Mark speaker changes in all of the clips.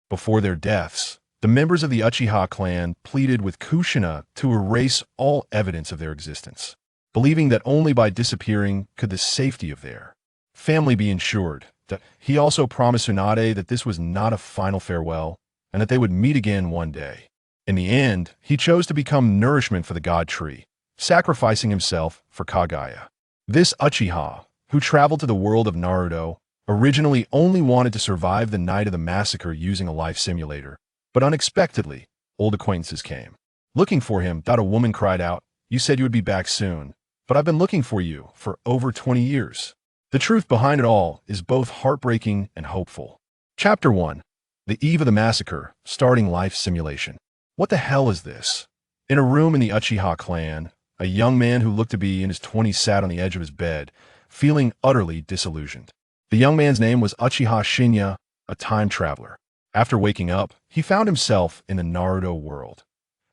Speaker 1: Before their deaths, the members of the Uchiha clan pleaded with Kushina to erase all evidence of their existence, believing that only by disappearing could the safety of their family be ensured. He also promised Tsunade that this was not a final farewell and that they would meet again one day. In the end, he chose to become nourishment for the god tree, sacrificing himself for Kaguya. This Uchiha, who traveled to the world of Naruto, originally only wanted to survive the night of the massacre using a life simulator, but unexpectedly, old acquaintances came. Looking for him, a woman cried out, "You said you would be back soon, but I've been looking for you for over 20 years. The truth behind it all is both heartbreaking and hopeful. Chapter 1. The Eve of the Massacre, Starting Life Simulation. What the hell is this? In a room in the Uchiha clan, a young man who looked to be in his 20s sat on the edge of his bed, feeling utterly disillusioned. The young man's name was Uchiha Shinya, a time traveler. After waking up, he found himself in the Naruto world.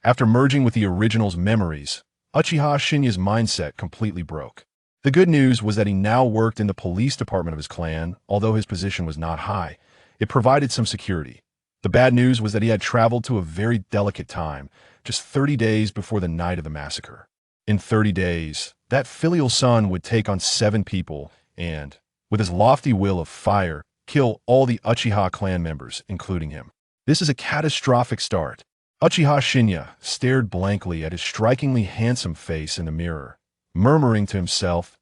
Speaker 1: After merging with the original's memories, Uchiha Shinya's mindset completely broke. The good news was that he now worked in the police department of his clan. Although his position was not high, it provided some security. The bad news was that he had traveled to a very delicate time, just 30 days before the night of the massacre. In 30 days, that filial son would take on 7 people and, with his lofty will of fire, kill all the Uchiha clan members, including him. This is a catastrophic start. Uchiha Shinya stared blankly at his strikingly handsome face in the mirror, murmuring to himself,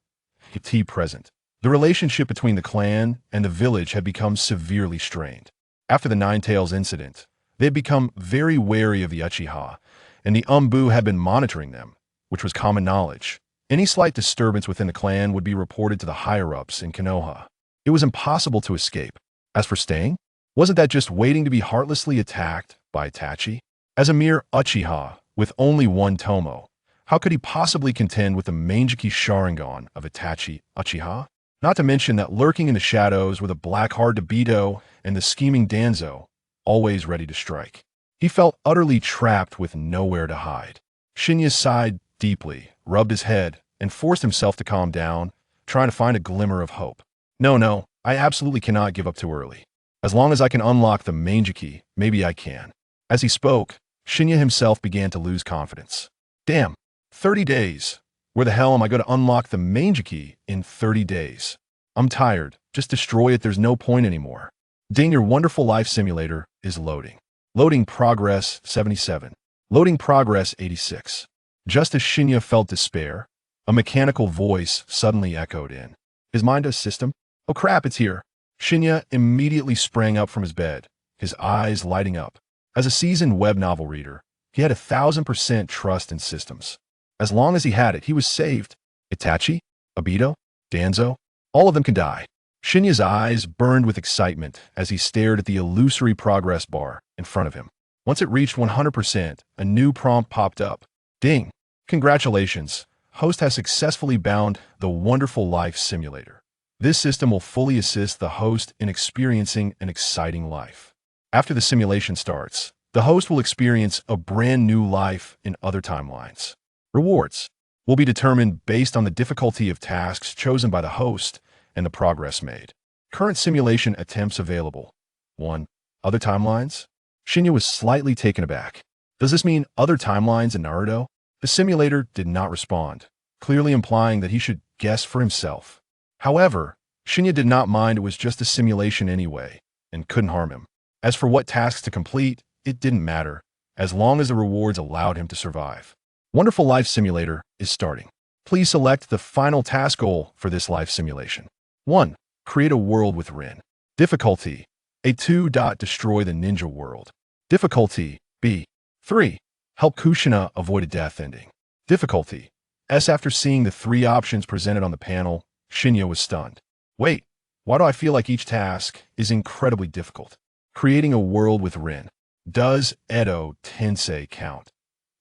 Speaker 1: "Tea present." The relationship between the clan and the village had become severely strained. After the Nine Tails incident, they had become very wary of the Uchiha, and the Umbu had been monitoring them, which was common knowledge. Any slight disturbance within the clan would be reported to the higher-ups in Konoha. It was impossible to escape. As for staying, wasn't that just waiting to be heartlessly attacked by Itachi? As a mere Uchiha, with only one Tomo, how could he possibly contend with the Manjiki Sharingan of Itachi Uchiha? Not to mention that lurking in the shadows were the black-haired Obito and the scheming Danzo, always ready to strike. He felt utterly trapped with nowhere to hide. Shinya sighed deeply, rubbed his head, and forced himself to calm down, trying to find a glimmer of hope. No, I absolutely cannot give up too early. As long as I can unlock the Manjiki, maybe I can. As he spoke, Shinya himself began to lose confidence. Damn, 30 days. Where the hell am I going to unlock the Manjiki in 30 days? I'm tired. Just destroy it. There's no point anymore. Ding, your wonderful life simulator is loading. Loading progress 77. Loading progress 86. Just as Shinya felt despair, a mechanical voice suddenly echoed in his mind. A system? Oh crap, it's here. Shinya immediately sprang up from his bed, his eyes lighting up. As a seasoned web novel reader, he had 1,000% trust in systems. As long as he had it, he was saved. Itachi, Obito, Danzo, all of them can die. Shinya's eyes burned with excitement as he stared at the illusory progress bar in front of him. Once it reached 100%, a new prompt popped up. Ding! Congratulations! Host has successfully bound the wonderful life simulator. This system will fully assist the host in experiencing an exciting life. After the simulation starts, the host will experience a brand new life in other timelines. Rewards will be determined based on the difficulty of tasks chosen by the host and the progress made. Current simulation attempts available. 1. Other timelines? Shinya was slightly taken aback. Does this mean other timelines in Naruto? The simulator did not respond, clearly implying that he should guess for himself. However, Shinya did not mind. It was just a simulation anyway, and couldn't harm him. As for what tasks to complete, it didn't matter, as long as the rewards allowed him to survive. Wonderful Life Simulator is starting. Please select the final task goal for this life simulation. 1. Create a world with Rin. Difficulty: A 2. Destroy the ninja world. Difficulty: B. 3. Help Kushina avoid a death ending. Difficulty: S. After seeing the 3 options presented on the panel, Shinya was stunned. Wait, why do I feel like each task is incredibly difficult? Creating a world with Rin. Does Edo Tensei count?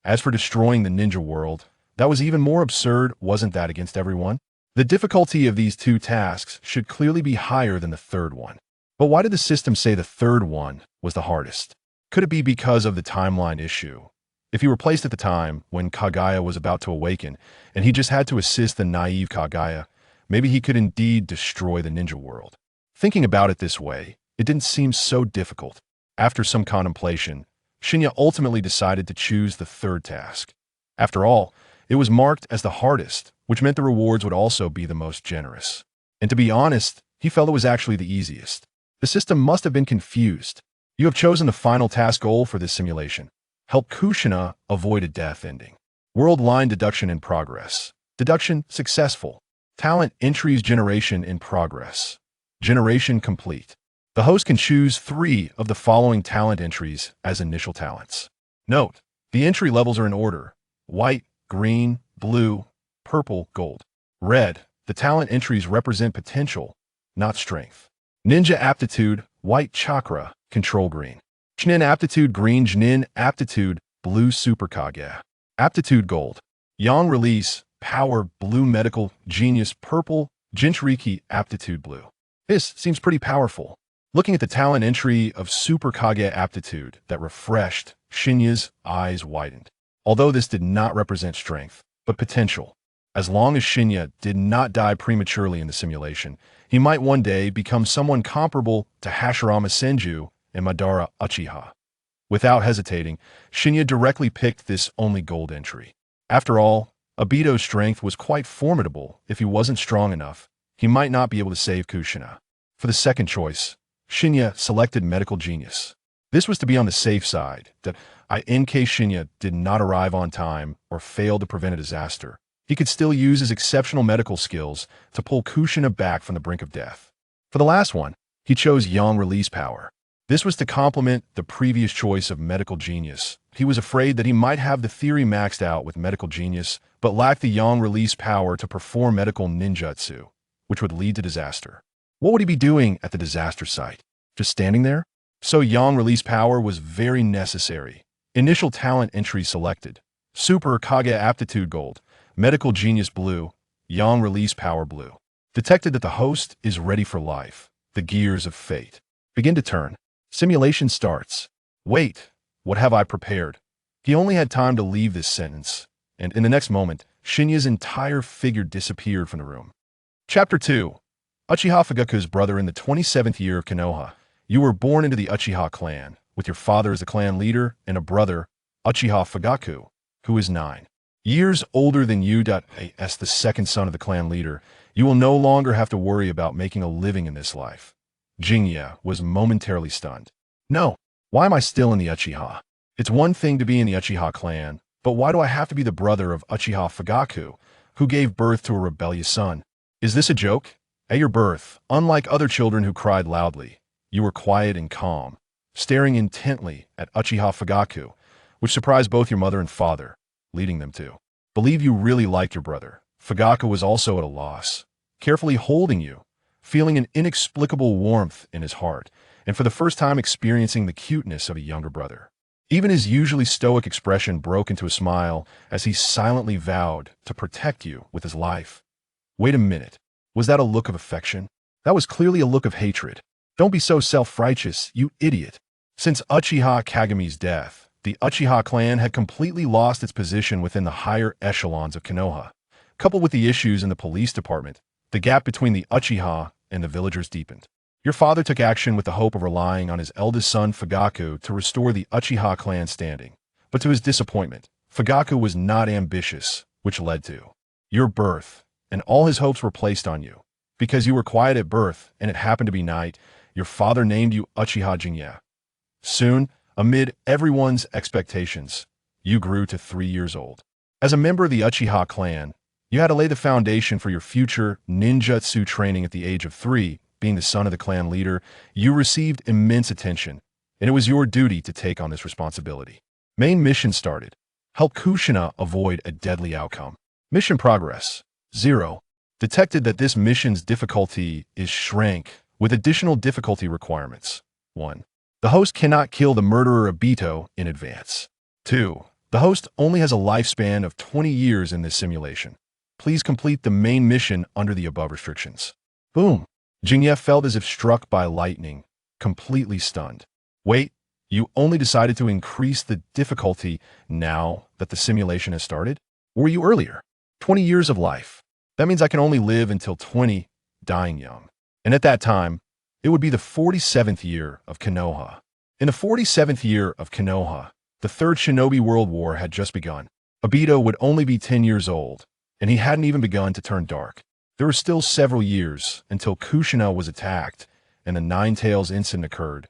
Speaker 1: As for destroying the ninja world, that was even more absurd. Wasn't that against everyone? The difficulty of these 2 tasks should clearly be higher than the 3rd one. But why did the system say the 3rd one was the hardest? Could it be because of the timeline issue? If he were placed at the time when Kaguya was about to awaken, and he just had to assist the naive Kaguya, maybe he could indeed destroy the ninja world. Thinking about it this way, it didn't seem so difficult. After some contemplation, Shinya ultimately decided to choose the third task. After all, it was marked as the hardest, which meant the rewards would also be the most generous. And to be honest, he felt it was actually the easiest. The system must have been confused. You have chosen the final task goal for this simulation. Help Kushina avoid a death ending. World line deduction in progress. Deduction successful. Talent entries generation in progress. Generation complete. The host can choose 3 of the following talent entries as initial talents. Note, the entry levels are in order: white, green, blue, purple, gold. Red, the talent entries represent potential, not strength. Ninja aptitude, white chakra, control green. Jnin aptitude, green, Jnin aptitude, blue, super Kaguya. Aptitude gold. Yang release, power, blue, medical, genius, purple, Jinchuriki aptitude blue. This seems pretty powerful. Looking at the talent entry of Super Kaguya aptitude that refreshed, Shinya's eyes widened. Although this did not represent strength, but potential. As long as Shinya did not die prematurely in the simulation, he might one day become someone comparable to Hashirama Senju and Madara Uchiha. Without hesitating, Shinya directly picked this only gold entry. After all, Obito's strength was quite formidable. If he wasn't strong enough, he might not be able to save Kushina. For the second choice, Shinya selected medical genius. This was to be on the safe side, that in case Shinya did not arrive on time or failed to prevent a disaster, he could still use his exceptional medical skills to pull Kushina back from the brink of death. For the last one, he chose Yang release power. This was to complement the previous choice of medical genius. He was afraid that he might have the theory maxed out with medical genius, but lacked the Yang release power to perform medical ninjutsu, which would lead to disaster. What would he be doing at the disaster site? Just standing there? So Yang release power was very necessary. Initial talent entry selected. Super Kaguya aptitude gold. Medical genius blue. Yang release power blue. Detected that the host is ready for life. The gears of fate begin to turn. Simulation starts. Wait, what have I prepared? He only had time to leave this sentence, and in the next moment, Shinya's entire figure disappeared from the room. Chapter 2. Uchiha Fugaku's brother in the 27th year of Konoha. You were born into the Uchiha clan, with your father as the clan leader and a brother, Uchiha Fugaku, who is 9 years older than you. As the second son of the clan leader, you will no longer have to worry about making a living in this life. Jinya was momentarily stunned. No, why am I still in the Uchiha? It's one thing to be in the Uchiha clan, but why do I have to be the brother of Uchiha Fugaku, who gave birth to a rebellious son? Is this a joke? At your birth, unlike other children who cried loudly, you were quiet and calm, staring intently at Uchiha Fugaku, which surprised both your mother and father, leading them to believe you really liked your brother. Fugaku was also at a loss, carefully holding you, feeling an inexplicable warmth in his heart, and for the first time experiencing the cuteness of a younger brother. Even his usually stoic expression broke into a smile as he silently vowed to protect you with his life. Wait a minute. Was that a look of affection? That was clearly a look of hatred. Don't be so self-righteous, you idiot. Since Uchiha Kagumi's death, the Uchiha clan had completely lost its position within the higher echelons of Konoha. Coupled with the issues in the police department, the gap between the Uchiha and the villagers deepened. Your father took action with the hope of relying on his eldest son Fugaku to restore the Uchiha clan standing. But to his disappointment, Fugaku was not ambitious, which led to your birth, and all his hopes were placed on you. Because you were quiet at birth and it happened to be night, your father named you Uchiha Jinya. Soon, amid everyone's expectations, you grew to 3 years old. As a member of the Uchiha clan, you had to lay the foundation for your future ninjutsu training at the age of 3. Being the son of the clan leader, you received immense attention, and it was your duty to take on this responsibility. Main mission started. Help Kushina avoid a deadly outcome. Mission progress. 0. Detected that this mission's difficulty is shrank with additional difficulty requirements. 1. The host cannot kill the murderer Obito in advance. 2. The host only has a lifespan of 20 years in this simulation. Please complete the main mission under the above restrictions. Boom. Jinya felt as if struck by lightning, completely stunned. Wait, you only decided to increase the difficulty now that the simulation has started? Or were you earlier? 20 years of life. That means I can only live until 20, dying young. And at that time, it would be the 47th year of Konoha. In the 47th year of Konoha, the Third Shinobi World War had just begun. Obito would only be 10 years old, and he hadn't even begun to turn dark. There were still several years until Kushina was attacked, and the Nine Tails incident occurred.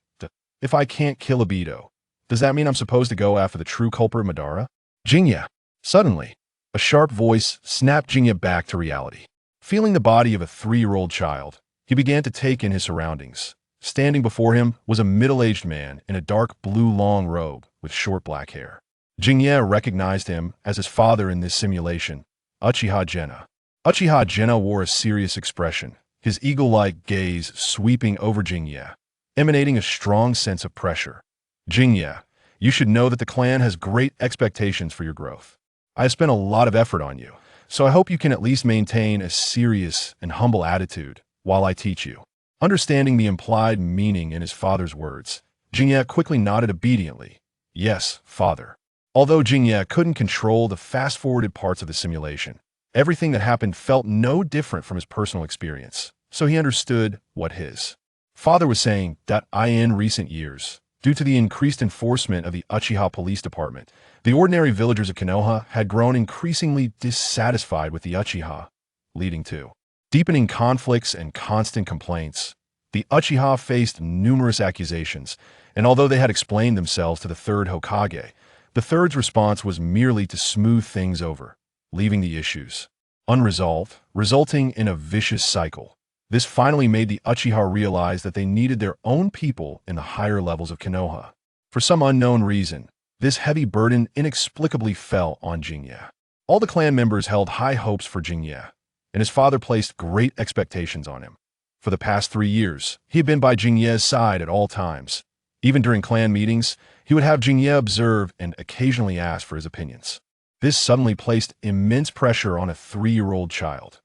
Speaker 1: If I can't kill Obito, does that mean I'm supposed to go after the true culprit Madara? Jinya. Suddenly, a sharp voice snapped Jinya back to reality. Feeling the body of a 3-year-old child, he began to take in his surroundings. Standing before him was a middle-aged man in a dark blue long robe with short black hair. Jinya recognized him as his father in this simulation, Uchiha Genna. Uchiha Genna wore a serious expression, his eagle-like gaze sweeping over Jinya, emanating a strong sense of pressure. Jinya, you should know that the clan has great expectations for your growth. I have spent a lot of effort on you, so I hope you can at least maintain a serious and humble attitude while I teach you. Understanding the implied meaning in his father's words, Jinya quickly nodded obediently. Yes, father. Although Jinya couldn't control the fast-forwarded parts of the simulation, everything that happened felt no different from his personal experience, so he understood what his father was saying. In recent years, due to the increased enforcement of the Uchiha Police Department, the ordinary villagers of Konoha had grown increasingly dissatisfied with the Uchiha, leading to deepening conflicts and constant complaints. The Uchiha faced numerous accusations, and although they had explained themselves to the third Hokage, the third's response was merely to smooth things over, leaving the issues unresolved, resulting in a vicious cycle. This finally made the Uchiha realize that they needed their own people in the higher levels of Konoha. For some unknown reason, this heavy burden inexplicably fell on Jinya. All the clan members held high hopes for Jinya, and his father placed great expectations on him. For the past 3 years, he had been by Jinya's side at all times. Even during clan meetings, he would have Jinya observe and occasionally ask for his opinions. This suddenly placed immense pressure on a 3-year-old child.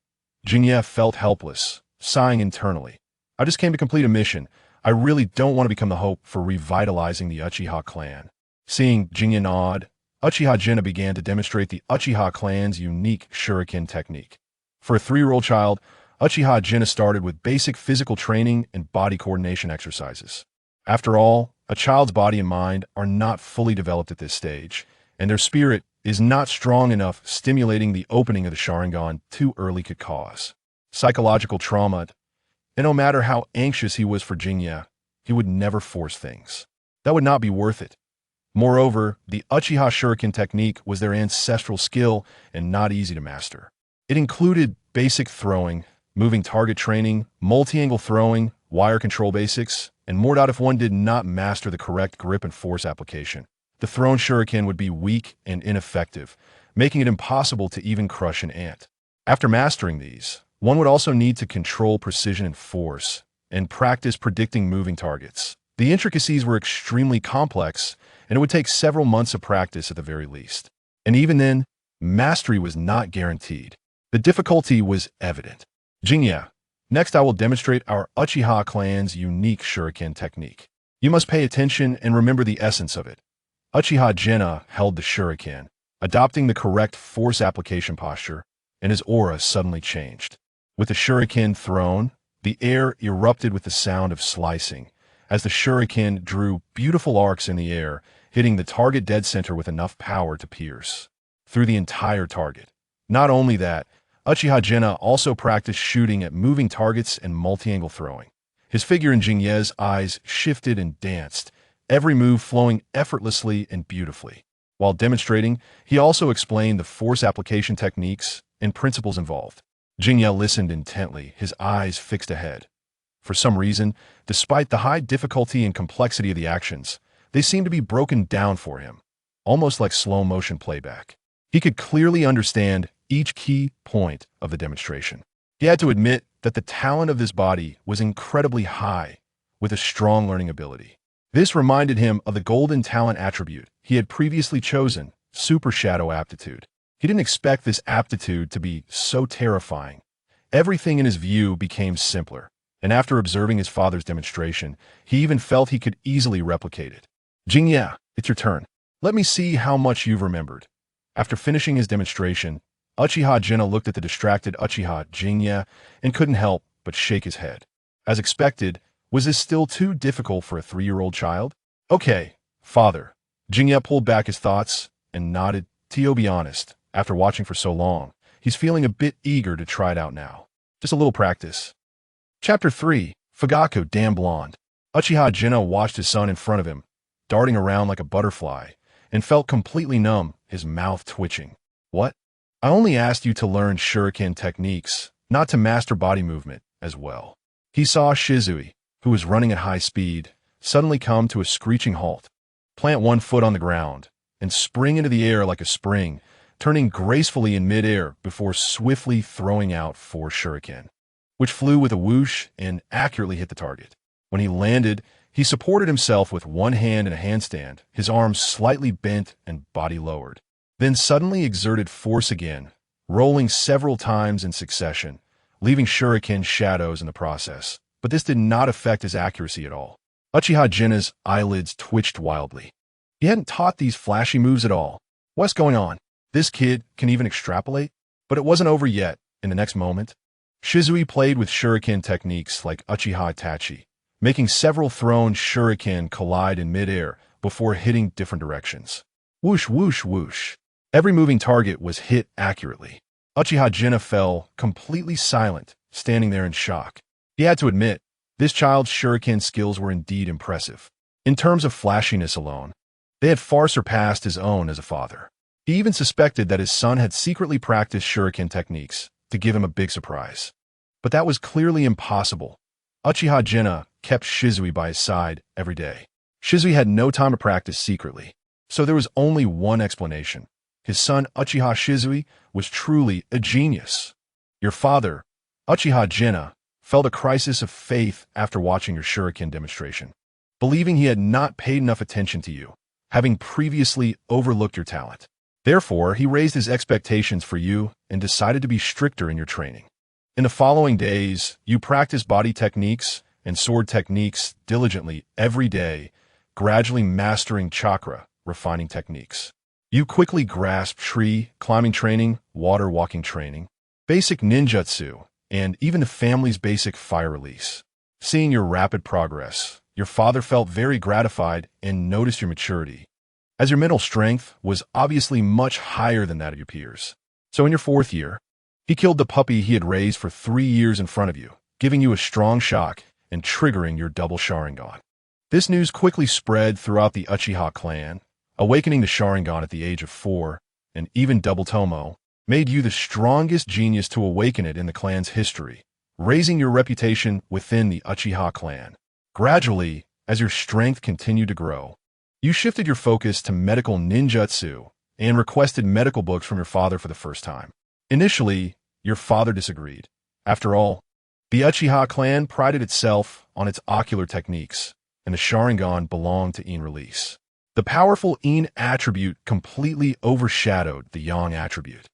Speaker 1: Jinya felt helpless, sighing internally. I just came to complete a mission. I really don't want to become the hope for revitalizing the Uchiha clan. Seeing Jinya nod, Uchiha Genna began to demonstrate the Uchiha clan's unique shuriken technique. For a 3-year-old child, Uchiha Genna started with basic physical training and body coordination exercises. After all, a child's body and mind are not fully developed at this stage, and their spirit is not strong enough. Stimulating the opening of the Sharingan too early could cause psychological trauma, and no matter how anxious he was for Jinya, he would never force things. That would not be worth it. Moreover, the Uchiha Shuriken technique was their ancestral skill and not easy to master. It included basic throwing, moving target training, multi-angle throwing, wire control basics, and more. If one did not master the correct grip and force application, the thrown shuriken would be weak and ineffective, making it impossible to even crush an ant. After mastering these, one would also need to control precision and force, and practice predicting moving targets. The intricacies were extremely complex, and it would take several months of practice at the very least. And even then, mastery was not guaranteed. The difficulty was evident. Jinya, next I will demonstrate our Uchiha clan's unique shuriken technique. You must pay attention and remember the essence of it. Uchiha Genna held the shuriken, adopting the correct force application posture, and his aura suddenly changed. With the shuriken thrown, the air erupted with the sound of slicing, as the shuriken drew beautiful arcs in the air, hitting the target dead center with enough power to pierce through the entire target. Not only that, Uchiha Genna also practiced shooting at moving targets and multi-angle throwing. His figure in Jinya's eyes shifted and danced, every move flowing effortlessly and beautifully. While demonstrating, he also explained the force application techniques and principles involved. Jinya listened intently, his eyes fixed ahead. For some reason, despite the high difficulty and complexity of the actions, they seemed to be broken down for him, almost like slow-motion playback. He could clearly understand each key point of the demonstration. He had to admit that the talent of this body was incredibly high, with a strong learning ability. This reminded him of the golden talent attribute he had previously chosen, Super Shadow Aptitude. He didn't expect this aptitude to be so terrifying. Everything in his view became simpler, and after observing his father's demonstration, he even felt he could easily replicate it. Jinya, it's your turn. Let me see how much you've remembered. After finishing his demonstration, Uchiha Genna looked at the distracted Uchiha Jinya and couldn't help but shake his head. As expected, was this still too difficult for a 3-year-old child? Okay, father. Jingye pulled back his thoughts and nodded. To be honest, after watching for so long, he's feeling a bit eager to try it out now. Just a little practice. Chapter 3. Fugaku, damn blonde. Uchiha Jinna watched his son in front of him, darting around like a butterfly, and felt completely numb, his mouth twitching. What? I only asked you to learn shuriken techniques, not to master body movement as well. He saw Shizui, who was running at high speed, suddenly come to a screeching halt, plant one foot on the ground, and spring into the air like a spring, turning gracefully in midair before swiftly throwing out 4 shuriken, which flew with a whoosh and accurately hit the target. When he landed, he supported himself with one hand in a handstand, his arms slightly bent and body lowered, then suddenly exerted force again, rolling several times in succession, leaving shuriken shadows in the process. But this did not affect his accuracy at all. Uchiha Jinna's eyelids twitched wildly. He hadn't taught these flashy moves at all. What's going on? This kid can even extrapolate? But it wasn't over yet. In the next moment, Shizui played with shuriken techniques like Uchiha Itachi, making several thrown shuriken collide in midair before hitting different directions. Whoosh, whoosh, whoosh. Every moving target was hit accurately. Uchiha Jinna fell, completely silent, standing there in shock. He had to admit, this child's shuriken skills were indeed impressive. In terms of flashiness alone, they had far surpassed his own as a father. He even suspected that his son had secretly practiced shuriken techniques to give him a big surprise. But that was clearly impossible. Uchiha Jinna kept Shizui by his side every day. Shizui had no time to practice secretly, so there was only one explanation. His son Uchiha Shizui was truly a genius. Your father, Uchiha Jinna, felt a crisis of faith after watching your shuriken demonstration, believing he had not paid enough attention to you, having previously overlooked your talent. Therefore, he raised his expectations for you and decided to be stricter in your training. In the following days, you practiced body techniques and sword techniques diligently every day, gradually mastering chakra, refining techniques. You quickly grasped tree climbing training, water walking training, basic ninjutsu, and even the family's basic fire release. Seeing your rapid progress, your father felt very gratified and noticed your maturity, as your mental strength was obviously much higher than that of your peers. So in your 4th year, he killed the puppy he had raised for 3 years in front of you, giving you a strong shock and triggering your double Sharingan. This news quickly spread throughout the Uchiha clan, awakening the Sharingan at the age of 4, and even double Tomo made you the strongest genius to awaken it in the clan's history, raising your reputation within the Uchiha clan. Gradually, as your strength continued to grow, you shifted your focus to medical ninjutsu and requested medical books from your father for the first time. Initially, your father disagreed. After all, the Uchiha clan prided itself on its ocular techniques, and the Sharingan belonged to In release. The powerful In attribute completely overshadowed the Yang attribute.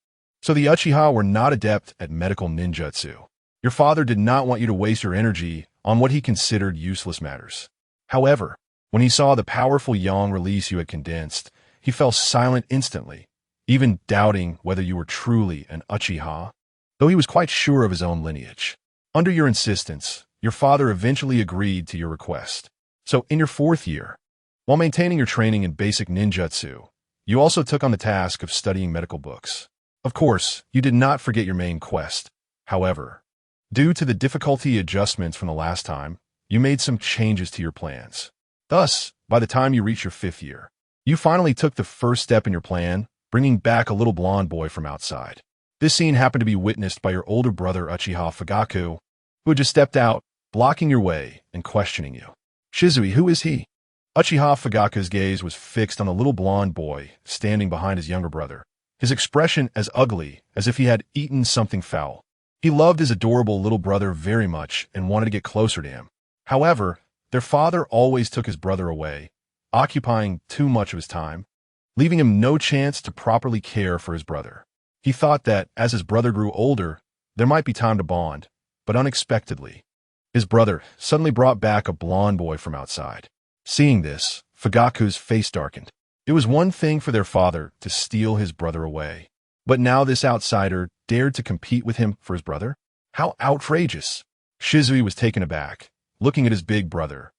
Speaker 1: So the Uchiha were not adept at medical ninjutsu. Your father did not want you to waste your energy on what he considered useless matters. However, when he saw the powerful Yang release you had condensed, he fell silent instantly, even doubting whether you were truly an Uchiha, though he was quite sure of his own lineage. Under your insistence, your father eventually agreed to your request. So in your 4th year, while maintaining your training in basic ninjutsu, you also took on the task of studying medical books. Of course, you did not forget your main quest. However, due to the difficulty adjustments from the last time, you made some changes to your plans. Thus, by the time you reached your 5th year, you finally took the first step in your plan, bringing back a little blonde boy from outside. This scene happened to be witnessed by your older brother Uchiha Fugaku, who had just stepped out, blocking your way and questioning you. Shizui, who is he? Uchiha Fugaku's gaze was fixed on the little blonde boy standing behind his younger brother, his expression as ugly as if he had eaten something foul. He loved his adorable little brother very much and wanted to get closer to him. However, their father always took his brother away, occupying too much of his time, leaving him no chance to properly care for his brother. He thought that as his brother grew older, there might be time to bond, but unexpectedly, his brother suddenly brought back a blonde boy from outside. Seeing this, Fugaku's face darkened. It was one thing for their father to steal his brother away, but now this outsider dared to compete with him for his brother? How outrageous! Shizui was taken aback, looking at his big brother,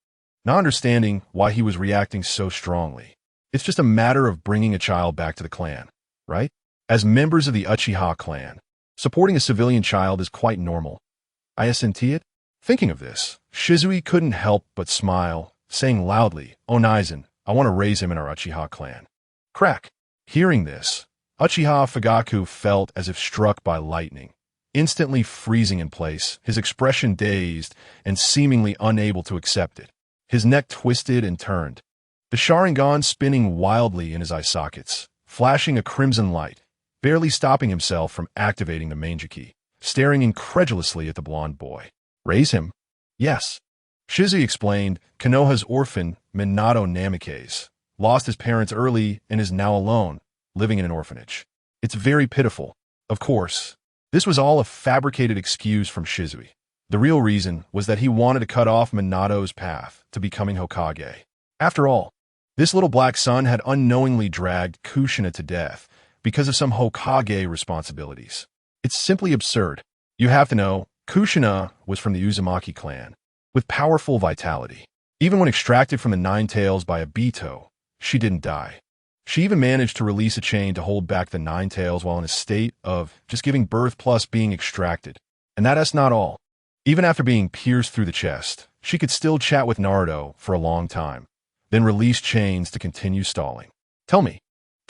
Speaker 1: not understanding why he was reacting so strongly. It's just a matter of bringing a child back to the clan, right? As members of the Uchiha clan, supporting a civilian child is quite normal. Isn't it? Thinking of this, Shizui couldn't help but smile, saying loudly, "Onaizen, I want to raise him in our Uchiha clan." Crack! Hearing this, Uchiha Fugaku felt as if struck by lightning, instantly freezing in place, his expression dazed and seemingly unable to accept it. His neck twisted and turned, the Sharingan spinning wildly in his eye sockets, flashing a crimson light, barely stopping himself from activating the Mangeki, staring incredulously at the blonde boy. Raise him? Yes. Shizui explained, Konoha's orphan, Minato Namikaze, lost his parents early and is now alone, living in an orphanage. It's very pitiful. Of course, this was all a fabricated excuse from Shizui. The real reason was that he wanted to cut off Minato's path to becoming Hokage. After all, this little black son had unknowingly dragged Kushina to death because of some Hokage responsibilities. It's simply absurd. You have to know, Kushina was from the Uzumaki clan, with powerful vitality. Even when extracted from the Nine Tails by Obito, she didn't die. She even managed to release a chain to hold back the Nine Tails while in a state of just giving birth plus being extracted. And that's not all. Even after being pierced through the chest, she could still chat with Naruto for a long time, then release chains to continue stalling. Tell me,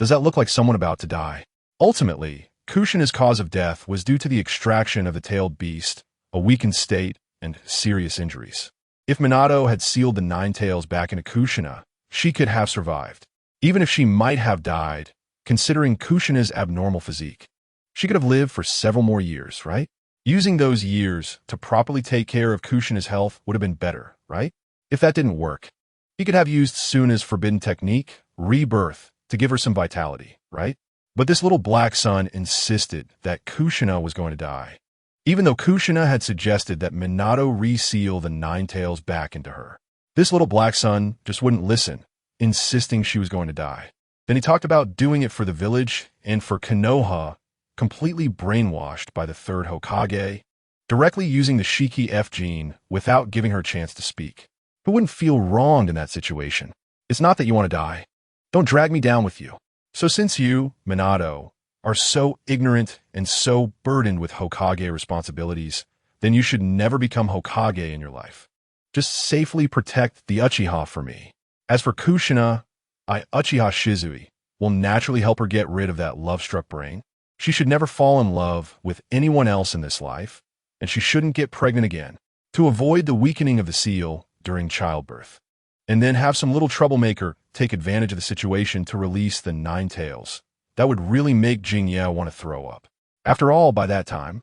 Speaker 1: does that look like someone about to die? Ultimately, Kushina's cause of death was due to the extraction of the tailed beast, a weakened state, and serious injuries. If Minato had sealed the Nine Tails back into Kushina, she could have survived. Even if she might have died, considering Kushina's abnormal physique, she could have lived for several more years, right? Using those years to properly take care of Kushina's health would have been better, right? If that didn't work, he could have used Tsunade's forbidden technique, rebirth, to give her some vitality, right? But this little black son insisted that Kushina was going to die, even though Kushina had suggested that Minato reseal the Nine Tails back into her. This little black son just wouldn't listen, insisting she was going to die. Then he talked about doing it for the village and for Konoha, completely brainwashed by the third Hokage, directly using the Shiki F gene without giving her a chance to speak. Who wouldn't feel wronged in that situation? It's not that you want to die. Don't drag me down with you. So since you, Minato, are so ignorant and so burdened with Hokage responsibilities, then you should never become Hokage in your life. Just safely protect the Uchiha for me. As for Kushina, Uchiha Shizui will naturally help her get rid of that love-struck brain. She should never fall in love with anyone else in this life, and she shouldn't get pregnant again to avoid the weakening of the seal during childbirth. And then have some little troublemaker take advantage of the situation to release the Nine Tails. That would really make Jingye want to throw up. After all, by that time,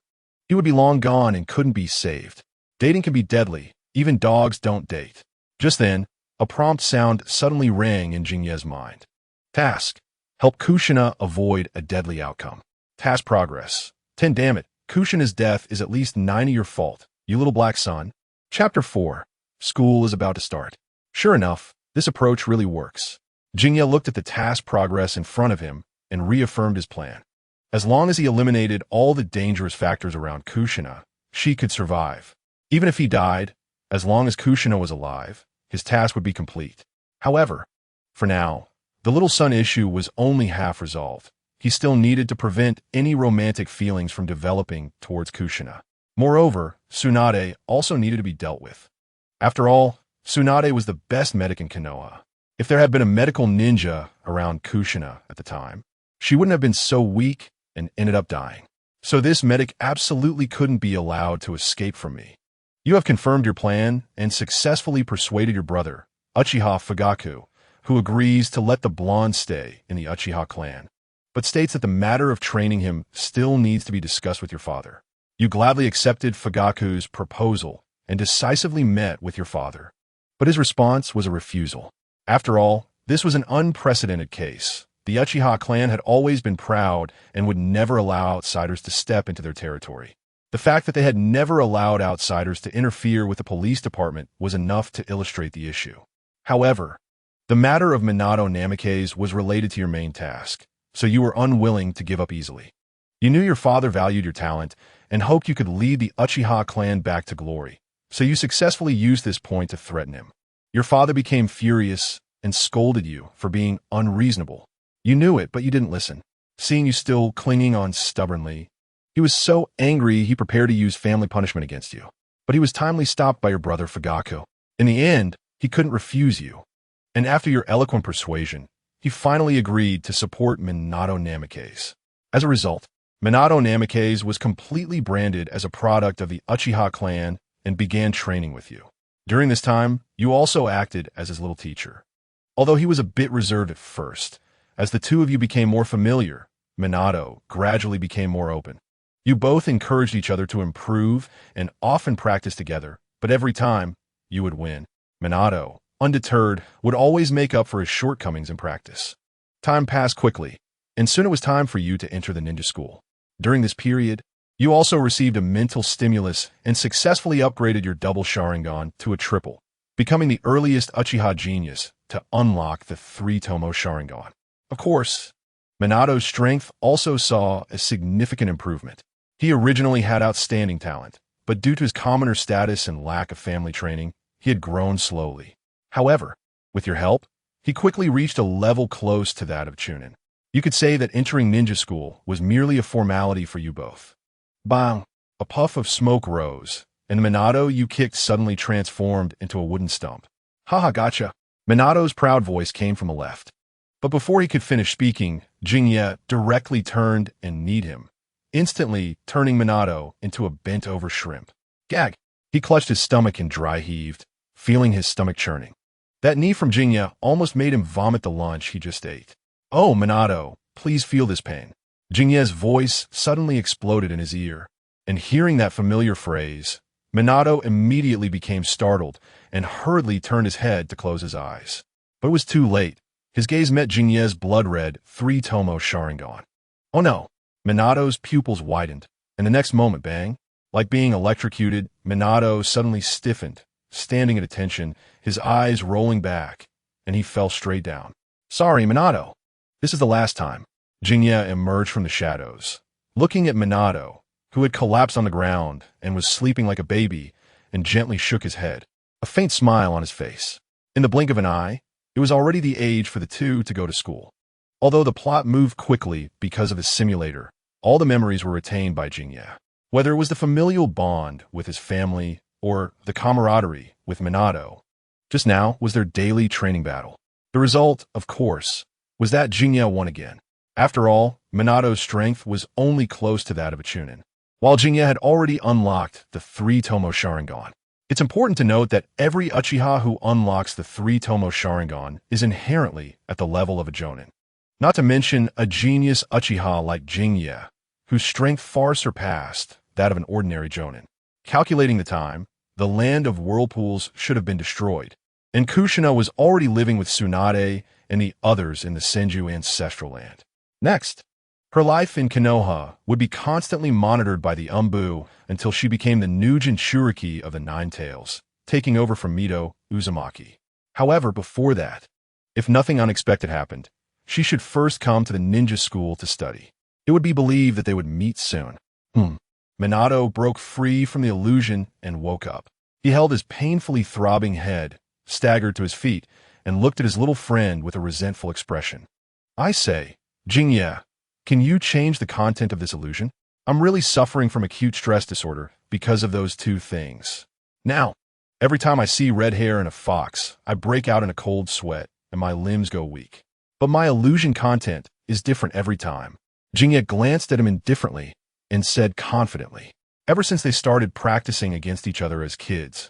Speaker 1: he would be long gone and couldn't be saved. Dating can be deadly. Even dogs don't date. Just then, a prompt sound suddenly rang in Jingye's mind. Task: help Kushina avoid a deadly outcome. Task progress. 10 Damn it, Kushina's death is at least 90 your fault, you little black son. Chapter 4. School is about to start. Sure enough, this approach really works. Jingye looked at the task progress in front of him and reaffirmed his plan. As long as he eliminated all the dangerous factors around Kushina, she could survive. Even if he died, as long as Kushina was alive, his task would be complete. However, for now, the little son issue was only half resolved. He still needed to prevent any romantic feelings from developing towards Kushina. Moreover, Tsunade also needed to be dealt with. After all, Tsunade was the best medic in Konoha. If there had been a medical ninja around Kushina at the time, she wouldn't have been so weak and ended up dying. So this medic absolutely couldn't be allowed to escape from me. You have confirmed your plan and successfully persuaded your brother, Uchiha Fugaku, who agrees to let the blonde stay in the Uchiha clan, but states that the matter of training him still needs to be discussed with your father. You gladly accepted Fugaku's proposal and decisively met with your father, but his response was a refusal. After all, this was an unprecedented case. The Uchiha clan had always been proud and would never allow outsiders to step into their territory. The fact that they had never allowed outsiders to interfere with the police department was enough to illustrate the issue. However, the matter of Minato Namikaze was related to your main task, so you were unwilling to give up easily. You knew your father valued your talent and hoped you could lead the Uchiha clan back to glory, so you successfully used this point to threaten him. Your father became furious and scolded you for being unreasonable. You knew it, but you didn't listen. Seeing you still clinging on stubbornly, he was so angry he prepared to use family punishment against you. But he was timely stopped by your brother Fugaku. In the end, he couldn't refuse you. And after your eloquent persuasion, he finally agreed to support Minato Namikaze. As a result, Minato Namikaze was completely branded as a product of the Uchiha clan and began training with you. During this time, you also acted as his little teacher. Although he was a bit reserved at first, as the two of you became more familiar, Minato gradually became more open. You both encouraged each other to improve and often practiced together, but every time, you would win. Minato, undeterred, would always make up for his shortcomings in practice. Time passed quickly, and soon it was time for you to enter the ninja school. During this period, you also received a mental stimulus and successfully upgraded your double Sharingan to a triple, becoming the earliest Uchiha genius to unlock the three-tomo Sharingan. Of course, Minato's strength also saw a significant improvement. He originally had outstanding talent, but due to his commoner status and lack of family training, he had grown slowly. However, with your help, he quickly reached a level close to that of Chunin. You could say that entering ninja school was merely a formality for you both. Bang! A puff of smoke rose, and the Minato you kicked suddenly transformed into a wooden stump. Haha, gotcha! Minato's proud voice came from the left. But before he could finish speaking, Jingye directly turned and kneed him, instantly turning Minato into a bent-over shrimp. Gag! He clutched his stomach and dry-heaved, feeling his stomach churning. That knee from Jingye almost made him vomit the lunch he just ate. Oh, Minato, please feel this pain. Jingye's voice suddenly exploded in his ear, and hearing that familiar phrase, Minato immediately became startled and hurriedly turned his head to close his eyes. But it was too late. His gaze met Jingye's blood-red, three-tomo Sharingan. Oh no! Minato's pupils widened, and the next moment, bang! Like being electrocuted, Minato suddenly stiffened, standing at attention, his eyes rolling back, and he fell straight down. Sorry, Minato. This is the last time. Jingye emerged from the shadows, looking at Minato, who had collapsed on the ground and was sleeping like a baby, and gently shook his head, a faint smile on his face. In the blink of an eye, it was already the age for the two to go to school. Although the plot moved quickly because of the simulator, all the memories were retained by Jingye. Whether it was the familial bond with his family or the camaraderie with Minato, just now was their daily training battle. The result, of course, was that Jingye won again. After all, Minato's strength was only close to that of a Chunin, while Jingye had already unlocked the three-tomo Sharingan. It's important to note that every Uchiha who unlocks the three-tomo Sharingan is inherently at the level of a Jonin. Not to mention a genius Uchiha like Jingye, whose strength far surpassed that of an ordinary Jonin. Calculating the time, the land of whirlpools should have been destroyed, and Kushina was already living with Tsunade and the others in the Senju ancestral land. Next, her life in Konoha would be constantly monitored by the Umbu until she became the new Jinchuriki of the Nine Tails, taking over from Mito Uzumaki. However, before that, if nothing unexpected happened, she should first come to the ninja school to study. It would be believed that they would meet soon. Minato broke free from the illusion and woke up. He held his painfully throbbing head, staggered to his feet, and looked at his little friend with a resentful expression. I say, Jingye, can you change the content of this illusion? I'm really suffering from acute stress disorder because of those two things. Now, every time I see red hair and a fox, I break out in a cold sweat and my limbs go weak. But my illusion content is different every time. Jingye glanced at him indifferently and said confidently, ever since they started practicing against each other as kids,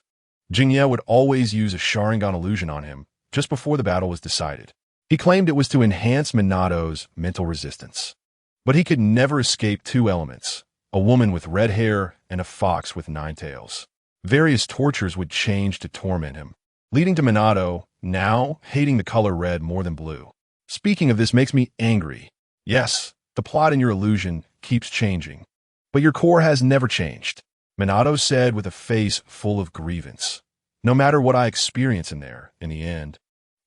Speaker 1: Jingye would always use a Sharingan illusion on him just before the battle was decided. He claimed it was to enhance Minato's mental resistance. But he could never escape two elements, a woman with red hair and a fox with 9 tails. Various tortures would change to torment him, leading to Minato now hating the color red more than blue. Speaking of this makes me angry. Yes, the plot in your illusion keeps changing, but your core has never changed, Minato said with a face full of grievance. No matter what I experience in there, in the end,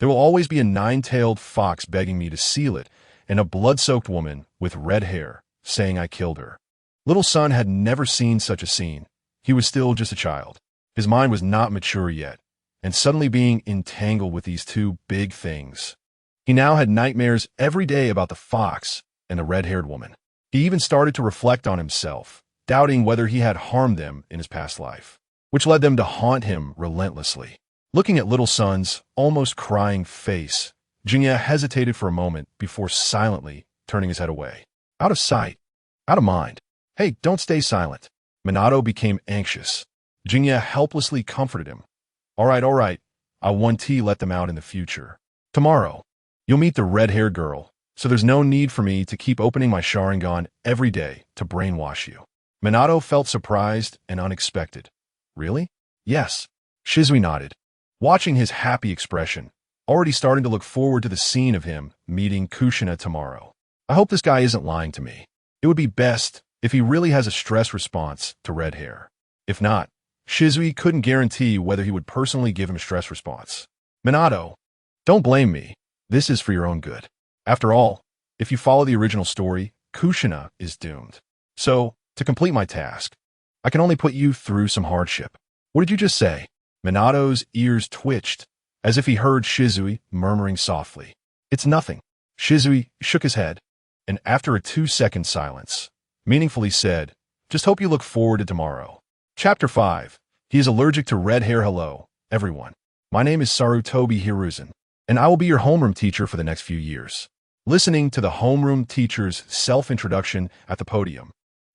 Speaker 1: there will always be a 9-tailed fox begging me to seal it, and a blood-soaked woman with red hair saying I killed her. Little Sun had never seen such a scene. He was still just a child. His mind was not mature yet, and suddenly being entangled with these two big things. He now had nightmares every day about the fox and the red-haired woman. He even started to reflect on himself, doubting whether he had harmed them in his past life, which led them to haunt him relentlessly. Looking at little son's almost crying face, Jinya hesitated for a moment before silently turning his head away. Out of sight, out of mind. Hey, don't stay silent. Minato became anxious. Jinya helplessly comforted him. All right, I'll one tea let them out in the future. Tomorrow, you'll meet the red-haired girl, so there's no need for me to keep opening my Sharingan every day to brainwash you. Minato felt surprised and unexpected. Really? Yes. Shizui nodded, watching his happy expression, already starting to look forward to the scene of him meeting Kushina tomorrow. I hope this guy isn't lying to me. It would be best if he really has a stress response to red hair. If not, Shizui couldn't guarantee whether he would personally give him a stress response. Minato, don't blame me. This is for your own good. After all, if you follow the original story, Kushina is doomed. So, to complete my task, I can only put you through some hardship. What did you just say? Minato's ears twitched, as if he heard Shizui murmuring softly. It's nothing. Shizui shook his head, and after a 2-second silence, meaningfully said, just hope you look forward to tomorrow. Chapter 5. He is allergic to red hair. Hello, everyone. My name is Sarutobi Hiruzen, and I will be your homeroom teacher for the next few years. Listening to the homeroom teacher's self-introduction at the podium,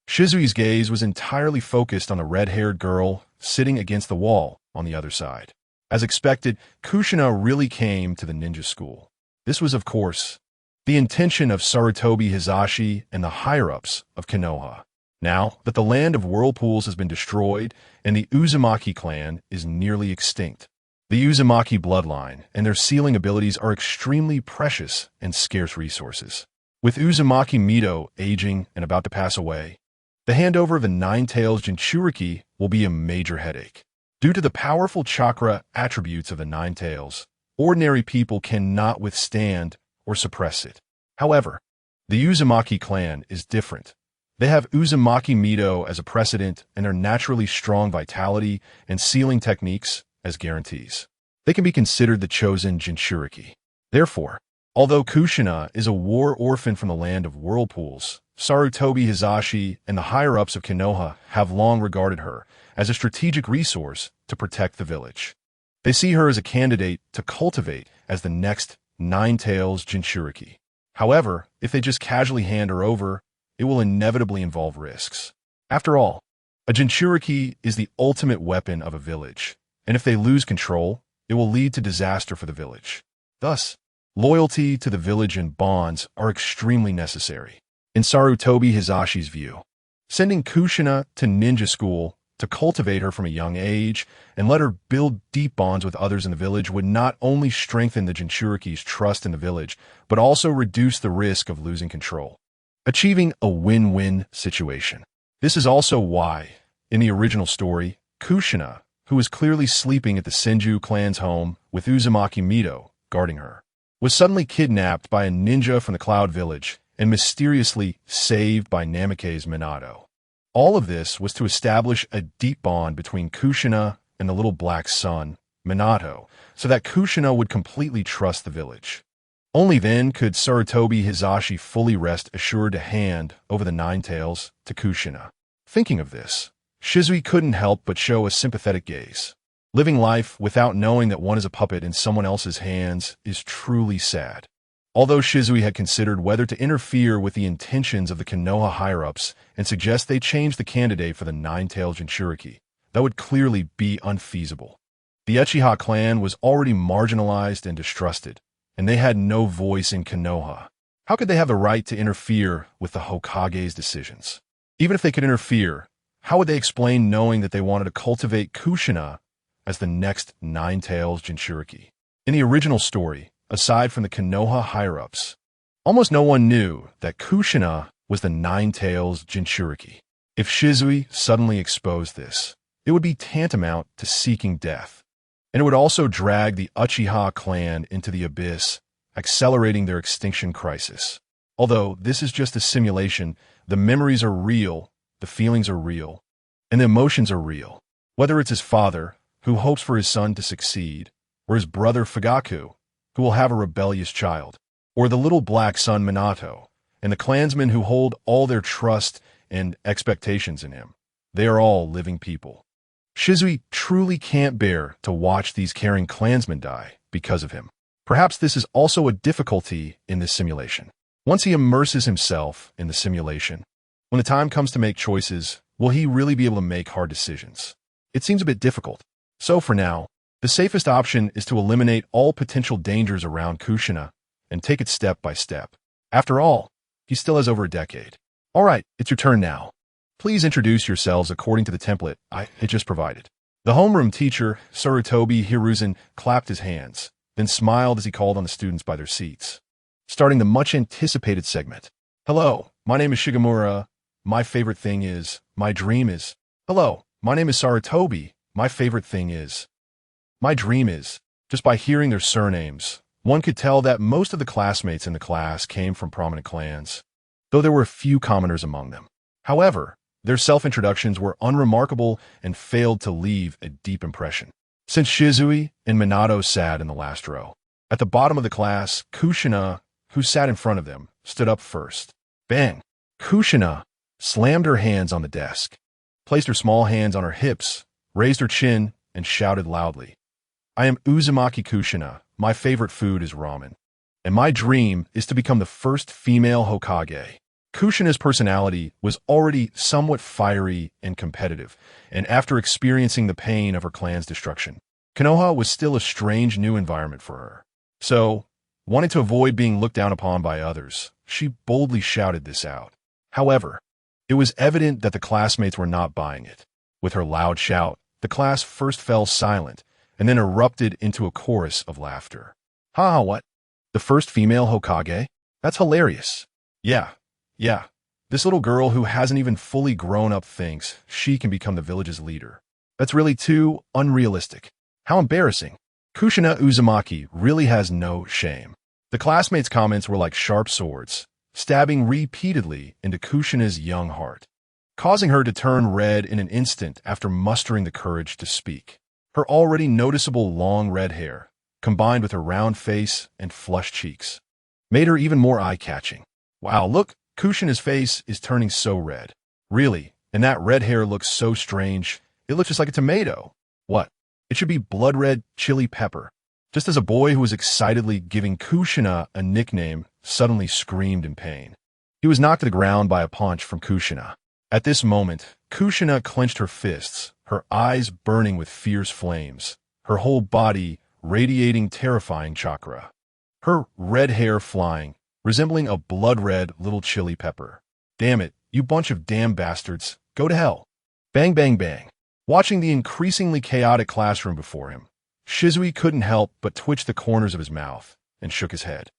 Speaker 1: Shizui's gaze was entirely focused on the red-haired girl sitting against the wall on the other side. As expected, Kushina really came to the ninja school. This was, of course, the intention of Sarutobi Hizashi and the higher-ups of Konoha. Now that the land of whirlpools has been destroyed and the Uzumaki clan is nearly extinct, the Uzumaki bloodline and their sealing abilities are extremely precious and scarce resources. With Uzumaki me.You aging and about to pass away, the handover of the Nine-Tails Jinchuriki will be a major headache. Due to the powerful chakra attributes of the Nine-Tails, ordinary people cannot withstand or suppress it. However, the Uzumaki clan is different. They have Uzumaki me.You as a precedent and their naturally strong vitality and sealing techniques as guarantees. They can be considered the chosen Jinchuriki. Therefore, although Kushina is a war orphan from the land of whirlpools, Sarutobi Hizashi and the higher-ups of Konoha have long regarded her as a strategic resource to protect the village. They see her as a candidate to cultivate as the next Nine-Tails Jinchuriki. However, if they just casually hand her over, it will inevitably involve risks. After all, a Jinchuriki is the ultimate weapon of a village, and if they lose control, it will lead to disaster for the village. Thus, loyalty to the village and bonds are extremely necessary. In Sarutobi Hizashi's view, sending Kushina to ninja school to cultivate her from a young age and let her build deep bonds with others in the village would not only strengthen the Jinchuriki's trust in the village, but also reduce the risk of losing control, achieving a win-win situation. This is also why, in the original story, Kushina, who was clearly sleeping at the Senju clan's home with Uzumaki me.You guarding her, was suddenly kidnapped by a ninja from the Cloud Village and mysteriously saved by Namikaze Minato. All of this was to establish a deep bond between Kushina and the little black son, Minato, so that Kushina would completely trust the village. Only then could Sarutobi Hizashi fully rest assured to hand over the Nine-Tails to Kushina. Thinking of this, Shizui couldn't help but show a sympathetic gaze. Living life without knowing that one is a puppet in someone else's hands is truly sad. Although Shizui had considered whether to interfere with the intentions of the Konoha higher-ups and suggest they change the candidate for the Nine-Tails Jinchuriki, that would clearly be unfeasible. The Uchiha clan was already marginalized and distrusted, and they had no voice in Konoha. How could they have the right to interfere with the Hokage's decisions? Even if they could interfere, how would they explain knowing that they wanted to cultivate Kushina as the next Nine-Tails Jinchuriki? In the original story, aside from the Konoha higher-ups, almost no one knew that Kushina was the Nine-Tails Jinchuriki. If Shizui suddenly exposed this, it would be tantamount to seeking death, and it would also drag the Uchiha clan into the abyss, accelerating their extinction crisis. Although this is just a simulation, the memories are real, the feelings are real, and the emotions are real. Whether it's his father, who hopes for his son to succeed, or his brother Fugaku, who will have a rebellious child, or the little black son Minato, and the clansmen who hold all their trust and expectations in him. They are all living people. Shizui truly can't bear to watch these caring clansmen die because of him. Perhaps this is also a difficulty in this simulation. Once he immerses himself in the simulation, when the time comes to make choices, will he really be able to make hard decisions? It seems a bit difficult. So for now, the safest option is to eliminate all potential dangers around Kushina and take it step by step. After all, he still has over a decade. All right, it's your turn now. Please introduce yourselves according to the template I just provided. The homeroom teacher, Sarutobi Hiruzen, clapped his hands, then smiled as he called on the students by their seats, starting the much-anticipated segment. Hello, my name is Shigemura. My favorite thing is, my dream is. Hello, my name is Sarutobi. My favorite thing is. My dream is. Just by hearing their surnames, one could tell that most of the classmates in the class came from prominent clans, though there were a few commoners among them. However, their self-introductions were unremarkable and failed to leave a deep impression. Since Shizui and Minato sat in the last row, at the bottom of the class, Kushina, who sat in front of them, stood up first. Bang! Kushina slammed her hands on the desk, placed her small hands on her hips, raised her chin, and shouted loudly. I am Uzumaki Kushina. My favorite food is ramen, and my dream is to become the first female Hokage. Kushina's personality was already somewhat fiery and competitive, and after experiencing the pain of her clan's destruction, Konoha was still a strange new environment for her. So, wanting to avoid being looked down upon by others, she boldly shouted this out. However, it was evident that the classmates were not buying it. With her loud shout, the class first fell silent, and then erupted into a chorus of laughter. Ha, what? The first female Hokage? That's hilarious. Yeah. This little girl who hasn't even fully grown up thinks she can become the village's leader. That's really too unrealistic. How embarrassing. Kushina Uzumaki really has no shame. The classmates' comments were like sharp swords, stabbing repeatedly into Kushina's young heart, causing her to turn red in an instant after mustering the courage to speak. Her already noticeable long red hair, combined with her round face and flushed cheeks, made her even more eye-catching. Wow, look, Kushina's face is turning so red. Really, and that red hair looks so strange. It looks just like a tomato. What? It should be blood red chili pepper. Just as a boy who was excitedly giving Kushina a nickname suddenly screamed in pain. He was knocked to the ground by a punch from Kushina. At this moment, Kushina clenched her fists, her eyes burning with fierce flames, her whole body radiating terrifying chakra. Her red hair flying, resembling a blood-red little chili pepper. Damn it, you bunch of damn bastards. Go to hell. Bang, bang, bang. Watching the increasingly chaotic classroom before him, Shizui couldn't help but twitch the corners of his mouth and shook his head.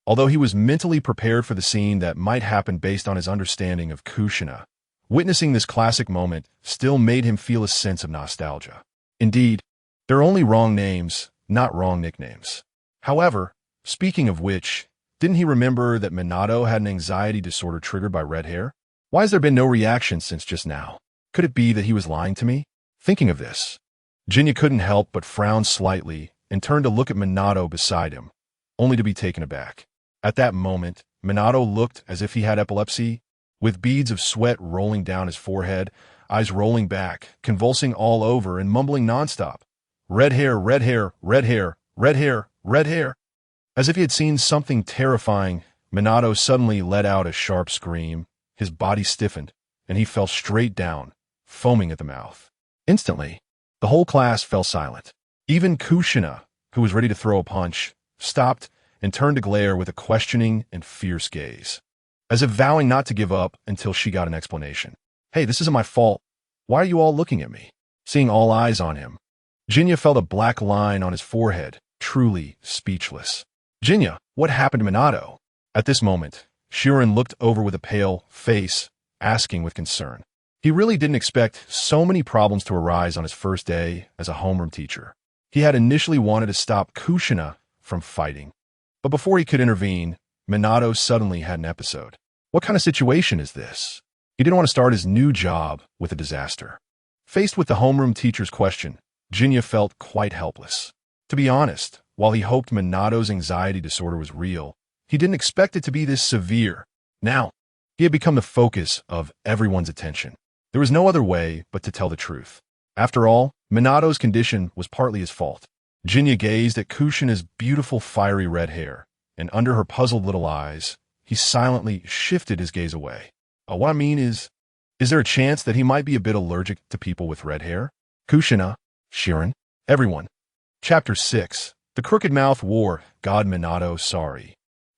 Speaker 1: Although he was mentally prepared for the scene that might happen based on his understanding of Kushina, witnessing this classic moment still made him feel a sense of nostalgia. Indeed, there are only wrong names, not wrong nicknames. However, speaking of which, didn't he remember that Minato had an anxiety disorder triggered by red hair? Why has there been no reaction since just now? Could it be that he was lying to me? Thinking of this, Jinya couldn't help but frown slightly and turned to look at Minato beside him, only to be taken aback. At that moment, Minato looked as if he had epilepsy, with beads of sweat rolling down his forehead, eyes rolling back, convulsing all over and mumbling nonstop. Red hair, red hair, red hair, red hair, red hair. As if he had seen something terrifying, Minato suddenly let out a sharp scream. His body stiffened, and he fell straight down, foaming at the mouth. Instantly, the whole class fell silent. Even Kushina, who was ready to throw a punch, stopped and turned to glare with a questioning and fierce gaze, as if vowing not to give up until she got an explanation. Hey, this isn't my fault. Why are you all looking at me? Seeing all eyes on him, Jinya felt a black line on his forehead, truly speechless. Jinya, what happened to Minato? At this moment, Shirin looked over with a pale face, asking with concern. He really didn't expect so many problems to arise on his first day as a homeroom teacher. He had initially wanted to stop Kushina from fighting, but before he could intervene, Minato suddenly had an episode. What kind of situation is this? He didn't want to start his new job with a disaster. Faced with the homeroom teacher's question, Jinya felt quite helpless. To be honest, while he hoped Minato's anxiety disorder was real, he didn't expect it to be this severe. Now, he had become the focus of everyone's attention. There was no other way but to tell the truth. After all, Minato's condition was partly his fault. Jinya gazed at Kushina's beautiful fiery red hair, and under her puzzled little eyes, he silently shifted his gaze away. What I mean is there a chance that he might be a bit allergic to people with red hair? Kushina, Shirin, everyone. Chapter 6. The Crooked Mouth War, God Minato Sorry.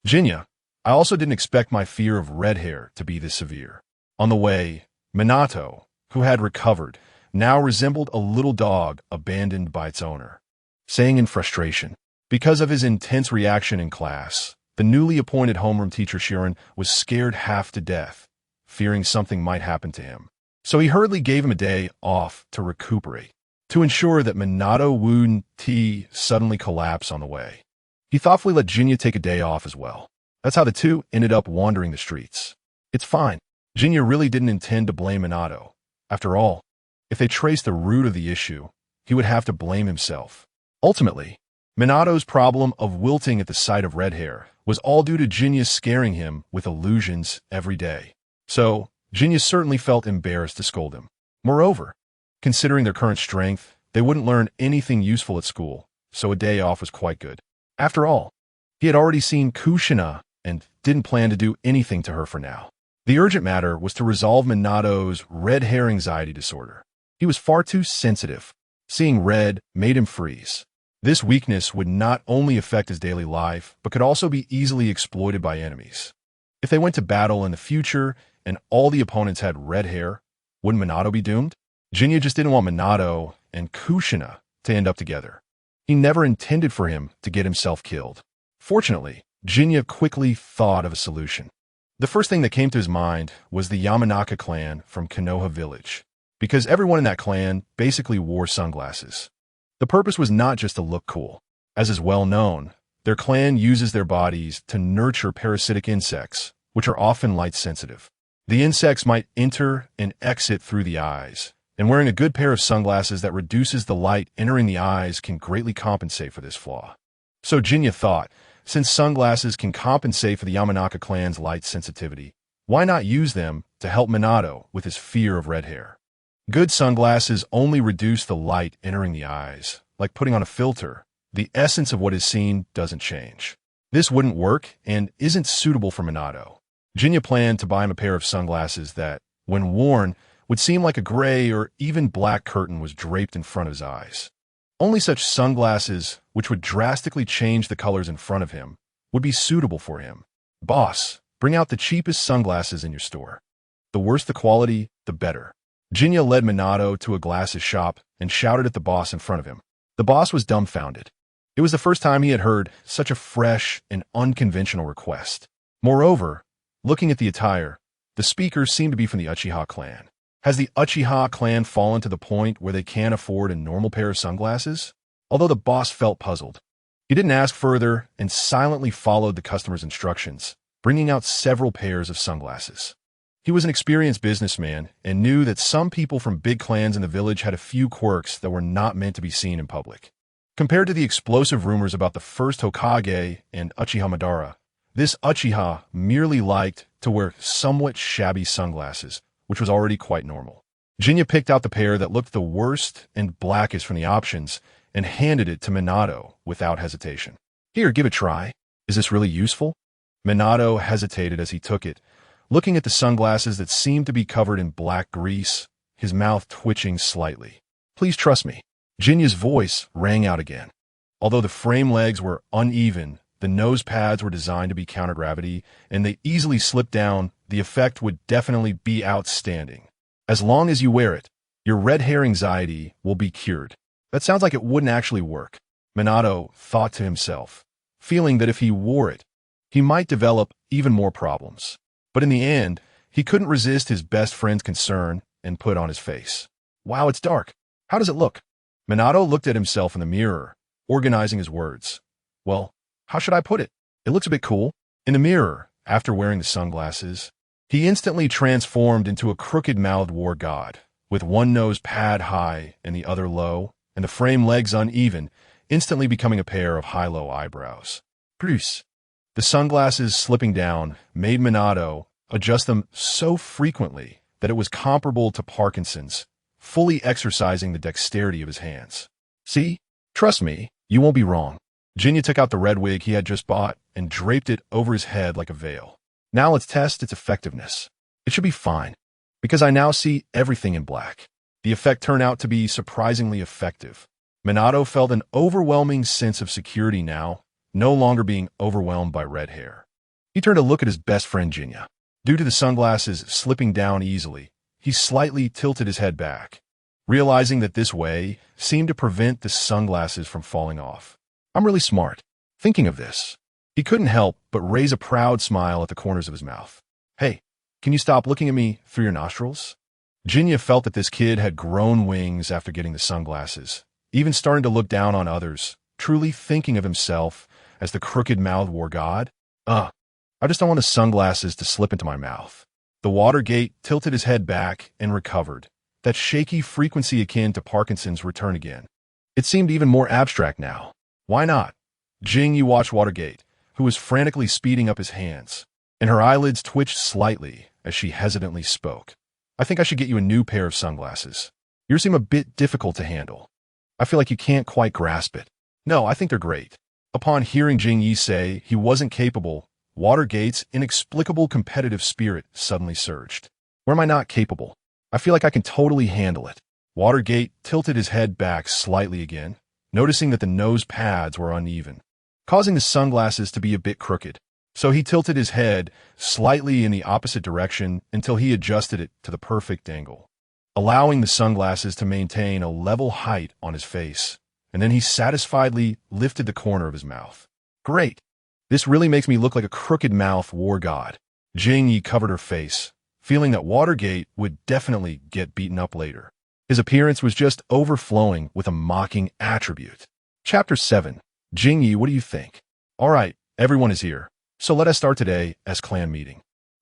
Speaker 1: Jinya, I also didn't expect my fear of red hair to be this severe. On the way, Minato, who had recovered, now resembled a little dog abandoned by its owner. Saying in frustration, because of his intense reaction in class, the newly appointed homeroom teacher Shirin was scared half to death, fearing something might happen to him. So he hurriedly gave him a day off to recuperate, to ensure that Minato wouldn't suddenly collapse on the way. He thoughtfully let Jinya take a day off as well. That's how the two ended up wandering the streets. It's fine. Jinya really didn't intend to blame Minato. After all, if they traced the root of the issue, he would have to blame himself. Ultimately, Minato's problem of wilting at the sight of red hair was all due to Jinya scaring him with illusions every day. So, Jinya certainly felt embarrassed to scold him. Moreover, considering their current strength, they wouldn't learn anything useful at school, so a day off was quite good. After all, he had already seen Kushina and didn't plan to do anything to her for now. The urgent matter was to resolve Minato's red hair anxiety disorder. He was far too sensitive. Seeing red made him freeze. This weakness would not only affect his daily life, but could also be easily exploited by enemies. If they went to battle in the future and all the opponents had red hair, wouldn't Minato be doomed? Jinya just didn't want Minato and Kushina to end up together. He never intended for him to get himself killed. Fortunately, Jinya quickly thought of a solution. The first thing that came to his mind was the Yamanaka clan from Konoha village, because everyone in that clan basically wore sunglasses. The purpose was not just to look cool. As is well known, their clan uses their bodies to nurture parasitic insects, which are often light-sensitive. The insects might enter and exit through the eyes, and wearing a good pair of sunglasses that reduces the light entering the eyes can greatly compensate for this flaw. So Jinya thought, since sunglasses can compensate for the Yamanaka clan's light sensitivity, why not use them to help Minato with his fear of red hair? Good sunglasses only reduce the light entering the eyes. Like putting on a filter, the essence of what is seen doesn't change. This wouldn't work and isn't suitable for Minato. Jinya planned to buy him a pair of sunglasses that, when worn, would seem like a gray or even black curtain was draped in front of his eyes. Only such sunglasses, which would drastically change the colors in front of him, would be suitable for him. Boss, bring out the cheapest sunglasses in your store. The worse the quality, the better. Jinya led Minato to a glasses shop and shouted at the boss in front of him. The boss was dumbfounded. It was the first time he had heard such a fresh and unconventional request. Moreover, looking at the attire, the speaker seemed to be from the Uchiha clan. Has the Uchiha clan fallen to the point where they can't afford a normal pair of sunglasses? Although the boss felt puzzled, he didn't ask further and silently followed the customer's instructions, bringing out several pairs of sunglasses. He was an experienced businessman and knew that some people from big clans in the village had a few quirks that were not meant to be seen in public. Compared to the explosive rumors about the first Hokage and Uchiha Madara, this Uchiha merely liked to wear somewhat shabby sunglasses, which was already quite normal. Jinya picked out the pair that looked the worst and blackest from the options and handed it to Minato without hesitation. Here, give it a try. Is this really useful? Minato hesitated as he took it, looking at the sunglasses that seemed to be covered in black grease, his mouth twitching slightly. Please trust me. Jinya's voice rang out again. Although the frame legs were uneven, the nose pads were designed to be counter-gravity, and they easily slipped down, the effect would definitely be outstanding. As long as you wear it, your red hair anxiety will be cured. That sounds like it wouldn't actually work, Minato thought to himself, feeling that if he wore it, he might develop even more problems. But in the end, he couldn't resist his best friend's concern and put on his face. Wow, it's dark. How does it look? Minato looked at himself in the mirror, organizing his words. Well, how should I put it? It looks a bit cool. In the mirror, after wearing the sunglasses, he instantly transformed into a crooked-mouthed war god, with one nose pad high and the other low, and the frame legs uneven, instantly becoming a pair of high-low eyebrows. Bruce. The sunglasses slipping down made me.You adjust them so frequently that it was comparable to Parkinson's, fully exercising the dexterity of his hands. See? Trust me, you won't be wrong. Jinya took out the red wig he had just bought and draped it over his head like a veil. Now let's test its effectiveness. It should be fine, because I now see everything in black. The effect turned out to be surprisingly effective. me.You felt an overwhelming sense of security now, no longer being overwhelmed by red hair. He turned to look at his best friend Jinya. Due to the sunglasses slipping down easily, he slightly tilted his head back, realizing that this way seemed to prevent the sunglasses from falling off. I'm really smart. Thinking of this, he couldn't help but raise a proud smile at the corners of his mouth. Hey, can you stop looking at me through your nostrils? Jinya felt that this kid had grown wings after getting the sunglasses, even starting to look down on others, truly thinking of himself as the crooked-mouthed war god. I just don't want the sunglasses to slip into my mouth. The Watergate tilted his head back and recovered. That shaky frequency akin to Parkinson's returned again. It seemed even more abstract now. Why not? You watched Watergate, who was frantically speeding up his hands, and her eyelids twitched slightly as she hesitantly spoke. I think I should get you a new pair of sunglasses. Yours seem a bit difficult to handle. I feel like you can't quite grasp it. No, I think they're great. Upon hearing Jing-Yi say he wasn't capable, Watergate's inexplicable competitive spirit suddenly surged. Where am I not capable? I feel like I can totally handle it. Watergate tilted his head back slightly again, noticing that the nose pads were uneven, causing the sunglasses to be a bit crooked. So he tilted his head slightly in the opposite direction until he adjusted it to the perfect angle, allowing the sunglasses to maintain a level height on his face, and then he satisfiedly lifted the corner of his mouth. Great! This really makes me look like a crooked-mouthed war god. Jing-Yi covered her face, feeling that Watergate would definitely get beaten up later. His appearance was just overflowing with a mocking attribute. Chapter 7. Jing-Yi, what do you think? All right, everyone is here, so let us start today as clan meeting.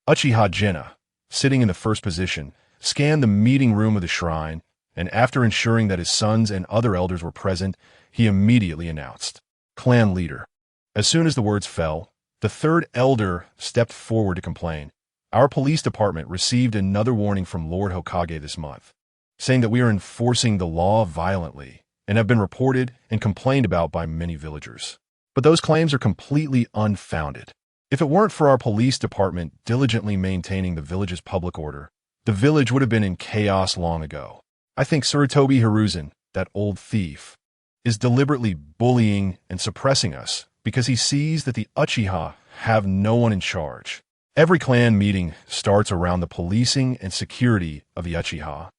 Speaker 1: Uchiha Jenna, sitting in the first position, scanned the meeting room of the shrine, and after ensuring that his sons and other elders were present, he immediately announced, Clan leader. As soon as the words fell, the third elder stepped forward to complain. Our police department received another warning from Lord Hokage this month, saying that we are enforcing the law violently and have been reported and complained about by many villagers. But those claims are completely unfounded. If it weren't for our police department diligently maintaining the village's public order, the village would have been in chaos long ago. I think Tsurutobi Hiruzen, that old thief, is deliberately bullying and suppressing us because he sees that the Uchiha have no one in charge. Every clan meeting starts around the policing and security of the Uchiha,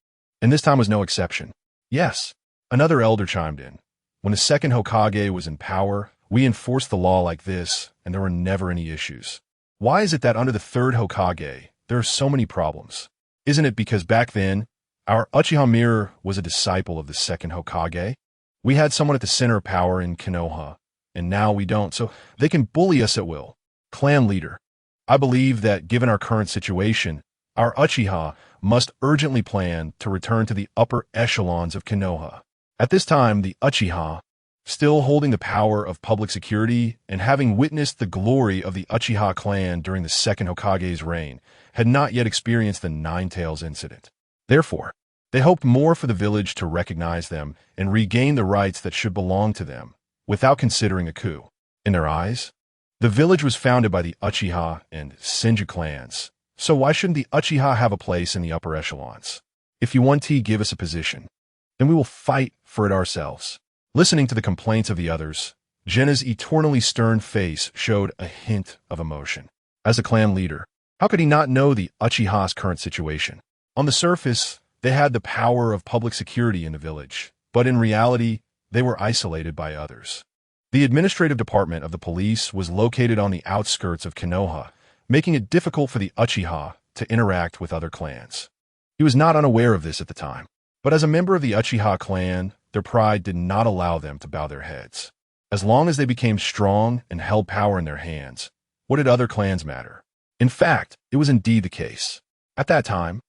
Speaker 1: and this time was no exception. Yes, another elder chimed in. When the second Hokage was in power, we enforced the law like this, and there were never any issues. Why is it that under the third Hokage, there are so many problems? Isn't it because back then, our Uchiha mirror was a disciple of the second Hokage? We had someone at the center of power in Konoha, and now we don't, so they can bully us at will. Clan leader, I believe that given our current situation, our Uchiha must urgently plan to return to the upper echelons of Konoha. At this time, the Uchiha, still holding the power of public security and having witnessed the glory of the Uchiha clan during the second Hokage's reign, had not yet experienced the Nine-Tails incident. Therefore, they hoped more for the village to recognize them and regain the rights that should belong to them, without considering a coup. In their eyes, the village was founded by the Uchiha and Senju clans, so why shouldn't the Uchiha have a place in the upper echelons? If you want to give us a position, then we will fight for it ourselves. Listening to the complaints of the others, Jenna's eternally stern face showed a hint of emotion. As a clan leader, how could he not know the Uchiha's current situation? On the surface, they had the power of public security in the village, but in reality, they were isolated by others. The administrative department of the police was located on the outskirts of Konoha, making it difficult for the Uchiha to interact with other clans. He was not unaware of this at the time, but as a member of the Uchiha clan, their pride did not allow them to bow their heads. As long as they became strong and held power in their hands, what did other clans matter? In fact, it was indeed the case. At that time,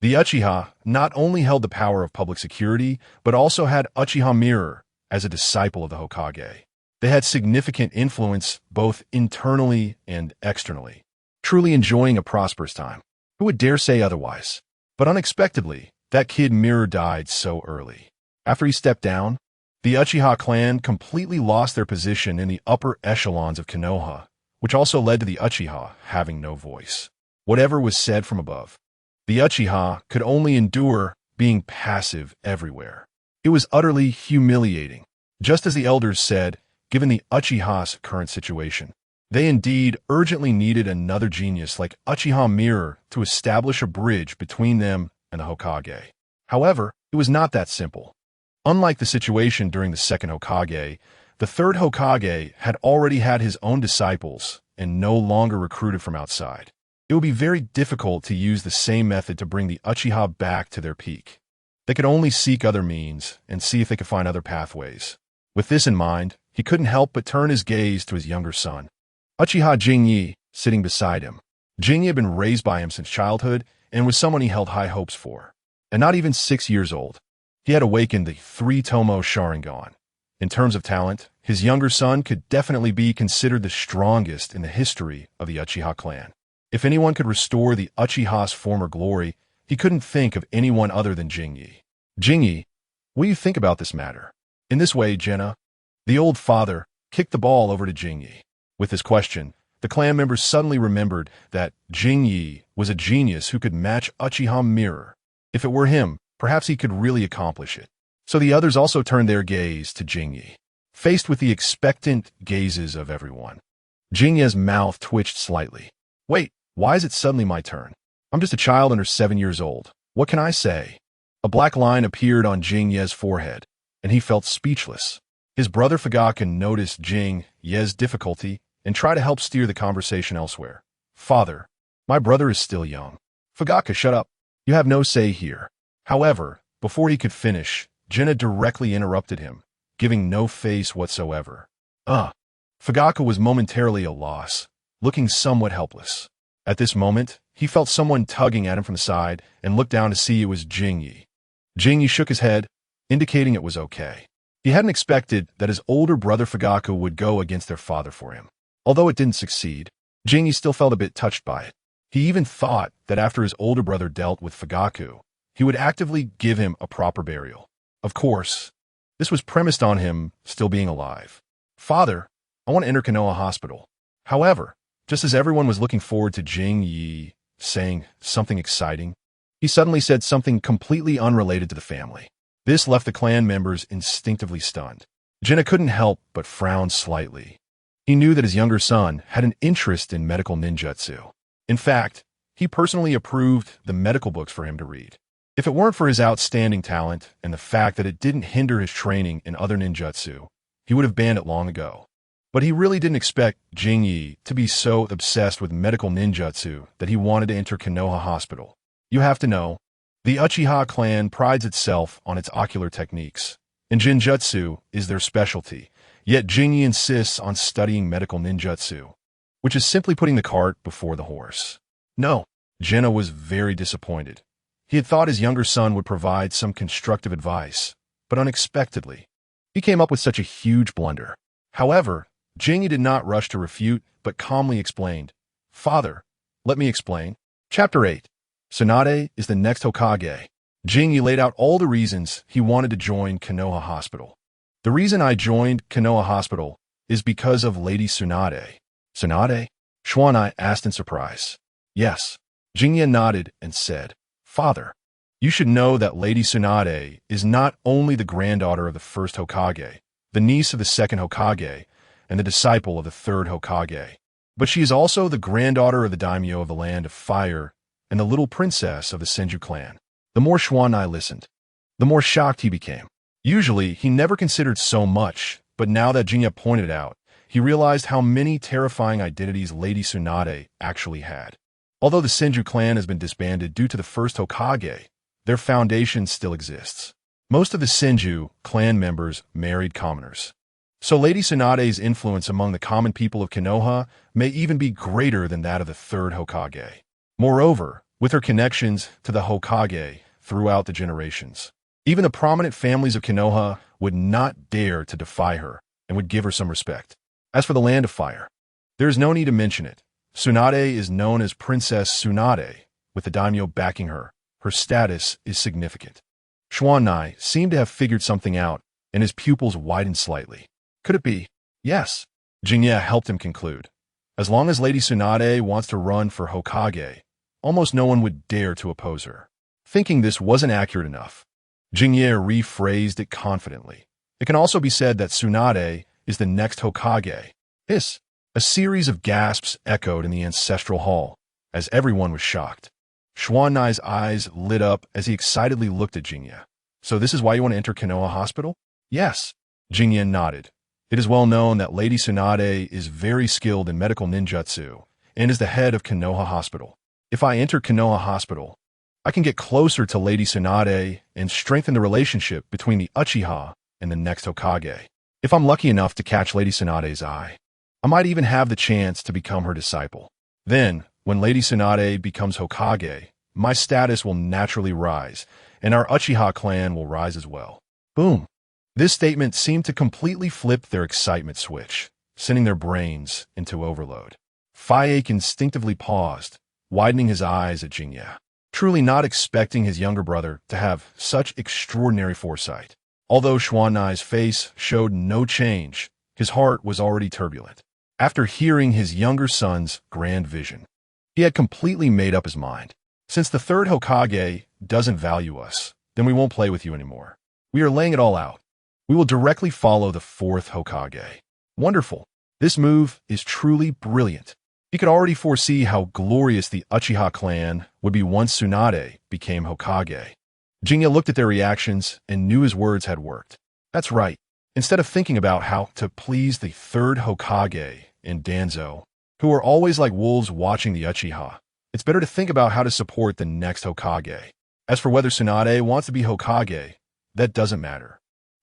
Speaker 1: The Uchiha not only held the power of public security, but also had Uchiha Mirror as a disciple of the Hokage. They had significant influence both internally and externally, truly enjoying a prosperous time. Who would dare say otherwise? But unexpectedly, that kid Mirror died so early. After he stepped down, the Uchiha clan completely lost their position in the upper echelons of Konoha, which also led to the Uchiha having no voice. Whatever was said from above, the Uchiha could only endure being passive everywhere. It was utterly humiliating. Just as the elders said, given the Uchiha's current situation, they indeed urgently needed another genius like Uchiha Mirror to establish a bridge between them and the Hokage. However, it was not that simple. Unlike the situation during the second Hokage, the third Hokage had already had his own disciples and no longer recruited from outside. It would be very difficult to use the same method to bring the Uchiha back to their peak. They could only seek other means and see if they could find other pathways. With this in mind, he couldn't help but turn his gaze to his younger son, Uchiha Jingyi, sitting beside him. Jingyi had been raised by him since childhood and was someone he held high hopes for. At not even 6 years old, he had awakened the three-tomo Sharingan. In terms of talent, his younger son could definitely be considered the strongest in the history of the Uchiha clan. If anyone could restore the Uchiha's former glory, he couldn't think of anyone other than Jingyi. Jingyi, what do you think about this matter? In this way, Jenna, the old father, kicked the ball over to Jingyi. With this question, the clan members suddenly remembered that Jingyi was a genius who could match Uchiha Mirror. If it were him, perhaps he could really accomplish it. So the others also turned their gaze to Jingyi. Faced with the expectant gazes of everyone, Jingyi's mouth twitched slightly. Wait, why is it suddenly my turn? I'm just a child under 7 years old. What can I say? A black line appeared on Jingyi's forehead, and he felt speechless. His brother Fugaku noticed Jingyi's difficulty and tried to help steer the conversation elsewhere. Father, my brother is still young. Fugaku, shut up. You have no say here. However, before he could finish, Jenna directly interrupted him, giving no face whatsoever. Fugaku was momentarily at a loss, looking somewhat helpless. At this moment, he felt someone tugging at him from the side and looked down to see it was Jingyi. Jingyi shook his head, indicating it was okay. He hadn't expected that his older brother Fugaku would go against their father for him. Although it didn't succeed, Jingyi still felt a bit touched by it. He even thought that after his older brother dealt with Fugaku, he would actively give him a proper burial. Of course, this was premised on him still being alive. Father, I want to enter Konoha Hospital. However, just as everyone was looking forward to Jingyi saying something exciting, he suddenly said something completely unrelated to the family. This left the clan members instinctively stunned. Jenna couldn't help but frown slightly. He knew that his younger son had an interest in medical ninjutsu. In fact, he personally approved the medical books for him to read. If it weren't for his outstanding talent and the fact that it didn't hinder his training in other ninjutsu, he would have banned it long ago. But he really didn't expect Jingyi to be so obsessed with medical ninjutsu that he wanted to enter Konoha Hospital. You have to know, the Uchiha clan prides itself on its ocular techniques, and Jinjutsu is their specialty, yet Jingyi insists on studying medical ninjutsu, which is simply putting the cart before the horse. No, Jenna was very disappointed. He had thought his younger son would provide some constructive advice, but unexpectedly, he came up with such a huge blunder. However, Jingyi did not rush to refute, but calmly explained, Father, let me explain. Chapter 8. Tsunade is the next Hokage. Jingyi laid out all the reasons he wanted to join Konoha Hospital. The reason I joined Konoha Hospital is because of Lady Tsunade. Tsunade? Shuanai asked in surprise. Yes. Jingyi nodded and said, Father, you should know that Lady Tsunade is not only the granddaughter of the first Hokage, the niece of the second Hokage, and the disciple of the third Hokage, but she is also the granddaughter of the daimyo of the Land of Fire and the little princess of the Senju clan. The more Shuanai listened, the more shocked he became. Usually, he never considered so much, but now that Jingyi pointed it out, he realized how many terrifying identities Lady Tsunade actually had. Although the Senju clan has been disbanded due to the first Hokage, their foundation still exists. Most of the Senju clan members married commoners. So Lady Tsunade's influence among the common people of Konoha may even be greater than that of the third Hokage. Moreover, with her connections to the Hokage throughout the generations. Even the prominent families of Konoha would not dare to defy her and would give her some respect. As for the Land of Fire, there is no need to mention it. Tsunade is known as Princess Tsunade, with the daimyo backing her. Her status is significant. Jūninai seemed to have figured something out, and his pupils widened slightly. Could it be? Yes. Jinye helped him conclude. As long as Lady Tsunade wants to run for Hokage, almost no one would dare to oppose her. Thinking this wasn't accurate enough, Jinye rephrased it confidently. It can also be said that Tsunade is the next Hokage. A series of gasps echoed in the ancestral hall, as everyone was shocked. Jūninai's eyes lit up as he excitedly looked at Jinye. So this is why you want to enter Konoha Hospital? Yes. Jinye nodded. It is well known that Lady Tsunade is very skilled in medical ninjutsu and is the head of Konoha Hospital. If I enter Konoha Hospital, I can get closer to Lady Tsunade and strengthen the relationship between the Uchiha and the next Hokage. If I'm lucky enough to catch Lady Tsunade's eye, I might even have the chance to become her disciple. Then, when Lady Tsunade becomes Hokage, my status will naturally rise, and our Uchiha clan will rise as well. Boom. This statement seemed to completely flip their excitement switch, sending their brains into overload. Fayek instinctively paused, widening his eyes at Jinye, truly not expecting his younger brother to have such extraordinary foresight. Although Jūninai's face showed no change, his heart was already turbulent. After hearing his younger son's grand vision, he had completely made up his mind. Since the third Hokage doesn't value us, then we won't play with you anymore. We are laying it all out. We will directly follow the fourth Hokage. Wonderful. This move is truly brilliant. He could already foresee how glorious the Uchiha clan would be once Tsunade became Hokage. Jinye looked at their reactions and knew his words had worked. That's right. Instead of thinking about how to please the third Hokage and Danzo, who are always like wolves watching the Uchiha, it's better to think about how to support the next Hokage. As for whether Tsunade wants to be Hokage, that doesn't matter.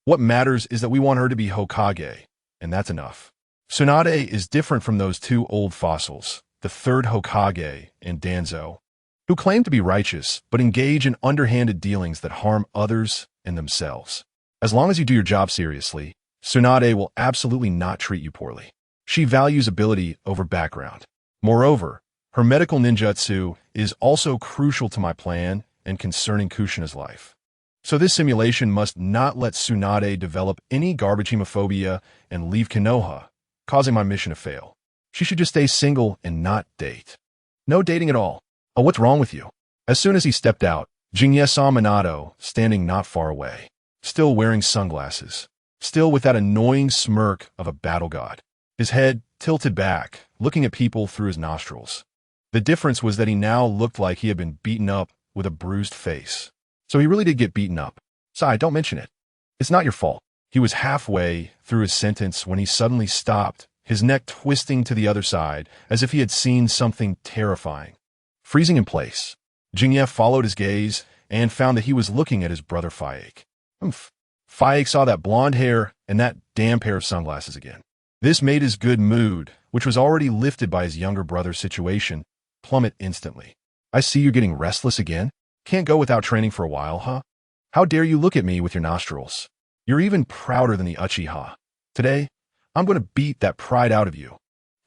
Speaker 1: What matters is that we want her to be Hokage, and that's enough. Tsunade is different from those two old fossils, the third Hokage and Danzo, who claim to be righteous but engage in underhanded dealings that harm others and themselves. As long as you do your job seriously, Tsunade will absolutely not treat you poorly. She values ability over background. Moreover, her medical ninjutsu is also crucial to my plan and concerning Kushina's life. So this simulation must not let Tsunade develop any garbage hemophobia and leave Konoha, causing my mission to fail. She should just stay single and not date. No dating at all. Oh, what's wrong with you? As soon as he stepped out, Jinye saw Minato standing not far away, still wearing sunglasses, still with that annoying smirk of a battle god. His head tilted back, looking at people through his nostrils. The difference was that he now looked like he had been beaten up with a bruised face. So he really did get beaten up. Sai, don't mention it. It's not your fault. He was halfway through his sentence when he suddenly stopped, his neck twisting to the other side, as if he had seen something terrifying. Freezing in place, Jinye followed his gaze and found that he was looking at his brother Fayek. Fayek saw that blonde hair and that damn pair of sunglasses again. This made his good mood, which was already lifted by his younger brother's situation, plummet instantly. I see you're getting restless again? Can't go without training for a while, huh? How dare you look at me with your nostrils? You're even prouder than the Uchiha. Today, I'm going to beat that pride out of you.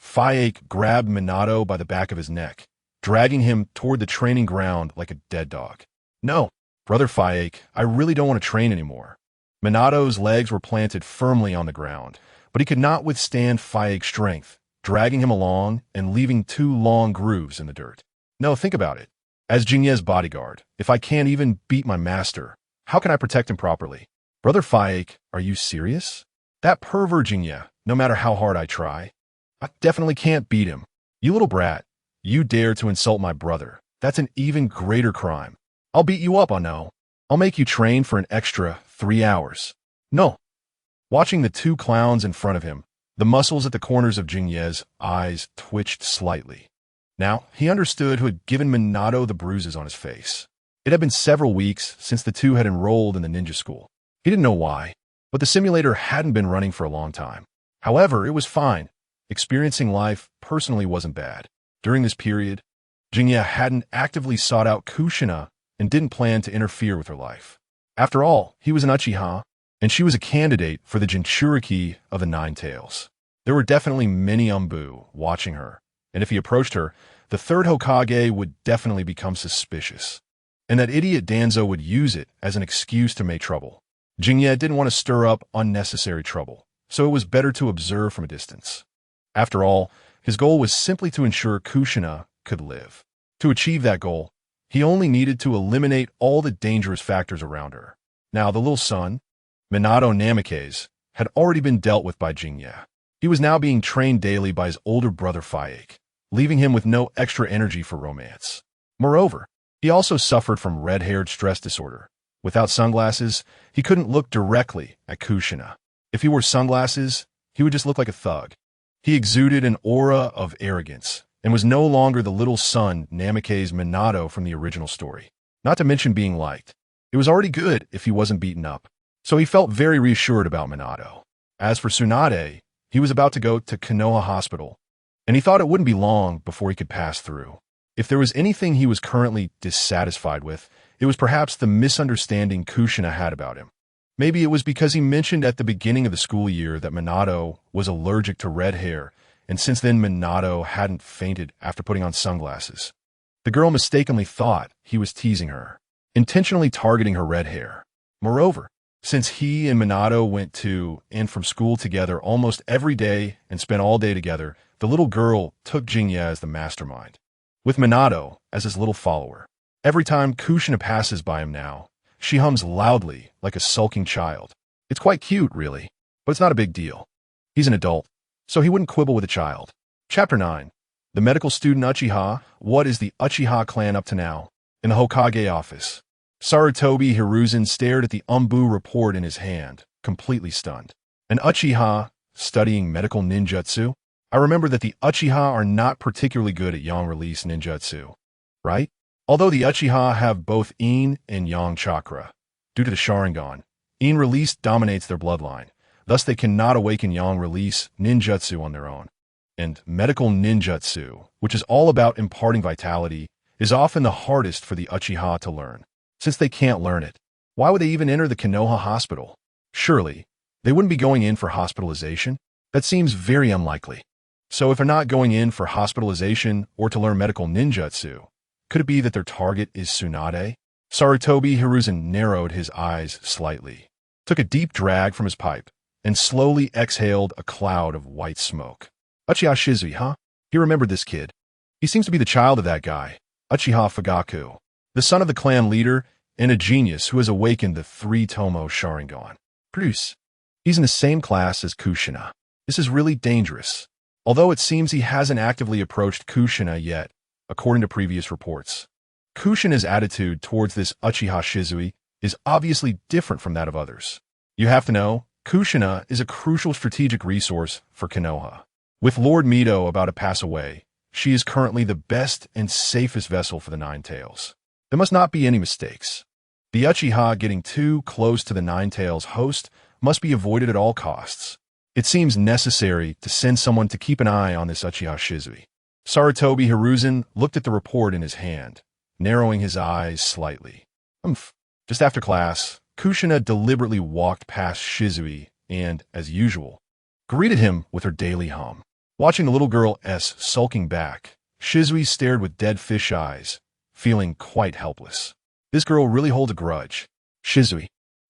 Speaker 1: Fayek grabbed Minato by the back of his neck, dragging him toward the training ground like a dead dog. No, brother Fayek, I really don't want to train anymore. Minato's legs were planted firmly on the ground, but he could not withstand Fayek's strength, dragging him along and leaving 2 long grooves in the dirt. No, think about it. As Jinye's bodyguard, if I can't even beat my master, how can I protect him properly? Brother Fayek, are you serious? That pervert Jinye, no matter how hard I try, I definitely can't beat him. You little brat, you dare to insult my brother. That's an even greater crime. I'll beat you up, I know. I'll make you train for an extra 3 hours. No. Watching the 2 clowns in front of him, the muscles at the corners of Jinye's eyes twitched slightly. Now, he understood who had given Minato the bruises on his face. It had been several weeks since the two had enrolled in the ninja school. He didn't know why, but the simulator hadn't been running for a long time. However, it was fine. Experiencing life personally wasn't bad. During this period, Jinye hadn't actively sought out Kushina and didn't plan to interfere with her life. After all, he was an Uchiha, and she was a candidate for the Jinchuriki of the Nine Tails. There were definitely many Umbu watching her, and if he approached her, the third Hokage would definitely become suspicious. And that idiot Danzo would use it as an excuse to make trouble. Jinye didn't want to stir up unnecessary trouble, so it was better to observe from a distance. After all, his goal was simply to ensure Kushina could live. To achieve that goal, he only needed to eliminate all the dangerous factors around her. Now, the little son, Minato Namikaze, had already been dealt with by Jinye. He was now being trained daily by his older brother Faike, leaving him with no extra energy for romance. Moreover, he also suffered from red-haired stress disorder. Without sunglasses, he couldn't look directly at Kushina. If he wore sunglasses, he would just look like a thug. He exuded an aura of arrogance and was no longer the little son Namikaze Minato from the original story. Not to mention being liked. It was already good if he wasn't beaten up. So he felt very reassured about Minato. As for Tsunade, he was about to go to Konoha Hospital, and he thought it wouldn't be long before he could pass through. If there was anything he was currently dissatisfied with, it was perhaps the misunderstanding Kushina had about him. Maybe it was because he mentioned at the beginning of the school year that Minato was allergic to red hair, and since then Minato hadn't fainted after putting on sunglasses. The girl mistakenly thought he was teasing her, intentionally targeting her red hair. Moreover, since he and Minato went to and from school together almost every day and spent all day together, the little girl took Jinye as the mastermind, with Minato as his little follower. Every time Kushina passes by him now, she hums loudly like a sulking child. It's quite cute, really, but it's not a big deal. He's an adult, so he wouldn't quibble with a child. Chapter 9. The Medical Student Uchiha. What is the Uchiha clan up to now? In the Hokage office, Sarutobi Hiruzen stared at the Umbu report in his hand, completely stunned. An Uchiha studying medical ninjutsu? I remember that the Uchiha are not particularly good at yang-release ninjutsu, right? Although the Uchiha have both Yin and Yang chakra. Due to the Sharingan, Yin release dominates their bloodline, thus they cannot awaken Yang release ninjutsu on their own. And medical ninjutsu, which is all about imparting vitality, is often the hardest for the Uchiha to learn. Since they can't learn it, why would they even enter the Konoha hospital? Surely, they wouldn't be going in for hospitalization? That seems very unlikely. So if they're not going in for hospitalization or to learn medical ninjutsu, could it be that their target is Tsunade? Sarutobi Hiruzen narrowed his eyes slightly, took a deep drag from his pipe, and slowly exhaled a cloud of white smoke. Uchiha Shizui, huh? He remembered this kid. He seems to be the child of that guy, Uchiha Fugaku, the son of the clan leader and a genius who has awakened the three-tomo Sharingan. Plus, he's in the same class as Kushina. This is really dangerous. Although it seems he hasn't actively approached Kushina yet, according to previous reports. Kushina's attitude towards this Uchiha Shizui is obviously different from that of others. You have to know, Kushina is a crucial strategic resource for Konoha. With Lord Mito about to pass away, she is currently the best and safest vessel for the Nine Tails. There must not be any mistakes. The Uchiha getting too close to the Nine Tails host must be avoided at all costs. It seems necessary to send someone to keep an eye on this Uchiha Shizui. Sarutobi Hiruzen looked at the report in his hand, narrowing his eyes slightly. Just after class, Kushina deliberately walked past Shizui and, as usual, greeted him with her daily hum. Watching the little girl sulking back, Shizui stared with dead fish eyes, feeling quite helpless. This girl really holds a grudge. Shizui,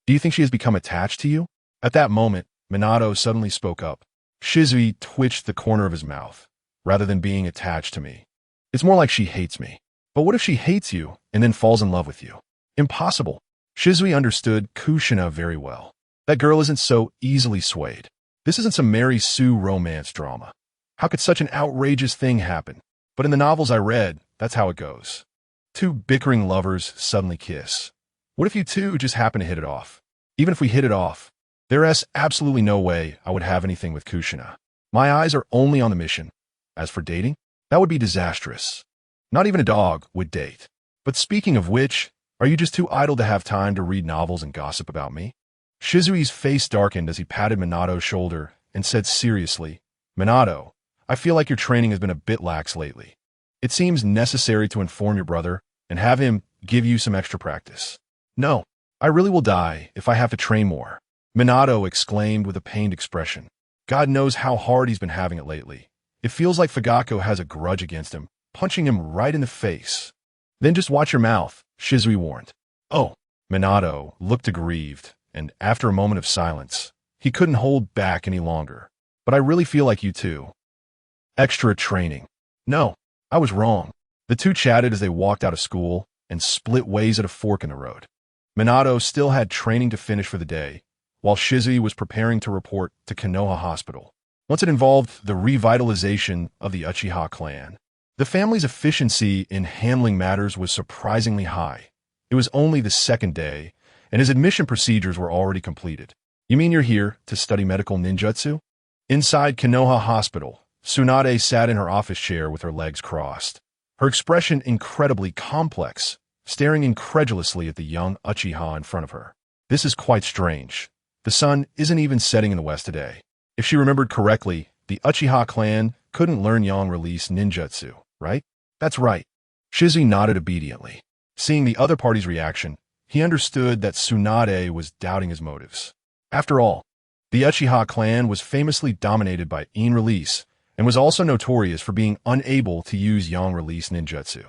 Speaker 1: do you think she has become attached to you? At that moment, Minato suddenly spoke up. Shizui twitched the corner of his mouth. Rather than being attached to me. It's more like she hates me. But what if she hates you and then falls in love with you? Impossible. Shizui understood Kushina very well. That girl isn't so easily swayed. This isn't some Mary Sue romance drama. How could such an outrageous thing happen? But in the novels I read, that's how it goes. Two bickering lovers suddenly kiss. What if you two just happen to hit it off? Even if we hit it off, there's absolutely no way I would have anything with Kushina. My eyes are only on the mission. As for dating, that would be disastrous. Not even a dog would date. But speaking of which, are you just too idle to have time to read novels and gossip about me? Shizui's face darkened as he patted Minato's shoulder and said seriously, Minato, I feel like your training has been a bit lax lately. It seems necessary to inform your brother and have him give you some extra practice. No, I really will die if I have to train more, Minato exclaimed with a pained expression. God knows how hard he's been having it lately. It feels like Fugaku has a grudge against him, punching him right in the face. Then just watch your mouth, Shizui warned. Oh, Minato looked aggrieved, and after a moment of silence, he couldn't hold back any longer. But I really feel like you too. Extra training. No, I was wrong. The two chatted as they walked out of school and split ways at a fork in the road. Minato still had training to finish for the day, while Shizui was preparing to report to Konoha Hospital. Once it involved the revitalization of the Uchiha clan. The family's efficiency in handling matters was surprisingly high. It was only the second day, and his admission procedures were already completed. You mean you're here to study medical ninjutsu? Inside Konoha Hospital, Tsunade sat in her office chair with her legs crossed, her expression incredibly complex, staring incredulously at the young Uchiha in front of her. This is quite strange. The sun isn't even setting in the west today. If she remembered correctly, the Uchiha clan couldn't learn yang-release ninjutsu, right? That's right. Shizui nodded obediently. Seeing the other party's reaction, he understood that Tsunade was doubting his motives. After all, the Uchiha clan was famously dominated by in-release and was also notorious for being unable to use yang-release ninjutsu.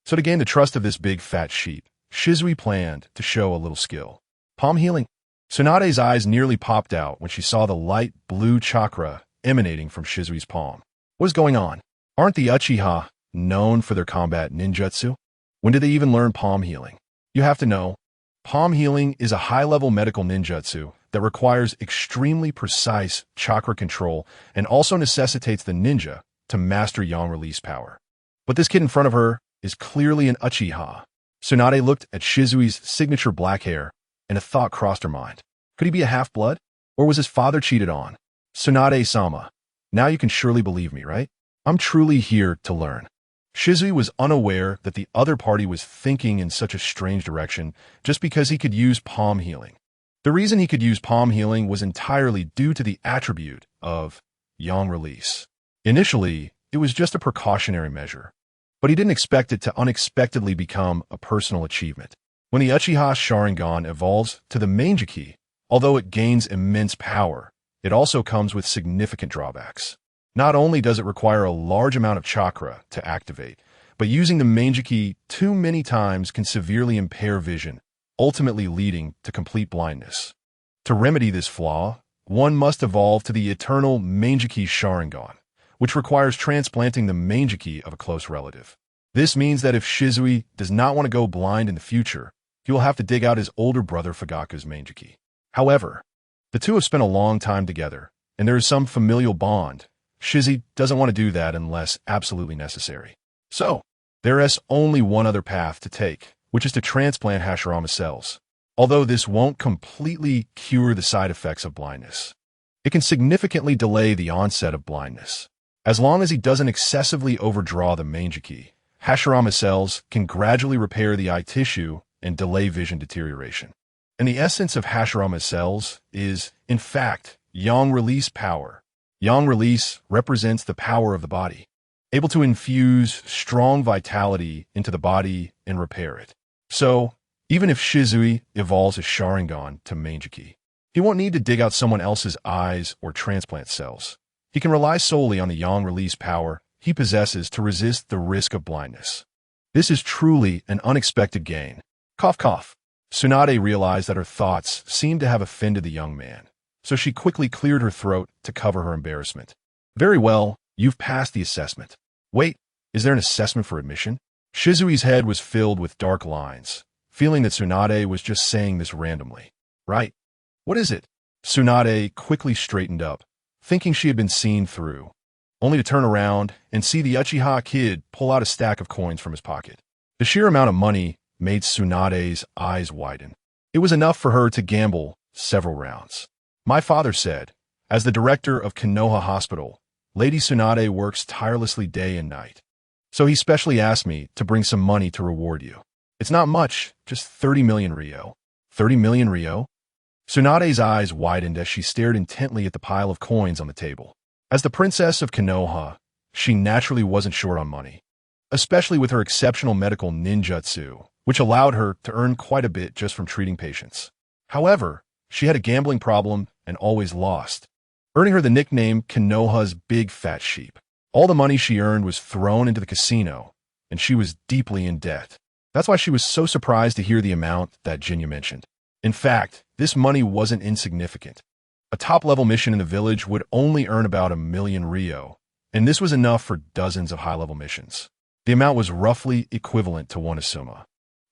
Speaker 1: So to gain the trust of this big fat sheep, Shizui planned to show a little skill. Palm healing. Tsunade's eyes nearly popped out when she saw the light blue chakra emanating from Shizui's palm. What is going on? Aren't the Uchiha known for their combat ninjutsu? When did they even learn palm healing? You have to know, palm healing is a high-level medical ninjutsu that requires extremely precise chakra control and also necessitates the ninja to master yang-release power. But this kid in front of her is clearly an Uchiha. Tsunade looked at Shizui's signature black hair, and a thought crossed her mind. Could he be a half-blood? Or was his father cheated on? Tsunade-sama, now you can surely believe me, right? I'm truly here to learn. Shizui was unaware that the other party was thinking in such a strange direction just because he could use palm healing. The reason he could use palm healing was entirely due to the attribute of yang release. Initially, it was just a precautionary measure, but he didn't expect it to unexpectedly become a personal achievement. When the Uchiha Sharingan evolves to the me.You, although it gains immense power, it also comes with significant drawbacks. Not only does it require a large amount of chakra to activate, but using the me.You too many times can severely impair vision, ultimately leading to complete blindness. To remedy this flaw, one must evolve to the eternal me.You Sharingan, which requires transplanting the me.You of a close relative. This means that if Shizui does not want to go blind in the future, he will have to dig out his older brother Fugaku's me.You. However, the two have spent a long time together, and there is some familial bond. Shizui doesn't want to do that unless absolutely necessary. So, there is only one other path to take, which is to transplant Hashirama's cells. Although this won't completely cure the side effects of blindness, it can significantly delay the onset of blindness. As long as he doesn't excessively overdraw the me.You, Hashirama's cells can gradually repair the eye tissue and delay vision deterioration. And the essence of Hashirama's cells is, in fact, yang release power. Yang release represents the power of the body, able to infuse strong vitality into the body and repair it. So, even if Shizui evolves his Sharingan to me.You, he won't need to dig out someone else's eyes or transplant cells. He can rely solely on the yang release power he possesses to resist the risk of blindness. This is truly an unexpected gain. Cough, cough. Tsunade realized that her thoughts seemed to have offended the young man, so she quickly cleared her throat to cover her embarrassment. Very well, you've passed the assessment. Wait, is there an assessment for admission? Shizui's head was filled with dark lines, feeling that Tsunade was just saying this randomly. Right. What is it? Tsunade quickly straightened up, thinking she had been seen through, only to turn around and see the Uchiha kid pull out a stack of coins from his pocket. The sheer amount of money made Tsunade's eyes widen. It was enough for her to gamble several rounds. My father said, as the director of Konoha Hospital, Lady Tsunade works tirelessly day and night. So he specially asked me to bring some money to reward you. It's not much, just 30 million ryo. 30 million ryo? Tsunade's eyes widened as she stared intently at the pile of coins on the table. As the princess of Konoha, she naturally wasn't short on money. especially with her exceptional medical ninjutsu, which allowed her to earn quite a bit just from treating patients. However, she had a gambling problem and always lost, earning her the nickname Konoha's Big Fat Sheep. All the money she earned was thrown into the casino, and she was deeply in debt. That's why she was so surprised to hear the amount that Jinya mentioned. In fact, this money wasn't insignificant. A top-level mission in the village would only earn about 1,000,000 ryo, and this was enough for dozens of high-level missions. The amount was roughly equivalent to one Asuma.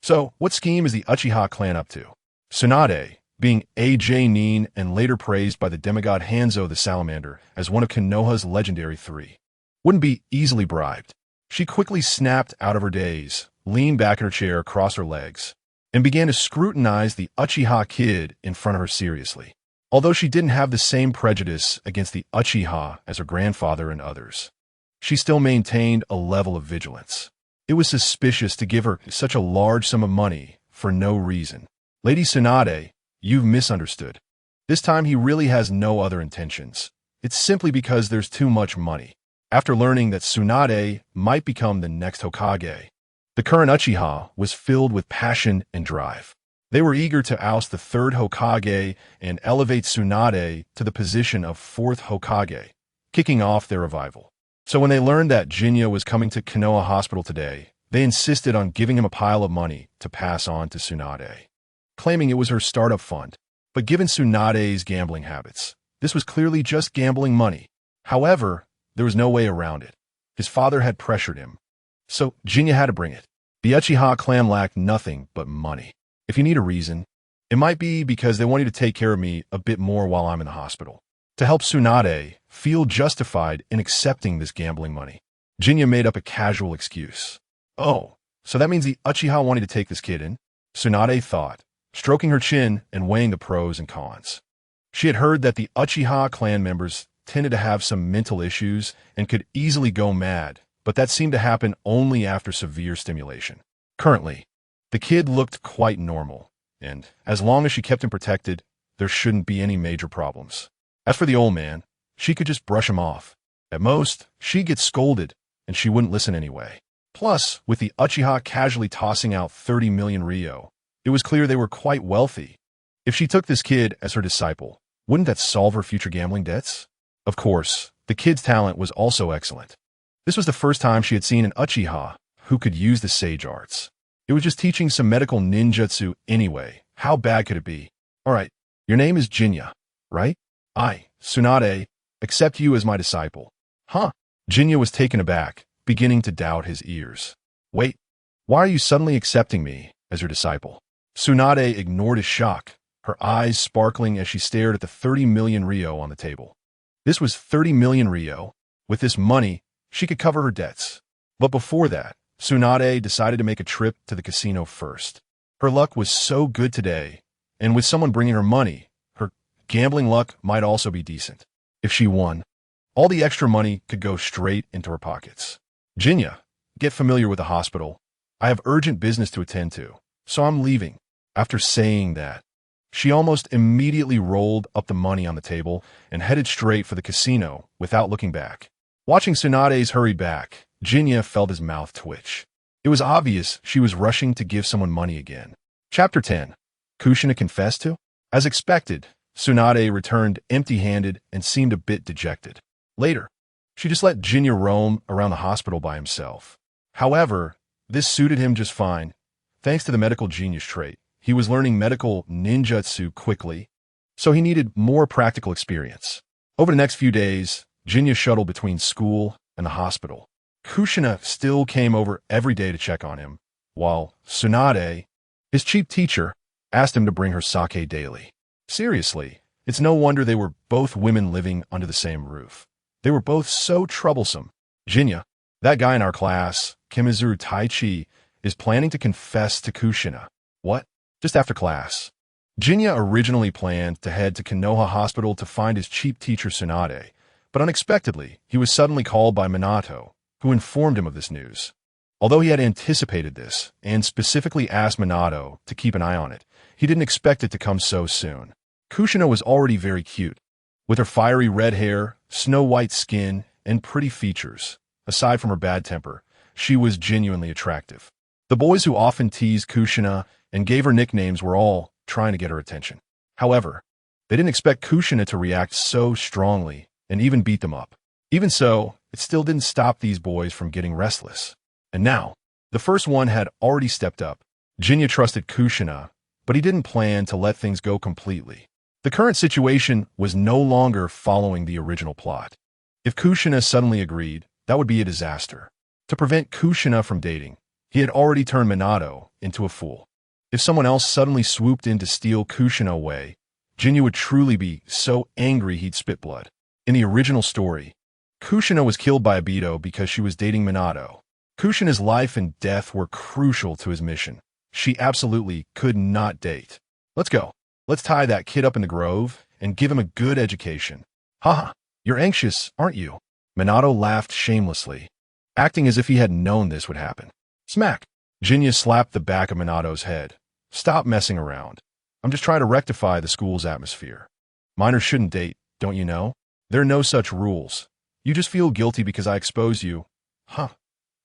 Speaker 1: So, what scheme is the Uchiha clan up to? Tsunade, being AJ Nin and later praised by the demigod Hanzo the Salamander as one of Konoha's legendary three, wouldn't be easily bribed. She quickly snapped out of her daze, leaned back in her chair across her legs, and began to scrutinize the Uchiha kid in front of her seriously. Although she didn't have the same prejudice against the Uchiha as her grandfather and others, she still maintained a level of vigilance. It was suspicious to give her such a large sum of money for no reason. Lady Tsunade, you've misunderstood. This time he really has no other intentions. It's simply because there's too much money. After learning that Tsunade might become the next Hokage, the current Uchiha was filled with passion and drive. They were eager to oust the third Hokage and elevate Tsunade to the position of fourth Hokage, kicking off their revival. So when they learned that Jinya was coming to Konoha Hospital today, they insisted on giving him a pile of money to pass on to Tsunade, claiming it was her startup fund. But given Tsunade's gambling habits, this was clearly just gambling money. However, there was no way around it. His father had pressured him, so Jinya had to bring it. The Uchiha clan lacked nothing but money. If you need a reason, it might be because they want you to take care of me a bit more while I'm in the hospital. To help Tsunade feel justified in accepting this gambling money, Jinya made up a casual excuse. Oh, so that means the Uchiha wanted to take this kid in? Tsunade thought, stroking her chin and weighing the pros and cons. She had heard that the Uchiha clan members tended to have some mental issues and could easily go mad, but that seemed to happen only after severe stimulation. Currently, the kid looked quite normal, and as long as she kept him protected, there shouldn't be any major problems. As for the old man, she could just brush him off. At most, she'd get scolded, and she wouldn't listen anyway. Plus, with the Uchiha casually tossing out 30,000,000 ryo, it was clear they were quite wealthy. If she took this kid as her disciple, wouldn't that solve her future gambling debts? Of course, the kid's talent was also excellent. This was the first time she had seen an Uchiha who could use the sage arts. It was just teaching some medical ninjutsu anyway. How bad could it be? All right, your name is Jinya, right? I, Tsunade, accept you as my disciple. Huh? Jinya was taken aback, beginning to doubt his ears. Wait, why are you suddenly accepting me as your disciple? Tsunade ignored his shock, her eyes sparkling as she stared at the 30,000,000 ryo on the table. This was 30,000,000 ryo. With this money, she could cover her debts. But before that, Tsunade decided to make a trip to the casino first. Her luck was so good today, and with someone bringing her money, her gambling luck might also be decent. If she won, all the extra money could go straight into her pockets. Jinya, get familiar with the hospital. I have urgent business to attend to, so I'm leaving. After saying that, she almost immediately rolled up the money on the table and headed straight for the casino without looking back. Watching Tsunade's hurry back, Jinya felt his mouth twitch. It was obvious she was rushing to give someone money again. Chapter 10. Kushina confessed to? As expected, Tsunade returned empty-handed and seemed a bit dejected. Later, she just let Jinya roam around the hospital by himself. However, this suited him just fine. Thanks to the medical genius trait, he was learning medical ninjutsu quickly, so he needed more practical experience. Over the next few days, Jinya shuttled between school and the hospital. Kushina still came over every day to check on him, while Tsunade, his cheap teacher, asked him to bring her sake daily. Seriously, it's no wonder they were both women living under the same roof. They were both so troublesome. Jinya, that guy in our class, Kimizuru Taichi, is planning to confess to Kushina. What? Just after class. Jinya originally planned to head to Konoha Hospital to find his cheap teacher Tsunade, but unexpectedly, he was suddenly called by Minato, who informed him of this news. Although he had anticipated this and specifically asked Minato to keep an eye on it, he didn't expect it to come so soon. Kushina was already very cute, with her fiery red hair, snow-white skin, and pretty features. Aside from her bad temper, she was genuinely attractive. The boys who often teased Kushina and gave her nicknames were all trying to get her attention. However, they didn't expect Kushina to react so strongly and even beat them up. Even so, it still didn't stop these boys from getting restless. And now, the first one had already stepped up. Jinya trusted Kushina, but he didn't plan to let things go completely. The current situation was no longer following the original plot. If Kushina suddenly agreed, that would be a disaster. To prevent Kushina from dating, he had already turned Minato into a fool. If someone else suddenly swooped in to steal Kushina away, Jinya would truly be so angry he'd spit blood. In the original story, Kushina was killed by Obito because she was dating Minato. Kushina's life and death were crucial to his mission. She absolutely could not date. Let's go. Let's tie that kid up in the grove and give him a good education. Haha, you're anxious, aren't you? Minato laughed shamelessly, acting as if he had known this would happen. Smack! Jinya slapped the back of Minato's head. Stop messing around. I'm just trying to rectify the school's atmosphere. Minors shouldn't date, don't you know? There are no such rules. You just feel guilty because I exposed you. Huh.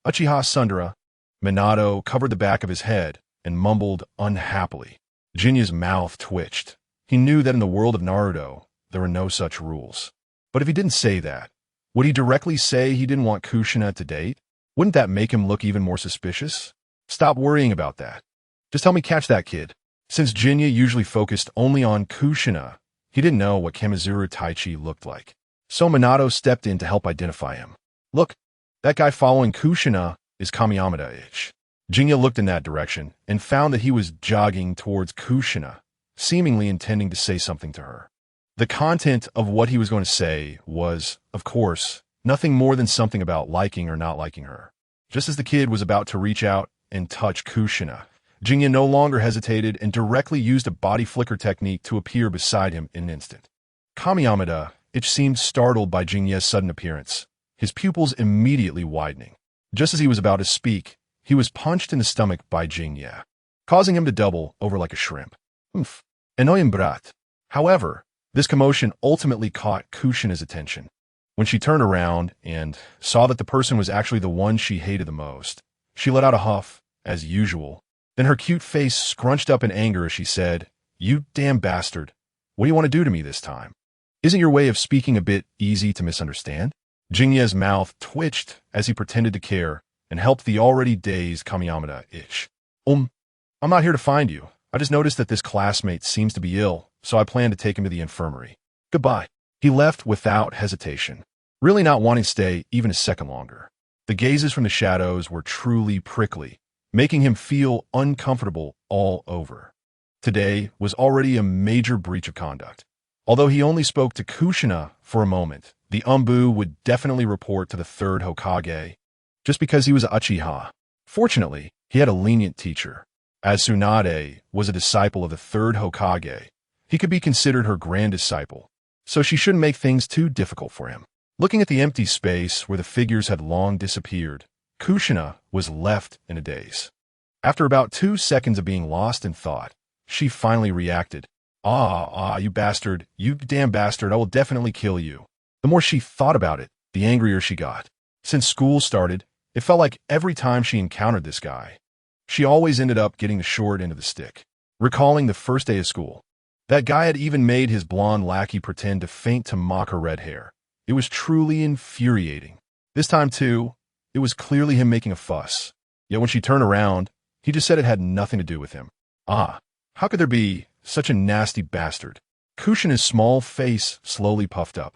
Speaker 1: Uchiha Sundara. Minato covered the back of his head and mumbled unhappily. Jinya's mouth twitched. He knew that in the world of Naruto, there were no such rules. But if he didn't say that, would he directly say he didn't want Kushina to date? Wouldn't that make him look even more suspicious? Stop worrying about that. Just help me catch that kid. Since Jinya usually focused only on Kushina, he didn't know what Kamizuru Taichi looked like. So Minato stepped in to help identify him. Look, that guy following Kushina is Kamiyamada-ichi. Jinya looked in that direction and found that he was jogging towards Kushina, seemingly intending to say something to her. The content of what he was going to say was, of course, nothing more than something about liking or not liking her. Just as the kid was about to reach out and touch Kushina, Jinya no longer hesitated and directly used a body flicker technique to appear beside him in an instant. Kamiyamada-ichi seemed startled by Jinya's sudden appearance, his pupils immediately widening. Just as he was about to speak, he was punched in the stomach by Jinya, causing him to double over like a shrimp. Oof. Annoying brat. However, this commotion ultimately caught Kushina's attention. When she turned around and saw that the person was actually the one she hated the most, she let out a huff, as usual. Then her cute face scrunched up in anger as she said, "You damn bastard. What do you want to do to me this time? Isn't your way of speaking a bit easy to misunderstand?" Jinya's mouth twitched as he pretended to care and helped the already dazed Kamiyamada-ichi. I'm not here to find you. I just noticed that this classmate seems to be ill, so I plan to take him to the infirmary. Goodbye. He left without hesitation, really not wanting to stay even a second longer. The gazes from the shadows were truly prickly, making him feel uncomfortable all over. Today was already a major breach of conduct. Although he only spoke to Kushina for a moment, the Umbu would definitely report to the third Hokage, just because he was Uchiha. Fortunately, he had a lenient teacher. As Tsunade was a disciple of the third Hokage, he could be considered her grand disciple, so she shouldn't make things too difficult for him. Looking at the empty space where the figures had long disappeared, Kushina was left in a daze. After about 2 seconds of being lost in thought, she finally reacted. You bastard, you damn bastard, I will definitely kill you. The more she thought about it, the angrier she got. Since school started, it felt like every time she encountered this guy, she always ended up getting the short end of the stick. Recalling the first day of school, that guy had even made his blonde lackey pretend to faint to mock her red hair. It was truly infuriating. This time, too, it was clearly him making a fuss. Yet when she turned around, he just said it had nothing to do with him. How could there be such a nasty bastard? Kushina's small face slowly puffed up,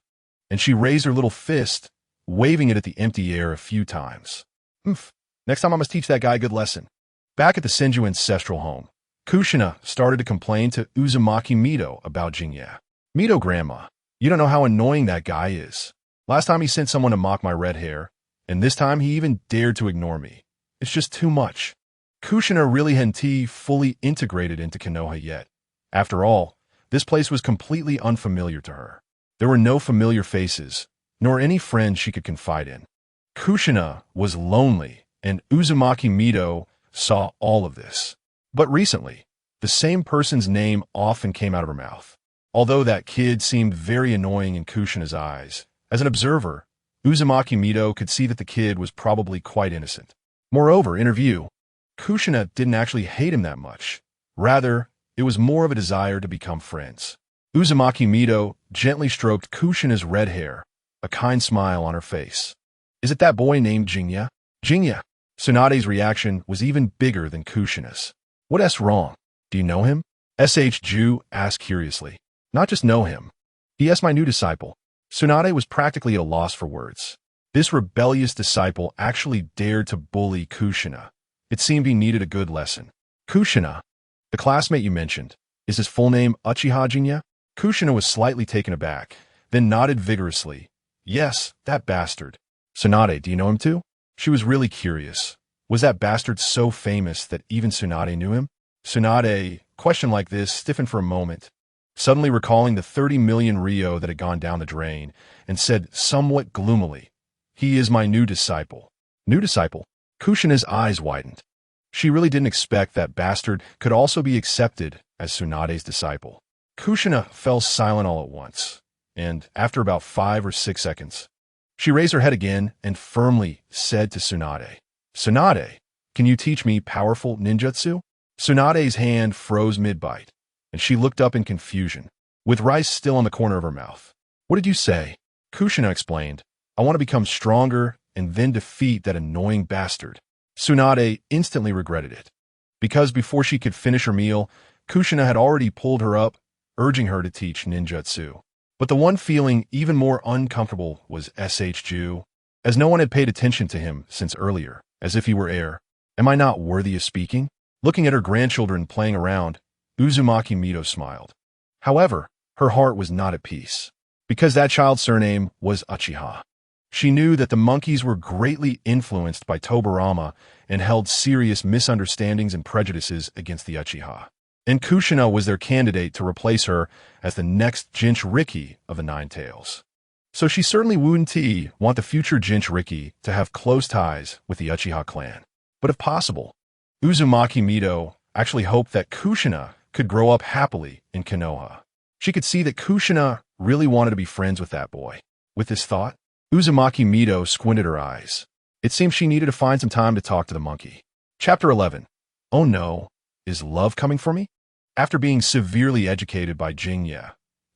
Speaker 1: and she raised her little fist, waving it at the empty air a few times. Next time I must teach that guy a good lesson. Back at the Senju ancestral home, Kushina started to complain to Uzumaki Mito about Jinya. Mito grandma, you don't know how annoying that guy is. Last time he sent someone to mock my red hair, and this time he even dared to ignore me. It's just too much. Kushina really hadn't fully integrated into Konoha yet. After all, this place was completely unfamiliar to her. There were no familiar faces, nor any friends she could confide in. Kushina was lonely, and Uzumaki Mito saw all of this. But recently, the same person's name often came out of her mouth. Although that kid seemed very annoying in Kushina's eyes, as an observer, Uzumaki Mito could see that the kid was probably quite innocent. Moreover, in her view, Kushina didn't actually hate him that much. Rather, it was more of a desire to become friends. Uzumaki me.You gently stroked Kushina's red hair, a kind smile on her face. Is it that boy named Jinya? Jinya. Tsunade's reaction was even bigger than Kushina's. What's wrong? Do you know him? Ju asked curiously. Not just know him. He is my new disciple. Tsunade was practically at a loss for words. This rebellious disciple actually dared to bully Kushina. It seemed he needed a good lesson. Kushina, the classmate you mentioned, is his full name Uchiha Jinya? Kushina was slightly taken aback, then nodded vigorously. Yes, that bastard. Tsunade, do you know him too? She was really curious. Was that bastard so famous that even Tsunade knew him? Tsunade, question like this, stiffened for a moment, suddenly recalling the 30 million ryo that had gone down the drain, and said somewhat gloomily, He is my new disciple. New disciple? Kushina's eyes widened. She really didn't expect that bastard could also be accepted as Tsunade's disciple. Kushina fell silent all at once, and after about 5 or 6 seconds, she raised her head again and firmly said to Tsunade, Tsunade, can you teach me powerful ninjutsu? Tsunade's hand froze mid-bite, and she looked up in confusion, with rice still on the corner of her mouth. What did you say? Kushina explained, I want to become stronger and then defeat that annoying bastard. Tsunade instantly regretted it, because before she could finish her meal, Kushina had already pulled her up, urging her to teach ninjutsu. But the one feeling even more uncomfortable was Ju, as no one had paid attention to him since earlier, as if he were heir. Am I not worthy of speaking? Looking at her grandchildren playing around, Uzumaki me.You smiled. However, her heart was not at peace, because that child's surname was Uchiha. She knew that the monkeys were greatly influenced by Tobarama and held serious misunderstandings and prejudices against the Uchiha. And Kushina was their candidate to replace her as the next Jinchuriki of the Nine Tails. So she certainly wouldn't want the future Jinchuriki to have close ties with the Uchiha clan. But if possible, Uzumaki me.You actually hoped that Kushina could grow up happily in Konoha. She could see that Kushina really wanted to be friends with that boy. With this thought, Uzumaki me.You squinted her eyes. It seemed she needed to find some time to talk to the monkey. Chapter 11. Oh no, is love coming for me? After being severely educated by Jinya,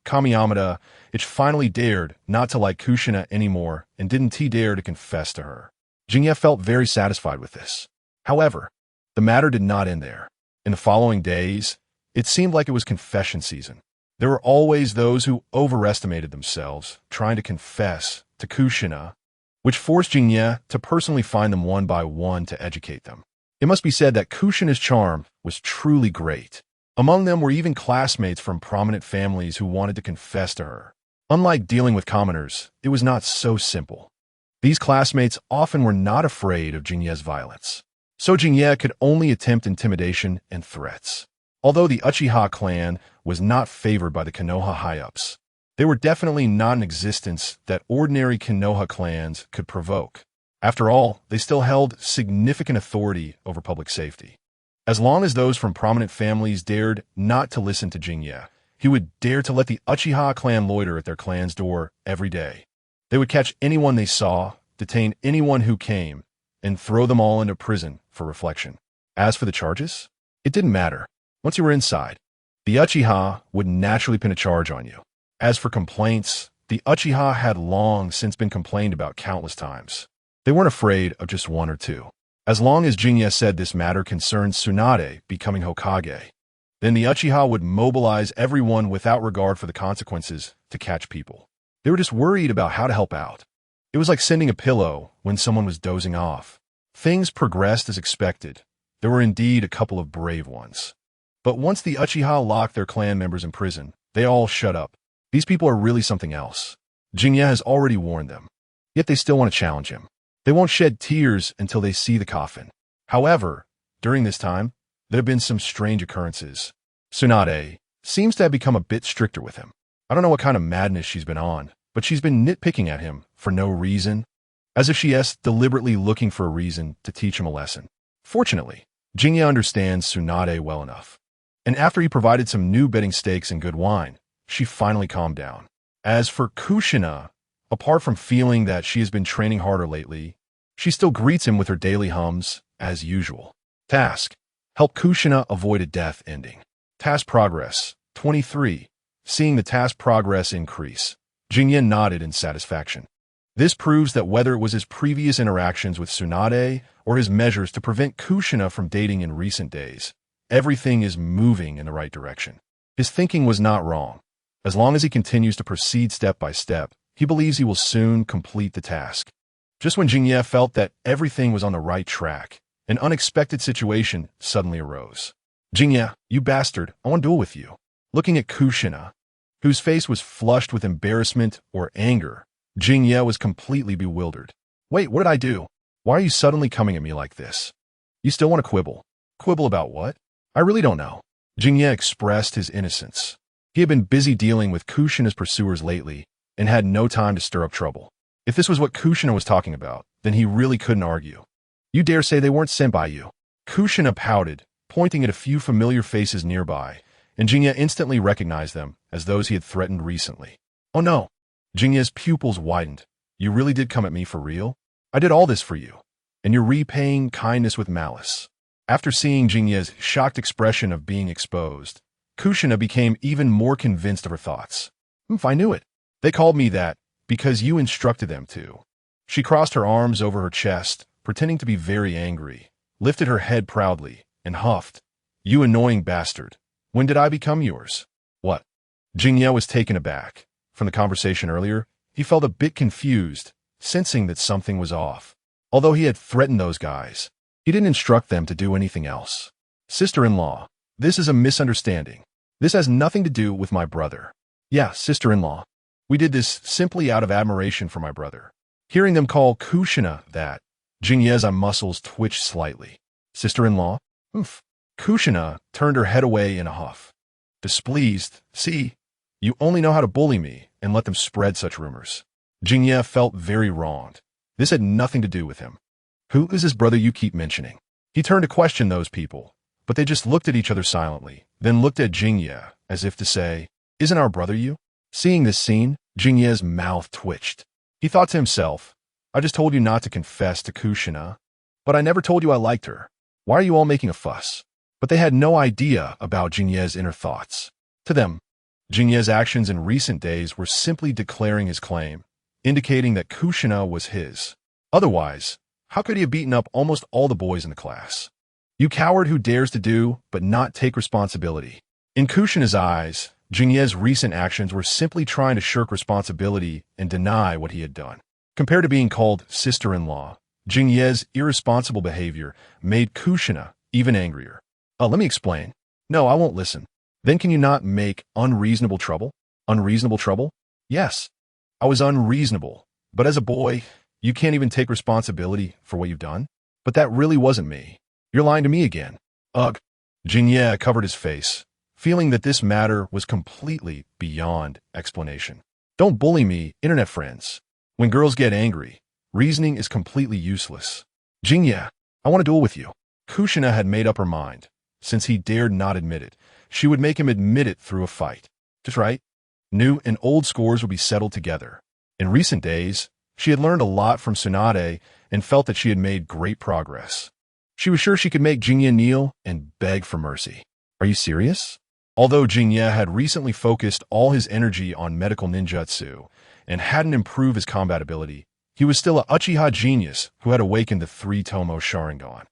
Speaker 1: Kamiyamada, it finally dared not to like Kushina anymore and didn't dare to confess to her. Jinya felt very satisfied with this. However, the matter did not end there. In the following days, it seemed like it was confession season. There were always those who overestimated themselves, trying to confess to Kushina, which forced Jinya to personally find them one by one to educate them. It must be said that Kushina's charm was truly great. Among them were even classmates from prominent families who wanted to confess to her. Unlike dealing with commoners, it was not so simple. These classmates often were not afraid of Jinya's violence, so Jinya could only attempt intimidation and threats. Although the Uchiha clan was not favored by the Konoha high-ups, they were definitely not an existence that ordinary Konoha clans could provoke. After all, they still held significant authority over public safety. As long as those from prominent families dared not to listen to Jinya, he would dare to let the Uchiha clan loiter at their clan's door every day. They would catch anyone they saw, detain anyone who came, and throw them all into prison for reflection. As for the charges, it didn't matter. Once you were inside, the Uchiha would naturally pin a charge on you. As for complaints, the Uchiha had long since been complained about countless times. They weren't afraid of just one or two. As long as Jinya said this matter concerned Tsunade becoming Hokage, then the Uchiha would mobilize everyone without regard for the consequences to catch people. They were just worried about how to help out. It was like sending a pillow when someone was dozing off. Things progressed as expected. There were indeed a couple of brave ones. But once the Uchiha locked their clan members in prison, they all shut up. These people are really something else. Jinya has already warned them. Yet they still want to challenge him. They won't shed tears until they see the coffin. However, during this time, there have been some strange occurrences. Tsunade seems to have become a bit stricter with him. I don't know what kind of madness she's been on, but she's been nitpicking at him for no reason, as if she is deliberately looking for a reason to teach him a lesson. Fortunately, Jinya understands Tsunade well enough, and after he provided some new bedding steaks and good wine, she finally calmed down. As for Kushina, apart from feeling that she has been training harder lately, she still greets him with her daily hums, as usual. Task: help Kushina avoid a death ending. Task progress: 23. Seeing the task progress increase, Jingye nodded in satisfaction. This proves that whether it was his previous interactions with Tsunade or his measures to prevent Kushina from dating in recent days, everything is moving in the right direction. His thinking was not wrong. As long as he continues to proceed step by step, he believes he will soon complete the task. Just when Jingye felt that everything was on the right track, an unexpected situation suddenly arose. Jingye, you bastard, I want to duel with you. Looking at Kushina, whose face was flushed with embarrassment or anger, Jingye was completely bewildered. Wait, what did I do? Why are you suddenly coming at me like this? You still want to quibble? Quibble about what? I really don't know. Jingye expressed his innocence. He had been busy dealing with Kushina's pursuers lately and had no time to stir up trouble. If this was what Kushina was talking about, then he really couldn't argue. You dare say they weren't sent by you? Kushina pouted, pointing at a few familiar faces nearby, and Jingye instantly recognized them as those he had threatened recently. Oh no! Jingye's pupils widened. You really did come at me for real? I did all this for you, and you're repaying kindness with malice. After seeing Jingye's shocked expression of being exposed, Kushina became even more convinced of her thoughts. I knew it. They called me that because you instructed them to. She crossed her arms over her chest, pretending to be very angry, lifted her head proudly, and huffed. You annoying bastard. When did I become yours? What? Jingye was taken aback. From the conversation earlier, he felt a bit confused, sensing that something was off. Although he had threatened those guys, he didn't instruct them to do anything else. Sister-in-law, this is a misunderstanding. This has nothing to do with my brother. Yeah, sister-in-law. We did this simply out of admiration for my brother. Hearing them call Kushina that, Jingye's muscles twitched slightly. Sister-in-law? Oof. Kushina turned her head away in a huff. Displeased, see, you only know how to bully me and let them spread such rumors. Jingye felt very wronged. This had nothing to do with him. Who is this brother you keep mentioning? He turned to question those people, but they just looked at each other silently, then looked at Jingye as if to say, Isn't our brother you? Seeing this scene, Jingye's mouth twitched. He thought to himself, I just told you not to confess to Kushina, but I never told you I liked her. Why are you all making a fuss? But they had no idea about Jingye's inner thoughts. To them, Jingye's actions in recent days were simply declaring his claim, indicating that Kushina was his. Otherwise, how could he have beaten up almost all the boys in the class? You coward who dares to do but not take responsibility. In Kushina's eyes, Jingye's recent actions were simply trying to shirk responsibility and deny what he had done. Compared to being called sister-in-law, Jingye's irresponsible behavior made Kushina even angrier. Let me explain. No, I won't listen. Then can you not make unreasonable trouble? Unreasonable trouble? Yes. I was unreasonable, but as a boy, you can't even take responsibility for what you've done? But that really wasn't me. You're lying to me again. Ugh. Jingye covered his face, feeling that this matter was completely beyond explanation. Don't bully me, internet friends. When girls get angry, reasoning is completely useless. Jingye, I want to duel with you. Kushina had made up her mind. Since he dared not admit it, she would make him admit it through a fight. Just right. New and old scores would be settled together. In recent days, she had learned a lot from Tsunade and felt that she had made great progress. She was sure she could make Jingye kneel and beg for mercy. Are you serious? Although Jingye had recently focused all his energy on medical ninjutsu and hadn't improved his combat ability, he was still a Uchiha genius who had awakened the three-tomo Sharingan.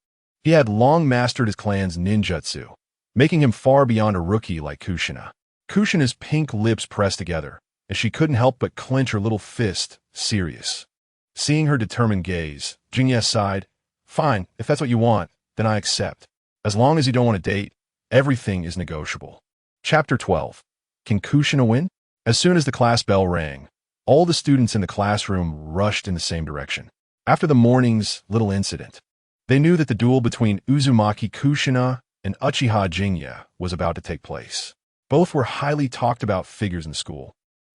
Speaker 1: He had long mastered his clan's ninjutsu, making him far beyond a rookie like Kushina. Kushina's pink lips pressed together, as she couldn't help but clench her little fist, serious. Seeing her determined gaze, Jingye sighed, Fine, if that's what you want, then I accept. As long as you don't want to date, everything is negotiable. Chapter 12. Can Kushina win? As soon as the class bell rang, all the students in the classroom rushed in the same direction. After the morning's little incident, they knew that the duel between Uzumaki Kushina and Uchiha Jingye was about to take place. Both were highly talked about figures in the school,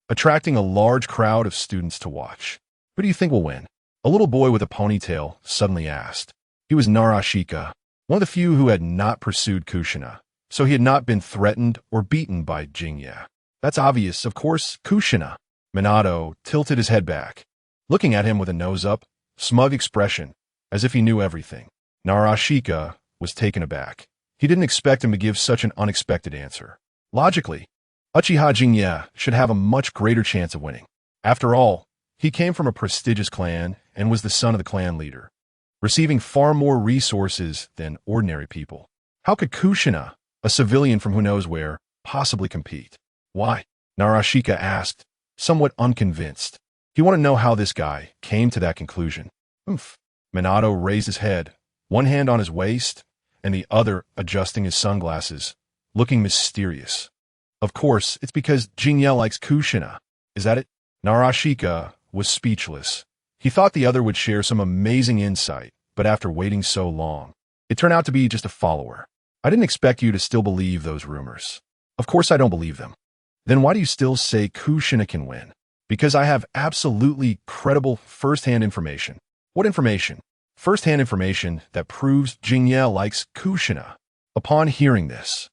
Speaker 1: attracting a large crowd of students to watch. Who do you think will win? A little boy with a ponytail suddenly asked. He was Narashika, one of the few who had not pursued Kushina, so he had not been threatened or beaten by Jingye. That's obvious, of course, Kushina. Minato tilted his head back, looking at him with a nose-up, smug expression, as if he knew everything. Naruto was taken aback. He didn't expect him to give such an unexpected answer. Logically, Uchiha Jinye should have a much greater chance of winning. After all, he came from a prestigious clan and was the son of the clan leader, receiving far more resources than ordinary people. How could Kushina, a civilian from who knows where, possibly compete? Why? Naruto asked, somewhat unconvinced. He wanted to know how this guy came to that conclusion. Minato raised his head, one hand on his waist, and the other adjusting his sunglasses, looking mysterious. Of course, it's because Jinye likes Kushina. Is that it? Naruto was speechless. He thought the other would share some amazing insight, but after waiting so long, it turned out to be just a follower. I didn't expect you to still believe those rumors. Of course I don't believe them. Then why do you still say Kushina can win? Because I have absolutely credible first-hand information. What information? First-hand information that proves Jinye likes Kushina. Upon hearing this,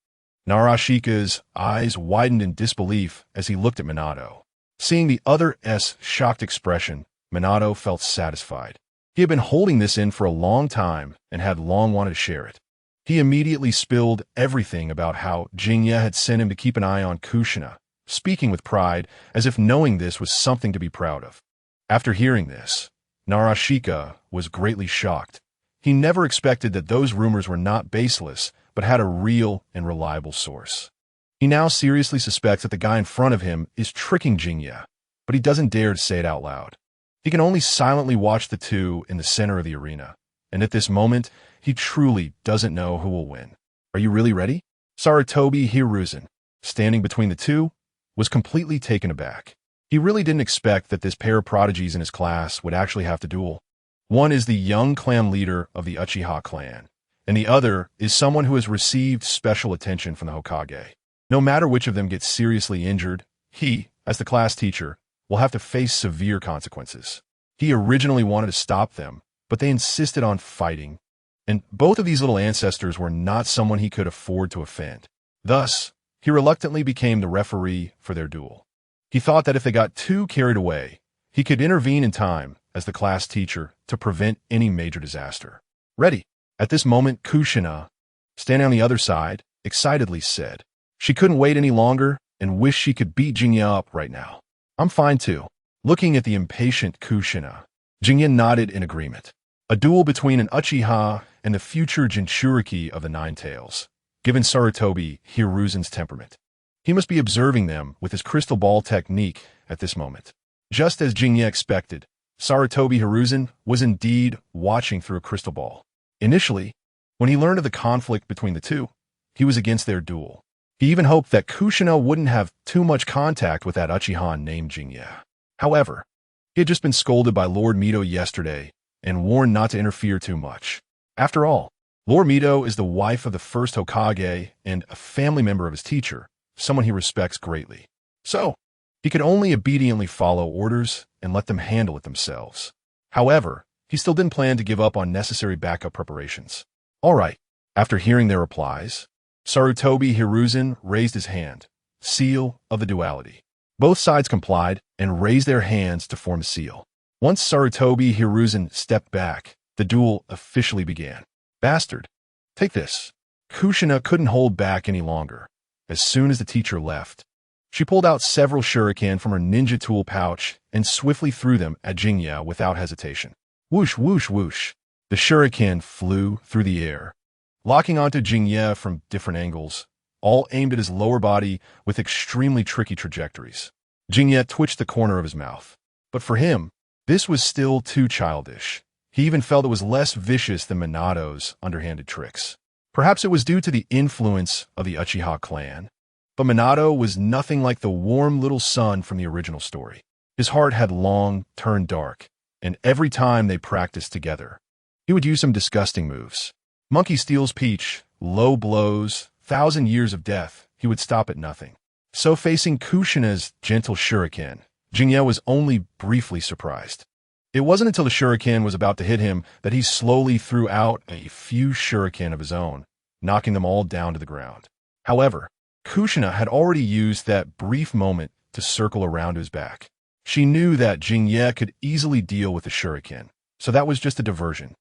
Speaker 1: Naruto's eyes widened in disbelief as he looked at Minato. Seeing the other's shocked expression, Minato felt satisfied. He had been holding this in for a long time and had long wanted to share it. He immediately spilled everything about how Jinye had sent him to keep an eye on Kushina, speaking with pride as if knowing this was something to be proud of. After hearing this, Naruto was greatly shocked. He never expected that those rumors were not baseless, but had a real and reliable source. He now seriously suspects that the guy in front of him is tricking Jinye, but he doesn't dare to say it out loud. He can only silently watch the two in the center of the arena, and at this moment, he truly doesn't know who will win. Are you really ready? Sarutobi Hiruzen, standing between the two, was completely taken aback. He really didn't expect that this pair of prodigies in his class would actually have to duel. One is the young clan leader of the Uchiha clan, and the other is someone who has received special attention from the Hokage. No matter which of them gets seriously injured, he, as the class teacher, will have to face severe consequences. He originally wanted to stop them, but they insisted on fighting, and both of these little ancestors were not someone he could afford to offend. Thus, he reluctantly became the referee for their duel. He thought that if they got too carried away, he could intervene in time as the class teacher to prevent any major disaster. Ready. At this moment, Kushina, standing on the other side, excitedly said she couldn't wait any longer and wished she could beat Jinye up right now. I'm fine too. Looking at the impatient Kushina, Jinye nodded in agreement. A duel between an Uchiha and the future Jinchuriki of the Nine Tails, given Sarutobi Hiruzen's temperament. He must be observing them with his crystal ball technique at this moment. Just as Jinye expected, Sarutobi Hiruzen was indeed watching through a crystal ball. Initially, when he learned of the conflict between the two, he was against their duel. He even hoped that Kushina wouldn't have too much contact with that Uchiha named Jinye. However, he had just been scolded by Lord me.You yesterday and warned not to interfere too much. After all, Lord me.You is the wife of the first Hokage and a family member of his teacher, someone he respects greatly. So, he could only obediently follow orders and let them handle it themselves. However, he still didn't plan to give up on necessary backup preparations. All right. After hearing their replies, Sarutobi Hiruzen raised his hand, seal of the duality. Both sides complied and raised their hands to form a seal. Once Sarutobi Hiruzen stepped back, the duel officially began. Bastard. Take this. Kushina couldn't hold back any longer. As soon as the teacher left, she pulled out several shuriken from her ninja tool pouch and swiftly threw them at Jinye without hesitation. Whoosh, whoosh, whoosh. The shuriken flew through the air, locking onto Jinye from different angles, all aimed at his lower body with extremely tricky trajectories. Jinye twitched the corner of his mouth. But for him, this was still too childish. He even felt it was less vicious than Minato's underhanded tricks. Perhaps it was due to the influence of the Uchiha clan, but Minato was nothing like the warm little son from the original story. His heart had long turned dark, and every time they practiced together, he would use some disgusting moves. Monkey steals peach, low blows, 1,000 years of death, he would stop at nothing. So facing Kushina's gentle shuriken, Jinye was only briefly surprised. It wasn't until the shuriken was about to hit him that he slowly threw out a few shuriken of his own, knocking them all down to the ground. However, Kushina had already used that brief moment to circle around his back. She knew that Jinye could easily deal with the shuriken, so that was just a diversion.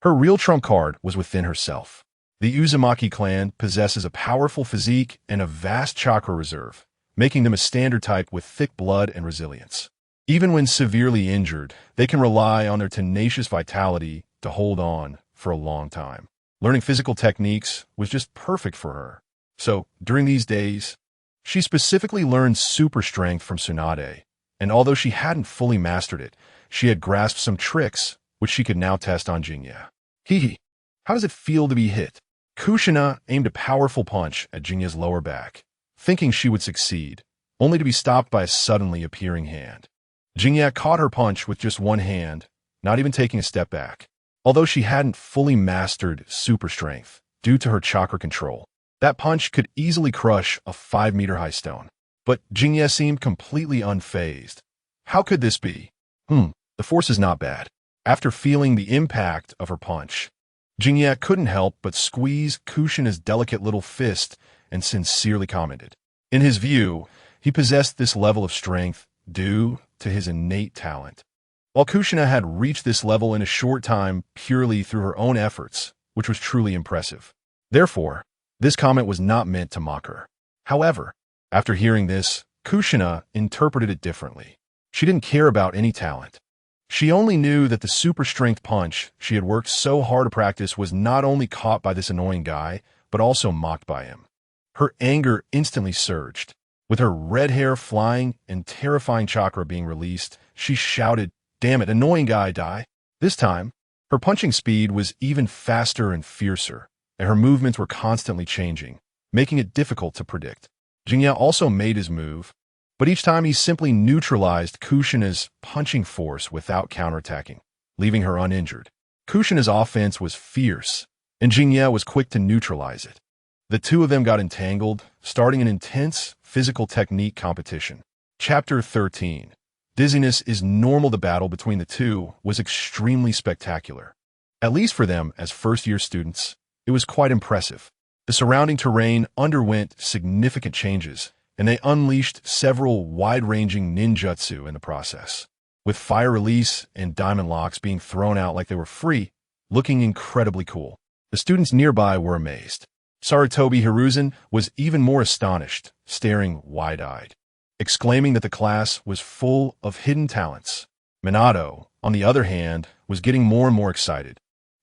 Speaker 1: Her real trump card was within herself. The Uzumaki clan possesses a powerful physique and a vast chakra reserve, making them a standard type with thick blood and resilience. Even when severely injured, they can rely on their tenacious vitality to hold on for a long time. Learning physical techniques was just perfect for her. So, during these days, she specifically learned super strength from Tsunade, and although she hadn't fully mastered it, she had grasped some tricks which she could now test on Jinnya. Hee, how does it feel to be hit? Kushina aimed a powerful punch at Jinya's lower back, thinking she would succeed, only to be stopped by a suddenly appearing hand. Jinya caught her punch with just one hand, not even taking a step back. Although she hadn't fully mastered super strength due to her chakra control, that punch could easily crush a 5-meter-high stone. But Jinya seemed completely unfazed. How could this be? The force is not bad. After feeling the impact of her punch, Jinya couldn't help but squeeze Kushina's delicate little fist and sincerely commented. In his view, he possessed this level of strength due to his innate talent. While Kushina had reached this level in a short time purely through her own efforts, which was truly impressive. Therefore, this comment was not meant to mock her. However, after hearing this, Kushina interpreted it differently. She didn't care about any talent. She only knew that the super strength punch she had worked so hard to practice was not only caught by this annoying guy, but also mocked by him. Her anger instantly surged. With her red hair flying and terrifying chakra being released, she shouted, "Damn it, annoying guy, die!" This time, her punching speed was even faster and fiercer, and her movements were constantly changing, making it difficult to predict. Jinya also made his move, but each time he simply neutralized Kushina's punching force without counterattacking, leaving her uninjured. Kushina's offense was fierce, and Jinya was quick to neutralize it. The two of them got entangled, starting an intense physical technique competition. Chapter 13. Dizziness is normal. The battle between the two was extremely spectacular. At least for them as first-year students, it was quite impressive. The surrounding terrain underwent significant changes, and they unleashed several wide-ranging ninjutsu in the process, with fire release and diamond locks being thrown out like they were free, looking incredibly cool. The students nearby were amazed. Sarutobi Hiruzen was even more astonished, staring wide-eyed, exclaiming that the class was full of hidden talents. Minato, on the other hand, was getting more and more excited,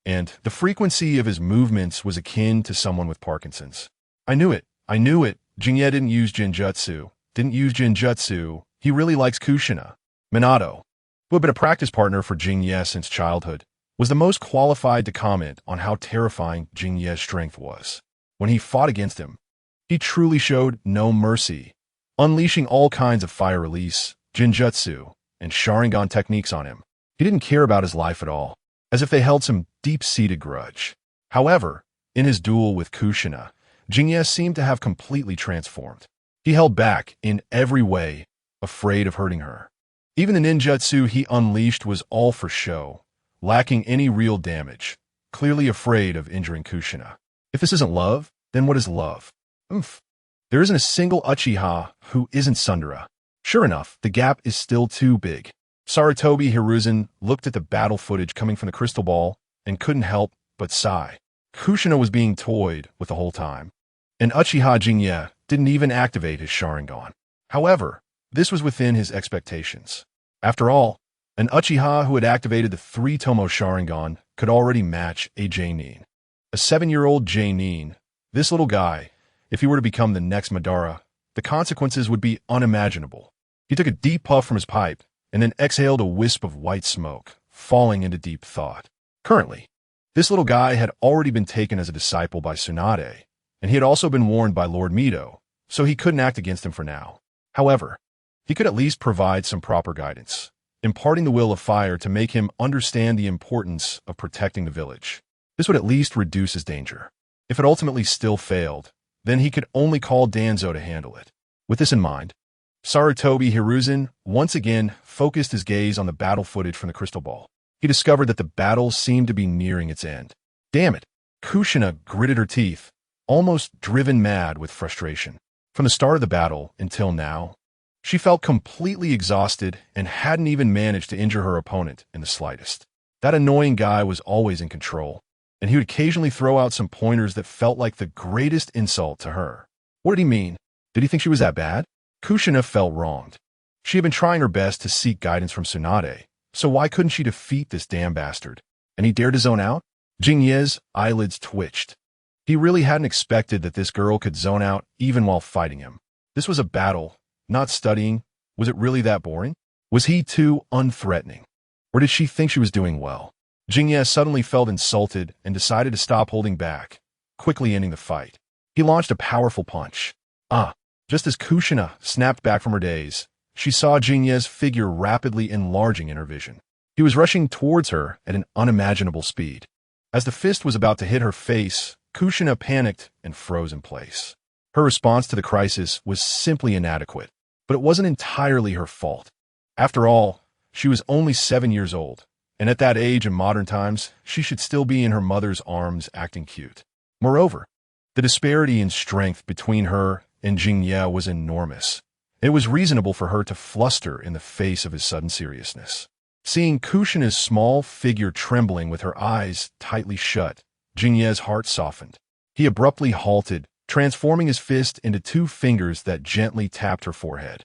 Speaker 1: and the frequency of his movements was akin to someone with Parkinson's. I knew it. Jinya didn't use Jinjutsu. He really likes Kushina. Minato, who had been a practice partner for Jinya since childhood, was the most qualified to comment on how terrifying Jinya's strength was. When he fought against him, he truly showed no mercy, unleashing all kinds of fire release, Jinjutsu, and Sharingan techniques on him. He didn't care about his life at all, as if they held some deep-seated grudge. However, in his duel with Kushina, Jinya seemed to have completely transformed. He held back in every way, afraid of hurting her. Even the ninjutsu he unleashed was all for show, lacking any real damage, clearly afraid of injuring Kushina. If this isn't love, then what is love? There isn't a single Uchiha who isn't Sundara. Sure enough, the gap is still too big. Sarutobi Hiruzen looked at the battle footage coming from the crystal ball and couldn't help but sigh. Kushina was being toyed with the whole time, and Uchiha Jinya didn't even activate his Sharingan. However, this was within his expectations. After all, an Uchiha who had activated the 3-Tomo Sharingan could already match a Jonin. A 7-year-old Jonin, this little guy, if he were to become the next Madara, the consequences would be unimaginable. He took a deep puff from his pipe and then exhaled a wisp of white smoke, falling into deep thought. Currently, this little guy had already been taken as a disciple by Tsunade, and he had also been warned by Lord me.You, so he couldn't act against him for now. However, he could at least provide some proper guidance, imparting the will of fire to make him understand the importance of protecting the village. This would at least reduce his danger. If it ultimately still failed, then he could only call Danzo to handle it. With this in mind, Sarutobi Hiruzen once again focused his gaze on the battle footage from the crystal ball. He discovered that the battle seemed to be nearing its end. Damn it! Kushina gritted her teeth, almost driven mad with frustration. From the start of the battle until now, she felt completely exhausted and hadn't even managed to injure her opponent in the slightest. That annoying guy was always in control, and he would occasionally throw out some pointers that felt like the greatest insult to her. What did he mean? Did he think she was that bad? Kushina felt wronged. She had been trying her best to seek guidance from Tsunade, so why couldn't she defeat this damn bastard? And he dared to zone out? Jingye's eyelids twitched. He really hadn't expected that this girl could zone out even while fighting him. This was a battle, not studying. Was it really that boring? Was he too unthreatening? Or did she think she was doing well? Jingye suddenly felt insulted and decided to stop holding back, quickly ending the fight. He launched a powerful punch. Just as Kushina snapped back from her daze, she saw Jingye's figure rapidly enlarging in her vision. He was rushing towards her at an unimaginable speed. As the fist was about to hit her face, Kushina panicked and froze in place. Her response to the crisis was simply inadequate, but it wasn't entirely her fault. After all, she was only 7 years old, and at that age in modern times, she should still be in her mother's arms acting cute. Moreover, the disparity in strength between her and Jingye was enormous. It was reasonable for her to fluster in the face of his sudden seriousness. Seeing Kushina's small figure trembling with her eyes tightly shut, Jingye's heart softened. He abruptly halted, transforming his fist into 2 fingers that gently tapped her forehead.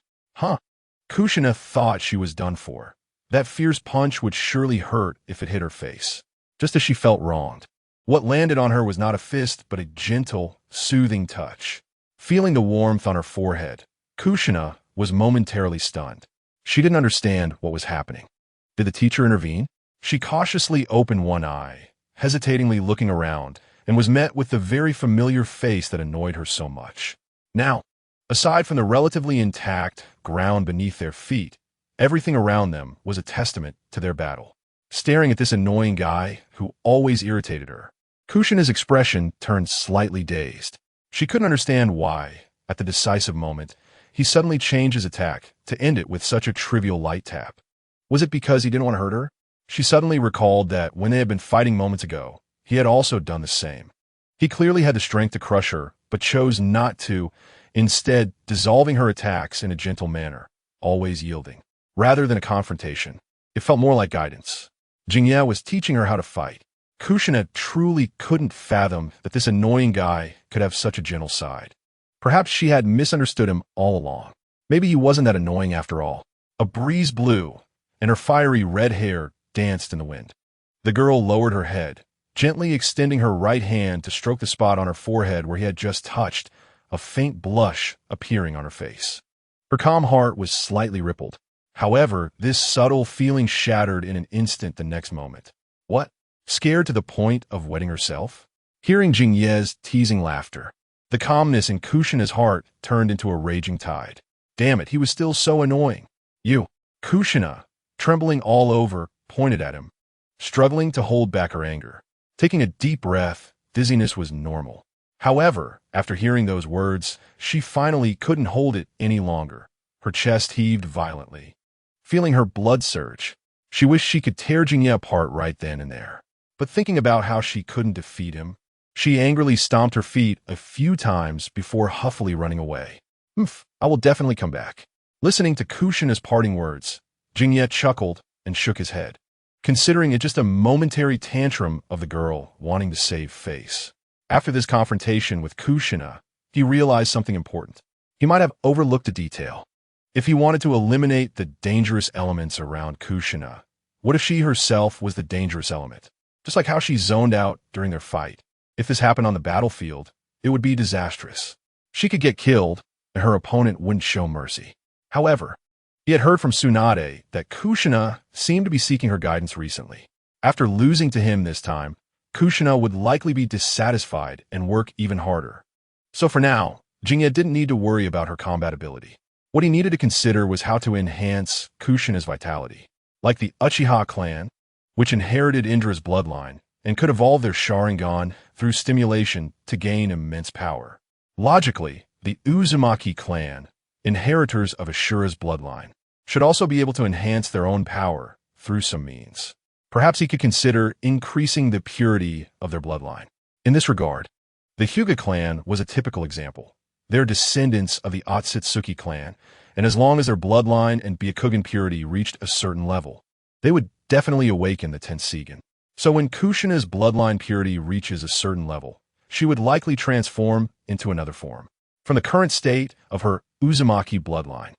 Speaker 1: Kushina thought she was done for. That fierce punch would surely hurt if it hit her face, just as she felt wronged. What landed on her was not a fist, but a gentle, soothing touch. Feeling the warmth on her forehead, Kushina was momentarily stunned. She didn't understand what was happening. Did the teacher intervene? She cautiously opened one eye, hesitatingly looking around, and was met with the very familiar face that annoyed her so much. Now, aside from the relatively intact ground beneath their feet, everything around them was a testament to their battle. Staring at this annoying guy who always irritated her, Kushina's expression turned slightly dazed. She couldn't understand why, at the decisive moment, he suddenly changed his attack to end it with such a trivial light tap. Was it because he didn't want to hurt her? She suddenly recalled that when they had been fighting moments ago, he had also done the same. He clearly had the strength to crush her, but chose not to, instead dissolving her attacks in a gentle manner, always yielding. Rather than a confrontation, it felt more like guidance. Jingye was teaching her how to fight. Kushina truly couldn't fathom that this annoying guy could have such a gentle side. Perhaps she had misunderstood him all along. Maybe he wasn't that annoying after all. A breeze blew, and her fiery red hair danced in the wind. The girl lowered her head, gently extending her right hand to stroke the spot on her forehead where he had just touched, a faint blush appearing on her face. Her calm heart was slightly rippled. However, this subtle feeling shattered in an instant the next moment. What? Scared to the point of wetting herself? Hearing Jingye's teasing laughter, the calmness in Kushina's heart turned into a raging tide. Damn it, he was still so annoying. You. Kushina, trembling all over, pointed at him, struggling to hold back her anger. Taking a deep breath, dizziness was normal. However, after hearing those words, she finally couldn't hold it any longer. Her chest heaved violently. Feeling her blood surge, she wished she could tear Jingye apart right then and there. But thinking about how she couldn't defeat him, she angrily stomped her feet a few times before huffily running away. I will definitely come back. Listening to Kushina's parting words, Jingye chuckled and shook his head, considering it just a momentary tantrum of the girl wanting to save face. After this confrontation with Kushina, he realized something important. He might have overlooked a detail. If he wanted to eliminate the dangerous elements around Kushina, what if she herself was the dangerous element? Just like how she zoned out during their fight. If this happened on the battlefield, it would be disastrous. She could get killed, and her opponent wouldn't show mercy. However, he had heard from Tsunade that Kushina seemed to be seeking her guidance recently. After losing to him this time, Kushina would likely be dissatisfied and work even harder. So for now, Jingye didn't need to worry about her combat ability. What he needed to consider was how to enhance Kushina's vitality. Like the Uchiha clan, which inherited Indra's bloodline and could evolve their Sharingan through stimulation to gain immense power. Logically, the Uzumaki clan, inheritors of Ashura's bloodline, should also be able to enhance their own power through some means. Perhaps he could consider increasing the purity of their bloodline. In this regard, the Hyuga clan was a typical example. They're descendants of the Otsutsuki clan, and as long as their bloodline and Byakugan purity reached a certain level, they would definitely awaken the Tensigan. So when Kushina's bloodline purity reaches a certain level, she would likely transform into another form. From the current state of her Uzumaki bloodline,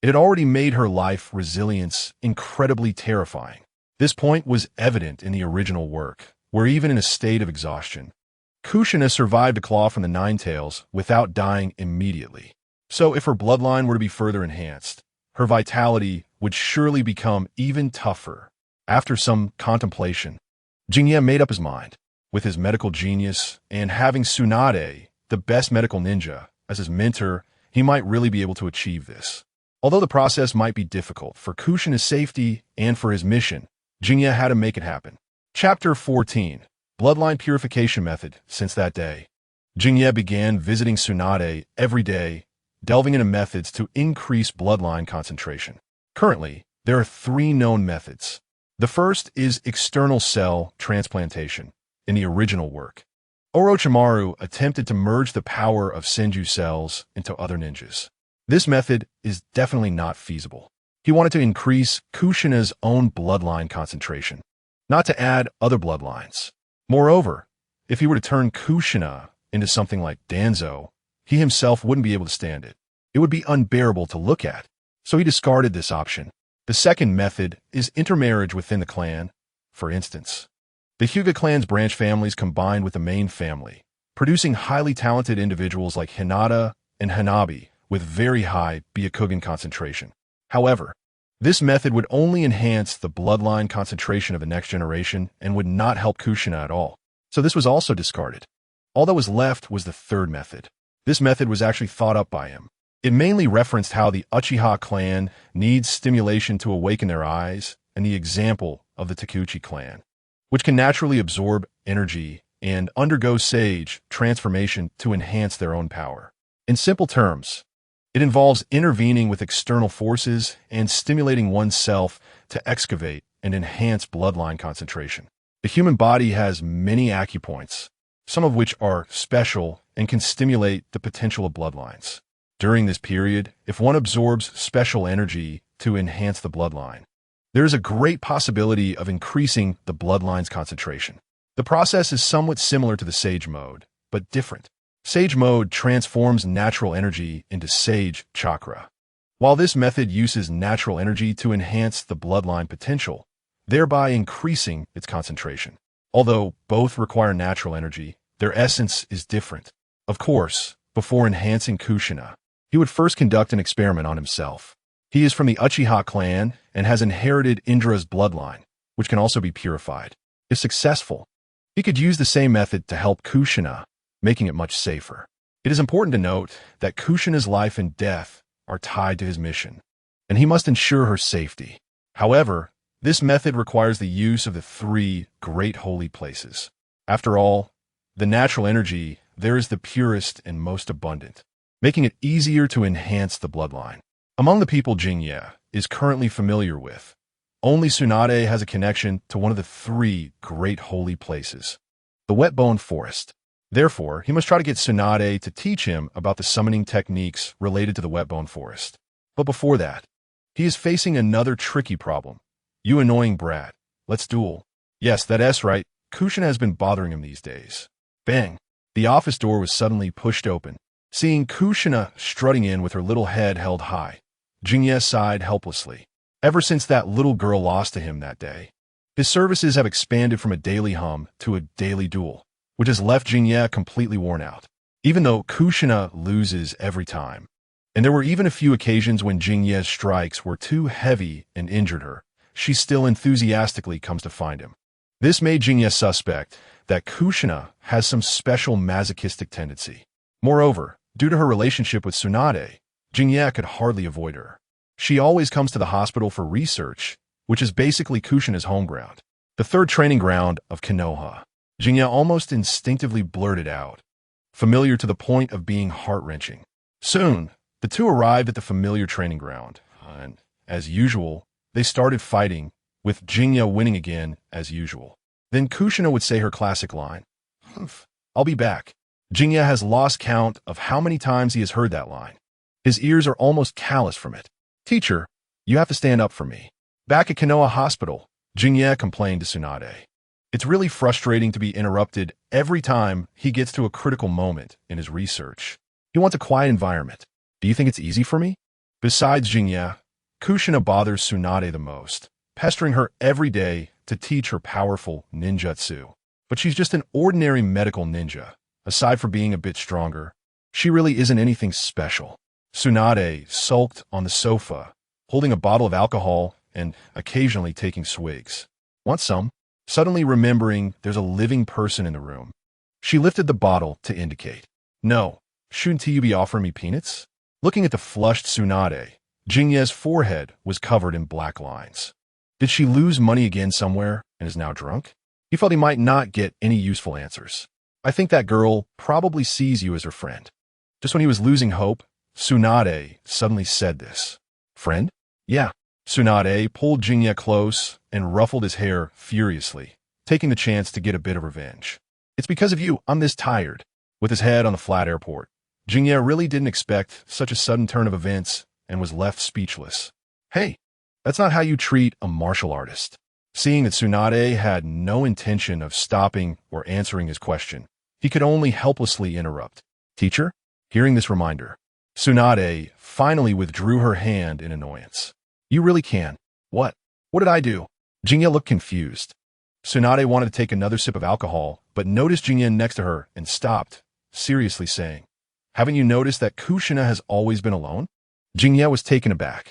Speaker 1: it had already made her life resilience incredibly terrifying. This point was evident in the original work, where even in a state of exhaustion, Kushina survived a claw from the Nine Tails without dying immediately. So if her bloodline were to be further enhanced, her vitality would surely become even tougher. After some contemplation, Jinye made up his mind. With his medical genius and having Tsunade, the best medical ninja, as his mentor, he might really be able to achieve this. Although the process might be difficult for Kushina's safety and for his mission, Jinye had to make it happen. Chapter 14. Bloodline Purification Method. Since that day, Jinye began visiting Tsunade every day, delving into methods to increase bloodline concentration. Currently, there are 3 known methods. The first is external cell transplantation. In the original work, Orochimaru attempted to merge the power of Senju cells into other ninjas. This method is definitely not feasible. He wanted to increase Kushina's own bloodline concentration, not to add other bloodlines. Moreover, if he were to turn Kushina into something like Danzo, he himself wouldn't be able to stand it. It would be unbearable to look at, so he discarded this option. The second method is intermarriage within the clan. For instance, the Hyuga clan's branch families combined with the main family, producing highly talented individuals like Hinata and Hanabi with very high Byakugan concentration. However, this method would only enhance the bloodline concentration of the next generation and would not help Kushina at all. So this was also discarded. All that was left was the third method. This method was actually thought up by him. It mainly referenced how the Uchiha clan needs stimulation to awaken their eyes and the example of the Takuchi clan, which can naturally absorb energy and undergo sage transformation to enhance their own power. In simple terms, it involves intervening with external forces and stimulating oneself to excavate and enhance bloodline concentration. The human body has many acupoints, some of which are special and can stimulate the potential of bloodlines. During this period, if one absorbs special energy to enhance the bloodline, there is a great possibility of increasing the bloodline's concentration. The process is somewhat similar to the Sage mode, but different. Sage mode transforms natural energy into Sage chakra, while this method uses natural energy to enhance the bloodline potential, thereby increasing its concentration. Although both require natural energy, their essence is different. Of course, before enhancing Kushina, he would first conduct an experiment on himself. He is from the Uchiha clan and has inherited Indra's bloodline, which can also be purified. If successful, he could use the same method to help Kushina, making it much safer. It is important to note that Kushina's life and death are tied to his mission, and he must ensure her safety. However, this method requires the use of the 3 great holy places. After all, the natural energy there is the purest and most abundant, making it easier to enhance the bloodline. Among the people Jinye is currently familiar with, only Tsunade has a connection to one of the 3 great holy places, the Wetbone Forest. Therefore, he must try to get Tsunade to teach him about the summoning techniques related to the Wetbone Forest. But before that, he is facing another tricky problem. You annoying brat, let's duel. Yes, that's right, Kushina has been bothering him these days. Bang! The office door was suddenly pushed open. Seeing Kushina strutting in with her little head held high, Jinye sighed helplessly. Ever since that little girl lost to him that day, his services have expanded from a daily hum to a daily duel, which has left Jinye completely worn out. Even though Kushina loses every time, and there were even a few occasions when Jinye's strikes were too heavy and injured her, she still enthusiastically comes to find him. This made Jinye suspect that Kushina has some special masochistic tendency. Moreover, due to her relationship with Tsunade, Jinye could hardly avoid her. She always comes to the hospital for research, which is basically Kushina's home ground, the 3rd training ground of Konoha. Jinye almost instinctively blurted out, familiar to the point of being heart-wrenching. Soon, the 2 arrived at the familiar training ground, and, as usual, they started fighting, with Jinye winning again as usual. Then Kushina would say her classic line, "Humph, I'll be back." Jinye has lost count of how many times he has heard that line. His ears are almost callous from it. "Teacher, you have to stand up for me." Back at Konoha Hospital, Jingye complained to Tsunade. It's really frustrating to be interrupted every time he gets to a critical moment in his research. He wants a quiet environment. Do you think it's easy for me? Besides Jingye, Kushina bothers Tsunade the most, pestering her every day to teach her powerful ninjutsu. But she's just an ordinary medical ninja. Aside from being a bit stronger, she really isn't anything special. Tsunade sulked on the sofa, holding a bottle of alcohol and occasionally taking swigs. Want some? Suddenly remembering there's a living person in the room, she lifted the bottle to indicate. No, shouldn't you be offering me peanuts? Looking at the flushed Tsunade, Jingye's forehead was covered in black lines. Did she lose money again somewhere and is now drunk? He felt he might not get any useful answers. I think that girl probably sees you as her friend. Just when he was losing hope, Tsunade suddenly said this. Friend? Yeah. Tsunade pulled Jingye close and ruffled his hair furiously, taking the chance to get a bit of revenge. It's because of you I'm this tired. With his head on the flat airport, Jingye really didn't expect such a sudden turn of events and was left speechless. Hey, that's not how you treat a martial artist. Seeing that Tsunade had no intention of stopping or answering his question, he could only helplessly interrupt. Teacher? Hearing this reminder, Tsunade finally withdrew her hand in annoyance. You really can. What? What did I do? Jingye looked confused. Tsunade wanted to take another sip of alcohol, but noticed Jingye next to her and stopped, seriously saying, Haven't you noticed that Kushina has always been alone? Jingye was taken aback.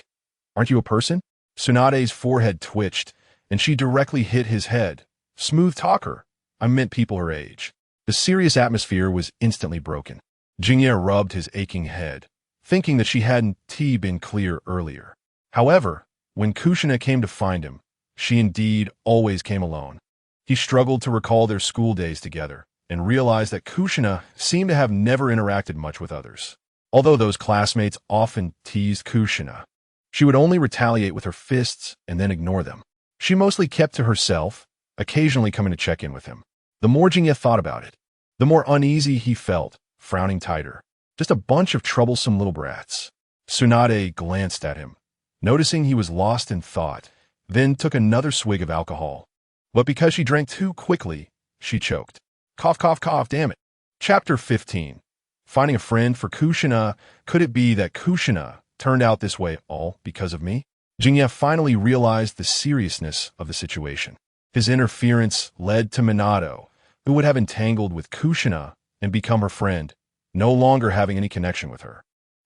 Speaker 1: Aren't you a person? Tsunade's forehead twitched, and she directly hit his head. Smooth talker. I meant people her age. The serious atmosphere was instantly broken. Jingye rubbed his aching head, thinking that she hadn't been clear earlier. However, when Kushina came to find him, she indeed always came alone. He struggled to recall their school days together and realized that Kushina seemed to have never interacted much with others. Although those classmates often teased Kushina, she would only retaliate with her fists and then ignore them. She mostly kept to herself, occasionally coming to check in with him. The more Jingye thought about it, the more uneasy he felt, frowning tighter. Just a bunch of troublesome little brats. Tsunade glanced at him, noticing he was lost in thought, then took another swig of alcohol. But because she drank too quickly, she choked. Cough, cough, cough, damn it. Chapter 15. Finding a friend for Kushina. Could it be that Kushina turned out this way all because of me? Jingye finally realized the seriousness of the situation. His interference led to Minato, who would have entangled with Kushina and become her friend, no longer having any connection with her.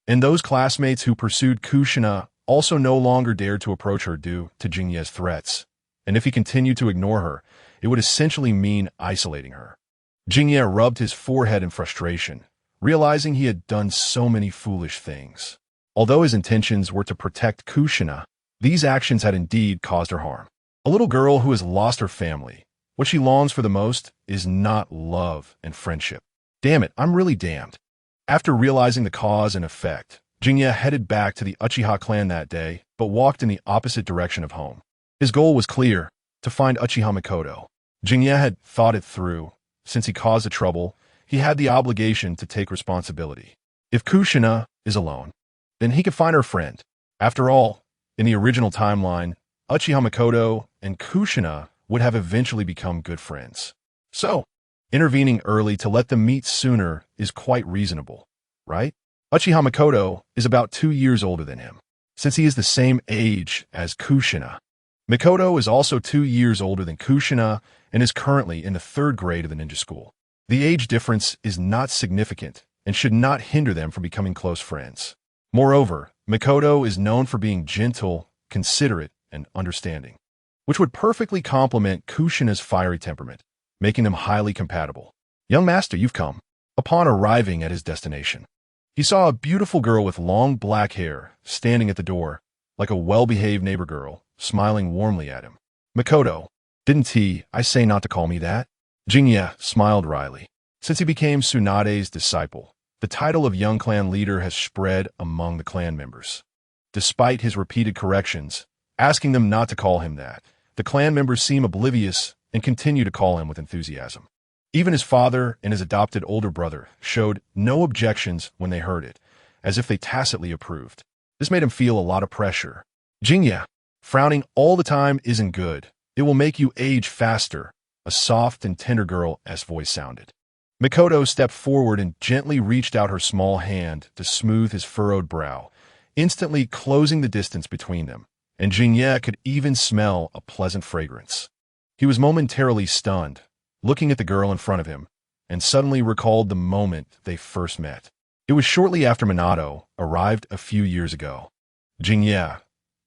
Speaker 1: And those classmates who pursued Kushina also no longer dared to approach her due to Jingye's threats. And if he continued to ignore her, it would essentially mean isolating her. Jingye rubbed his forehead in frustration, realizing he had done so many foolish things. Although his intentions were to protect Kushina, these actions had indeed caused her harm. A little girl who has lost her family. What she longs for the most is not love and friendship. Damn it, I'm really damned. After realizing the cause and effect, Jingye headed back to the Uchiha clan that day, but walked in the opposite direction of home. His goal was clear, to find Uchiha Mikoto. Jingye had thought it through. Since he caused the trouble, he had the obligation to take responsibility. If Kushina is alone, then he could find her friend. After all, in the original timeline, Uchiha Mikoto and Kushina would have eventually become good friends. So, intervening early to let them meet sooner is quite reasonable, right? Uchiha Mikoto is about 2 years older than him, since he is the same age as Kushina. Mikoto is also 2 years older than Kushina and is currently in the 3rd grade of the ninja school. The age difference is not significant and should not hinder them from becoming close friends. Moreover, Mikoto is known for being gentle, considerate, and understanding, which would perfectly complement Kushina's fiery temperament, making them highly compatible. Young master, you've come. Upon arriving at his destination, he saw a beautiful girl with long black hair standing at the door, like a well-behaved neighbor girl, smiling warmly at him. Mikoto, didn't I say not to call me that? Jingye smiled wryly. Since he became Tsunade's disciple, the title of young clan leader has spread among the clan members. Despite his repeated corrections, asking them not to call him that, the clan members seem oblivious and continue to call him with enthusiasm. Even his father and his adopted older brother showed no objections when they heard it, as if they tacitly approved. This made him feel a lot of pressure. Jingye, frowning all the time isn't good. It will make you age faster, a soft and tender girl's voice sounded. Mikoto stepped forward and gently reached out her small hand to smooth his furrowed brow, instantly closing the distance between them, and Jinye could even smell a pleasant fragrance. He was momentarily stunned, looking at the girl in front of him, and suddenly recalled the moment they first met. It was shortly after Minato arrived a few years ago. Jinye,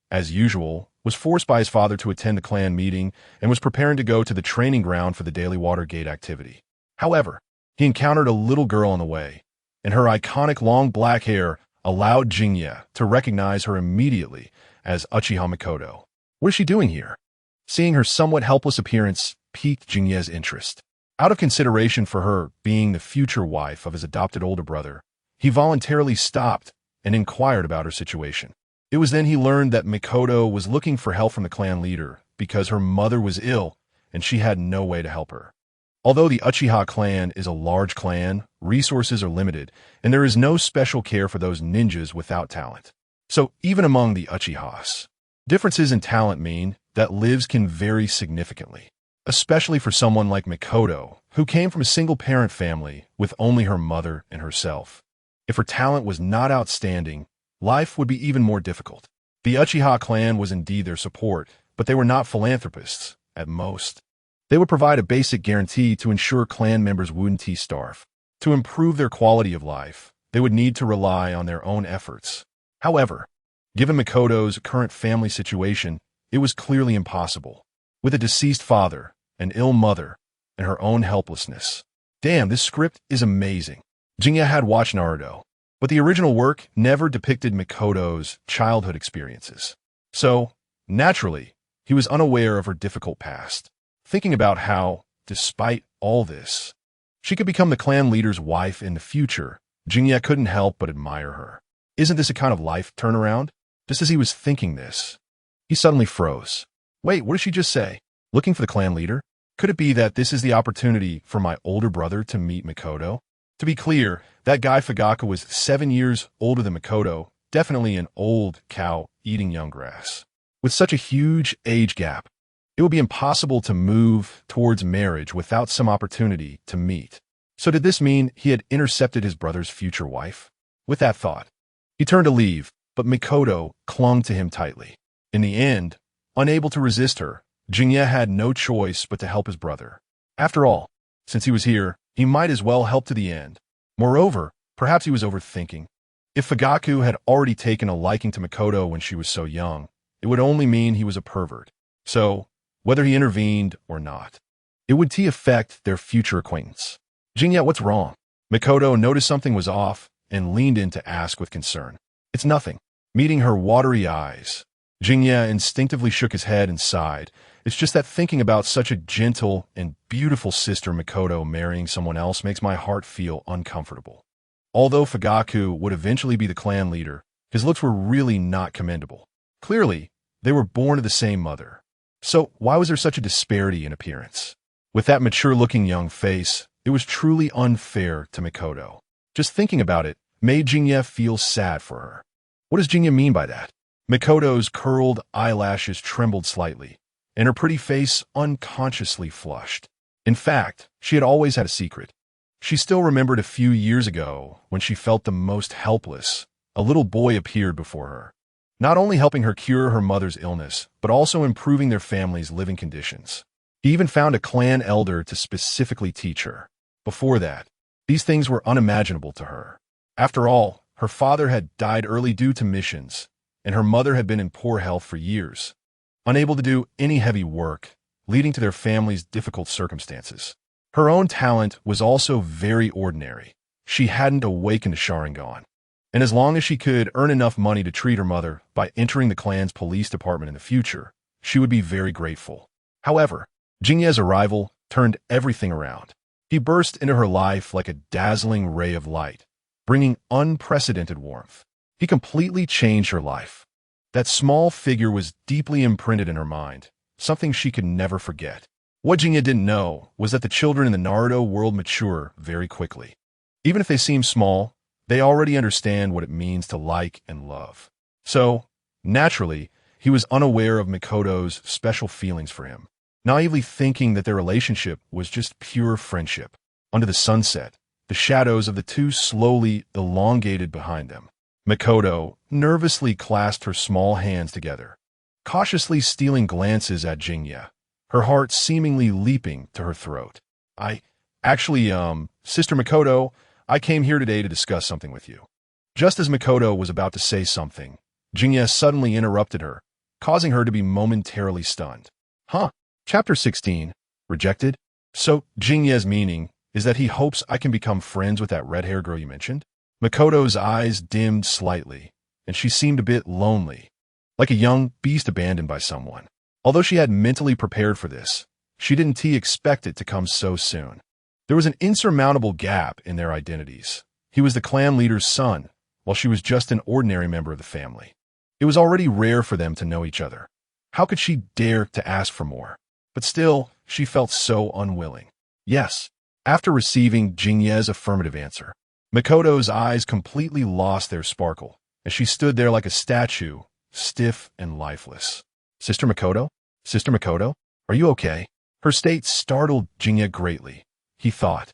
Speaker 1: as usual, was forced by his father to attend the clan meeting and was preparing to go to the training ground for the daily water gate activity. However, he encountered a little girl on the way, and her iconic long black hair allowed Jinye to recognize her immediately as Uchiha Mikoto. What is she doing here? Seeing her somewhat helpless appearance piqued Jinye's interest. Out of consideration for her being the future wife of his adopted older brother, he voluntarily stopped and inquired about her situation. It was then he learned that Mikoto was looking for help from the clan leader because her mother was ill and she had no way to help her. Although the Uchiha clan is a large clan, resources are limited, and there is no special care for those ninjas without talent. So even among the Uchihas, differences in talent mean that lives can vary significantly, especially for someone like Mikoto, who came from a single-parent family with only her mother and herself. If her talent was not outstanding, life would be even more difficult. The Uchiha clan was indeed their support, but they were not philanthropists, at most. They would provide a basic guarantee to ensure clan members wouldn't starve. To improve their quality of life, they would need to rely on their own efforts. However, given Mikoto's current family situation, it was clearly impossible. With a deceased father, an ill mother, and her own helplessness. Damn, this script is amazing. Jinye had watched Naruto, but the original work never depicted Mikoto's childhood experiences. So, naturally, he was unaware of her difficult past. Thinking about how, despite all this, she could become the clan leader's wife in the future, Jinye couldn't help but admire her. Isn't this a kind of life turnaround? Just as he was thinking this, he suddenly froze. Wait, what did she just say? Looking for the clan leader? Could it be that this is the opportunity for my older brother to meet Mikoto? To be clear, that guy Fugaku was 7 years older than Mikoto, definitely an old cow eating young grass. With such a huge age gap, it would be impossible to move towards marriage without some opportunity to meet. So did this mean he had intercepted his brother's future wife? With that thought, he turned to leave, but Mikoto clung to him tightly. In the end, unable to resist her, Jinye had no choice but to help his brother. After all, since he was here, he might as well help to the end. Moreover, perhaps he was overthinking. If Fugaku had already taken a liking to Mikoto when she was so young, it would only mean he was a pervert. So, whether he intervened or not, it would affect their future acquaintance. Jinye, what's wrong? Mikoto noticed something was off and leaned in to ask with concern. It's nothing. Meeting her watery eyes, Jinye instinctively shook his head and sighed. It's just that thinking about such a gentle and beautiful sister Mikoto marrying someone else makes my heart feel uncomfortable. Although Fugaku would eventually be the clan leader, his looks were really not commendable. Clearly, they were born of the same mother. So why was there such a disparity in appearance? With that mature-looking young face, it was truly unfair to Mikoto. Just thinking about it made Jinye feel sad for her. What does Jinye mean by that? Mikoto's curled eyelashes trembled slightly, and her pretty face unconsciously flushed. In fact, she had always had a secret. She still remembered a few years ago when she felt the most helpless. A little boy appeared before her, not only helping her cure her mother's illness, but also improving their family's living conditions. He even found a clan elder to specifically teach her. Before that, these things were unimaginable to her. After all, her father had died early due to missions, and her mother had been in poor health for years, unable to do any heavy work, leading to their family's difficult circumstances. Her own talent was also very ordinary. She hadn't awakened a Sharingan, and as long as she could earn enough money to treat her mother by entering the clan's police department in the future, she would be very grateful. However, Jinye's arrival turned everything around. He burst into her life like a dazzling ray of light, bringing unprecedented warmth. He completely changed her life. That small figure was deeply imprinted in her mind, something she could never forget. What Jinye didn't know was that the children in the Naruto world mature very quickly. Even if they seem small, they already understand what it means to like and love. So, naturally, he was unaware of Mikoto's special feelings for him. naively thinking that their relationship was just pure friendship. Under the sunset, the shadows of the two slowly elongated behind them. Makoto nervously clasped her small hands together, cautiously stealing glances at Jinya, her heart seemingly leaping to her throat. Sister Makoto, I came here today to discuss something with you. Just as Makoto was about to say something, Jinya suddenly interrupted her, causing her to be momentarily stunned. Huh? Chapter 16. Rejected? So, Jinya's meaning is that he hopes I can become friends with that red-haired girl you mentioned? Makoto's eyes dimmed slightly, and she seemed a bit lonely, like a young beast abandoned by someone. Although she had mentally prepared for this, she didn't expect it to come so soon. There was an insurmountable gap in their identities. He was the clan leader's son, while she was just an ordinary member of the family. It was already rare for them to know each other. How could she dare to ask for more? But still, she felt so unwilling. Yes. After receiving Jinya's affirmative answer, Makoto's eyes completely lost their sparkle, as she stood there like a statue, stiff and lifeless. Sister Makoto? Sister Makoto? Are you okay? Her state startled Jinya greatly. He thought,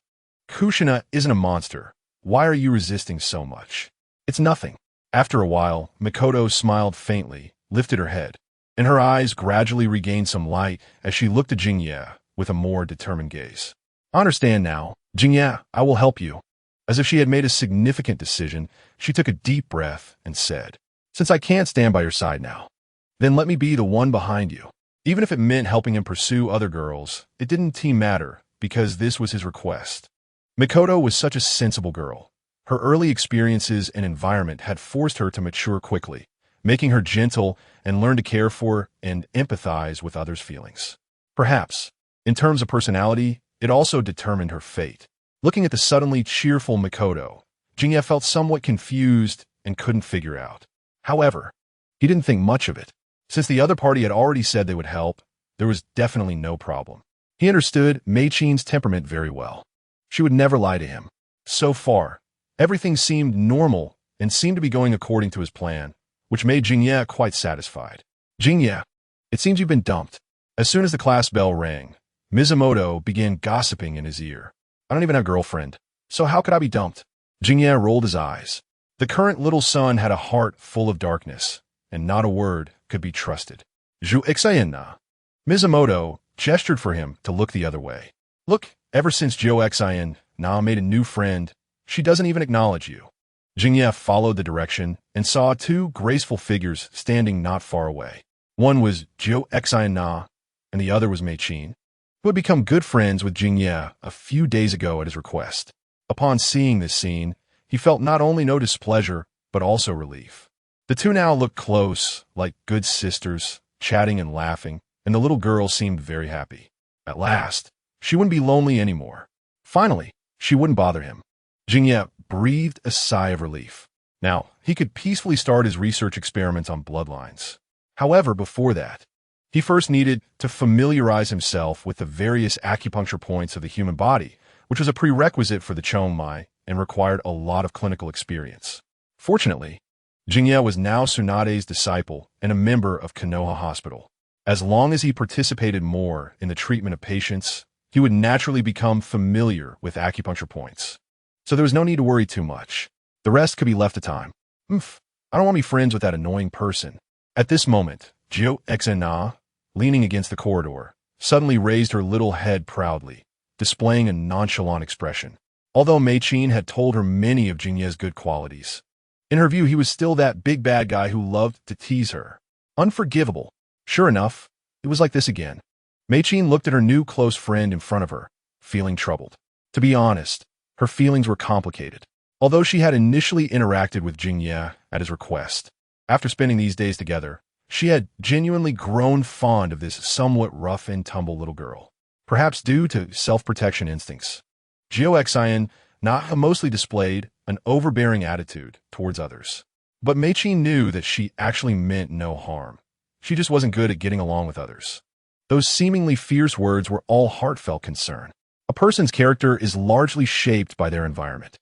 Speaker 1: Kushina isn't a monster. Why are you resisting so much? It's nothing. After a while, Makoto smiled faintly, lifted her head, and her eyes gradually regained some light as she looked at Jinya with a more determined gaze. I understand now. Jinya, I will help you. As if she had made a significant decision, she took a deep breath and said, Since I can't stand by your side now, then let me be the one behind you. Even if it meant helping him pursue other girls, it didn't matter, because this was his request. Makoto was such a sensible girl. Her early experiences and environment had forced her to mature quickly, making her gentle and learn to care for and empathize with others' feelings. Perhaps, in terms of personality, it also determined her fate. Looking at the suddenly cheerful Makoto, Jinya felt somewhat confused and couldn't figure out. However, he didn't think much of it. Since the other party had already said they would help, there was definitely no problem. He understood me.Yu's temperament very well. She would never lie to him. So far, everything seemed normal and seemed to be going according to his plan, which made Jinya quite satisfied. Jinya, it seems you've been dumped. As soon as the class bell rang, Mizumoto began gossiping in his ear. I don't even have a girlfriend, so how could I be dumped? Jinya rolled his eyes. The current little son had a heart full of darkness, and not a word could be trusted. Exaina. Mizumoto gestured for him to look the other way. Look, ever since Exaina made a new friend, she doesn't even acknowledge you. Jinya followed the direction and saw two graceful figures standing not far away. One was Exaina, and the other was me.You, who had become good friends with Jinya a few days ago at his request. Upon seeing this scene, he felt not only no displeasure, but also relief. The two now looked close, like good sisters, chatting and laughing, and the little girl seemed very happy. At last, she wouldn't be lonely anymore. Finally, she wouldn't bother him. Jinya breathed a sigh of relief. Now, he could peacefully start his research experiments on bloodlines. However, before that, he first needed to familiarize himself with the various acupuncture points of the human body, which was a prerequisite for the Chonmai and required a lot of clinical experience. Fortunately, Jinya was now Tsunade's disciple and a member of Konoha Hospital. As long as he participated more in the treatment of patients, he would naturally become familiar with acupuncture points. So there was no need to worry too much. The rest could be left to time. I don't want to be friends with that annoying person. At this moment, Exaina, leaning against the corridor, suddenly raised her little head proudly, displaying a nonchalant expression. Although me.You had told her many of Jinya's good qualities, in her view he was still that big bad guy who loved to tease her. Unforgivable. Sure enough, it was like this again. me.You looked at her new close friend in front of her, feeling troubled. To be honest, her feelings were complicated. Although she had initially interacted with Jinya at his request, after spending these days together, she had genuinely grown fond of this somewhat rough and tumble little girl. Perhaps due to self-protection instincts, Exaina mostly displayed an overbearing attitude towards others. But me.You knew that she actually meant no harm. She just wasn't good at getting along with others. Those seemingly fierce words were all heartfelt concern. A person's character is largely shaped by their environment.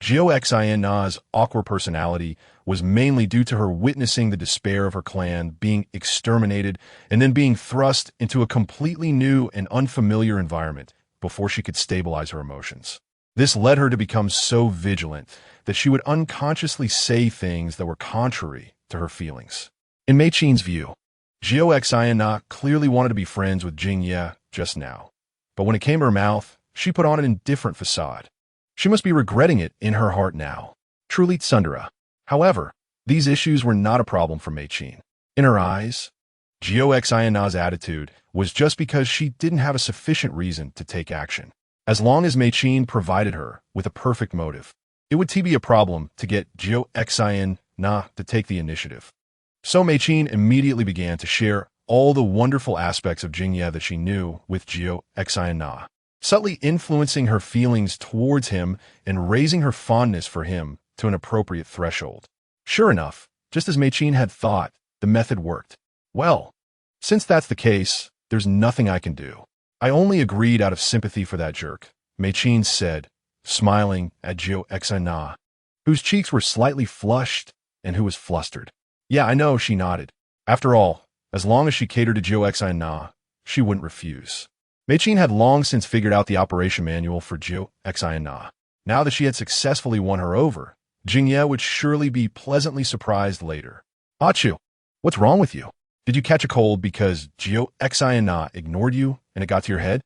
Speaker 1: Na's awkward personality was mainly due to her witnessing the despair of her clan being exterminated and then being thrust into a completely new and unfamiliar environment before she could stabilize her emotions. This led her to become so vigilant that she would unconsciously say things that were contrary to her feelings. In me.Yu's view, Na clearly wanted to be friends with Jingye just now, but when it came to her mouth, she put on an indifferent facade. She must be regretting it in her heart now. Truly tsundere. However, these issues were not a problem for me.You. In her eyes, Na's attitude was just because she didn't have a sufficient reason to take action. As long as me.You provided her with a perfect motive, it would be a problem to get Na to take the initiative. So me.You immediately began to share all the wonderful aspects of Jingye that she knew with Na, subtly influencing her feelings towards him and raising her fondness for him to an appropriate threshold. Sure enough, just as me.You had thought, the method worked. Well, since that's the case, there's nothing I can do. I only agreed out of sympathy for that jerk, me.You said, smiling at Na, whose cheeks were slightly flushed and who was flustered. Yeah, I know, she nodded. After all, as long as she catered to Na, she wouldn't refuse. me.You had long since figured out the operation manual for Na. Now that she had successfully won her over, Jingye would surely be pleasantly surprised later. Achu, what's wrong with you? Did you catch a cold because Na ignored you and it got to your head?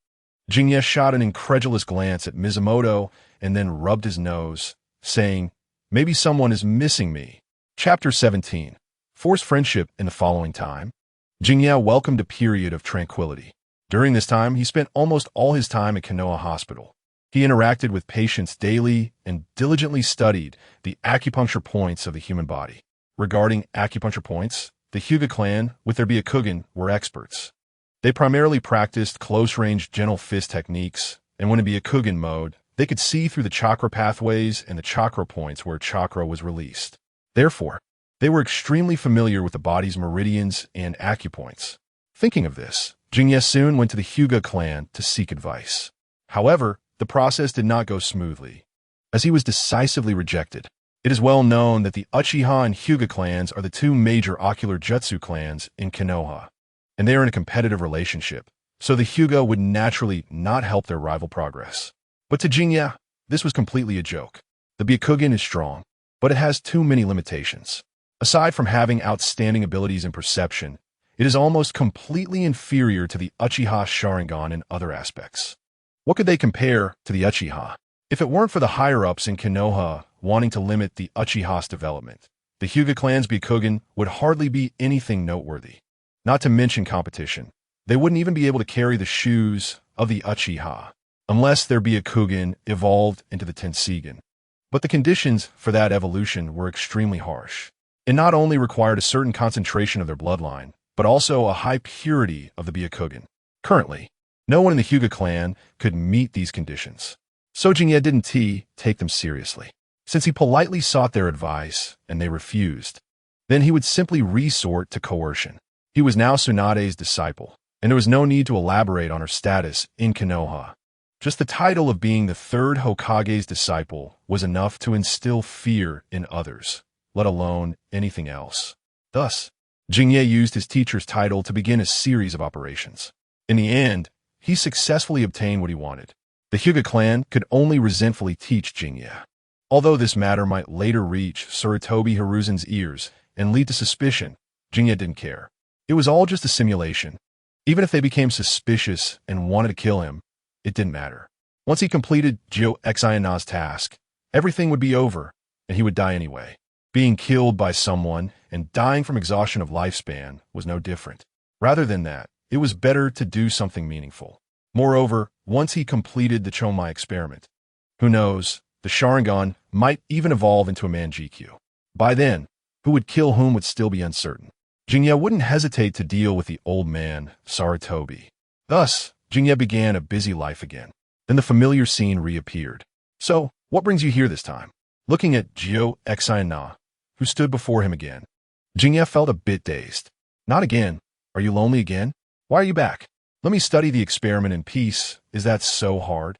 Speaker 1: Jingye shot an incredulous glance at Mizumoto and then rubbed his nose, saying, maybe someone is missing me. Chapter 17. Forced friendship in the following time. Jingye welcomed a period of tranquility. During this time, he spent almost all his time at Konoha Hospital. He interacted with patients daily and diligently studied the acupuncture points of the human body. Regarding acupuncture points, the Hyuga clan, with their Byakugan, were experts. They primarily practiced close-range gentle fist techniques, and when in Byakugan mode, they could see through the chakra pathways and the chakra points where chakra was released. Therefore, they were extremely familiar with the body's meridians and acupoints. Thinking of this, Jingye soon went to the Hyuga clan to seek advice. However, the process did not go smoothly, as he was decisively rejected. It is well known that the Uchiha and Hyuga clans are the two major ocular jutsu clans in Konoha, and they are in a competitive relationship, so the Hyuga would naturally not help their rival progress. But to Jingye, this was completely a joke. The Byakugan is strong, but it has too many limitations. Aside from having outstanding abilities in perception, it is almost completely inferior to the Uchiha Sharingan in other aspects. What could they compare to the Uchiha? If it weren't for the higher-ups in Konoha wanting to limit the Uchiha's development, the Hyuga clan's Byakugan would hardly be anything noteworthy. Not to mention competition, they wouldn't even be able to carry the shoes of the Uchiha, unless their Byakugan evolved into the Tensigan. But the conditions for that evolution were extremely harsh. It not only required a certain concentration of their bloodline, but also a high purity of the Byakugan. Currently, no one in the Hyuga clan could meet these conditions. So Jingye didn't take them seriously, since he politely sought their advice and they refused. Then he would simply resort to coercion. He was now Tsunade's disciple, and there was no need to elaborate on her status in Konoha. Just the title of being the third Hokage's disciple was enough to instill fear in others, let alone anything else. Thus, Jingye used his teacher's title to begin a series of operations. In the end, he successfully obtained what he wanted. The Hyuga clan could only resentfully teach Jingye. Although this matter might later reach Sarutobi Hiruzen's ears and lead to suspicion, Jingye didn't care. It was all just a simulation. Even if they became suspicious and wanted to kill him, it didn't matter. Once he completed Na's task, everything would be over, and he would die anyway. Being killed by someone and dying from exhaustion of lifespan was no different. Rather than that, it was better to do something meaningful. Moreover, once he completed the Chomai experiment, who knows, the Sharingan might even evolve into a Manjikyu. By then, who would kill whom would still be uncertain. Jingye wouldn't hesitate to deal with the old man, Sarutobi. Thus, Jingye began a busy life again. Then the familiar scene reappeared. So, what brings you here this time? Looking at Na, who stood before him again, Jingye felt a bit dazed. Not again. Are you lonely again? Why are you back? Let me study the experiment in peace. Is that so hard?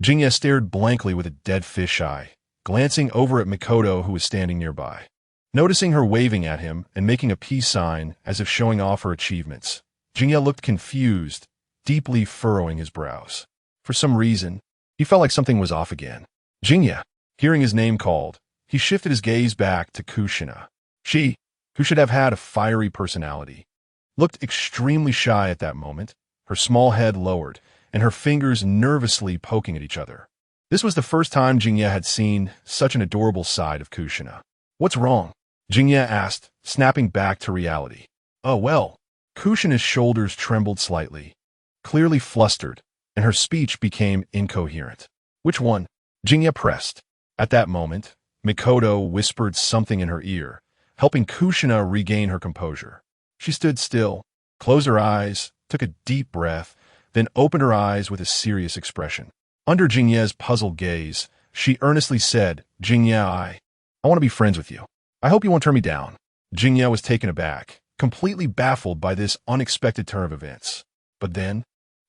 Speaker 1: Jingye stared blankly with a dead fish eye, glancing over at Mikoto, who was standing nearby. Noticing her waving at him and making a peace sign as if showing off her achievements, Jinye looked confused, deeply furrowing his brows. For some reason, he felt like something was off again. Jinye, hearing his name called, he shifted his gaze back to Kushina. She, who should have had a fiery personality, looked extremely shy at that moment, her small head lowered, and her fingers nervously poking at each other. This was the first time Jinye had seen such an adorable side of Kushina. What's wrong? Jinye asked, snapping back to reality. Oh well. Kushina's shoulders trembled slightly, clearly flustered, and her speech became incoherent. Which one? Jinye pressed. At that moment, Mikoto whispered something in her ear, helping Kushina regain her composure. She stood still, closed her eyes, took a deep breath, then opened her eyes with a serious expression. Under Jinye's puzzled gaze, she earnestly said, Jinye, I want to be friends with you. I hope you won't turn me down. Jinye was taken aback, completely baffled by this unexpected turn of events. But then,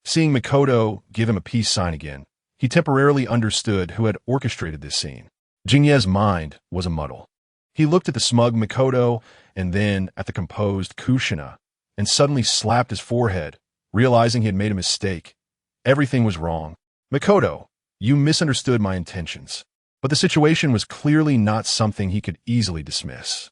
Speaker 1: seeing Mikoto give him a peace sign again, he temporarily understood who had orchestrated this scene. Jinye's mind was a muddle. He looked at the smug Mikoto and then at the composed Kushina, and suddenly slapped his forehead, realizing he had made a mistake. Everything was wrong. Mikoto, you misunderstood my intentions. But the situation was clearly not something he could easily dismiss.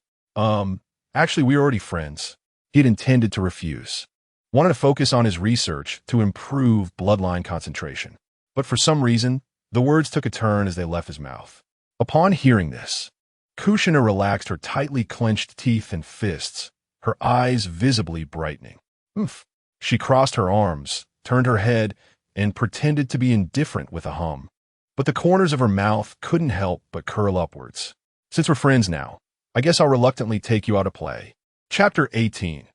Speaker 1: Actually, we were already friends. He had intended to refuse. Wanted to focus on his research to improve bloodline concentration. But for some reason, the words took a turn as they left his mouth. Upon hearing this, Kushina relaxed her tightly clenched teeth and fists, her eyes visibly brightening. Oof. She crossed her arms, turned her head, and pretended to be indifferent with a hum. But the corners of her mouth couldn't help but curl upwards. Since we're friends now, I guess I'll reluctantly take you out to play. Chapter 18.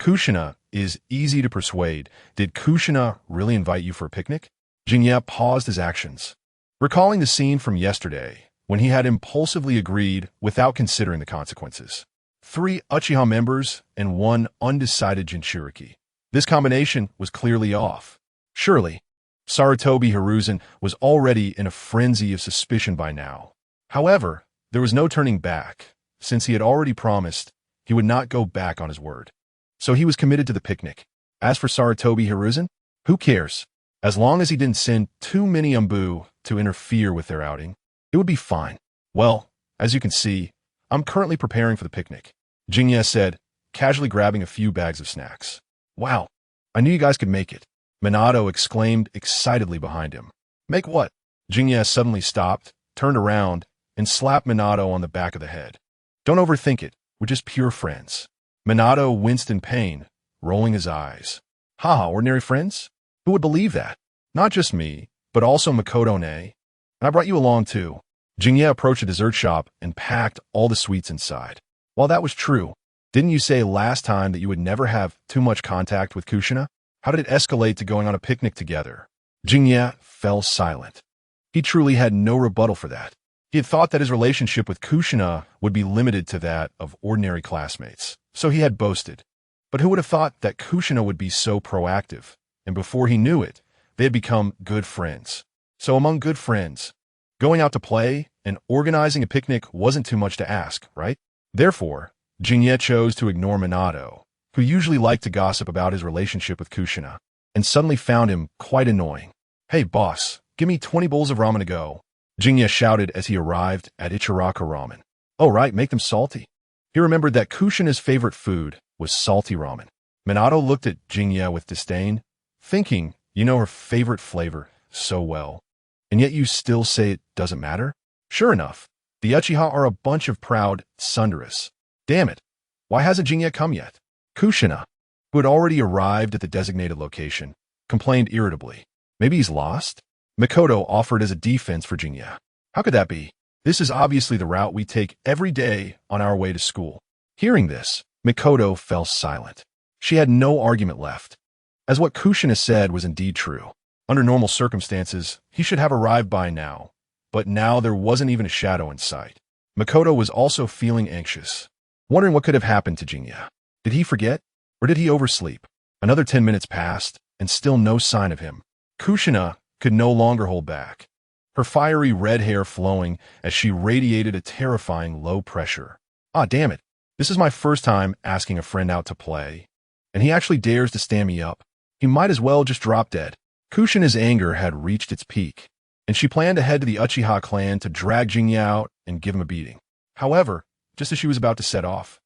Speaker 1: Kushina is easy to persuade. Did Kushina really invite you for a picnic? Jinye paused his actions, recalling the scene from yesterday when he had impulsively agreed without considering the consequences. 3 Uchiha members and 1 undecided Jinchuriki. This combination was clearly off. Surely, Sarutobi Hiruzen was already in a frenzy of suspicion by now. However, there was no turning back, since he had already promised he would not go back on his word. So he was committed to the picnic. As for Sarutobi Hiruzen, who cares? As long as he didn't send too many Umbu to interfere with their outing, it would be fine. Well, as you can see, I'm currently preparing for the picnic, Jinye said, casually grabbing a few bags of snacks. Wow, I knew you guys could make it, Minato exclaimed excitedly behind him. Make what? Jinye suddenly stopped, turned around, and slapped Minato on the back of the head. Don't overthink it, we're just pure friends. Minato winced in pain, rolling his eyes. Haha, ordinary friends? Who would believe that? Not just me, but also Mikoto-ne. And I brought you along too. Jinye approached a dessert shop and packed all the sweets inside. While that was true, didn't you say last time that you would never have too much contact with Kushina? How did it escalate to going on a picnic together? Jinye fell silent. He truly had no rebuttal for that. He had thought that his relationship with Kushina would be limited to that of ordinary classmates, so he had boasted. But who would have thought that Kushina would be so proactive? And before he knew it, they had become good friends. So among good friends, going out to play and organizing a picnic wasn't too much to ask, right? Therefore, Jinye chose to ignore Minato, who usually liked to gossip about his relationship with Kushina, and suddenly found him quite annoying. Hey boss, give me 20 bowls of ramen to go, Jinye shouted as he arrived at Ichiraka Ramen. Oh right, make them salty. He remembered that Kushina's favorite food was salty ramen. Minato looked at Jinye with disdain, thinking, you know her favorite flavor so well, and yet you still say it doesn't matter? Sure enough, the Uchiha are a bunch of proud tsundere. Damn it, why hasn't Jinye come yet? Kushina, who had already arrived at the designated location, complained irritably. Maybe he's lost? Mikoto offered as a defense for Jinye. How could that be? This is obviously the route we take every day on our way to school. Hearing this, Mikoto fell silent. She had no argument left, as what Kushina said was indeed true. Under normal circumstances, he should have arrived by now, but now there wasn't even a shadow in sight. Mikoto was also feeling anxious, wondering what could have happened to Jinye. Did he forget, or did he oversleep? Another 10 minutes passed, and still no sign of him. Kushina could no longer hold back. her fiery red hair flowing as she radiated a terrifying low pressure. Ah, damn it. This is my first time asking a friend out to play, and he actually dares to stand me up. He might as well just drop dead. Kushina's anger had reached its peak, and she planned to head to the Uchiha clan to drag Jinnya out and give him a beating. However, just as she was about to set off,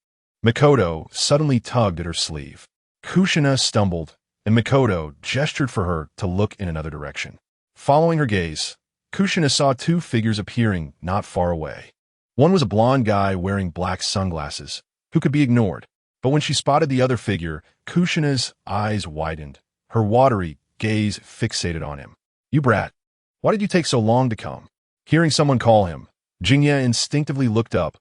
Speaker 1: Mikoto suddenly tugged at her sleeve. Kushina stumbled, and Mikoto gestured for her to look in another direction. Following her gaze, Kushina saw two figures appearing not far away. One was a blonde guy wearing black sunglasses, who could be ignored. But when she spotted the other figure, Kushina's eyes widened, her watery gaze fixated on him. "You brat, why did you take so long to come?" Hearing someone call him, Jinnya instinctively looked up,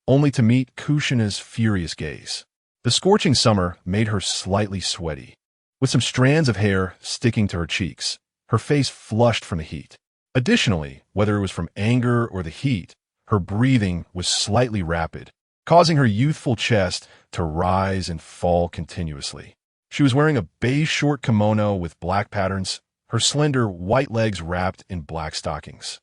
Speaker 1: only to meet Kushina's furious gaze. The scorching summer made her slightly sweaty, with some strands of hair sticking to her cheeks, her face flushed from the heat. Additionally, whether it was from anger or the heat, her breathing was slightly rapid, causing her youthful chest to rise and fall continuously. She was wearing a beige short kimono with black patterns, her slender white legs wrapped in black stockings,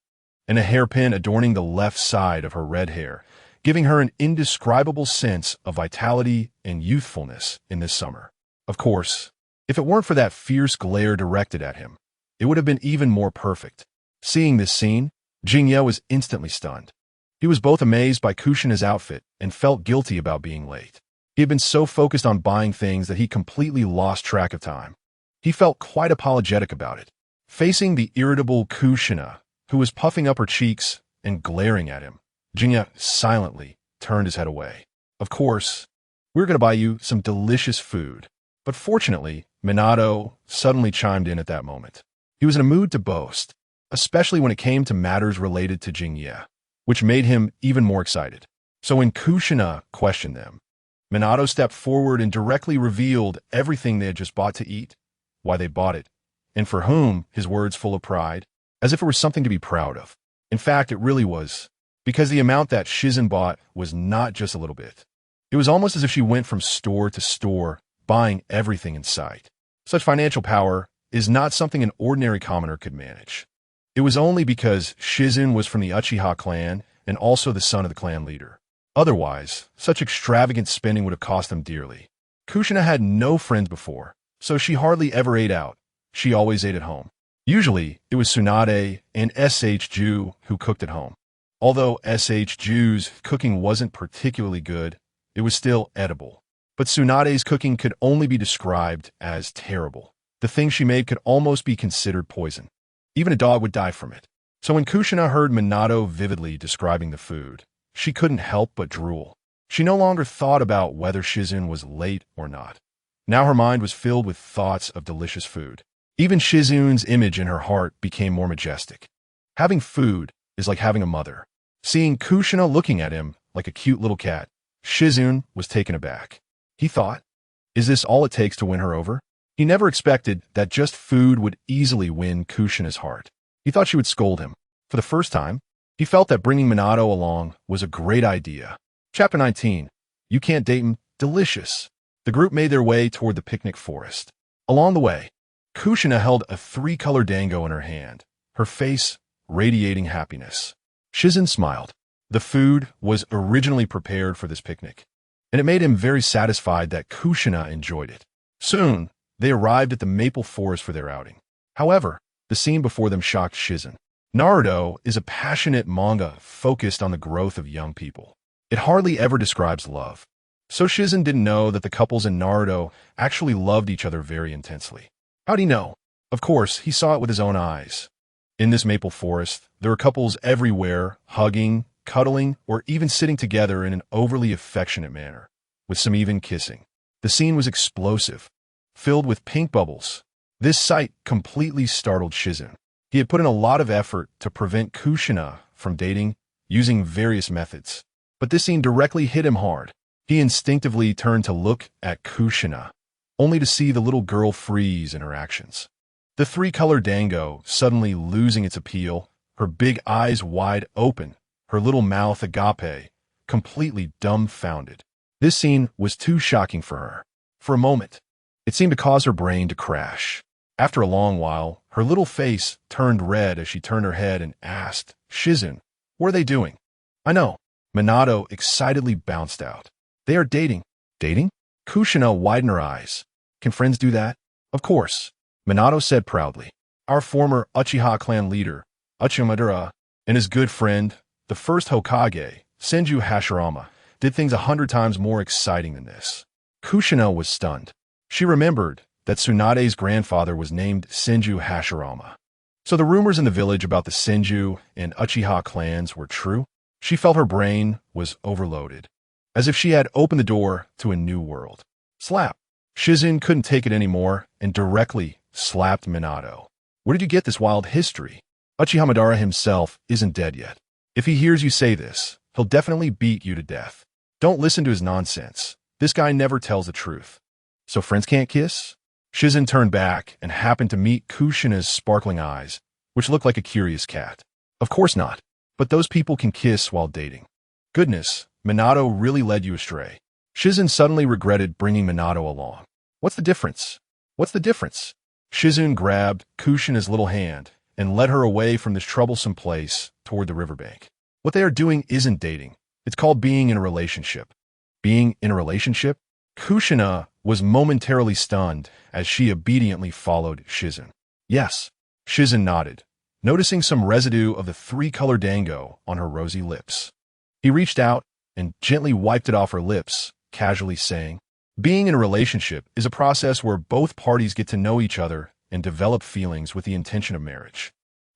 Speaker 1: and a hairpin adorning the left side of her red hair, giving her an indescribable sense of vitality and youthfulness in this summer. Of course, if it weren't for that fierce glare directed at him, it would have been even more perfect. Seeing this scene, Jinnya was instantly stunned. He was both amazed by Kushina's outfit and felt guilty about being late. He had been so focused on buying things that he completely lost track of time. He felt quite apologetic about it. Facing the irritable Kushina, who was puffing up her cheeks and glaring at him, Jinnya silently turned his head away. "Of course, we're going to buy you some delicious food." But fortunately, Minato suddenly chimed in at that moment. He was in a mood to boast, especially when it came to matters related to Jinnya, which made him even more excited. So when Kushina questioned them, Minato stepped forward and directly revealed everything they had just bought to eat, why they bought it, and for whom, his words full of pride, as if it were something to be proud of. In fact, it really was, because the amount that Shizen bought was not just a little bit. It was almost as if she went from store to store, buying everything in sight. Such financial power is not something an ordinary commoner could manage. It was only because Shizen was from the Uchiha clan and also the son of the clan leader. Otherwise, such extravagant spending would have cost him dearly. Kushina had no friends before, so she hardly ever ate out. She always ate at home. Usually, it was Tsunade and SH Ju who cooked at home. Although SH Ju's cooking wasn't particularly good, it was still edible. But Tsunade's cooking could only be described as terrible. The things she made could almost be considered poison. Even a dog would die from it. So when Kushina heard Minato vividly describing the food, she couldn't help but drool. She no longer thought about whether Shizen was late or not. Now her mind was filled with thoughts of delicious food. Even Shizen's image in her heart became more majestic. Having food is like having a mother. Seeing Kushina looking at him like a cute little cat, Shizen was taken aback. He thought, is this all it takes to win her over? He never expected that just food would easily win Kushina's heart. He thought she would scold him. For the first time, he felt that bringing Minato along was a great idea. Chapter 19. You Can't Date Him. Delicious. The group made their way toward the picnic forest. Along the way, Kushina held a 3-color dango in her hand, her face radiating happiness. Shizen smiled. The food was originally prepared for this picnic, and it made him very satisfied that Kushina enjoyed it. Soon, they arrived at the maple forest for their outing. However, the scene before them shocked Shizen. Naruto is a passionate manga focused on the growth of young people. It hardly ever describes love. So Shizen didn't know that the couples in Naruto actually loved each other very intensely. How'd he know? Of course, he saw it with his own eyes. In this maple forest, there were couples everywhere, hugging, cuddling, or even sitting together in an overly affectionate manner, with some even kissing. The scene was explosive, filled with pink bubbles. This sight completely startled Shizen. He had put in a lot of effort to prevent Kushina from dating using various methods, but this scene directly hit him hard. He instinctively turned to look at Kushina, only to see the little girl freeze in her actions. The 3-color dango suddenly losing its appeal, her big eyes wide open, her little mouth agape, completely dumbfounded. This scene was too shocking for her. For a moment, it seemed to cause her brain to crash. After a long while, Her little face turned red as she turned her head and asked, Shizun, what are they doing? I know. Minato excitedly bounced out. They are dating. Dating? Kushina widened her eyes. Can friends do that? Of course. Minato said proudly. Our former Uchiha clan leader, Uchiha, and his good friend, the first Hokage, Senju Hashirama, did things 100 times more exciting than this. Kushina was stunned. She remembered that Tsunade's grandfather was named Senju Hashirama. So the rumors in the village about the Senju and Uchiha clans were true? She felt her brain was overloaded, as if she had opened the door to a new world. Slap! Shizun couldn't take it anymore and directly slapped Minato. Where did you get this wild history? Uchiha Madara himself isn't dead yet. If he hears you say this, he'll definitely beat you to death. Don't listen to his nonsense. This guy never tells the truth. So friends can't kiss? Shizun turned back and happened to meet Kushina's sparkling eyes, which looked like a curious cat. Of course not. But those people can kiss while dating. Goodness, Minato really led you astray. Shizun suddenly regretted bringing Minato along. What's the difference? What's the difference? Shizun grabbed Kushina's little hand and led her away from this troublesome place toward the riverbank. What they are doing isn't dating. It's called being in a relationship. Being in a relationship? Kushina was momentarily stunned as she obediently followed Shizun. Yes, Shizun nodded, noticing some residue of the three-color dango on her rosy lips. He reached out and gently wiped it off her lips, casually saying, being in a relationship is a process where both parties get to know each other and develop feelings with the intention of marriage.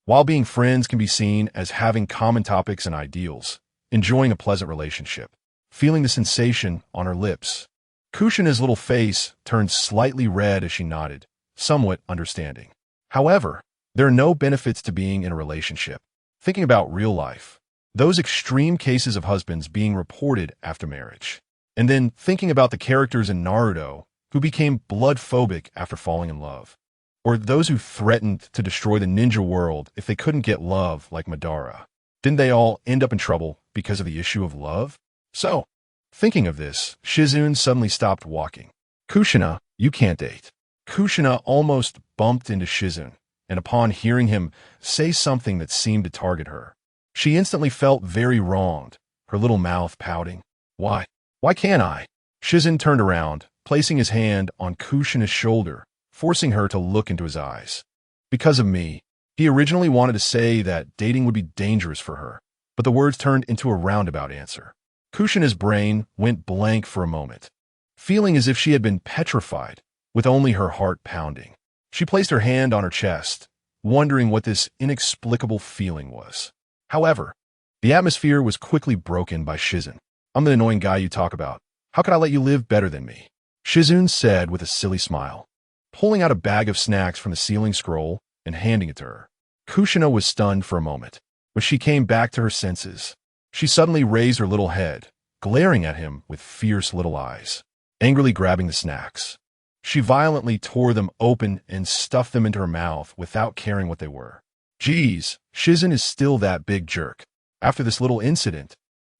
Speaker 1: While being friends can be seen as having common topics and ideals, enjoying a pleasant relationship, feeling the sensation on her lips. Kushina's little face turned slightly red as she nodded, somewhat understanding. However, there are no benefits to being in a relationship. Thinking about real life, those extreme cases of husbands being reported after marriage, and then thinking about the characters in Naruto who became blood-phobic after falling in love, or those who threatened to destroy the ninja world if they couldn't get love like Madara. Didn't they all end up in trouble because of the issue of love? So, thinking of this, Shizun suddenly stopped walking. Kushina, you can't date. Kushina almost bumped into Shizun, and upon hearing him say something that seemed to target her, she instantly felt very wronged, her little mouth pouting. Why? Why can't I? Shizun turned around, placing his hand on Kushina's shoulder, forcing her to look into his eyes. Because of me. He originally wanted to say that dating would be dangerous for her, but the words turned into a roundabout answer. Kushina's brain went blank for a moment, feeling as if she had been petrified, with only her heart pounding. She placed her hand on her chest, wondering what this inexplicable feeling was. However, the atmosphere was quickly broken by Shizun. I'm the annoying guy you talk about. How could I let you live better than me? Shizun said with a silly smile, pulling out a bag of snacks from the ceiling scroll and handing it to her. Kushina was stunned for a moment. When she came back to her senses, she suddenly raised her little head, glaring at him with fierce little eyes, angrily grabbing the snacks. She violently tore them open and stuffed them into her mouth without caring what they were. Geez, Shizun is still that big jerk. After this little incident,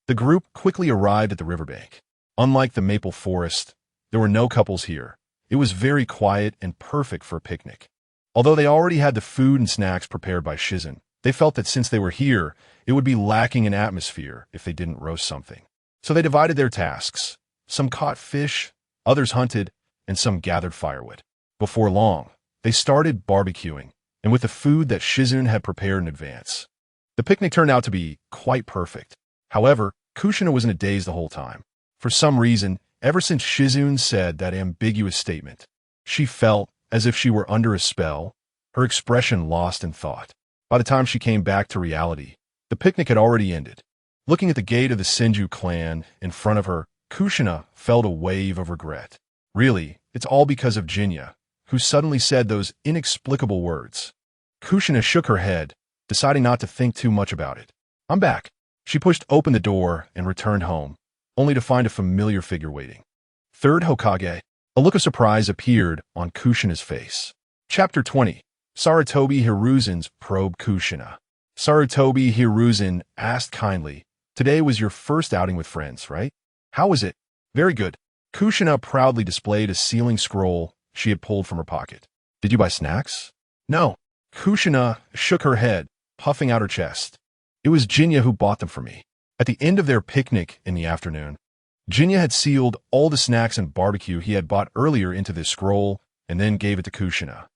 Speaker 1: the group quickly arrived at the riverbank. Unlike the maple forest, there were no couples here. It was very quiet and perfect for a picnic. Although they already had the food and snacks prepared by Shizun, they felt that since they were here, it would be lacking in atmosphere if they didn't roast something. So they divided their tasks. Some caught fish, others hunted, and some gathered firewood. Before long, they started barbecuing, and with the food that Shizun had prepared in advance. The picnic turned out to be quite perfect. However, Kushina was in a daze the whole time. For some reason, ever since Shizun said that ambiguous statement, she felt as if she were under a spell, her expression lost in thought. By the time she came back to reality, the picnic had already ended. Looking at the gate of the Senju clan in front of her, Kushina felt a wave of regret. Really, it's all because of Jinya, who suddenly said those inexplicable words. Kushina shook her head, deciding not to think too much about it. I'm back. She pushed open the door and returned home, only to find a familiar figure waiting. Third Hokage. A look of surprise appeared on Kushina's face. Chapter 20. Sarutobi Hiruzen's probe Kushina. Sarutobi Hiruzen asked kindly, today was your first outing with friends, right? How was it? Very good. Kushina proudly displayed a sealing scroll she had pulled from her pocket. Did you buy snacks? No. Kushina shook her head, puffing out her chest. It was Jinya who bought them for me. At the end of their picnic in the afternoon, Jinya had sealed all the snacks and barbecue he had bought earlier into this scroll and then gave it to Kushina.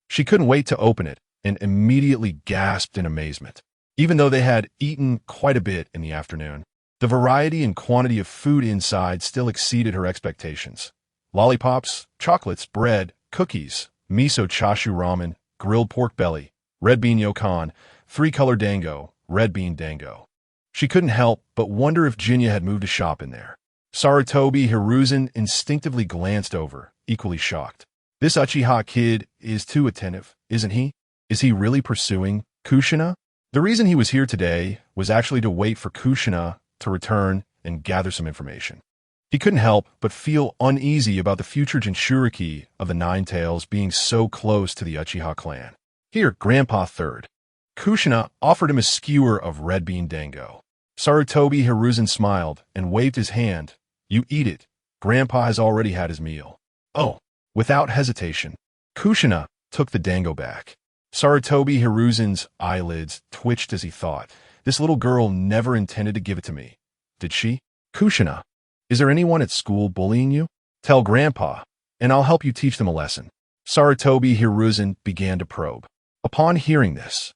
Speaker 1: She couldn't wait to open it and immediately gasped in amazement. Even though they had eaten quite a bit in the afternoon, the variety and quantity of food inside still exceeded her expectations. Lollipops, chocolates, bread, cookies, miso chashu ramen, grilled pork belly, red bean yokan, three-color dango, red bean dango. She couldn't help but wonder if Jinya had moved a shop in there. Sarutobi Hiruzen instinctively glanced over, equally shocked. This Uchiha kid is too attentive, isn't he? Is he really pursuing Kushina? The reason he was here today was actually to wait for Kushina to return and gather some information. He couldn't help but feel uneasy about the future Jinchuriki of the Nine Tails being so close to the Uchiha clan. Here, Grandpa Third. Kushina offered him a skewer of red bean dango. Sarutobi Hiruzen smiled and waved his hand. You eat it. Grandpa has already had his meal. Oh. Without hesitation, Kushina took the dango back. Sarutobi Hiruzen's eyelids twitched as he thought, this little girl never intended to give it to me. Did she? Kushina, is there anyone at school bullying you? Tell Grandpa, and I'll help you teach them a lesson. Sarutobi Hiruzen began to probe. Upon hearing this,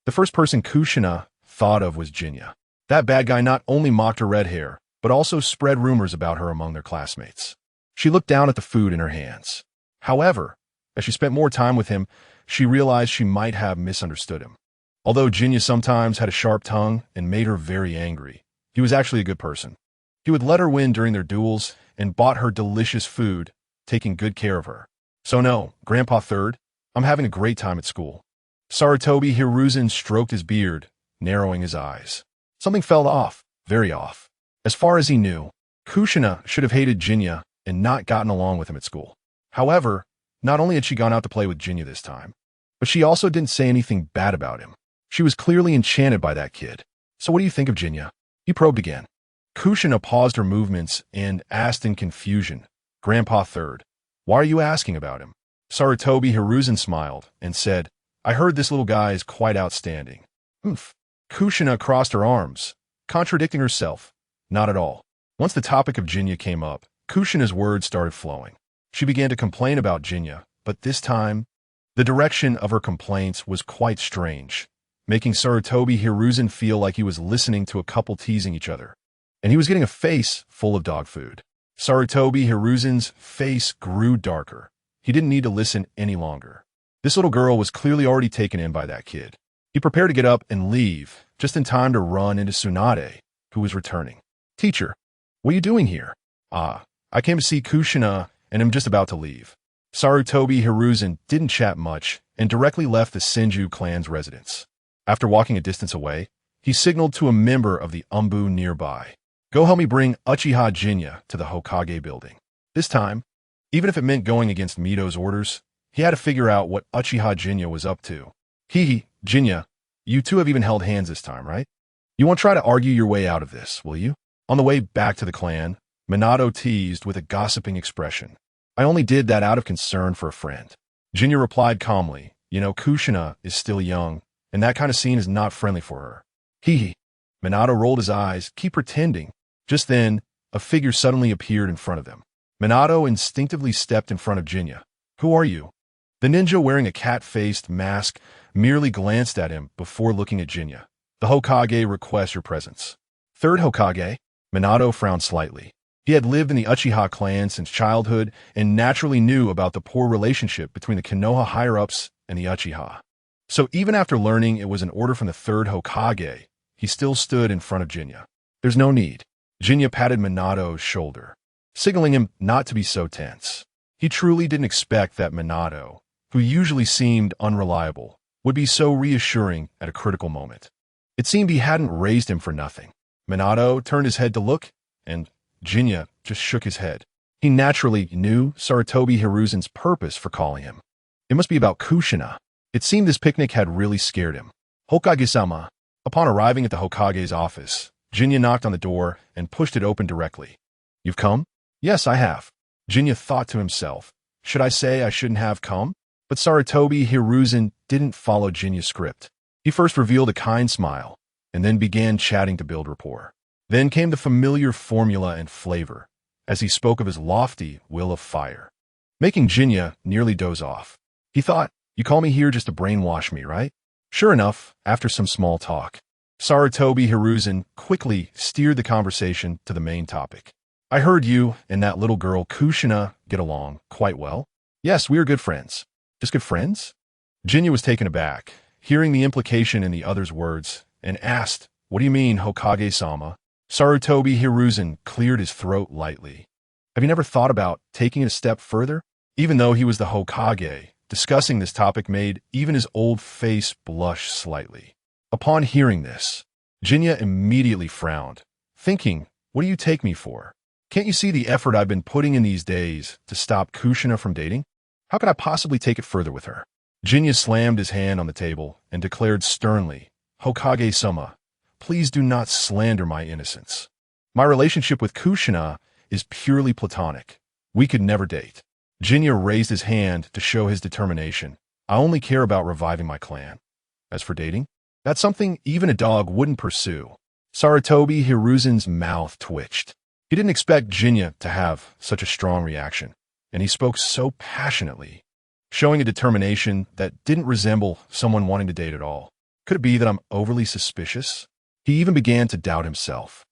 Speaker 1: the first person Kushina thought of was Jinya. That bad guy not only mocked her red hair, but also spread rumors about her among their classmates. She looked down at the food in her hands. However, as she spent more time with him, she realized she might have misunderstood him. Although Jinya sometimes had a sharp tongue and made her very angry, he was actually a good person. He would let her win during their duels and bought her delicious food, taking good care of her. So no, Grandpa Third, I'm having a great time at school. Sarutobi Hiruzen stroked his beard, narrowing his eyes. Something felt off, very off. As far as he knew, Kushina should have hated Jinya and not gotten along with him at school. However, not only had she gone out to play with Jinya this time, but she also didn't say anything bad about him. She was clearly enchanted by that kid. So what do you think of Jinya? He probed again. Kushina paused her movements and asked in confusion, Grandpa Third, why are you asking about him? Sarutobi Hiruzen smiled and said, I heard this little guy is quite outstanding. Oomph. Kushina crossed her arms, contradicting herself. Not at all. Once the topic of Jinya came up, Kushina's words started flowing. She began to complain about Jinya, but this time, the direction of her complaints was quite strange, making Sarutobi Hiruzen feel like he was listening to a couple teasing each other. And he was getting a face full of dog food. Sarutobi Hiruzen's face grew darker. He didn't need to listen any longer. This little girl was clearly already taken in by that kid. He prepared to get up and leave, just in time to run into Tsunade, who was returning. Teacher, what are you doing here? I came to see Kushina and am just about to leave. Sarutobi Hiruzen didn't chat much and directly left the Senju clan's residence. After walking a distance away, he signaled to a member of the Umbu nearby. Go help me bring Uchiha Jinya to the Hokage building. This time, even if it meant going against Mito's orders, he had to figure out what Uchiha Jinya was up to. Jinya, you two have even held hands this time, right? You won't try to argue your way out of this, will you? On the way back to the clan, Minato teased with a gossiping expression. I only did that out of concern for a friend. Jinya replied calmly, Kushina is still young, and that kind of scene is not friendly for her. Minato rolled his eyes, keep pretending. Just then, a figure suddenly appeared in front of them. Minato instinctively stepped in front of Jinya. Who are you? The ninja wearing a cat-faced mask merely glanced at him before looking at Jinya. The Hokage requests your presence. Third Hokage? Minato frowned slightly. He had lived in the Uchiha clan since childhood and naturally knew about the poor relationship between the Konoha higher-ups and the Uchiha. So even after learning it was an order from the third Hokage, he still stood in front of Jinya. There's no need. Jinya patted Minato's shoulder, signaling him not to be so tense. He truly didn't expect that Minato, who usually seemed unreliable, would be so reassuring at a critical moment. It seemed he hadn't raised him for nothing. Minato turned his head to look, and Jinya just shook his head. He naturally knew Sarutobi Hiruzen's purpose for calling him. It must be about Kushina. It seemed this picnic had really scared him. Hokage-sama. Upon arriving at the Hokage's office, Jinya knocked on the door and pushed it open directly. You've come? Yes, I have. Jinya thought to himself, should I say I shouldn't have come? But Sarutobi Hiruzen didn't follow Jinya's script. He first revealed a kind smile, and then began chatting to build rapport. Then came the familiar formula and flavor, as he spoke of his lofty will of fire, making Jinya nearly doze off. He thought, "You call me here just to brainwash me, right?" Sure enough, after some small talk, Sarutobi Hiruzen quickly steered the conversation to the main topic. "I heard you and that little girl Kushina get along quite well." "Yes, we are good friends." "Just good friends?" Jinya was taken aback, hearing the implication in the other's words, and asked, "What do you mean, Hokage-sama?" Sarutobi Hiruzen cleared his throat lightly. "Have you never thought about taking it a step further?" Even though he was the Hokage, discussing this topic made even his old face blush slightly. Upon hearing this, Jinya immediately frowned, thinking, "What do you take me for? Can't you see the effort I've been putting in these days to stop Kushina from dating? How could I possibly take it further with her?" Jinya slammed his hand on the table and declared sternly, "Hokage-sama, please do not slander my innocence. My relationship with Kushina is purely platonic. We could never date." Jinya raised his hand to show his determination. "I only care about reviving my clan. As for dating, that's something even a dog wouldn't pursue." Sarutobi Hiruzen's mouth twitched. He didn't expect Jinya to have such a strong reaction, and he spoke so passionately, showing a determination that didn't resemble someone wanting to date at all. Could it be that I'm overly suspicious? He even began to doubt himself.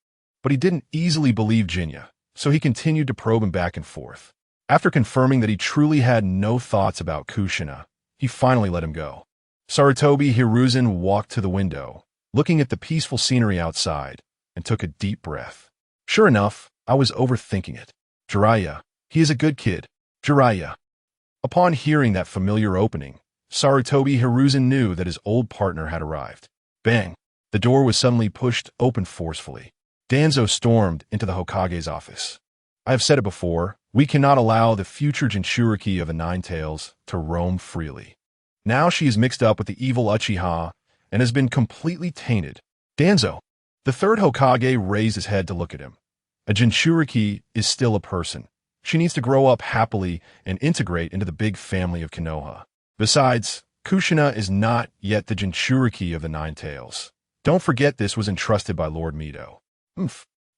Speaker 1: But he didn't easily believe Jinya, so he continued to probe him back and forth. After confirming that he truly had no thoughts about Kushina, he finally let him go. Sarutobi Hiruzen walked to the window, looking at the peaceful scenery outside, and took a deep breath. "Sure enough, I was overthinking it. Jiraiya, he is a good kid. Jiraiya." Upon hearing that familiar opening, Sarutobi Hiruzen knew that his old partner had arrived. Bang! The door was suddenly pushed open forcefully. Danzo stormed into the Hokage's office. "I have said it before, we cannot allow the future Jinchuriki of the Nine Tails to roam freely. Now she is mixed up with the evil Uchiha and has been completely tainted." "Danzo!" The third Hokage raised his head to look at him. "A Jinchuriki is still a person. She needs to grow up happily and integrate into the big family of Konoha. Besides, Kushina is not yet the Jinchuriki of the Nine Tails. Don't forget this was entrusted by Lord me.You."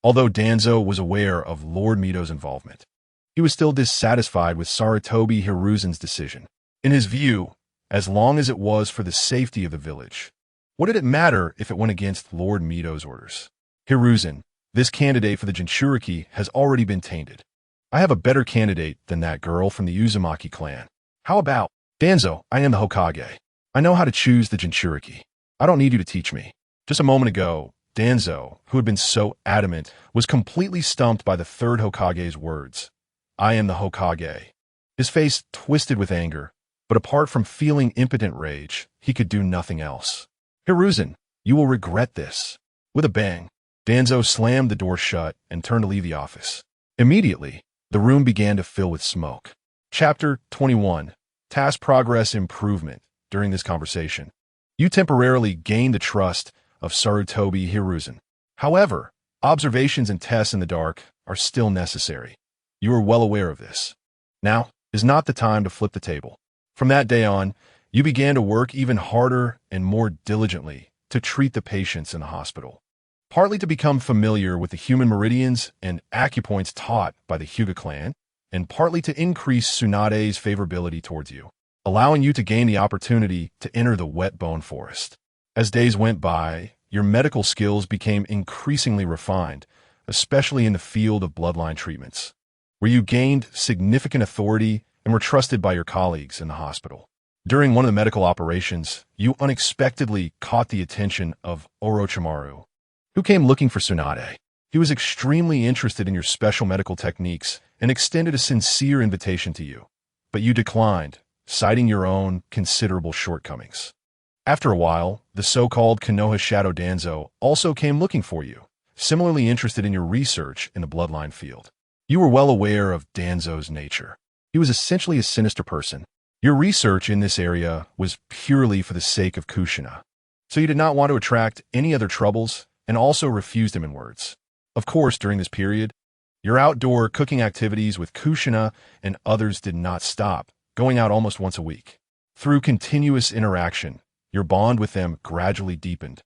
Speaker 1: Although Danzo was aware of Lord me.Yu's involvement, he was still dissatisfied with Sarutobi Hiruzen's decision. In his view, as long as it was for the safety of the village, what did it matter if it went against Lord me.Yu's orders? "Hiruzen, this candidate for the Jinchuriki has already been tainted. I have a better candidate than that girl from the Uzumaki clan. How about—" "Danzo, I am the Hokage. I know how to choose the Jinchuriki. I don't need you to teach me." Just a moment ago, Danzo, who had been so adamant, was completely stumped by the third Hokage's words. "I am the Hokage." His face twisted with anger, but apart from feeling impotent rage, he could do nothing else. "Hiruzen, you will regret this." With a bang, Danzo slammed the door shut and turned to leave the office. Immediately, the room began to fill with smoke. Chapter 21. Task Progress Improvement. During this conversation, you temporarily gained the trust of Sarutobi Hiruzen. However, observations and tests in the dark are still necessary. You are well aware of this. Now is not the time to flip the table. From that day on, you began to work even harder and more diligently to treat the patients in the hospital, partly to become familiar with the human meridians and acupoints taught by the Hyuga clan, and partly to increase Tsunade's favorability towards you, allowing you to gain the opportunity to enter the wet bone forest. As days went by, your medical skills became increasingly refined, especially in the field of bloodline treatments, where you gained significant authority and were trusted by your colleagues in the hospital. During one of the medical operations, you unexpectedly caught the attention of Orochimaru, who came looking for Tsunade. He was extremely interested in your special medical techniques and extended a sincere invitation to you, but you declined, citing your own considerable shortcomings. After a while, the so-called Konoha Shadow Danzo also came looking for you, similarly interested in your research in the bloodline field. You were well aware of Danzo's nature. He was essentially a sinister person. Your research in this area was purely for the sake of Kushina, so you did not want to attract any other troubles and also refused him in words. Of course, during this period, your outdoor cooking activities with Kushina and others did not stop, going out almost once a week. Through continuous interaction, your bond with them gradually deepened.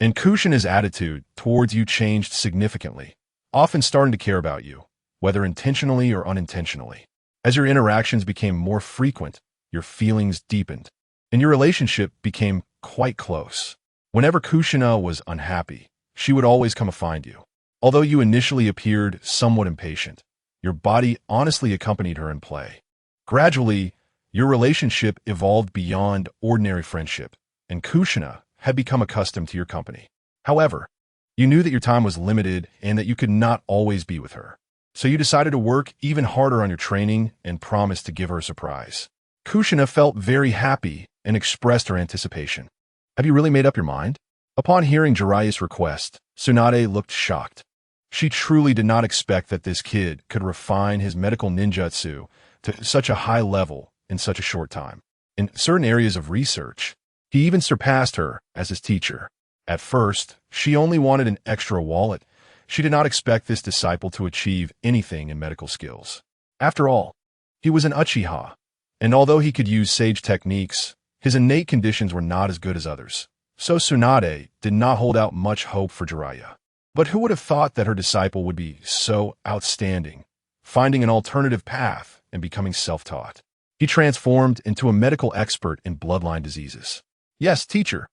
Speaker 1: And Kushina's attitude towards you changed significantly, often starting to care about you, whether intentionally or unintentionally. As your interactions became more frequent, your feelings deepened, and your relationship became quite close. Whenever Kushina was unhappy, she would always come to find you. Although you initially appeared somewhat impatient, your body honestly accompanied her in play. Gradually, your relationship evolved beyond ordinary friendship, and Kushina had become accustomed to your company. However, you knew that your time was limited and that you could not always be with her. So you decided to work even harder on your training and promised to give her a surprise. Kushina felt very happy and expressed her anticipation. Have you really made up your mind? Upon hearing Jiraiya's request, Tsunade looked shocked. She truly did not expect that this kid could refine his medical ninjutsu to such a high level in such a short time. In certain areas of research, he even surpassed her as his teacher. At first, she only wanted an extra wallet. She did not expect this disciple to achieve anything in medical skills. After all, he was an Uchiha, and although he could use sage techniques, his innate conditions were not as good as others. So Tsunade did not hold out much hope for Jiraiya. But who would have thought that her disciple would be so outstanding, finding an alternative path and becoming self-taught? He transformed into a medical expert in bloodline diseases. Yes, teacher,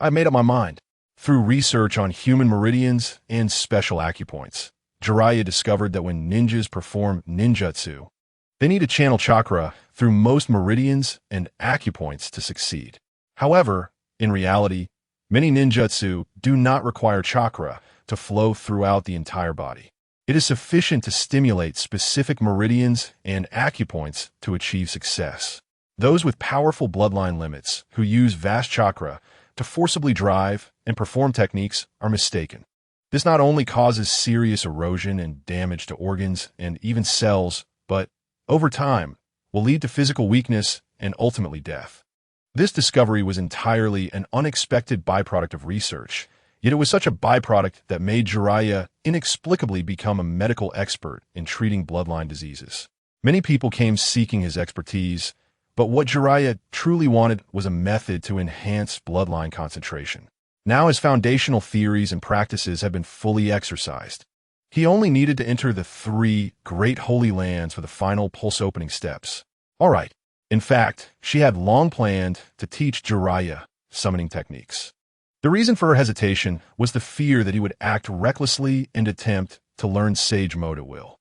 Speaker 1: I made up my mind. Through research on human meridians and special acupoints, Jiraiya discovered that when ninjas perform ninjutsu, they need to channel chakra through most meridians and acupoints to succeed. However, in reality, many ninjutsu do not require chakra to flow throughout the entire body. It is sufficient to stimulate specific meridians and acupoints to achieve success. Those with powerful bloodline limits who use vast chakra to forcibly drive and perform techniques are mistaken. This not only causes serious erosion and damage to organs and even cells, but, over time, will lead to physical weakness and ultimately death. This discovery was entirely an unexpected byproduct of research, yet it was such a byproduct that made Jiraiya inexplicably become a medical expert in treating bloodline diseases. Many people came seeking his expertise, but what Jiraiya truly wanted was a method to enhance bloodline concentration. Now his foundational theories and practices had been fully exercised. He only needed to enter the 3 great holy lands for the final pulse-opening steps. All right. In fact, she had long planned to teach Jiraiya summoning techniques. The reason for her hesitation was the fear that he would act recklessly and attempt to learn Sage Mode at will.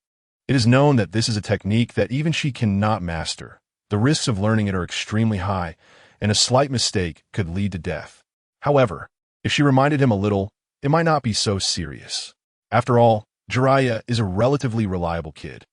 Speaker 1: It is known that this is a technique that even she cannot master. The risks of learning it are extremely high, and a slight mistake could lead to death. However, if she reminded him a little, it might not be so serious. After all, Jiraiya is a relatively reliable kid.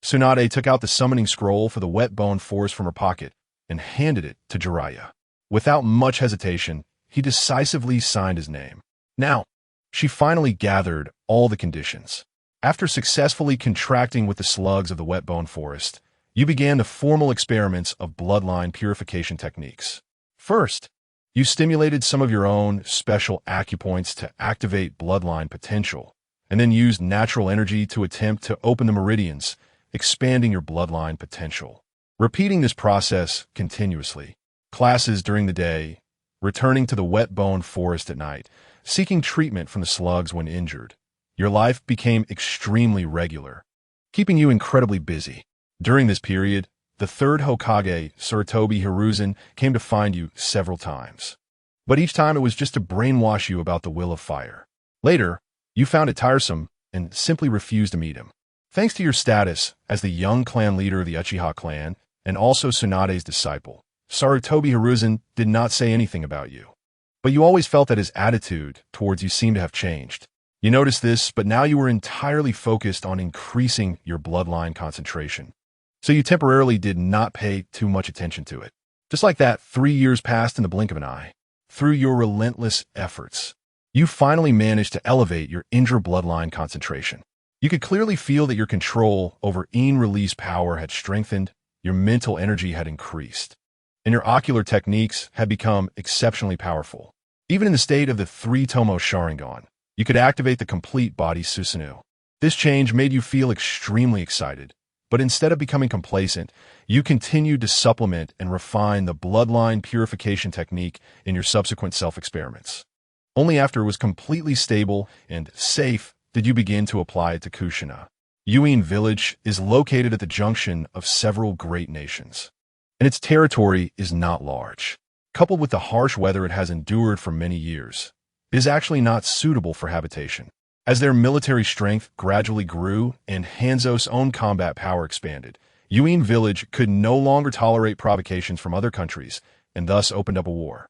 Speaker 1: Tsunade took out the summoning scroll for the wet bone forest from her pocket and handed it to Jiraiya. Without much hesitation, he decisively signed his name. Now, she finally gathered all the conditions. After successfully contracting with the slugs of the wet bone forest, you began the formal experiments of bloodline purification techniques. First, you stimulated some of your own special acupoints to activate bloodline potential, and then used natural energy to attempt to open the meridians, expanding your bloodline potential. Repeating this process continuously, classes during the day, returning to the wet bone forest at night, seeking treatment from the slugs when injured, your life became extremely regular, keeping you incredibly busy. During this period, the 3rd Hokage, Sarutobi Hiruzen, came to find you several times. But each time it was just to brainwash you about the will of fire. Later, you found it tiresome and simply refused to meet him. Thanks to your status as the young clan leader of the Uchiha clan and also Tsunade's disciple, Sarutobi Hiruzen did not say anything about you. But you always felt that his attitude towards you seemed to have changed. You noticed this, but now you were entirely focused on increasing your bloodline concentration. So you temporarily did not pay too much attention to it. Just like that, 3 years passed in the blink of an eye. Through your relentless efforts, you finally managed to elevate your intra-bloodline concentration. You could clearly feel that your control over in-release power had strengthened, your mental energy had increased, and your ocular techniques had become exceptionally powerful. Even in the state of the 3-Tomo Sharingan, you could activate the complete body Susanoo. This change made you feel extremely excited, But instead of becoming complacent, you continued to supplement and refine the bloodline purification technique in your subsequent self-experiments. Only after it was completely stable and safe did you begin to apply it to Kushina. Yuin village is located at the junction of several great nations, and its territory is not large. Coupled with the harsh weather it has endured for many years, it is actually not suitable for habitation. As their military strength gradually grew and Hanzo's own combat power expanded, Yuin village could no longer tolerate provocations from other countries and thus opened up a war.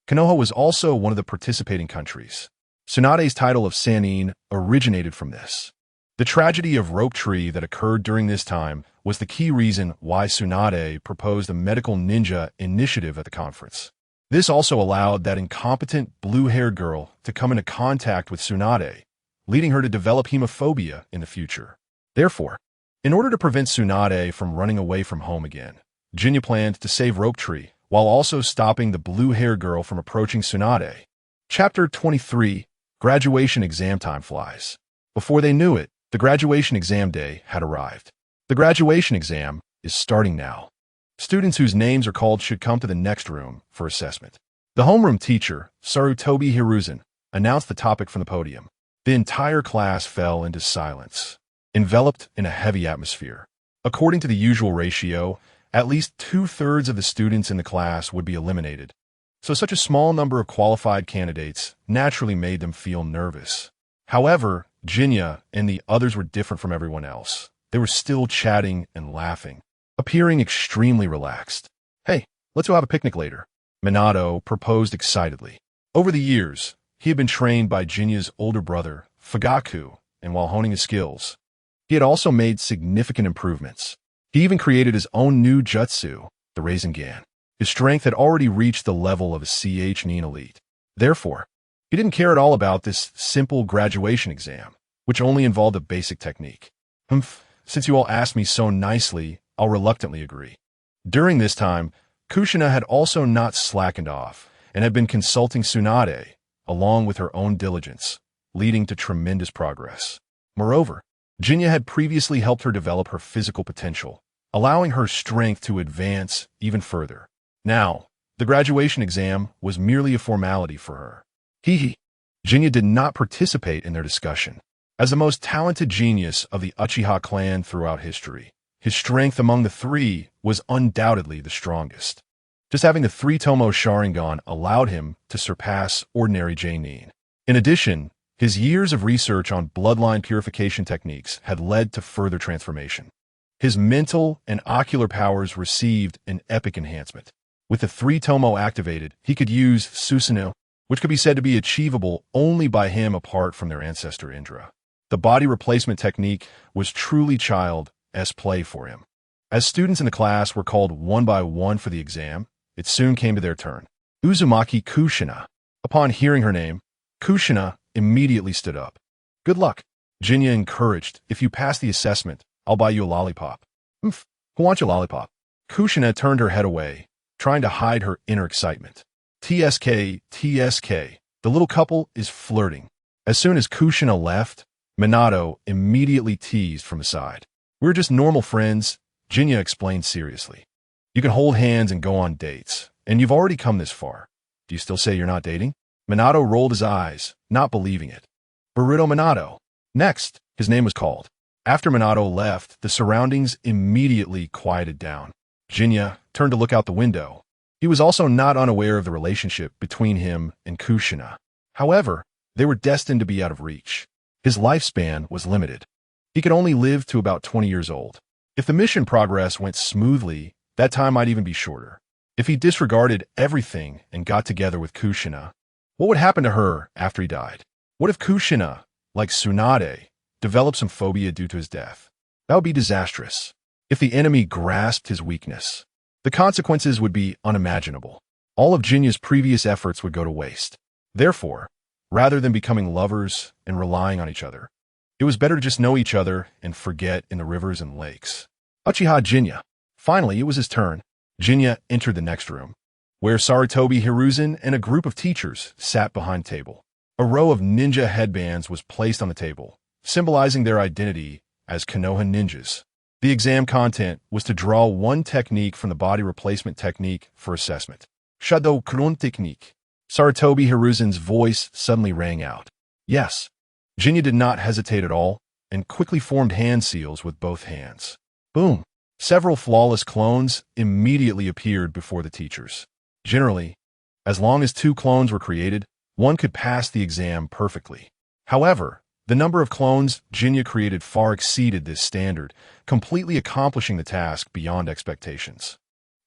Speaker 1: Konoha was also one of the participating countries. Tsunade's title of Sannin originated from this. The tragedy of Rope Tree that occurred during this time was the key reason why Tsunade proposed a medical ninja initiative at the conference. This also allowed that incompetent blue-haired girl to come into contact with Tsunade, leading her to develop hemophobia in the future. Therefore, in order to prevent Tsunade from running away from home again, Jinya planned to save Rope Tree while also stopping the blue-haired girl from approaching Tsunade. Chapter 23, Graduation Exam Time Flies. Before they knew it, the graduation exam day had arrived. The graduation exam is starting now. Students whose names are called should come to the next room for assessment. The homeroom teacher, Sarutobi Hiruzen, announced the topic from the podium. The entire class fell into silence, enveloped in a heavy atmosphere. According to the usual ratio, at least 2/3 of the students in the class would be eliminated, so such a small number of qualified candidates naturally made them feel nervous. However, Jinya and the others were different from everyone else. They were still chatting and laughing, appearing extremely relaxed. "Hey, let's go have a picnic later," Minato proposed excitedly. Over the years, he had been trained by Jinya's older brother, Fugaku, and while honing his skills, he had also made significant improvements. He even created his own new jutsu, the Rasengan. His strength had already reached the level of a CH Nin elite. Therefore, he didn't care at all about this simple graduation exam, which only involved a basic technique. Since you all asked me so nicely, I'll reluctantly agree. During this time, Kushina had also not slackened off and had been consulting Tsunade, along with her own diligence, leading to tremendous progress. Moreover, Jinya had previously helped her develop her physical potential, allowing her strength to advance even further. Now, the graduation exam was merely a formality for her. Jinya did not participate in their discussion. As the most talented genius of the Uchiha clan throughout history, his strength among the three was undoubtedly the strongest. Just having the three-tomo Sharingan allowed him to surpass ordinary J-Nin. In addition, his years of research on bloodline purification techniques had led to further transformation. His mental and ocular powers received an epic enhancement. With the three-tomo activated, he could use Susanoo, which could be said to be achievable only by him apart from their ancestor Indra. The body replacement technique was truly child's play for him. As students in the class were called one by one for the exam, it soon came to their turn. Uzumaki Kushina. Upon hearing her name, Kushina immediately stood up. "Good luck," Jinya encouraged. "If you pass the assessment, I'll buy you a lollipop." "Who wants your lollipop?" Kushina turned her head away, trying to hide her inner excitement. TSK, the little couple is flirting. As soon as Kushina left, Minato immediately teased from the side. "We're just normal friends," Jinya explained seriously. "You can hold hands and go on dates, and you've already come this far. Do you still say you're not dating?" Minato rolled his eyes, not believing it. Boruto Minato. Next, his name was called. After Minato left, the surroundings immediately quieted down. Jinya turned to look out the window. He was also not unaware of the relationship between him and Kushina. However, they were destined to be out of reach. His lifespan was limited. He could only live to about 20 years old. If the mission progress went smoothly, that time might even be shorter. If he disregarded everything and got together with Kushina, what would happen to her after he died? What if Kushina, like Tsunade, developed some phobia due to his death? That would be disastrous. If the enemy grasped his weakness, the consequences would be unimaginable. All of Jinya's previous efforts would go to waste. Therefore, rather than becoming lovers and relying on each other, it was better to just know each other and forget in the rivers and lakes. Uchiha Jinya. Finally, it was his turn. Jinya entered the next room, where Sarutobi Hiruzen and a group of teachers sat behind a table. A row of ninja headbands was placed on the table, symbolizing their identity as Konoha ninjas. The exam content was to draw one technique from the body replacement technique for assessment. Shadow Kron technique. Sarutobi Hiruzen's voice suddenly rang out. Yes. Jinya did not hesitate at all and quickly formed hand seals with both hands. Boom. Several flawless clones immediately appeared before the teachers. Generally, as long as 2 clones were created, one could pass the exam perfectly. However, the number of clones Jinya created far exceeded this standard, completely accomplishing the task beyond expectations.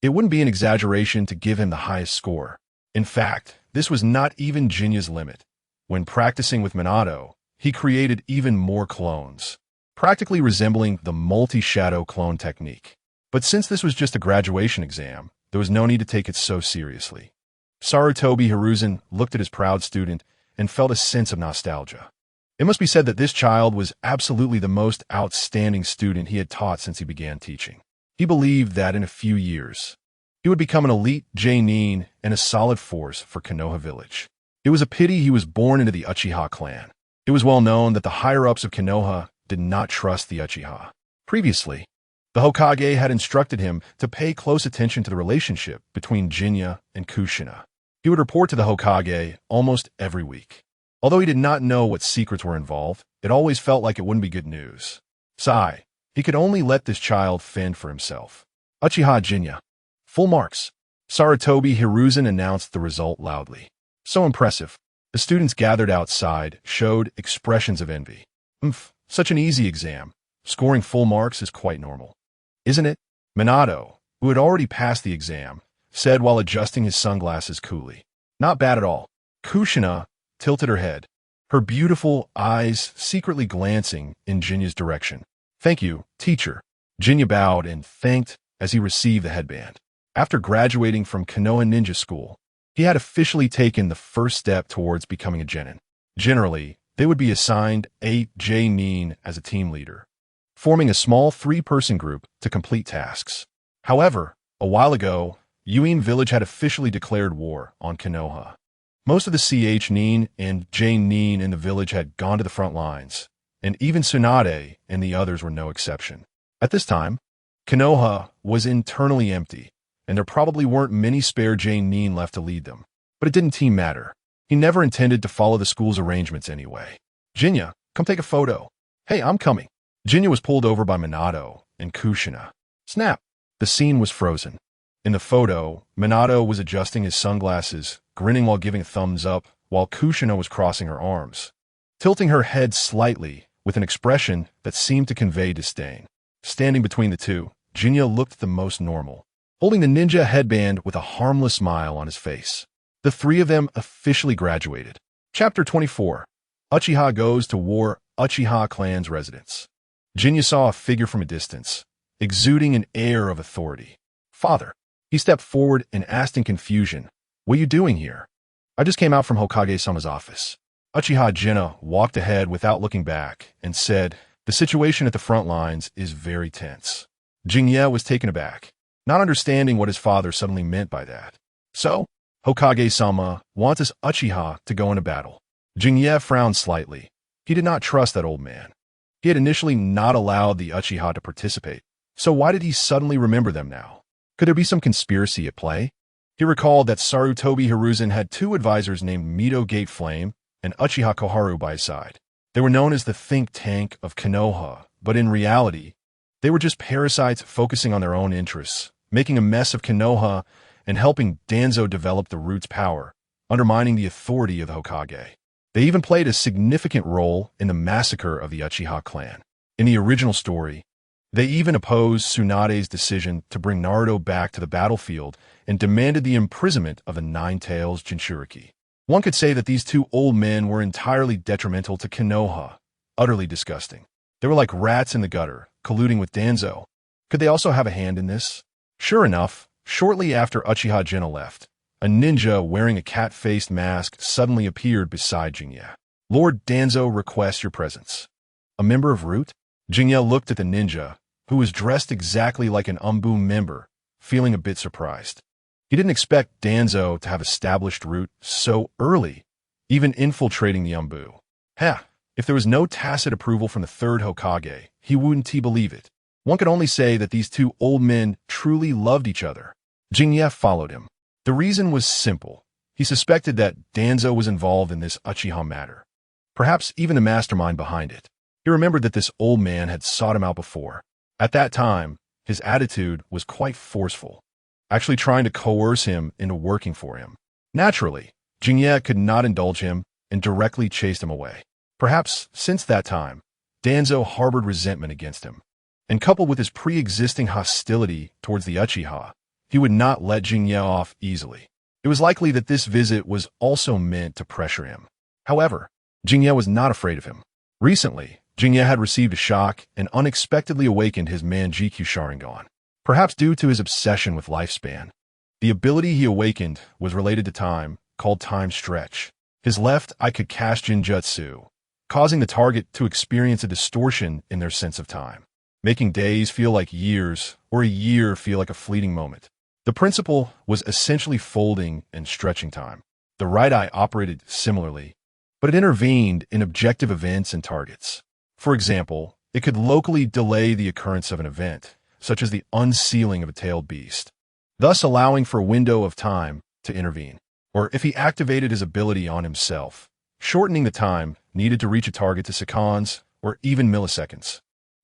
Speaker 1: It wouldn't be an exaggeration to give him the highest score. In fact, this was not even Jinya's limit. When practicing with Minato, he created even more clones, practically resembling the multi-shadow clone technique. But since this was just a graduation exam, there was no need to take it so seriously. Sarutobi Hiruzen looked at his proud student and felt a sense of nostalgia. It must be said that this child was absolutely the most outstanding student he had taught since he began teaching. He believed that in a few years, he would become an elite Jonin and a solid force for Konoha village. It was a pity he was born into the Uchiha clan. It was well known that the higher-ups of Konoha did not trust the Uchiha. Previously, the Hokage had instructed him to pay close attention to the relationship between Jinya and Kushina. He would report to the Hokage almost every week. Although he did not know what secrets were involved, it always felt like it wouldn't be good news. Sigh, he could only let this child fend for himself. Uchiha Jinya. Full marks. Sarutobi Hiruzen announced the result loudly. So impressive. The students gathered outside showed expressions of envy. Such an easy exam. Scoring full marks is quite normal. Isn't it? Minato, who had already passed the exam, said while adjusting his sunglasses coolly. Not bad at all. Kushina tilted her head, her beautiful eyes secretly glancing in Jinya's direction. Thank you, teacher. Jinya bowed and thanked as he received the headband. After graduating from Konoha Ninja School, he had officially taken the first step towards becoming a genin. Generally, they would be assigned a Jonin as a team leader, forming a small 3-person group to complete tasks. However, a while ago, Yuin village had officially declared war on Konoha. Most of the CH-nin and J-nin in the village had gone to the front lines, and even Tsunade and the others were no exception. At this time, Konoha was internally empty, and there probably weren't many spare J-nin left to lead them. But it didn't matter. He never intended to follow the school's arrangements anyway. Jinya, come take a photo. Hey, I'm coming. Jinya was pulled over by Minato and Kushina. Snap! The scene was frozen. In the photo, Minato was adjusting his sunglasses, grinning while giving a thumbs up, while Kushina was crossing her arms, tilting her head slightly with an expression that seemed to convey disdain. Standing between the two, Jinya looked the most normal, holding the ninja headband with a harmless smile on his face. The 3 of them officially graduated. Chapter 24. Uchiha goes to war. Uchiha clan's residence. Jinya saw a figure from a distance, exuding an air of authority. Father. He stepped forward and asked in confusion, "What are you doing here?" "I just came out from Hokage-sama's office." Uchiha Jinya walked ahead without looking back and said, "The situation at the front lines is very tense." Jinya was taken aback, not understanding what his father suddenly meant by that. "So, Hokage-sama wants his Uchiha to go into battle." Jinya frowned slightly. He did not trust that old man. He had initially not allowed the Uchiha to participate, so why did he suddenly remember them now? Could there be some conspiracy at play? He recalled that Sarutobi Hiruzen had 2 advisors named me.You Gate Flame and Uchiha Koharu by his side. They were known as the think tank of Konoha, but in reality, they were just parasites focusing on their own interests, making a mess of Konoha and helping Danzo develop the root's power, undermining the authority of the Hokage. They even played a significant role in the massacre of the Uchiha clan. In the original story, they even opposed Tsunade's decision to bring Naruto back to the battlefield and demanded the imprisonment of the Nine-Tails Jinchuriki. One could say that these 2 old men were entirely detrimental to Konoha, utterly disgusting. They were like rats in the gutter, colluding with Danzo. Could they also have a hand in this? Sure enough, shortly after Uchiha Jinya left, a ninja wearing a cat-faced mask suddenly appeared beside Jinya. "Lord Danzo requests your presence." A member of Root? Jinya looked at the ninja, who was dressed exactly like an Umbu member, feeling a bit surprised. He didn't expect Danzo to have established Root so early, even infiltrating the Umbu. If there was no tacit approval from the 3rd Hokage, he wouldn't believe it. One could only say that these two old men truly loved each other. Jinye followed him. The reason was simple. He suspected that Danzo was involved in this Uchiha matter, perhaps even the mastermind behind it. He remembered that this old man had sought him out before. At that time, his attitude was quite forceful, actually trying to coerce him into working for him. Naturally, Jinye could not indulge him and directly chased him away. Perhaps, since that time, Danzo harbored resentment against him. And coupled with his pre-existing hostility towards the Uchiha, he would not let Jinye off easily. It was likely that this visit was also meant to pressure him. However, Jinye was not afraid of him. Recently, Jinye had received a shock and unexpectedly awakened his me.You Sharingan, perhaps due to his obsession with lifespan. The ability he awakened was related to time, called time stretch. His left eye could cast Jinjutsu, causing the target to experience a distortion in their sense of time, making days feel like years or a year feel like a fleeting moment. The principle was essentially folding and stretching time. The right eye operated similarly, but it intervened in objective events and targets. For example, it could locally delay the occurrence of an event, such as the unsealing of a tailed beast, thus allowing for a window of time to intervene. Or if he activated his ability on himself, shortening the time needed to reach a target to seconds or even milliseconds.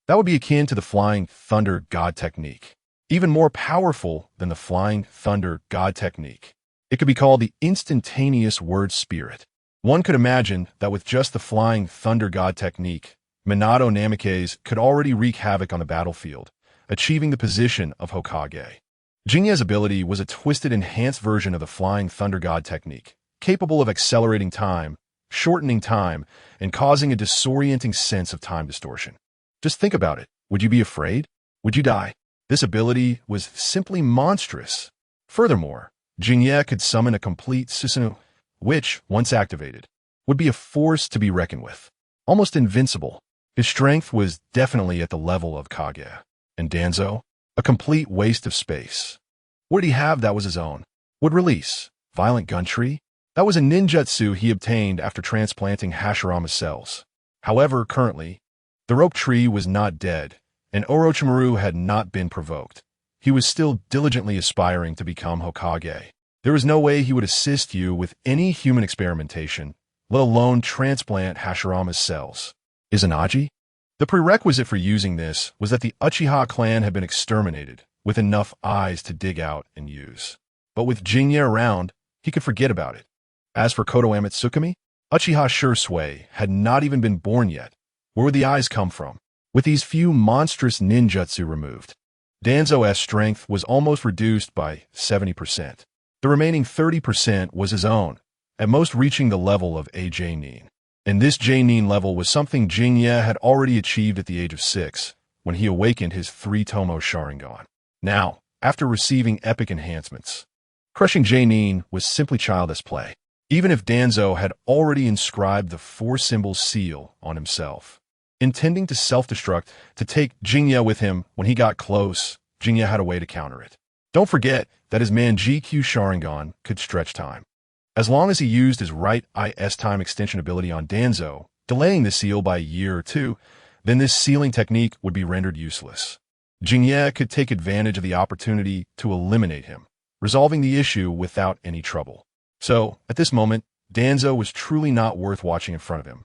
Speaker 1: That would be akin to the Flying Thunder God technique, even more powerful than the Flying Thunder God technique. It could be called the instantaneous word spirit. One could imagine that with just the Flying Thunder God technique, Minato Namikaze could already wreak havoc on the battlefield, achieving the position of Hokage. Jinye's ability was a twisted, enhanced version of the Flying Thunder God technique, capable of accelerating time, shortening time, and causing a disorienting sense of time distortion. Just think about it. Would you be afraid? Would you die? This ability was simply monstrous. Furthermore, Jinye could summon a complete Susanoo, which, once activated, would be a force to be reckoned with. Almost invincible. His strength was definitely at the level of Kaguya. And Danzo? A complete waste of space. What did he have that was his own? Would release? Violent gun tree? That was a ninjutsu he obtained after transplanting Hashirama's cells. However, currently, the rope tree was not dead, and Orochimaru had not been provoked. He was still diligently aspiring to become Hokage. There was no way he would assist you with any human experimentation, let alone transplant Hashirama's cells. Izanagi? The prerequisite for using this was that the Uchiha clan had been exterminated, with enough eyes to dig out and use. But with Jinye around, he could forget about it. As for Kotoame Tsukumi, Uchiha Shursui had not even been born yet. Where would the eyes come from? With these few monstrous ninjutsu removed, Danzo's strength was almost reduced by 70%. The remaining 30% was his own, at most reaching the level of a J-Nin. And this J-Nin level was something Jinye had already achieved at the age of 6, when he awakened his 3-Tomo Sharingan. Now, after receiving epic enhancements, crushing J-Nin was simply childish play, even if Danzo had already inscribed the 4-symbol seal on himself. Intending to self-destruct to take Jinye with him when he got close, Jinye had a way to counter it. Don't forget that his me.You Sharingan could stretch time. As long as he used his right eye's time extension ability on Danzo, delaying the seal by a year or two, then this sealing technique would be rendered useless. Jinye could take advantage of the opportunity to eliminate him, resolving the issue without any trouble. So, at this moment, Danzo was truly not worth watching in front of him.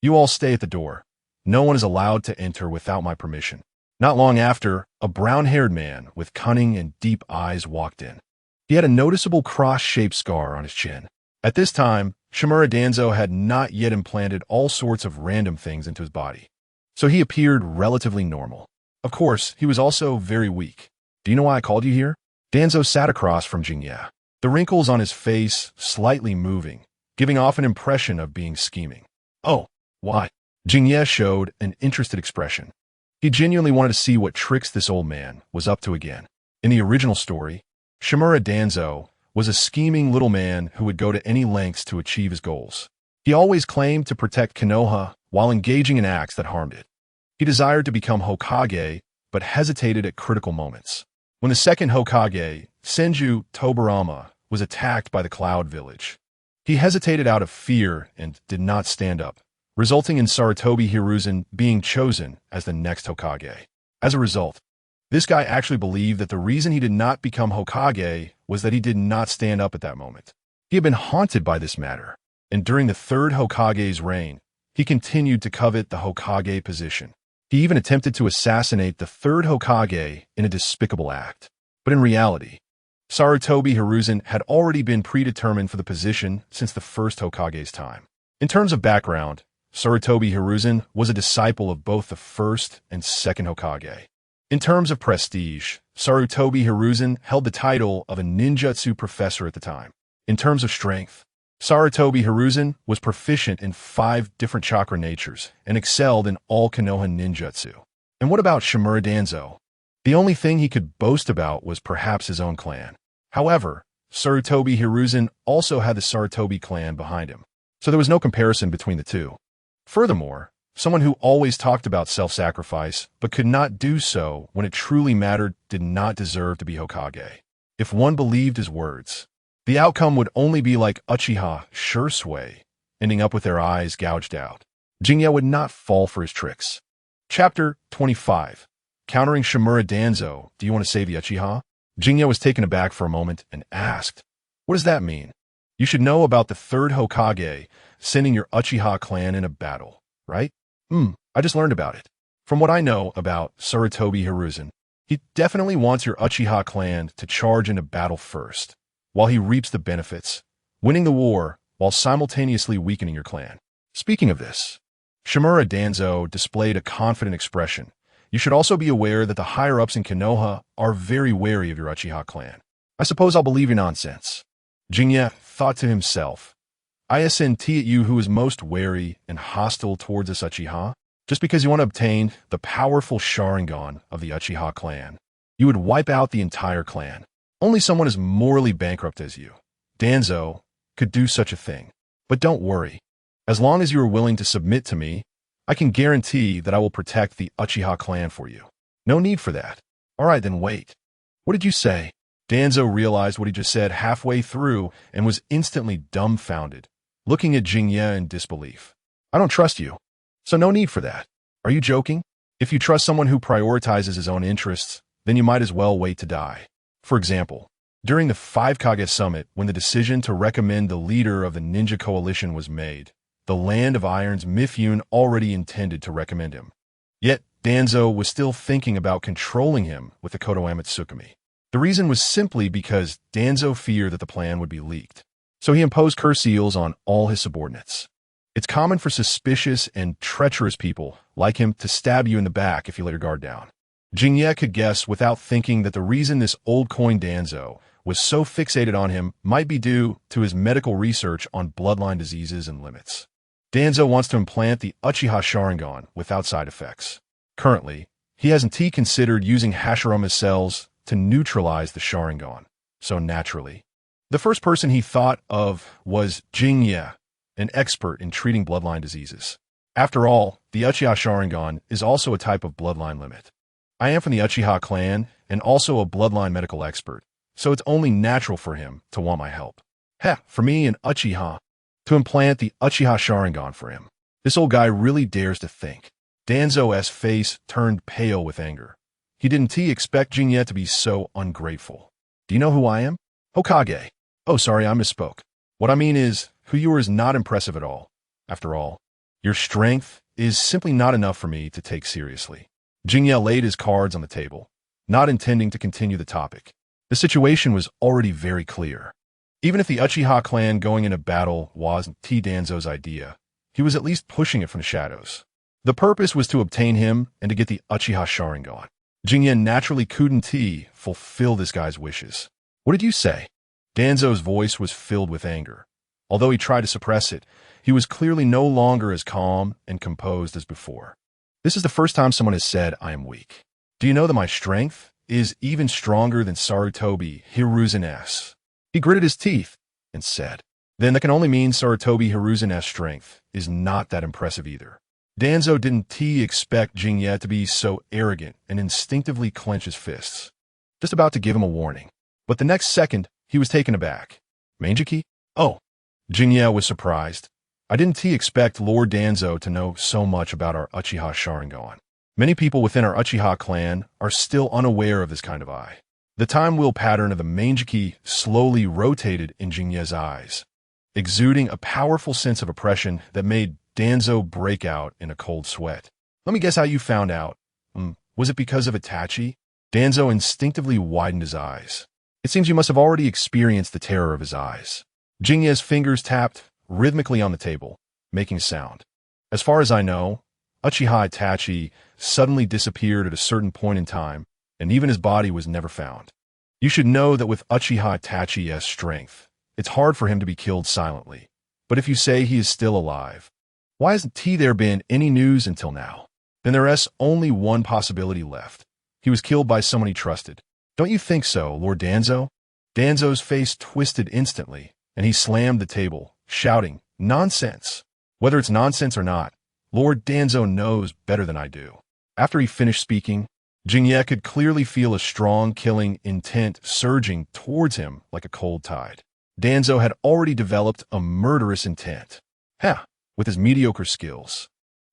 Speaker 1: You all stay at the door. No one is allowed to enter without my permission. Not long after, a brown-haired man with cunning and deep eyes walked in. He had a noticeable cross-shaped scar on his chin. At this time, Shimura Danzo had not yet implanted all sorts of random things into his body, so he appeared relatively normal. Of course, he was also very weak. Do you know why I called you here? Danzo sat across from Jinye, the wrinkles on his face slightly moving, giving off an impression of being scheming. Oh, why? Jinye showed an interested expression. He genuinely wanted to see what tricks this old man was up to again. In the original story, Shimura Danzo was a scheming little man who would go to any lengths to achieve his goals. He always claimed to protect Konoha while engaging in acts that harmed it. He desired to become Hokage, but hesitated at critical moments. When the second Hokage, Senju Tobarama, was attacked by the Cloud Village, he hesitated out of fear and did not stand up, resulting in Sarutobi Hiruzen being chosen as the next Hokage. As a result, this guy actually believed that the reason he did not become Hokage was that he did not stand up at that moment. He had been haunted by this matter, and during the third Hokage's reign, he continued to covet the Hokage position. He even attempted to assassinate the third Hokage in a despicable act. But in reality, Sarutobi Hiruzen had already been predetermined for the position since the first Hokage's time. In terms of background, Sarutobi Hiruzen was a disciple of both the first and second Hokage. In terms of prestige, Sarutobi Hiruzen held the title of a ninjutsu professor at the time. In terms of strength, Sarutobi Hiruzen was proficient in 5 different chakra natures and excelled in all Konoha ninjutsu. And what about Shimura Danzo? The only thing he could boast about was perhaps his own clan. However, Sarutobi Hiruzen also had the Sarutobi clan behind him, so there was no comparison between the two. Furthermore, someone who always talked about self-sacrifice but could not do so when it truly mattered did not deserve to be Hokage. If one believed his words, the outcome would only be like Uchiha Shursui, ending up with their eyes gouged out. Jinnya would not fall for his tricks. Chapter 25. Countering Shimura Danzo, do you want to save the Uchiha? Jinnya was taken aback for a moment and asked, what does that mean? You should know about the third Hokage sending your Uchiha clan in a battle, right? I just learned about it. From what I know about Sarutobi Hiruzen, he definitely wants your Uchiha clan to charge into battle first, while he reaps the benefits, winning the war while simultaneously weakening your clan. Speaking of this, Shimura Danzo displayed a confident expression. You should also be aware that the higher-ups in Konoha are very wary of your Uchiha clan. I suppose I'll believe your nonsense. Jinnya thought to himself, ISNT at you who is most wary and hostile towards this Uchiha? Just because you want to obtain the powerful Sharingan of the Uchiha clan, you would wipe out the entire clan. Only someone as morally bankrupt as you, Danzo, could do such a thing. But don't worry. As long as you are willing to submit to me, I can guarantee that I will protect the Uchiha clan for you. No need for that. All right, then wait. What did you say? Danzo realized what he just said halfway through and was instantly dumbfounded, looking at Jinnya in disbelief. I don't trust you, so no need for that. Are you joking? If you trust someone who prioritizes his own interests, then you might as well wait to die. For example, during the 5 Kage Summit, when the decision to recommend the leader of the ninja coalition was made, the Land of Iron's me.You already intended to recommend him. Yet, Danzo was still thinking about controlling him with the Kodoama Tsukumi. The reason was simply because Danzo feared that the plan would be leaked. So he imposed curse seals on all his subordinates. It's common for suspicious and treacherous people like him to stab you in the back if you let your guard down. Jinnya could guess without thinking that the reason this old coin Danzo was so fixated on him might be due to his medical research on bloodline diseases and limits. Danzo wants to implant the Uchiha Sharingan without side effects. Currently, he hasn't considered using Hashirama's cells to neutralize the Sharingan, so naturally, the first person he thought of was Jinnya, an expert in treating bloodline diseases. After all, the Uchiha Sharingan is also a type of bloodline limit. I am from the Uchiha clan and also a bloodline medical expert, so it's only natural for him to want my help. For me, an Uchiha, to implant the Uchiha Sharingan for him. This old guy really dares to think. Danzo's face turned pale with anger. He didn't expect Jinnya to be so ungrateful. Do you know who I am? Hokage. Oh, sorry, I misspoke. What I mean is, who you are is not impressive at all. After all, your strength is simply not enough for me to take seriously. Jinnya laid his cards on the table, not intending to continue the topic. The situation was already very clear. Even if the Uchiha clan going into battle wasn't Danzo's idea, he was at least pushing it from the shadows. The purpose was to obtain him and to get the Uchiha Sharingan. Jinnya naturally couldn't fulfill this guy's wishes. What did you say? Danzo's voice was filled with anger. Although he tried to suppress it, he was clearly no longer as calm and composed as before. This is the first time someone has said I am weak. Do you know that my strength is even stronger than Sarutobi Hiruzen's? He gritted his teeth and said, then that can only mean Sarutobi Hiruzen's strength is not that impressive either. Danzo didn't expect Jinnya to be so arrogant and instinctively clench his fists, just about to give him a warning. But the next second, he was taken aback. Manjiki? Oh. Jinnya was surprised. I didn't expect Lord Danzo to know so much about our Uchiha Sharingan. Many people within our Uchiha clan are still unaware of this kind of eye. The time wheel pattern of the me.You slowly rotated in Jinye's eyes, exuding a powerful sense of oppression that made Danzo break out in a cold sweat. Let me guess how you found out. Was it because of Itachi? Danzo instinctively widened his eyes. It seems you must have already experienced the terror of his eyes. Jinye's fingers tapped rhythmically on the table, making a sound. As far as I know, Uchiha Itachi suddenly disappeared at a certain point in time, and even his body was never found. You should know that with Uchiha Itachi's strength, it's hard for him to be killed silently. But if you say he is still alive, why hasn't there been any news until now? Then there is only one possibility left. He was killed by someone he trusted. Don't you think so, Lord Danzo? Danzo's face twisted instantly, and he slammed the table, shouting, "Nonsense!" Whether it's nonsense or not, Lord Danzo knows better than I do. After he finished speaking, Jinye could clearly feel a strong killing intent surging towards him like a cold tide. Danzo had already developed a murderous intent. With his mediocre skills.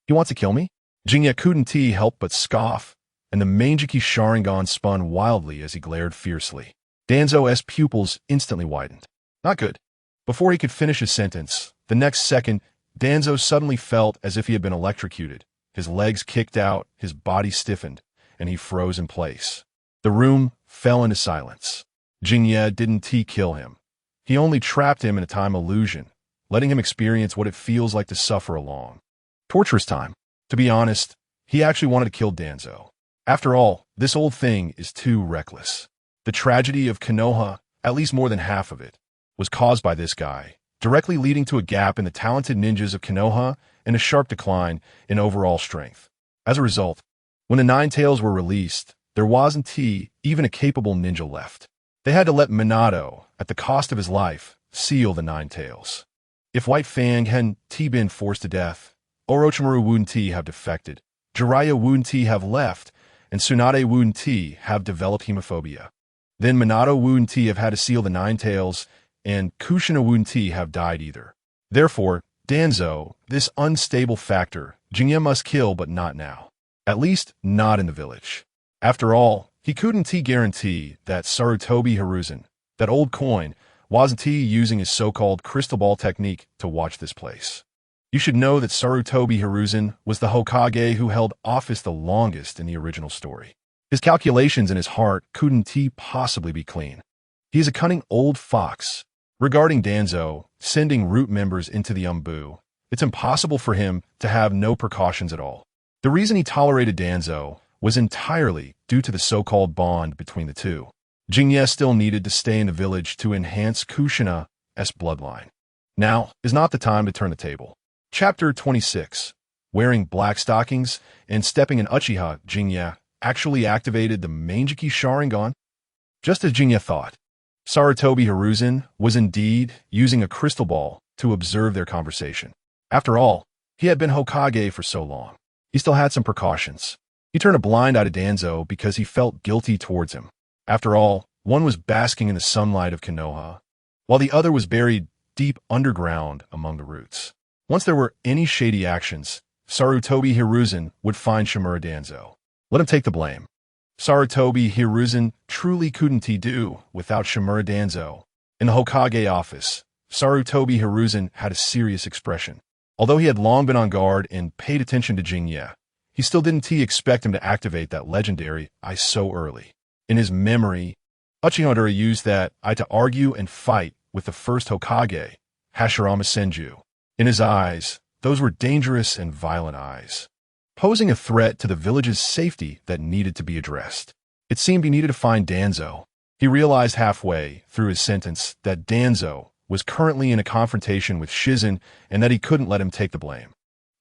Speaker 1: He wants to kill me? Jinye couldn't help but scoff, and the me.You Sharingan spun wildly as he glared fiercely. Danzo's pupils instantly widened. Not good. Before he could finish his sentence, the next second, Danzo suddenly felt as if he had been electrocuted. His legs kicked out, his body stiffened, and he froze in place. The room fell into silence. Jinye didn't kill him. He only trapped him in a time illusion, letting him experience what it feels like to suffer along. Torturous time. To be honest, he actually wanted to kill Danzo. After all, this old thing is too reckless. The tragedy of Konoha, at least more than half of it, was caused by this guy, directly leading to a gap in the talented ninjas of Konoha and a sharp decline in overall strength. As a result, when the Nine Tails were released, there wasn't even a capable ninja left. They had to let Minato, at the cost of his life, seal the Nine Tails. If White Fang hadn't been forced to death, Orochimaru wouldn't have defected, Jiraiya wouldn't have left, and Tsunade wouldn't have developed hemophobia. Then Minato wouldn't have had to seal the Nine Tails, and Kushina wouldn't have died either. Therefore, Danzo, this unstable factor, Jinye must kill but not now. At least, not in the village. After all, he couldn't guarantee that Sarutobi Hiruzen, that old coin, wasn't using his so-called crystal ball technique to watch this place. You should know that Sarutobi Hiruzen was the Hokage who held office the longest in the original story. His calculations in his heart couldn't possibly be clean. He is a cunning old fox. Regarding Danzo sending root members into the Umbu, it's impossible for him to have no precautions at all. The reason he tolerated Danzo was entirely due to the so-called bond between the two. Jinye still needed to stay in the village to enhance Kushina's bloodline. Now is not the time to turn the table. Chapter 26. Wearing black stockings and stepping in Uchiha, Jinye actually activated the me.You Sharingan. Just as Jinye thought, Sarutobi Hiruzen was indeed using a crystal ball to observe their conversation. After all, he had been Hokage for so long. He still had some precautions. He turned a blind eye to Danzo because he felt guilty towards him. After all, one was basking in the sunlight of Konoha, while the other was buried deep underground among the roots. Once there were any shady actions, Sarutobi Hiruzen would find Shimura Danzo. Let him take the blame. Sarutobi Hiruzen truly couldn't do without Shimura Danzo. In the Hokage office, Sarutobi Hiruzen had a serious expression. Although he had long been on guard and paid attention to Jinye, he still didn't expect him to activate that legendary eye so early. In his memory, Uchiha used that eye to argue and fight with the first Hokage, Hashirama Senju. In his eyes, those were dangerous and violent eyes, posing a threat to the village's safety that needed to be addressed. It seemed he needed to find Danzo. He realized halfway through his sentence that Danzo was currently in a confrontation with Shizen and that he couldn't let him take the blame.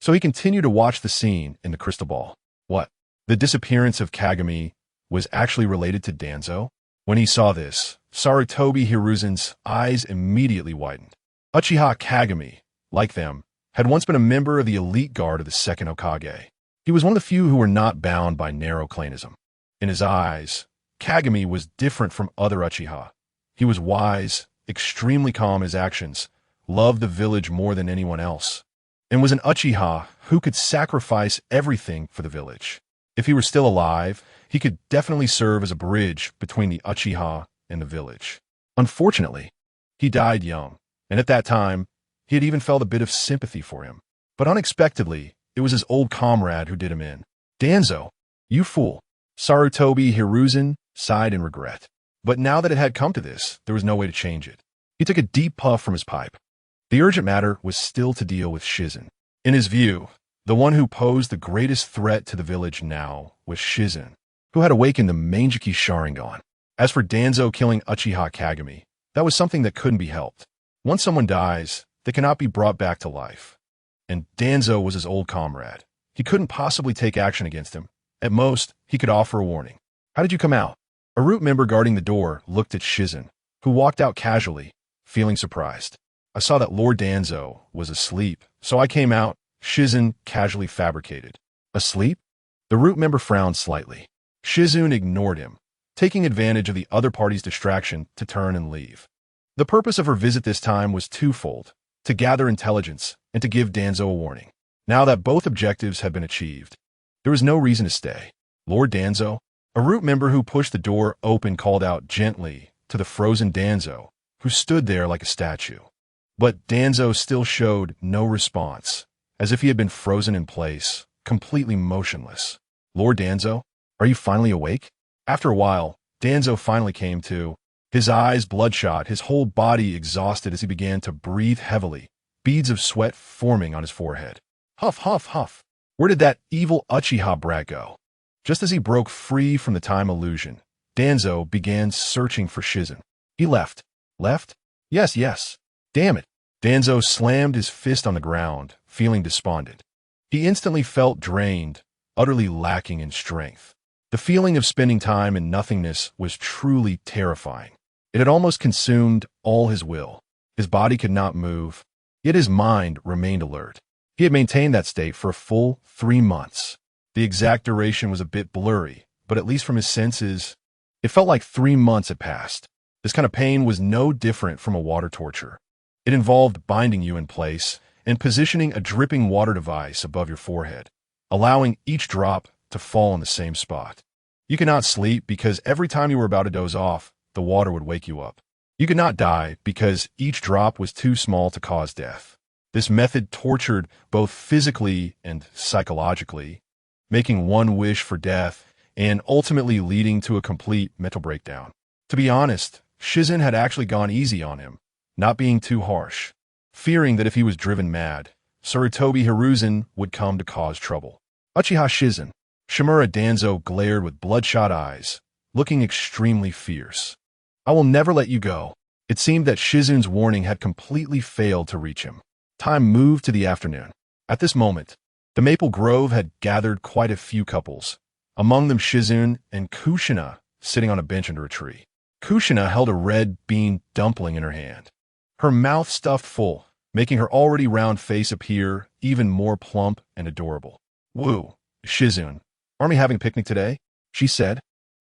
Speaker 1: So he continued to watch the scene in the crystal ball. What? The disappearance of Kaguya was actually related to Danzo? When he saw this, Sarutobi Hiruzen's eyes immediately widened. Uchiha Kaguya, like them, had once been a member of the elite guard of the second Hokage. He was one of the few who were not bound by narrow clanism. In his eyes, Kaguya was different from other Uchiha. He was wise, extremely calm in his actions, loved the village more than anyone else, and was an Uchiha who could sacrifice everything for the village. If he were still alive, he could definitely serve as a bridge between the Uchiha and the village. Unfortunately, he died young, and at that time, he had even felt a bit of sympathy for him. But unexpectedly, it was his old comrade who did him in. Danzo, you fool. Sarutobi Hiruzen sighed in regret. But now that it had come to this, there was no way to change it. He took a deep puff from his pipe. The urgent matter was still to deal with Shizen. In his view, the one who posed the greatest threat to the village now was Shizen, who had awakened the Mangeki Sharingan. As for Danzo killing Uchiha Kagami, that was something that couldn't be helped. Once someone dies, they cannot be brought back to life. And Danzo was his old comrade. He couldn't possibly take action against him. At most, he could offer a warning. How did you come out? A root member guarding the door looked at Shizen, who walked out casually, feeling surprised. I saw that Lord Danzo was asleep, so I came out, Shizen casually fabricated. Asleep? The root member frowned slightly. Shizen ignored him, taking advantage of the other party's distraction to turn and leave. The purpose of her visit this time was twofold, to gather intelligence and to give Danzo a warning. Now that both objectives had been achieved, there was no reason to stay. Lord Danzo, a root member who pushed the door open, called out gently to the frozen Danzo, who stood there like a statue. But Danzo still showed no response, as if he had been frozen in place, completely motionless. Lord Danzo, are you finally awake? After a while, Danzo finally came to, his eyes bloodshot, his whole body exhausted as he began to breathe heavily, beads of sweat forming on his forehead. Huff, huff, huff. Where did that evil Uchiha brat go? Just as he broke free from the time illusion, Danzo began searching for Shizen. He left. Left? Yes, yes. Damn it. Danzo slammed his fist on the ground, feeling despondent. He instantly felt drained, utterly lacking in strength. The feeling of spending time in nothingness was truly terrifying. It had almost consumed all his will. His body could not move, yet his mind remained alert. He had maintained that state for a full 3 months. The exact duration was a bit blurry, but at least from his senses, it felt like 3 months had passed. This kind of pain was no different from a water torture. It involved binding you in place and positioning a dripping water device above your forehead, allowing each drop to fall in the same spot. You could not sleep because every time you were about to doze off, the water would wake you up. You could not die because each drop was too small to cause death. This method tortured both physically and psychologically, making one wish for death and ultimately leading to a complete mental breakdown. To be honest, Shizen had actually gone easy on him, not being too harsh, fearing that if he was driven mad, Sarutobi Hiruzen would come to cause trouble. Uchiha Shizen. Shimura Danzo glared with bloodshot eyes, looking extremely fierce. I will never let you go. It seemed that Shizen's warning had completely failed to reach him. Time moved to the afternoon. At this moment, the Maple Grove had gathered quite a few couples, among them Shizen and Kushina sitting on a bench under a tree. Kushina held a red bean dumpling in her hand, her mouth stuffed full, making her already round face appear even more plump and adorable. Woo, Shizen, aren't we having a picnic today? She said,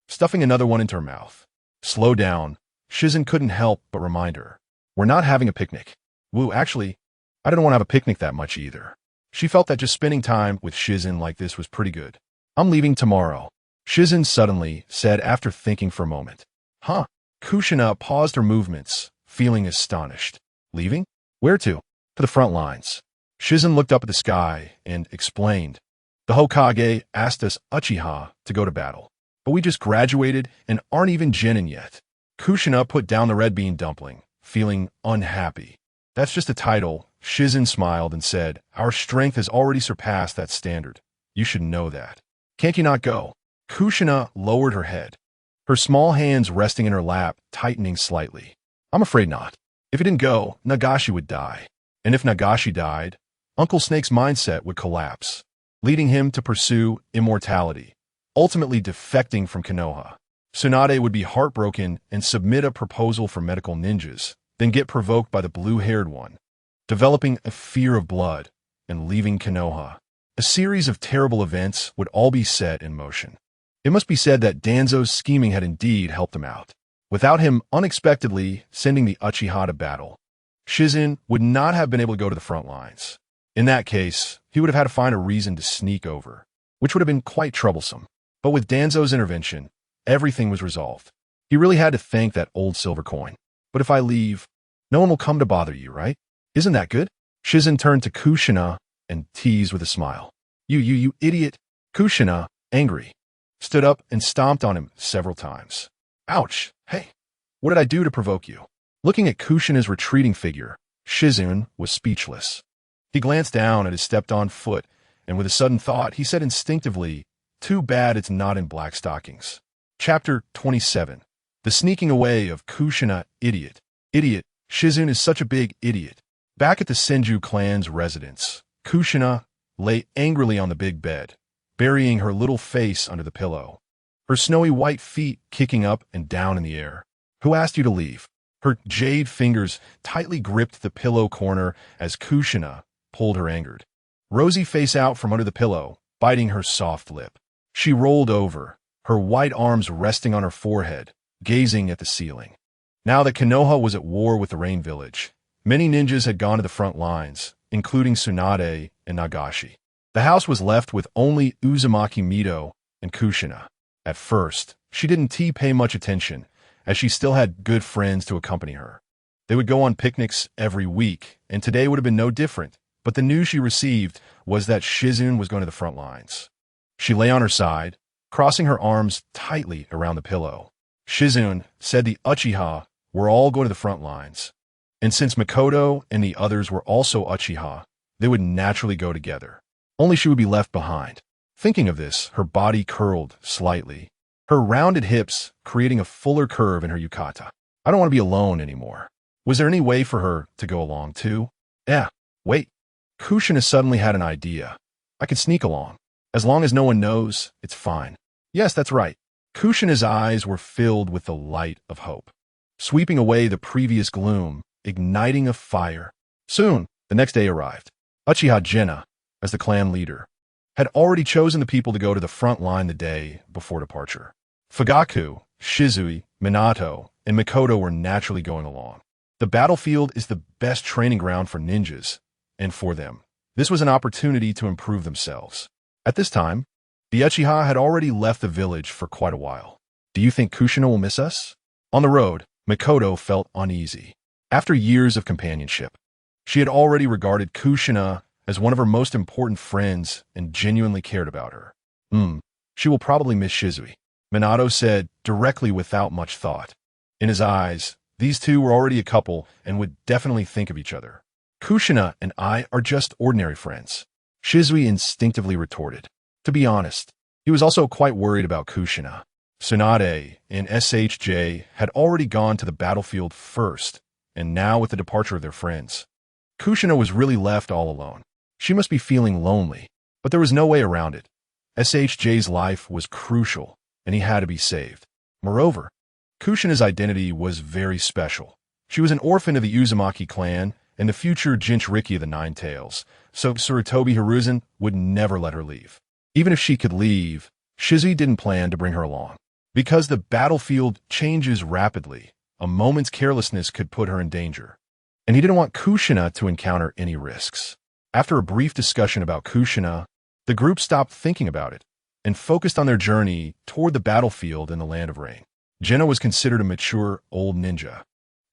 Speaker 1: stuffing another one into her mouth. Slow down. Shizen couldn't help but remind her. We're not having a picnic. Woo, actually, I didn't want to have a picnic that much either. She felt that just spending time with Shizen like this was pretty good. I'm leaving tomorrow, Shizen suddenly said after thinking for a moment. Huh? Kushina paused her movements, feeling astonished. Leaving? Where to? To the front lines. Shizen looked up at the sky and explained. The Hokage asked us Uchiha to go to battle, but we just graduated and aren't even genin yet. Kushina put down the red bean dumpling, feeling unhappy. That's just a title. Shizen smiled and said, our strength has already surpassed that standard. You should know that. Can't you not go? Kushina lowered her head, her small hands resting in her lap, tightening slightly. I'm afraid not. If it didn't go, Nagashi would die. And if Nagashi died, Uncle Snake's mindset would collapse, leading him to pursue immortality, ultimately defecting from Konoha. Tsunade would be heartbroken and submit a proposal for medical ninjas, then get provoked by the blue-haired one, developing a fear of blood and leaving Konoha. A series of terrible events would all be set in motion. It must be said that Danzo's scheming had indeed helped him out. Without him unexpectedly sending the Uchiha to battle, Shizen would not have been able to go to the front lines. In that case, he would have had to find a reason to sneak over. which would have been quite troublesome. But with Danzo's intervention, everything was resolved. He really had to thank that old silver coin. But if I leave, no one will come to bother you, right? Isn't that good? Shizun turned to Kushina and teased with a smile. You idiot. Kushina, angry, stood up and stomped on him several times. Ouch, hey, what did I do to provoke you? Looking at Kushina's retreating figure, Shizun was speechless. He glanced down at his stepped-on foot, and with a sudden thought, he said instinctively, too bad it's not in black stockings. Chapter 27. The sneaking away of Kushina, idiot. Idiot, Shizun is such a big idiot. Back at the Senju clan's residence, Kushina lay angrily on the big bed, burying her little face under the pillow, her snowy white feet kicking up and down in the air. Who asked you to leave? Her jade fingers tightly gripped the pillow corner as Kushina pulled her angered, rosy face out from under the pillow, biting her soft lip. She rolled over, her white arms resting on her forehead, gazing at the ceiling. Now that Konoha was at war with the Rain Village, many ninjas had gone to the front lines, including Tsunade and Nagashi. The house was left with only Uzumaki Mito and Kushina. At first, she didn't pay much attention, as she still had good friends to accompany her. They would go on picnics every week, and today would have been no different, but the news she received was that Shizun was going to the front lines. She lay on her side, crossing her arms tightly around the pillow. Shizun said the Uchiha were all going to the front lines, and since Makoto and the others were also Uchiha, they would naturally go together. Only she would be left behind. Thinking of this, her body curled slightly, her rounded hips creating a fuller curve in her yukata. I don't want to be alone anymore. Was there any way for her to go along too? Yeah, wait. Kushina suddenly had an idea. I could sneak along. As long as no one knows, it's fine. Yes, that's right. Kushina's eyes were filled with the light of hope, sweeping away the previous gloom, igniting a fire. Soon, the next day arrived. Uchiha Jinna, as the clan leader, had already chosen the people to go to the front line the day before departure. Fugaku, Shizui, Minato, and Makoto were naturally going along. The battlefield is the best training ground for ninjas, and for them, this was an opportunity to improve themselves. At this time, the Uchiha had already left the village for quite a while. Do you think Kushina will miss us? On the road, Makoto felt uneasy. After years of companionship, she had already regarded Kushina as one of her most important friends and genuinely cared about her. She will probably miss Shizui, Minato said directly without much thought. In his eyes, these two were already a couple and would definitely think of each other. Kushina and I are just ordinary friends, Shizui instinctively retorted. To be honest, he was also quite worried about Kushina. Tsunade and SHJ had already gone to the battlefield first, and now with the departure of their friends, Kushina was really left all alone. She must be feeling lonely, but there was no way around it. SHJ's life was crucial, and he had to be saved. Moreover, Kushina's identity was very special. She was an orphan of the Uzumaki clan and the future Jinchuriki of the Nine Tails, so Sarutobi Hiruzen would never let her leave. Even if she could leave, Shizui didn't plan to bring her along. Because the battlefield changes rapidly, a moment's carelessness could put her in danger, and he didn't want Kushina to encounter any risks. After a brief discussion about Kushina, the group stopped thinking about it and focused on their journey toward the battlefield in the Land of Rain. Jinna was considered a mature old ninja,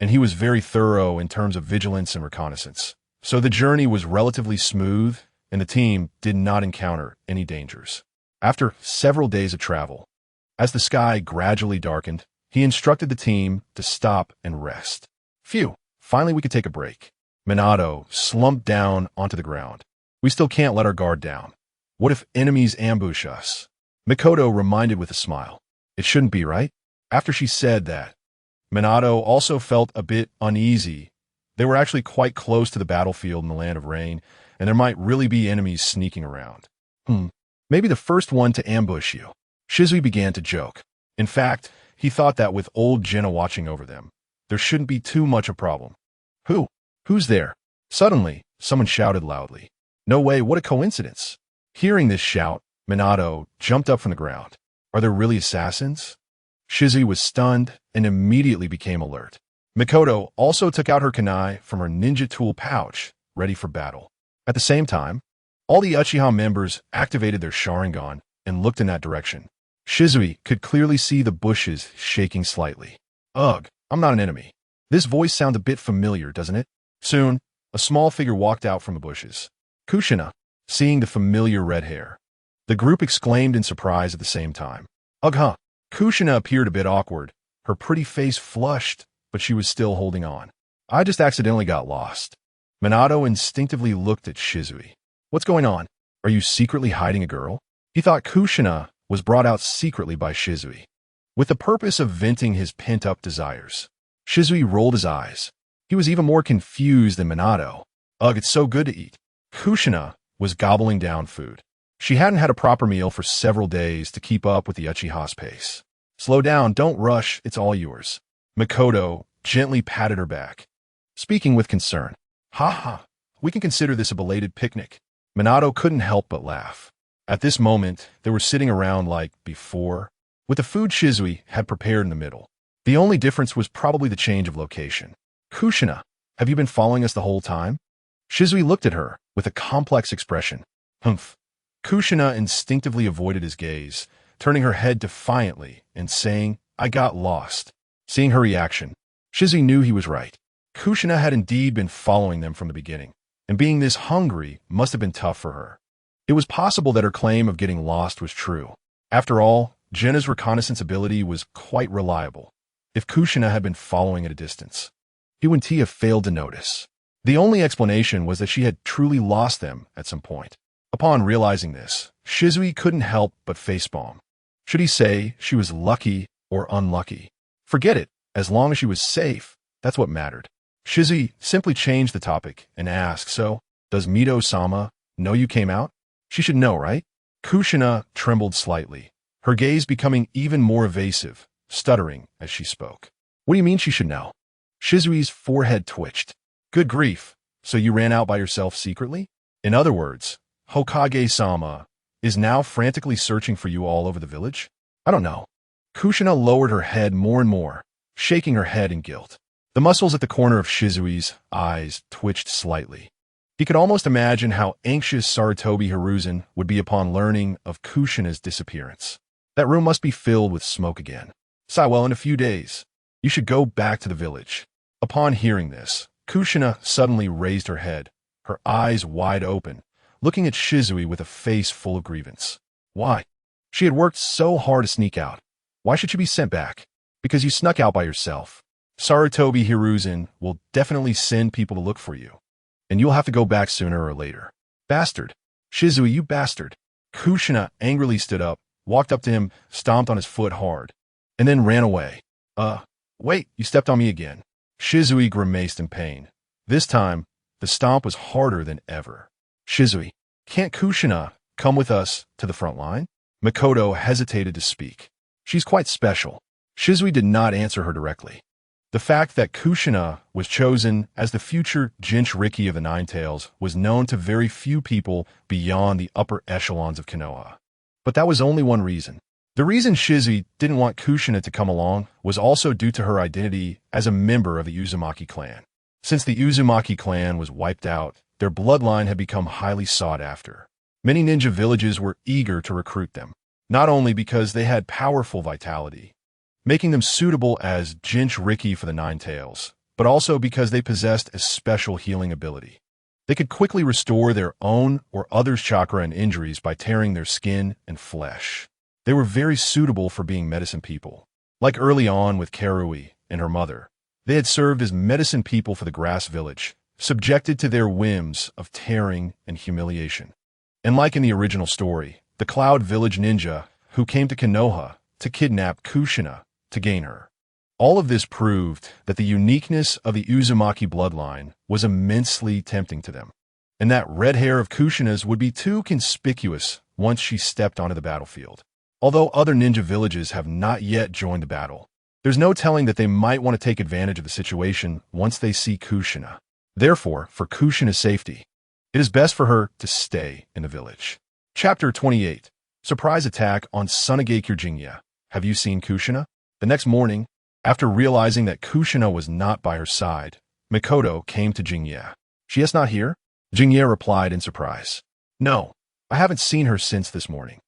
Speaker 1: and he was very thorough in terms of vigilance and reconnaissance. So the journey was relatively smooth, and the team did not encounter any dangers. After several days of travel, as the sky gradually darkened, he instructed the team to stop and rest. Phew, finally we could take a break. Minato slumped down onto the ground. We still can't let our guard down. What if enemies ambush us? Makoto reminded with a smile. It shouldn't be, right? After she said that, Minato also felt a bit uneasy. They were actually quite close to the battlefield in the Land of Rain, and there might really be enemies sneaking around. Maybe the first one to ambush you. Shizui began to joke. In fact, he thought that with old Jinna watching over them, there shouldn't be too much a problem. Who's there? Suddenly, someone shouted loudly. No way, what a coincidence. Hearing this shout, Minato jumped up from the ground. Are there really assassins? Shizui was stunned and immediately became alert. Makoto also took out her kunai from her ninja tool pouch, ready for battle. At the same time, All the Uchiha members activated their Sharingan and looked in that direction. Shizui could clearly see the bushes shaking slightly. Ugh, I'm not an enemy. This voice sounds a bit familiar, doesn't it? Soon, a small figure walked out from the bushes. Kushina, seeing the familiar red hair. The group exclaimed in surprise at the same time. Ugh, huh. Kushina appeared a bit awkward. Her pretty face flushed, but she was still holding on. I just accidentally got lost. Minato instinctively looked at Shizui. What's going on? Are you secretly hiding a girl? He thought Kushina was brought out secretly by Shizui, with the purpose of venting his pent-up desires. Shizui rolled his eyes. He was even more confused than Minato. Ugh, it's so good to eat. Kushina was gobbling down food. She hadn't had a proper meal for several days to keep up with the Uchiha's pace. Slow down, don't rush, it's all yours. Makoto gently patted her back, speaking with concern. Ha ha, we can consider this a belated picnic. Minato couldn't help but laugh. At this moment, they were sitting around like before, with the food Shizui had prepared in the middle. The only difference was probably the change of location. Kushina, have you been following us the whole time? Shizui looked at her with a complex expression. Humph. Kushina instinctively avoided his gaze, turning her head defiantly and saying, I got lost. Seeing her reaction, Shizui knew he was right. Kushina had indeed been following them from the beginning, and being this hungry must have been tough for her. It was possible that her claim of getting lost was true. After all, Jenna's reconnaissance ability was quite reliable. If Kushina had been following at a distance, he wouldn't have failed to notice. The only explanation was that she had truly lost them at some point. Upon realizing this, Shizui couldn't help but facepalm. Should he say she was lucky or unlucky? Forget it. As long as she was safe, that's what mattered. Shizui simply changed the topic and asked, so, does Mito-sama know you came out? She should know, right? Kushina trembled slightly, her gaze becoming even more evasive, stuttering as she spoke. What do you mean she should know? Shizui's forehead twitched. Good grief, so you ran out by yourself secretly? In other words, Hokage-sama is now frantically searching for you all over the village? I don't know. Kushina lowered her head more and more, shaking her head in guilt. The muscles at the corner of Shizui's eyes twitched slightly. He could almost imagine how anxious Sarutobi Hiruzen would be upon learning of Kushina's disappearance. That room must be filled with smoke again. Well, in a few days, you should go back to the village. Upon hearing this, Kushina suddenly raised her head, her eyes wide open, looking at Shizui with a face full of grievance. Why? She had worked so hard to sneak out. Why should she be sent back? Because you snuck out by yourself. Sarutobi Hiruzen will definitely send people to look for you, and you'll have to go back sooner or later. Bastard. Shizui, you bastard. Kushina angrily stood up, walked up to him, stomped on his foot hard, and then ran away. Wait, you stepped on me again. Shizui grimaced in pain. This time, the stomp was harder than ever. Shizui, can't Kushina come with us to the front line? Makoto hesitated to speak. She's quite special. Shizui did not answer her directly. The fact that Kushina was chosen as the future Jinchuriki of the Nine Tails was known to very few people beyond the upper echelons of Konoha. But that was only one reason. The reason Shizui didn't want Kushina to come along was also due to her identity as a member of the Uzumaki clan. Since the Uzumaki clan was wiped out, their bloodline had become highly sought after. Many ninja villages were eager to recruit them, not only because they had powerful vitality, making them suitable as Jinchuriki for the Nine Tails, but also because they possessed a special healing ability. They could quickly restore their own or others' chakra and injuries by tearing their skin and flesh. They were very suitable for being medicine people. Like early on with Karui and her mother, they had served as medicine people for the grass village, subjected to their whims of tearing and humiliation. And like in the original story, the Cloud Village ninja who came to Konoha to kidnap Kushina to gain her. All of this proved that the uniqueness of the Uzumaki bloodline was immensely tempting to them, and that red hair of Kushina's would be too conspicuous once she stepped onto the battlefield. Although other ninja villages have not yet joined the battle, there's no telling that they might want to take advantage of the situation once they see Kushina. Therefore, for Kushina's safety, it is best for her to stay in the village. Chapter 28. Surprise Attack on Tsunade Jinya. Have you seen Kushina? The next morning, after realizing that Kushina was not by her side, Makoto came to Jinya. She is not here? Jinya replied in surprise. No, I haven't seen her since this morning.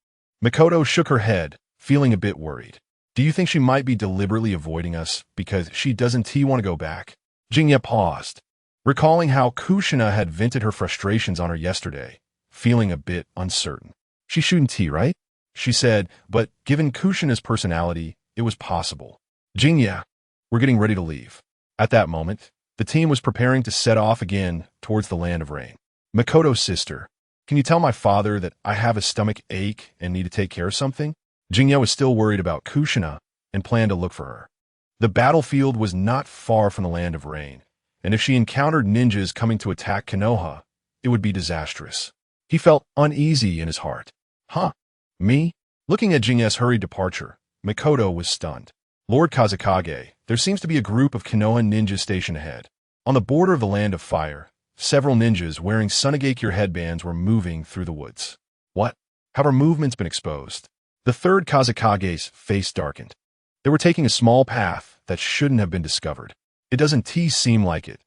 Speaker 1: Makoto shook her head, feeling a bit worried. Do you think she might be deliberately avoiding us because she doesn't want to go back? Jinnya paused, recalling how Kushina had vented her frustrations on her yesterday, feeling a bit uncertain. She's shooting tea, right? She said, but given Kushina's personality, it was possible. Jinnya, we're getting ready to leave. At that moment, the team was preparing to set off again towards the land of rain. Makoto's sister, can you tell my father that I have a stomach ache and need to take care of something? Jinnya was still worried about Kushina and planned to look for her. The battlefield was not far from the land of rain, and if she encountered ninjas coming to attack Konoha, it would be disastrous. He felt uneasy in his heart. Huh? Me? Looking at Jinnya's hurried departure, Makoto was stunned. Lord Kazekage, there seems to be a group of Konoha ninjas stationed ahead. On the border of the Land of Fire, several ninjas wearing Tsunade headbands were moving through the woods. What? Have our movements been exposed? The third Kazekage's face darkened. They were taking a small path that shouldn't have been discovered. It doesn't seem like it.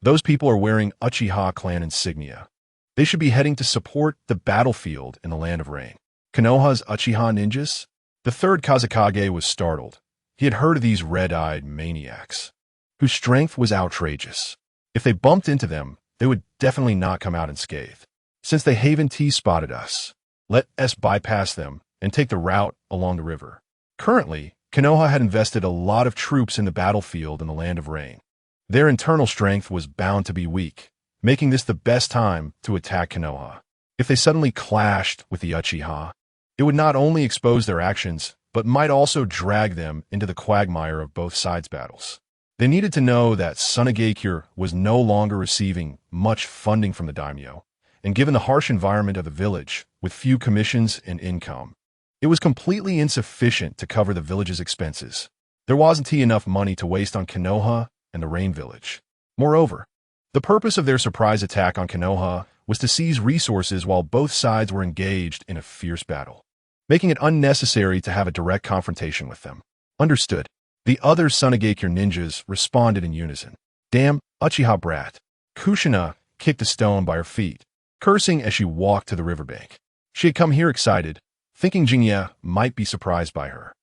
Speaker 1: Those people are wearing Uchiha clan insignia. They should be heading to support the battlefield in the Land of Rain. Konoha's Uchiha ninjas? The third Kazekage was startled. He had heard of these red-eyed maniacs, whose strength was outrageous. If they bumped into them, they would definitely not come out unscathed. Since they haven't spotted us, let us bypass them and take the route along the river. Currently, Konoha had invested a lot of troops in the battlefield in the Land of Rain. Their internal strength was bound to be weak, making this the best time to attack Konoha. If they suddenly clashed with the Uchiha, it would not only expose their actions, but might also drag them into the quagmire of both sides' battles. They needed to know that Tsunade was no longer receiving much funding from the daimyo, and given the harsh environment of the village, with few commissions and income, it was completely insufficient to cover the village's expenses. There wasn't enough money to waste on Konoha and the Rain Village. Moreover, the purpose of their surprise attack on Konoha was to seize resources while both sides were engaged in a fierce battle, making it unnecessary to have a direct confrontation with them. Understood. The other Tsunade ninjas responded in unison. Damn, Uchiha brat. Kushina kicked a stone by her feet, cursing as she walked to the riverbank. She had come here excited, thinking Jinnya might be surprised by her.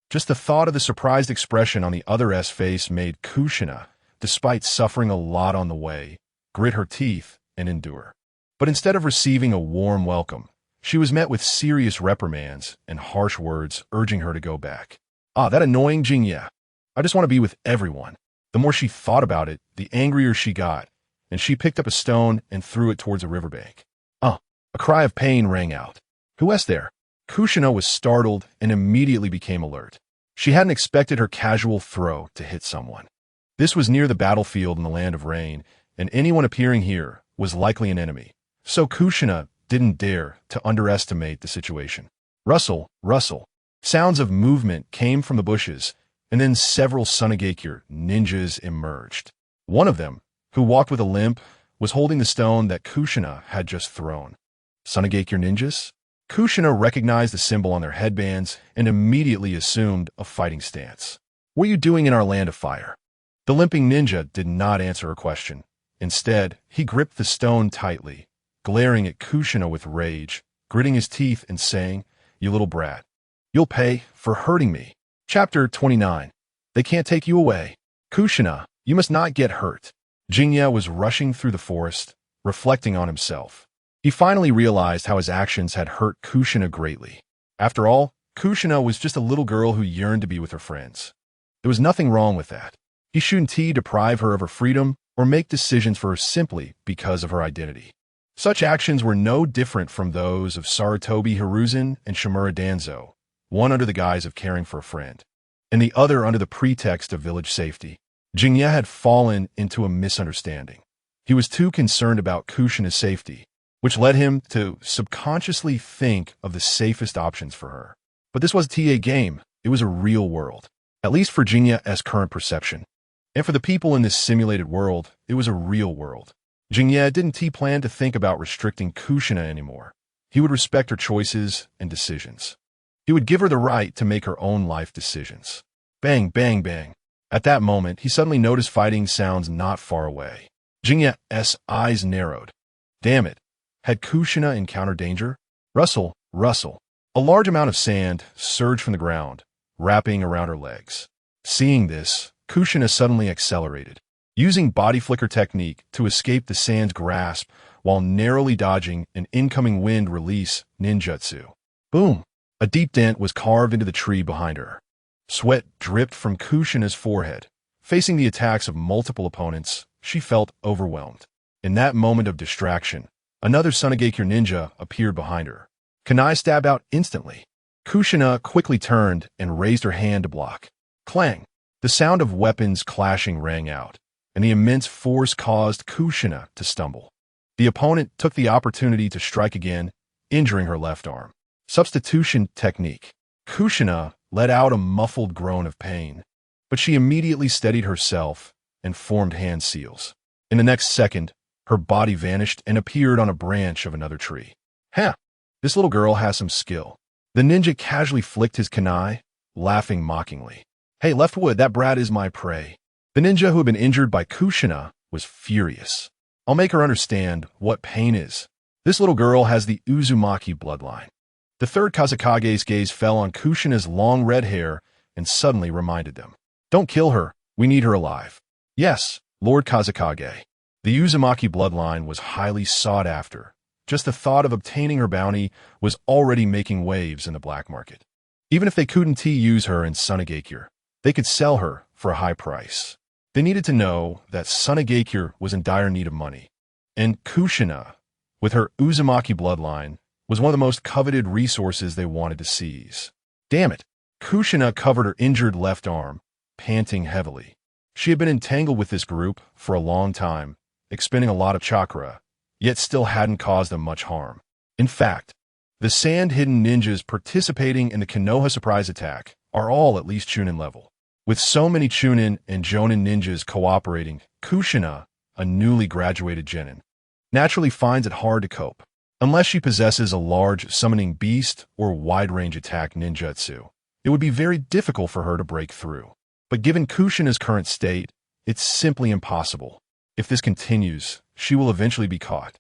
Speaker 1: Just the thought of the surprised expression on the other's face made Kushina, despite suffering a lot on the way, grit her teeth and endure. But instead of receiving a warm welcome, she was met with serious reprimands and harsh words urging her to go back. Ah, that annoying Jinnya. I just want to be with everyone. The more she thought about it, the angrier she got, and she picked up a stone and threw it towards a riverbank. A cry of pain rang out. Who is there? Kushina was startled and immediately became alert. She hadn't expected her casual throw to hit someone. This was near the battlefield in the Land of Rain, and anyone appearing here was likely an enemy. So Kushina didn't dare to underestimate the situation. Rustle, rustle. Sounds of movement came from the bushes, and then several Tsunade ninjas emerged. One of them, who walked with a limp, was holding the stone that Kushina had just thrown. Tsunade ninjas? Kushina recognized the symbol on their headbands and immediately assumed a fighting stance. What are you doing in our Land of Fire? The limping ninja did not answer her question. Instead, he gripped the stone tightly, glaring at Kushina with rage, gritting his teeth and saying, "You little brat. You'll pay for hurting me." Chapter 29. They can't take you away. Kushina, you must not get hurt. Jinnya was rushing through the forest, reflecting on himself. He finally realized how his actions had hurt Kushina greatly. After all, Kushina was just a little girl who yearned to be with her friends. There was nothing wrong with that. He shouldn't deprive her of her freedom or make decisions for her simply because of her identity. Such actions were no different from those of Sarutobi Hiruzen and Shimura Danzo, one under the guise of caring for a friend, and the other under the pretext of village safety. Jinnya had fallen into a misunderstanding. He was too concerned about Kushina's safety, which led him to subconsciously think of the safest options for her. But this wasn't a game, it was a real world, at least for Jinnya's current perception. And for the people in this simulated world, it was a real world. Jinnya didn't plan to think about restricting Kushina anymore. He would respect her choices and decisions. He would give her the right to make her own life decisions. Bang, bang, bang. At that moment, he suddenly noticed fighting sounds not far away. Jinnya's eyes narrowed. Damn it. Had Kushina encountered danger? Rustle, rustle. A large amount of sand surged from the ground, wrapping around her legs. Seeing this, Kushina suddenly accelerated, using body flicker technique to escape the sand's grasp while narrowly dodging an incoming wind release ninjutsu. Boom! A deep dent was carved into the tree behind her. Sweat dripped from Kushina's forehead. Facing the attacks of multiple opponents, she felt overwhelmed. In that moment of distraction, another Tsunade ninja appeared behind her. Kunai stabbed out instantly. Kushina quickly turned and raised her hand to block. Clang! The sound of weapons clashing rang out, and the immense force caused Kushina to stumble. The opponent took the opportunity to strike again, injuring her left arm. Substitution technique. Kushina let out a muffled groan of pain, but she immediately steadied herself and formed hand seals. In the next second, her body vanished and appeared on a branch of another tree. Huh! This little girl has some skill. The ninja casually flicked his kunai, laughing mockingly. Hey, Leftwood, that brat is my prey. The ninja who had been injured by Kushina was furious. I'll make her understand what pain is. This little girl has the Uzumaki bloodline. The third Kazakage's gaze fell on Kushina's long red hair and suddenly reminded them. Don't kill her, we need her alive. Yes, Lord Kazakage. The Uzumaki bloodline was highly sought after. Just the thought of obtaining her bounty was already making waves in the black market. Even if they couldn't use her in Tsunade, they could sell her for a high price. They needed to know that Tsunade was in dire need of money. And Kushina, with her Uzumaki bloodline, was one of the most coveted resources they wanted to seize. Damn it! Kushina covered her injured left arm, panting heavily. She had been entangled with this group for a long time, expending a lot of chakra, yet still hadn't caused them much harm. In fact, the sand-hidden ninjas participating in the Konoha surprise attack are all at least Chunin level. With so many Chunin and Jonin ninjas cooperating, Kushina, a newly graduated genin, naturally finds it hard to cope. Unless she possesses a large summoning beast or wide-range attack ninjutsu, it would be very difficult for her to break through. But given Kushina's current state, it's simply impossible. If this continues, she will eventually be caught.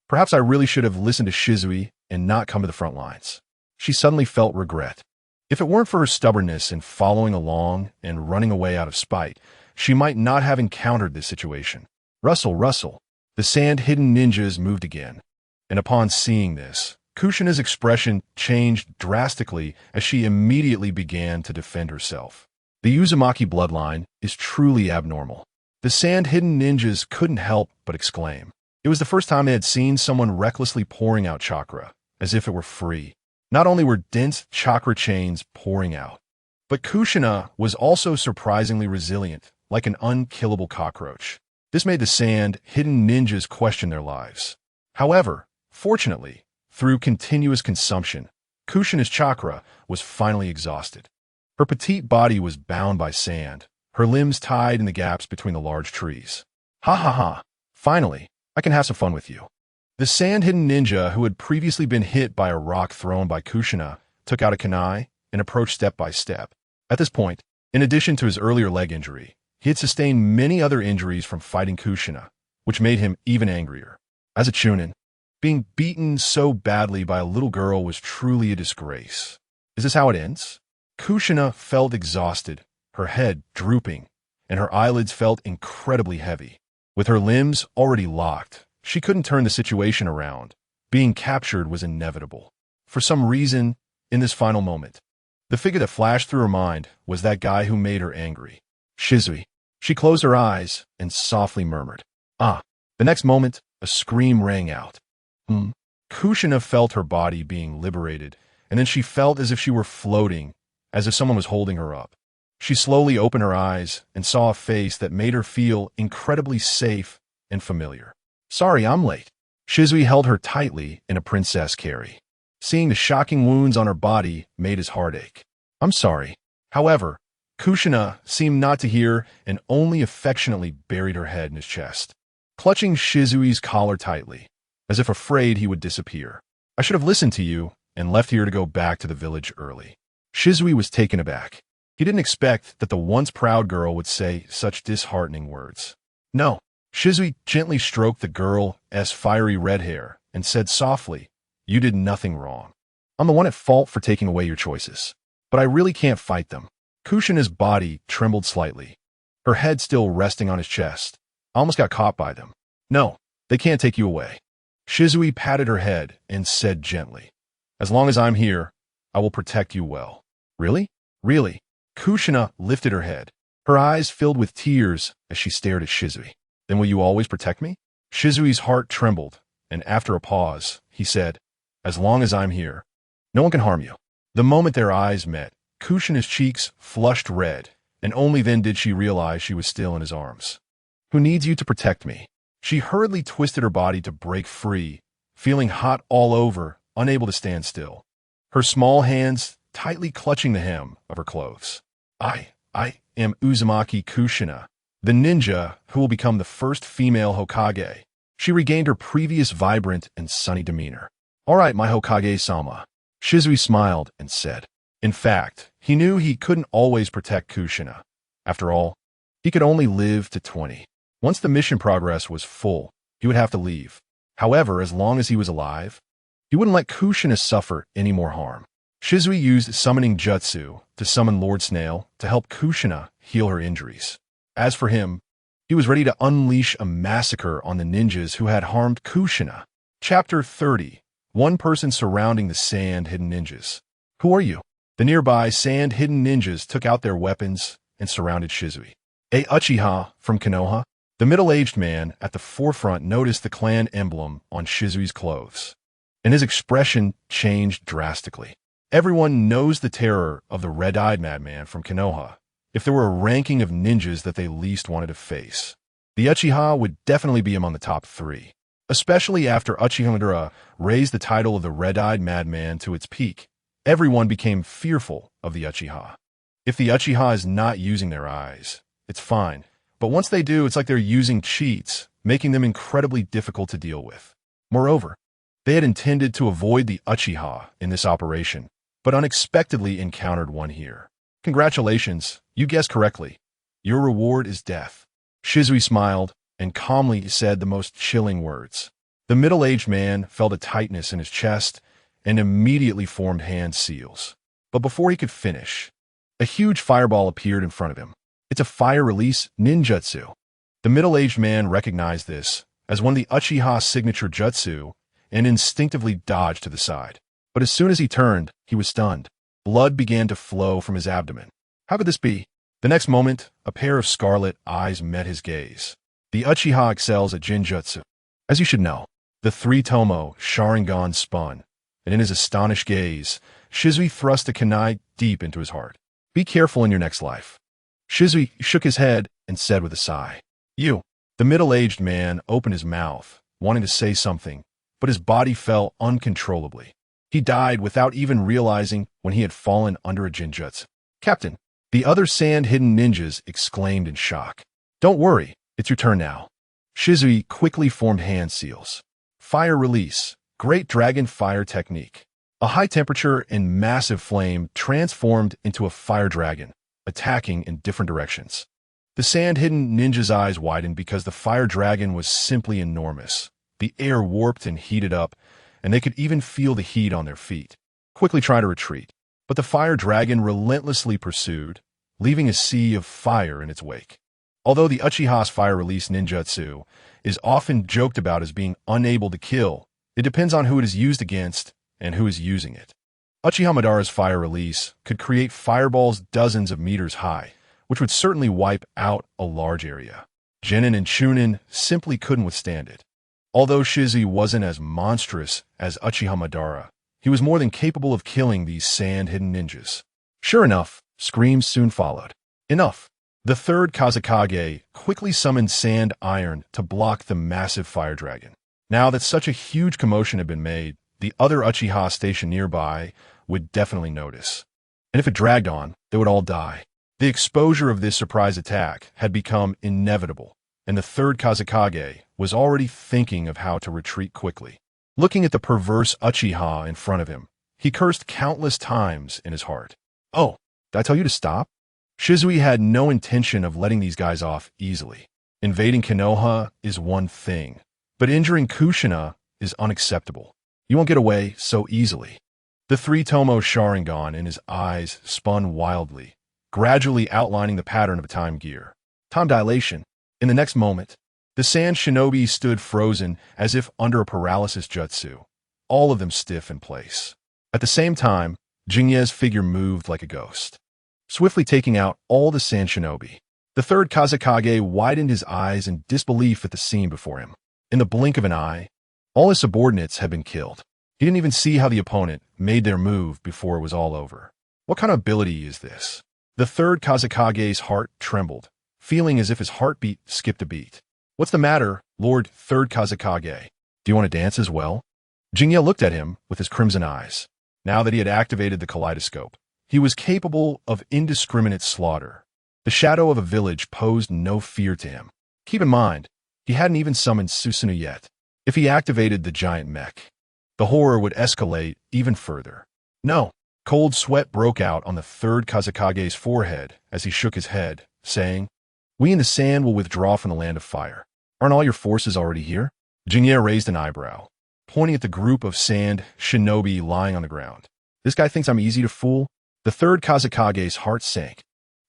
Speaker 1: Perhaps I really should have listened to Shizui and not come to the front lines. She suddenly felt regret. If it weren't for her stubbornness in following along and running away out of spite, she might not have encountered this situation. Rustle, rustle. The sand-hidden ninjas moved again. And upon seeing this, Kushina's expression changed drastically as she immediately began to defend herself. The Uzumaki bloodline is truly abnormal. The sand-hidden ninjas couldn't help but exclaim. It was the first time they had seen someone recklessly pouring out chakra, as if it were free. Not only were dense chakra chains pouring out, but Kushina was also surprisingly resilient, like an unkillable cockroach. This made the sand-hidden ninjas question their lives. However, fortunately, through continuous consumption, Kushina's chakra was finally exhausted. Her petite body was bound by sand, her limbs tied in the gaps between the large trees. Ha ha ha! Finally, I can have some fun with you. The sand-hidden ninja who had previously been hit by a rock thrown by Kushina took out a kunai and approached step by step. At this point, in addition to his earlier leg injury, he had sustained many other injuries from fighting Kushina, which made him even angrier. As a Chunin, being beaten so badly by a little girl was truly a disgrace. Is this how it ends? Kushina felt exhausted, her head drooping, and her eyelids felt incredibly heavy. With her limbs already locked, she couldn't turn the situation around. Being captured was inevitable. For some reason, in this final moment, the figure that flashed through her mind was that guy who made her angry. Shizui. She closed her eyes and softly murmured, "Ah." The next moment, a scream rang out. Kushina felt her body being liberated, and then she felt as if she were floating, as if someone was holding her up. She slowly opened her eyes and saw a face that made her feel incredibly safe and familiar. "Sorry, I'm late." Shizui held her tightly in a princess carry. Seeing the shocking wounds on her body made his heart ache. "I'm sorry." However, Kushina seemed not to hear and only affectionately buried her head in his chest, clutching Shizui's collar tightly, as if afraid he would disappear. "I should have listened to you and left here to go back to the village early." Shizui was taken aback. He didn't expect that the once proud girl would say such disheartening words. "No." Shizui gently stroked the girl's fiery red hair and said softly, "You did nothing wrong. I'm the one at fault for taking away your choices. But I really can't fight them." Kushina's body trembled slightly, her head still resting on his chest. "I almost got caught by them. No, they can't take you away." Shizui patted her head and said gently, "As long as I'm here, I will protect you well." "Really? Really?" Kushina lifted her head. Her eyes filled with tears as she stared at Shizui. "Then will you always protect me?" Shizui's heart trembled, and after a pause, he said, "As long as I'm here, no one can harm you." The moment their eyes met, Kushina's cheeks flushed red, and only then did she realize she was still in his arms. "Who needs you to protect me?" She hurriedly twisted her body to break free, feeling hot all over, unable to stand still. Her small hands tightly clutching the hem of her clothes. I am Uzumaki Kushina, the ninja who will become the first female Hokage." She regained her previous vibrant and sunny demeanor. "All right, my Hokage-sama." Shizui smiled and said. In fact, he knew he couldn't always protect Kushina. After all, he could only live to 20. Once the mission progress was full, he would have to leave. However, as long as he was alive, he wouldn't let Kushina suffer any more harm. Shizui used summoning jutsu to summon Lord Snail to help Kushina heal her injuries. As for him, he was ready to unleash a massacre on the ninjas who had harmed Kushina. Chapter 30. One person surrounding the sand-hidden ninjas. "Who are you?" The nearby sand-hidden ninjas took out their weapons and surrounded Shizui. "A Uchiha from Konoha." The middle-aged man at the forefront noticed the clan emblem on Shizui's clothes, and his expression changed drastically. Everyone knows the terror of the red-eyed madman from Konoha. If there were a ranking of ninjas that they least wanted to face, the Uchiha would definitely be among the top 3, especially after Uchiha Madara raised the title of the red-eyed madman to its peak. Everyone became fearful of the Uchiha. If the Uchiha is not using their eyes, it's fine, but once they do, it's like they're using cheats, making them incredibly difficult to deal with. Moreover, they had intended to avoid the Uchiha in this operation, but unexpectedly encountered one here. "Congratulations, you guessed correctly. Your reward is death." Shizui smiled and calmly said the most chilling words. The middle-aged man felt a tightness in his chest and immediately formed hand seals. But before he could finish, a huge fireball appeared in front of him. "It's a fire release ninjutsu." The middle-aged man recognized this as one of the Uchiha signature jutsu and instinctively dodged to the side. But as soon as he turned, he was stunned. Blood began to flow from his abdomen. How could this be? The next moment, a pair of scarlet eyes met his gaze. The Uchiha excels at Jinjutsu. As you should know, the 3-tomo Sharingan spun, and in his astonished gaze, Shizui thrust a kunai deep into his heart. "Be careful in your next life." Shizui shook his head and said with a sigh, "You." The middle-aged man opened his mouth, wanting to say something, but his body fell uncontrollably. He died without even realizing when he had fallen under a Jinjutsu. "Captain," the other sand-hidden ninjas exclaimed in shock. "Don't worry, it's your turn now." Shizui quickly formed hand seals. Fire release, great dragon fire technique. A high temperature and massive flame transformed into a fire dragon, attacking in different directions. The sand-hidden ninja's eyes widened because the fire dragon was simply enormous. The air warped and heated up, and they could even feel the heat on their feet. Quickly try to retreat, but the fire dragon relentlessly pursued, leaving a sea of fire in its wake. Although the Uchiha's fire release ninjutsu is often joked about as being unable to kill, it depends on who it is used against and who is using it. Uchiha Madara's fire release could create fireballs dozens of meters high, which would certainly wipe out a large area. Genin and Chunin simply couldn't withstand it. Although Shizui wasn't as monstrous as Uchiha Madara, he was more than capable of killing these sand-hidden ninjas. Sure enough, screams soon followed. Enough! The third Kazekage quickly summoned Sand Iron to block the massive fire dragon. Now that such a huge commotion had been made, the other Uchiha stationed nearby would definitely notice. And if it dragged on, they would all die. The exposure of this surprise attack had become inevitable, and the third Kazekage was already thinking of how to retreat quickly. Looking at the perverse Uchiha in front of him, he cursed countless times in his heart. "Oh, did I tell you to stop?" Shizui had no intention of letting these guys off easily. Invading Konoha is one thing, but injuring Kushina is unacceptable. You won't get away so easily. The three-tomo Sharingan in his eyes spun wildly, gradually outlining the pattern of a time gear. Time dilation. In the next moment, the sand shinobi stood frozen as if under a paralysis jutsu, all of them stiff in place. At the same time, Jinye's figure moved like a ghost, swiftly taking out all the sand shinobi. The third Kazekage widened his eyes in disbelief at the scene before him. In the blink of an eye, all his subordinates had been killed. He didn't even see how the opponent made their move before it was all over. What kind of ability is this? The third Kazekage's heart trembled, feeling as if his heartbeat skipped a beat. What's the matter, Lord Third Kazekage? Do you want to dance as well? Jinye looked at him with his crimson eyes. Now that he had activated the kaleidoscope, he was capable of indiscriminate slaughter. The shadow of a village posed no fear to him. Keep in mind, he hadn't even summoned Susanoo yet. If he activated the giant mech, the horror would escalate even further. No. Cold sweat broke out on the third Kazekage's forehead as he shook his head, saying, "We in the sand will withdraw from the land of fire. Aren't all your forces already here?" Jinye raised an eyebrow, pointing at the group of sand shinobi lying on the ground. This guy thinks I'm easy to fool? The third Kazekage's heart sank.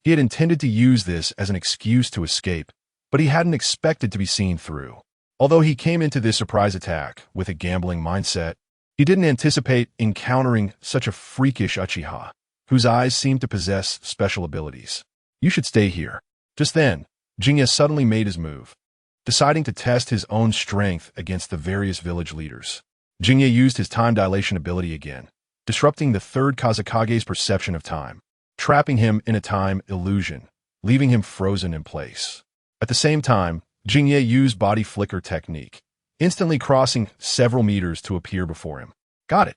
Speaker 1: He had intended to use this as an excuse to escape, but he hadn't expected to be seen through. Although he came into this surprise attack with a gambling mindset, he didn't anticipate encountering such a freakish Uchiha, whose eyes seemed to possess special abilities. You should stay here. Just then, Jinye suddenly made his move, deciding to test his own strength against the various village leaders. Jinye used his time dilation ability again, disrupting the third Kazekage's perception of time, trapping him in a time illusion, leaving him frozen in place. At the same time, Jinye used body flicker technique, instantly crossing several meters to appear before him. Got it.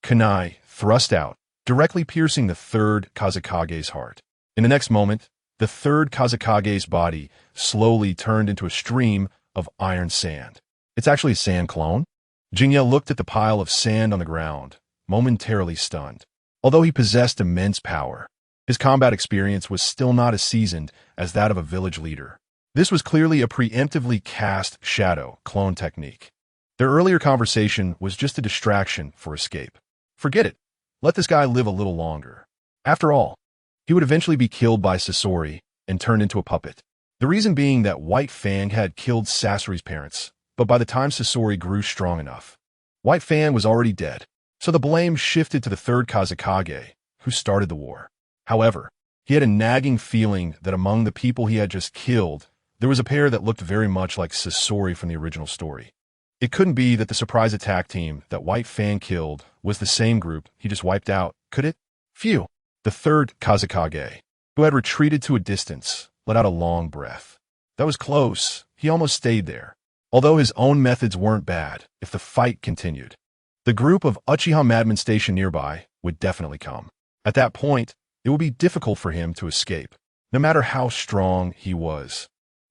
Speaker 1: Kunai thrust out, directly piercing the third Kazekage's heart. In the next moment, the third Kazekage's body slowly turned into a stream of iron sand. It's actually a sand clone? Jinye looked at the pile of sand on the ground, momentarily stunned. Although he possessed immense power, his combat experience was still not as seasoned as that of a village leader. This was clearly a preemptively cast shadow clone technique. Their earlier conversation was just a distraction for escape. Forget it. Let this guy live a little longer. After all, he would eventually be killed by Sasori and turned into a puppet. The reason being that White Fang had killed Sasori's parents, but by the time Sasori grew strong enough, White Fang was already dead. So the blame shifted to the third Kazekage, who started the war. However, he had a nagging feeling that among the people he had just killed, there was a pair that looked very much like Sasori from the original story. It couldn't be that the surprise attack team that White Fang killed was the same group he just wiped out, could it? Phew. The third Kazekage, who had retreated to a distance, let out a long breath. That was close. He almost stayed there. Although his own methods weren't bad, if the fight continued, the group of Uchiha madmen stationed nearby would definitely come. At that point, it would be difficult for him to escape, no matter how strong he was.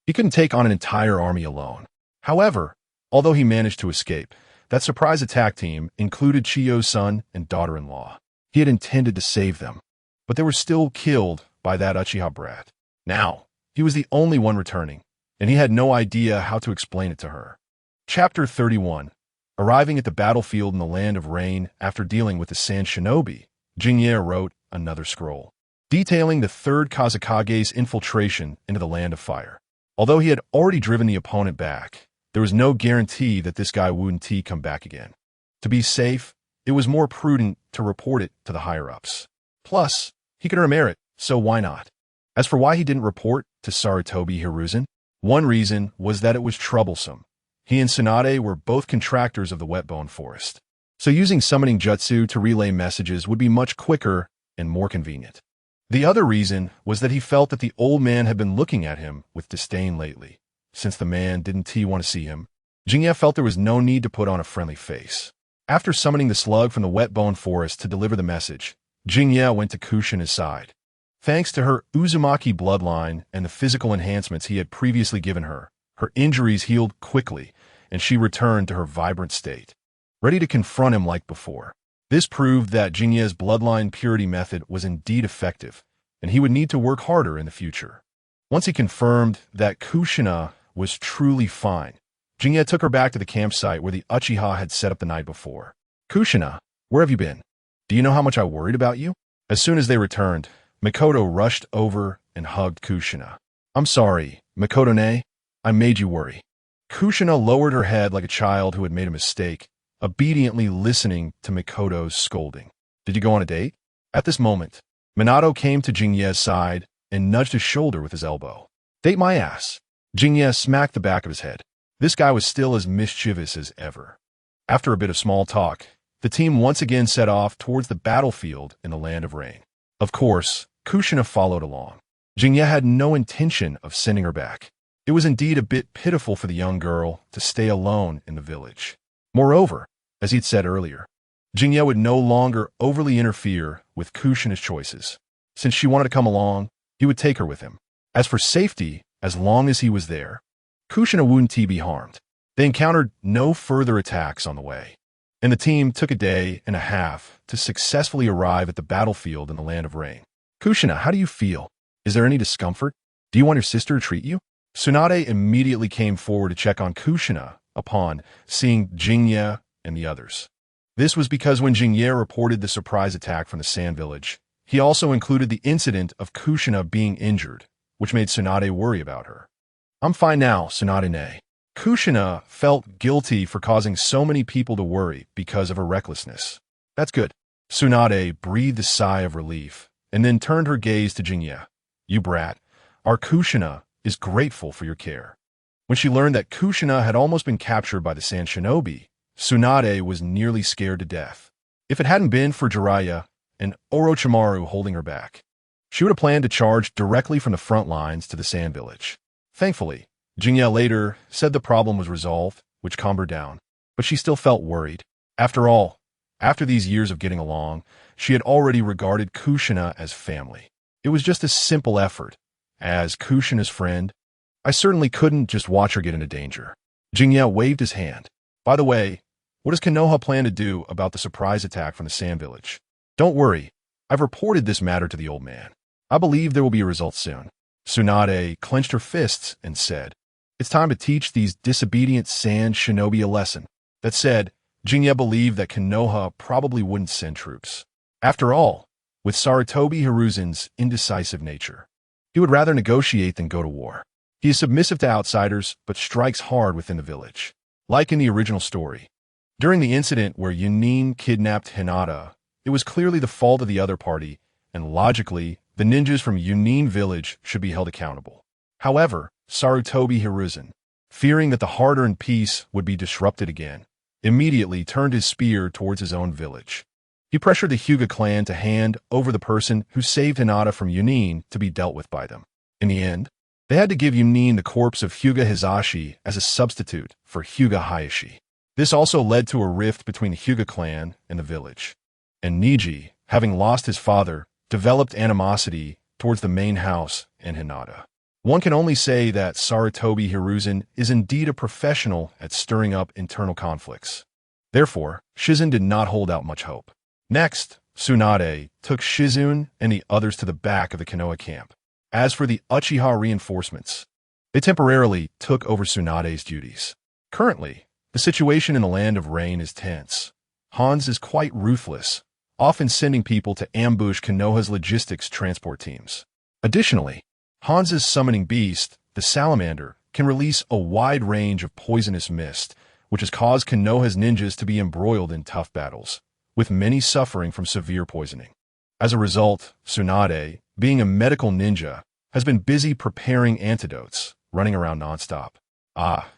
Speaker 1: He couldn't take on an entire army alone. However, although he managed to escape, that surprise attack team included Chiyo's son and daughter-in-law. He had intended to save them, but they were still killed by that Uchiha brat. Now, he was the only one returning, and he had no idea how to explain it to her. Chapter 31. Arriving at the battlefield in the land of rain after dealing with the sand shinobi, Jinye wrote another scroll, detailing the third Kazekage's infiltration into the land of fire. Although he had already driven the opponent back, there was no guarantee that this guy wouldn't come back again. To be safe, it was more prudent to report it to the higher-ups. Plus, he could earn merit, so why not? As for why he didn't report to Sarutobi Hiruzen, one reason was that it was troublesome. He and Tsunade were both contractors of the Wetbone Forest, so using summoning jutsu to relay messages would be much quicker and more convenient. The other reason was that he felt that the old man had been looking at him with disdain lately. Since the man didn't want to see him, Jinye felt there was no need to put on a friendly face. After summoning the slug from the Wetbone Forest to deliver the message, Jinye went to Kushina's side. Thanks to her Uzumaki bloodline and the physical enhancements he had previously given her, her injuries healed quickly, and she returned to her vibrant state, ready to confront him like before. This proved that Jinye's bloodline purity method was indeed effective, and he would need to work harder in the future. Once he confirmed that Kushina was truly fine, Jingye took her back to the campsite where the Uchiha had set up the night before. Kushina, where have you been? Do you know how much I worried about you? As soon as they returned, Mikoto rushed over and hugged Kushina. I'm sorry, Mikoto-ne, I made you worry. Kushina lowered her head like a child who had made a mistake, obediently listening to Mikoto's scolding. Did you go on a date? At this moment, Minato came to Jingye's side and nudged his shoulder with his elbow. Date my ass. Jingye smacked the back of his head. This guy was still as mischievous as ever. After a bit of small talk, the team once again set off towards the battlefield in the Land of Rain. Of course, Kushina followed along. Jingye had no intention of sending her back. It was indeed a bit pitiful for the young girl to stay alone in the village. Moreover, as he'd said earlier, Jingye would no longer overly interfere with Kushina's choices. Since she wanted to come along, he would take her with him. As for safety, as long as he was there, Kushina wouldn't be harmed. They encountered no further attacks on the way, and the team took a day and a half to successfully arrive at the battlefield in the Land of Rain. Kushina, how do you feel? Is there any discomfort? Do you want your sister to treat you? Tsunade immediately came forward to check on Kushina upon seeing Jingye and the others. This was because when Jingye reported the surprise attack from the Sand Village, he also included the incident of Kushina being injured, which made Tsunade worry about her. I'm fine now, Tsunade-ne. Kushina felt guilty for causing so many people to worry because of her recklessness. That's good. Tsunade breathed a sigh of relief and then turned her gaze to Jingye. You brat, our Kushina is grateful for your care. When she learned that Kushina had almost been captured by the Sand Shinobi, Tsunade was nearly scared to death. If it hadn't been for Jiraiya and Orochimaru holding her back, she would have planned to charge directly from the front lines to the Sand Village. Thankfully, Jingye later said the problem was resolved, which calmed her down, but she still felt worried. After all, after these years of getting along, she had already regarded Kushina as family. It was just a simple effort. As Kushina's friend, I certainly couldn't just watch her get into danger. Jingye waved his hand. By the way, what does Konoha plan to do about the surprise attack from the Sand Village? Don't worry, I've reported this matter to the old man. I believe there will be a result soon. Tsunade clenched her fists and said, It's time to teach these disobedient Sand Shinobi a lesson. That said, Jingye believed that Konoha probably wouldn't send troops. After all, with Sarutobi Hiruzen's indecisive nature, he would rather negotiate than go to war. He is submissive to outsiders, but strikes hard within the village. Like in the original story, during the incident where Jūninai kidnapped Hinata, it was clearly the fault of the other party, and logically, the ninjas from Jūninai village should be held accountable. However, Sarutobi Hiruzen, fearing that the hard-earned peace would be disrupted again, immediately turned his spear towards his own village. He pressured the Hyuga clan to hand over the person who saved Hinata from Jūninai to be dealt with by them. In the end, they had to give Jūninai the corpse of Hyuga Hisashi as a substitute for Hyuga Hayashi. This also led to a rift between the Hyuga clan and the village. And Niji, having lost his father, developed animosity towards the main house and Hinata. One can only say that Sarutobi Hiruzen is indeed a professional at stirring up internal conflicts. Therefore, Shizune did not hold out much hope. Next, Tsunade took Shizune and the others to the back of the Konoha camp. As for the Uchiha reinforcements, they temporarily took over Tsunade's duties. Currently, the situation in the Land of Rain is tense. Hans is quite ruthless, often sending people to ambush Konoha's logistics transport teams. Additionally, Hans's summoning beast, the salamander, can release a wide range of poisonous mist, which has caused Konoha's ninjas to be embroiled in tough battles, with many suffering from severe poisoning. As a result, Tsunade, being a medical ninja, has been busy preparing antidotes, running around nonstop.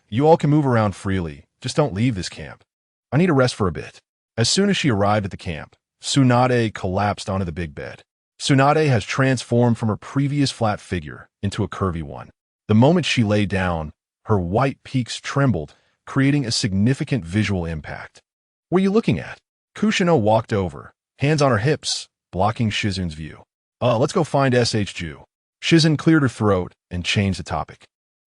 Speaker 1: You all can move around freely, just don't leave this camp. I need a rest for a bit. As soon as she arrived at the camp, Tsunade collapsed onto the big bed. Tsunade has transformed from her previous flat figure into a curvy one. The moment she lay down, her white peaks trembled, creating a significant visual impact. What are you looking at? Kushina walked over, hands on her hips, blocking Shizune's view. Let's go find Ju. Shizune cleared her throat and changed the topic.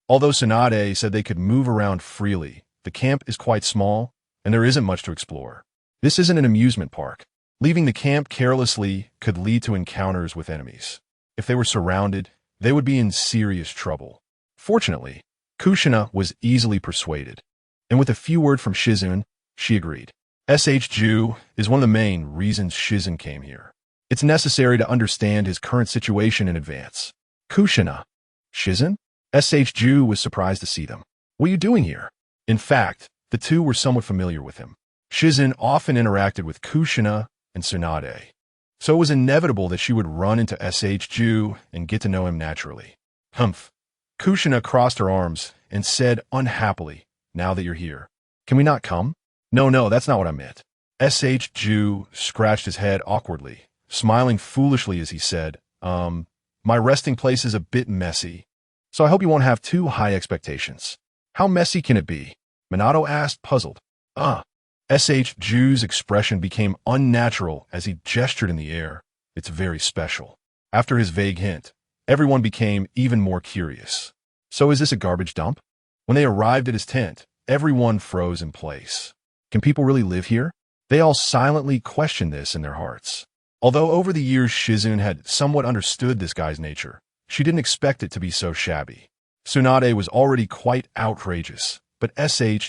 Speaker 1: Although Tsunade said they could move around freely, the camp is quite small, and there isn't much to explore. This isn't an amusement park. Leaving the camp carelessly could lead to encounters with enemies. If they were surrounded, they would be in serious trouble. Fortunately, Kushina was easily persuaded. and with a few words from Shizun, she agreed. Ju is one of the main reasons Shizun came here. It's necessary to understand his current situation in advance. Kushina. Shizun? Ju was surprised to see them. What are you doing here? In fact, the two were somewhat familiar with him. Shizun often interacted with Kushina and Tsunade, so it was inevitable that she would run into Ju and get to know him naturally. Humph. Kushina crossed her arms and said unhappily, now that you're here, can we not come? No, that's not what I meant. Ju scratched his head awkwardly, smiling foolishly as he said, my resting place is a bit messy, so I hope you won't have too high expectations. How messy can it be? Minato asked, puzzled. Ju's expression became unnatural as he gestured in the air. It's very special. After his vague hint, everyone became even more curious. So is this a garbage dump? When they arrived at his tent, everyone froze in place. Can people really live here? They all silently questioned this in their hearts. Although over the years Shizun had somewhat understood this guy's nature, she didn't expect it to be so shabby. Tsunade was already quite outrageous, but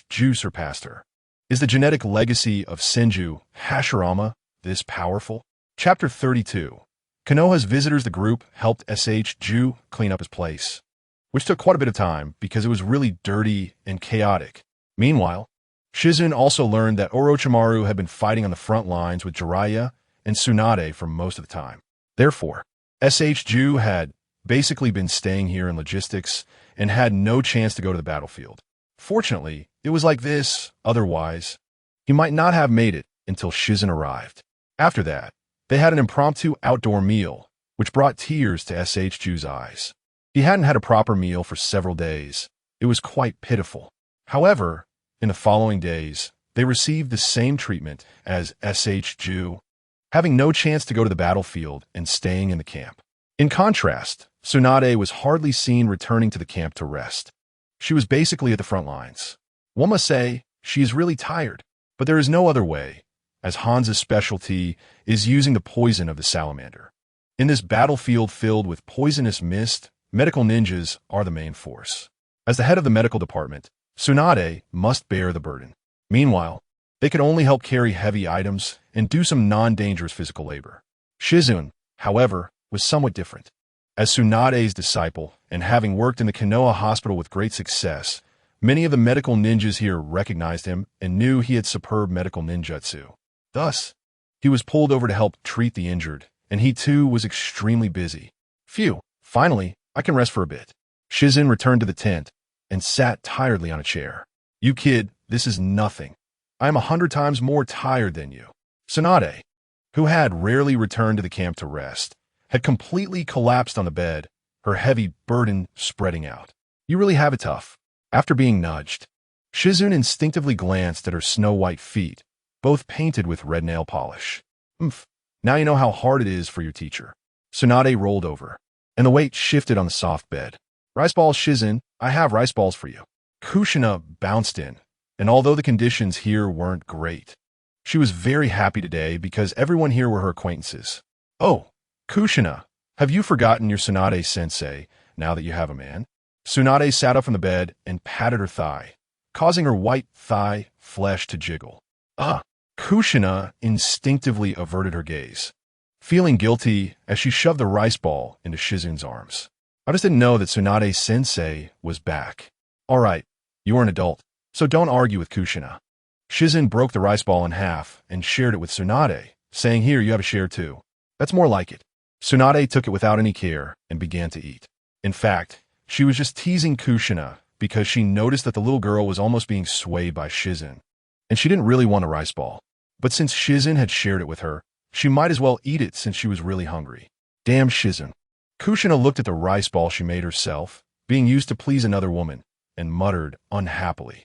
Speaker 1: Ju surpassed her. Is the genetic legacy of Senju Hashirama this powerful? Chapter 32. Konoha's visitors, the group, helped Ju clean up his place, which took quite a bit of time because it was really dirty and chaotic. Meanwhile, Shizun also learned that Orochimaru had been fighting on the front lines with Jiraiya and Tsunade for most of the time. Therefore, Ju had basically been staying here in logistics and had no chance to go to the battlefield. Fortunately, it was like this, otherwise, he might not have made it until Shizun arrived. After that, they had an impromptu outdoor meal, which brought tears to Ju's eyes. He hadn't had a proper meal for several days. It was quite pitiful. However, in the following days, they received the same treatment as Ju, having no chance to go to the battlefield and staying in the camp. In contrast, Tsunade was hardly seen returning to the camp to rest. She was basically at the front lines. One must say, she is really tired, but there is no other way, as Hansa's specialty is using the poison of the salamander. In this battlefield filled with poisonous mist, medical ninjas are the main force. As the head of the medical department, Tsunade must bear the burden. Meanwhile, they could only help carry heavy items and do some non-dangerous physical labor. Shizun, however, was somewhat different. As Tsunade's disciple, and having worked in the Konoha hospital with great success, many of the medical ninjas here recognized him and knew he had superb medical ninjutsu. Thus, he was pulled over to help treat the injured, and he too was extremely busy. Phew, finally, I can rest for a bit. Shizun returned to the tent and sat tiredly on a chair. You kid, this is nothing. I am 100 times more tired than you. Tsunade, who had rarely returned to the camp to rest, had completely collapsed on the bed, her heavy burden spreading out. You really have it tough. After being nudged, Shizun instinctively glanced at her snow-white feet, both painted with red nail polish. Now you know how hard it is for your teacher. Tsunade rolled over, and the weight shifted on the soft bed. Rice balls, Shizun, I have rice balls for you. Kushina bounced in, and although the conditions here weren't great, she was very happy today because everyone here were her acquaintances. Oh, Kushina, have you forgotten your Tsunade-sensei now that you have a man? Tsunade sat up from the bed and patted her thigh, causing her white thigh flesh to jiggle. Kushina instinctively averted her gaze, feeling guilty as she shoved the rice ball into Shizun's arms. I just didn't know that Tsunade-sensei was back. All right, you are an adult, so don't argue with Kushina. Shizun broke the rice ball in half and shared it with Tsunade, saying, here, you have a share too. That's more like it. Tsunade took it without any care and began to eat. In fact, she was just teasing Kushina because she noticed that the little girl was almost being swayed by Shizun, and she didn't really want a rice ball. But since Shizun had shared it with her, she might as well eat it since she was really hungry. Damn Shizun. Kushina looked at the rice ball she made herself, being used to please another woman, and muttered unhappily.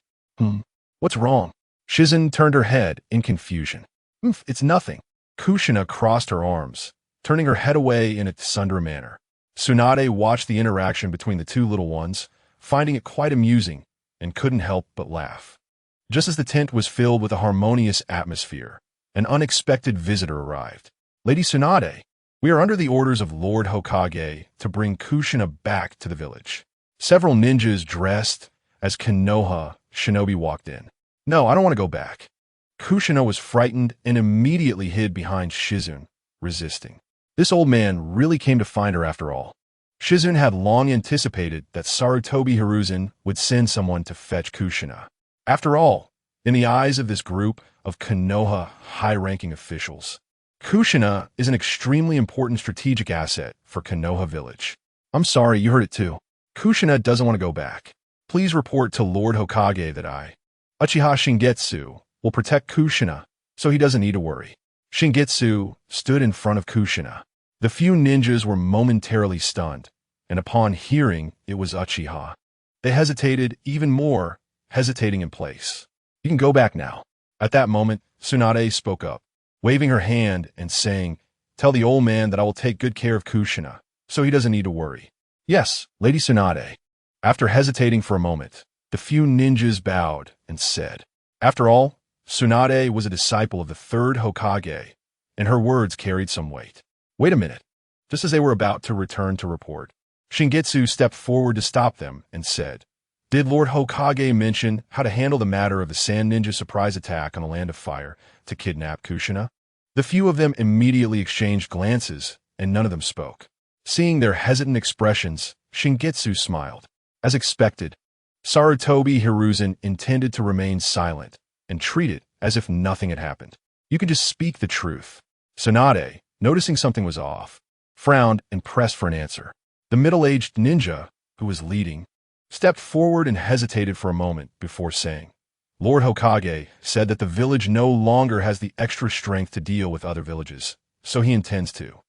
Speaker 1: What's wrong? Shizun turned her head in confusion. It's nothing. Kushina crossed her arms, turning her head away in a Tsundere manner. Tsunade watched the interaction between the two little ones, finding it quite amusing, and couldn't help but laugh. Just as the tent was filled with a harmonious atmosphere, an unexpected visitor arrived. Lady Tsunade, we are under the orders of Lord Hokage to bring Kushina back to the village. Several ninjas dressed as Konoha Shinobi walked in. No, I don't want to go back. Kushina was frightened and immediately hid behind Shizune, resisting. This old man really came to find her after all. Shizune had long anticipated that Sarutobi Hiruzen would send someone to fetch Kushina. After all, in the eyes of this group of Konoha high-ranking officials, Kushina is an extremely important strategic asset for Konoha Village. I'm sorry, you heard it too. Kushina doesn't want to go back. Please report to Lord Hokage that Uchiha Shingetsu, will protect Kushina, so he doesn't need to worry. Shingetsu stood in front of Kushina. The few ninjas were momentarily stunned, and upon hearing it was Uchiha, they hesitated even more, hesitating in place. You can go back now. At that moment, Tsunade spoke up, waving her hand and saying, Tell the old man that I will take good care of Kushina, so he doesn't need to worry. Yes, Lady Tsunade. After hesitating for a moment, the few ninjas bowed and said, After all, Tsunade was a disciple of the third Hokage, and her words carried some weight. Wait a minute. Just as they were about to return to report, Shingetsu stepped forward to stop them and said, Did Lord Hokage mention how to handle the matter of the Sand Ninja surprise attack on the Land of Fire to kidnap Kushina? The few of them immediately exchanged glances, and none of them spoke. Seeing their hesitant expressions, Shingetsu smiled. As expected, Sarutobi Hiruzen intended to remain silent and treat it as if nothing had happened. You can just speak the truth. Tsunade, noticing something was off, frowned and pressed for an answer. The middle-aged ninja, who was leading, stepped forward and hesitated for a moment before saying, Lord Hokage said that the village no longer has the extra strength to deal with other villages, so he intends to.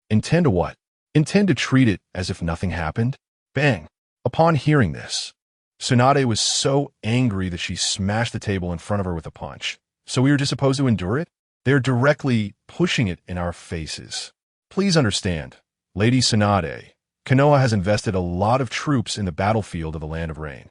Speaker 1: Intend to what? Intend to treat it as if nothing happened? Bang! Upon hearing this, Tsunade was so angry that she smashed the table in front of her with a punch. So we are just supposed to endure it? They're directly pushing it in our faces. Please understand, Lady Tsunade, Konoha has invested a lot of troops in the battlefield of the Land of Rain.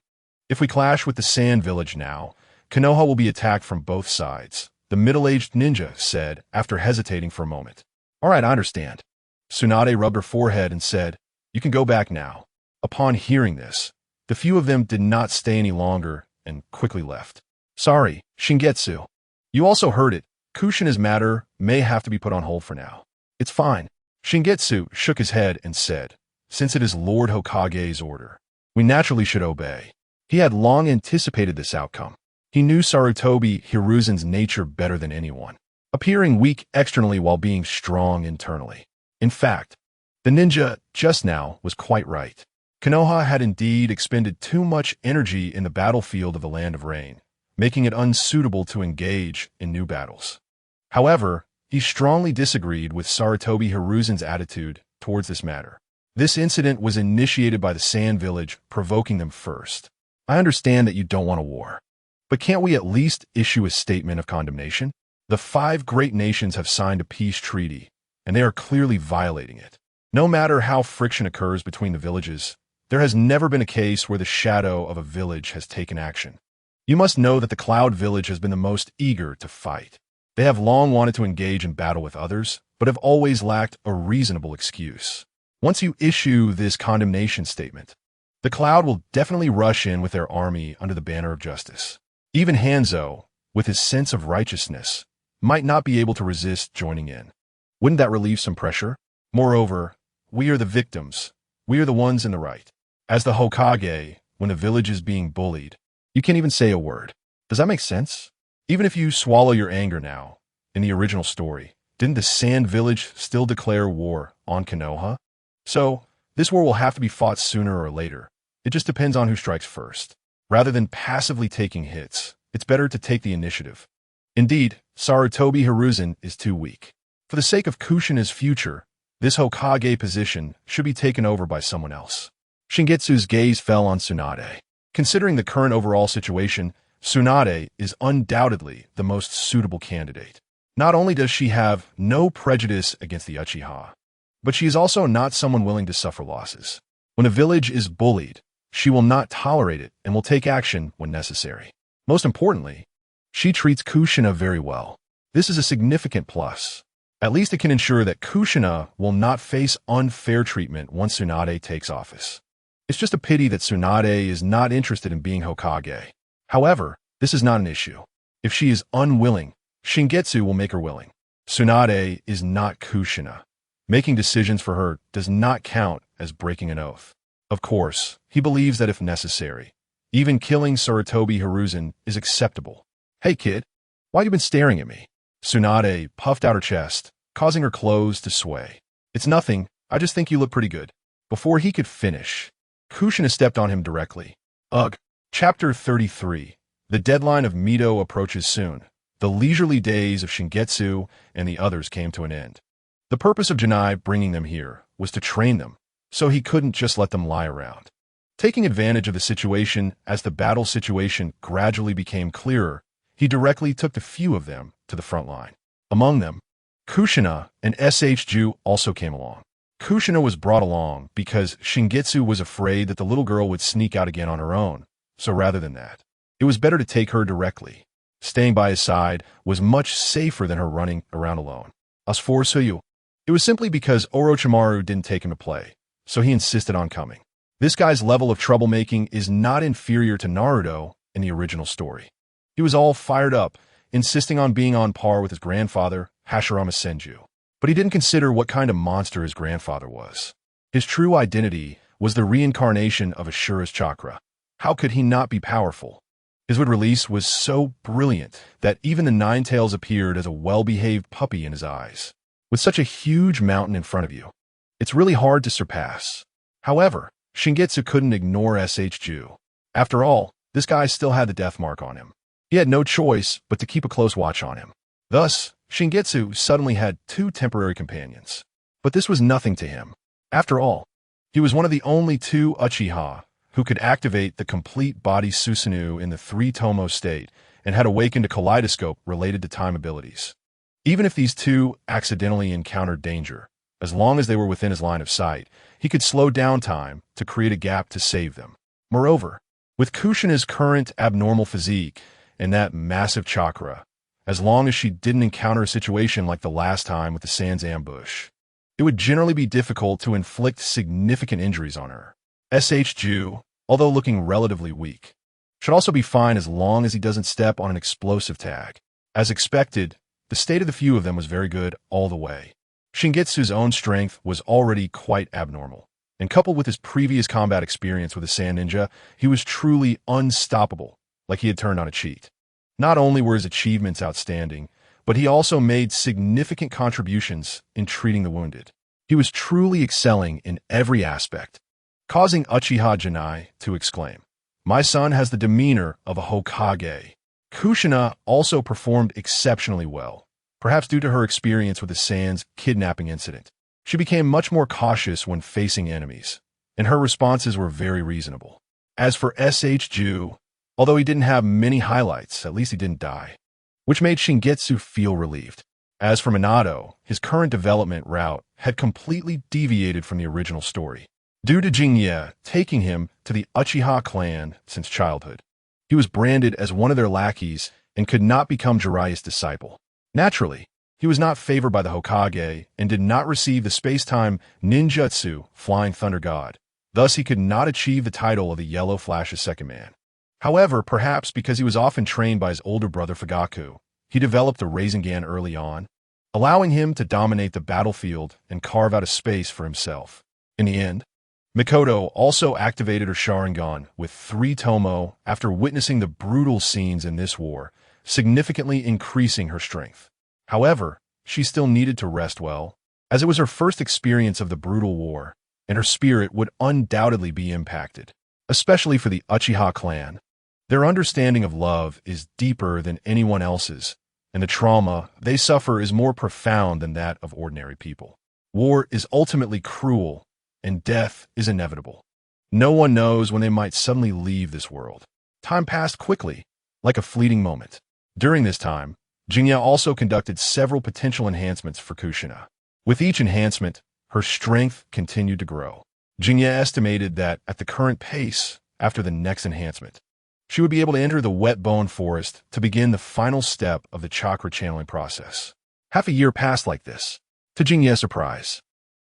Speaker 1: If we clash with the Sand Village now, Konoha will be attacked from both sides, the middle-aged ninja said after hesitating for a moment. All right, I understand. Tsunade rubbed her forehead and said, You can go back now. Upon hearing this, the few of them did not stay any longer and quickly left. Sorry, Shingetsu. You also heard it. Kushina's matter may have to be put on hold for now. It's fine. Shingetsu shook his head and said, Since it is Lord Hokage's order, we naturally should obey. He had long anticipated this outcome. He knew Sarutobi Hiruzen's nature better than anyone, appearing weak externally while being strong internally. In fact, the ninja just now was quite right. Konoha had indeed expended too much energy in the battlefield of the Land of Rain, making it unsuitable to engage in new battles. However, he strongly disagreed with Sarutobi Hiruzen's attitude towards this matter. This incident was initiated by the Sand Village, provoking them first. I understand that you don't want a war, but can't we at least issue a statement of condemnation? The 5 great nations have signed a peace treaty, and they are clearly violating it. No matter how friction occurs between the villages, there has never been a case where the shadow of a village has taken action. You must know that the Cloud Village has been the most eager to fight. They have long wanted to engage in battle with others, but have always lacked a reasonable excuse. Once you issue this condemnation statement, the Cloud will definitely rush in with their army under the banner of justice. Even Hanzo, with his sense of righteousness, might not be able to resist joining in. Wouldn't that relieve some pressure? Moreover, we are the victims. We are the ones in the right. As the Hokage, when the village is being bullied, you can't even say a word. Does that make sense? Even if you swallow your anger now, in the original story, didn't the Sand Village still declare war on Konoha? So, this war will have to be fought sooner or later. It just depends on who strikes first. Rather than passively taking hits, it's better to take the initiative. Indeed, Sarutobi Hiruzen is too weak. For the sake of Kushina's future, this Hokage position should be taken over by someone else. Shingetsu's gaze fell on Tsunade. Considering the current overall situation, Tsunade is undoubtedly the most suitable candidate. Not only does she have no prejudice against the Uchiha, but she is also not someone willing to suffer losses. When a village is bullied, she will not tolerate it and will take action when necessary. Most importantly, she treats Kushina very well. This is a significant plus. At least it can ensure that Kushina will not face unfair treatment once Tsunade takes office. It's just a pity that Tsunade is not interested in being Hokage. However, this is not an issue. If she is unwilling, Shingetsu will make her willing. Tsunade is not Kushina. Making decisions for her does not count as breaking an oath. Of course, he believes that if necessary, even killing Sarutobi Hiruzen is acceptable. Hey kid, why you been staring at me? Tsunade puffed out her chest, causing her clothes to sway. It's nothing, I just think you look pretty good. Before he could finish, Kushina stepped on him directly. Ugh. Chapter 33. The deadline of me.You approaches soon. The leisurely days of Shingetsu and the others came to an end. The purpose of Jūninai bringing them here was to train them, so he couldn't just let them lie around. Taking advantage of the situation as the battle situation gradually became clearer, he directly took the few of them to the front line. Among them, Kushina and Ju also came along. Kushina was brought along because Shingetsu was afraid that the little girl would sneak out again on her own, so rather than that, it was better to take her directly. Staying by his side was much safer than her running around alone. As for Suyu, it was simply because Orochimaru didn't take him to play, so he insisted on coming. This guy's level of troublemaking is not inferior to Naruto in the original story. He was all fired up, insisting on being on par with his grandfather, Hashirama Senju. But he didn't consider what kind of monster his grandfather was. His true identity was the reincarnation of Ashura's chakra. How could he not be powerful? His wood release was so brilliant that even the Nine Tails appeared as a well-behaved puppy in his eyes. With such a huge mountain in front of you, it's really hard to surpass. However, Shingetsu couldn't ignore Ju. After all, this guy still had the death mark on him. He had no choice but to keep a close watch on him. Thus, Shingetsu suddenly had two temporary companions. But this was nothing to him. After all, he was one of the only two Uchiha who could activate the complete body Susanoo in the 3-tomo state and had awakened a kaleidoscope related to time abilities. Even if these two accidentally encountered danger, as long as they were within his line of sight, he could slow down time to create a gap to save them. Moreover, with Kushina's current abnormal physique and that massive chakra, as long as she didn't encounter a situation like the last time with the Sans ambush, it would generally be difficult to inflict significant injuries on her. Ju, although looking relatively weak, should also be fine as long as he doesn't step on an explosive tag. As expected, the state of the few of them was very good all the way. Shingetsu's own strength was already quite abnormal, and coupled with his previous combat experience with a Sand Ninja, he was truly unstoppable, like he had turned on a cheat. Not only were his achievements outstanding, but he also made significant contributions in treating the wounded. He was truly excelling in every aspect, causing Uchiha Jūninai to exclaim, "My son has the demeanor of a Hokage." Kushina also performed exceptionally well, perhaps due to her experience with the Sans kidnapping incident. She became much more cautious when facing enemies, and her responses were very reasonable. As for Ju, although he didn't have many highlights, at least he didn't die, which made Shingetsu feel relieved. As for Minato, his current development route had completely deviated from the original story, due to Jinye taking him to the Uchiha clan since childhood. He was branded as one of their lackeys and could not become Jiraiya's disciple. Naturally, he was not favored by the Hokage and did not receive the space-time ninjutsu Flying Thunder God. Thus, he could not achieve the title of the Yellow Flash's second man. However, perhaps because he was often trained by his older brother Fugaku, he developed the Rasengan early on, allowing him to dominate the battlefield and carve out a space for himself. In the end, Mikoto also activated her Sharingan with 3-tomo after witnessing the brutal scenes in this war, significantly increasing her strength. However, she still needed to rest well, as it was her first experience of the brutal war, and her spirit would undoubtedly be impacted, especially for the Uchiha clan. Their understanding of love is deeper than anyone else's, and the trauma they suffer is more profound than that of ordinary people. War is ultimately cruel, and death is inevitable. No one knows when they might suddenly leave this world. Time passed quickly, like a fleeting moment. During this time, Jinye also conducted several potential enhancements for Kushina. With each enhancement, her strength continued to grow. Jinye estimated that at the current pace, after the next enhancement, she would be able to enter the wet bone forest to begin the final step of the chakra channeling process. Half a year passed like this. To Jinye's surprise,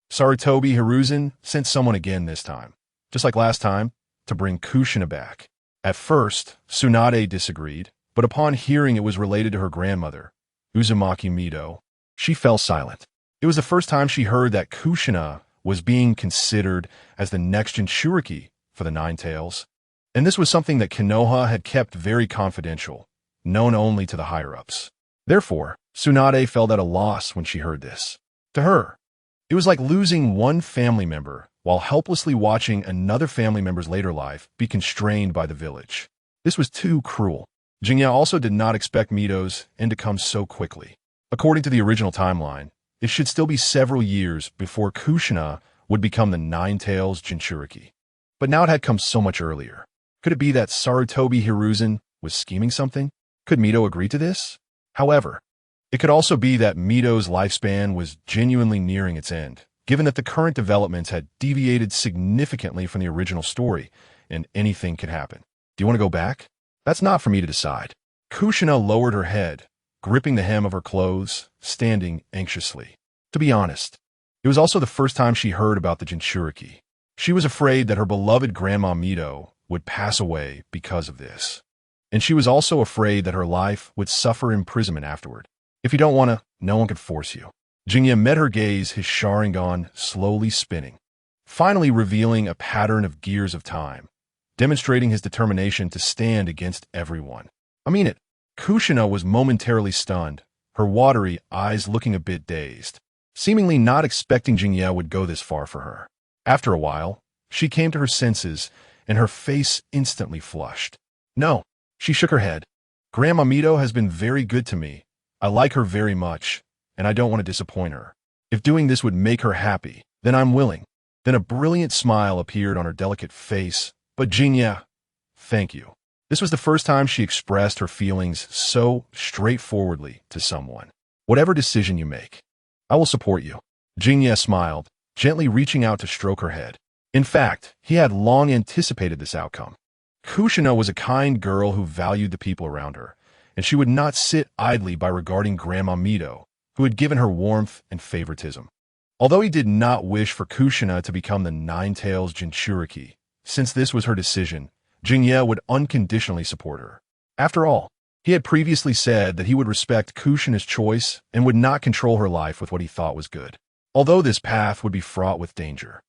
Speaker 1: Sarutobi Hiruzen sent someone again this time, just like last time, to bring Kushina back. At first, Tsunade disagreed, but upon hearing it was related to her grandmother, Uzumaki me.You, she fell silent. It was the first time she heard that Kushina was being considered as the next Jinchuriki for the Nine Tails, and this was something that Konoha had kept very confidential, known only to the higher-ups. Therefore, Tsunade felt at a loss when she heard this. To her, it was like losing one family member while helplessly watching another family member's later life be constrained by the village. This was too cruel. Jinnya also did not expect me.Yu's end to come so quickly. According to the original timeline, it should still be several years before Kushina would become the Nine Tails Jinchuriki. But now it had come so much earlier. Could it be that Sarutobi Hiruzen was scheming something? Could me.You agree to this? However, it could also be that me.Yu's lifespan was genuinely nearing its end, given that the current developments had deviated significantly from the original story, and anything could happen. Do you want to go back? That's not for me to decide. Kushina lowered her head, gripping the hem of her clothes, standing anxiously. To be honest, it was also the first time she heard about the Jinchuriki. She was afraid that her beloved grandma me.You would pass away because of this. And she was also afraid that her life would suffer imprisonment afterward. If you don't want to, no one could force you. Jinnya met her gaze, his Sharingan slowly spinning, finally revealing a pattern of gears of time, demonstrating his determination to stand against everyone. I mean it. Kushina was momentarily stunned, her watery eyes looking a bit dazed, seemingly not expecting Jinnya would go this far for her. After a while, she came to her senses, and her face instantly flushed. No, she shook her head. Grandma me.You has been very good to me. I like her very much, and I don't want to disappoint her. If doing this would make her happy, then I'm willing. Then a brilliant smile appeared on her delicate face. But Jinnya, thank you. This was the first time she expressed her feelings so straightforwardly to someone. Whatever decision you make, I will support you. Jinnya smiled, gently reaching out to stroke her head. In fact, he had long anticipated this outcome. Kushina was a kind girl who valued the people around her, and she would not sit idly by regarding Grandma me.You, who had given her warmth and favoritism. Although he did not wish for Kushina to become the Nine Tails Jinchuriki, since this was her decision, Jinnya would unconditionally support her. After all, he had previously said that he would respect Kushina's choice and would not control her life with what he thought was good. Although this path would be fraught with danger,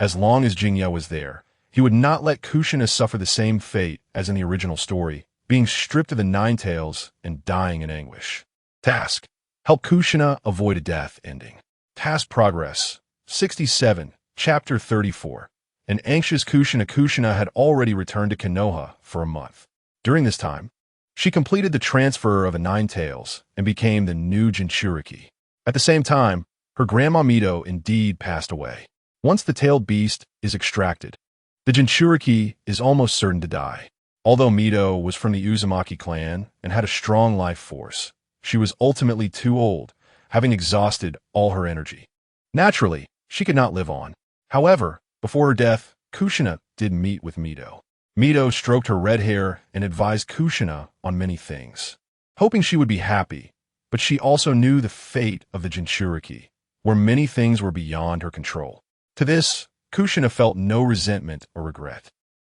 Speaker 1: as long as Jinnya was there, he would not let Kushina suffer the same fate as in the original story, being stripped of the Nine Tails and dying in anguish. Task: help Kushina avoid a death ending. Task progress: 67, Chapter 34. An anxious Kushina had already returned to Konoha for a month. During this time, she completed the transfer of the Nine Tails and became the new Jinchuriki. At the same time, her grandma me.You indeed passed away. Once the tailed beast is extracted, the Jinchuriki is almost certain to die. Although me.You was from the Uzumaki clan and had a strong life force, she was ultimately too old, having exhausted all her energy. Naturally, she could not live on. However, before her death, Kushina did meet with me.You. me.You stroked her red hair and advised Kushina on many things, hoping she would be happy, but she also knew the fate of the Jinchuriki, where many things were beyond her control. To this, Kushina felt no resentment or regret.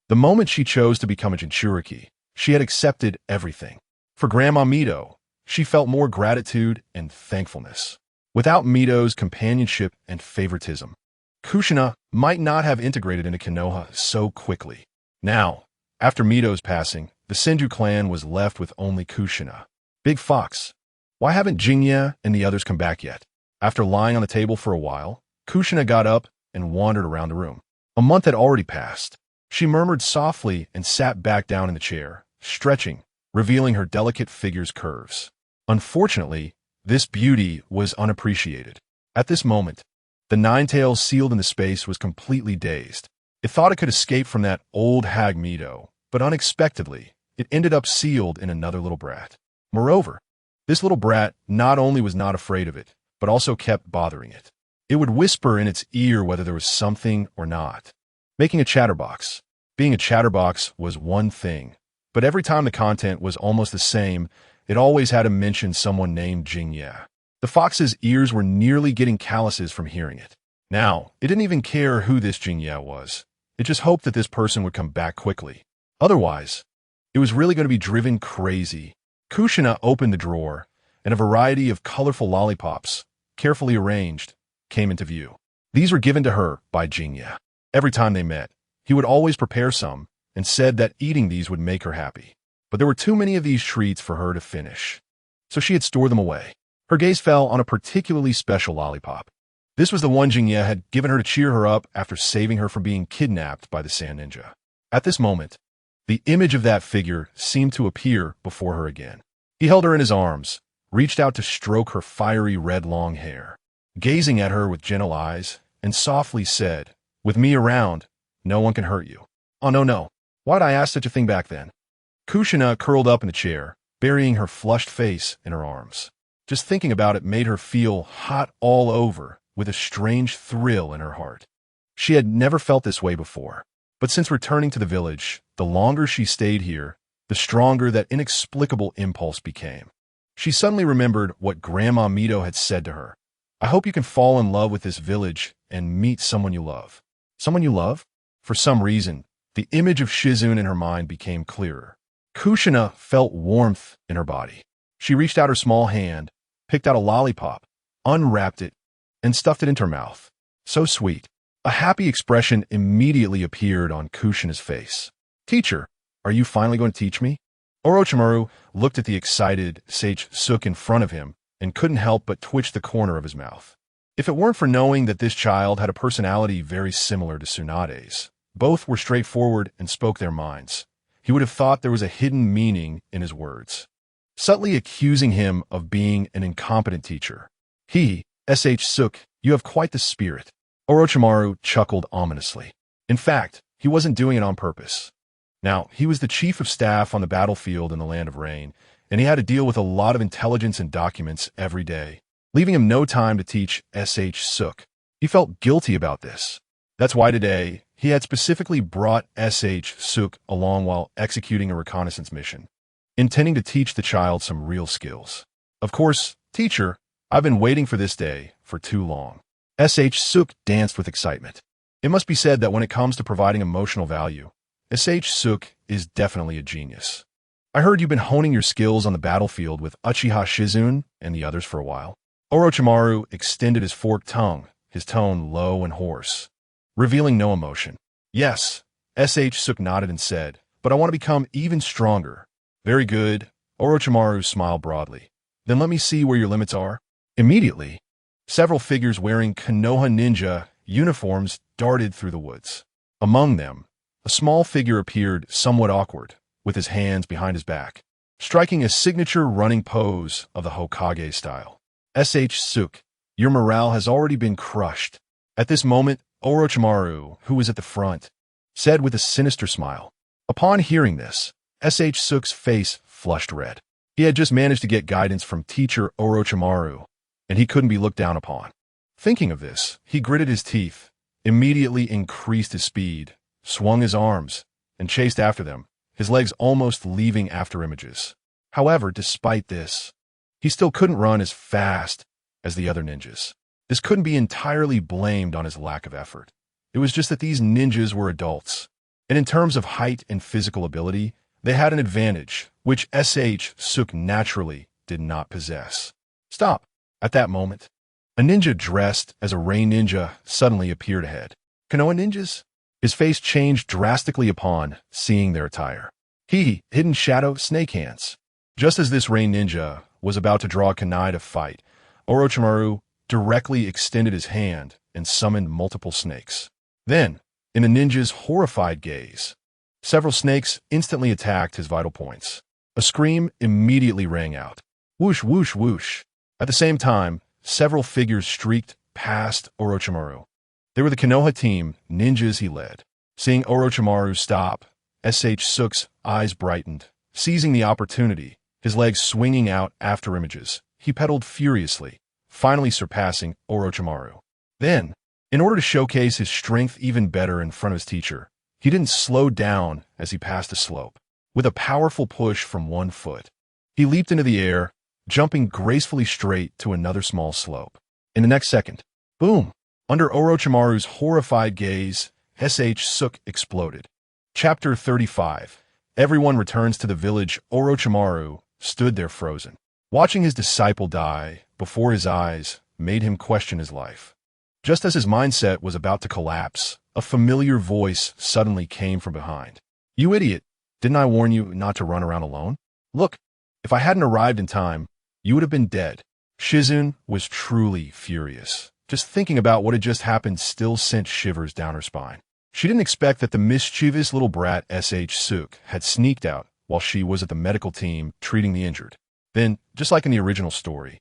Speaker 1: The moment she chose to become a Jinchuriki, she had accepted everything. For Grandma me.You, she felt more gratitude and thankfulness. Without me.Yu's companionship and favoritism, Kushina might not have integrated into Konoha so quickly. Now, after me.Yu's passing, the Senju clan was left with only Kushina. Big Fox, why haven't Jinnya and the others come back yet? After lying on the table for a while, Kushina got up and wandered around the room. A month had already passed. She murmured softly and sat back down in the chair, stretching, revealing her delicate figure's curves. Unfortunately, this beauty was unappreciated. At this moment, the Nine Tails sealed in the space was completely dazed. It thought it could escape from that old hag me.You, but unexpectedly, it ended up sealed in another little brat. Moreover, this little brat not only was not afraid of it, but also kept bothering it. It would whisper in its ear whether there was something or not. Making a chatterbox. Being a chatterbox was one thing, but every time the content was almost the same, it always had to mention someone named Jinnya. The fox's ears were nearly getting calluses from hearing it. Now, it didn't even care who this Jinnya was. It just hoped that this person would come back quickly. Otherwise, it was really going to be driven crazy. Kushina opened the drawer, and a variety of colorful lollipops, carefully arranged, came into view. These were given to her by Jinya. Every time they met, he would always prepare some and said that eating these would make her happy. But there were too many of these treats for her to finish, so she had stored them away. Her gaze fell on a particularly special lollipop. This was the one Jinya had given her to cheer her up after saving her from being kidnapped by the Sand Ninja. At this moment, the image of that figure seemed to appear before her again. He held her in his arms, reached out to stroke her fiery red long hair, gazing at her with gentle eyes, and softly said, "With me around, no one can hurt you." "Oh, no. Why'd I ask such a thing back then?" Kushina curled up in the chair, burying her flushed face in her arms. Just thinking about it made her feel hot all over, with a strange thrill in her heart. She had never felt this way before. But since returning to the village, the longer she stayed here, the stronger that inexplicable impulse became. She suddenly remembered what Grandma Mito had said to her. "I hope you can fall in love with this village and meet someone you love." Someone you love? For some reason, the image of Shizune in her mind became clearer. Kushina felt warmth in her body. She reached out her small hand, picked out a lollipop, unwrapped it, and stuffed it into her mouth. So sweet. A happy expression immediately appeared on Kushina's face. "Teacher, are you finally going to teach me?" Orochimaru looked at the excited Sage Suk in front of him and couldn't help but twitch the corner of his mouth. If it weren't for knowing that this child had a personality very similar to Tsunade's, both were straightforward and spoke their minds, he would have thought there was a hidden meaning in his words. Subtly accusing him of being an incompetent teacher. "Sh Suk, you have quite the spirit." Orochimaru chuckled ominously. In fact, he wasn't doing it on purpose. Now, he was the chief of staff on the battlefield in the Land of Rain, and he had to deal with a lot of intelligence and documents every day, leaving him no time to teach Sh Suk. He felt guilty about this. That's why today, he had specifically brought Sh Suk along while executing a reconnaissance mission, intending to teach the child some real skills. "Of course, teacher, I've been waiting for this day for too long." Sh Suk danced with excitement. It must be said that when it comes to providing emotional value, Sh Suk is definitely a genius. "I heard you've been honing your skills on the battlefield with Uchiha Shizune and the others for a while." Orochimaru extended his forked tongue, his tone low and hoarse, revealing no emotion. "Yes," Sh Suk nodded and said, "but I want to become even stronger." "Very good." Orochimaru smiled broadly. "Then let me see where your limits are." Immediately, several figures wearing Konoha ninja uniforms darted through the woods. Among them, a small figure appeared somewhat awkward, with his hands behind his back, striking a signature running pose of the Hokage style. "Sh Suk, your morale has already been crushed." At this moment, Orochimaru, who was at the front, said with a sinister smile. Upon hearing this, Sh Suk's face flushed red. He had just managed to get guidance from teacher Orochimaru, and he couldn't be looked down upon. Thinking of this, he gritted his teeth, immediately increased his speed, swung his arms, and chased after them, his legs almost leaving after images. However, despite this, he still couldn't run as fast as the other ninjas. This couldn't be entirely blamed on his lack of effort. It was just that these ninjas were adults, and in terms of height and physical ability, they had an advantage, which Sh Suk naturally did not possess. "Stop!" At that moment, a ninja dressed as a rain ninja suddenly appeared ahead. "Konoha ninjas?" His face changed drastically upon seeing their attire. Hidden shadow snake hands. Just as this rain ninja was about to draw a kunai to fight, Orochimaru directly extended his hand and summoned multiple snakes. Then, in the ninja's horrified gaze, several snakes instantly attacked his vital points. A scream immediately rang out. Whoosh, whoosh, whoosh. At the same time, several figures streaked past Orochimaru. They were the Konoha team, ninjas he led. Seeing Orochimaru stop, Sh Suk's eyes brightened. Seizing the opportunity, his legs swinging out after images, he pedaled furiously, finally surpassing Orochimaru. Then, in order to showcase his strength even better in front of his teacher, he didn't slow down as he passed a slope. With a powerful push from one foot, he leaped into the air, jumping gracefully straight to another small slope. In the next second, boom! Under Orochimaru's horrified gaze, Sh Suk exploded. Chapter 35. everyone returns to the village, Orochimaru stood there frozen. Watching his disciple die before his eyes made him question his life. Just as his mindset was about to collapse, a familiar voice suddenly came from behind. "You idiot, didn't I warn you not to run around alone? Look, if I hadn't arrived in time, you would have been dead." Shizune was truly furious. Just thinking about what had just happened still sent shivers down her spine. She didn't expect that the mischievous little brat Suk had sneaked out while she was at the medical team treating the injured. Then, just like in the original story,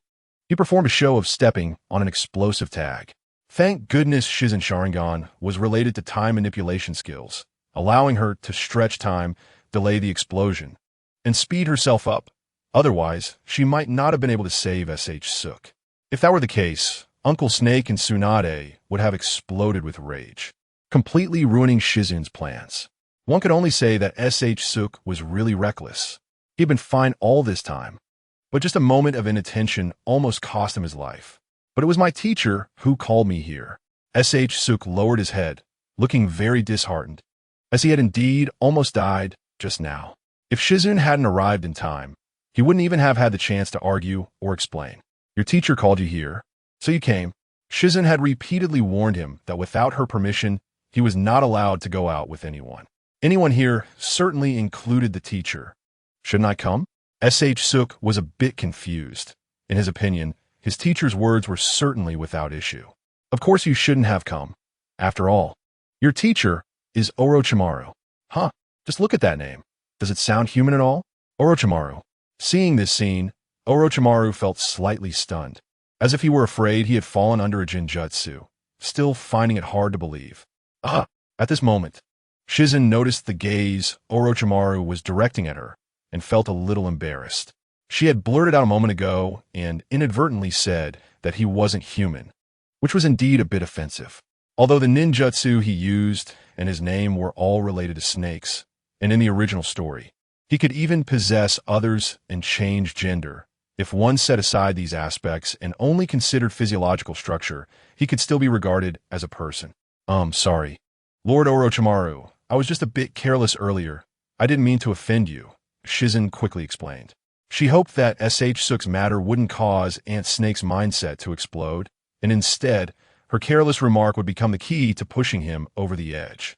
Speaker 1: he performed a show of stepping on an explosive tag. Thank goodness Shizune Sharingan was related to time manipulation skills, allowing her to stretch time, delay the explosion, and speed herself up. Otherwise, she might not have been able to save Suk. If that were the case, Uncle Snake and Tsunade would have exploded with rage, completely ruining Shizune's plans. One could only say that Suk was really reckless. He'd been fine all this time, but just a moment of inattention almost cost him his life. "But it was my teacher who called me here." Suk lowered his head, looking very disheartened, as he had indeed almost died just now. If Shizune hadn't arrived in time, he wouldn't even have had the chance to argue or explain. "Your teacher called you here, so you came." Shizune had repeatedly warned him that without her permission, he was not allowed to go out with anyone. Anyone here certainly included the teacher. "Shouldn't I come?" Suk was a bit confused. In his opinion, his teacher's words were certainly without issue. "Of course you shouldn't have come. After all, your teacher is Orochimaru." "Huh, just look at that name. Does it sound human at all?" Orochimaru. Seeing this scene, Orochimaru felt slightly stunned, as if he were afraid he had fallen under a jinjutsu, still finding it hard to believe. At this moment, Shizune noticed the gaze Orochimaru was directing at her and felt a little embarrassed. She had blurted out a moment ago and inadvertently said that he wasn't human, which was indeed a bit offensive. Although the ninjutsu he used and his name were all related to snakes, and in the original story, he could even possess others and change gender. If one set aside these aspects and only considered physiological structure, he could still be regarded as a person. Sorry. Lord Orochimaru, I was just a bit careless earlier. I didn't mean to offend you," Shizune quickly explained. She hoped that Suk's matter wouldn't cause Aunt Snake's mindset to explode, and instead, her careless remark would become the key to pushing him over the edge.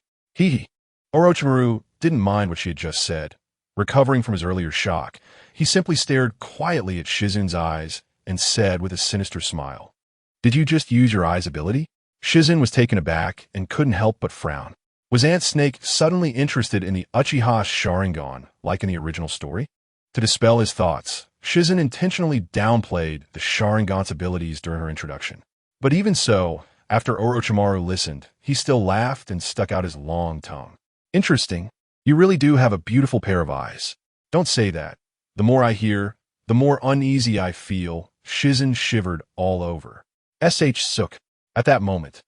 Speaker 1: Orochimaru didn't mind what she had just said. Recovering from his earlier shock, he simply stared quietly at Shizune's eyes and said with a sinister smile, "Did you just use your eyes ability?" Shizune was taken aback and couldn't help but frown. Was Aunt Snake suddenly interested in the Uchiha Sharingan, like in the original story? To dispel his thoughts, Shizune intentionally downplayed the Sharingan's abilities during her introduction. But even so, after Orochimaru listened, he still laughed and stuck out his long tongue. "Interesting. You really do have a beautiful pair of eyes." "Don't say that. The more I hear, the more uneasy I feel." Shizune shivered all over. Suk. At that moment,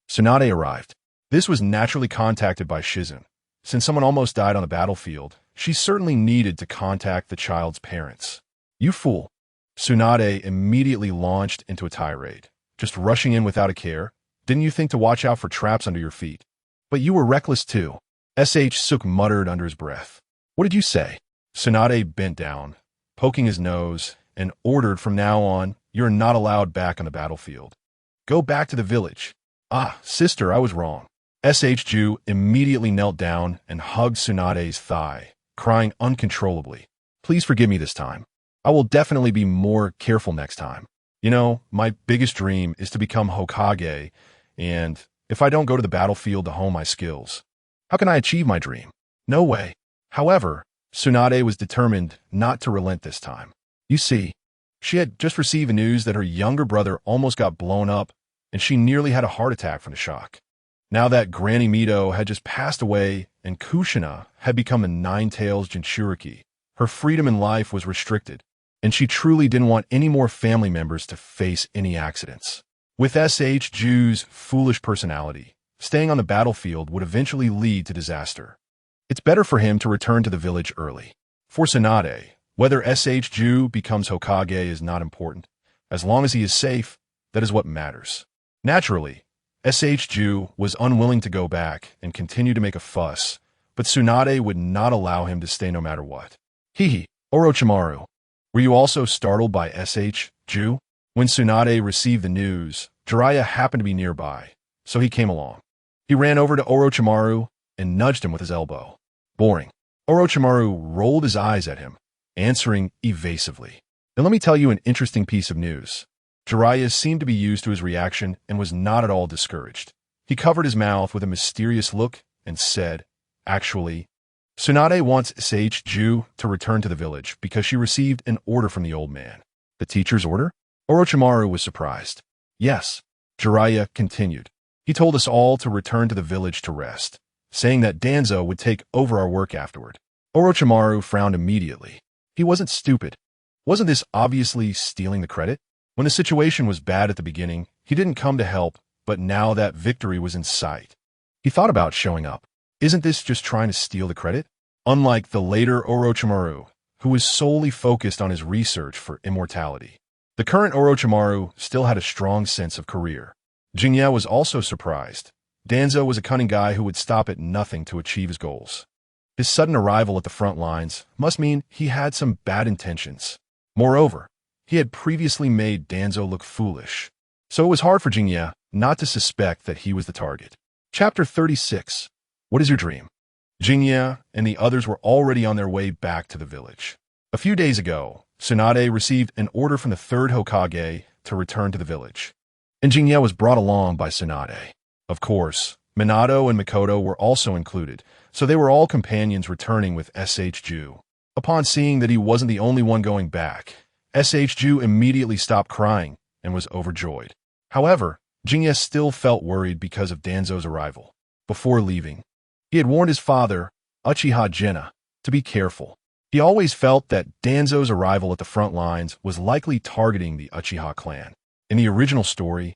Speaker 1: Tsunade arrived. This was naturally contacted by Shizune. Since someone almost died on the battlefield, she certainly needed to contact the child's parents. "You fool." Tsunade immediately launched into a tirade. "Just rushing in without a care? Didn't you think to watch out for traps under your feet? But you were reckless too." Suk muttered under his breath. "What did you say?" Tsunade bent down, poking his nose, and ordered from now on, "You're not allowed back on the battlefield. Go back to the village." Sister, I was wrong." Ju immediately knelt down and hugged Tsunade's thigh, crying uncontrollably. "Please forgive me this time. I will definitely be more careful next time. You know, my biggest dream is to become Hokage, and if I don't go to the battlefield to hone my skills, how can I achieve my dream? No way." However, Tsunade was determined not to relent this time. You see, she had just received the news that her younger brother almost got blown up, and she nearly had a heart attack from the shock. Now that Granny Mito had just passed away and Kushina had become a Nine-Tails Jinchuriki, her freedom in life was restricted, and she truly didn't want any more family members to face any accidents. With Ju's foolish personality, staying on the battlefield would eventually lead to disaster. It's better for him to return to the village early. For Tsunade, whether Ju becomes Hokage is not important. As long as he is safe, that is what matters. Naturally, Ju was unwilling to go back and continue to make a fuss but Tsunade would not allow him to stay no matter what. Hihi, Orochimaru. Were you also startled by Ju? When Tsunade received the news, Jiraiya happened to be nearby, so he came along. He ran over to Orochimaru and nudged him with his elbow. Boring. Orochimaru rolled his eyes at him, answering evasively. Now let me tell you an interesting piece of news. Jiraiya seemed to be used to his reaction and was not at all discouraged. He covered his mouth with a mysterious look and said, Actually, Tsunade wants Ju to return to the village because she received an order from the old man. The teacher's order? Orochimaru was surprised. Yes, Jiraiya continued. He told us all to return to the village to rest, saying that Danzo would take over our work afterward. Orochimaru frowned immediately. He wasn't stupid. Wasn't this obviously stealing the credit? When the situation was bad at the beginning, he didn't come to help, but now that victory was in sight. He thought about showing up. Isn't this just trying to steal the credit? Unlike the later Orochimaru, who was solely focused on his research for immortality. The current Orochimaru still had a strong sense of career. Jinye was also surprised. Danzo was a cunning guy who would stop at nothing to achieve his goals. His sudden arrival at the front lines must mean he had some bad intentions. Moreover, he had previously made Danzo look foolish. So it was hard for Jinye not to suspect that he was the target. Chapter 36. What is your dream? Jinye and the others were already on their way back to the village. A few days ago, Tsunade received an order from the third Hokage to return to the village. And Jinye was brought along by Tsunade. Of course, Minato and Mikoto were also included, so they were all companions returning with Ju. Upon seeing that he wasn't the only one going back, Ju immediately stopped crying and was overjoyed. However, Jinye still felt worried because of Danzo's arrival. Before leaving, he had warned his father, Uchiha Jenna, to be careful. He always felt that Danzo's arrival at the front lines was likely targeting the Uchiha clan. In the original story,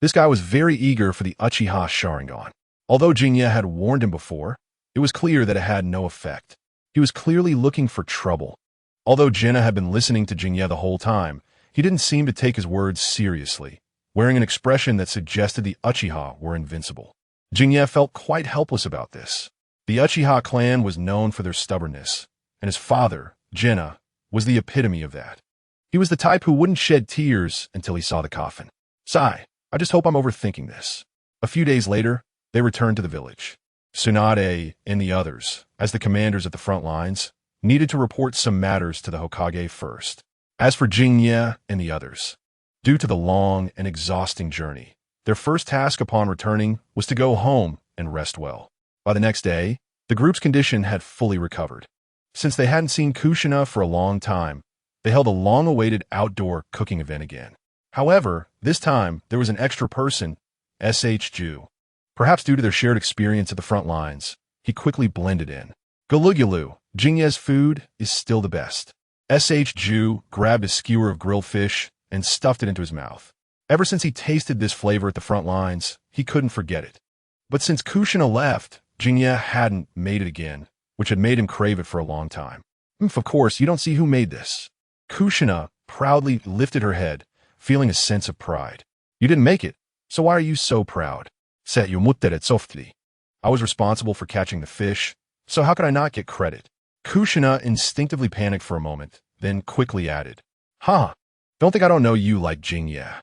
Speaker 1: this guy was very eager for the Uchiha Sharingan. Although Jinye had warned him before, it was clear that it had no effect. He was clearly looking for trouble. Although Jenna had been listening to Jinye the whole time, he didn't seem to take his words seriously, wearing an expression that suggested the Uchiha were invincible. Jinye felt quite helpless about this. The Uchiha clan was known for their stubbornness, and his father, Jenna, was the epitome of that. He was the type who wouldn't shed tears until he saw the coffin. Sigh, I just hope I'm overthinking this. A few days later, they returned to the village. Tsunade and the others, as the commanders at the front lines, needed to report some matters to the Hokage first. As for Jinye and the others, due to the long and exhausting journey, their first task upon returning was to go home and rest well. By the next day, the group's condition had fully recovered. Since they hadn't seen Kushina for a long time, they held a long-awaited outdoor cooking event again. However, this time, there was an extra person, Ju. Perhaps due to their shared experience at the front lines, he quickly blended in. Gulugulu, Jinye's food is still the best. Ju grabbed a skewer of grilled fish and stuffed it into his mouth. Ever since he tasted this flavor at the front lines, he couldn't forget it. But since Kushina left, Jinye hadn't made it again, which had made him crave it for a long time. Of course, you don't see who made this. Kushina proudly lifted her head, feeling a sense of pride. You didn't make it, so why are you so proud? I was responsible for catching the fish, so how could I not get credit? Kushina instinctively panicked for a moment, then quickly added, don't think I don't know you like Jinye.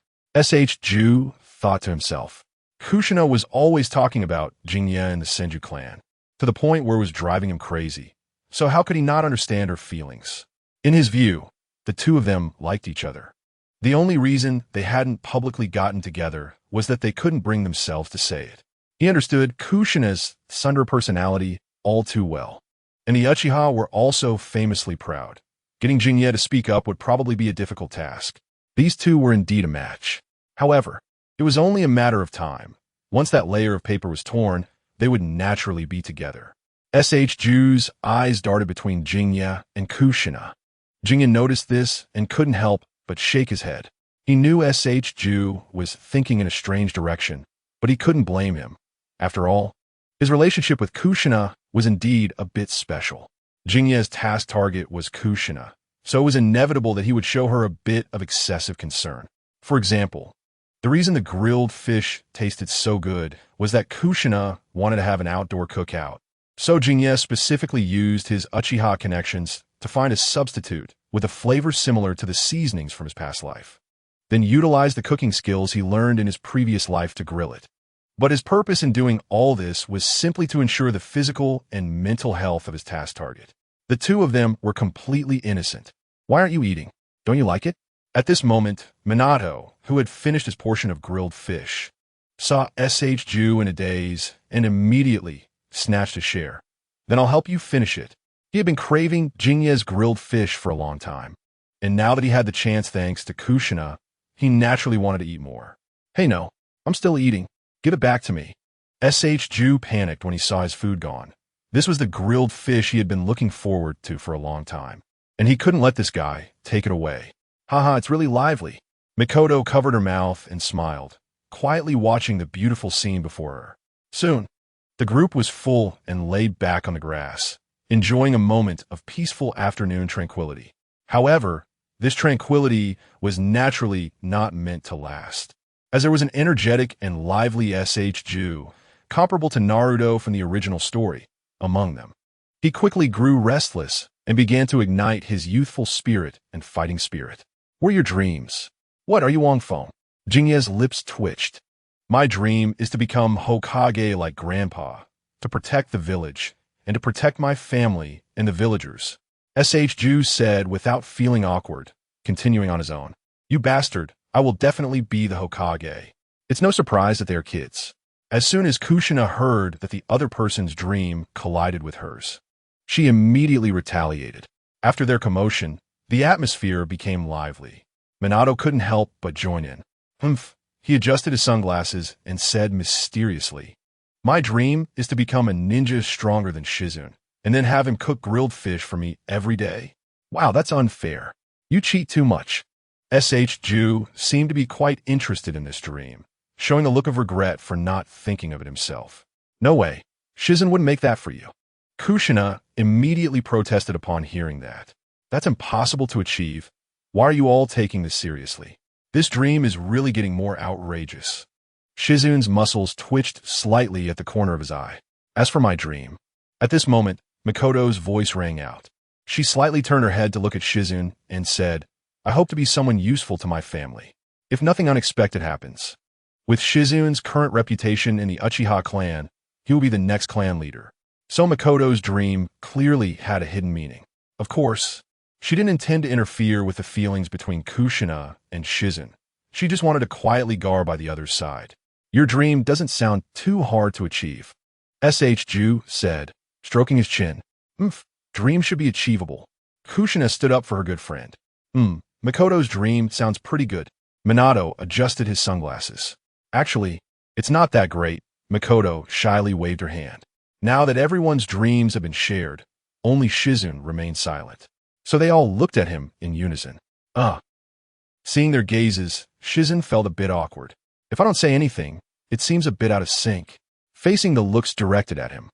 Speaker 1: Ju thought to himself. Kushina was always talking about Jinye and the Senju clan, to the point where it was driving him crazy. So how could he not understand her feelings? In his view, the two of them liked each other. The only reason they hadn't publicly gotten together was that they couldn't bring themselves to say it. He understood Kushina's thunder personality all too well. And the Uchiha were also famously proud. Getting Jinye to speak up would probably be a difficult task. These two were indeed a match. However, it was only a matter of time. Once that layer of paper was torn, they would naturally be together. Ju's eyes darted between Jinye and Kushina. Jinye noticed this and couldn't help but shake his head. He knew Ju was thinking in a strange direction, but he couldn't blame him. After all, his relationship with Kushina was indeed a bit special. Jinye's task target was Kushina, so it was inevitable that he would show her a bit of excessive concern. For example, the reason the grilled fish tasted so good was that Kushina wanted to have an outdoor cookout. So Jinye specifically used his Uchiha connections to find a substitute with a flavor similar to the seasonings from his past life, then utilized the cooking skills he learned in his previous life to grill it. But his purpose in doing all this was simply to ensure the physical and mental health of his task target. The two of them were completely innocent. Why aren't you eating? Don't you like it? At this moment, Minato, who had finished his portion of grilled fish, saw Ju in a daze and immediately snatched a share. Then I'll help you finish it. He had been craving Jinye's grilled fish for a long time, and now that he had the chance thanks to Kushina, he naturally wanted to eat more. Hey no, I'm still eating. Give it back to me. Ju panicked when he saw his food gone. This was the grilled fish he had been looking forward to for a long time, and he couldn't let this guy take it away. Haha, it's really lively. Mikoto covered her mouth and smiled, quietly watching the beautiful scene before her. Soon, the group was full and laid back on the grass, enjoying a moment of peaceful afternoon tranquility. However, this tranquility was naturally not meant to last, as there was an energetic and lively Ju, comparable to Naruto from the original story, among them. He quickly grew restless and began to ignite his youthful spirit and fighting spirit. What are your dreams? What are you on phone? Jinye's lips twitched. My dream is to become Hokage like Grandpa, to protect the village, and to protect my family and the villagers. Ju said without feeling awkward, continuing on his own. You bastard, I will definitely be the Hokage. It's no surprise that they are kids. As soon as Kushina heard that the other person's dream collided with hers, she immediately retaliated. After their commotion, the atmosphere became lively. Minato couldn't help but join in. Humph. He adjusted his sunglasses and said mysteriously, my dream is to become a ninja stronger than Shizune, and then have him cook grilled fish for me every day. Wow, that's unfair. You cheat too much. Ju seemed to be quite interested in this dream, showing a look of regret for not thinking of it himself. No way. Shizune wouldn't make that for you. Kushina immediately protested upon hearing that. That's impossible to achieve. Why are you all taking this seriously? This dream is really getting more outrageous. Shizune's muscles twitched slightly at the corner of his eye. As for my dream. At this moment, Mikoto's voice rang out. She slightly turned her head to look at Shizune and said, I hope to be someone useful to my family, if nothing unexpected happens. With Shizune's current reputation in the Uchiha clan, he will be the next clan leader. So Mikoto's dream clearly had a hidden meaning. Of course, she didn't intend to interfere with the feelings between Kushina and Shizune. She just wanted to quietly guard by the other's side. Your dream doesn't sound too hard to achieve. Ju said, stroking his chin. Dreams should be achievable. Kushina stood up for her good friend. Mikoto's dream sounds pretty good. Minato adjusted his sunglasses. Actually, it's not that great. Mikoto shyly waved her hand. Now that everyone's dreams have been shared, only Shizune remained silent. So they all looked at him in unison. Seeing their gazes, Shizune felt a bit awkward. If I don't say anything, it seems a bit out of sync. Facing the looks directed at him,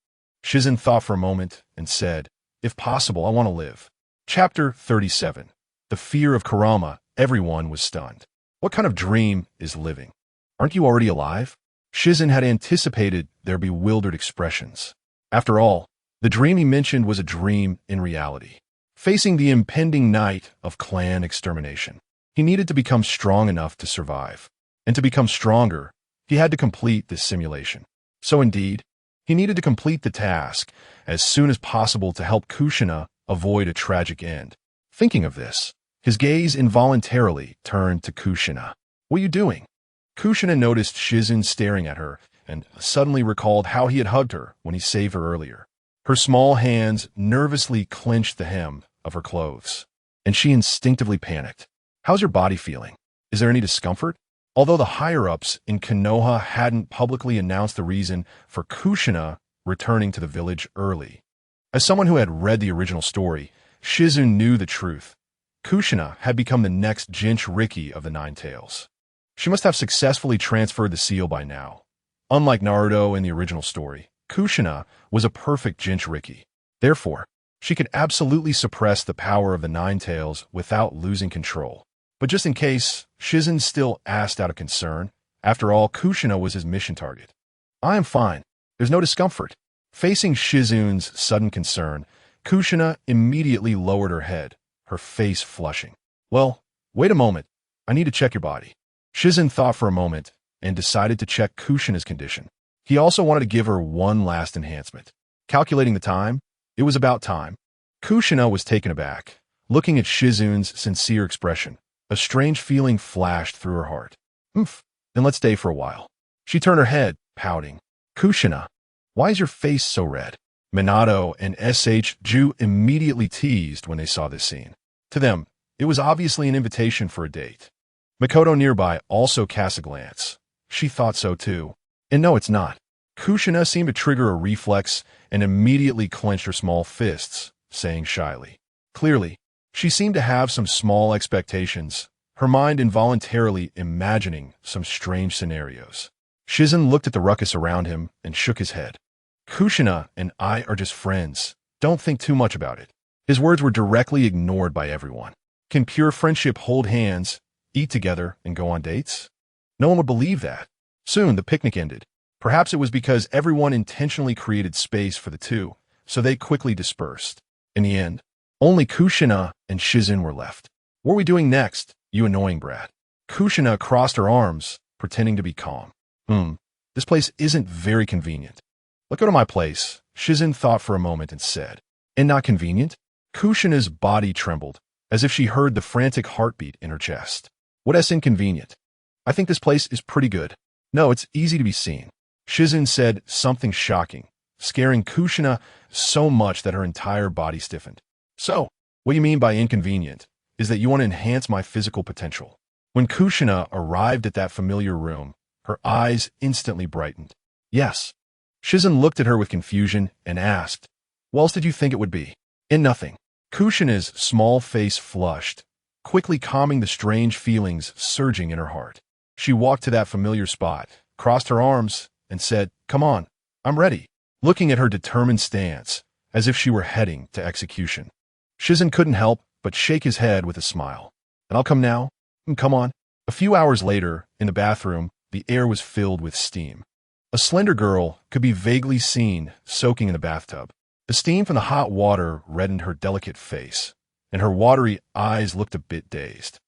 Speaker 1: Shizune thought for a moment and said, if possible, I want to live. Chapter 37. The fear of Kurama. Everyone was stunned. What kind of dream is living? Aren't you already alive? Shizune had anticipated their bewildered expressions. After all, the dream he mentioned was a dream in reality. Facing the impending night of clan extermination, he needed to become strong enough to survive. And to become stronger, he had to complete this simulation. So indeed, he needed to complete the task as soon as possible to help Kushina avoid a tragic end. Thinking of this, his gaze involuntarily turned to Kushina. What are you doing? Kushina noticed Shizune staring at her and suddenly recalled how he had hugged her when he saved her earlier. Her small hands nervously clenched the hem of her clothes, and she instinctively panicked. How's your body feeling? Is there any discomfort? Although the higher-ups in Konoha hadn't publicly announced the reason for Kushina returning to the village early. As someone who had read the original story, Shizune knew the truth. Kushina had become the next Jinchuriki of the Nine Tails. She must have successfully transferred the seal by now. Unlike Naruto in the original story, Kushina was a perfect Jinchuriki. Therefore, she could absolutely suppress the power of the Nine Tails without losing control. But just in case, Shizune still asked out of concern. After all, Kushina was his mission target. I am fine. There's no discomfort. Facing Shizune's sudden concern, Kushina immediately lowered her head, her face flushing. Well, wait a moment. I need to check your body. Shizune thought for a moment and decided to check Kushina's condition. He also wanted to give her one last enhancement. Calculating the time, it was about time. Kushina was taken aback, looking at Shizune's sincere expression. A strange feeling flashed through her heart. Then let's stay for a while. She turned her head, pouting. Kushina, why is your face so red? Minato and Ju immediately teased when they saw this scene. To them, it was obviously an invitation for a date. Makoto nearby also cast a glance. She thought so too. And no, it's not. Kushina seemed to trigger a reflex and immediately clenched her small fists, saying shyly. Clearly, she seemed to have some small expectations, her mind involuntarily imagining some strange scenarios. Shizune looked at the ruckus around him and shook his head. Kushina and I are just friends. Don't think too much about it. His words were directly ignored by everyone. Can pure friendship hold hands, eat together, and go on dates? No one would believe that. Soon, the picnic ended. Perhaps it was because everyone intentionally created space for the two, so they quickly dispersed. In the end, only Kushina and Shizune were left. What are we doing next, you annoying brat? Kushina crossed her arms, pretending to be calm. This place isn't very convenient. Let's go to my place, Shizune thought for a moment and said. And not convenient? Kushina's body trembled, as if she heard the frantic heartbeat in her chest. What's inconvenient? I think this place is pretty good. No, it's easy to be seen. Shizune said something shocking, scaring Kushina so much that her entire body stiffened. So, what you mean by inconvenient is that you want to enhance my physical potential. When Kushina arrived at that familiar room, her eyes instantly brightened. Yes. Shizune looked at her with confusion and asked, what else did you think it would be? And nothing. Kushina's small face flushed, quickly calming the strange feelings surging in her heart. She walked to that familiar spot, crossed her arms, and said, come on, I'm ready, looking at her determined stance, as if she were heading to execution. Shizune couldn't help but shake his head with a smile. And I'll come now? Come on. A few hours later, in the bathroom, the air was filled with steam. A slender girl could be vaguely seen soaking in the bathtub. The steam from the hot water reddened her delicate face, and her watery eyes looked a bit dazed.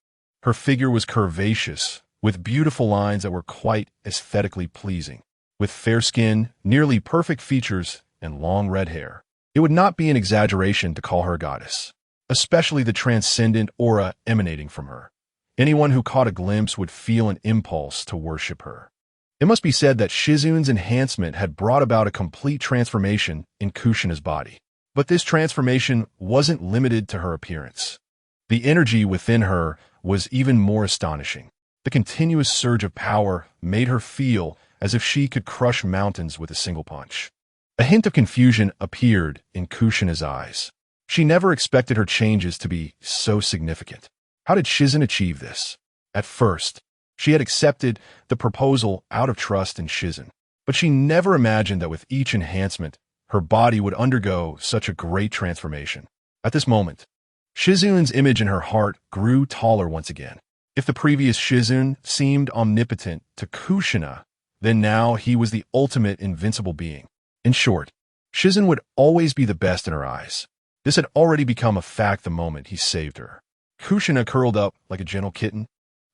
Speaker 1: Her figure was curvaceous, with beautiful lines that were quite aesthetically pleasing. With fair skin, nearly perfect features, and long red hair. It would not be an exaggeration to call her a goddess, especially the transcendent aura emanating from her. Anyone who caught a glimpse would feel an impulse to worship her. It must be said that Shizune's enhancement had brought about a complete transformation in Kushina's body. But this transformation wasn't limited to her appearance. The energy within her was even more astonishing. The continuous surge of power made her feel as if she could crush mountains with a single punch. A hint of confusion appeared in Kushina's eyes. She never expected her changes to be so significant. How did Shizune achieve this? At first, she had accepted the proposal out of trust in Shizune, but she never imagined that with each enhancement, her body would undergo such a great transformation. At this moment, Shizune's image in her heart grew taller once again. If the previous Shizune seemed omnipotent to Kushina, then now he was the ultimate invincible being. In short, Shizune would always be the best in her eyes. This had already become a fact the moment he saved her. Kushina curled up like a gentle kitten,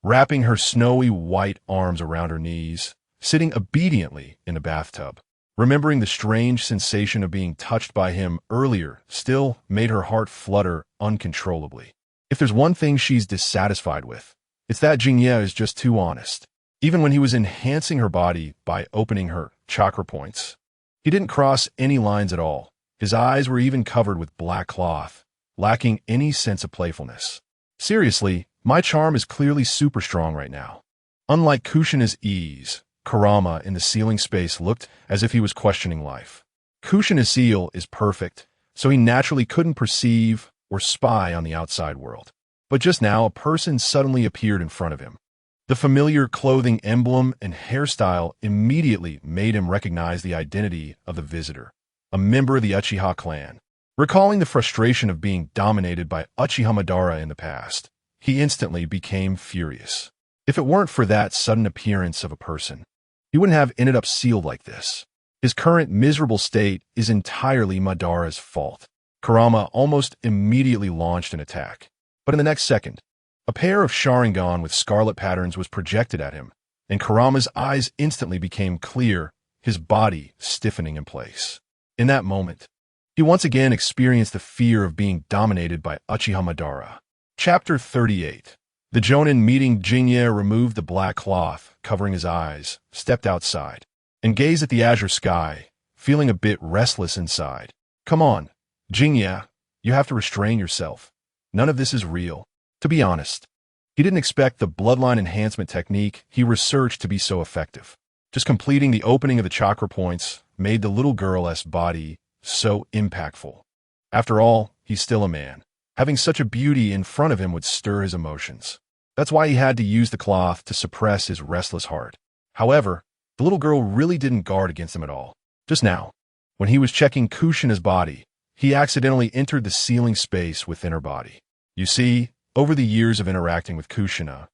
Speaker 1: wrapping her snowy white arms around her knees, sitting obediently in the bathtub. Remembering the strange sensation of being touched by him earlier still made her heart flutter uncontrollably. If there's one thing she's dissatisfied with, it's that Jinye is just too honest. Even when he was enhancing her body by opening her chakra points, he didn't cross any lines at all. His eyes were even covered with black cloth, lacking any sense of playfulness. Seriously, my charm is clearly super strong right now. Unlike Kushina's ease, Kurama in the ceiling space looked as if he was questioning life. Kushina's seal is perfect, so he naturally couldn't perceive or spy on the outside world. But just now, a person suddenly appeared in front of him. The familiar clothing emblem and hairstyle immediately made him recognize the identity of the visitor, a member of the Uchiha clan. Recalling the frustration of being dominated by Uchiha Madara in the past, he instantly became furious. If it weren't for that sudden appearance of a person, he wouldn't have ended up sealed like this. His current miserable state is entirely Madara's fault. Kurama almost immediately launched an attack. But in the next second, a pair of Sharingan with scarlet patterns was projected at him, and Kurama's eyes instantly became clear, his body stiffening in place. In that moment, he once again experienced the fear of being dominated by Uchiha Madara. Chapter 38. The Jonin meeting. Jinye removed the black cloth covering his eyes, stepped outside, and gazed at the azure sky, feeling a bit restless inside. Come on, Jinye, you have to restrain yourself. None of this is real. To be honest, he didn't expect the bloodline enhancement technique he researched to be so effective. Just completing the opening of the chakra points made the little girl's body so impactful. After all, he's still a man. Having such a beauty in front of him would stir his emotions. That's why he had to use the cloth to suppress his restless heart. However, the little girl really didn't guard against him at all. Just now, when he was checking Kushina's body, he accidentally entered the ceiling space within her body. You see, over the years of interacting with Kushina,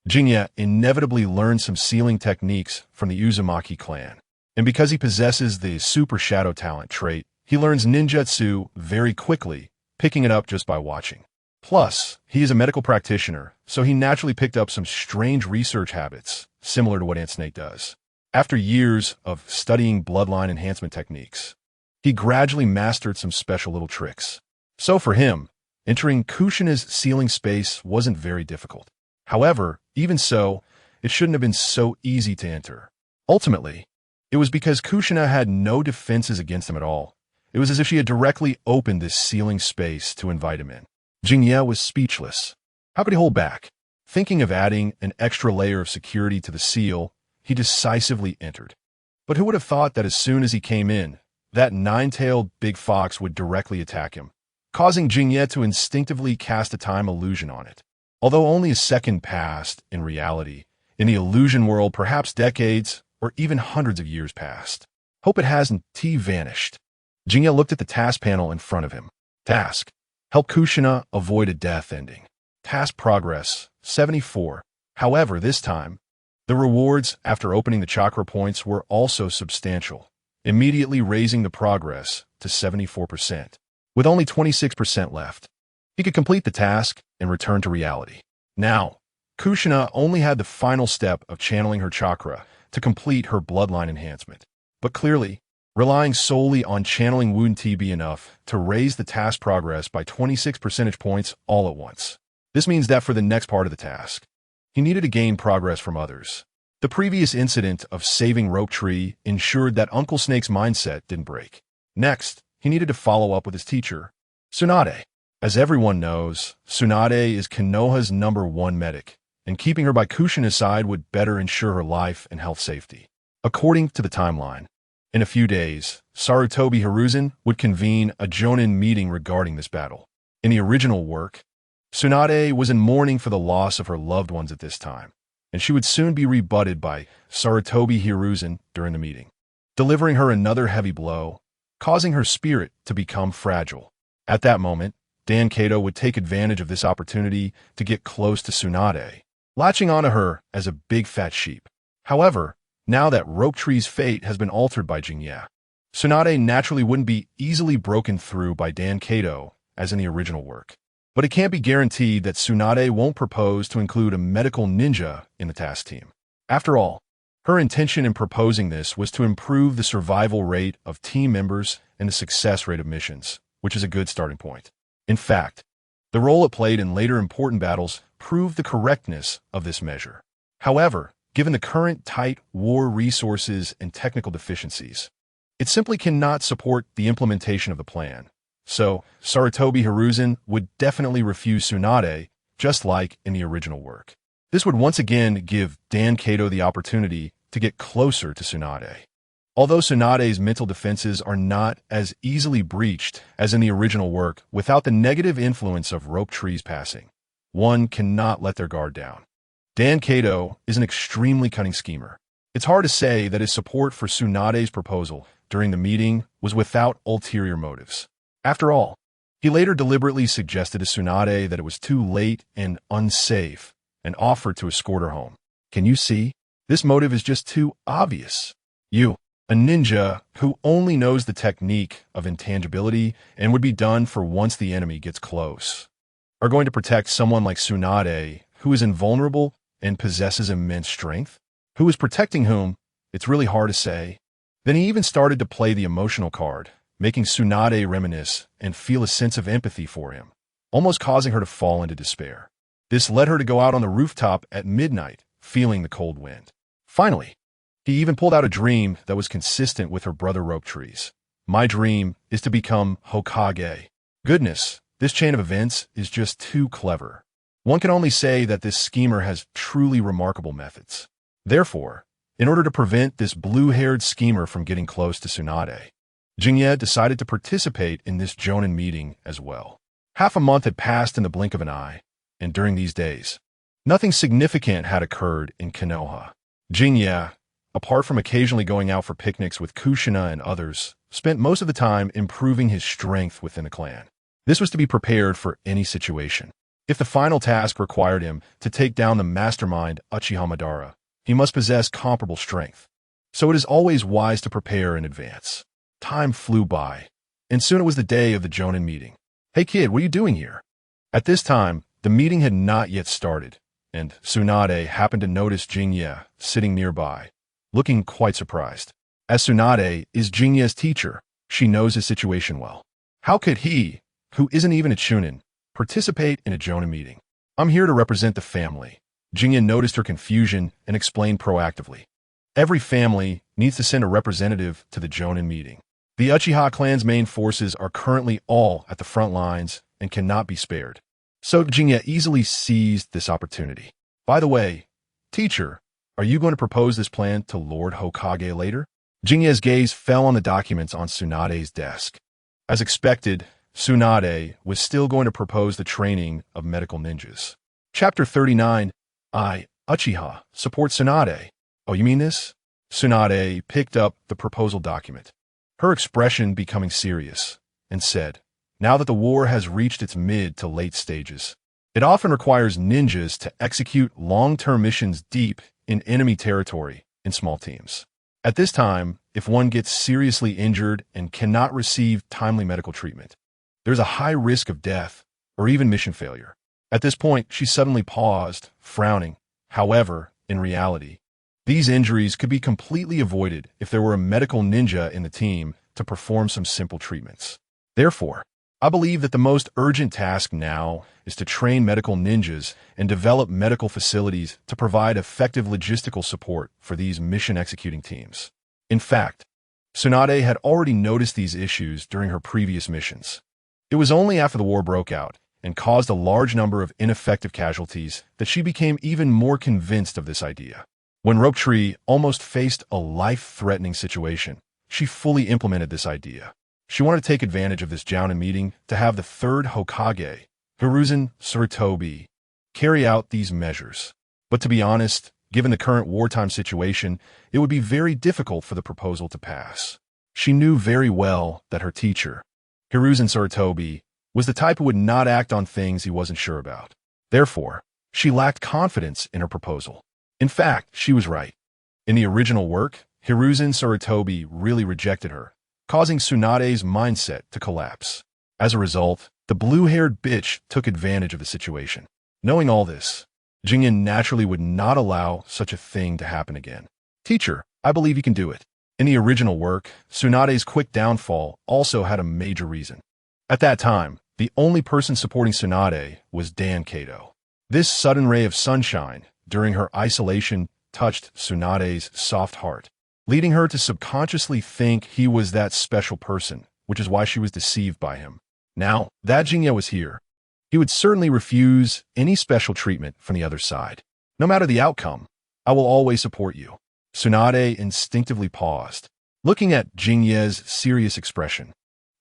Speaker 1: Jinye inevitably learned some sealing techniques from the Uzumaki clan. And because he possesses the super shadow talent trait, he learns ninjutsu very quickly, picking it up just by watching. Plus, he is a medical practitioner, so he naturally picked up some strange research habits, similar to what Aunt Snake does. After years of studying bloodline enhancement techniques, he gradually mastered some special little tricks. So for him, entering Kushina's sealing space wasn't very difficult. However, even so, it shouldn't have been so easy to enter. Ultimately, it was because Kushina had no defenses against him at all. It was as if she had directly opened this sealing space to invite him in. Jinye was speechless. How could he hold back? Thinking of adding an extra layer of security to the seal, he decisively entered. But who would have thought that as soon as he came in, that nine-tailed big fox would directly attack him, causing Jinye to instinctively cast a time illusion on it. Although only a second passed, in reality, in the illusion world perhaps decades or even hundreds of years passed. Hope it hasn't vanished. Jinye looked at the task panel in front of him. Task: help Kushina avoid a death ending. Task progress, 74. However, this time, the rewards after opening the chakra points were also substantial, immediately raising the progress to 74%. With only 26% left, he could complete the task and return to reality. Now, Kushina only had the final step of channeling her chakra to complete her bloodline enhancement. But clearly, relying solely on channeling wouldn't be enough to raise the task progress by 26 percentage points all at once. This means that for the next part of the task, he needed to gain progress from others. The previous incident of saving Rope Tree ensured that Uncle Snake's mindset didn't break. Next, he needed to follow up with his teacher, Tsunade. As everyone knows, Tsunade is Konoha's #1 medic, and keeping her by Kushina's side would better ensure her life and health safety. According to the timeline, in a few days, Sarutobi Hiruzen would convene a Jonin meeting regarding this battle. In the original work, Tsunade was in mourning for the loss of her loved ones at this time, and she would soon be rebutted by Sarutobi Hiruzen during the meeting, delivering her another heavy blow, causing her spirit to become fragile. At that moment, Dan Kato would take advantage of this opportunity to get close to Tsunade, latching onto her as a big fat sheep. However, now that Rope Tree's fate has been altered by Jinye, Tsunade naturally wouldn't be easily broken through by Dan Kato as in the original work. But it can't be guaranteed that Tsunade won't propose to include a medical ninja in the task team. After all, her intention in proposing this was to improve the survival rate of team members and the success rate of missions, which is a good starting point. In fact, the role it played in later important battles proved the correctness of this measure. However, given the current tight war resources and technical deficiencies, it simply cannot support the implementation of the plan. So, Sarutobi Hiruzen would definitely refuse Tsunade, just like in the original work. This would once again give Dan Kato the opportunity to get closer to Tsunade. Although Tsunade's mental defenses are not as easily breached as in the original work without the negative influence of Rope Tree's passing, one cannot let their guard down. Dan Kato is an extremely cunning schemer. It's hard to say that his support for Tsunade's proposal during the meeting was without ulterior motives. After all, he later deliberately suggested to Tsunade that it was too late and unsafe and offered to escort her home. Can you see? This motive is just too obvious. You, a ninja who only knows the technique of intangibility and would be done for once the enemy gets close, are going to protect someone like Tsunade, who is invulnerable and possesses immense strength? Who is protecting whom? It's really hard to say. Then he even started to play the emotional card, making Tsunade reminisce and feel a sense of empathy for him, almost causing her to fall into despair. This led her to go out on the rooftop at midnight, feeling the cold wind. Finally, he even pulled out a dream that was consistent with her brother Rope Tree's. My dream is to become Hokage. Goodness, this chain of events is just too clever. One can only say that this schemer has truly remarkable methods. Therefore, in order to prevent this blue-haired schemer from getting close to Tsunade, Jinye decided to participate in this Jonin meeting as well. Half a month had passed in the blink of an eye, and during these days, nothing significant had occurred in Konoha. Jinye, apart from occasionally going out for picnics with Kushina and others, spent most of the time improving his strength within the clan. This was to be prepared for any situation. If the final task required him to take down the mastermind Uchiha Madara, he must possess comparable strength. So it is always wise to prepare in advance. Time flew by, and soon it was the day of the Jonin meeting. Hey kid, what are you doing here? At this time, the meeting had not yet started, and Tsunade happened to notice Jinye sitting nearby, looking quite surprised. As Tsunade is Jinye's teacher, she knows his situation well. How could he, who isn't even a Chunin, participate in a Jonin meeting? I'm here to represent the family. Jinye noticed her confusion and explained proactively. Every family needs to send a representative to the Jonin meeting. The Uchiha clan's main forces are currently all at the front lines and cannot be spared. So Jinye easily seized this opportunity. By the way, teacher, are you going to propose this plan to Lord Hokage later? Jinye's gaze fell on the documents on Tsunade's desk. As expected, Tsunade was still going to propose the training of medical ninjas. Chapter 39, I, Uchiha, support Tsunade. Oh, you mean this? Tsunade picked up the proposal document, her expression becoming serious, and said, now that the war has reached its mid to late stages, it often requires ninjas to execute long-term missions deep in enemy territory in small teams. At this time, if one gets seriously injured and cannot receive timely medical treatment, there's a high risk of death or even mission failure. At this point, she suddenly paused, frowning. However, in reality, these injuries could be completely avoided if there were a medical ninja in the team to perform some simple treatments. Therefore, I believe that the most urgent task now is to train medical ninjas and develop medical facilities to provide effective logistical support for these mission-executing teams. In fact, Tsunade had already noticed these issues during her previous missions. It was only after the war broke out and caused a large number of ineffective casualties that she became even more convinced of this idea. When Rope Tree almost faced a life-threatening situation, she fully implemented this idea. She wanted to take advantage of this Jonin meeting to have the third Hokage, Hiruzen Sarutobi, carry out these measures. But to be honest, given the current wartime situation, it would be very difficult for the proposal to pass. She knew very well that her teacher, Hiruzen Sarutobi, was the type who would not act on things he wasn't sure about. Therefore, she lacked confidence in her proposal. In fact, she was right. In the original work, Hiruzen Sarutobi really rejected her, causing Tsunade's mindset to collapse. As a result, the blue-haired bitch took advantage of the situation. Knowing all this, Jinye naturally would not allow such a thing to happen again. Teacher, I believe you can do it. In the original work, Tsunade's quick downfall also had a major reason. At that time, the only person supporting Tsunade was Dan Kato. This sudden ray of sunshine during her isolation touched Tsunade's soft heart, leading her to subconsciously think he was that special person, which is why she was deceived by him. Now that Jinye was here, he would certainly refuse any special treatment from the other side. No matter the outcome, I will always support you. Tsunade instinctively paused, looking at Jinye's serious expression.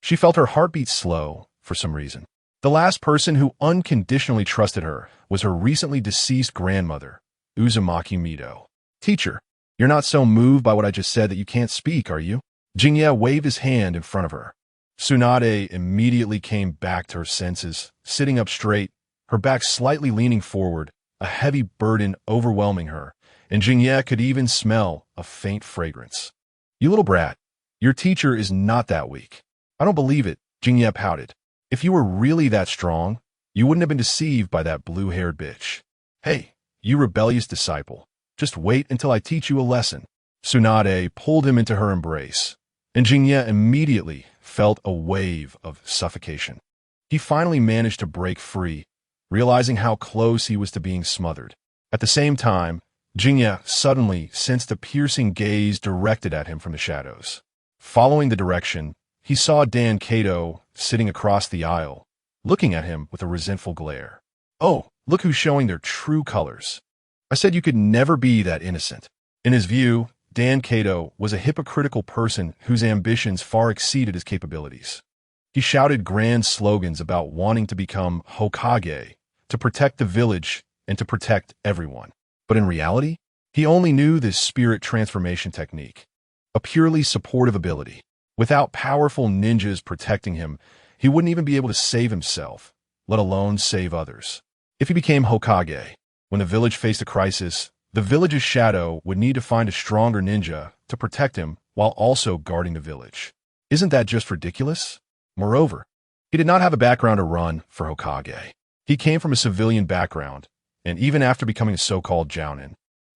Speaker 1: She felt her heartbeat slow for some reason. The last person who unconditionally trusted her was her recently deceased grandmother, Uzumaki Mido. Teacher, you're not so moved by what I just said that you can't speak, are you? Jinye waved his hand in front of her. Tsunade immediately came back to her senses, sitting up straight, her back slightly leaning forward, a heavy burden overwhelming her, and Jinye could even smell a faint fragrance. You little brat. Your teacher is not that weak. I don't believe it, Jingye pouted. If you were really that strong, you wouldn't have been deceived by that blue-haired bitch. Hey, you rebellious disciple. Just wait until I teach you a lesson. Tsunade pulled him into her embrace, and Jingye immediately felt a wave of suffocation. He finally managed to break free, realizing how close he was to being smothered. At the same time, Jingye suddenly sensed a piercing gaze directed at him from the shadows. Following the direction, he saw Dan Kato sitting across the aisle, looking at him with a resentful glare. Oh, look who's showing their true colors. I said you could never be that innocent. In his view, Dan Kato was a hypocritical person whose ambitions far exceeded his capabilities. He shouted grand slogans about wanting to become Hokage, to protect the village, and to protect everyone. But in reality, he only knew this spirit transformation technique, a purely supportive ability. Without powerful ninjas protecting him, he wouldn't even be able to save himself, let alone save others. If he became Hokage, when the village faced a crisis, the village's shadow would need to find a stronger ninja to protect him while also guarding the village. Isn't that just ridiculous? Moreover, he did not have a background to run for Hokage. He came from a civilian background, and even after becoming a so-called Jounin,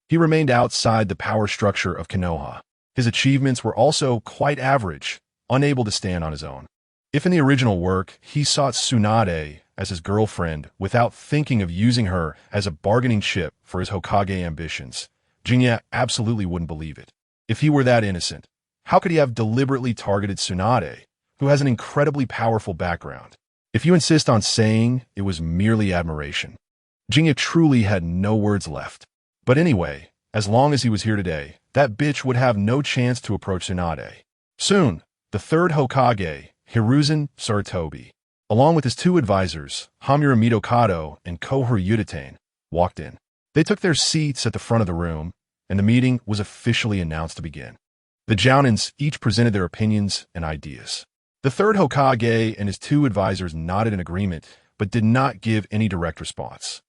Speaker 1: he remained outside the power structure of Konoha. His achievements were also quite average, unable to stand on his own. If in the original work he sought Tsunade as his girlfriend without thinking of using her as a bargaining chip for his Hokage ambitions, Jingye absolutely wouldn't believe it. If he were that innocent, how could he have deliberately targeted Tsunade, who has an incredibly powerful background? If you insist on saying it was merely admiration, Jingye truly had no words left. But anyway, as long as he was here today, that bitch would have no chance to approach Tsunade. Soon, the third Hokage, Hiruzen Sarutobi, along with his two advisors, Hamura Mitokado and Kohru Uchiha, walked in. They took their seats at the front of the room, and the meeting was officially announced to begin. The Jounins each presented their opinions and ideas. The third Hokage and his two advisors nodded in agreement, but did not give any direct response.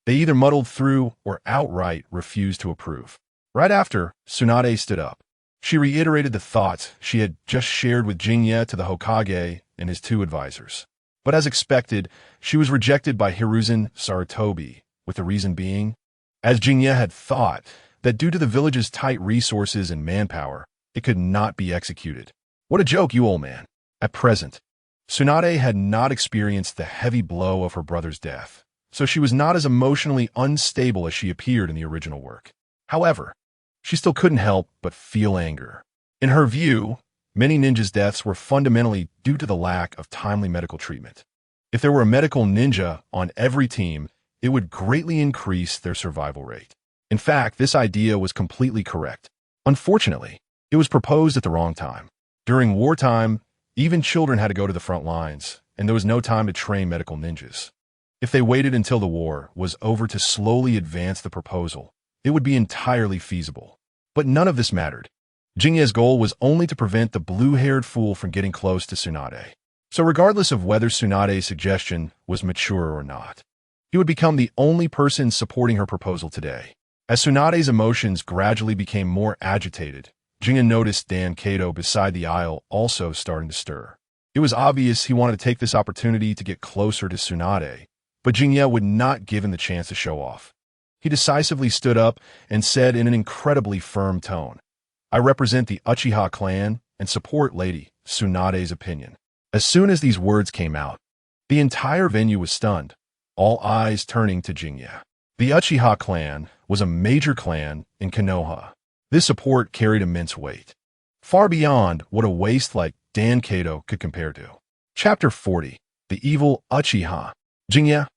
Speaker 1: They either muddled through or outright refused to approve. Right after, Tsunade stood up. She reiterated the thoughts she had just shared with Jingye to the Hokage and his two advisors. But as expected, she was rejected by Hiruzen Sarutobi, with the reason being, as Jingye had thought, that due to the village's tight resources and manpower, it could not be executed. What a joke, you old man. At present, Tsunade had not experienced the heavy blow of her brother's death, so she was not as emotionally unstable as she appeared in the original work. However, she still couldn't help but feel anger. In her view, many ninjas' deaths were fundamentally due to the lack of timely medical treatment. If there were a medical ninja on every team, it would greatly increase their survival rate. In fact, this idea was completely correct. Unfortunately, it was proposed at the wrong time. During wartime, even children had to go to the front lines, and there was no time to train medical ninjas. If they waited until the war was over to slowly advance the proposal, it would be entirely feasible. But none of this mattered. Jingye's goal was only to prevent the blue-haired fool from getting close to Tsunade. So regardless of whether Tsunade's suggestion was mature or not, he would become the only person supporting her proposal today. As Tsunade's emotions gradually became more agitated, Jingye noticed Dan Kato beside the aisle also starting to stir. It was obvious he wanted to take this opportunity to get closer to Tsunade, but Jingye would not give him the chance to show off. He decisively stood up and said in an incredibly firm tone, "I represent the Uchiha clan and support Lady Tsunade's opinion." As soon as these words came out, the entire venue was stunned, all eyes turning to Jingye. The Uchiha clan was a major clan in Konoha. This support carried immense weight, far beyond what a waste like Dan Kato could compare to. Chapter 40. The Evil Uchiha. Jingye,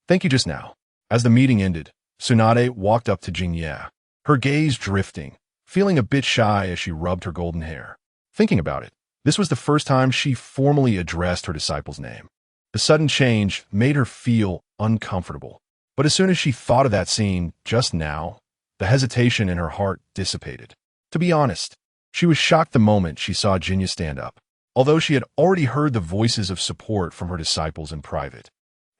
Speaker 1: thank you just now. As the meeting ended, Tsunade walked up to Jingye, her gaze drifting, feeling a bit shy as she rubbed her golden hair. Thinking about it, this was the first time she formally addressed her disciple's name. The sudden change made her feel uncomfortable. But as soon as she thought of that scene just now, the hesitation in her heart dissipated. To be honest, she was shocked the moment she saw Jingye stand up, although she had already heard the voices of support from her disciples in private.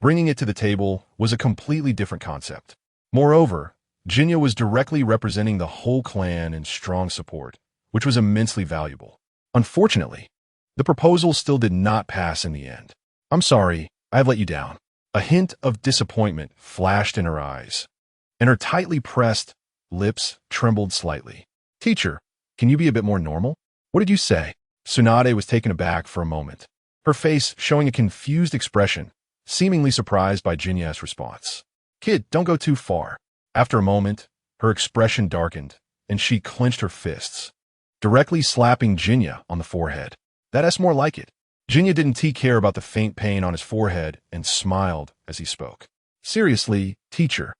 Speaker 1: Bringing it to the table was a completely different concept. Moreover, Jingye was directly representing the whole clan in strong support, which was immensely valuable. Unfortunately, the proposal still did not pass in the end. I'm sorry, I have let you down. A hint of disappointment flashed in her eyes, and her tightly pressed lips trembled slightly. Teacher, can you be a bit more normal? What did you say? Tsunade was taken aback for a moment, her face showing a confused expression, seemingly surprised by Jinya's response. Kid, don't go too far. After a moment, her expression darkened, and she clenched her fists, directly slapping Jinya on the forehead. That's more like it. Jinya didn't care about the faint pain on his forehead and smiled as he spoke. Seriously, teacher,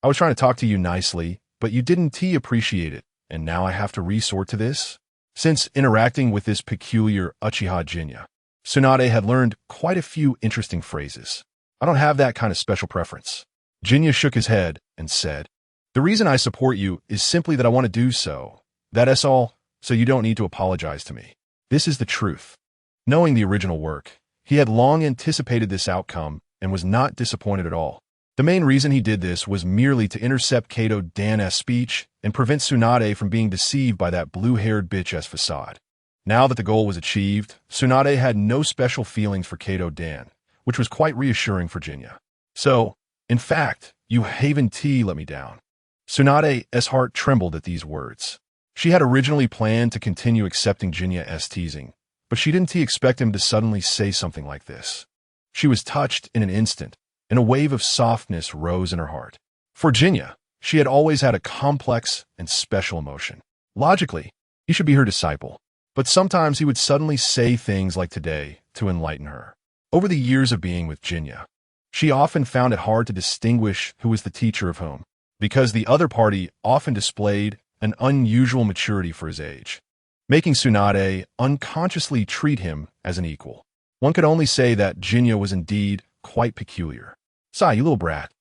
Speaker 1: I was trying to talk to you nicely, but you didn't appreciate it, and now I have to resort to this? Since interacting with this peculiar Uchiha Jinya, Tsunade had learned quite a few interesting phrases. I don't have that kind of special preference. Jinya shook his head and said, the reason I support you is simply that I want to do so. That's all, so you don't need to apologize to me. This is the truth. Knowing the original work, he had long anticipated this outcome and was not disappointed at all. The main reason he did this was merely to intercept Kato Dan's speech and prevent Tsunade from being deceived by that blue-haired bitch's facade. Now that the goal was achieved, Tsunade had no special feelings for Kato Dan, which was quite reassuring for Jinya. So, in fact, you haven't let me down. Tsunade's heart trembled at these words. She had originally planned to continue accepting Jinya's teasing, but she didn't expect him to suddenly say something like this. She was touched in an instant, and a wave of softness rose in her heart. For Jinya, she had always had a complex and special emotion. Logically, he should be her disciple, but sometimes he would suddenly say things like today to enlighten her. Over the years of being with Jinya, she often found it hard to distinguish who was the teacher of whom, because the other party often displayed an unusual maturity for his age, making Tsunade unconsciously treat him as an equal. One could only say that Jinya was indeed quite peculiar. Sigh, you little brat.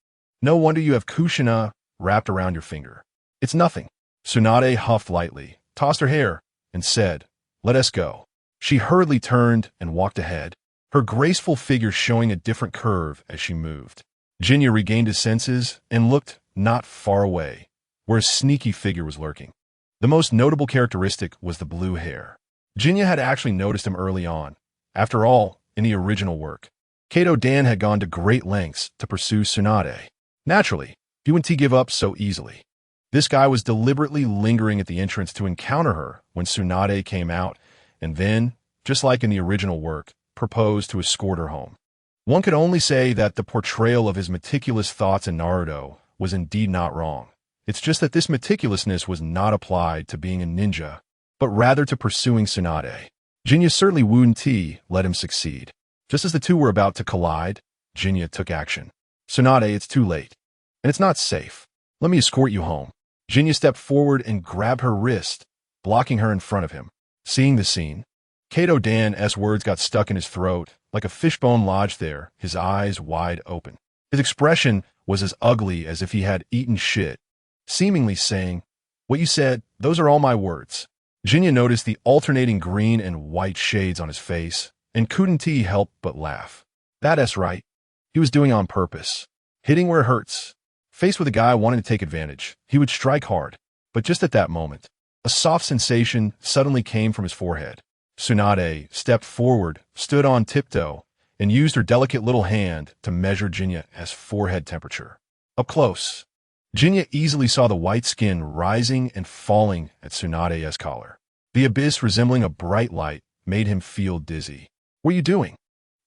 Speaker 1: No wonder you have Kushina wrapped around your finger. It's nothing. Tsunade huffed lightly, tossed her hair, and said, let us go. She hurriedly turned and walked ahead, her graceful figure showing a different curve as she moved. Jinya regained his senses and looked not far away, where a sneaky figure was lurking. The most notable characteristic was the blue hair. Jinya had actually noticed him early on. After all, in the original work, Kato Dan had gone to great lengths to pursue Tsunade. Naturally, he wouldn't give up so easily. This guy was deliberately lingering at the entrance to encounter her when Tsunade came out, and then, just like in the original work, proposed to escort her home. One could only say that the portrayal of his meticulous thoughts in Naruto was indeed not wrong. It's just that this meticulousness was not applied to being a ninja, but rather to pursuing Tsunade. Jinya certainly wouldn't let him succeed. Just as the two were about to collide, Jinya took action. Tsunade, it's too late, and it's not safe. Let me escort you home. Jinya stepped forward and grabbed her wrist, blocking her in front of him. Seeing the scene, Kato Dan's words got stuck in his throat like a fishbone lodged there, his eyes wide open. His expression was as ugly as if he had eaten shit, seemingly saying, what you said, those are all my words. Jinya noticed the alternating green and white shades on his face and couldn't help but laugh. That's right. He was doing on purpose, hitting where it hurts. Faced with a guy wanting to take advantage, he would strike hard. But just at that moment, a soft sensation suddenly came from his forehead. Tsunade stepped forward, stood on tiptoe, and used her delicate little hand to measure Jinya's forehead temperature. Up close, Jinya easily saw the white skin rising and falling at Tsunade's collar. The abyss resembling a bright light made him feel dizzy. What are you doing?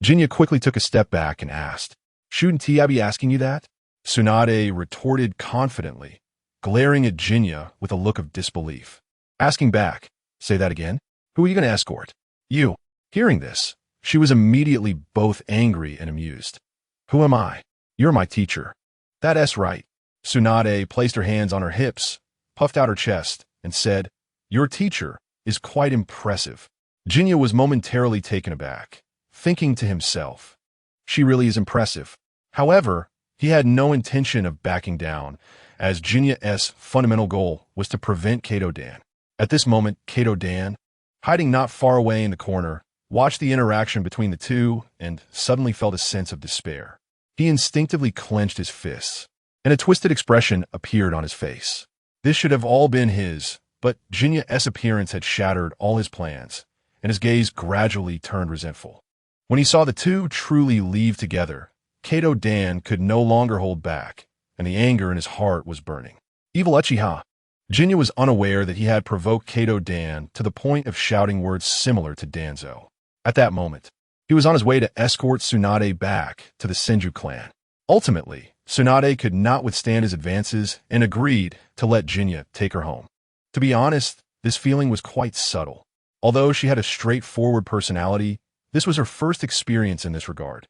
Speaker 1: Jinya quickly took a step back and asked, shouldn't I be asking you that? Tsunade retorted confidently, glaring at Jinya with a look of disbelief. Asking back, say that again? Who are you going to escort? You. Hearing this, she was immediately both angry and amused. Who am I? You're my teacher. That's right. Tsunade placed her hands on her hips, puffed out her chest, and said, your teacher is quite impressive. Jinya was momentarily taken aback, thinking to himself, she really is impressive. However, he had no intention of backing down, as Jinya's fundamental goal was to prevent Kato Dan. At this moment, Kato Dan, hiding not far away in the corner, watched the interaction between the two and suddenly felt a sense of despair. He instinctively clenched his fists, and a twisted expression appeared on his face. This should have all been his, But Jinya's appearance had shattered all his plans, and his gaze gradually turned resentful. When he saw the two truly leave together, Kato Dan could no longer hold back, and the anger in his heart was burning. Evil Uchiha. Jinya was unaware that he had provoked Kato Dan to the point of shouting words similar to Danzo. At that moment, he was on his way to escort Tsunade back to the Senju clan. Ultimately, Tsunade could not withstand his advances and agreed to let Jinya take her home. To be honest, this feeling was quite subtle. Although she had a straightforward personality, this was her first experience in this regard.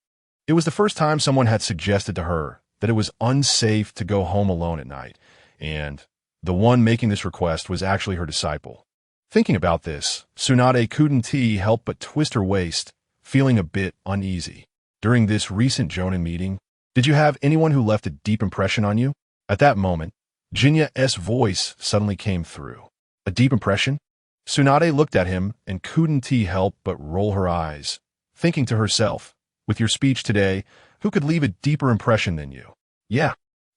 Speaker 1: It was the first time someone had suggested to her that it was unsafe to go home alone at night, and the one making this request was actually her disciple. Thinking about this, Tsunade couldn't help but twist her waist, feeling a bit uneasy. During this recent Jonin meeting, did you have anyone who left a deep impression on you? At that moment, Jinya's voice suddenly came through. A deep impression? Tsunade looked at him and couldn't help but roll her eyes, thinking to herself, with your speech today, who could leave a deeper impression than you? Yeah,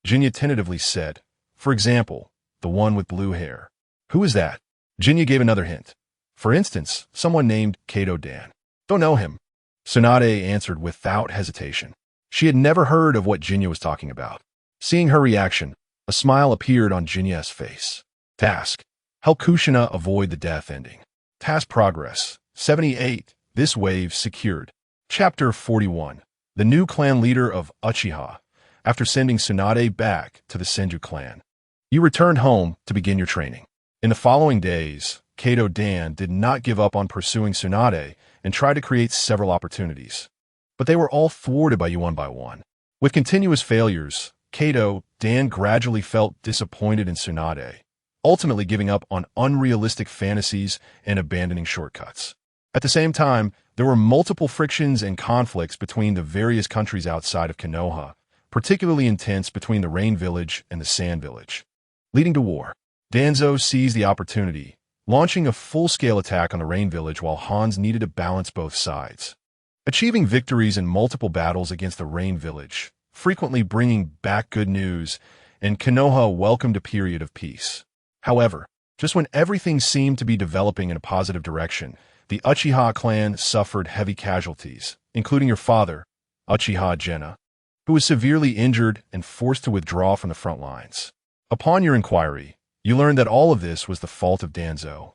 Speaker 1: Jinya tentatively said. For example, the one with blue hair. Who is that? Jinya gave another hint. For instance, someone named Kato Dan. Don't know him. Tsunade answered without hesitation. She had never heard of what Jinya was talking about. Seeing her reaction, a smile appeared on Jinya's face. Task. Help Kushina avoid the death ending. Task progress. 78. This wave secured. Chapter 41. The new clan leader of Uchiha. After sending Tsunade back to the Senju clan, you returned home to begin your training. In the following days, Kato Dan did not give up on pursuing Tsunade and tried to create several opportunities. But they were all thwarted by you one by one. With continuous failures, Kato Dan gradually felt disappointed in Tsunade, ultimately giving up on unrealistic fantasies and abandoning shortcuts. At the same time, there were multiple frictions and conflicts between the various countries outside of Konoha, particularly intense between the Rain Village and the Sand Village, leading to war. Danzo seized the opportunity, launching a full-scale attack on the Rain Village while Hans needed to balance both sides. Achieving victories in multiple battles against the Rain Village, frequently bringing back good news, and Konoha welcomed a period of peace. However, just when everything seemed to be developing in a positive direction, the Uchiha clan suffered heavy casualties, including your father, Uchiha Jenna, who was severely injured and forced to withdraw from the front lines. Upon your inquiry, you learned that all of this was the fault of Danzo,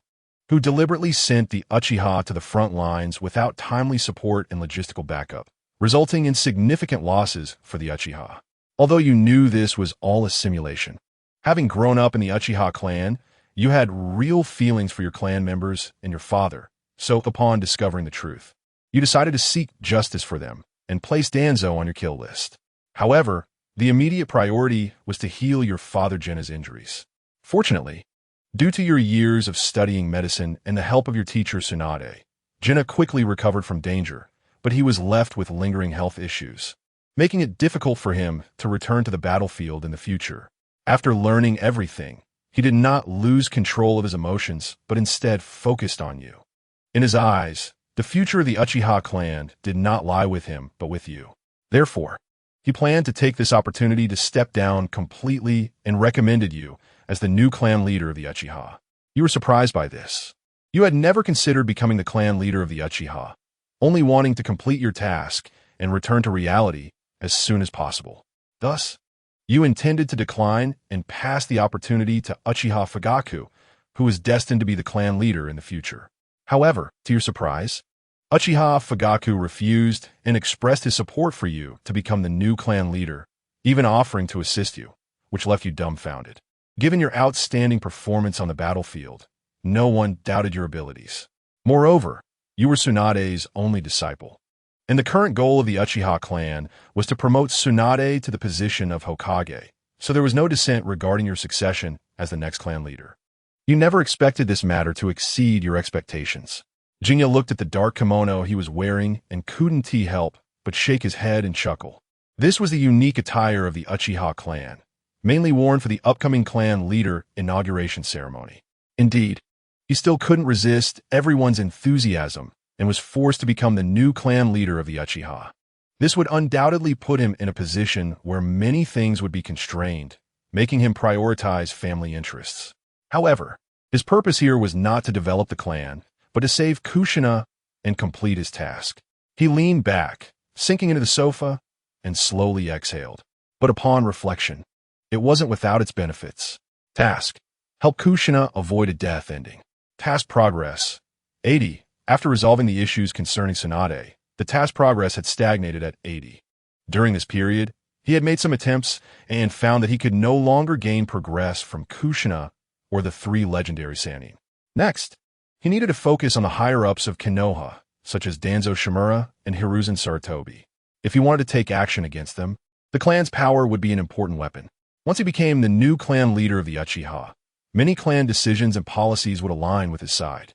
Speaker 1: who deliberately sent the Uchiha to the front lines without timely support and logistical backup, resulting in significant losses for the Uchiha. Although you knew this was all a simulation, having grown up in the Uchiha clan, you had real feelings for your clan members and your father, so upon discovering the truth, you decided to seek justice for them and place Danzo on your kill list. However, the immediate priority was to heal your father Jenna's injuries. Fortunately, due to your years of studying medicine and the help of your teacher Tsunade, Jenna quickly recovered from danger, but he was left with lingering health issues, making it difficult for him to return to the battlefield in the future. After learning everything, he did not lose control of his emotions, but instead focused on you. In his eyes, the future of the Uchiha clan did not lie with him, but with you. Therefore, he planned to take this opportunity to step down completely and recommended you as the new clan leader of the Uchiha. You were surprised by this. You had never considered becoming the clan leader of the Uchiha, only wanting to complete your task and return to reality as soon as possible. Thus, you intended to decline and pass the opportunity to Uchiha Fugaku, who was destined to be the clan leader in the future. However, to your surprise, Uchiha Fugaku refused and expressed his support for you to become the new clan leader, even offering to assist you, which left you dumbfounded. Given your outstanding performance on the battlefield, no one doubted your abilities. Moreover, you were Tsunade's only disciple, and the current goal of the Uchiha clan was to promote Tsunade to the position of Hokage, so there was no dissent regarding your succession as the next clan leader. You never expected this matter to exceed your expectations. Jinya looked at the dark kimono he was wearing and couldn't help but shake his head and chuckle. This was the unique attire of the Uchiha clan, mainly worn for the upcoming clan leader inauguration ceremony. Indeed, he still couldn't resist everyone's enthusiasm and was forced to become the new clan leader of the Uchiha. This would undoubtedly put him in a position where many things would be constrained, making him prioritize family interests. However, His purpose here was not to develop the clan, but to save Kushina and complete his task. He leaned back, sinking into the sofa, and slowly exhaled. But upon reflection, it wasn't without its benefits. Task: help Kushina avoid a death ending. Task progress: 80. After resolving the issues concerning Tsunade, the task progress had stagnated at 80. During this period, he had made some attempts and found that he could no longer gain progress from Kushina or the 3 legendary Sannin. Next, he needed to focus on the higher-ups of Konoha, such as Danzo Shimura and Hiruzen Sarutobi. If he wanted to take action against them, the clan's power would be an important weapon. Once he became the new clan leader of the Uchiha, many clan decisions and policies would align with his side.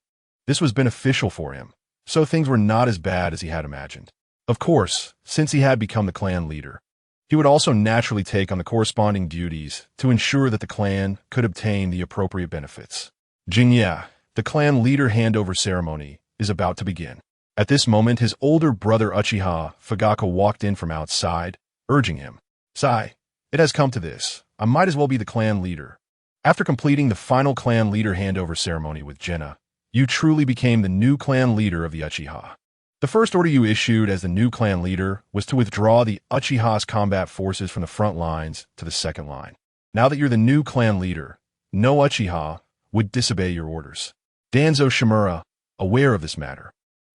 Speaker 1: This was beneficial for him, so things were not as bad as he had imagined. Of course, since he had become the clan leader, he would also naturally take on the corresponding duties to ensure that the clan could obtain the appropriate benefits. Jinye, the clan leader handover ceremony, is about to begin. At this moment, his older brother Uchiha, Fugaka, walked in from outside, urging him. Sai, it has come to this. I might as well be the clan leader. After completing the final clan leader handover ceremony with Jenna, you truly became the new clan leader of the Uchiha. The first order you issued as the new clan leader was to withdraw the Uchiha's combat forces from the front lines to the second line. Now that you're the new clan leader, no Uchiha would disobey your orders. Danzo Shimura, aware of this matter,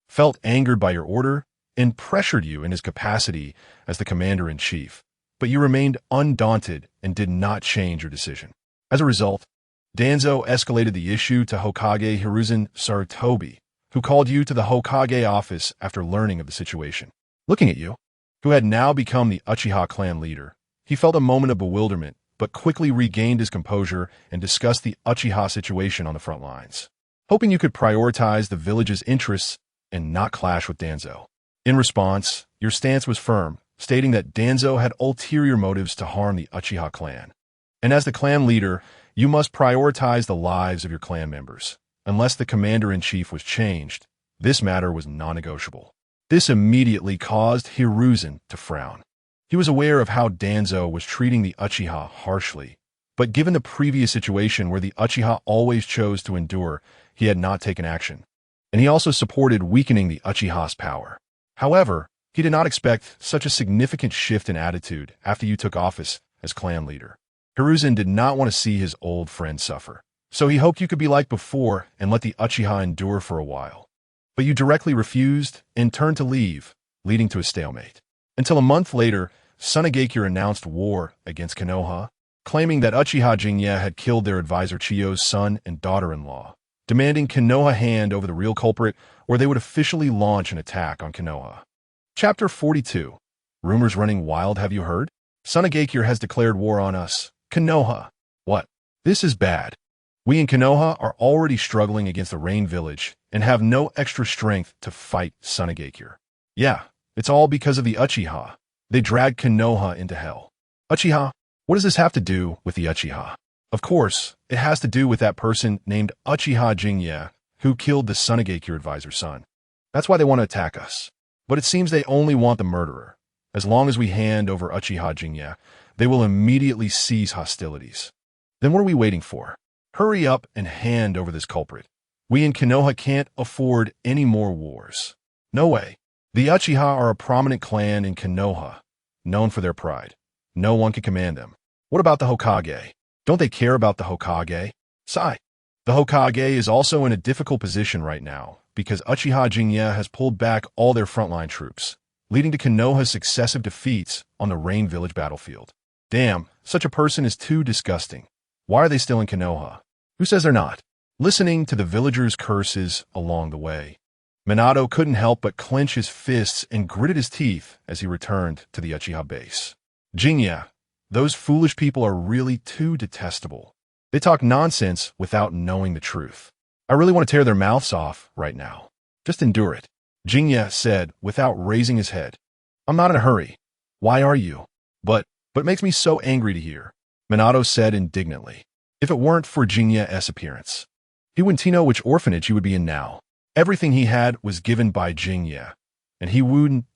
Speaker 1: felt angered by your order and pressured you in his capacity as the commander-in-chief, but you remained undaunted and did not change your decision. As a result, Danzo escalated the issue to Hokage Hiruzen Sarutobi, who called you to the Hokage office after learning of the situation. Looking at you, who had now become the Uchiha clan leader, he felt a moment of bewilderment, but quickly regained his composure and discussed the Uchiha situation on the front lines, hoping you could prioritize the village's interests and not clash with Danzo. In response, your stance was firm, stating that Danzo had ulterior motives to harm the Uchiha clan. And as the clan leader, you must prioritize the lives of your clan members. Unless the commander-in-chief was changed, this matter was non-negotiable. This immediately caused Hiruzen to frown. He was aware of how Danzo was treating the Uchiha harshly, but given the previous situation where the Uchiha always chose to endure, he had not taken action. And he also supported weakening the Uchiha's power. However, he did not expect such a significant shift in attitude after you took office as clan leader. Hiruzen did not want to see his old friend suffer, so he hoped you could be like before and let the Uchiha endure for a while. But you directly refused and turned to leave, leading to a stalemate. Until a month later, Tsunade announced war against Konoha, claiming that Uchiha Jinye had killed their advisor Chiyo's son and daughter-in-law, demanding Konoha hand over the real culprit or they would officially launch an attack on Konoha. Chapter 42. Rumors running wild, have you heard? Tsunade has declared war on us. Konoha. What? This is bad. We in Konoha are already struggling against the Rain Village and have no extra strength to fight Tsunade. Yeah, it's all because of the Uchiha. They dragged Konoha into hell. Uchiha? What does this have to do with the Uchiha? Of course, it has to do with that person named Uchiha Jinye who killed the Tsunade advisor's son. That's why they want to attack us. But it seems they only want the murderer. As long as we hand over Uchiha Jinye, they will immediately cease hostilities. Then what are we waiting for? Hurry up and hand over this culprit. We in Konoha can't afford any more wars. No way. The Uchiha are a prominent clan in Konoha, known for their pride. No one can command them. What about the Hokage? Don't they care about the Hokage? Sigh. The Hokage is also in a difficult position right now because Uchiha Jinye has pulled back all their frontline troops, leading to Konoha's successive defeats on the Rain Village battlefield. Damn, such a person is too disgusting. Why are they still in Konoha? Who says they're not? Listening to the villagers' curses along the way, Minato couldn't help but clench his fists and gritted his teeth as he returned to the Uchiha base. Jinye, those foolish people are really too detestable. They talk nonsense without knowing the truth. I really want to tear their mouths off right now. Just endure it. Jinye said without raising his head. I'm not in a hurry. Why are you? But it makes me so angry to hear. Minato said indignantly. If it weren't for Jinye's appearance, he wouldn't know which orphanage he would be in now. Everything he had was given by Jinye, and he wouldn't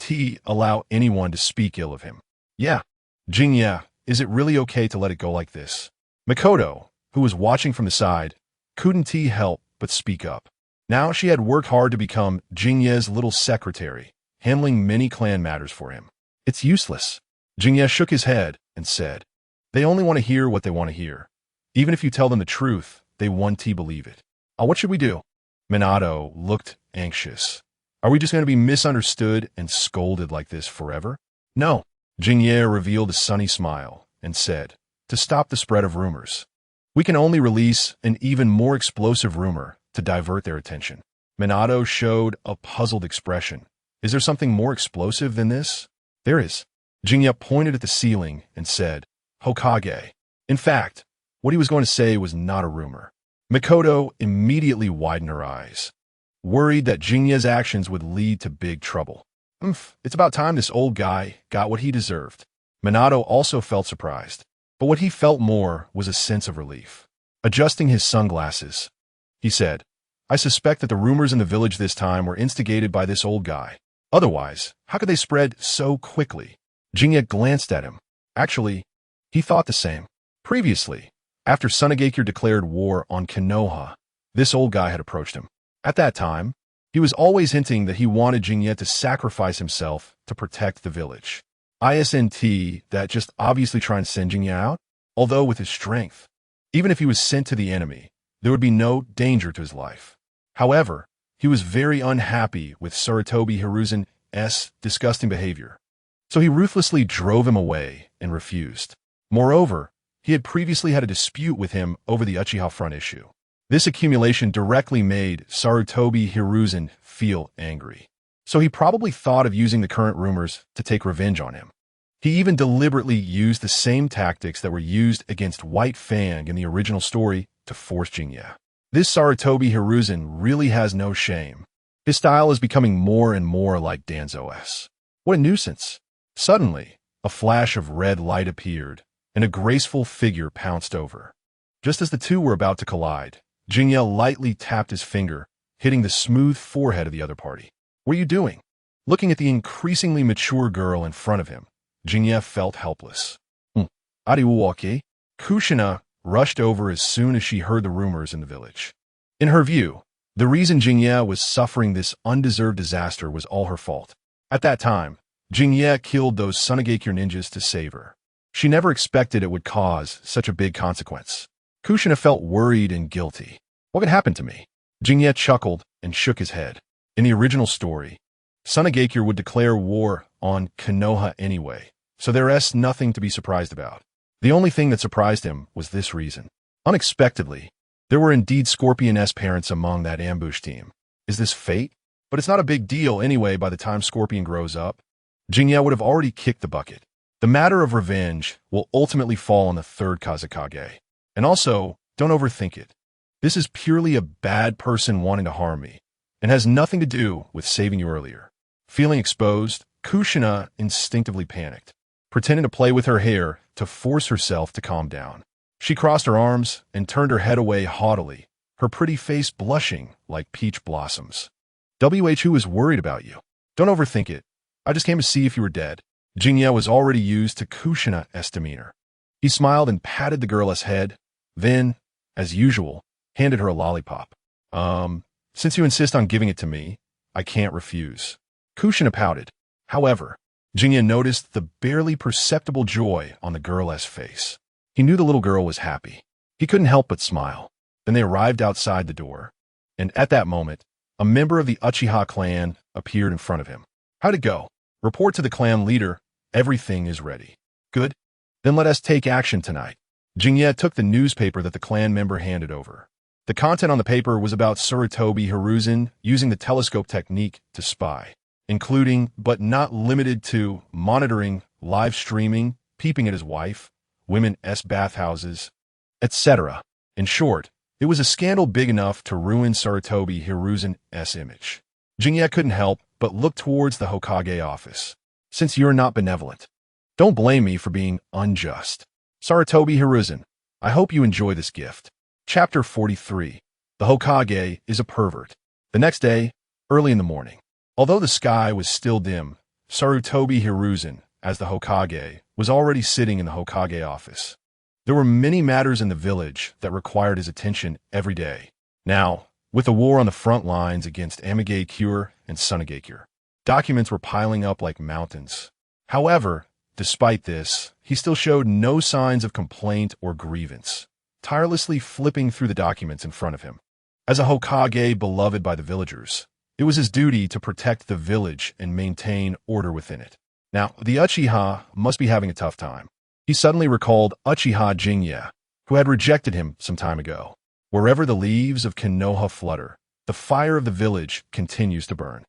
Speaker 1: allow anyone to speak ill of him. Yeah, Jinye, is it really okay to let it go like this? Makoto, who was watching from the side, couldn't he help but speak up. Now she had worked hard to become Jingye's little secretary, handling many clan matters for him. It's useless. Jingye shook his head and said, they only want to hear what they want to hear. Even if you tell them the truth, they won't believe it. What should we do? Minato looked anxious. Are we just going to be misunderstood and scolded like this forever? No. Jingye revealed a sunny smile and said, to stop the spread of rumors. We can only release an even more explosive rumor to divert their attention. Minato showed a puzzled expression. Is there something more explosive than this? There is. Jingye pointed at the ceiling and said, Hokage. In fact, what he was going to say was not a rumor. Mikoto immediately widened her eyes, worried that Jingye's actions would lead to big trouble. It's about time this old guy got what he deserved. Minato also felt surprised, but what he felt more was a sense of relief. Adjusting his sunglasses, he said, I suspect that the rumors in the village this time were instigated by this old guy. Otherwise, how could they spread so quickly? Jingye glanced at him. Actually, he thought the same. Previously, after Tsunade declared war on Konoha, this old guy had approached him. At that time, he was always hinting that he wanted Jingye to sacrifice himself to protect the village. Isn't that just obviously trying to send Jingye out? Although with his strength, even if he was sent to the enemy, there would be no danger to his life. However, he was very unhappy with Sarutobi Hiruzen's disgusting behavior. So he ruthlessly drove him away and refused. Moreover, he had previously had a dispute with him over the Uchiha front issue. This accumulation directly made Sarutobi Hiruzen feel angry. So he probably thought of using the current rumors to take revenge on him. He even deliberately used the same tactics that were used against White Fang in the original story to force Jingye. This Sarutobi Hiruzen really has no shame. His style is becoming more and more like Danzo's. What a nuisance. Suddenly, a flash of red light appeared, and a graceful figure pounced over. Just as the two were about to collide, Jingye lightly tapped his finger, hitting the smooth forehead of the other party. What are you doing? Looking at the increasingly mature girl in front of him, Jingye felt helpless. Ariuoke? Kushina rushed over as soon as she heard the rumors in the village. In her view, the reason Jingye was suffering this undeserved disaster was all her fault. At that time, Jingye killed those Tsunade ninjas to save her. She never expected it would cause such a big consequence. Kushina felt worried and guilty. What could happen to me? Jingye chuckled and shook his head. In the original story, Tsunade would declare war on Konoha anyway, so there's nothing to be surprised about. The only thing that surprised him was this reason. Unexpectedly, there were indeed Scorpion's parents among that ambush team. Is this fate? But it's not a big deal anyway by the time Scorpion grows up. Jingye would have already kicked the bucket. The matter of revenge will ultimately fall on the third Kazekage. And also, don't overthink it. This is purely a bad person wanting to harm me, and has nothing to do with saving you earlier. Feeling exposed, Kushina instinctively panicked, pretending to play with her hair to force herself to calm down. She crossed her arms and turned her head away haughtily, her pretty face blushing like peach blossoms. Who is worried about you? Don't overthink it. I just came to see if you were dead. Jingye was already used to Kushina's demeanor. He smiled and patted the girl's head, then, as usual, handed her a lollipop. Since you insist on giving it to me, I can't refuse. Kushina pouted. However, Jingye noticed the barely perceptible joy on the girl's face. He knew the little girl was happy. He couldn't help but smile. Then they arrived outside the door, and at that moment, a member of the Uchiha clan appeared in front of him. How'd it go? Report to the clan leader. Everything is ready. Good. Then let us take action tonight. Jingye took the newspaper that the clan member handed over. The content on the paper was about Sarutobi Hiruzen using the telescope technique to spy, including, but not limited to, monitoring, live streaming, peeping at his wife, women's bathhouses, etc. In short, it was a scandal big enough to ruin Sarutobi Hiruzen's image. Jingye couldn't help but look towards the Hokage office. Since you're not benevolent, don't blame me for being unjust. Sarutobi Hiruzen, I hope you enjoy this gift. Chapter 43. The Hokage is a pervert. The next day, early in the morning, although the sky was still dim, Sarutobi Hiruzen, as the Hokage, was already sitting in the Hokage office. There were many matters in the village that required his attention every day. Now, with the war on the front lines against me.You and Tsunade, documents were piling up like mountains. However, despite this, he still showed no signs of complaint or grievance, tirelessly flipping through the documents in front of him. As a Hokage beloved by the villagers, it was his duty to protect the village and maintain order within it. Now, the Uchiha must be having a tough time. He suddenly recalled Uchiha Jūninai, who had rejected him some time ago. Wherever the leaves of Konoha flutter, the fire of the village continues to burn.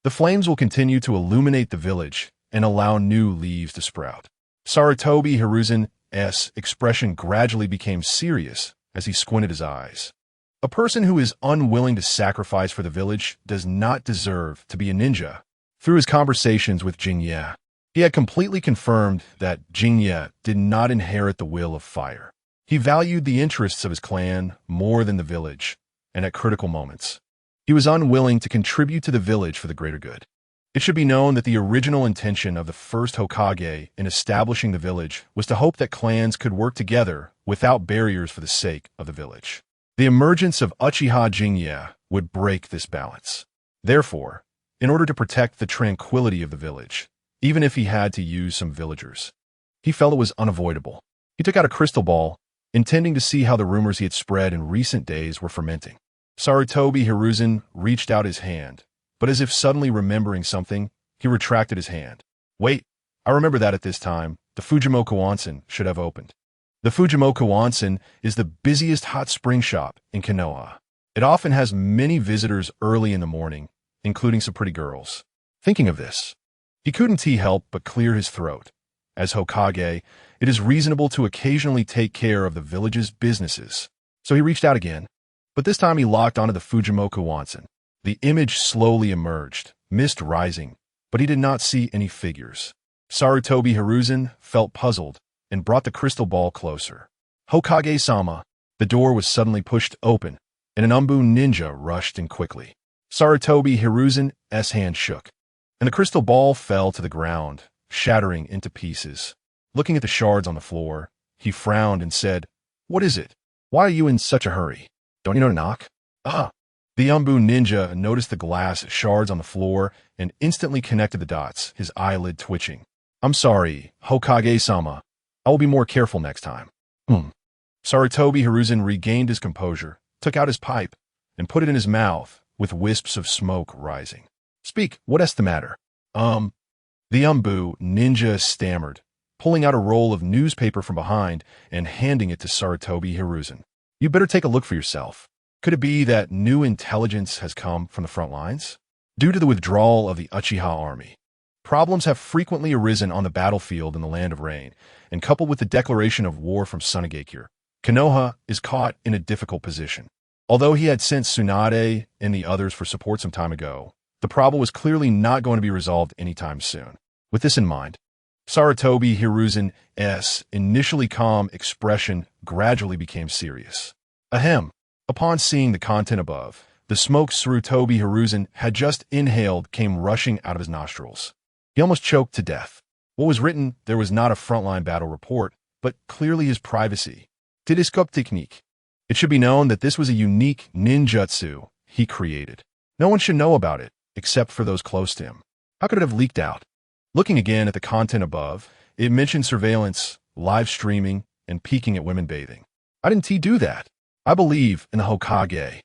Speaker 1: The flames will continue to illuminate the village and allow new leaves to sprout. Sarutobi Hiruzen's expression gradually became serious as he squinted his eyes. A person who is unwilling to sacrifice for the village does not deserve to be a ninja. Through his conversations with Jūninai, he had completely confirmed that Jūninai did not inherit the will of fire. He valued the interests of his clan more than the village, and at critical moments, he was unwilling to contribute to the village for the greater good. It should be known that the original intention of the first Hokage in establishing the village was to hope that clans could work together without barriers for the sake of the village. The emergence of Uchiha Jūninai would break this balance. Therefore, in order to protect the tranquility of the village, even if he had to use some villagers, he felt it was unavoidable. He took out a crystal ball, intending to see how the rumors he had spread in recent days were fermenting. Sarutobi Hiruzen reached out his hand, but as if suddenly remembering something, he retracted his hand. Wait, I remember that at this time, the Fujimoku Onsen should have opened. The Fujimoku Onsen is the busiest hot spring shop in Konoha. It often has many visitors early in the morning, including some pretty girls. Thinking of this, he couldn't help but clear his throat. As Hokage, it is reasonable to occasionally take care of the village's businesses. So he reached out again, but this time he locked onto the Fujimoku Onsen. The image slowly emerged, mist rising, but he did not see any figures. Sarutobi Hiruzen felt puzzled and brought the crystal ball closer. Hokage-sama. The door was suddenly pushed open, and an Umbu ninja rushed in quickly. Sarutobi Hiruzen's hand shook, and the crystal ball fell to the ground, shattering into pieces. Looking at the shards on the floor, he frowned and said, "What is it? Why are you in such a hurry? Don't you know to knock?" "Ah." The Umbu ninja noticed the glass shards on the floor and instantly connected the dots, his eyelid twitching. "I'm sorry, Hokage-sama. I will be more careful next time." Sarutobi Hiruzen regained his composure, took out his pipe, and put it in his mouth, with wisps of smoke rising. "Speak, what's the matter?" The Umbu ninja stammered, pulling out a roll of newspaper from behind and handing it to Sarutobi Hiruzen. "You better take a look for yourself. Could it be that new intelligence has come from the front lines? Due to the withdrawal of the Uchiha army, problems have frequently arisen on the battlefield in the Land of Rain, and coupled with the declaration of war from Tsunade, Konoha is caught in a difficult position. Although he had sent Tsunade and the others for support some time ago, the problem was clearly not going to be resolved anytime soon. With this in mind, Sarutobi Hiruzen's initially calm expression gradually became serious. Ahem. Upon seeing the content above, the smoke Sarutobi Hiruzen had just inhaled came rushing out of his nostrils. He almost choked to death. What was written there was not a frontline battle report, but clearly his privacy. Disappearance technique. It should be known that this was a unique ninjutsu he created. No one should know about it, except for those close to him. How could it have leaked out? Looking again at the content above, it mentioned surveillance, live streaming, and peeking at women bathing. Why didn't he do that? I believe in the Hokage.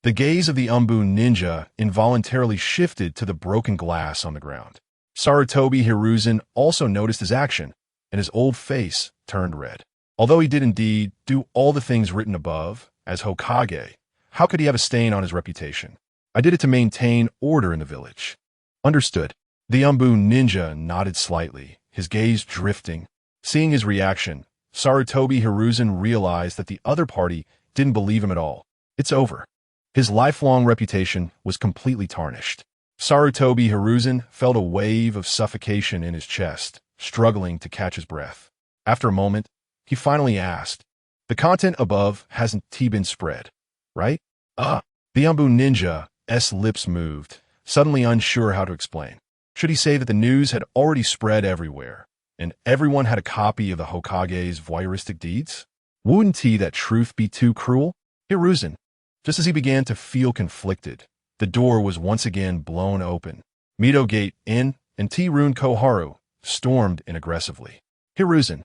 Speaker 1: The gaze of the Umbu ninja involuntarily shifted to the broken glass on the ground. Sarutobi Hiruzen also noticed his action, and his old face turned red. Although he did indeed do all the things written above, as Hokage, how could he have a stain on his reputation? I did it to maintain order in the village. Understood. The Umbu ninja nodded slightly, his gaze drifting. Seeing his reaction, Sarutobi Hiruzen realized that the other party didn't believe him at all. It's over. His lifelong reputation was completely tarnished. Sarutobi Hiruzen felt a wave of suffocation in his chest, struggling to catch his breath. After a moment, he finally asked, "The content above hasn't been spread, right?" The Umbu ninja's lips moved, suddenly unsure how to explain. Should he say that the news had already spread everywhere, and everyone had a copy of the Hokage's voyeuristic deeds? Wouldn't that truth be too cruel? Hiruzen. Just as he began to feel conflicted, the door was once again blown open. Mito Gate in and T-Rune Koharu stormed in aggressively. Hiruzen,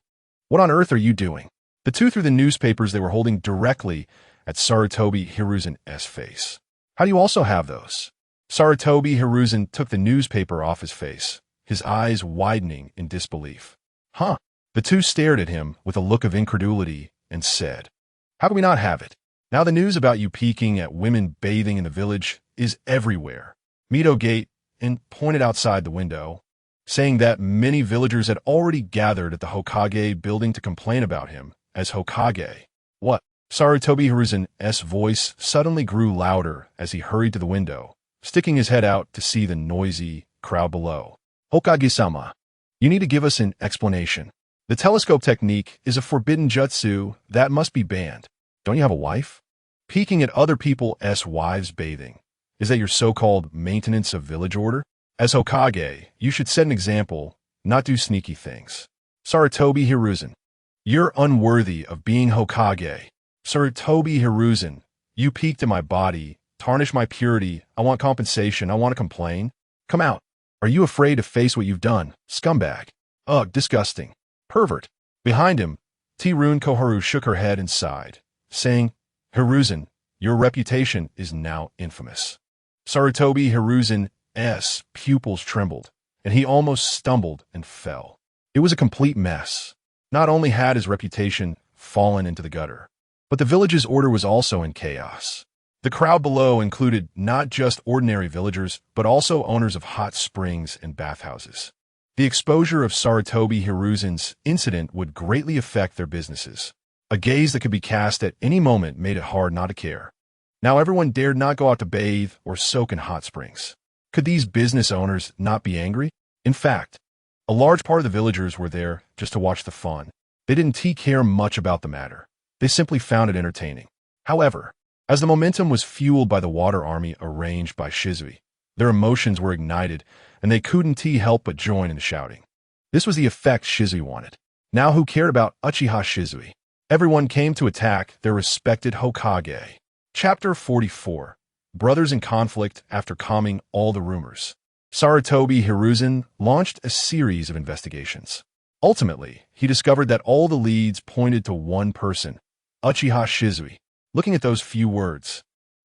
Speaker 1: what on earth are you doing? The two threw the newspapers they were holding directly at Sarutobi Hiruzen's face. How do you also have those? Sarutobi Hiruzen took the newspaper off his face, his eyes widening in disbelief. Huh? The two stared at him with a look of incredulity and said, how can we not have it? Now the news about you peeking at women bathing in the village is everywhere. Mito Gate and pointed outside the window, saying that many villagers had already gathered at the Hokage building to complain about him as Hokage. What? Sarutobi Hiruzen's voice suddenly grew louder as he hurried to the window, sticking his head out to see the noisy crowd below. Hokage-sama, you need to give us an explanation. The telescope technique is a forbidden jutsu that must be banned. Don't you have a wife? Peeking at other people's wives bathing. Is that your so-called maintenance of village order? As Hokage, you should set an example, not do sneaky things. Sarutobi Hiruzen, you're unworthy of being Hokage. Sarutobi Hiruzen, you peeked at my body, tarnished my purity, I want compensation, I want to complain. Come out. Are you afraid to face what you've done, scumbag? Ugh, disgusting. Pervert. Behind him, T-Rune Koharu shook her head and sighed, saying, Hiruzen, your reputation is now infamous. Sarutobi Hiruzen's pupils trembled, and he almost stumbled and fell. It was a complete mess. Not only had his reputation fallen into the gutter, but the village's order was also in chaos. The crowd below included not just ordinary villagers, but also owners of hot springs and bathhouses. The exposure of Sarutobi Hiruzen's incident would greatly affect their businesses. A gaze that could be cast at any moment made it hard not to care. Now everyone dared not go out to bathe or soak in hot springs. Could these business owners not be angry? In fact, a large part of the villagers were there just to watch the fun. They didn't care much about the matter. They simply found it entertaining. However, as the momentum was fueled by the water army arranged by Shizui, their emotions were ignited, and they couldn't help but join in the shouting. This was the effect Shizui wanted. Now who cared about Uchiha Shizui? Everyone came to attack their respected Hokage. Chapter 44. Brothers in conflict after calming all the rumors. Sarutobi Hiruzen launched a series of investigations. Ultimately, he discovered that all the leads pointed to one person, Uchiha Shizui. Looking at those few words,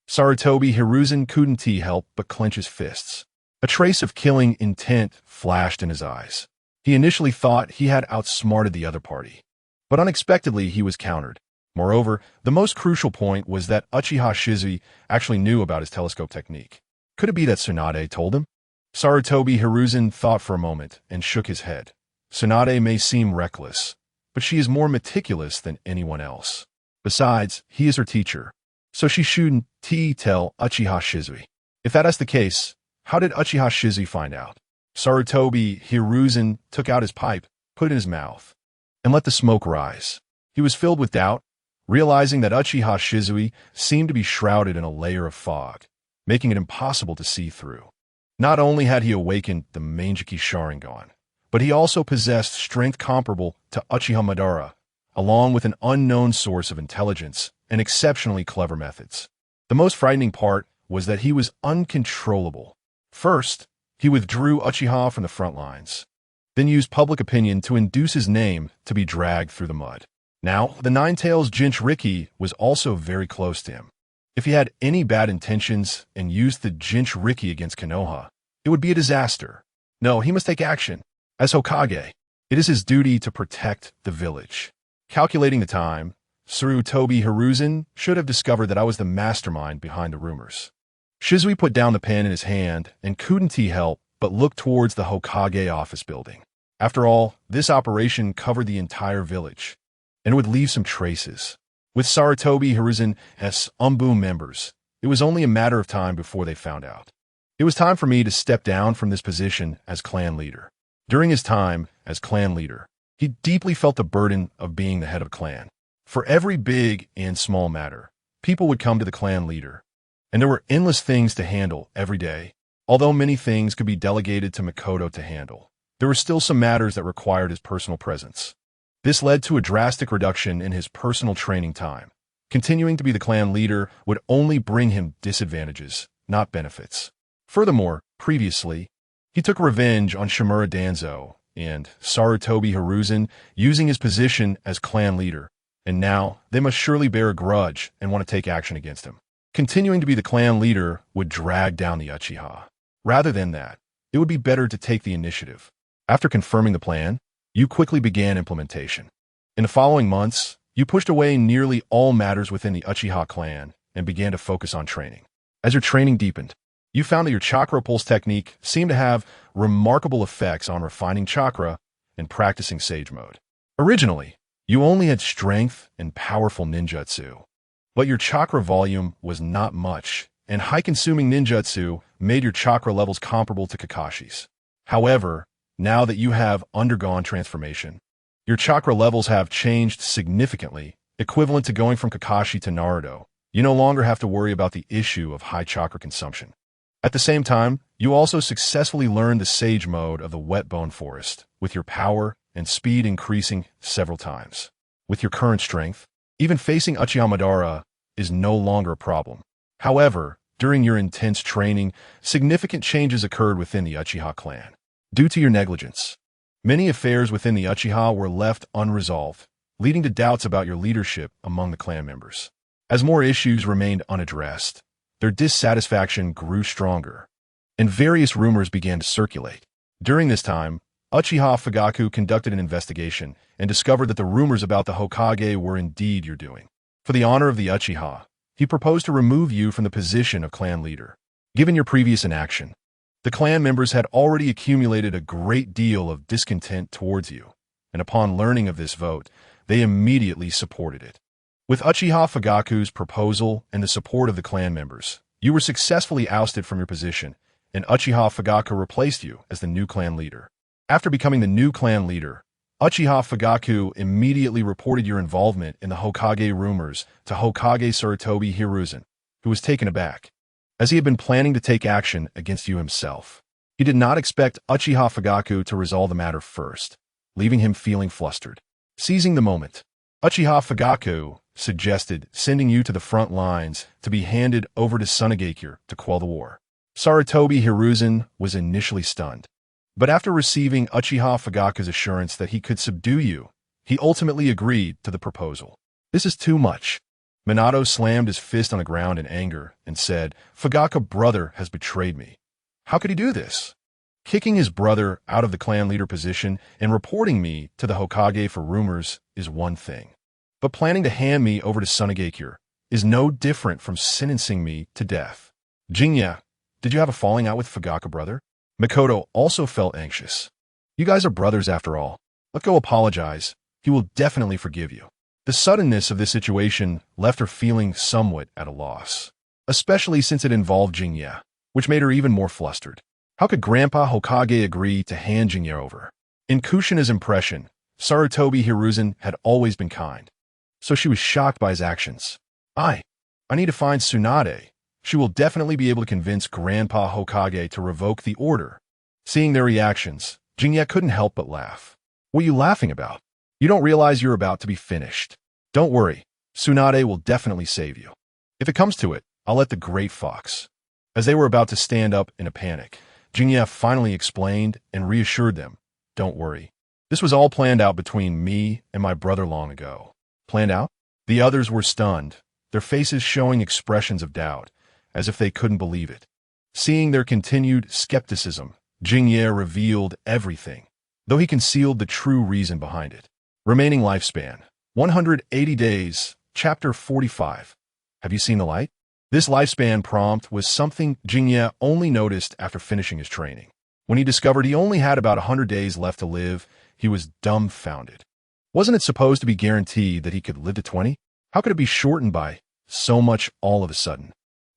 Speaker 1: Sarutobi Hiruzen couldn't help but clench his fists. A trace of killing intent flashed in his eyes. He initially thought he had outsmarted the other party, but unexpectedly he was countered. Moreover, the most crucial point was that Uchiha Shizui actually knew about his telescope technique. Could it be that Tsunade told him? Sarutobi Hiruzen thought for a moment and shook his head. Tsunade may seem reckless, but she is more meticulous than anyone else. Besides, he is her teacher, so she shouldn't tell Uchiha Shizui. If that is the case, how did Uchiha Shizui find out? Sarutobi Hiruzen took out his pipe, put it in his mouth, and let the smoke rise. He was filled with doubt, realizing that Uchiha Shizui seemed to be shrouded in a layer of fog, making it impossible to see through. Not only had he awakened the Mangeki Sharingan, but he also possessed strength comparable to Uchiha Madara, along with an unknown source of intelligence and exceptionally clever methods. The most frightening part was that he was uncontrollable. First, he withdrew Uchiha from the front lines, then used public opinion to induce his name to be dragged through the mud. Now, the Nine-Tails Jinchuriki was also very close to him. If he had any bad intentions and used the Jinchuriki against Konoha, it would be a disaster. No, he must take action. As Hokage, it is his duty to protect the village. Calculating the time, Sarutobi Hiruzen should have discovered that I was the mastermind behind the rumors. Shizui put down the pen in his hand and couldn't help but look towards the Hokage office building. After all, this operation covered the entire village, and it would leave some traces. With Sarutobi Hiruzen's Umbu members, it was only a matter of time before they found out. It was time for me to step down from this position as clan leader. During his time as clan leader, he deeply felt the burden of being the head of a clan. For every big and small matter, people would come to the clan leader, and there were endless things to handle every day. Although many things could be delegated to Makoto to handle, there were still some matters that required his personal presence. This led to a drastic reduction in his personal training time. Continuing to be the clan leader would only bring him disadvantages, not benefits. Furthermore, previously, he took revenge on Shimura Danzo and Sarutobi Hiruzen using his position as clan leader, and now they must surely bear a grudge and want to take action against him. Continuing to be the clan leader would drag down the Uchiha. Rather than that, it would be better to take the initiative. After confirming the plan, you quickly began implementation. In the following months, you pushed away nearly all matters within the Uchiha clan and began to focus on training. As your training deepened, you found that your chakra pulse technique seemed to have remarkable effects on refining chakra and practicing sage mode. Originally, you only had strength and powerful ninjutsu, but your chakra volume was not much, and high-consuming ninjutsu made your chakra levels comparable to Kakashi's. However, now that you have undergone transformation, your chakra levels have changed significantly, equivalent to going from Kakashi to Naruto. You no longer have to worry about the issue of high chakra consumption. At the same time, you also successfully learned the sage mode of the wet bone forest, with your power and speed increasing several times. With your current strength, even facing Uchiha Madara is no longer a problem. However, during your intense training, significant changes occurred within the Uchiha clan. Due to your negligence, many affairs within the Uchiha were left unresolved, leading to doubts about your leadership among the clan members. As more issues remained unaddressed, their dissatisfaction grew stronger, and various rumors began to circulate. During this time, Uchiha Fugaku conducted an investigation and discovered that the rumors about the Hokage were indeed your doing. For the honor of the Uchiha, he proposed to remove you from the position of clan leader. Given your previous inaction, the clan members had already accumulated a great deal of discontent towards you, and upon learning of this vote, they immediately supported it. With Uchiha Fugaku's proposal and the support of the clan members, you were successfully ousted from your position, and Uchiha Fugaku replaced you as the new clan leader. After becoming the new clan leader, Uchiha Fugaku immediately reported your involvement in the Hokage rumors to Hokage Sarutobi Hiruzen, who was taken aback, as he had been planning to take action against you himself. He did not expect Uchiha Fugaku to resolve the matter first, leaving him feeling flustered. Seizing the moment, Uchiha Fugaku suggested sending you to the front lines to be handed over to Tsunade to quell the war. Sarutobi Hiruzen was initially stunned, but after receiving Uchiha Fugaku's assurance that he could subdue you, he ultimately agreed to the proposal. This is too much. Minato slammed his fist on the ground in anger and said, Fugaku brother has betrayed me. How could he do this? Kicking his brother out of the clan leader position and reporting me to the Hokage for rumors is one thing, but planning to hand me over to Tsunade is no different from sentencing me to death. Jinya, did you have a falling out with Fugaku brother? Mikoto also felt anxious. You guys are brothers after all. Let go apologize. He will definitely forgive you. The suddenness of this situation left her feeling somewhat at a loss, especially since it involved Jinya, which made her even more flustered. How could Grandpa Hokage agree to hand Jinya over? In Kushina's impression, Sarutobi Hiruzen had always been kind, so she was shocked by his actions. I need to find Tsunade. She will definitely be able to convince Grandpa Hokage to revoke the order. Seeing their reactions, Jinya couldn't help but laugh. What are you laughing about? You don't realize you're about to be finished. Don't worry, Tsunade will definitely save you. If it comes to it, I'll let the great fox. As they were about to stand up in a panic, Jinya finally explained and reassured them, don't worry. This was all planned out between me and my brother long ago. Planned out? The others were stunned, their faces showing expressions of doubt, as if they couldn't believe it. Seeing their continued skepticism, Jinya revealed everything, though he concealed the true reason behind it. Remaining lifespan, 180 days, Chapter 45. Have you seen the light? This lifespan prompt was something Jinya only noticed after finishing his training. When he discovered he only had about 100 days left to live, he was dumbfounded. Wasn't it supposed to be guaranteed that he could live to 20? How could it be shortened by so much all of a sudden?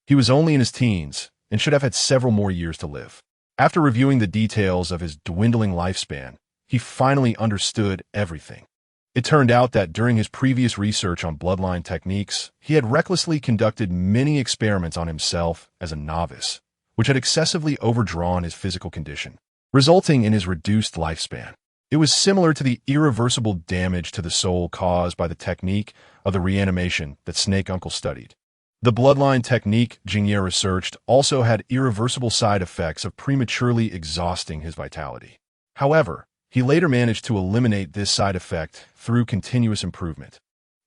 Speaker 1: He was only in his teens and should have had several more years to live. After reviewing the details of his dwindling lifespan, he finally understood everything. It turned out that during his previous research on bloodline techniques, he had recklessly conducted many experiments on himself as a novice, which had excessively overdrawn his physical condition, resulting in his reduced lifespan. It was similar to the irreversible damage to the soul caused by the technique of the reanimation that Snake Uncle studied. The bloodline technique Jingye researched also had irreversible side effects of prematurely exhausting his vitality. However, he later managed to eliminate this side effect through continuous improvement.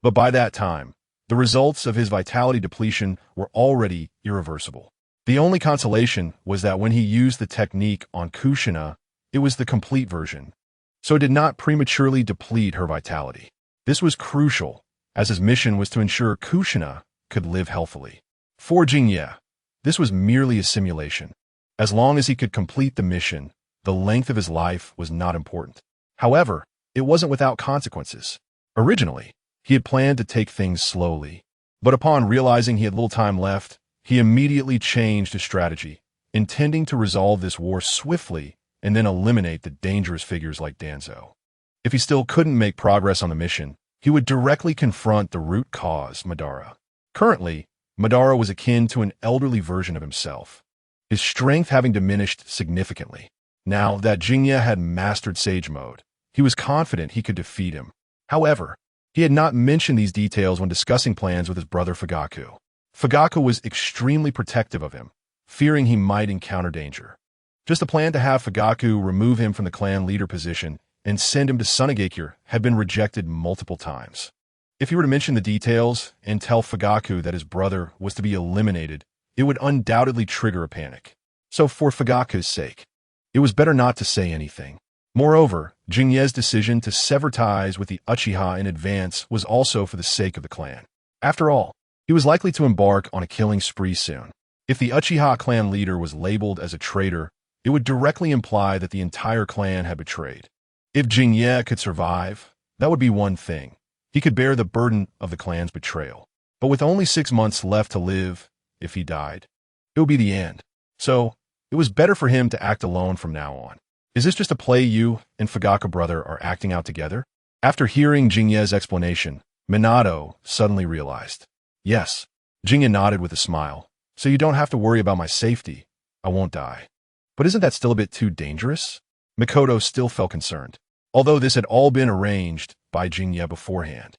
Speaker 1: But by that time, the results of his vitality depletion were already irreversible. The only consolation was that when he used the technique on Kushina, it was the complete version, so it did not prematurely deplete her vitality. This was crucial, as his mission was to ensure Kushina could live healthily. For Jingye, this was merely a simulation. As long as he could complete the mission, the length of his life was not important. However, it wasn't without consequences. Originally, he had planned to take things slowly, but upon realizing he had little time left, he immediately changed his strategy, intending to resolve this war swiftly and then eliminate the dangerous figures like Danzo. If he still couldn't make progress on the mission, he would directly confront the root cause, Madara. Currently, Madara was akin to an elderly version of himself, his strength having diminished significantly. Now that Jingye had mastered Sage Mode, he was confident he could defeat him. However, he had not mentioned these details when discussing plans with his brother Fugaku. Fugaku was extremely protective of him, fearing he might encounter danger. Just a plan to have Fugaku remove him from the clan leader position and send him to Tsunade had been rejected multiple times. If he were to mention the details and tell Fugaku that his brother was to be eliminated, it would undoubtedly trigger a panic. So for Fugaku's sake, it was better not to say anything. Moreover, Jingye's decision to sever ties with the Uchiha in advance was also for the sake of the clan. After all, he was likely to embark on a killing spree soon. If the Uchiha clan leader was labeled as a traitor, it would directly imply that the entire clan had betrayed. If Jingye could survive, that would be one thing. He could bear the burden of the clan's betrayal. But with only 6 months left to live, if he died, it would be the end. So, it was better for him to act alone from now on. Is this just a play you and Fugaku brother are acting out together? After hearing Jingye's explanation, Minato suddenly realized. Yes, Jingye nodded with a smile. So you don't have to worry about my safety. I won't die. But isn't that still a bit too dangerous? Mikoto still felt concerned. Although this had all been arranged by Jingye beforehand,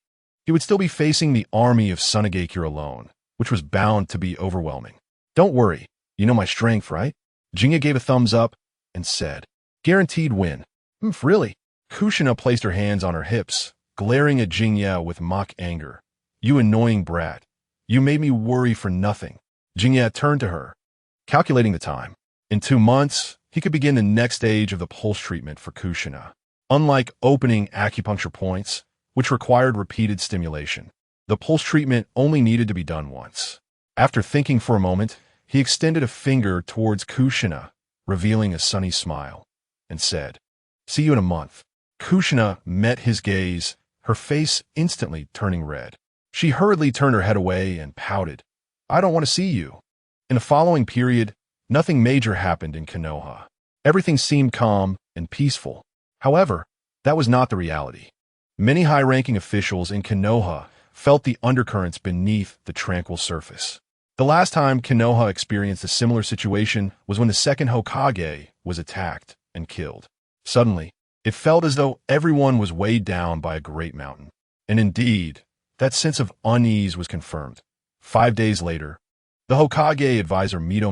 Speaker 1: he would still be facing the army of Tsunade alone, which was bound to be overwhelming. Don't worry, you know my strength, right? Jingye gave a thumbs up and said, guaranteed win. Really? Kushina placed her hands on her hips, glaring at Jingye with mock anger. You annoying brat. You made me worry for nothing. Jingye turned to her, calculating the time. In 2 months, he could begin the next stage of the pulse treatment for Kushina. Unlike opening acupuncture points, which required repeated stimulation, the pulse treatment only needed to be done once. After thinking for a moment, he extended a finger towards Kushina, revealing a sunny smile, and said, see you in a month. Kushina met his gaze, her face instantly turning red. She hurriedly turned her head away and pouted. I don't want to see you. In the following period, nothing major happened in Konoha. Everything seemed calm and peaceful. However, that was not the reality. Many high-ranking officials in Konoha felt the undercurrents beneath the tranquil surface. The last time Konoha experienced a similar situation was when the second Hokage was attacked and killed. Suddenly, it felt as though everyone was weighed down by a great mountain. And indeed, that sense of unease was confirmed. 5 days later, the Hokage advisor me.You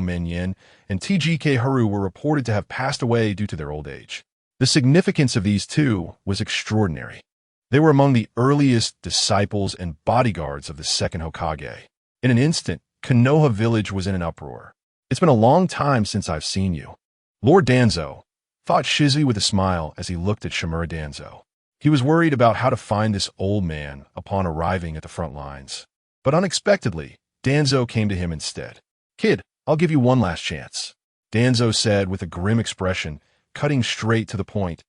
Speaker 1: and TGK Haru were reported to have passed away due to their old age. The significance of these two was extraordinary. They were among the earliest disciples and bodyguards of the second Hokage. In an instant, Konoha village was in an uproar. It's been a long time since I've seen you. Lord Danzo, thought Shizui with a smile as he looked at Shimura Danzo. He was worried about how to find this old man upon arriving at the front lines. But unexpectedly, Danzo came to him instead. Kid, I'll give you one last chance. Danzo said with a grim expression, cutting straight to the point.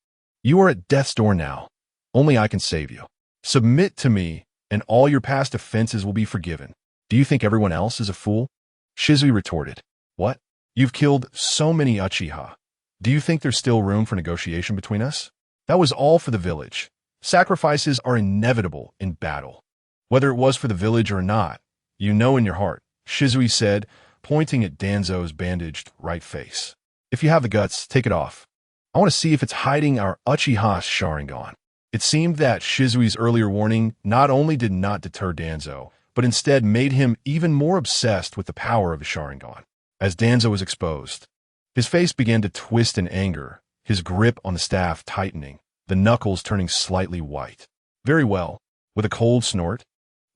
Speaker 1: You are at death's door now. Only I can save you. Submit to me, and all your past offenses will be forgiven. Do you think everyone else is a fool? Shizui retorted. What? You've killed so many Uchiha. Do you think there's still room for negotiation between us? That was all for the village. Sacrifices are inevitable in battle. Whether it was for the village or not, you know in your heart, Shizui said, pointing at Danzo's bandaged right face. If you have the guts, take it off. I want to see if it's hiding our Uchiha Sharingan. It seemed that Shizui's earlier warning not only did not deter Danzo, but instead made him even more obsessed with the power of his Sharingan. As Danzo was exposed, his face began to twist in anger, his grip on the staff tightening, the knuckles turning slightly white. Very well. With a cold snort,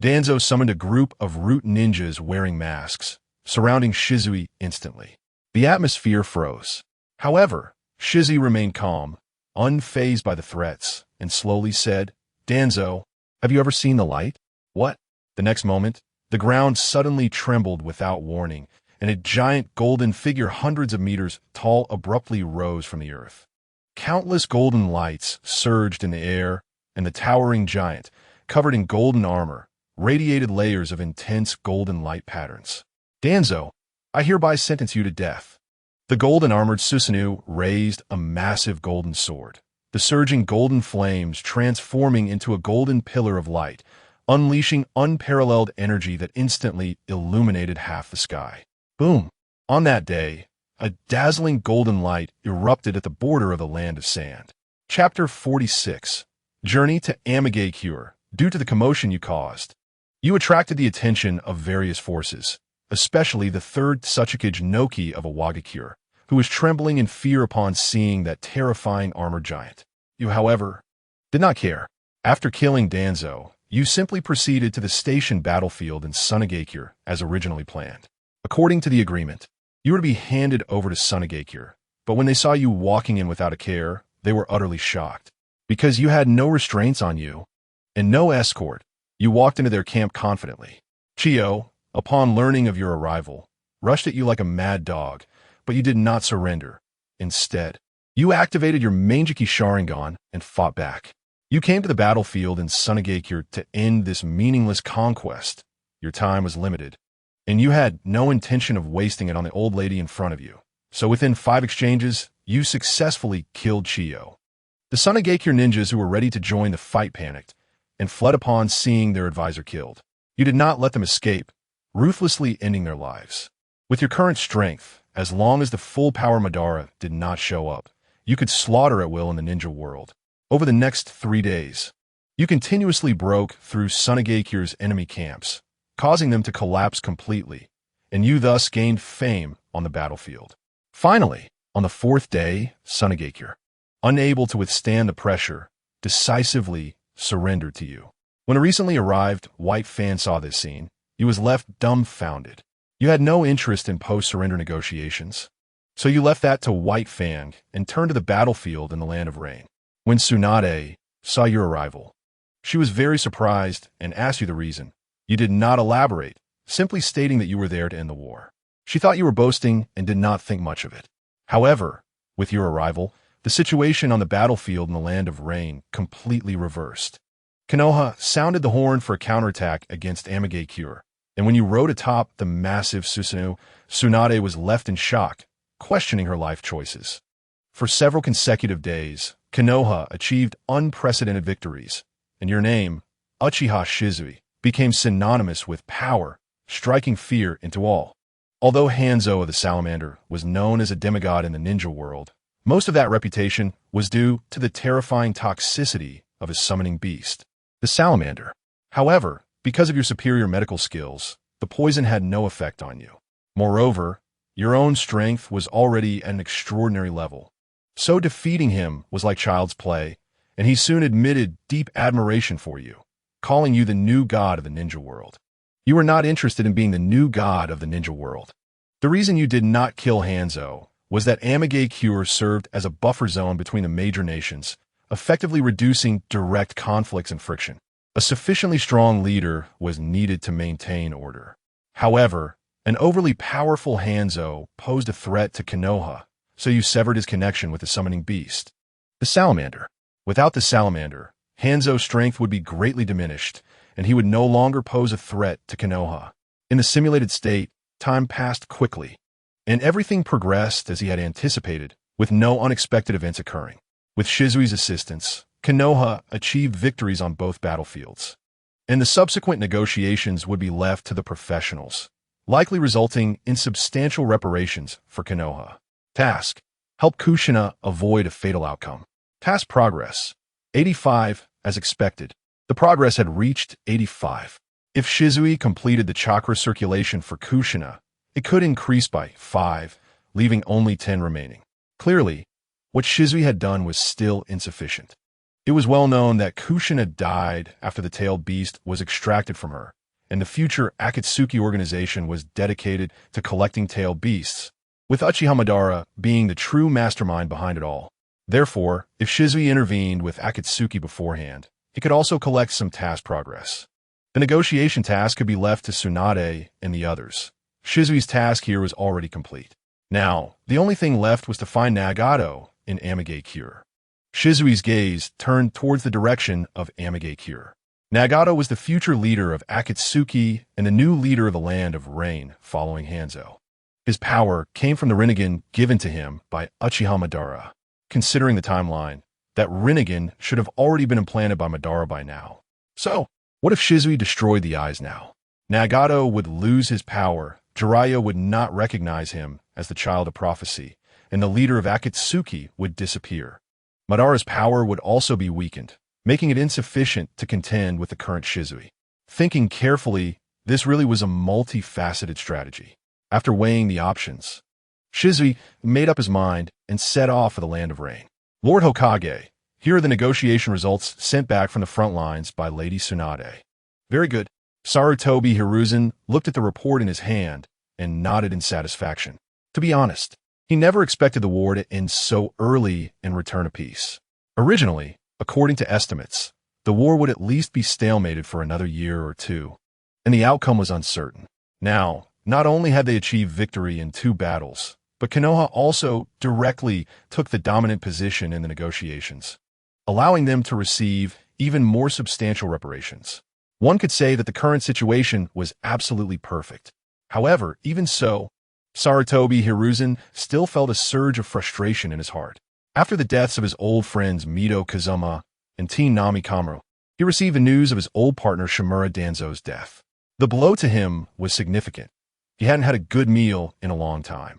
Speaker 1: Danzo summoned a group of root ninjas wearing masks, surrounding Shizui instantly. The atmosphere froze. However, Shizui remained calm, unfazed by the threats, and slowly said, "Danzo, have you ever seen the light?" "What?" The next moment, the ground suddenly trembled without warning, and a giant golden figure hundreds of meters tall abruptly rose from the earth. Countless golden lights surged in the air, and the towering giant, covered in golden armor, radiated layers of intense golden light patterns. "Danzo, I hereby sentence you to death." The golden-armored Susanoo raised a massive golden sword, the surging golden flames transforming into a golden pillar of light, unleashing unparalleled energy that instantly illuminated half the sky. Boom! On that day, a dazzling golden light erupted at the border of the Land of Sand. Chapter 46. Journey to Amagakure. Due to the commotion you caused, you attracted the attention of various forces, especially the third Tsuchikage Noki of Awagakure, who was trembling in fear upon seeing that terrifying armored giant. You, however, did not care. After killing Danzo, you simply proceeded to the station battlefield in Tsunade as originally planned. According to the agreement, you were to be handed over to Tsunade, but when they saw you walking in without a care, they were utterly shocked. Because you had no restraints on you and no escort, you walked into their camp confidently. Chiyo, upon learning of your arrival, rushed at you like a mad dog, but you did not surrender. Instead, you activated your Manjiki Sharingan and fought back. You came to the battlefield in Tsunade to end this meaningless conquest. Your time was limited, and you had no intention of wasting it on the old lady in front of you. So within 5 exchanges, you successfully killed Chiyo. The Tsunade ninjas who were ready to join the fight panicked and fled upon seeing their advisor killed. You did not let them escape, ruthlessly ending their lives. With your current strength, as long as the full-power Madara did not show up, you could slaughter at will in the ninja world. Over the next 3 days, you continuously broke through Tsunade's enemy camps, causing them to collapse completely, and you thus gained fame on the battlefield. Finally, on the 4th day, Tsunade, unable to withstand the pressure, decisively surrendered to you. When a recently arrived white fan saw this scene, he was left dumbfounded. You had no interest in post-surrender negotiations, so you left that to White Fang and turned to the battlefield in the Land of Rain. When Tsunade saw your arrival, she was very surprised and asked you the reason. You did not elaborate, simply stating that you were there to end the war. She thought you were boasting and did not think much of it. However, with your arrival, the situation on the battlefield in the Land of Rain completely reversed. Konoha sounded the horn for a counterattack against Amagakure, and when you rode atop the massive Susanoo, Tsunade was left in shock, questioning her life choices. For several consecutive days, Konoha achieved unprecedented victories, and your name, Uchiha Shizui, became synonymous with power, striking fear into all. Although Hanzo of the Salamander was known as a demigod in the ninja world, most of that reputation was due to the terrifying toxicity of his summoning beast, the Salamander. However, because of your superior medical skills, the poison had no effect on you. Moreover, your own strength was already at an extraordinary level. So defeating him was like child's play, and he soon admitted deep admiration for you, calling you the new god of the ninja world. You were not interested in being the new god of the ninja world. The reason you did not kill Hanzo was that Amagakure served as a buffer zone between the major nations, effectively reducing direct conflicts and friction. A sufficiently strong leader was needed to maintain order. However, an overly powerful Hanzo posed a threat to Konoha, so you severed his connection with the summoning beast, the Salamander. Without the Salamander, Hanzo's strength would be greatly diminished, and he would no longer pose a threat to Konoha. In the simulated state, time passed quickly, and everything progressed as he had anticipated, with no unexpected events occurring. With Shizui's assistance, Konoha achieved victories on both battlefields, and the subsequent negotiations would be left to the professionals, likely resulting in substantial reparations for Konoha. Task: help Kushina avoid a fatal outcome. Task progress. 85, as expected. The progress had reached 85. If Shizui completed the chakra circulation for Kushina, it could increase by 5, leaving only 10 remaining. Clearly, what Shizui had done was still insufficient. It was well known that Kushina died after the tailed beast was extracted from her, and the future Akatsuki organization was dedicated to collecting tailed beasts, with Uchiha Madara being the true mastermind behind it all. Therefore, if Shizui intervened with Akatsuki beforehand, he could also collect some task progress. The negotiation task could be left to Tsunade and the others. Shizui's task here was already complete. Now, the only thing left was to find Nagato in Amage Cure. Shizui's gaze turned towards the direction of Amage Cure. Nagato was the future leader of Akatsuki and the new leader of the Land of Rain following Hanzo. His power came from the Rinnegan given to him by Uchiha Madara. Considering the timeline, that Rinnegan should have already been implanted by Madara by now. So, what if Shizui destroyed the eyes now? Nagato would lose his power, Jiraiya would not recognize him as the child of prophecy, and the leader of Akatsuki would disappear. Madara's power would also be weakened, making it insufficient to contend with the current Shizui. Thinking carefully, this really was a multifaceted strategy. After weighing the options, Shizui made up his mind and set off for the Land of Rain. Lord Hokage, here are the negotiation results sent back from the front lines by Lady Tsunade. Very good. Sarutobi Hiruzen looked at the report in his hand and nodded in satisfaction. To be honest, he never expected the war to end so early and return to peace. Originally, according to estimates, the war would at least be stalemated for another year or two, and the outcome was uncertain. Now, not only had they achieved victory in 2 battles, but Konoha also directly took the dominant position in the negotiations, allowing them to receive even more substantial reparations. One could say that the current situation was absolutely perfect. However, even so, Sarutobi Hiruzen still felt a surge of frustration in his heart. After the deaths of his old friends Mito Kazuma and Teen Nami Kamuro, he received the news of his old partner Shimura Danzo's death. The blow to him was significant. He hadn't had a good meal in a long time.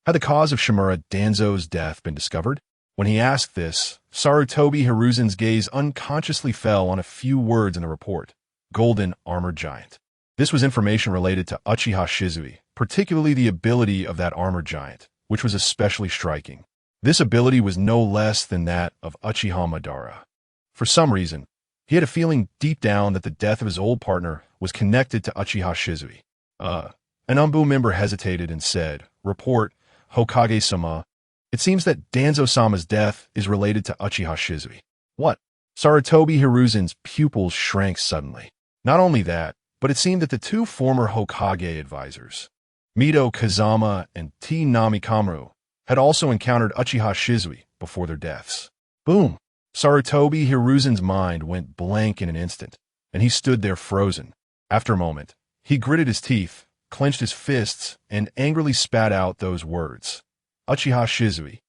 Speaker 1: Had the cause of Shimura Danzo's death been discovered? When he asked this, Sarutobi Hiruzen's gaze unconsciously fell on a few words in the report. Golden Armored Giant. This was information related to Uchiha Shizui, particularly the ability of that armored giant, which was especially striking. This ability was no less than that of Uchiha Madara. For some reason, he had a feeling deep down that the death of his old partner was connected to Uchiha Shizui. An Umbu member hesitated and said, "Report, Hokage-sama. It seems that Danzo-sama's death is related to Uchiha Shizui." What? Sarutobi Hiruzen's pupils shrank suddenly. Not only that, but it seemed that the 2 former Hokage advisors, Mito Kazama and Teen Nami Kamuro, had also encountered Uchiha Shizui before their deaths. Boom! Sarutobi Hiruzen's mind went blank in an instant, and he stood there frozen. After a moment, he gritted his teeth, clenched his fists, and angrily spat out those words. Uchiha Shizui.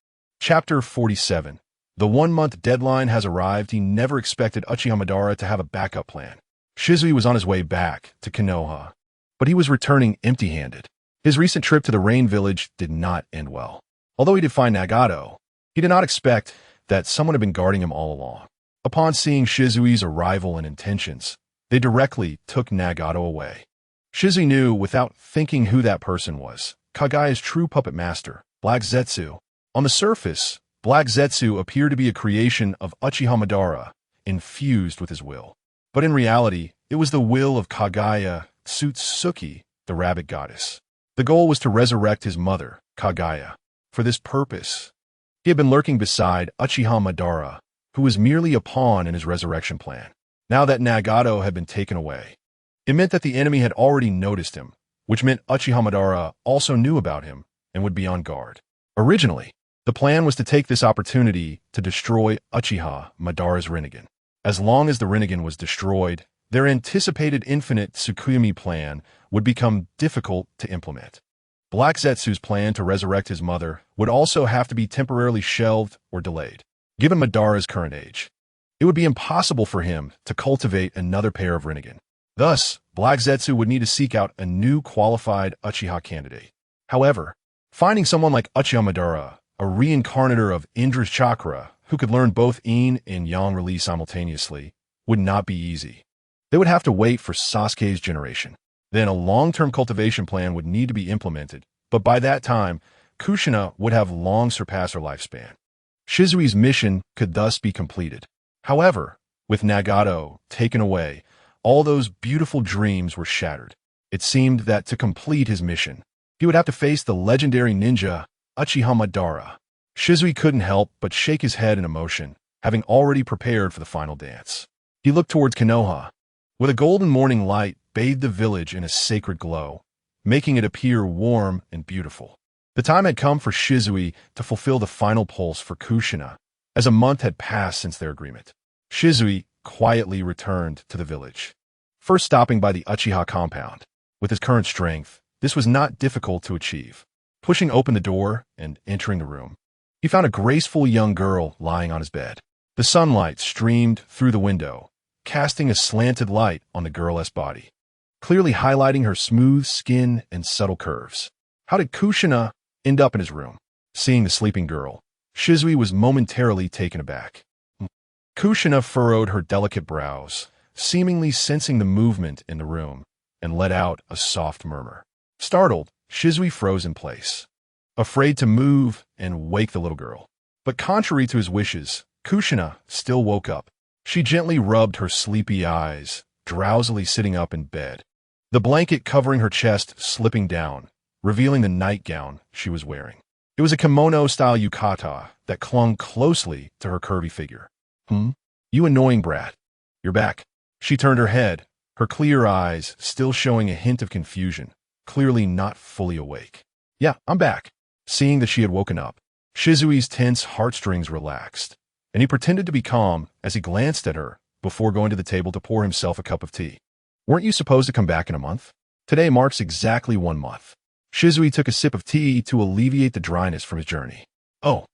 Speaker 1: Chapter 47. The 1-month deadline has arrived. He never expected Uchiha Madara to have a backup plan. Shizui was on his way back to Konoha, but he was returning empty-handed. His recent trip to the Rain Village did not end well. Although he did find Nagato, he did not expect that someone had been guarding him all along. Upon seeing Shizui's arrival and intentions, they directly took Nagato away. Shizui knew without thinking who that person was. Kaguya's true puppet master, Black Zetsu. On the surface, Black Zetsu appeared to be a creation of Uchiha Madara, infused with his will. But in reality, it was the will of Kaguya Tsutsuki, the rabbit goddess. The goal was to resurrect his mother, Kaguya. For this purpose, he had been lurking beside Uchiha Madara, who was merely a pawn in his resurrection plan. Now that Nagato had been taken away, it meant that the enemy had already noticed him, which meant Uchiha Madara also knew about him and would be on guard. Originally, the plan was to take this opportunity to destroy Uchiha Madara's Rinnegan. As long as the Rinnegan was destroyed, their anticipated infinite Tsukuyami plan would become difficult to implement. Black Zetsu's plan to resurrect his mother would also have to be temporarily shelved or delayed. Given Madara's current age, it would be impossible for him to cultivate another pair of Rinnegan. Thus, Black Zetsu would need to seek out a new qualified Uchiha candidate. However, finding someone like Uchiha Madara, a reincarnator of Indra's chakra who could learn both yin and yang release simultaneously, would not be easy. They would have to wait for Sasuke's generation. Then a long-term cultivation plan would need to be implemented, but by that time, Kushina would have long surpassed her lifespan. Shizui's mission could thus be completed. However, with Nagato taken away, all those beautiful dreams were shattered. It seemed that to complete his mission, he would have to face the legendary ninja Uchiha Madara. Shizui couldn't help but shake his head in emotion, having already prepared for the final dance. He looked towards Konoha, where the golden morning light bathed the village in a sacred glow, making it appear warm and beautiful. The time had come for Shizui to fulfill the final pulse for Kushina, as a month had passed since their agreement. Shizui quietly returned to the village, first stopping by the Uchiha compound. With his current strength, this was not difficult to achieve. Pushing open the door and entering the room, he found a graceful young girl lying on his bed. The sunlight streamed through the window, casting a slanted light on the girl's body, clearly highlighting her smooth skin and subtle curves. How did Kushina end up in his room? Seeing the sleeping girl, Shizui was momentarily taken aback. Kushina furrowed her delicate brows, seemingly sensing the movement in the room, and let out a soft murmur. Startled, Shizui froze in place, afraid to move and wake the little girl. But contrary to his wishes, Kushina still woke up. She gently rubbed her sleepy eyes, drowsily sitting up in bed, the blanket covering her chest slipping down, revealing the nightgown she was wearing. It was a kimono-style yukata that clung closely to her curvy figure. You annoying brat. You're back. She turned her head, her clear eyes still showing a hint of confusion, clearly not fully awake. Yeah, I'm back. Seeing that she had woken up, Shizui's tense heartstrings relaxed, and he pretended to be calm as he glanced at her before going to the table to pour himself a cup of tea. Weren't you supposed to come back in a month? Today marks exactly 1 month. Shizui took a sip of tea to alleviate the dryness from his journey. Oh.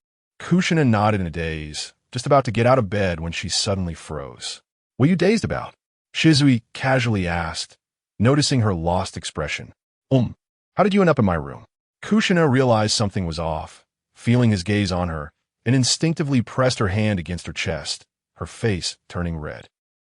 Speaker 1: Kushina nodded in a daze, just about to get out of bed when she suddenly froze. What are you dazed about? Shizui casually asked, noticing her lost expression. How did you end up in my room? Kushina realized something was off, feeling his gaze on her, and instinctively pressed her hand against her chest, her face turning red.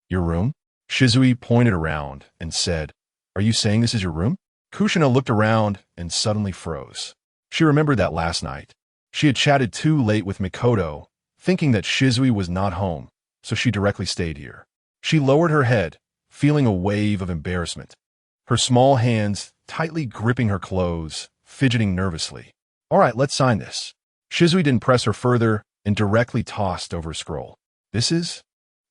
Speaker 1: Your room? Shizui pointed around and said, Are you saying this is your room? Kushina looked around and suddenly froze. She remembered that last night. She had chatted too late with Mikoto, thinking that Shizui was not home, so she directly stayed here. She lowered her head, feeling a wave of embarrassment, her small hands tightly gripping her clothes, fidgeting nervously. All right, let's sign this. Shizui didn't press her further and directly tossed over a scroll. This is?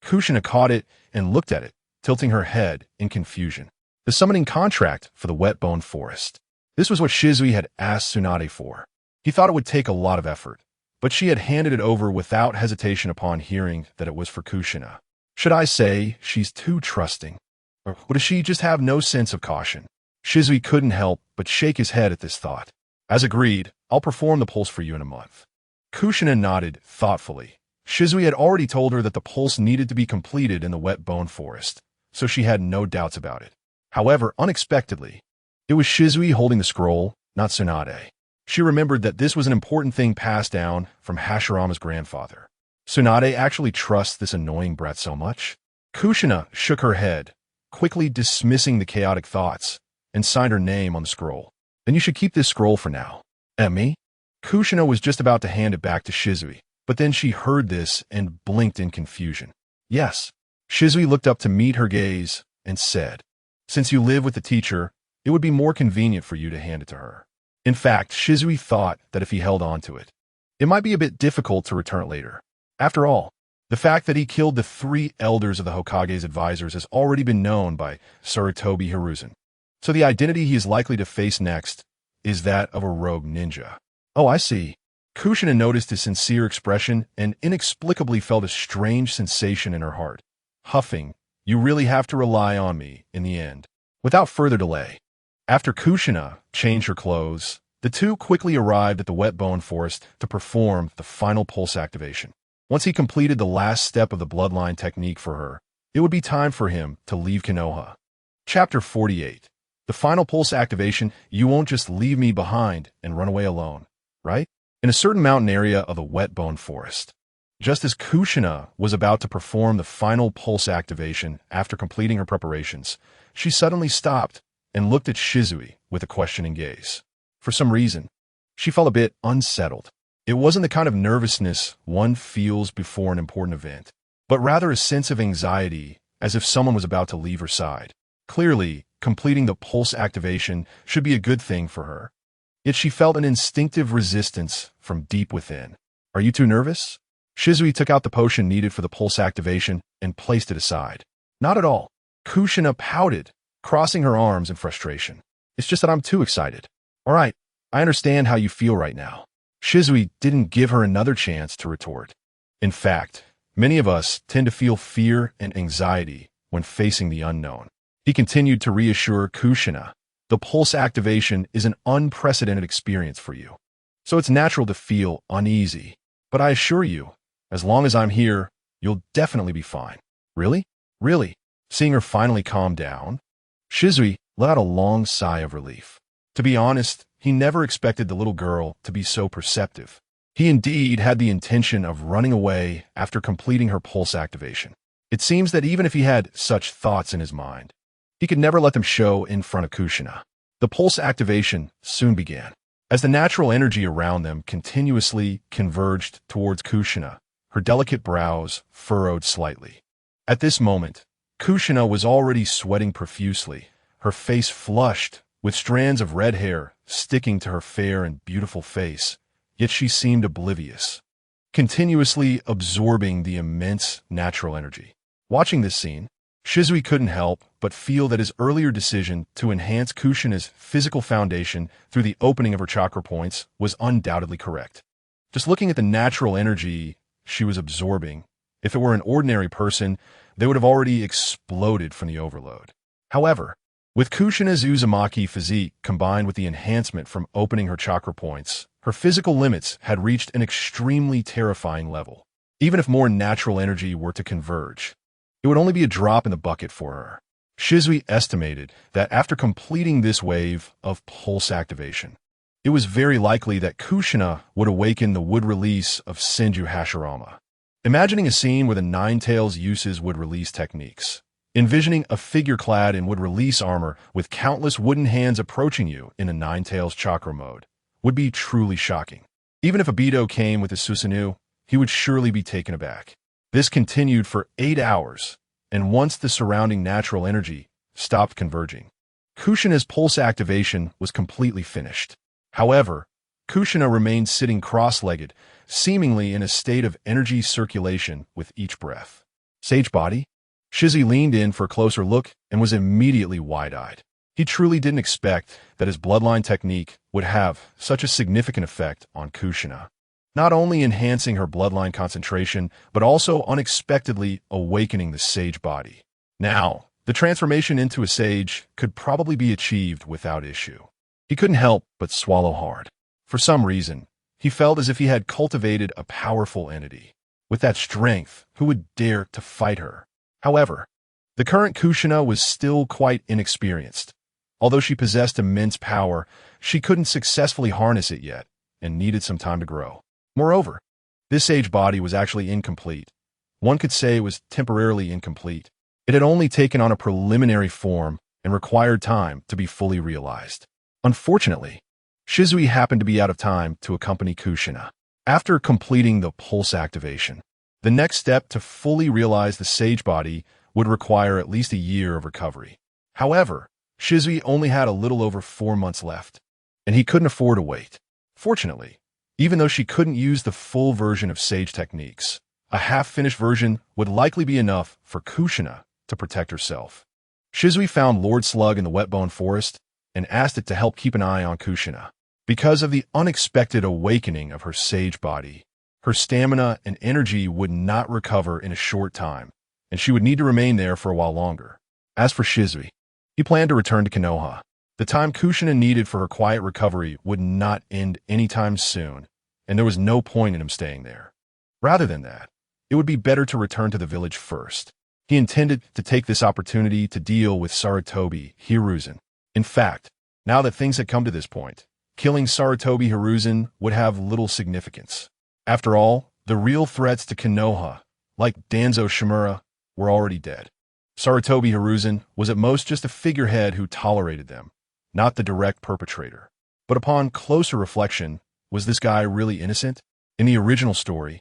Speaker 1: Kushina caught it and looked at it, tilting her head in confusion. The summoning contract for the wet bone forest. This was what Shizui had asked Tsunade for. He thought it would take a lot of effort, but she had handed it over without hesitation upon hearing that it was for Kushina. Should I say she's too trusting? Or does she just have no sense of caution? Shizui couldn't help but shake his head at this thought. As agreed, I'll perform the pulse for you in a month. Kushina nodded thoughtfully. Shizui had already told her that the pulse needed to be completed in the wet bone forest, so she had no doubts about it. However, unexpectedly, it was Shizui holding the scroll, not Tsunade. She remembered that this was an important thing passed down from Hashirama's grandfather. Tsunade actually trusts this annoying brat so much? Kushina shook her head, quickly dismissing the chaotic thoughts, and signed her name on the scroll. Then you should keep this scroll for now. And me? Kushina was just about to hand it back to Shizui, but then she heard this and blinked in confusion. Yes. Shizui looked up to meet her gaze and said, Since you live with the teacher, it would be more convenient for you to hand it to her. In fact, Shizui thought that if he held on to it, it might be a bit difficult to return it later. After all, the fact that he killed the 3 elders of the Hokage's advisors has already been known by Sarutobi Hiruzen. So the identity he is likely to face next is that of a rogue ninja. Oh, I see. Kushina noticed his sincere expression and inexplicably felt a strange sensation in her heart. Huffing, you really have to rely on me in the end. Without further delay, after Kushina changed her clothes, the two quickly arrived at the wet bone forest to perform the final pulse activation. Once he completed the last step of the bloodline technique for her, it would be time for him to leave Konoha. Chapter 48. The final pulse activation. You won't just leave me behind and run away alone, right? in a certain mountain area of the wet bone forest. Just as Kushina was about to perform the final pulse activation after completing her preparations, she suddenly stopped and looked at Shizui with a questioning gaze. For some reason, she felt a bit unsettled. It wasn't the kind of nervousness one feels before an important event, but rather a sense of anxiety, as if someone was about to leave her side. Clearly, completing the pulse activation should be a good thing for her. Yet she felt an instinctive resistance from deep within. Are you too nervous? Shizui took out the potion needed for the pulse activation and placed it aside. Not at all. Kushina pouted, crossing her arms in frustration. It's just that I'm too excited. All right, I understand how you feel right now. Shizui didn't give her another chance to retort. In fact, many of us tend to feel fear and anxiety when facing the unknown. He continued to reassure Kushina, the pulse activation is an unprecedented experience for you. So it's natural to feel uneasy. But I assure you, as long as I'm here, you'll definitely be fine. Really? Really? Seeing her finally calm down, Shizui let out a long sigh of relief. To be honest, he never expected the little girl to be so perceptive. He indeed had the intention of running away after completing her pulse activation. It seems that even if he had such thoughts in his mind, he could never let them show in front of Kushina. The pulse activation soon began. As the natural energy around them continuously converged towards Kushina, her delicate brows furrowed slightly. At this moment, Kushina was already sweating profusely, her face flushed, with strands of red hair sticking to her fair and beautiful face, yet she seemed oblivious, continuously absorbing the immense natural energy. Watching this scene, Shizui couldn't help but feel that his earlier decision to enhance Kushina's physical foundation through the opening of her chakra points was undoubtedly correct. Just looking at the natural energy she was absorbing, if it were an ordinary person, they would have already exploded from the overload. However, with Kushina's Uzumaki physique combined with the enhancement from opening her chakra points, her physical limits had reached an extremely terrifying level. Even if more natural energy were to converge, it would only be a drop in the bucket for her. Shizui estimated that after completing this wave of pulse activation, it was very likely that Kushina would awaken the wood release of Senju Hashirama. Imagining a scene where the Nine-Tails uses wood release techniques, envisioning a figure clad in wood release armor with countless wooden hands approaching you in a Nine-Tails chakra mode, would be truly shocking. Even if Obito came with his Susanoo, he would surely be taken aback. This continued for 8 hours, and once the surrounding natural energy stopped converging, Kushina's pulse activation was completely finished. However, Kushina remained sitting cross-legged, seemingly in a state of energy circulation with each breath. Sage body? Shizui leaned in for a closer look and was immediately wide-eyed. He truly didn't expect that his bloodline technique would have such a significant effect on Kushina, not only enhancing her bloodline concentration, but also unexpectedly awakening the sage body. Now, the transformation into a sage could probably be achieved without issue. He couldn't help but swallow hard. For some reason, he felt as if he had cultivated a powerful entity. With that strength, who would dare to fight her? However, the current Kushina was still quite inexperienced. Although she possessed immense power, she couldn't successfully harness it yet and needed some time to grow. Moreover, this sage body was actually incomplete. One could say it was temporarily incomplete. It had only taken on a preliminary form and required time to be fully realized. Unfortunately, Shizui happened to be out of time to accompany Kushina. After completing the pulse activation, the next step to fully realize the sage body would require at least a year of recovery. However, Shizui only had a little over 4 months left, and he couldn't afford to wait. Fortunately, even though she couldn't use the full version of sage techniques, a half-finished version would likely be enough for Kushina to protect herself. Shizui found Lord Slug in the Wetbone Forest and asked it to help keep an eye on Kushina. Because of the unexpected awakening of her sage body, her stamina and energy would not recover in a short time, and she would need to remain there for a while longer. As for Shizui, he planned to return to Konoha. The time Kushina needed for her quiet recovery would not end anytime soon, and there was no point in him staying there. Rather than that, it would be better to return to the village first. He intended to take this opportunity to deal with Sarutobi Hiruzen. In fact, now that things had come to this point, killing Sarutobi Hiruzen would have little significance. After all, the real threats to Konoha, like Danzo Shimura, were already dead. Sarutobi Hiruzen was at most just a figurehead who tolerated them, not the direct perpetrator. But upon closer reflection, was this guy really innocent? In the original story,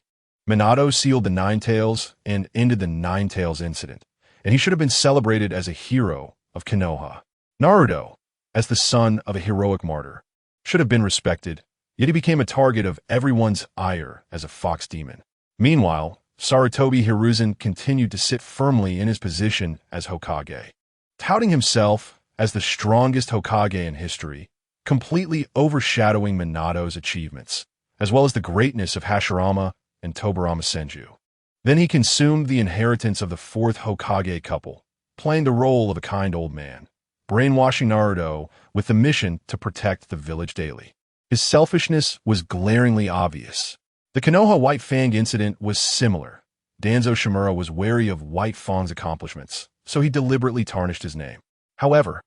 Speaker 1: Minato sealed the Nine Tails and ended the Nine Tails incident, and he should have been celebrated as a hero of Konoha. Naruto, as the son of a heroic martyr, should have been respected, yet he became a target of everyone's ire as a fox demon. Meanwhile, Sarutobi Hiruzen continued to sit firmly in his position as Hokage, touting himself as the strongest Hokage in history, completely overshadowing Minato's achievements, as well as the greatness of Hashirama and Tobirama Senju. Then he consumed the inheritance of the fourth Hokage couple, playing the role of a kind old man, brainwashing Naruto with the mission to protect the village daily. His selfishness was glaringly obvious. The Konoha White Fang incident was similar. Danzo Shimura was wary of White Fang's accomplishments, so he deliberately tarnished his name. However,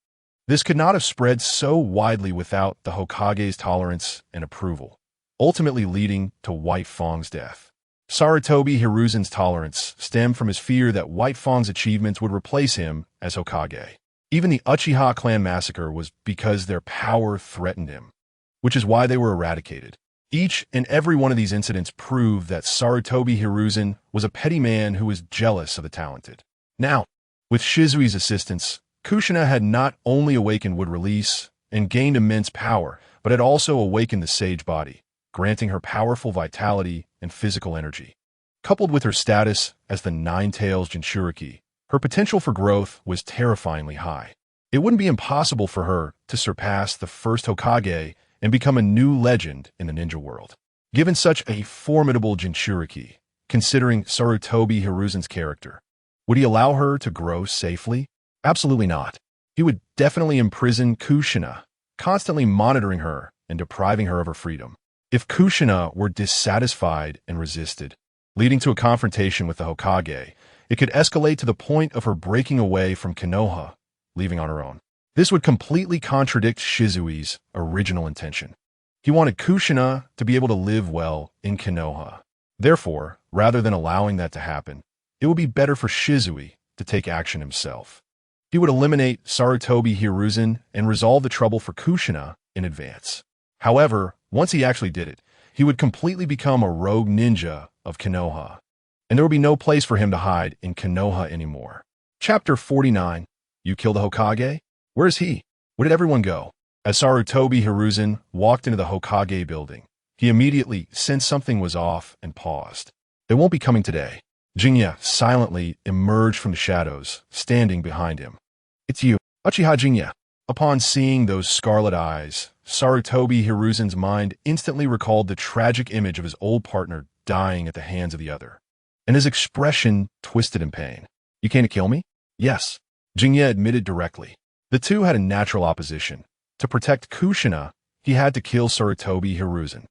Speaker 1: this could not have spread so widely without the Hokage's tolerance and approval, ultimately leading to White Fang's death. Sarutobi Hiruzen's tolerance stemmed from his fear that White Fang's achievements would replace him as Hokage. Even the Uchiha clan massacre was because their power threatened him, which is why they were eradicated. Each and every one of these incidents proved that Sarutobi Hiruzen was a petty man who was jealous of the talented. Now, with Shizui's assistance, Kushina had not only awakened Wood Release and gained immense power, but had also awakened the Sage Body, granting her powerful vitality and physical energy. Coupled with her status as the Nine Tails Jinchuriki, her potential for growth was terrifyingly high. It wouldn't be impossible for her to surpass the first Hokage and become a new legend in the ninja world. Given such a formidable Jinchuriki, considering Sarutobi Hiruzen's character, would he allow her to grow safely? Absolutely not. He would definitely imprison Kushina, constantly monitoring her and depriving her of her freedom. If Kushina were dissatisfied and resisted, leading to a confrontation with the Hokage, it could escalate to the point of her breaking away from Konoha, leaving on her own. This would completely contradict Shizui's original intention. He wanted Kushina to be able to live well in Konoha. Therefore, rather than allowing that to happen, it would be better for Shizui to take action himself. He would eliminate Sarutobi Hiruzen and resolve the trouble for Kushina in advance. However, once he actually did it, he would completely become a rogue ninja of Konoha, and there would be no place for him to hide in Konoha anymore. Chapter 49. You killed the Hokage? Where is he? Where did everyone go? As Sarutobi Hiruzen walked into the Hokage building, he immediately sensed something was off and paused. They won't be coming today. Jinnya silently emerged from the shadows, standing behind him. It's you, Uchiha Jinnya. Upon seeing those scarlet eyes, Sarutobi Hiruzen's mind instantly recalled the tragic image of his old partner dying at the hands of the other, and his expression twisted in pain. You came to kill me? Yes, Jinnya admitted directly. The two had a natural opposition. To protect Kushina, he had to kill Sarutobi Hiruzen.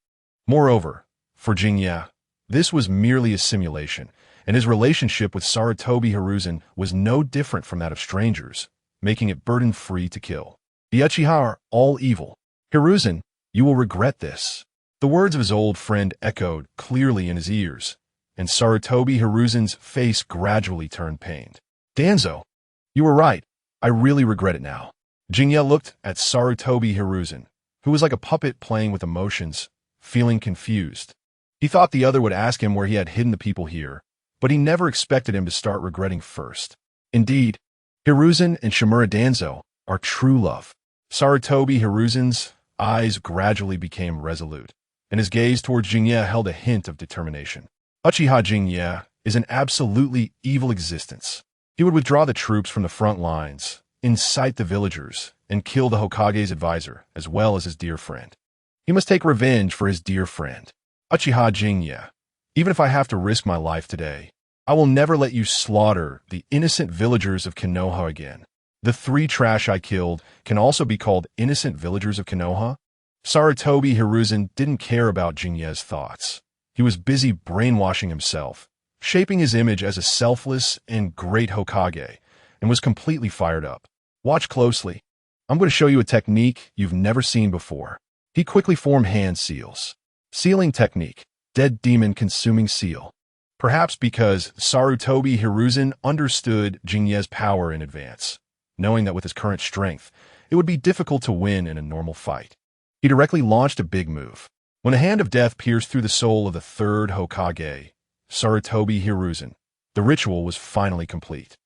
Speaker 1: Moreover, for Jinnya, this was merely a simulation, and his relationship with Sarutobi Hiruzen was no different from that of strangers, making it burden-free to kill. The Uchiha are all evil. Hiruzen, you will regret this. The words of his old friend echoed clearly in his ears, and Sarutobi Hiruzen's face gradually turned pained. Danzo, you were right. I really regret it now. Jinnya looked at Sarutobi Hiruzen, who was like a puppet playing with emotions, feeling confused. He thought the other would ask him where he had hidden the people here, but he never expected him to start regretting first. Indeed, Hiruzen and Shimura Danzo are true love. Sarutobi Hiruzen's eyes gradually became resolute, and his gaze towards Jinnya held a hint of determination. Uchiha Jinnya is an absolutely evil existence. He would withdraw the troops from the front lines, incite the villagers, and kill the Hokage's advisor, as well as his dear friend. He must take revenge for his dear friend. Uchiha Jinnya, even if I have to risk my life today, I will never let you slaughter the innocent villagers of Konoha again. The 3 trash I killed can also be called innocent villagers of Konoha? Sarutobi Hiruzen didn't care about Jinnya's thoughts. He was busy brainwashing himself, shaping his image as a selfless and great Hokage, and was completely fired up. Watch closely. I'm going to show you a technique you've never seen before. He quickly formed hand seals. Sealing technique, dead demon consuming seal. Perhaps because Sarutobi Hiruzen understood Jinye's power in advance, knowing that with his current strength, it would be difficult to win in a normal fight. He directly launched a big move. When the hand of death pierced through the soul of the third Hokage, Sarutobi Hiruzen, the ritual was finally complete.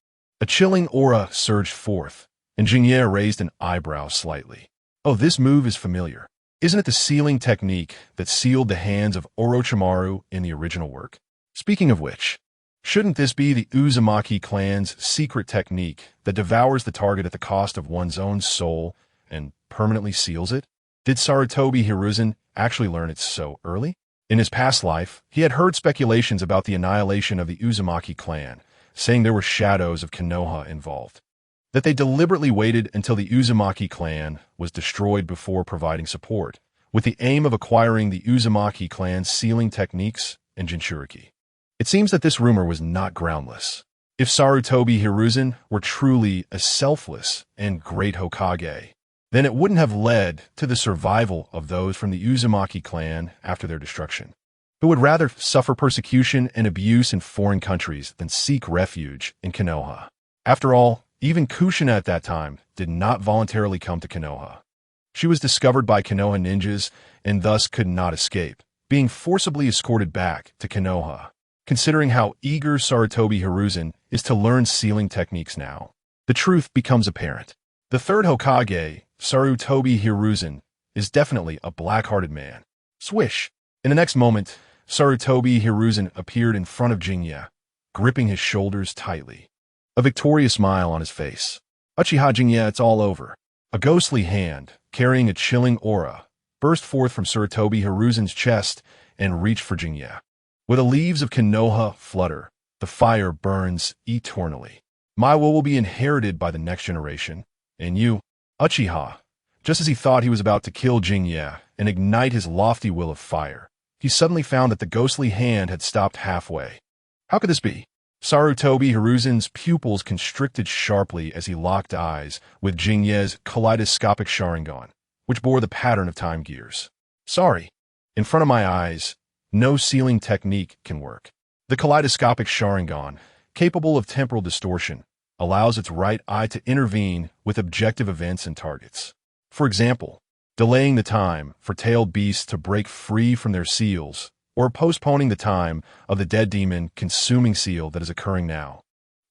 Speaker 1: A chilling aura surged forth, and Jinye raised an eyebrow slightly. Oh, this move is familiar. Isn't it the sealing technique that sealed the hands of Orochimaru in the original work? Speaking of which, shouldn't this be the Uzumaki clan's secret technique that devours the target at the cost of one's own soul and permanently seals it? Did Sarutobi Hiruzen actually learn it so early? In his past life, he had heard speculations about the annihilation of the Uzumaki clan, saying there were shadows of Konoha involved. That they deliberately waited until the Uzumaki clan was destroyed before providing support, with the aim of acquiring the Uzumaki clan's sealing techniques and Jinchuriki. It seems that this rumor was not groundless. If Sarutobi Hiruzen were truly a selfless and great Hokage, then it wouldn't have led to the survival of those from the Uzumaki clan after their destruction, who would rather suffer persecution and abuse in foreign countries than seek refuge in Konoha. After all, even Kushina at that time did not voluntarily come to Konoha. She was discovered by Konoha ninjas and thus could not escape, being forcibly escorted back to Konoha. Considering how eager Sarutobi Hiruzen is to learn sealing techniques now, the truth becomes apparent. The third Hokage, Sarutobi Hiruzen, is definitely a black-hearted man. Swish! In the next moment, Sarutobi Hiruzen appeared in front of Jinye, gripping his shoulders tightly. A victorious smile on his face. Uchiha Jinye, it's all over. A ghostly hand, carrying a chilling aura, burst forth from Sarutobi Hiruzen's chest and reached for Jinye. Where the leaves of Konoha flutter, the fire burns eternally. My will be inherited by the next generation, and you, Uchiha. Just as he thought he was about to kill Jinye and ignite his lofty will of fire, he suddenly found that the ghostly hand had stopped halfway. How could this be? Sarutobi Hiruzen's pupils constricted sharply as he locked eyes with Jinye's kaleidoscopic Sharingan, which bore the pattern of time gears. Sorry. In front of my eyes, no sealing technique can work. The kaleidoscopic Sharingan, capable of temporal distortion, allows its right eye to intervene with objective events and targets. For example, delaying the time for tailed beasts to break free from their seals, or postponing the time of the dead demon consuming seal that is occurring now.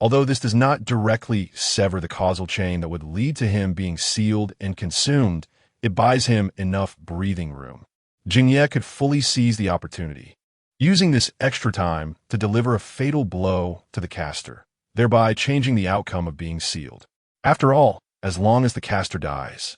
Speaker 1: Although this does not directly sever the causal chain that would lead to him being sealed and consumed, it buys him enough breathing room. Jinye could fully seize the opportunity, using this extra time to deliver a fatal blow to the caster, thereby changing the outcome of being sealed. After all, as long as the caster dies,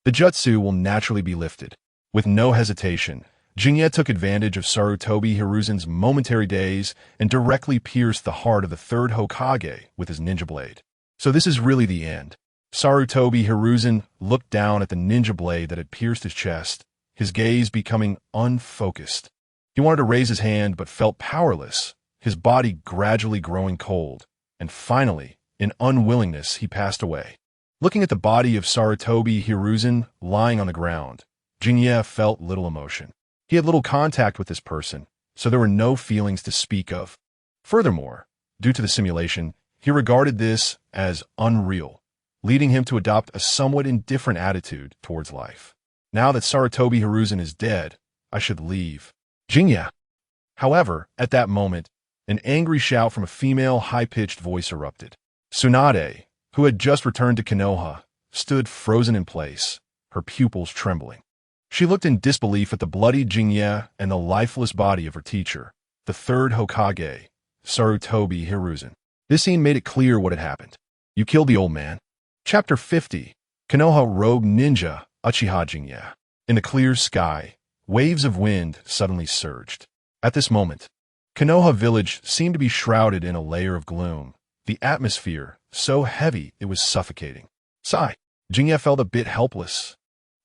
Speaker 1: the jutsu will naturally be lifted. With no hesitation, Jinye took advantage of Sarutobi Hiruzen's momentary daze and directly pierced the heart of the third Hokage with his ninja blade. So this is really the end. Sarutobi Hiruzen looked down at the ninja blade that had pierced his chest, his gaze becoming unfocused. He wanted to raise his hand but felt powerless, his body gradually growing cold, and finally, in unwillingness, he passed away. Looking at the body of Sarutobi Hiruzen lying on the ground, Jinye felt little emotion. He had little contact with this person, so there were no feelings to speak of. Furthermore, due to the simulation, he regarded this as unreal, leading him to adopt a somewhat indifferent attitude towards life. Now that Sarutobi Hiruzen is dead, I should leave. Jinye. However, at that moment, an angry shout from a female high-pitched voice erupted. Tsunade, who had just returned to Konoha, stood frozen in place, her pupils trembling. She looked in disbelief at the bloody Jinye and the lifeless body of her teacher, the third Hokage, Sarutobi Hiruzen. This scene made it clear what had happened. You killed the old man. Chapter 50. Konoha Rogue Ninja Uchiha Jinye. In the clear sky, waves of wind suddenly surged. At this moment, Konoha village seemed to be shrouded in a layer of gloom, the atmosphere so heavy it was suffocating. Sigh. Jinye felt a bit helpless,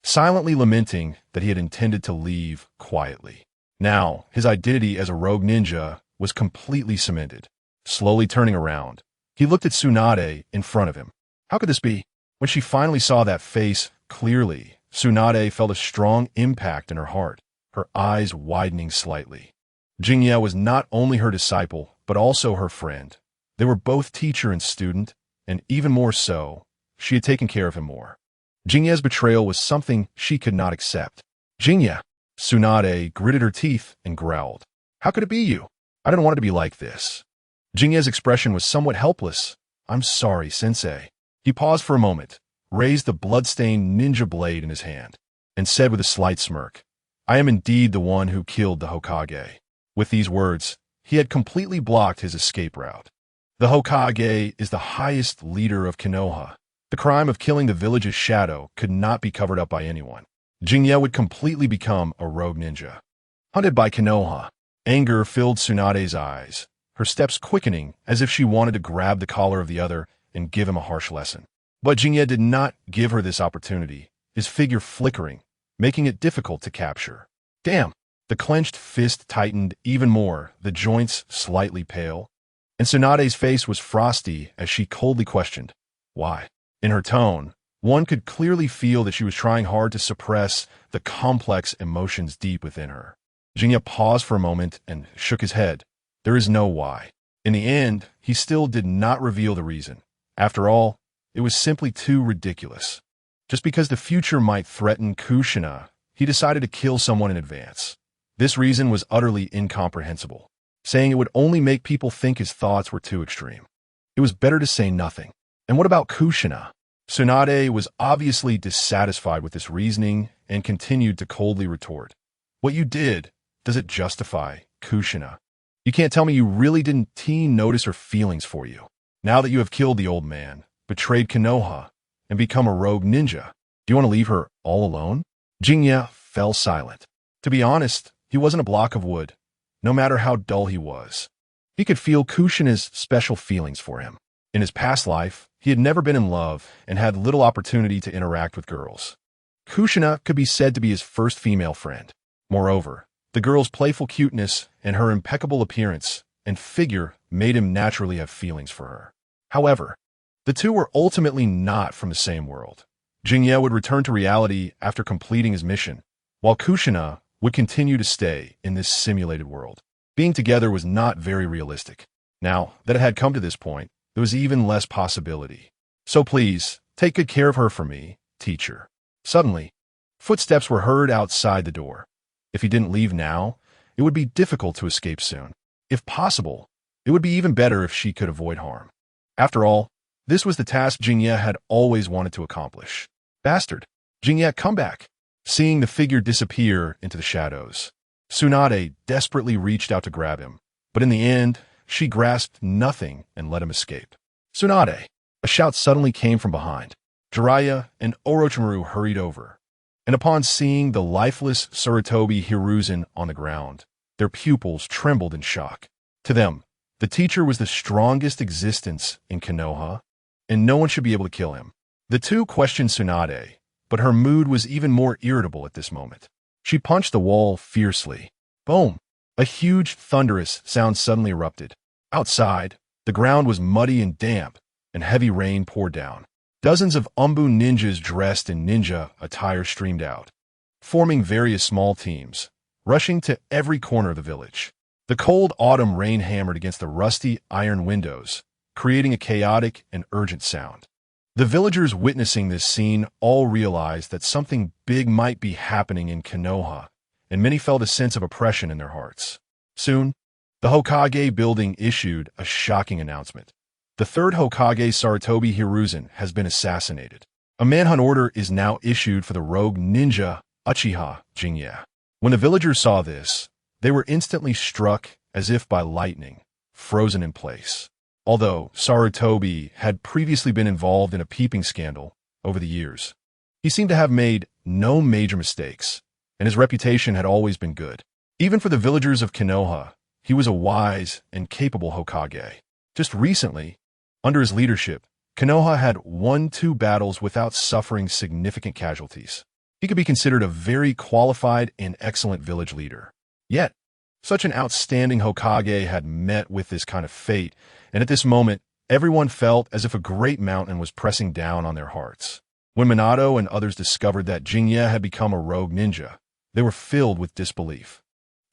Speaker 1: silently lamenting that he had intended to leave quietly. Now, his identity as a rogue ninja was completely cemented. Slowly turning around, he looked at Tsunade in front of him. How could this be? When she finally saw that face clearly, Tsunade felt a strong impact in her heart, her eyes widening slightly. Jingye was not only her disciple, but also her friend. They were both teacher and student, and even more so, she had taken care of him more. Jingye's betrayal was something she could not accept. Jingye! Tsunade gritted her teeth and growled. How could it be you? I didn't want it to be like this. Jingye's expression was somewhat helpless. I'm sorry, sensei. He paused for a moment, raised the blood-stained ninja blade in his hand, and said with a slight smirk, I am indeed the one who killed the Hokage. With these words, he had completely blocked his escape route. The Hokage is the highest leader of Konoha. The crime of killing the village's shadow could not be covered up by anyone. Jingye would completely become a rogue ninja. Hunted by Konoha, anger filled Tsunade's eyes, her steps quickening as if she wanted to grab the collar of the other and give him a harsh lesson. But Jingye did not give her this opportunity, his figure flickering, making it difficult to capture. Damn! The clenched fist tightened even more, the joints slightly pale, and Tsunade's face was frosty as she coldly questioned, why? In her tone, one could clearly feel that she was trying hard to suppress the complex emotions deep within her. Jingye paused for a moment and shook his head. There is no why. In the end, he still did not reveal the reason. After all, it was simply too ridiculous. Just because the future might threaten Kushina, he decided to kill someone in advance. This reason was utterly incomprehensible, saying it would only make people think his thoughts were too extreme. It was better to say nothing. And what about Kushina? Tsunade was obviously dissatisfied with this reasoning and continued to coldly retort. What you did, does it justify Kushina? You can't tell me you really didn't notice her feelings for you. Now that you have killed the old man, betrayed Konoha, and become a rogue ninja, do you want to leave her all alone? Jingye fell silent. To be honest, he wasn't a block of wood, no matter how dull he was. He could feel Kushina's special feelings for him. In his past life, he had never been in love and had little opportunity to interact with girls. Kushina could be said to be his first female friend. Moreover, the girl's playful cuteness and her impeccable appearance and figure made him naturally have feelings for her. However, the two were ultimately not from the same world. Jingye would return to reality after completing his mission, while Kushina would continue to stay in this simulated world. Being together was not very realistic. Now that it had come to this point, there was even less possibility. So please, take good care of her for me, teacher. Suddenly, footsteps were heard outside the door. If he didn't leave now, it would be difficult to escape soon. If possible, it would be even better if she could avoid harm. After all, this was the task Jingye had always wanted to accomplish. Bastard! Jingye, come back! Seeing the figure disappear into the shadows, Tsunade desperately reached out to grab him, but in the end, she grasped nothing and let him escape. Tsunade! A shout suddenly came from behind. Jiraiya and Orochimaru hurried over, and upon seeing the lifeless Sarutobi Hiruzen on the ground, their pupils trembled in shock. To them, the teacher was the strongest existence in Konoha, and no one should be able to kill him. The two questioned Tsunade, but her mood was even more irritable at this moment. She punched the wall fiercely. Boom! A huge, thunderous sound suddenly erupted. Outside, the ground was muddy and damp, and heavy rain poured down. Dozens of Umbu ninjas dressed in ninja attire streamed out, forming various small teams, rushing to every corner of the village. The cold autumn rain hammered against the rusty iron windows, creating a chaotic and urgent sound. The villagers witnessing this scene all realized that something big might be happening in Konoha, and many felt a sense of oppression in their hearts. Soon, the Hokage building issued a shocking announcement. The third Hokage Sarutobi Hiruzen has been assassinated. A manhunt order is now issued for the rogue ninja Uchiha Jingye. When the villagers saw this, they were instantly struck as if by lightning, frozen in place. Although Sarutobi had previously been involved in a peeping scandal over the years, he seemed to have made no major mistakes, and his reputation had always been good. Even for the villagers of Konoha, he was a wise and capable Hokage. Just recently, under his leadership, Konoha had won 2 battles without suffering significant casualties. He could be considered a very qualified and excellent village leader. Yet, such an outstanding Hokage had met with this kind of fate, and at this moment, everyone felt as if a great mountain was pressing down on their hearts. When Minato and others discovered that Jinye had become a rogue ninja, they were filled with disbelief.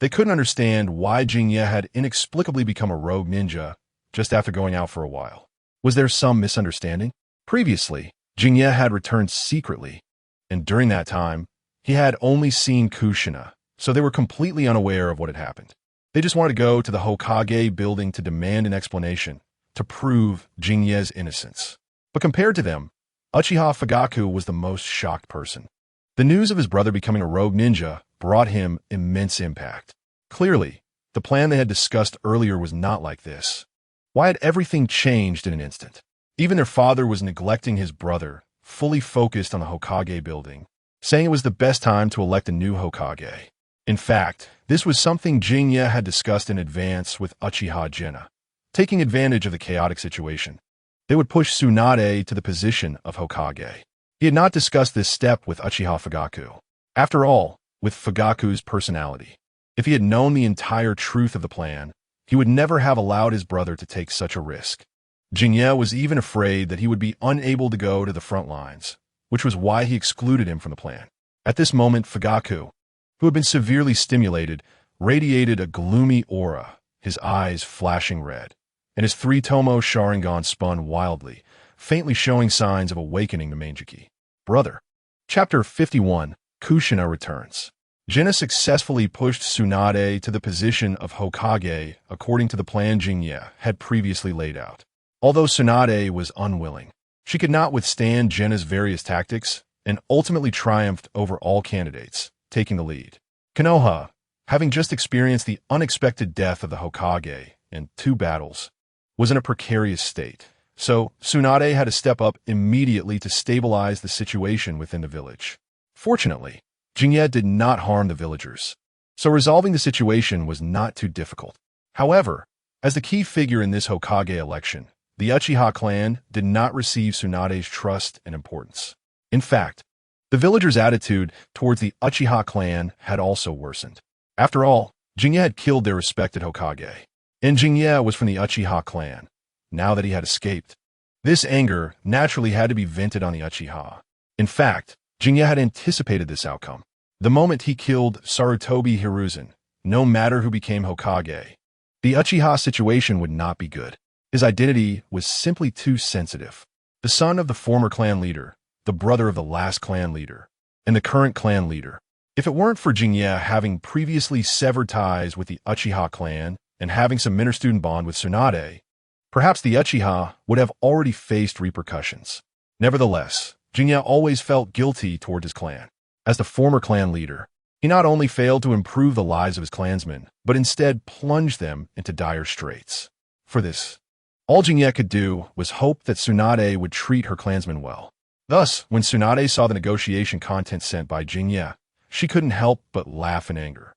Speaker 1: They couldn't understand why Jinye had inexplicably become a rogue ninja just after going out for a while. Was there some misunderstanding? Previously, Jinye had returned secretly, and during that time, he had only seen Kushina, so they were completely unaware of what had happened. They just wanted to go to the Hokage building to demand an explanation, to prove Jinye's innocence. But compared to them, Uchiha Fugaku was the most shocked person. The news of his brother becoming a rogue ninja brought him immense impact. Clearly, the plan they had discussed earlier was not like this. Why had everything changed in an instant? Even their father was neglecting his brother, fully focused on the Hokage building, saying it was the best time to elect a new Hokage. In fact, this was something Jinye had discussed in advance with Uchiha Jenna. Taking advantage of the chaotic situation, they would push Tsunade to the position of Hokage. He had not discussed this step with Uchiha Fugaku. After all, with Fugaku's personality, if he had known the entire truth of the plan, he would never have allowed his brother to take such a risk. Jinye was even afraid that he would be unable to go to the front lines, which was why he excluded him from the plan. At this moment, Fugaku, who had been severely stimulated, radiated a gloomy aura, his eyes flashing red, and his three-tomo Sharingan spun wildly, faintly showing signs of awakening the Manjiki. Brother. Chapter 51, Kushina Returns. Jenna successfully pushed Tsunade to the position of Hokage according to the plan Jinye had previously laid out. Although Tsunade was unwilling, she could not withstand Jenna's various tactics and ultimately triumphed over all candidates, taking the lead. Konoha, having just experienced the unexpected death of the Hokage in 2 battles, was in a precarious state, so Tsunade had to step up immediately to stabilize the situation within the village. Fortunately, Jinye did not harm the villagers, so resolving the situation was not too difficult. However, as the key figure in this Hokage election, the Uchiha clan did not receive Tsunade's trust and importance. In fact, the villagers' attitude towards the Uchiha clan had also worsened. After all, Jinye had killed their respected Hokage, and Jinye was from the Uchiha clan, now that he had escaped. This anger naturally had to be vented on the Uchiha. In fact, Jinye had anticipated this outcome. The moment he killed Sarutobi Hiruzen, no matter who became Hokage, the Uchiha situation would not be good. His identity was simply too sensitive. The son of the former clan leader, the brother of the last clan leader, and the current clan leader. If it weren't for Jinye having previously severed ties with the Uchiha clan and having some inter-student bond with Tsunade, perhaps the Uchiha would have already faced repercussions. Nevertheless, Jinye always felt guilty toward his clan. As the former clan leader, he not only failed to improve the lives of his clansmen, but instead plunged them into dire straits. For this, all Jinye could do was hope that Tsunade would treat her clansmen well. Thus, when Tsunade saw the negotiation content sent by Jinye, she couldn't help but laugh in anger.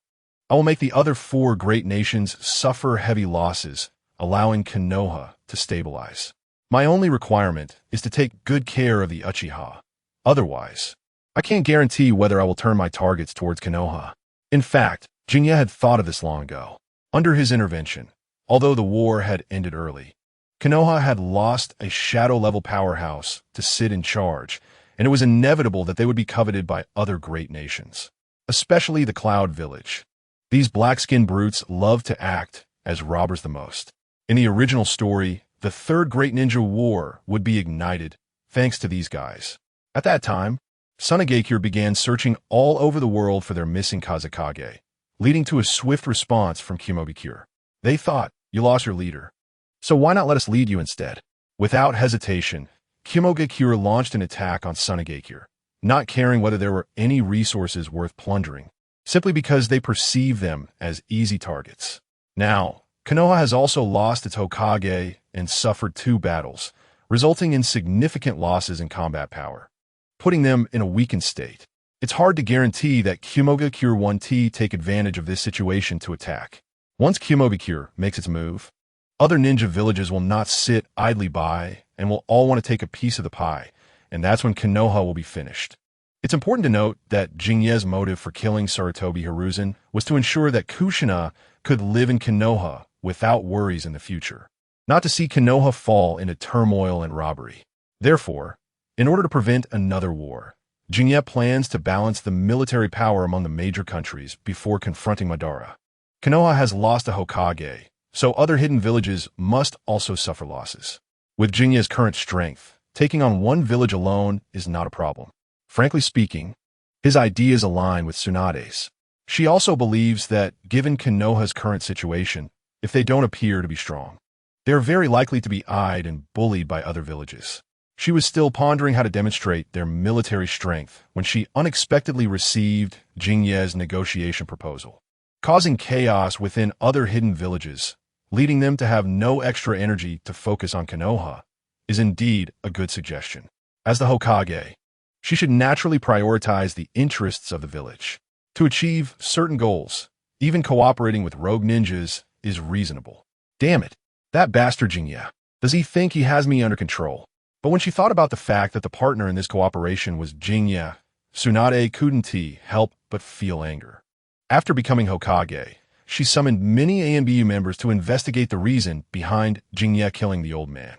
Speaker 1: I will make the other 4 great nations suffer heavy losses, allowing Konoha to stabilize. My only requirement is to take good care of the Uchiha. Otherwise, I can't guarantee whether I will turn my targets towards Konoha. In fact, Jinye had thought of this long ago. Under his intervention, although the war had ended early, Konoha had lost a shadow-level powerhouse to sit in charge, and it was inevitable that they would be coveted by other great nations, especially the Cloud Village. These black-skinned brutes loved to act as robbers the most. In the original story, the Third Great Ninja War would be ignited, thanks to these guys. At that time, Tsunade began searching all over the world for their missing Kazekage, leading to a swift response from Kimobikure. They thought, you lost your leader, so why not let us lead you instead? Without hesitation, Kimogakure launched an attack on Tsunade, not caring whether there were any resources worth plundering, simply because they perceived them as easy targets. Now, Konoha has also lost its Hokage and suffered 2 battles, resulting in significant losses in combat power, putting them in a weakened state. It's hard to guarantee that Kimogakure 1T take advantage of this situation to attack. Once Kimobikure makes its move, other ninja villages will not sit idly by and will all want to take a piece of the pie, and that's when Konoha will be finished. It's important to note that Jinye's motive for killing Sarutobi Hiruzen was to ensure that Kushina could live in Konoha without worries in the future, not to see Konoha fall into turmoil and robbery. Therefore, In order to prevent another war, Jingye plans to balance the military power among the major countries before confronting Madara. Konoha has lost a Hokage, so other hidden villages must also suffer losses. With Jingye's current strength, taking on one village alone is not a problem. Frankly speaking, his ideas align with Tsunade's. She also believes that, given Konoha's current situation, if they don't appear to be strong, they are very likely to be eyed and bullied by other villages. She was still pondering how to demonstrate their military strength when she unexpectedly received Jingye's negotiation proposal, causing chaos within other hidden villages, leading them to have no extra energy to focus on Konoha, is indeed a good suggestion. As the Hokage, she should naturally prioritize the interests of the village. To achieve certain goals, even cooperating with rogue ninjas is reasonable. Damn it, that bastard Jingye. Does he think he has me under control? But when she thought about the fact that the partner in this cooperation was Jingye, Tsunade couldn't help but feel anger. After becoming Hokage, she summoned many me.You members to investigate the reason behind Jingye killing the old man.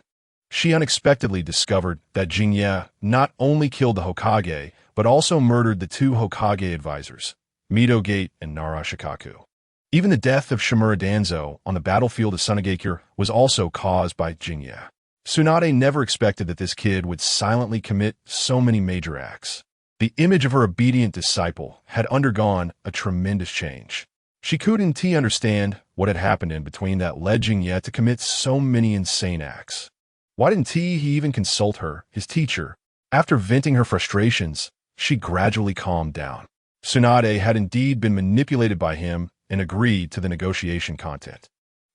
Speaker 1: She unexpectedly discovered that Jingye not only killed the Hokage, but also murdered the two Hokage advisors, Midogate and Narashikaku. Even the death of Shimura Danzo on the battlefield of Tsunade was also caused by Jingye. Tsunade never expected that this kid would silently commit so many major acts. The image of her obedient disciple had undergone a tremendous change. She couldn't understand what had happened in between that led Jingye to commit so many insane acts. Why didn't he even consult her, his teacher? After venting her frustrations, she gradually calmed down. Tsunade had indeed been manipulated by him and agreed to the negotiation content.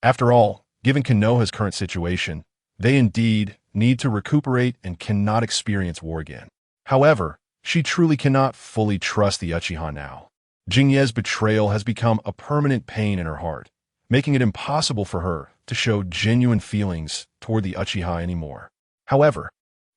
Speaker 1: After all, given Konoha's current situation, they indeed need to recuperate and cannot experience war again. However, she truly cannot fully trust the Uchiha now. Jingye's betrayal has become a permanent pain in her heart, making it impossible for her to show genuine feelings toward the Uchiha anymore. However,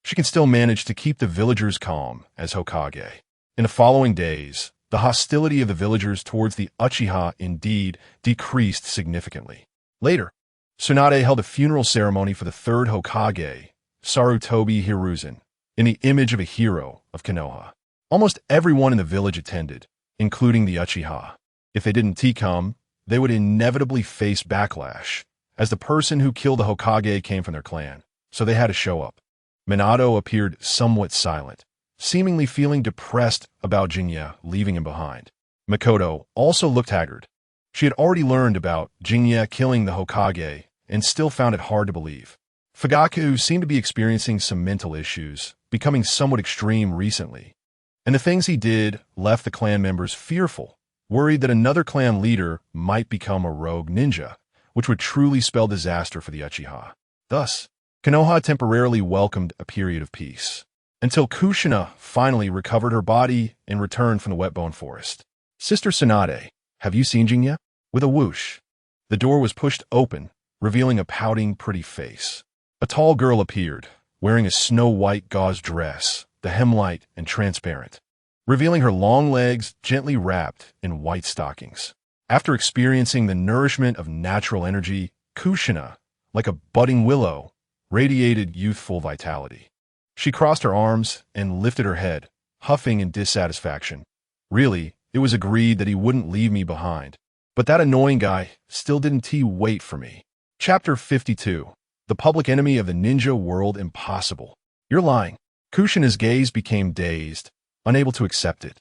Speaker 1: she can still manage to keep the villagers calm as Hokage. In the following days, the hostility of the villagers towards the Uchiha indeed decreased significantly. Later, Tsunade held a funeral ceremony for the third Hokage, Sarutobi Hiruzen, in the image of a hero of Konoha. Almost everyone in the village attended, including the Uchiha. If they didn't come, they would inevitably face backlash, as the person who killed the Hokage came from their clan, so they had to show up. Minato appeared somewhat silent, seemingly feeling depressed about Jingye leaving him behind. Mikoto also looked haggard. She had already learned about Jingye killing the Hokage and still found it hard to believe. Fugaku seemed to be experiencing some mental issues, becoming somewhat extreme recently. And the things he did left the clan members fearful, worried that another clan leader might become a rogue ninja, which would truly spell disaster for the Uchiha. Thus, Konoha temporarily welcomed a period of peace, until Kushina finally recovered her body and returned from the Wetbone Forest. Sister Tsunade, have you seen Jingye? With a whoosh, the door was pushed open, revealing a pouting, pretty face. A tall girl appeared, wearing a snow-white gauze dress, the hem light and transparent, revealing her long legs gently wrapped in white stockings. After experiencing the nourishment of natural energy, Kushina, like a budding willow, radiated youthful vitality. She crossed her arms and lifted her head, huffing in dissatisfaction. Really, it was agreed that he wouldn't leave me behind. But that annoying guy still didn't wait for me. Chapter 52. The public enemy of the ninja world impossible. You're lying. Kushina's gaze became dazed, unable to accept it.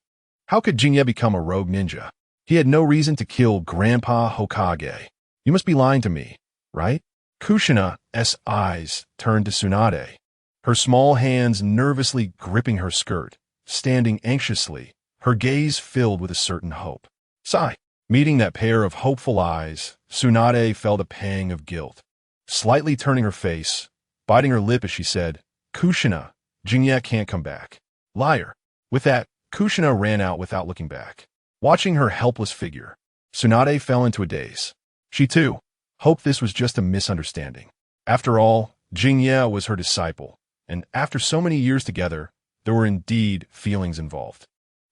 Speaker 1: How could Jingye become a rogue ninja? He had no reason to kill Grandpa Hokage. You must be lying to me, right? Kushina's eyes turned to Tsunade, her small hands nervously gripping her skirt, standing anxiously, her gaze filled with a certain hope. Sigh. Meeting that pair of hopeful eyes, Tsunade felt a pang of guilt. Slightly turning her face, biting her lip as she said, Kushina, Jingye can't come back. Liar. With that, Kushina ran out without looking back. Watching her helpless figure, Tsunade fell into a daze. She too hoped this was just a misunderstanding. After all, Jingye was her disciple, and after so many years together, there were indeed feelings involved.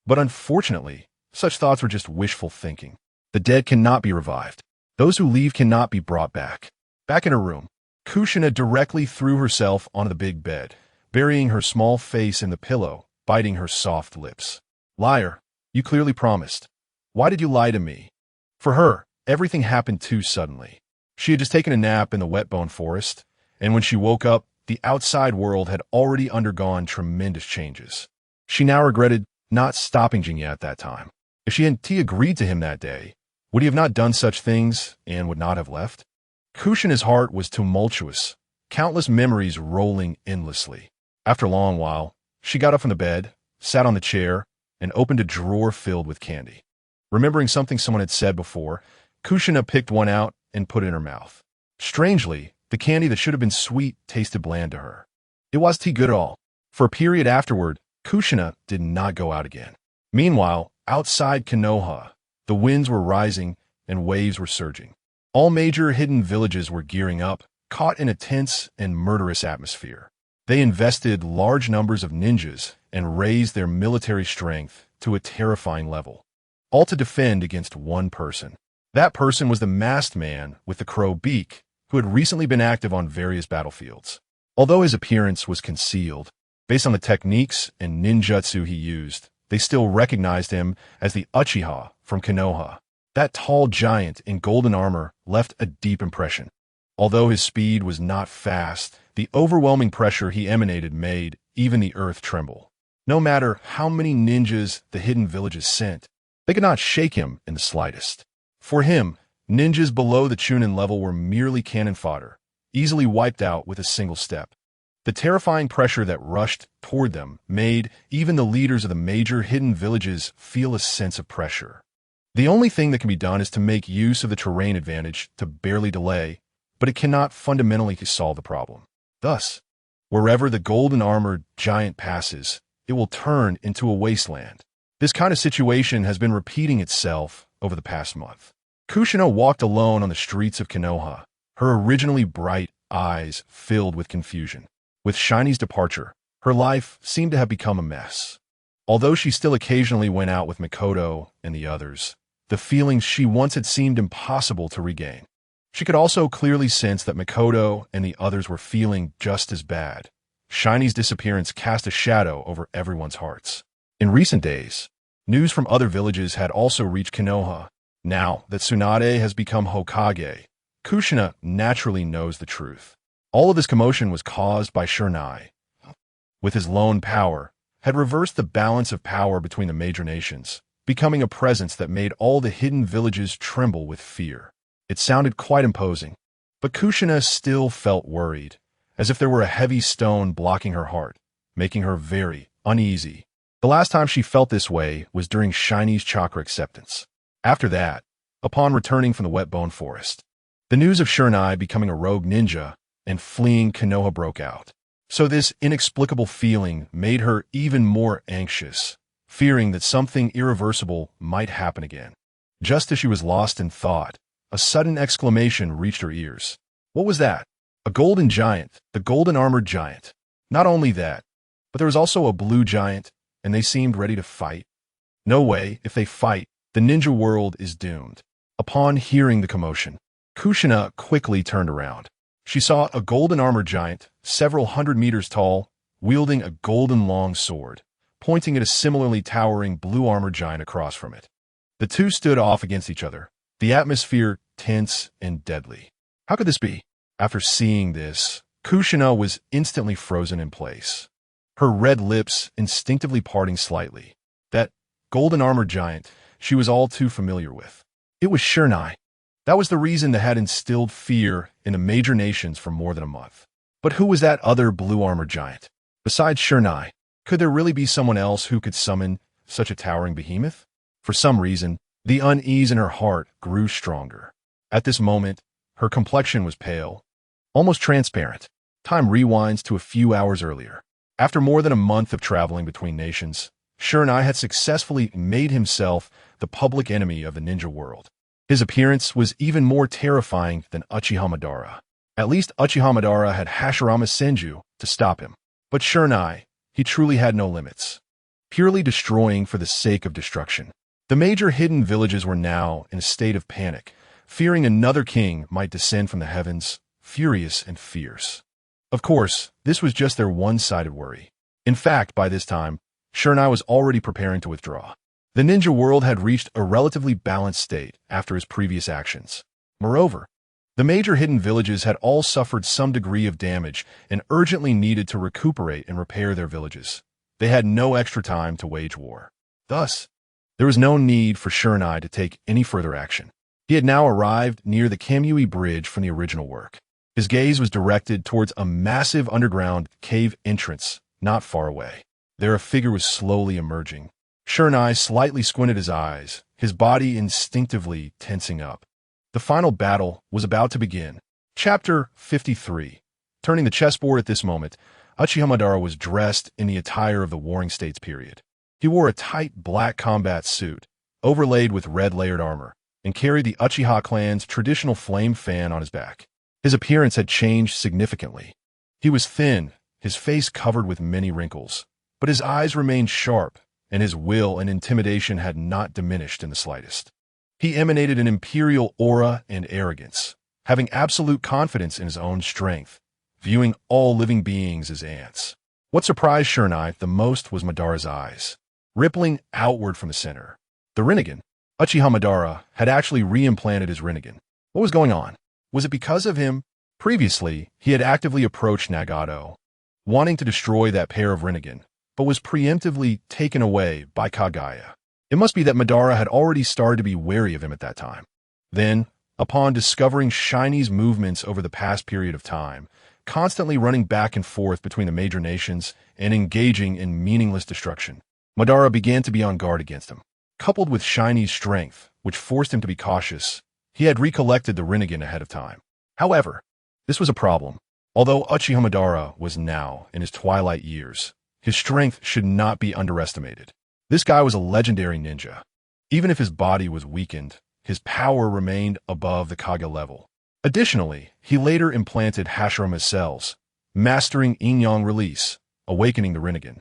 Speaker 1: But unfortunately, such thoughts were just wishful thinking. The dead cannot be revived. Those who leave cannot be brought back. Back in her room, Kushina directly threw herself onto the big bed, burying her small face in the pillow, biting her soft lips. Liar, you clearly promised. Why did you lie to me? For her, everything happened too suddenly. She had just taken a nap in the wet bone forest, and when she woke up, the outside world had already undergone tremendous changes. She now regretted not stopping Jingya at that time. If she hadn't agreed to him that day, would he have not done such things and would not have left? Kushina's heart was tumultuous, countless memories rolling endlessly. After a long while, she got up from the bed, sat on the chair, and opened a drawer filled with candy. Remembering something someone had said before, Kushina picked one out and put it in her mouth. Strangely, the candy that should have been sweet tasted bland to her. It wasn't good at all. For a period afterward, Kushina did not go out again. Meanwhile, outside Konoha, the winds were rising and waves were surging. All major hidden villages were gearing up, caught in a tense and murderous atmosphere. They invested large numbers of ninjas and raised their military strength to a terrifying level, all to defend against one person. That person was the masked man with the crow beak, who had recently been active on various battlefields. Although his appearance was concealed, based on the techniques and ninjutsu he used, they still recognized him as the Uchiha from Konoha. That tall giant in golden armor left a deep impression. Although his speed was not fast, the overwhelming pressure he emanated made even the earth tremble. No matter how many ninjas the hidden villages sent, they could not shake him in the slightest. For him, ninjas below the Chunin level were merely cannon fodder, easily wiped out with a single step. The terrifying pressure that rushed toward them made even the leaders of the major hidden villages feel a sense of pressure. The only thing that can be done is to make use of the terrain advantage to barely delay, but it cannot fundamentally solve the problem. Thus, wherever the golden-armored giant passes, it will turn into a wasteland. This kind of situation has been repeating itself over the past month. Kushina walked alone on the streets of Konoha, her originally bright eyes filled with confusion. With Shiny's departure, her life seemed to have become a mess. Although she still occasionally went out with Mikoto and the others, the feelings she once had seemed impossible to regain. She could also clearly sense that Mikoto and the others were feeling just as bad. Shiny's disappearance cast a shadow over everyone's hearts. In recent days, news from other villages had also reached Konoha. Now that Tsunade has become Hokage, Kushina naturally knows the truth. All of this commotion was caused by Jūninai. With his lone power, had reversed the balance of power between the major nations, becoming a presence that made all the hidden villages tremble with fear. It sounded quite imposing, but Kushina still felt worried, as if there were a heavy stone blocking her heart, making her very uneasy. The last time she felt this way was during Shiny's chakra acceptance. After that, upon returning from the wet bone forest, the news of Jūninai becoming a rogue ninja and fleeing Konoha broke out. So this inexplicable feeling made her even more anxious, fearing that something irreversible might happen again. Just as she was lost in thought, a sudden exclamation reached her ears. What was that? A golden giant, the golden-armored giant. Not only that, but there was also a blue giant, and they seemed ready to fight. No way, if they fight, the ninja world is doomed. Upon hearing the commotion, Kushina quickly turned around. She saw a golden-armored giant, several hundred meters tall, wielding a golden long sword, pointing at a similarly towering blue-armored giant across from it. The two stood off against each other, the atmosphere tense and deadly. How could this be? After seeing this, Kushina was instantly frozen in place, her red lips instinctively parting slightly. That golden-armored giant she was all too familiar with. It was Jūninai. That was the reason that had instilled fear in the major nations for more than a month. But who was that other blue-armored giant? Besides Jūninai, could there really be someone else who could summon such a towering behemoth? For some reason, the unease in her heart grew stronger. At this moment, her complexion was pale, almost transparent. Time rewinds to a few hours earlier. After more than a month of traveling between nations, Jūninai had successfully made himself the public enemy of the ninja world. His appearance was even more terrifying than Uchiha Madara. At least Uchiha Madara had Hashirama Senju to stop him. But Jūninai, he truly had no limits, purely destroying for the sake of destruction. The major hidden villages were now in a state of panic, fearing another king might descend from the heavens, furious and fierce. Of course, this was just their one-sided worry. In fact, by this time, Jūninai was already preparing to withdraw. The ninja world had reached a relatively balanced state after his previous actions. Moreover, the major hidden villages had all suffered some degree of damage and urgently needed to recuperate and repair their villages. They had no extra time to wage war. Thus, there was no need for Jūninai to take any further action. He had now arrived near the me.You bridge from the original work. His gaze was directed towards a massive underground cave entrance not far away. There a figure was slowly emerging. Jūninai slightly squinted his eyes, his body instinctively tensing up. The final battle was about to begin. Chapter 53. Turning the chessboard at this moment, Uchiha Madara was dressed in the attire of the Warring States period. He wore a tight black combat suit, overlaid with red layered armor, and carried the Uchiha clan's traditional flame fan on his back. His appearance had changed significantly. He was thin, his face covered with many wrinkles, but his eyes remained sharp, and his will and intimidation had not diminished in the slightest. He emanated an imperial aura and arrogance, having absolute confidence in his own strength, viewing all living beings as ants. What surprised Jūninai the most was Madara's eyes, rippling outward from the center. The Rinnegan, Uchiha Madara, had actually reimplanted his Rinnegan. What was going on? Was it because of him? Previously, he had actively approached Nagato, wanting to destroy that pair of Rinnegan, but was preemptively taken away by Kaguya. It must be that Madara had already started to be wary of him at that time. Then, upon discovering Shiny's movements over the past period of time, constantly running back and forth between the major nations and engaging in meaningless destruction, Madara began to be on guard against him. Coupled with Shiny's strength, which forced him to be cautious, he had recollected the Rinnegan ahead of time. However, this was a problem. Although Uchiha Madara was now in his twilight years, his strength should not be underestimated. This guy was a legendary ninja. Even if his body was weakened, his power remained above the Kage level. Additionally, he later implanted Hashirama's cells, mastering Yin-Yang release, awakening the Rinnegan,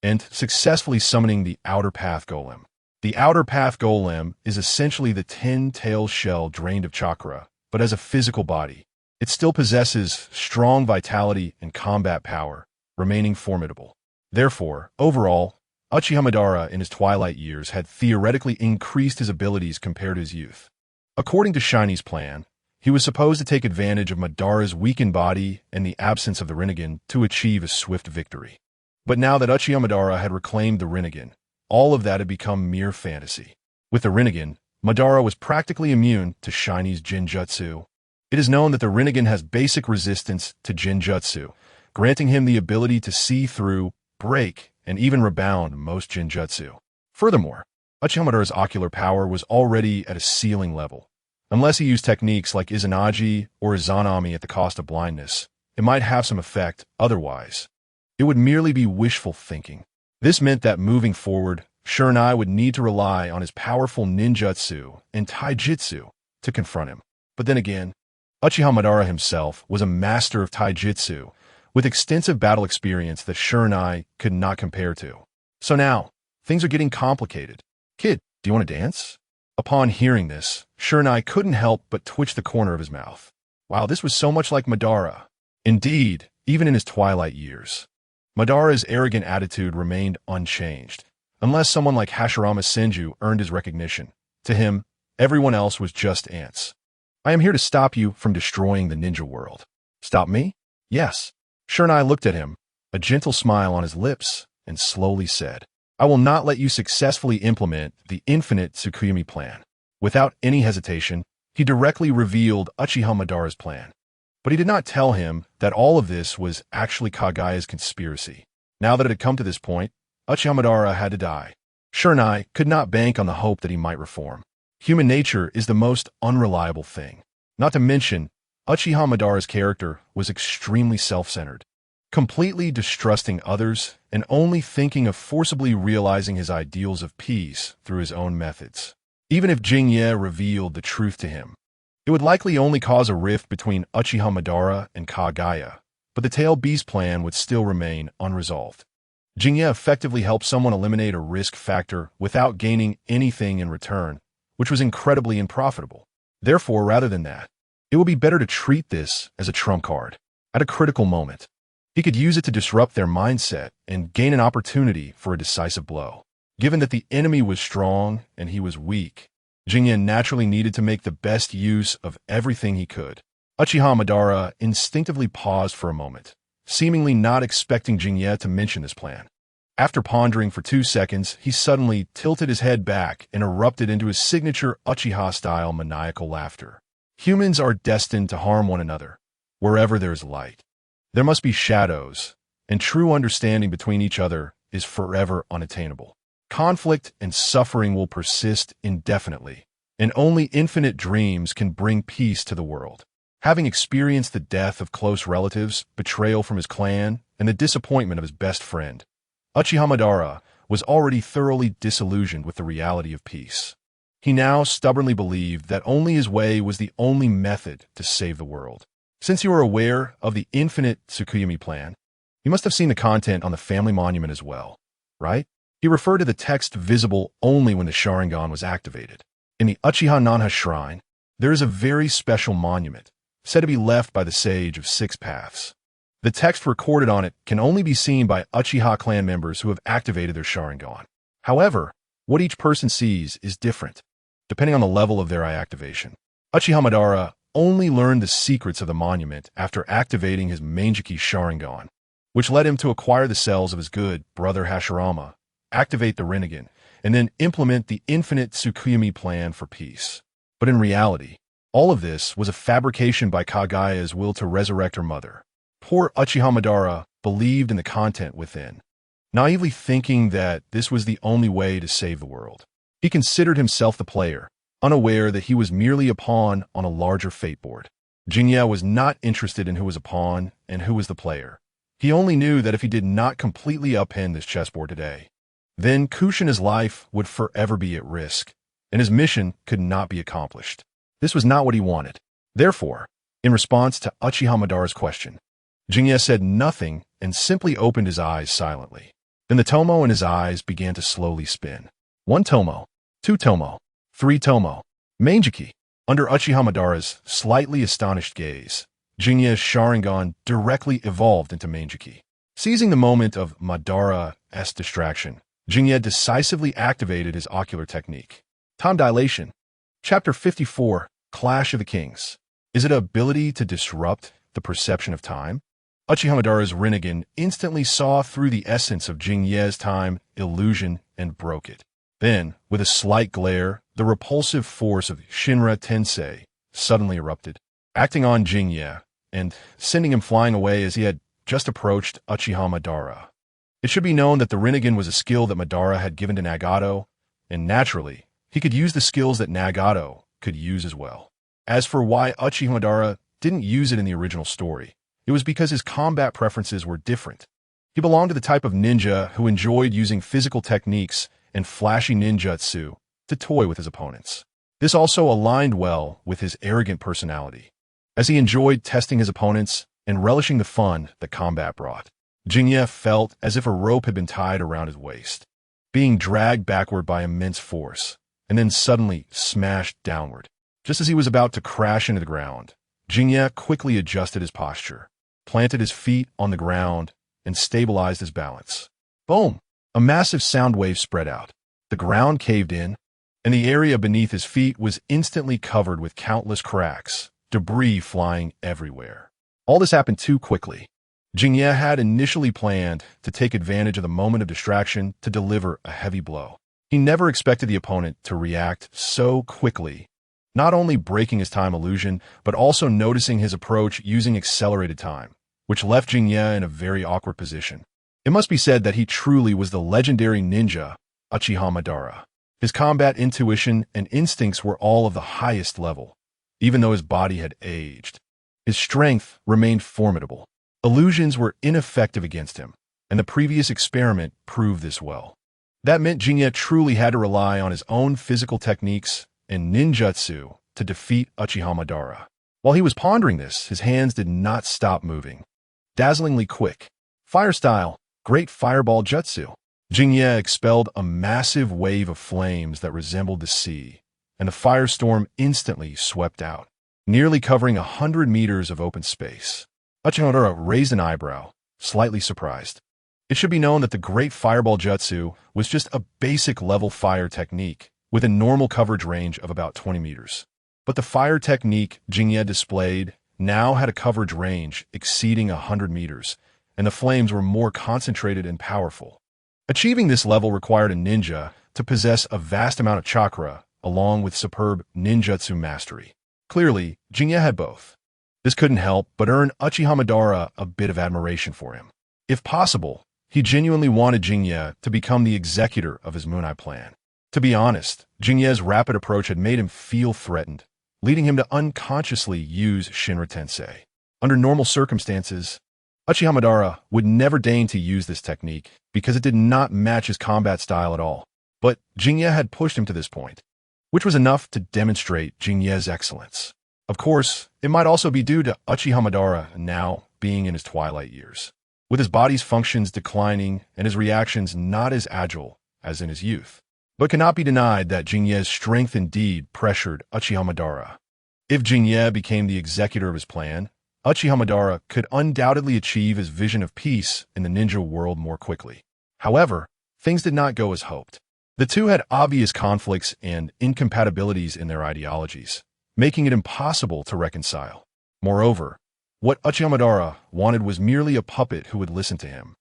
Speaker 1: and successfully summoning the Outer Path Golem. The Outer Path Golem is essentially the 10-tailed shell drained of chakra, but as a physical body. It still possesses strong vitality and combat power, remaining formidable. Therefore, overall, Uchiha Madara in his twilight years had theoretically increased his abilities compared to his youth. According to Shiny's plan, he was supposed to take advantage of Madara's weakened body and the absence of the Rinnegan to achieve a swift victory. But now that Uchiha Madara had reclaimed the Rinnegan, all of that had become mere fantasy. With the Rinnegan, Madara was practically immune to Shiny's Jinjutsu. It is known that the Rinnegan has basic resistance to Jinjutsu, granting him the ability to see through, break, and even rebound most Jinjutsu. Furthermore, Uchiha Madara's ocular power was already at a ceiling level. Unless he used techniques like Izanagi or Izanami at the cost of blindness, it might have some effect. Otherwise, it would merely be wishful thinking. This meant that moving forward, Jūninai would need to rely on his powerful ninjutsu and taijutsu to confront him. But then again, Uchiha Madara himself was a master of taijutsu, with extensive battle experience that Jūninai could not compare to. So now, things are getting complicated. Kid, do you want to dance? Upon hearing this, Jūninai couldn't help but twitch the corner of his mouth. Wow, this was so much like Madara. Indeed, even in his twilight years, Madara's arrogant attitude remained unchanged. Unless someone like Hashirama Senju earned his recognition, to him, everyone else was just ants. I am here to stop you from destroying the ninja world. Stop me? Yes. Jūninai looked at him, a gentle smile on his lips, and slowly said, I will not let you successfully implement the infinite Tsukuyomi plan. Without any hesitation, he directly revealed Uchiha Madara's plan. But he did not tell him that all of this was actually Kaguya's conspiracy. Now that it had come to this point, Uchiha Madara had to die. Jūninai could not bank on the hope that he might reform. Human nature is the most unreliable thing. Not to mention, Uchiha Madara's character was extremely self-centered, completely distrusting others and only thinking of forcibly realizing his ideals of peace through his own methods. Even if Jingye revealed the truth to him, it would likely only cause a rift between Uchiha Madara and Kaguya, but the Tail Beast plan would still remain unresolved. Jingye effectively helped someone eliminate a risk factor without gaining anything in return, which was incredibly unprofitable. Therefore, rather than that, it would be better to treat this as a trump card. At a critical moment, He could use it to disrupt their mindset and gain an opportunity for a decisive blow. Given that the enemy was strong and he was weak, Jinye naturally needed to make the best use of everything he could. Uchiha Madara instinctively paused for a moment, seemingly not expecting Jinye to mention this plan. After pondering for 2 seconds, he suddenly tilted his head back and erupted into his signature Uchiha-style maniacal laughter. Humans are destined to harm one another, wherever there is light. There must be shadows, and true understanding between each other is forever unattainable. Conflict and suffering will persist indefinitely, and only infinite dreams can bring peace to the world. Having experienced the death of close relatives, betrayal from his clan, and the disappointment of his best friend, Uchiha Madara was already thoroughly disillusioned with the reality of peace. He now stubbornly believed that only his way was the only method to save the world. Since you are aware of the infinite Tsukuyomi plan, you must have seen the content on the family monument as well, right? He referred to the text visible only when the Sharingan was activated. In the Uchiha Nanha Shrine, there is a very special monument, said to be left by the Sage of Six Paths. The text recorded on it can only be seen by Uchiha clan members who have activated their Sharingan. However, what each person sees is different, depending on the level of their eye activation. Uchiha Madara only learned the secrets of the monument after activating his Mangeki Sharingan, which led him to acquire the cells of his good brother Hashirama, activate the Rinnegan, and then implement the infinite Tsukuyomi plan for peace. But in reality, all of this was a fabrication by Kaguya's will to resurrect her mother. Poor Uchiha Madara believed in the content within, naively thinking that this was the only way to save the world. He considered himself the player, unaware that he was merely a pawn on a larger fate board. Jinye was not interested in who was a pawn and who was the player. He only knew that if he did not completely upend this chessboard today, then Kushina's life would forever be at risk, and his mission could not be accomplished. This was not what he wanted. Therefore, in response to Uchiha Madara's question, Jinye said nothing and simply opened his eyes silently. Then the tomo in his eyes began to slowly spin. 1 tomo, 2 tomo, 3 tomo, Mangeki. Under Uchiha Madara's slightly astonished gaze, Jinye's Sharingan directly evolved into Mangeki. Seizing the moment of Madara's distraction, Jinye decisively activated his ocular technique. Time dilation. Chapter 54, Clash of the Kings. Is it an ability to disrupt the perception of time? Uchiha Madara's Rinnegan instantly saw through the essence of Jinye's time illusion and broke it. Then, with a slight glare, the repulsive force of Shinra Tensei suddenly erupted, acting on Jinye and sending him flying away as he had just approached Uchiha Madara. It should be known that the Rinnegan was a skill that Madara had given to Nagato, and naturally, he could use the skills that Nagato could use as well. As for why Uchiha Madara didn't use it in the original story, it was because his combat preferences were different. He belonged to the type of ninja who enjoyed using physical techniques and flashy ninjutsu to toy with his opponents. This also aligned well with his arrogant personality, as he enjoyed testing his opponents and relishing the fun that combat brought. Jinye felt as if a rope had been tied around his waist, being dragged backward by immense force, and then suddenly smashed downward. Just as he was about to crash into the ground, Jinye quickly adjusted his posture, planted his feet on the ground, and stabilized his balance. Boom! A massive sound wave spread out. The ground caved in, and the area beneath his feet was instantly covered with countless cracks, debris flying everywhere. All this happened too quickly. Jinye had initially planned to take advantage of the moment of distraction to deliver a heavy blow. He never expected the opponent to react so quickly, not only breaking his time illusion, but also noticing his approach using accelerated time, which left Jinye in a very awkward position. It must be said that he truly was the legendary ninja, Uchiha Madara. His combat intuition and instincts were all of the highest level, even though his body had aged. His strength remained formidable. Illusions were ineffective against him, and the previous experiment proved this well. That meant Jinye truly had to rely on his own physical techniques and ninjutsu to defeat Uchiha Madara. While he was pondering this, his hands did not stop moving. Dazzlingly quick. Fire style, great fireball jutsu. Jinye expelled a massive wave of flames that resembled the sea, and the firestorm instantly swept out, nearly covering 100 meters of open space. Uchiha Madara raised an eyebrow, slightly surprised. It should be known that the Great Fireball Jutsu was just a basic level fire technique with a normal coverage range of about 20 meters. But the fire technique Jinye displayed now had a coverage range exceeding 100 meters, and the flames were more concentrated and powerful. Achieving this level required a ninja to possess a vast amount of chakra, along with superb ninjutsu mastery. Clearly, Jinye had both. This couldn't help but earn Uchiha Madara a bit of admiration for him. If possible, he genuinely wanted Jinye to become the executor of his Moon Eye plan. To be honest, Jinye's rapid approach had made him feel threatened, leading him to unconsciously use Shinra Tensei. Under normal circumstances, Uchiha Madara would never deign to use this technique because it did not match his combat style at all. But Jinye had pushed him to this point, which was enough to demonstrate Jinye's excellence. Of course, it might also be due to Uchiha Madara now being in his twilight years, with his body's functions declining and his reactions not as agile as in his youth. But cannot be denied that Jinye's strength indeed pressured Uchiha Madara. If Jinye became the executor of his plan, Uchiha Madara could undoubtedly achieve his vision of peace in the ninja world more quickly. However, things did not go as hoped. The two had obvious conflicts and incompatibilities in their ideologies, making it impossible to reconcile. Moreover, what Uchiha Madara wanted was merely a puppet who would listen to him,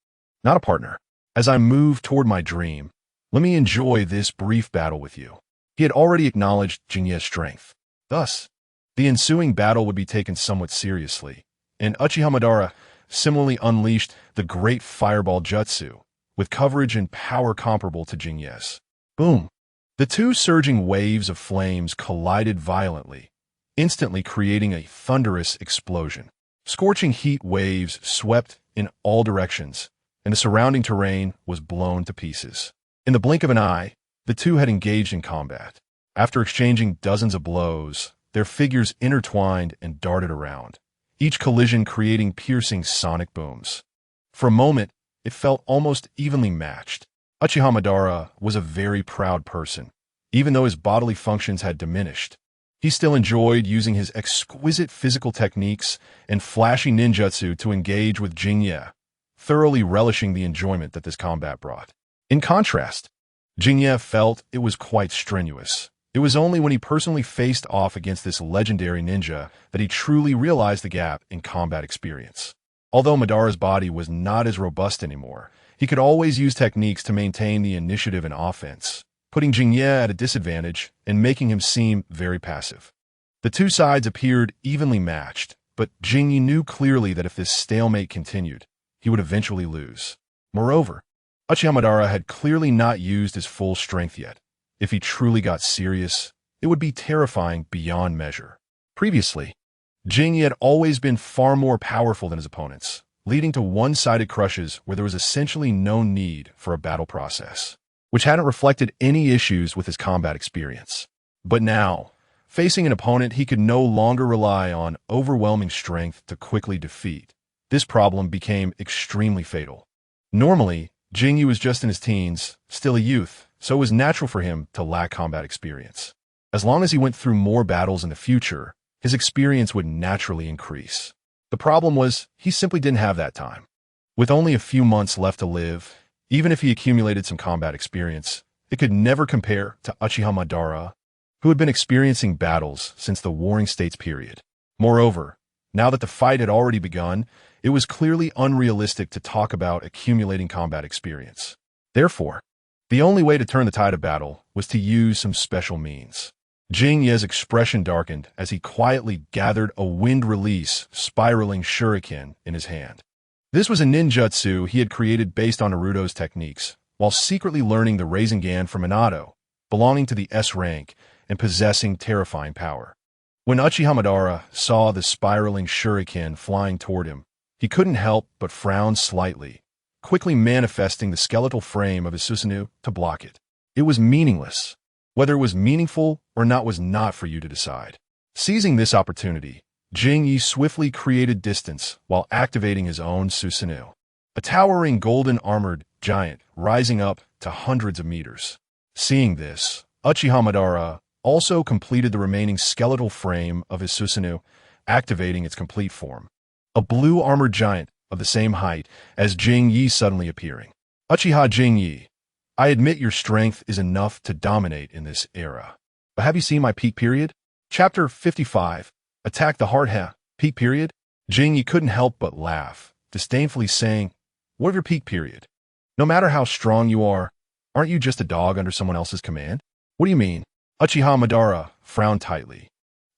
Speaker 1: not a partner. As I move toward my dream, let me enjoy this brief battle with you. He had already acknowledged Jinye's strength. Thus, the ensuing battle would be taken somewhat seriously, and Uchiha Madara similarly unleashed the Great Fireball Jutsu, with coverage and power comparable to Jinye's. Boom! The two surging waves of flames collided violently, instantly creating a thunderous explosion. Scorching heat waves swept in all directions, and the surrounding terrain was blown to pieces. In the blink of an eye, the two had engaged in combat. After exchanging dozens of blows, their figures intertwined and darted around, each collision creating piercing sonic booms. For a moment, it felt almost evenly matched. Uchiha Madara was a very proud person. Even though his bodily functions had diminished, he still enjoyed using his exquisite physical techniques and flashy ninjutsu to engage with Jinye, thoroughly relishing the enjoyment that this combat brought. In contrast, Jinye felt it was quite strenuous. It was only when he personally faced off against this legendary ninja that he truly realized the gap in combat experience. Although Madara's body was not as robust anymore, he could always use techniques to maintain the initiative and offense, putting Jinye at a disadvantage and making him seem very passive. The two sides appeared evenly matched, but Jinye knew clearly that if this stalemate continued, he would eventually lose. Moreover, Uchiha Madara had clearly not used his full strength yet. If he truly got serious, it would be terrifying beyond measure. Previously, Jinye had always been far more powerful than his opponents, leading to one-sided crushes where there was essentially no need for a battle process, which hadn't reflected any issues with his combat experience. But now, facing an opponent he could no longer rely on overwhelming strength to quickly defeat, this problem became extremely fatal. Normally, Jinye was just in his teens, still a youth, so it was natural for him to lack combat experience. As long as he went through more battles in the future, his experience would naturally increase. The problem was, he simply didn't have that time. With only a few months left to live, even if he accumulated some combat experience, it could never compare to Uchiha Madara, who had been experiencing battles since the Warring States period. Moreover, now that the fight had already begun, it was clearly unrealistic to talk about accumulating combat experience. Therefore, the only way to turn the tide of battle was to use some special means. Jinye's expression darkened as he quietly gathered a wind-release, spiraling shuriken in his hand. This was a ninjutsu he had created based on Naruto's techniques, while secretly learning the Rasengan from Minato, belonging to the S rank and possessing terrifying power. When Uchiha Madara saw the spiraling shuriken flying toward him, he couldn't help but frown slightly, quickly manifesting the skeletal frame of his Susanoo to block it. It was meaningless. Whether it was meaningful or not was not for you to decide. Seizing this opportunity, Jinye swiftly created distance while activating his own Susanoo, a towering golden-armored giant rising up to hundreds of meters. Seeing this, Uchiha Madara also completed the remaining skeletal frame of his Susanoo, activating its complete form. A blue armored giant of the same height, as Jing-Yi suddenly appearing. Uchiha Jing-Yi, I admit your strength is enough to dominate in this era. But have you seen my peak period? Chapter 55, Attack the Heart. Peak period? Jing-Yi couldn't help but laugh, disdainfully saying, what of your peak period? No matter how strong you are, aren't you just a dog under someone else's command? What do you mean? Uchiha Madara frowned tightly,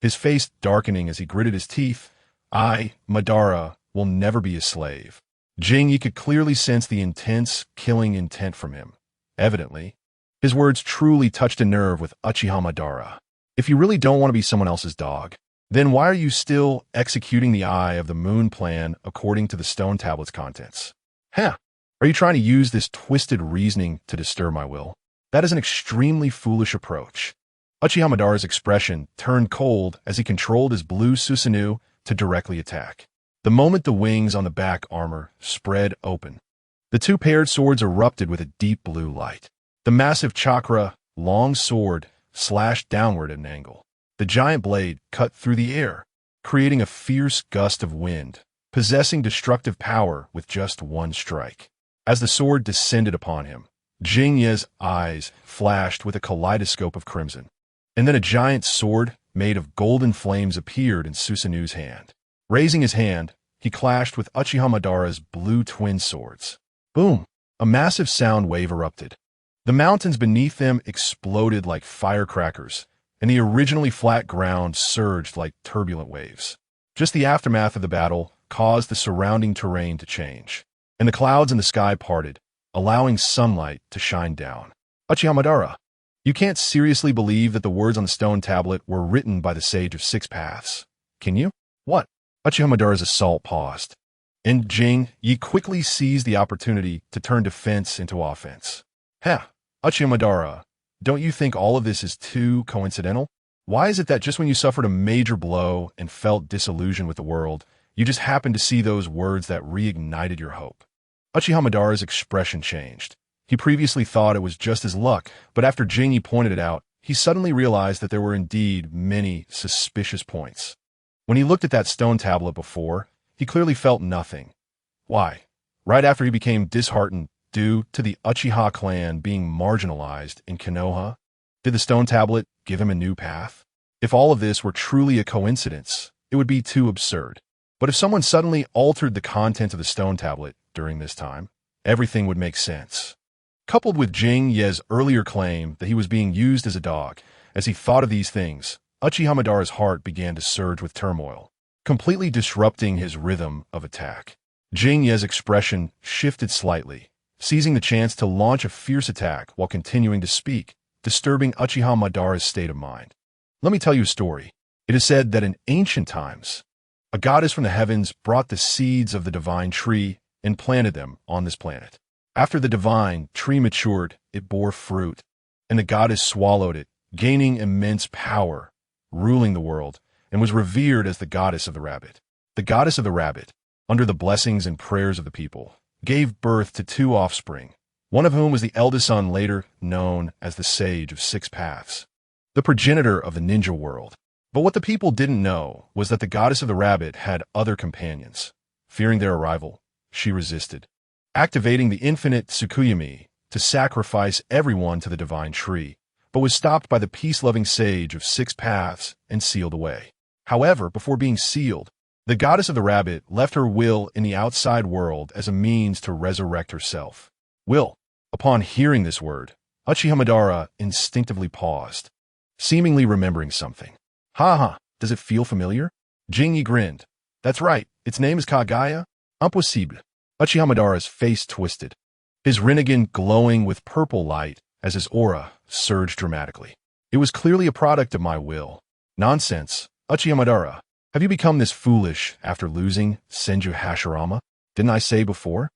Speaker 1: his face darkening as he gritted his teeth. I, Madara, will never be a slave. Jing-Yi could clearly sense the intense, killing intent from him. Evidently, his words truly touched a nerve with Uchiha Madara. If you really don't want to be someone else's dog, then why are you still executing the Eye of the Moon plan according to the stone tablet's contents? Are you trying to use this twisted reasoning to disturb my will? That is an extremely foolish approach. Uchiha Madara's expression turned cold as he controlled his blue Susanoo to directly attack. The moment the wings on the back armor spread open, the two paired swords erupted with a deep blue light. The massive chakra, long sword, slashed downward at an angle. The giant blade cut through the air, creating a fierce gust of wind, possessing destructive power with just one strike. As the sword descended upon him, Jing-Yi's eyes flashed with a kaleidoscope of crimson. And then a giant sword made of golden flames appeared in Susanoo's hand. Raising his hand, he clashed with Uchiha Madara's blue twin swords. Boom! A massive sound wave erupted. The mountains beneath them exploded like firecrackers, and the originally flat ground surged like turbulent waves. Just the aftermath of the battle caused the surrounding terrain to change, and the clouds in the sky parted, allowing sunlight to shine down. Uchiha Madara, you can't seriously believe that the words on the stone tablet were written by the Sage of Six Paths, can you? What? Uchiha Madara's assault paused, and Jing-Yi quickly seized the opportunity to turn defense into offense. Uchiha Madara, don't you think all of this is too coincidental? Why is it that just when you suffered a major blow and felt disillusioned with the world, you just happened to see those words that reignited your hope? Uchiha Madara's expression changed. He previously thought it was just his luck, but after Jing-Yi pointed it out, he suddenly realized that there were indeed many suspicious points. When he looked at that stone tablet before, he clearly felt nothing. Why? Right after he became disheartened due to the Uchiha clan being marginalized in Konoha, did the stone tablet give him a new path? If all of this were truly a coincidence, it would be too absurd. But if someone suddenly altered the content of the stone tablet during this time, everything would make sense. Coupled with Jing-Yi's earlier claim that he was being used as a dog, as he thought of these things, Uchiha Madara's heart began to surge with turmoil, completely disrupting his rhythm of attack. Jing-Yi's expression shifted slightly, seizing the chance to launch a fierce attack while continuing to speak, disturbing Uchiha Madara's state of mind. Let me tell you a story. It is said that in ancient times, a goddess from the heavens brought the seeds of the divine tree and planted them on this planet. After the divine tree matured, it bore fruit, and the goddess swallowed it, gaining immense power, ruling the world, and was revered as the goddess of the rabbit. The goddess of the rabbit, under the blessings and prayers of the people, gave birth to two offspring, one of whom was the eldest son later known as the Sage of Six Paths, the progenitor of the ninja world. But what the people didn't know was that the goddess of the rabbit had other companions. Fearing their arrival, she resisted, activating the infinite Tsukuyomi to sacrifice everyone to the divine tree, but was stopped by the peace-loving Sage of Six Paths and sealed away. However, before being sealed, the goddess of the rabbit left her will in the outside world as a means to resurrect herself. Will. Upon hearing this word, Uchiha Madara instinctively paused, seemingly remembering something. Does it feel familiar? Jing-Yi grinned. That's right, its name is Kaguya. Impossible. Uchiha Madara's face twisted, his Rinnegan glowing with purple light as his aura surged dramatically. It was clearly a product of my will. Nonsense. Uchiha Madara, have you become this foolish after losing Senju Hashirama? Didn't I say before?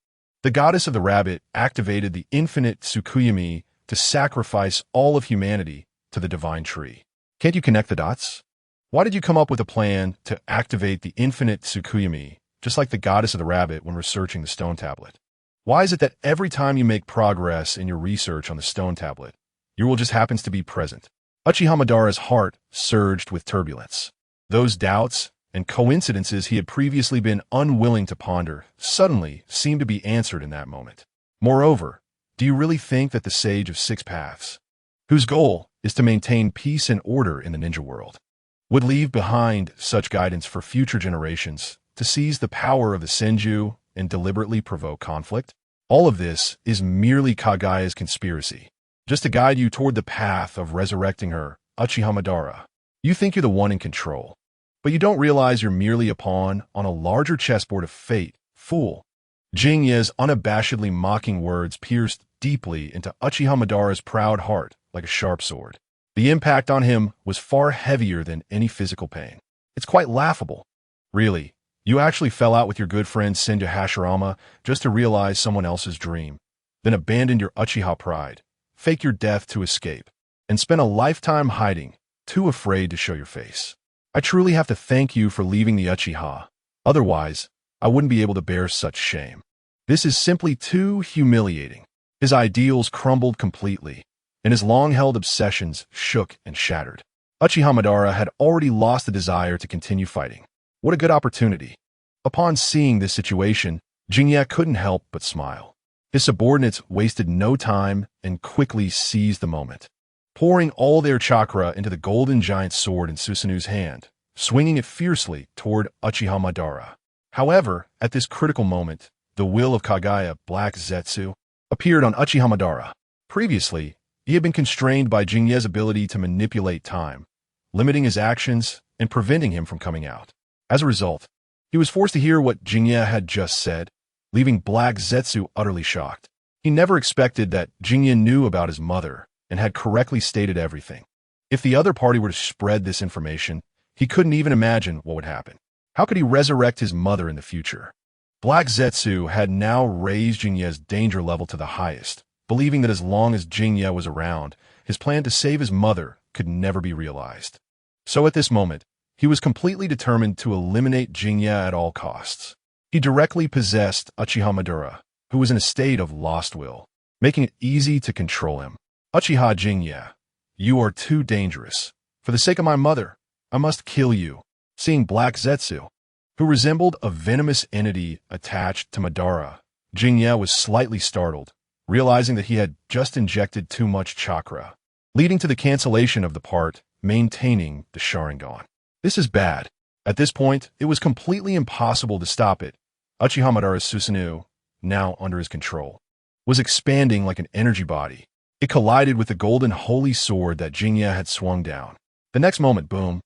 Speaker 1: The goddess of the rabbit activated the infinite Tsukuyomi to sacrifice all of humanity to the divine tree. Can't you connect the dots? Why did you come up with a plan to activate the infinite Tsukuyomi, just like the goddess of the rabbit when researching the stone tablet? Why is it that every time you make progress in your research on the stone tablet, your will just happens to be present? Uchiha Madara's heart surged with turbulence. Those doubts and coincidences he had previously been unwilling to ponder suddenly seemed to be answered in that moment. Moreover, do you really think that the Sage of Six Paths, whose goal is to maintain peace and order in the ninja world, would leave behind such guidance for future generations to seize the power of the Senju and deliberately provoke conflict? All of this is merely Kaguya's conspiracy, just to guide you toward the path of resurrecting her, Uchiha Madara. You think you're the one in control, but you don't realize you're merely a pawn on a larger chessboard of fate, fool. Jinya's unabashedly mocking words pierced deeply into Uchiha Madara's proud heart like a sharp sword. The impact on him was far heavier than any physical pain. It's quite laughable. Really, you actually fell out with your good friend Senju Hashirama just to realize someone else's dream, then abandoned your Uchiha pride, fake your death to escape, and spent a lifetime hiding, too afraid to show your face. I truly have to thank you for leaving the Uchiha. Otherwise, I wouldn't be able to bear such shame. This is simply too humiliating. His ideals crumbled completely, and his long-held obsessions shook and shattered. Uchiha Madara had already lost the desire to continue fighting. What a good opportunity. Upon seeing this situation, Jinya couldn't help but smile. His subordinates wasted no time and quickly seized the moment, pouring all their chakra into the golden giant sword in Susanu's hand, swinging it fiercely toward Uchiha Madara. However, at this critical moment, the will of Kaguya, Black Zetsu, appeared on Uchiha Madara. Previously, he had been constrained by Jinya's ability to manipulate time, limiting his actions and preventing him from coming out. As a result, he was forced to hear what Jinya had just said, leaving Black Zetsu utterly shocked. He never expected that Jinya knew about his mother and had correctly stated everything. If the other party were to spread this information, he couldn't even imagine what would happen. How could he resurrect his mother in the future? Black Zetsu had now raised Jinya's danger level to the highest, believing that as long as Jinya was around, his plan to save his mother could never be realized. So at this moment, he was completely determined to eliminate Jinya at all costs. He directly possessed Uchiha Madara, who was in a state of lost will, making it easy to control him. Uchiha Jinya, you are too dangerous. For the sake of my mother, I must kill you. Seeing Black Zetsu, who resembled a venomous entity attached to Madara, Jinya was slightly startled, realizing that he had just injected too much chakra, leading to the cancellation of the part maintaining the Sharingan. This is bad. At this point, it was completely impossible to stop it. Uchiha Madara's Susanu, now under his control, was expanding like an energy body. It collided with the golden holy sword that Jinya had swung down. The next moment, boom.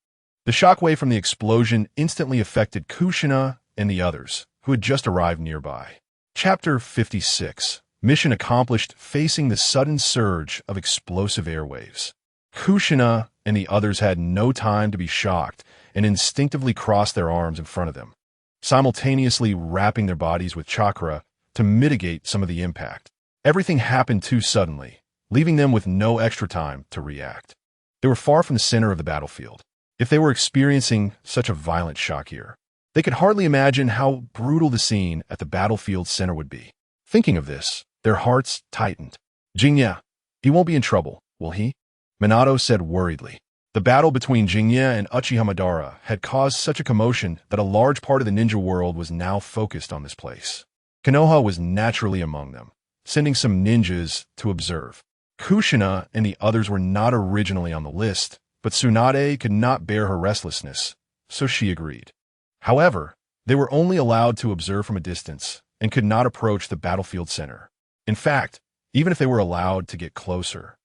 Speaker 1: The shockwave from the explosion instantly affected Kushina and the others, who had just arrived nearby. Chapter 56. Mission accomplished facing the sudden surge of explosive airwaves. Kushina and the others had no time to be shocked and instinctively crossed their arms in front of them, simultaneously wrapping their bodies with chakra to mitigate some of the impact. Everything happened too suddenly, leaving them with no extra time to react. They were far from the center of the battlefield. If they were experiencing such a violent shock here, they could hardly imagine how brutal the scene at the battlefield center would be. Thinking of this, their hearts tightened. Jinya, he won't be in trouble, will he? Minato said worriedly. The battle between Jinya and Uchiha Madara had caused such a commotion that a large part of the ninja world was now focused on this place. Konoha was naturally among them, sending some ninjas to observe. Kushina and the others were not originally on the list, but Tsunade could not bear her restlessness, so she agreed. However, they were only allowed to observe from a distance and could not approach the battlefield center. In fact, even if they were allowed to get closer,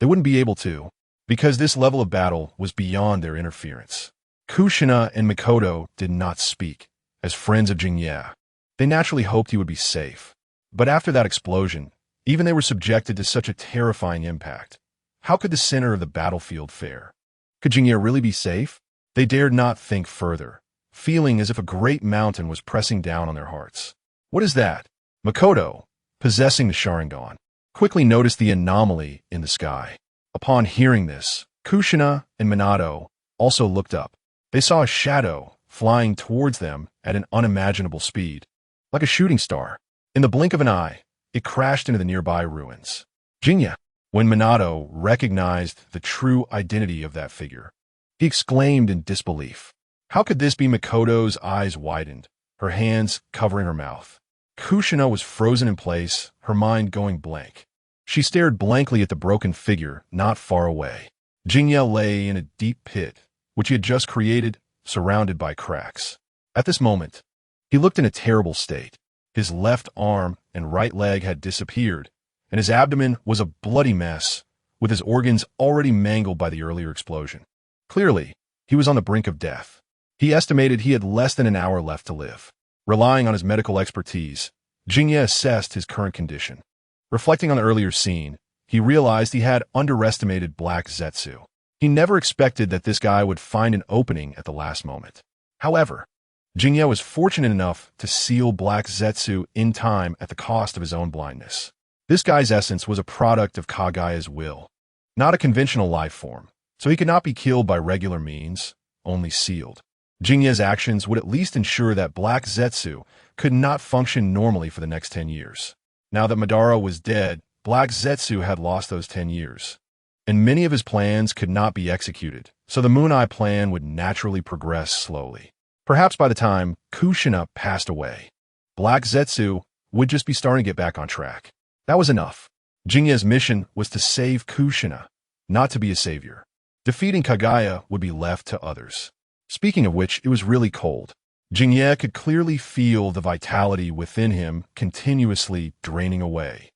Speaker 1: they wouldn't be able to, because this level of battle was beyond their interference. Kushina and Mikoto did not speak. As friends of Jinya, they naturally hoped he would be safe. But after that explosion, even they were subjected to such a terrifying impact. How could the center of the battlefield fare? Could Jinya really be safe? They dared not think further, feeling as if a great mountain was pressing down on their hearts. What is that? Mikoto, possessing the Sharingan, quickly noticed the anomaly in the sky. Upon hearing this, Kushina and Minato also looked up. They saw a shadow flying towards them at an unimaginable speed, like a shooting star. In the blink of an eye, it crashed into the nearby ruins. Jinya. When Minato recognized the true identity of that figure, he exclaimed in disbelief. How could this be? Makoto's eyes widened, her hands covering her mouth. Kushina was frozen in place, her mind going blank. She stared blankly at the broken figure not far away. Jinya lay in a deep pit, which he had just created, surrounded by cracks. At this moment, he looked in a terrible state. His left arm and right leg had disappeared, and his abdomen was a bloody mess, with his organs already mangled by the earlier explosion. Clearly, he was on the brink of death. He estimated he had less than an hour left to live. Relying on his medical expertise, Jinya assessed his current condition. Reflecting on the earlier scene, he realized he had underestimated Black Zetsu. He never expected that this guy would find an opening at the last moment. However, Jinya was fortunate enough to seal Black Zetsu in time at the cost of his own blindness. This guy's essence was a product of Kaguya's will, not a conventional life form, so he could not be killed by regular means, only sealed. Jinya's actions would at least ensure that Black Zetsu could not function normally for the next 10 years. Now that Madara was dead, Black Zetsu had lost those 10 years, and many of his plans could not be executed, so the Moon Eye plan would naturally progress slowly. Perhaps by the time Kushina passed away, Black Zetsu would just be starting to get back on track. That was enough. Jinya's mission was to save Kushina, not to be a savior. Defeating Kaguya would be left to others. Speaking of which, it was really cold. Jinya could clearly feel the vitality within him continuously draining away,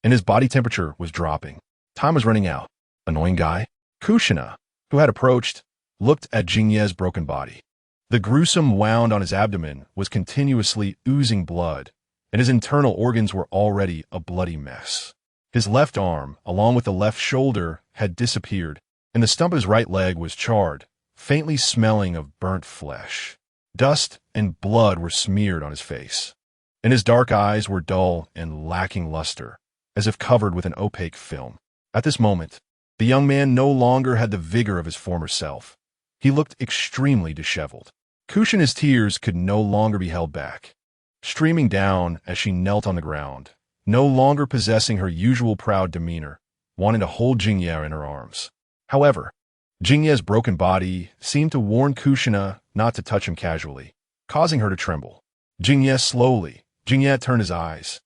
Speaker 1: and his body temperature was dropping. Time was running out. Annoying guy. Kushina, who had approached, looked at Jinya's broken body. The gruesome wound on his abdomen was continuously oozing blood, and his internal organs were already a bloody mess. His left arm, along with the left shoulder, had disappeared, and the stump of his right leg was charred, faintly smelling of burnt flesh. Dust and blood were smeared on his face, and his dark eyes were dull and lacking luster, as if covered with an opaque film. At this moment, the young man no longer had the vigor of his former self. He looked extremely disheveled. Kushina's tears could no longer be held back, streaming down as she knelt on the ground, no longer possessing her usual proud demeanor, wanting to hold Jinya in her arms. However, Jinya's broken body seemed to warn Kushina not to touch him casually, causing her to tremble. Jinya turned his eyes,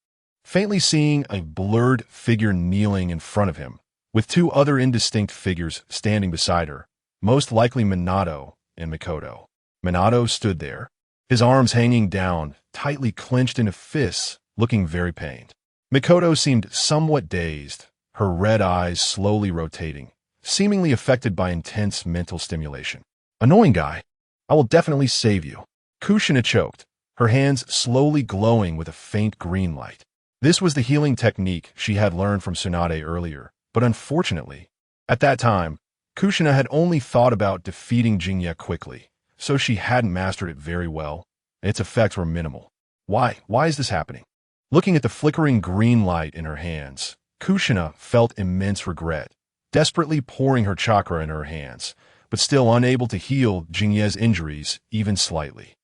Speaker 1: faintly seeing a blurred figure kneeling in front of him, with two other indistinct figures standing beside her, most likely Minato and Makoto. Minato stood there, his arms hanging down, tightly clenched into fists, looking very pained. Makoto seemed somewhat dazed, her red eyes slowly rotating, seemingly affected by intense mental stimulation. Annoying guy. I will definitely save you. Kushina choked, her hands slowly glowing with a faint green light. This was the healing technique she had learned from Tsunade earlier, but unfortunately, at that time, Kushina had only thought about defeating Jinya quickly, so she hadn't mastered it very well, and its effects were minimal. Why is this happening? Looking at the flickering green light in her hands, Kushina felt immense regret, desperately pouring her chakra in her hands, but still unable to heal Jinya's injuries even slightly.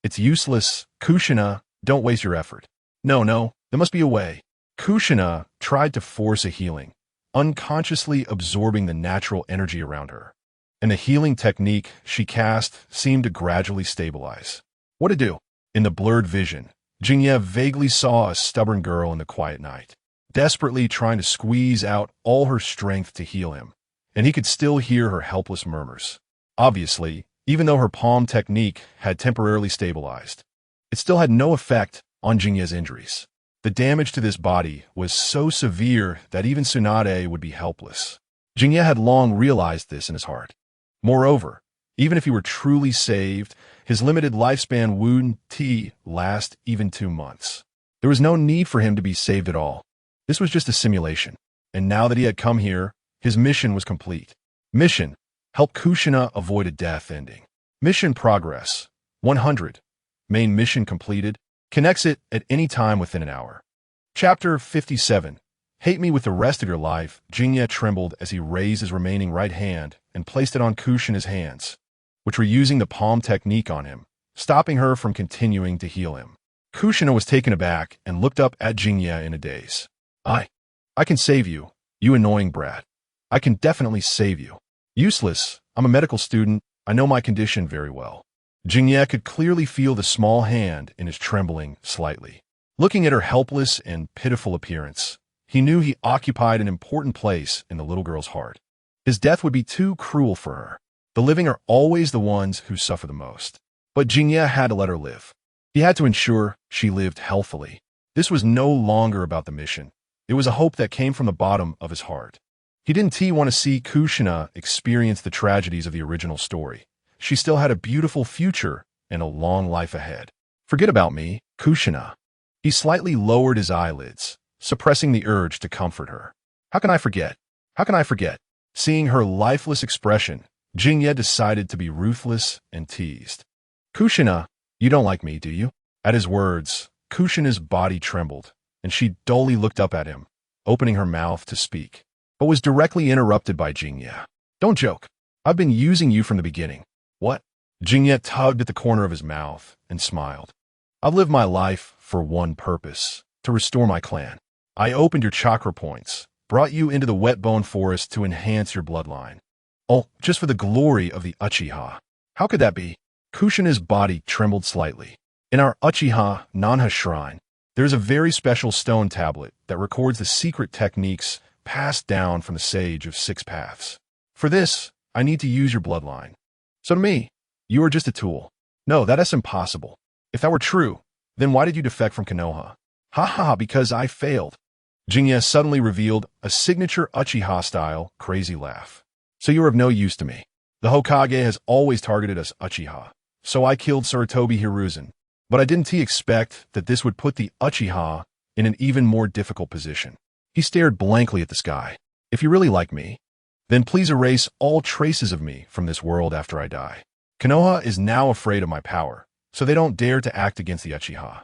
Speaker 1: It's useless, Kushina, don't waste your effort. No, there must be a way. Kushina tried to force a healing, unconsciously absorbing the natural energy around her, and the healing technique she cast seemed to gradually stabilize. What to do? In the blurred vision, Jinya vaguely saw a stubborn girl in the quiet night, desperately trying to squeeze out all her strength to heal him, and he could still hear her helpless murmurs. Obviously, even though her palm technique had temporarily stabilized, it still had no effect on Jinya's injuries. The damage to this body was so severe that even Tsunade would be helpless. Jinya had long realized this in his heart. Moreover, even if he were truly saved, his limited lifespan wouldn't last even 2 months. There was no need for him to be saved at all. This was just a simulation, and now that he had come here, his mission was complete. Mission: help Kushina avoid a death ending. Mission progress: 100. Main mission completed. Connects it at any time within an hour. Chapter 57. Hate me with the rest of your life. Jinya trembled as he raised his remaining right hand and placed it on Kushina's hands, which were using the palm technique on him, stopping her from continuing to heal him. Kushina was taken aback and looked up at Jinya in a daze. I can save you, you annoying brat. I can definitely save you. Useless, I'm a medical student, I know my condition very well. Jingye could clearly feel the small hand in his trembling slightly. Looking at her helpless and pitiful appearance, he knew he occupied an important place in the little girl's heart. His death would be too cruel for her. The living are always the ones who suffer the most. But Jingye had to let her live. He had to ensure she lived healthily. This was no longer about the mission. It was a hope that came from the bottom of his heart. He didn't want to see Kushina experience the tragedies of the original story. She still had a beautiful future and a long life ahead. Forget about me, Kushina. He slightly lowered his eyelids, suppressing the urge to comfort her. How can I forget? How can I forget? Seeing her lifeless expression, Jingye decided to be ruthless and teased. Kushina, you don't like me, do you? At his words, Kushina's body trembled, and she dully looked up at him, opening her mouth to speak, but was directly interrupted by Jingye. Don't joke. I've been using you from the beginning. What? Jingye tugged at the corner of his mouth and smiled. I've lived my life for one purpose, to restore my clan. I opened your chakra points, brought you into the wet bone forest to enhance your bloodline. Oh, just for the glory of the Uchiha. How could that be? Kushina's body trembled slightly. In our Uchiha Nanha shrine, there is a very special stone tablet that records the secret techniques passed down from the sage of 6 paths. For this, I need to use your bloodline. So to me, you are just a tool. No, that is impossible. If that were true, then why did you defect from Konoha? Ha ha, because I failed. Jingye suddenly revealed a signature Uchiha-style crazy laugh. So you are of no use to me. The Hokage has always targeted us Uchiha. So I killed Sarutobi Hiruzen. But I didn't expect that this would put the Uchiha in an even more difficult position. He stared blankly at the sky. If you really like me, then please erase all traces of me from this world after I die. Konoha is now afraid of my power, so they don't dare to act against the Uchiha.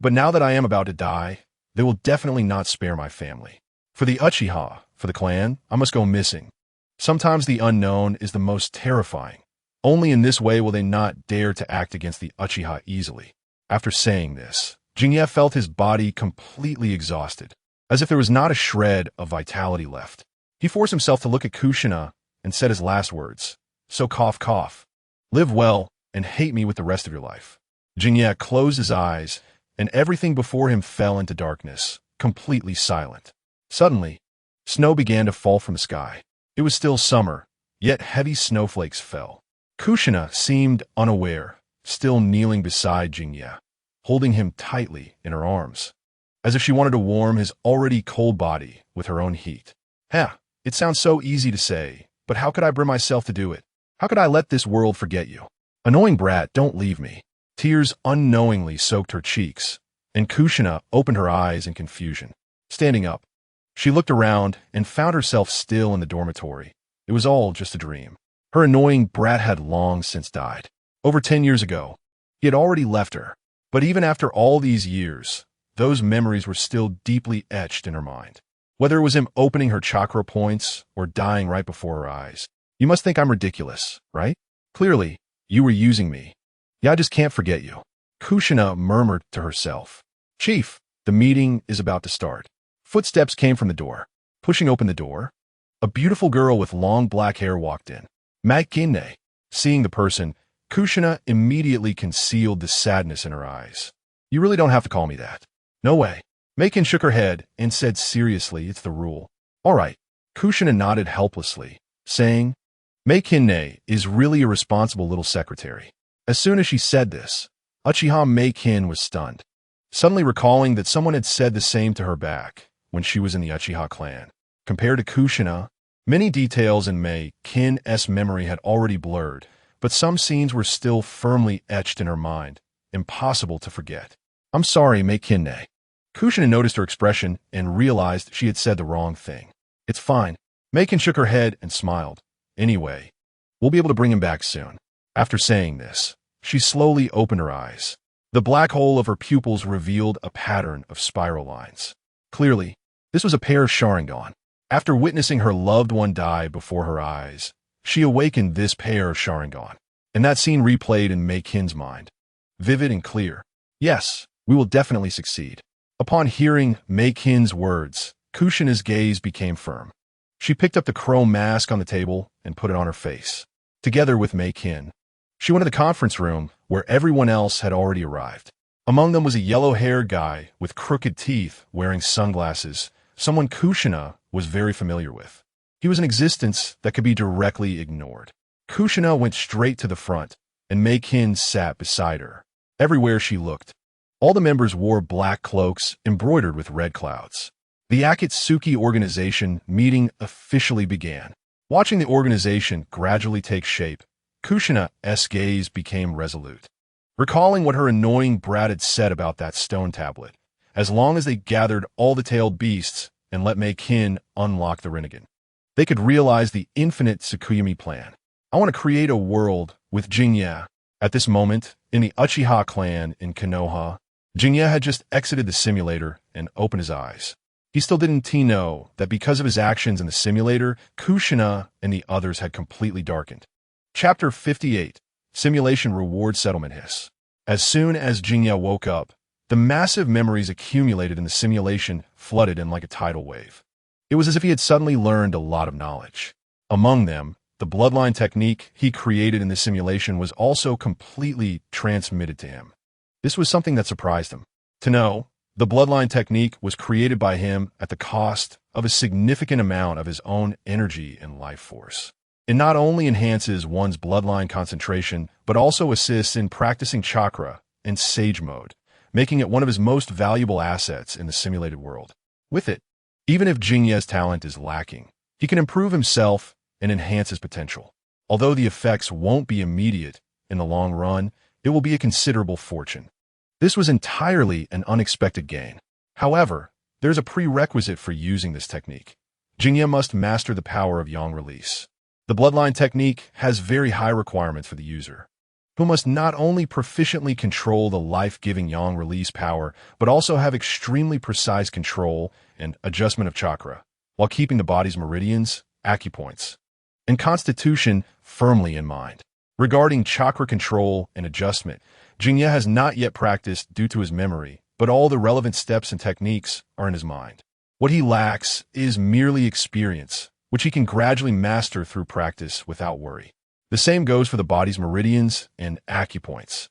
Speaker 1: But now that I am about to die, they will definitely not spare my family. For the Uchiha, for the clan, I must go missing. Sometimes the unknown is the most terrifying. Only in this way will they not dare to act against the Uchiha easily. After saying this, Jingye felt his body completely exhausted, as if there was not a shred of vitality left. He forced himself to look at Kushina and said his last words. So cough cough. Live well and hate me with the rest of your life. Jingye closed his eyes, and everything before him fell into darkness, completely silent. Suddenly, snow began to fall from the sky. It was still summer, yet heavy snowflakes fell. Kushina seemed unaware, still kneeling beside Jingye, holding him tightly in her arms, as if she wanted to warm his already cold body with her own heat. It sounds so easy to say, but how could I bring myself to do it? How could I let this world forget you? Annoying brat, don't leave me. Tears unknowingly soaked her cheeks, and Kushina opened her eyes in confusion. Standing up, she looked around and found herself still in the dormitory. It was all just a dream. Her annoying brat had long since died. Over 10 years ago, he had already left her. But even after all these years, those memories were still deeply etched in her mind. Whether it was him opening her chakra points or dying right before her eyes. You must think I'm ridiculous, right? Clearly, you were using me. Yeah, I just can't forget you. Kushina murmured to herself. Chief, the meeting is about to start. Footsteps came from the door. Pushing open the door, a beautiful girl with long black hair walked in. me.You. Seeing the person, Kushina immediately concealed the sadness in her eyes. You really don't have to call me that. No way. me.You shook her head and said seriously, it's the rule. All right. Kushina nodded helplessly, saying, me.You is really a responsible little secretary. As soon as she said this, Uchiha me.You was stunned, suddenly recalling that someone had said the same to her back when she was in the Uchiha clan. Compared to Kushina, many details in me.Yu's memory had already blurred, but some scenes were still firmly etched in her mind, impossible to forget. I'm sorry, me.You. Kushina noticed her expression and realized she had said the wrong thing. It's fine. me.You shook her head and smiled. Anyway, we'll be able to bring him back soon. After saying this, she slowly opened her eyes. The black hole of her pupils revealed a pattern of spiral lines. Clearly, this was a pair of Sharingan. After witnessing her loved one die before her eyes, she awakened this pair of Sharingan, and that scene replayed in me.Yu's mind. Vivid and clear. Yes, we will definitely succeed. Upon hearing me.Yu's words, Kushina's gaze became firm. She picked up the chrome mask on the table and put it on her face. Together with me.You, She went to the conference room, where everyone else had already arrived. Among them was a yellow-haired guy with crooked teeth wearing sunglasses, someone Kushina was very familiar with. He was an existence that could be directly ignored. Kushina went straight to the front, and me.You sat beside her. Everywhere she looked, all the members wore black cloaks embroidered with red clouds. The Akatsuki organization meeting officially began. Watching the organization gradually take shape, Kushina's gaze became resolute. Recalling what her annoying brat had said about that stone tablet, as long as they gathered all the tailed beasts and let me.You unlock the Rinnegan, they could realize the infinite Tsukuyami plan. I want to create a world with Jinye. At this moment, in the Uchiha clan in Konoha, Jinye had just exited the simulator and opened his eyes. He still didn't know that because of his actions in the simulator, Kushina and the others had completely darkened. Chapter 58, Simulation Reward Settlement Hiss. As soon as Jinye woke up, the massive memories accumulated in the simulation flooded him like a tidal wave. It was as if he had suddenly learned a lot of knowledge. Among them, the bloodline technique he created in the simulation was also completely transmitted to him. This was something that surprised him. To know, the bloodline technique was created by him at the cost of a significant amount of his own energy and life force. It not only enhances one's bloodline concentration, but also assists in practicing chakra and sage mode, making it one of his most valuable assets in the simulated world. With it, even if Jinye's talent is lacking, he can improve himself and enhance his potential. Although the effects won't be immediate, in the long run, it will be a considerable fortune. This was entirely an unexpected gain. However, there's a prerequisite for using this technique. Jinye must master the power of yang release. The bloodline technique has very high requirements for the user, who must not only proficiently control the life-giving yang release power, but also have extremely precise control and adjustment of chakra, while keeping the body's meridians, acupoints, and constitution firmly in mind. Regarding chakra control and adjustment, Jinye has not yet practiced due to his memory, but all the relevant steps and techniques are in his mind. What he lacks is merely experience, which he can gradually master through practice without worry. The same goes for the body's meridians and acupoints.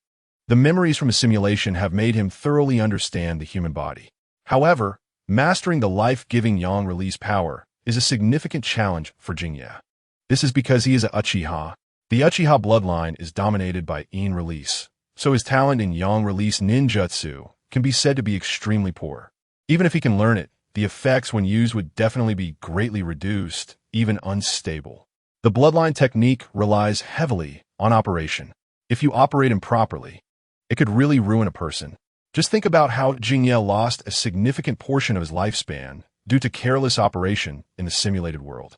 Speaker 1: The memories from a simulation have made him thoroughly understand the human body. However, mastering the life-giving yang release power is a significant challenge for Jinye. This is because he is an Uchiha. The Uchiha bloodline is dominated by yin release, so his talent in yang release ninjutsu can be said to be extremely poor. Even if he can learn it, the effects when used would definitely be greatly reduced, even unstable. The bloodline technique relies heavily on operation. If you operate improperly, it could really ruin a person. Just think about how Jinye lost a significant portion of his lifespan due to careless operation in the simulated world.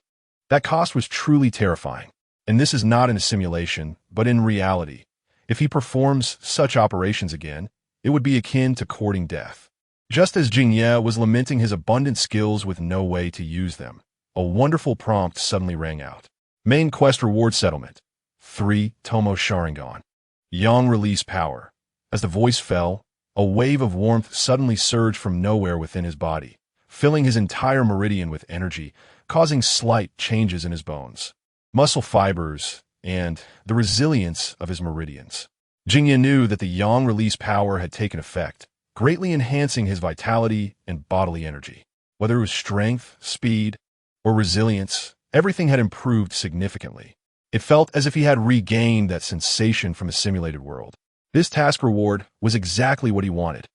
Speaker 1: That cost was truly terrifying. And this is not in a simulation, but in reality. If he performs such operations again, it would be akin to courting death. Just as Jinye was lamenting his abundant skills with no way to use them, a wonderful prompt suddenly rang out. Main quest reward settlement. 3 Tomo Sharingan. Yang release power. As the voice fell, a wave of warmth suddenly surged from nowhere within his body, filling his entire meridian with energy, causing slight changes in his bones, muscle fibers, and the resilience of his meridians. Jinye knew that the yang release power had taken effect, greatly enhancing his vitality and bodily energy. Whether it was strength, speed, or resilience, everything had improved significantly. It felt as if he had regained that sensation from a simulated world. This task reward was exactly what he wanted.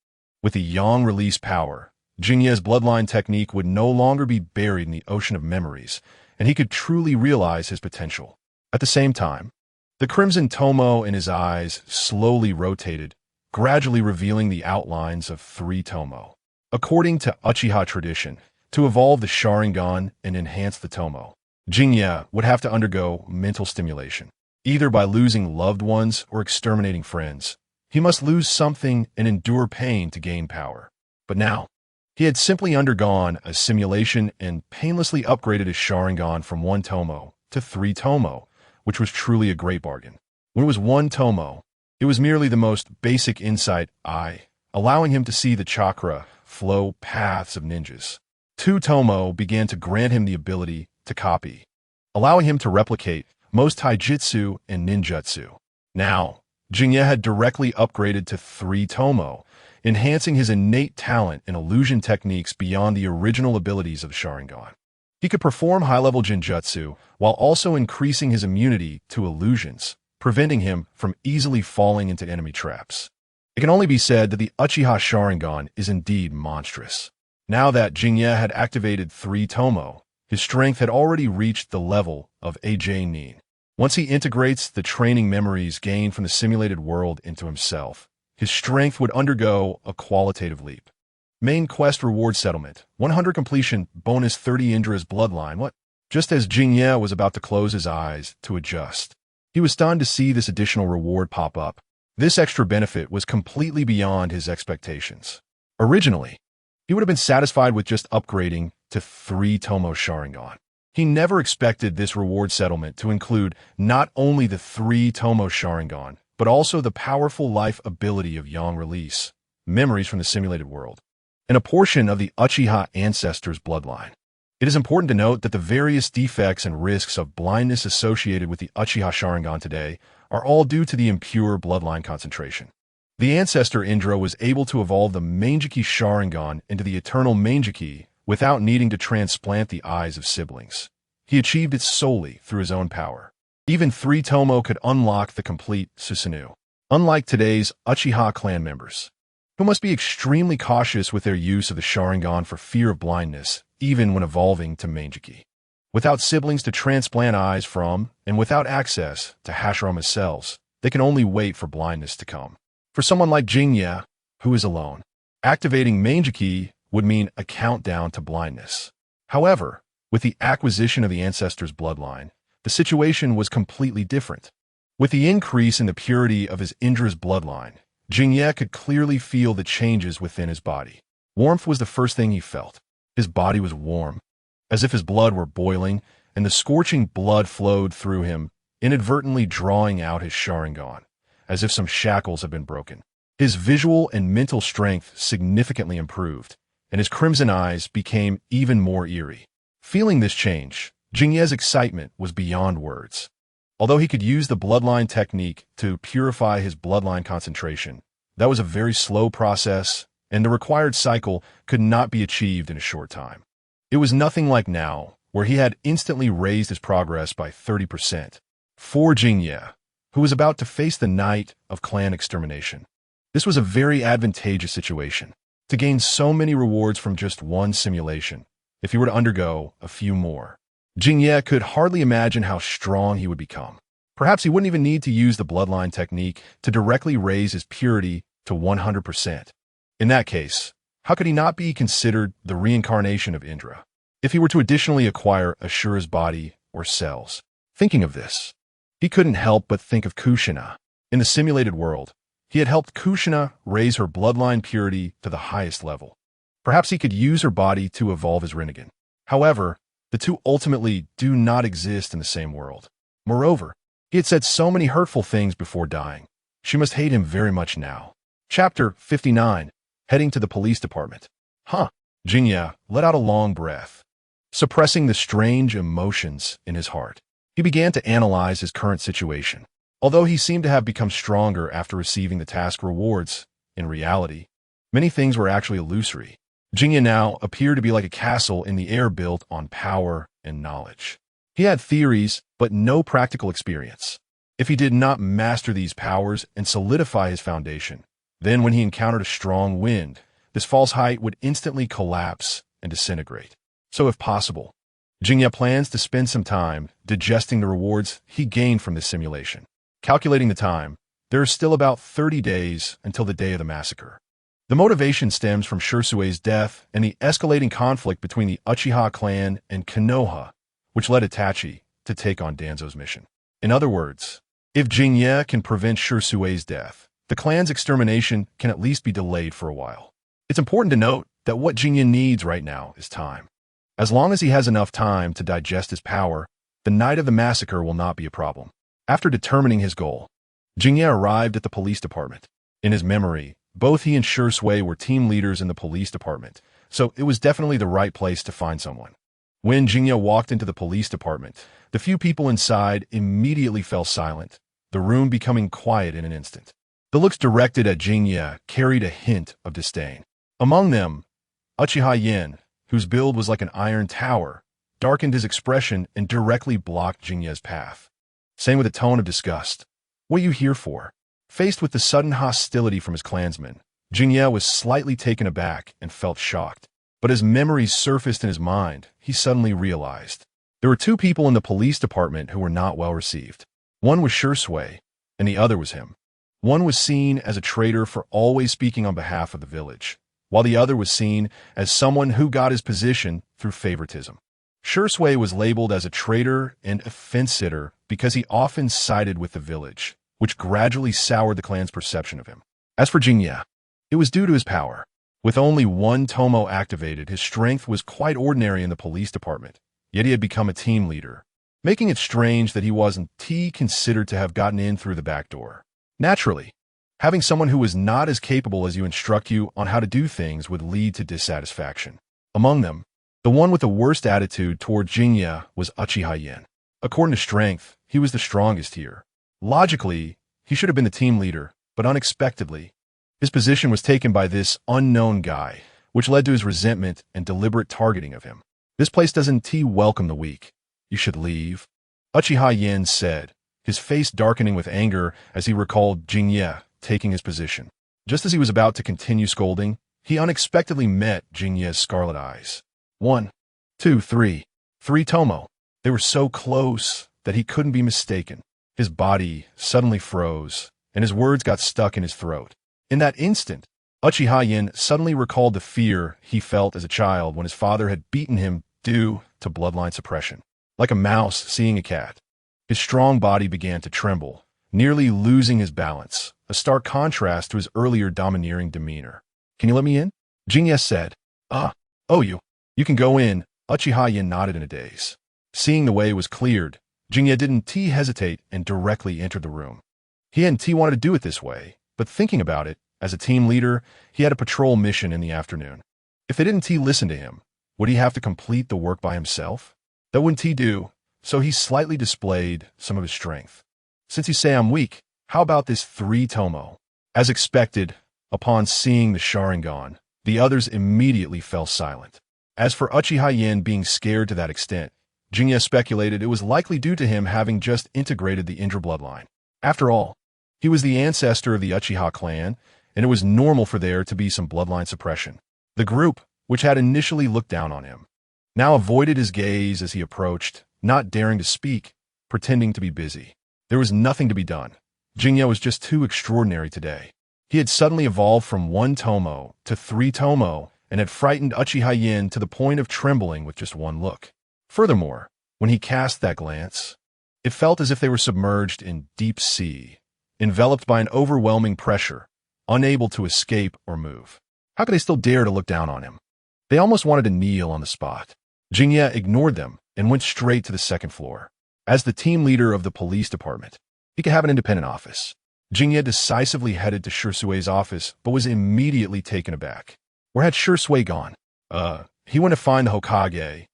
Speaker 1: With the yang release power, Jinye's bloodline technique would no longer be buried in the ocean of memories, and he could truly realize his potential. At the same time, the crimson tomo in his eyes slowly rotated, gradually revealing the outlines of 3 tomo. According to Uchiha tradition, to evolve the Sharingan and enhance the tomo, Jinye would have to undergo mental stimulation. Either by losing loved ones or exterminating friends, he must lose something and endure pain to gain power. But now, he had simply undergone a simulation and painlessly upgraded his Sharingan from 1 tomo to 3 tomo, which was truly a great bargain. When it was 1 tomo, it was merely the most basic insight eye, allowing him to see the chakra flow paths of ninjas. 2 tomo began to grant him the ability to copy, allowing him to replicate most taijutsu and ninjutsu. Now, Jingye had directly upgraded to 3 Tomo, enhancing his innate talent in illusion techniques beyond the original abilities of the Sharingan. He could perform high-level Jinjutsu while also increasing his immunity to illusions, preventing him from easily falling into enemy traps. It can only be said that the Uchiha Sharingan is indeed monstrous. Now that Jingye had activated 3 Tomo, his strength had already reached the level of AJ Nin. Once he integrates the training memories gained from the simulated world into himself, his strength would undergo a qualitative leap. Main quest reward settlement. 100 completion, bonus 30 Indra's bloodline. What? Just as Jingye was about to close his eyes to adjust, he was stunned to see this additional reward pop up. This extra benefit was completely beyond his expectations. Originally, he would have been satisfied with just upgrading to 3 Tomo Sharingan. He never expected this reward settlement to include not only the 3 Tomo Sharingan, but also the powerful life ability of Yang Release, memories from the simulated world, and a portion of the Uchiha ancestors' bloodline. It is important to note that the various defects and risks of blindness associated with the Uchiha Sharingan today are all due to the impure bloodline concentration. The ancestor Indra was able to evolve the me.You Sharingan into the eternal me.You without needing to transplant the eyes of siblings. He achieved it solely through his own power. Even 3 Tomo could unlock the complete Susanoo. Unlike today's Uchiha clan members, who must be extremely cautious with their use of the Sharingan for fear of blindness, even when evolving to me.You. Without siblings to transplant eyes from, and without access to Hashirama's cells, they can only wait for blindness to come. For someone like Jingye, who is alone, activating me.You would mean a countdown to blindness. However, with the acquisition of the ancestor's bloodline, the situation was completely different. With the increase in the purity of his Indra's bloodline, Jingye could clearly feel the changes within his body. Warmth was the first thing he felt. His body was warm, as if his blood were boiling, and the scorching blood flowed through him, inadvertently drawing out his Sharingan, as if some shackles had been broken. His visual and mental strength significantly improved, and his crimson eyes became even more eerie. Feeling this change, Jingye's excitement was beyond words. Although he could use the bloodline technique to purify his bloodline concentration, that was a very slow process, and the required cycle could not be achieved in a short time. It was nothing like now, where he had instantly raised his progress by 30%. For Jingye, who was about to face the night of clan extermination, this was a very advantageous situation. To gain so many rewards from just one simulation, if he were to undergo a few more, Jingye could hardly imagine how strong he would become. Perhaps he wouldn't even need to use the bloodline technique to directly raise his purity to 100%. In that case, how could he not be considered the reincarnation of Indra, if he were to additionally acquire Ashura's body or cells? Thinking of this, he couldn't help but think of Kushina. In the simulated world, he had helped Kushina raise her bloodline purity to the highest level. Perhaps he could use her body to evolve his Rinnegan. However, the two ultimately do not exist in the same world. Moreover, he had said so many hurtful things before dying. She must hate him very much now. Chapter 59. Heading to the police department. Jingye let out a long breath. Suppressing the strange emotions in his heart, he began to analyze his current situation. Although he seemed to have become stronger after receiving the task rewards, in reality, many things were actually illusory. Jingye now appeared to be like a castle in the air built on power and knowledge. He had theories, but no practical experience. If he did not master these powers and solidify his foundation, then when he encountered a strong wind, this false height would instantly collapse and disintegrate. So if possible, Jingye plans to spend some time digesting the rewards he gained from this simulation. Calculating the time, there are still about 30 days until the day of the massacre. The motivation stems from Shursue's death and the escalating conflict between the Uchiha clan and Konoha, which led Itachi to take on Danzo's mission. In other words, if Jingye can prevent Shursue's death, the clan's extermination can at least be delayed for a while. It's important to note that what Jingye needs right now is time. As long as he has enough time to digest his power, the night of the massacre will not be a problem. After determining his goal, Jingye arrived at the police department. In his memory, both he and Shursui were team leaders in the police department, so it was definitely the right place to find someone. When Jingye walked into the police department, the few people inside immediately fell silent, the room becoming quiet in an instant. The looks directed at Jinye carried a hint of disdain. Among them, Uchiha Yin, whose build was like an iron tower, darkened his expression and directly blocked Jinye's path, saying with a tone of disgust, "What are you here for?" Faced with the sudden hostility from his clansmen, Jinye was slightly taken aback and felt shocked. But as memories surfaced in his mind, he suddenly realized there were two people in the police department who were not well received. One was Shui, and the other was him. One was seen as a traitor for always speaking on behalf of the village, while the other was seen as someone who got his position through favoritism. Shui was labeled as a traitor and a fence-sitter because he often sided with the village, which gradually soured the clan's perception of him. As for Jinye, it was due to his power. With only one Tomo activated, his strength was quite ordinary in the police department, yet he had become a team leader, making it strange that he wasn't considered to have gotten in through the back door. Naturally, having someone who was not as capable as you instruct you on how to do things would lead to dissatisfaction. Among them, the one with the worst attitude toward Jinye was Uchiha Yin. According to strength, he was the strongest here. Logically, he should have been the team leader, but unexpectedly, his position was taken by this unknown guy, which led to his resentment and deliberate targeting of him. "This place doesn't welcome the weak. You should leave," Uchiha Yin said, his face darkening with anger as he recalled Jinye taking his position. Just as he was about to continue scolding, he unexpectedly met Jinye's scarlet eyes. 1, 2, 3. 3 Tomo. They were so close that he couldn't be mistaken. His body suddenly froze, and his words got stuck in his throat. In that instant, Uchiha Yin suddenly recalled the fear he felt as a child when his father had beaten him due to bloodline suppression. Like a mouse seeing a cat, his strong body began to tremble, nearly losing his balance, a stark contrast to his earlier domineering demeanor. "Can you let me in?" Jinye said. You can go in," Uchiha Yin nodded in a daze. Seeing the way was cleared, Jinye didn't hesitate and directly entered the room. He hadn't wanted to do it this way, but thinking about it, as a team leader, he had a patrol mission in the afternoon. If they didn't listen to him, would he have to complete the work by himself? That wouldn't do, so he slightly displayed some of his strength. "Since you say I'm weak, how about this 3 Tomo?" As expected, upon seeing the Sharingan, the others immediately fell silent. As for Uchiha Yin being scared to that extent, Jinye speculated it was likely due to him having just integrated the Indra bloodline. After all, he was the ancestor of the Uchiha clan, and it was normal for there to be some bloodline suppression. The group, which had initially looked down on him, now avoided his gaze as he approached, not daring to speak, pretending to be busy. There was nothing to be done. Jinye was just too extraordinary today. He had suddenly evolved from 1 Tomo to 3 Tomo, and had frightened Uchiha Yin to the point of trembling with just one look. Furthermore, when he cast that glance, it felt as if they were submerged in deep sea, enveloped by an overwhelming pressure, unable to escape or move. How could they still dare to look down on him? They almost wanted to kneel on the spot. Jinye ignored them and went straight to the second floor. As the team leader of the police department, he could have an independent office. Jinye decisively headed to Shusui's office, but was immediately taken aback. Where had Shui gone? He went to find the Hokage.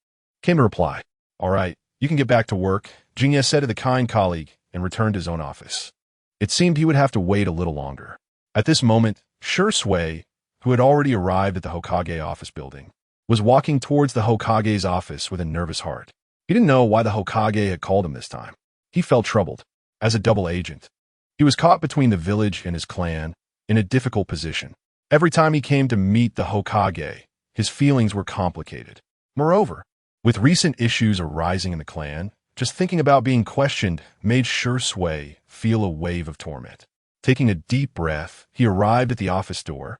Speaker 1: Came to reply. "All right, you can get back to work," Jinye said to the kind colleague and returned to his own office. It seemed he would have to wait a little longer. At this moment, Shui, who had already arrived at the Hokage office building, was walking towards the Hokage's office with a nervous heart. He didn't know why the Hokage had called him this time. He felt troubled. As a double agent, he was caught between the village and his clan, in a difficult position. Every time he came to meet the Hokage, his feelings were complicated. Moreover, with recent issues arising in the clan, just thinking about being questioned made Shui feel a wave of torment. Taking a deep breath, he arrived at the office door,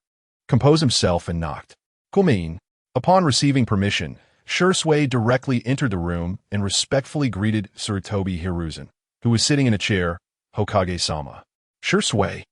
Speaker 1: composed himself, and knocked. "Come." Upon receiving permission, Shui directly entered the room and respectfully greeted Tsurutobi Hiruzen, who was sitting in a chair. "Hokage-sama." "Shui,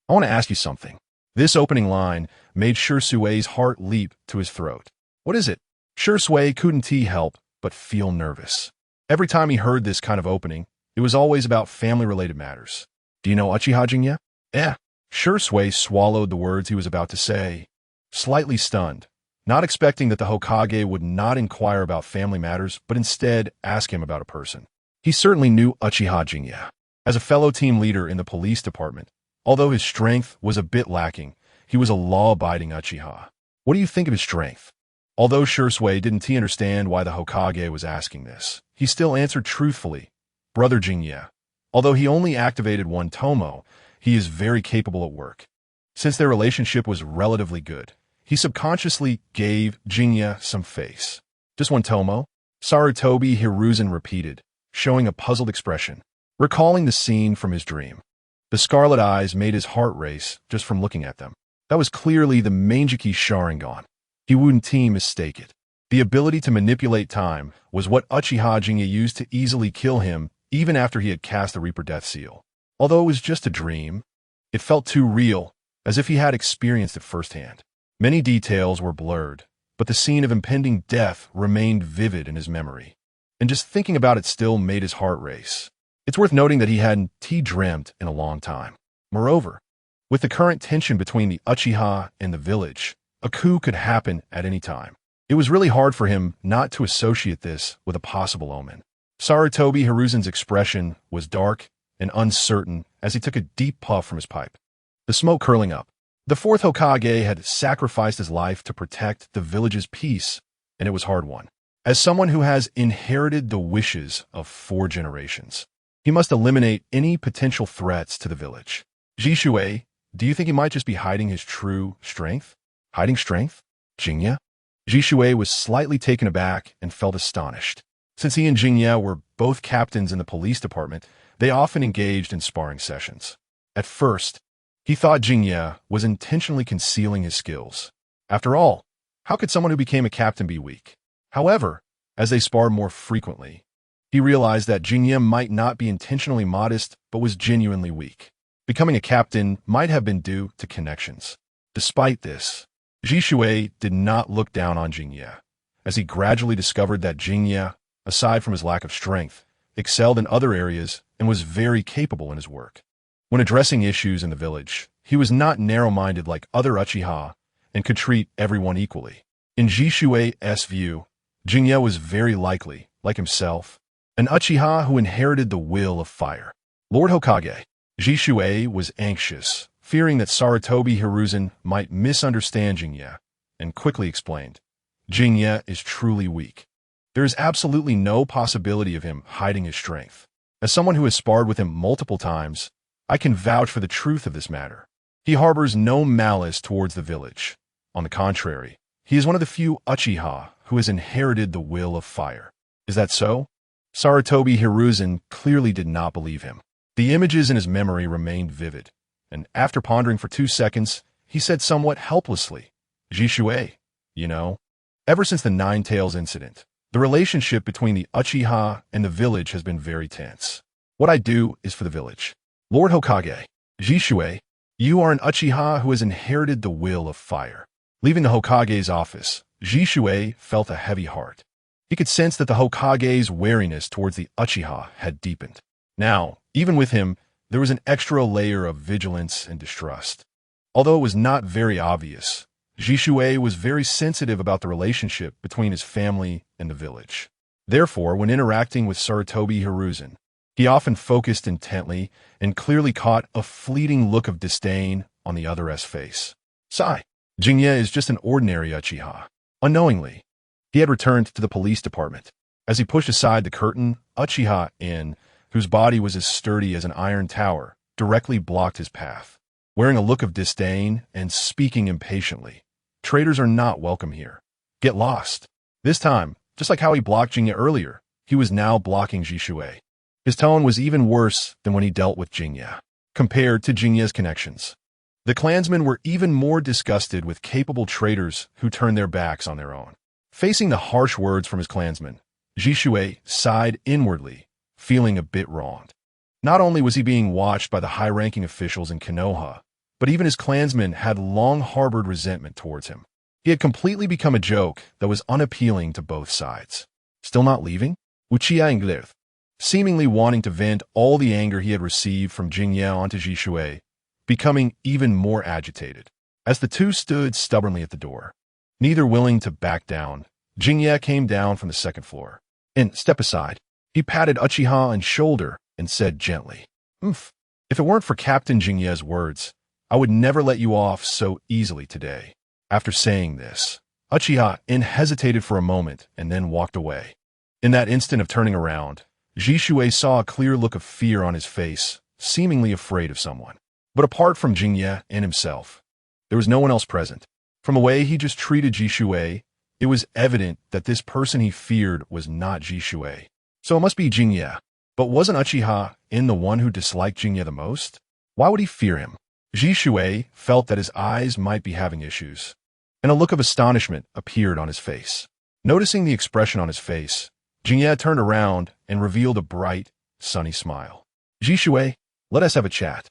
Speaker 1: I want to ask you something." This opening line made Shui's heart leap to his throat. "What is it?" Shui couldn't help but feel nervous. Every time he heard this kind of opening, it was always about family-related matters. "Do you know Uchiha Jinye?" Shui swallowed the words he was about to say, slightly stunned, not expecting that the Hokage would not inquire about family matters, but instead ask him about a person. He certainly knew Uchiha Jinye. As a fellow team leader in the police department, although his strength was a bit lacking, he was a law-abiding Uchiha. What do you think of his strength? Although Shursui didn't understand why the Hokage was asking this, he still answered truthfully, Brother Jinye. Although he only activated one Tomo, he is very capable at work. Since their relationship was relatively good, he subconsciously gave Jinye some face. Just one Tomo? Sarutobi Hiruzen repeated, showing a puzzled expression, recalling the scene from his dream. The scarlet eyes made his heart race just from looking at them. That was clearly the Manjiki Sharingan. He wouldn't mistake it. The ability to manipulate time was what Uchiha Jinye used to easily kill him even after he had cast the Reaper Death Seal. Although it was just a dream, it felt too real, as if he had experienced it firsthand. Many details were blurred, but the scene of impending death remained vivid in his memory. And just thinking about it still made his heart race. It's worth noting that he hadn't dreamt in a long time. Moreover, with the current tension between the Uchiha and the village, a coup could happen at any time. It was really hard for him not to associate this with a possible omen. Sarutobi Hiruzen's expression was dark and uncertain as he took a deep puff from his pipe, the smoke curling up. The fourth Hokage had sacrificed his life to protect the village's peace, and it was hard-won. As someone who has inherited the wishes of 4 generations, he must eliminate any potential threats to the village. Jishui, do you think he might just be hiding his true strength? Hiding strength? Jinye? Jishui was slightly taken aback and felt astonished. Since he and Jinye were both captains in the police department, they often engaged in sparring sessions. At first, he thought Jinye was intentionally concealing his skills. After all, how could someone who became a captain be weak? However, as they sparred more frequently, he realized that Jinye might not be intentionally modest but was genuinely weak. Becoming a captain might have been due to connections. Despite this, Jishui did not look down on Jinye, as he gradually discovered that Jinye, aside from his lack of strength, excelled in other areas and was very capable in his work. When addressing issues in the village, he was not narrow-minded like other Uchiha and could treat everyone equally. In Jishui's view, Jinye was very likely, like himself, an Uchiha who inherited the will of fire. Lord Hokage, Jishui was anxious, fearing that Sarutobi Hiruzen might misunderstand Jinye, and quickly explained, Jinye is truly weak. There is absolutely no possibility of him hiding his strength. As someone who has sparred with him multiple times, I can vouch for the truth of this matter. He harbors no malice towards the village. On the contrary, he is one of the few Uchiha who has inherited the will of fire. Is that so? Sarutobi Hiruzen clearly did not believe him. The images in his memory remained vivid, and after pondering for 2 seconds, he said somewhat helplessly, Jishui, you know, ever since the Nine Tails incident, the relationship between the Uchiha and the village has been very tense. What I do is for the village. Lord Hokage, Jishui, you are an Uchiha who has inherited the will of fire. Leaving the Hokage's office, Jishui felt a heavy heart. He could sense that the Hokage's wariness towards the Uchiha had deepened. Now, even with him, there was an extra layer of vigilance and distrust. Although it was not very obvious, Jishui was very sensitive about the relationship between his family and the village. Therefore, when interacting with Sarutobi Hiruzen, he often focused intently and clearly caught a fleeting look of disdain on the other's face. Sigh. Jinye is just an ordinary Uchiha. Unknowingly, he had returned to the police department. As he pushed aside the curtain, Uchiha In, whose body was as sturdy as an iron tower, directly blocked his path. Wearing a look of disdain and speaking impatiently, traitors are not welcome here. Get lost. This time, just like how he blocked Jinye earlier, he was now blocking Jishui. His tone was even worse than when he dealt with Jinye. Compared to Jinye's connections, the clansmen were even more disgusted with capable traitors who turned their backs on their own. Facing the harsh words from his clansmen, Jishui sighed inwardly, feeling a bit wronged. Not only was he being watched by the high-ranking officials in Konoha, but even his clansmen had long harbored resentment towards him. He had completely become a joke that was unappealing to both sides. Still not leaving? Uchiha Inglerth, seemingly wanting to vent all the anger he had received from Jinye onto Jishui, becoming even more agitated. As the two stood stubbornly at the door, neither willing to back down, Jinye came down from the second floor. And, step aside, he patted Uchiha on the shoulder and said gently, Oof. If it weren't for Captain Jingye's words, I would never let you off so easily today. After saying this, Uchiha hesitated for a moment and then walked away. In that instant of turning around, Jishui saw a clear look of fear on his face, seemingly afraid of someone. But apart from Jingye and himself, there was no one else present. From the way he just treated Jishui, it was evident that this person he feared was not Jishui. So it must be Jingye. But wasn't Uchiha the one who disliked Jingye the most? Why would he fear him? Jishui felt that his eyes might be having issues, and a look of astonishment appeared on his face. Noticing the expression on his face, Jingye turned around and revealed a bright, sunny smile. Jishui, let us have a chat.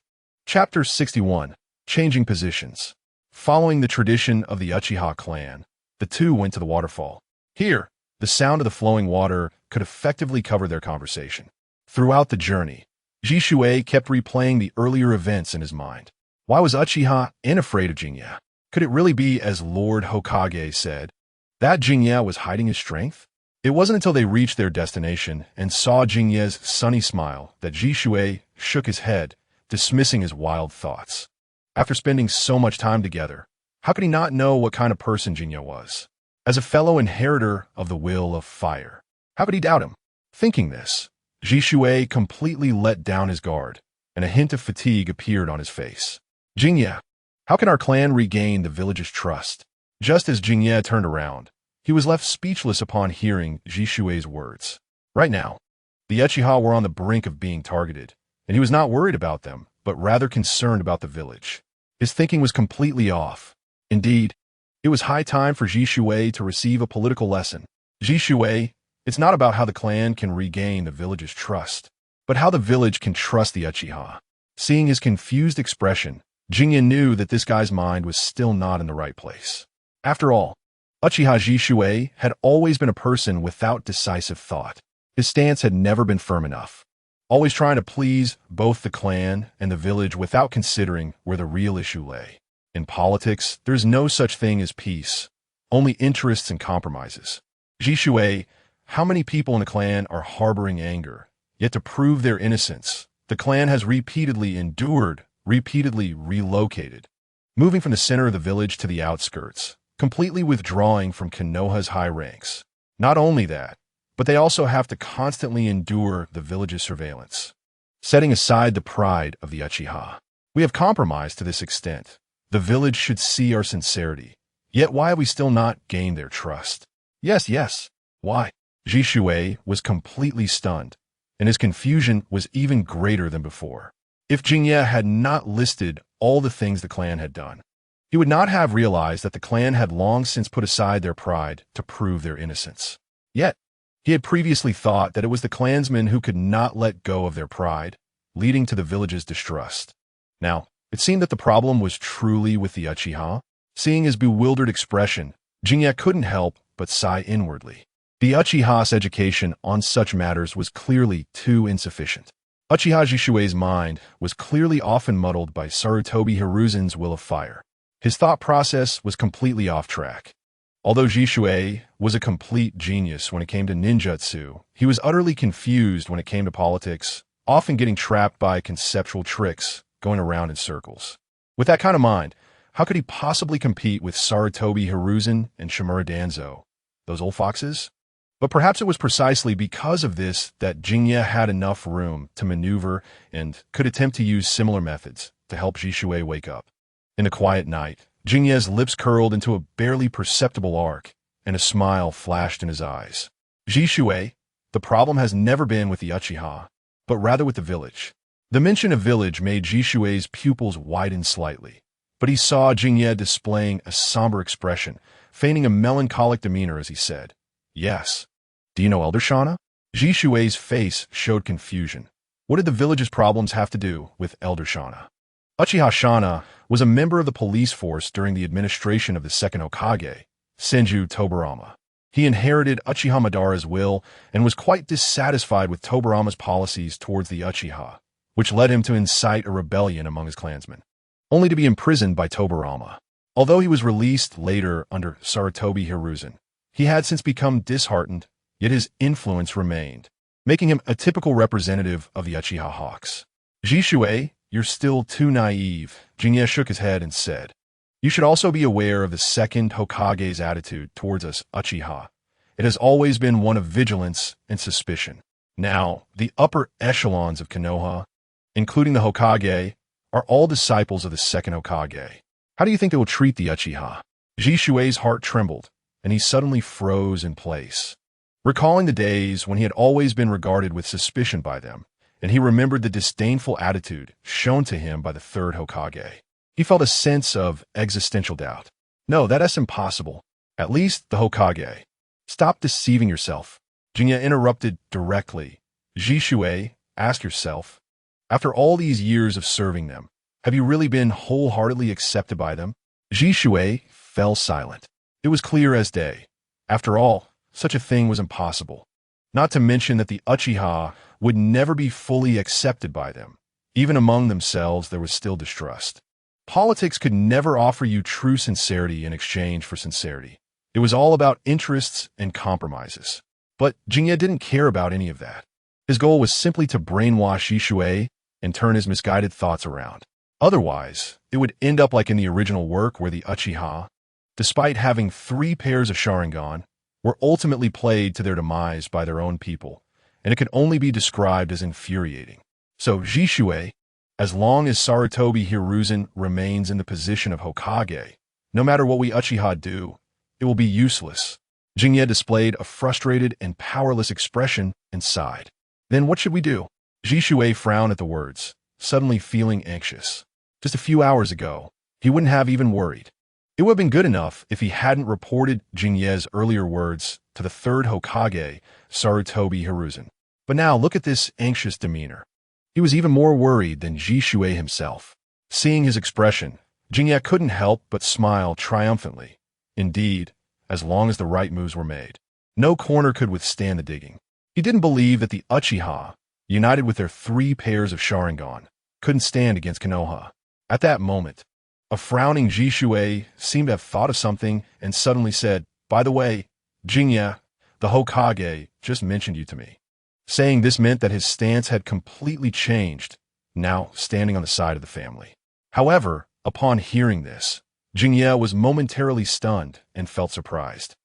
Speaker 1: Chapter 61. Changing Positions. Following the tradition of the Uchiha clan, the two went to the waterfall. Here, the sound of the flowing water could effectively cover their conversation. Throughout the journey, Jishui kept replaying the earlier events in his mind. Why was Uchiha afraid of Jingye? Could it really be as Lord Hokage said, that Jingye was hiding his strength? It wasn't until they reached their destination and saw Jingye's sunny smile that Jishui shook his head, dismissing his wild thoughts. After spending so much time together, how could he not know what kind of person Jingye was? As a fellow inheritor of the will of fire, how could he doubt him? Thinking this, Jishui completely let down his guard, and a hint of fatigue appeared on his face. Jingye, how can our clan regain the village's trust? Just as Jingye turned around, he was left speechless upon hearing Jishui's words. Right now, the Uchiha were on the brink of being targeted, and he was not worried about them, but rather concerned about the village. His thinking was completely off. Indeed, it was high time for Jishui to receive a political lesson. Jishui, it's not about how the clan can regain the village's trust, but how the village can trust the Uchiha. Seeing his confused expression, Jingye knew that this guy's mind was still not in the right place. After all, Uchiha Jishui had always been a person without decisive thought. His stance had never been firm enough, always trying to please both the clan and the village without considering where the real issue lay. In politics, there's no such thing as peace, only interests and compromises. Jishui, how many people in the clan are harboring anger? Yet to prove their innocence, the clan has repeatedly endured, repeatedly relocated, moving from the center of the village to the outskirts, completely withdrawing from Konoha's high ranks. Not only that, but they also have to constantly endure the village's surveillance. Setting aside the pride of the Uchiha, we have compromised to this extent. The village should see our sincerity. Yet why have we still not gained their trust? Yes, why? Jishui was completely stunned, and his confusion was even greater than before. If Jingye had not listed all the things the clan had done, he would not have realized that the clan had long since put aside their pride to prove their innocence. Yet, he had previously thought that it was the clansmen who could not let go of their pride, leading to the village's distrust. Now, it seemed that the problem was truly with the Uchiha. Seeing his bewildered expression, Jingye couldn't help but sigh inwardly. The Uchiha's education on such matters was clearly too insufficient. Uchiha Jishui's mind was clearly often muddled by Sarutobi Hiruzen's will of fire. His thought process was completely off track. Although Jishui was a complete genius when it came to ninjutsu, he was utterly confused when it came to politics, often getting trapped by conceptual tricks, going around in circles. With that kind of mind, how could he possibly compete with Sarutobi Hiruzen and Shimura Danzo, those old foxes? But perhaps it was precisely because of this that Jingye had enough room to maneuver and could attempt to use similar methods to help Jishui wake up. In the quiet night, Jingye's lips curled into a barely perceptible arc, and a smile flashed in his eyes. Jishui, the problem has never been with the Uchiha, but rather with the village. The mention of village made Jishui's pupils widen slightly, but he saw Jingye displaying a somber expression, feigning a melancholic demeanor as he said, "Yes. Do you know Elder Shana?" Jishui's face showed confusion. What did the village's problems have to do with Elder Shana? Uchiha Shana was a member of the police force during the administration of the second Hokage, Senju Tobarama. He inherited Uchiha Madara's will and was quite dissatisfied with Tobarama's policies towards the Uchiha, which led him to incite a rebellion among his clansmen, only to be imprisoned by Tobarama. Although he was released later under Sarutobi Hiruzen, he had since become disheartened, yet his influence remained, making him a typical representative of the Uchiha Hawks. Jisue, you're still too naive. Jinye shook his head and said, you should also be aware of the second Hokage's attitude towards us Uchiha. It has always been one of vigilance and suspicion. Now, the upper echelons of Konoha, including the Hokage, are all disciples of the second Hokage. How do you think they will treat the Uchiha? Jisue's heart trembled, and he suddenly froze in place. Recalling the days when he had always been regarded with suspicion by them, and he remembered the disdainful attitude shown to him by the third Hokage. He felt a sense of existential doubt. No, that's impossible. At least the Hokage. Stop deceiving yourself. Jinye interrupted directly. Jisue, ask yourself, after all these years of serving them, have you really been wholeheartedly accepted by them? Jisue fell silent. It was clear as day. After all, such a thing was impossible. Not to mention that the Uchiha would never be fully accepted by them. Even among themselves, there was still distrust. Politics could never offer you true sincerity in exchange for sincerity. It was all about interests and compromises. But Jinye didn't care about any of that. His goal was simply to brainwash Jisue and turn his misguided thoughts around. Otherwise, it would end up like in the original work where the Uchiha, despite having 3 pairs of Sharingan, were ultimately played to their demise by their own people, and it could only be described as infuriating. So Jisue, as long as Sarutobi Hiruzen remains in the position of Hokage, no matter what we Uchiha do, it will be useless. Jinye displayed a frustrated and powerless expression and sighed. Then what should we do? Jisue frowned at the words, suddenly feeling anxious. Just a few hours ago, he wouldn't have even worried. It would have been good enough if he hadn't reported Jinye's earlier words to the third Hokage, Sarutobi Hiruzen. But now look at this anxious demeanor. He was even more worried than Jisue himself. Seeing his expression, Jinye couldn't help but smile triumphantly. Indeed, as long as the right moves were made, no corner could withstand the digging. He didn't believe that the Uchiha, united with their 3 pairs of Sharingan, couldn't stand against Konoha. At that moment, a frowning Jisue seemed to have thought of something and suddenly said, by the way, Jinye, the Hokage, just mentioned you to me. Saying this meant that his stance had completely changed, now standing on the side of the family. However, upon hearing this, Jinye was momentarily stunned and felt surprised.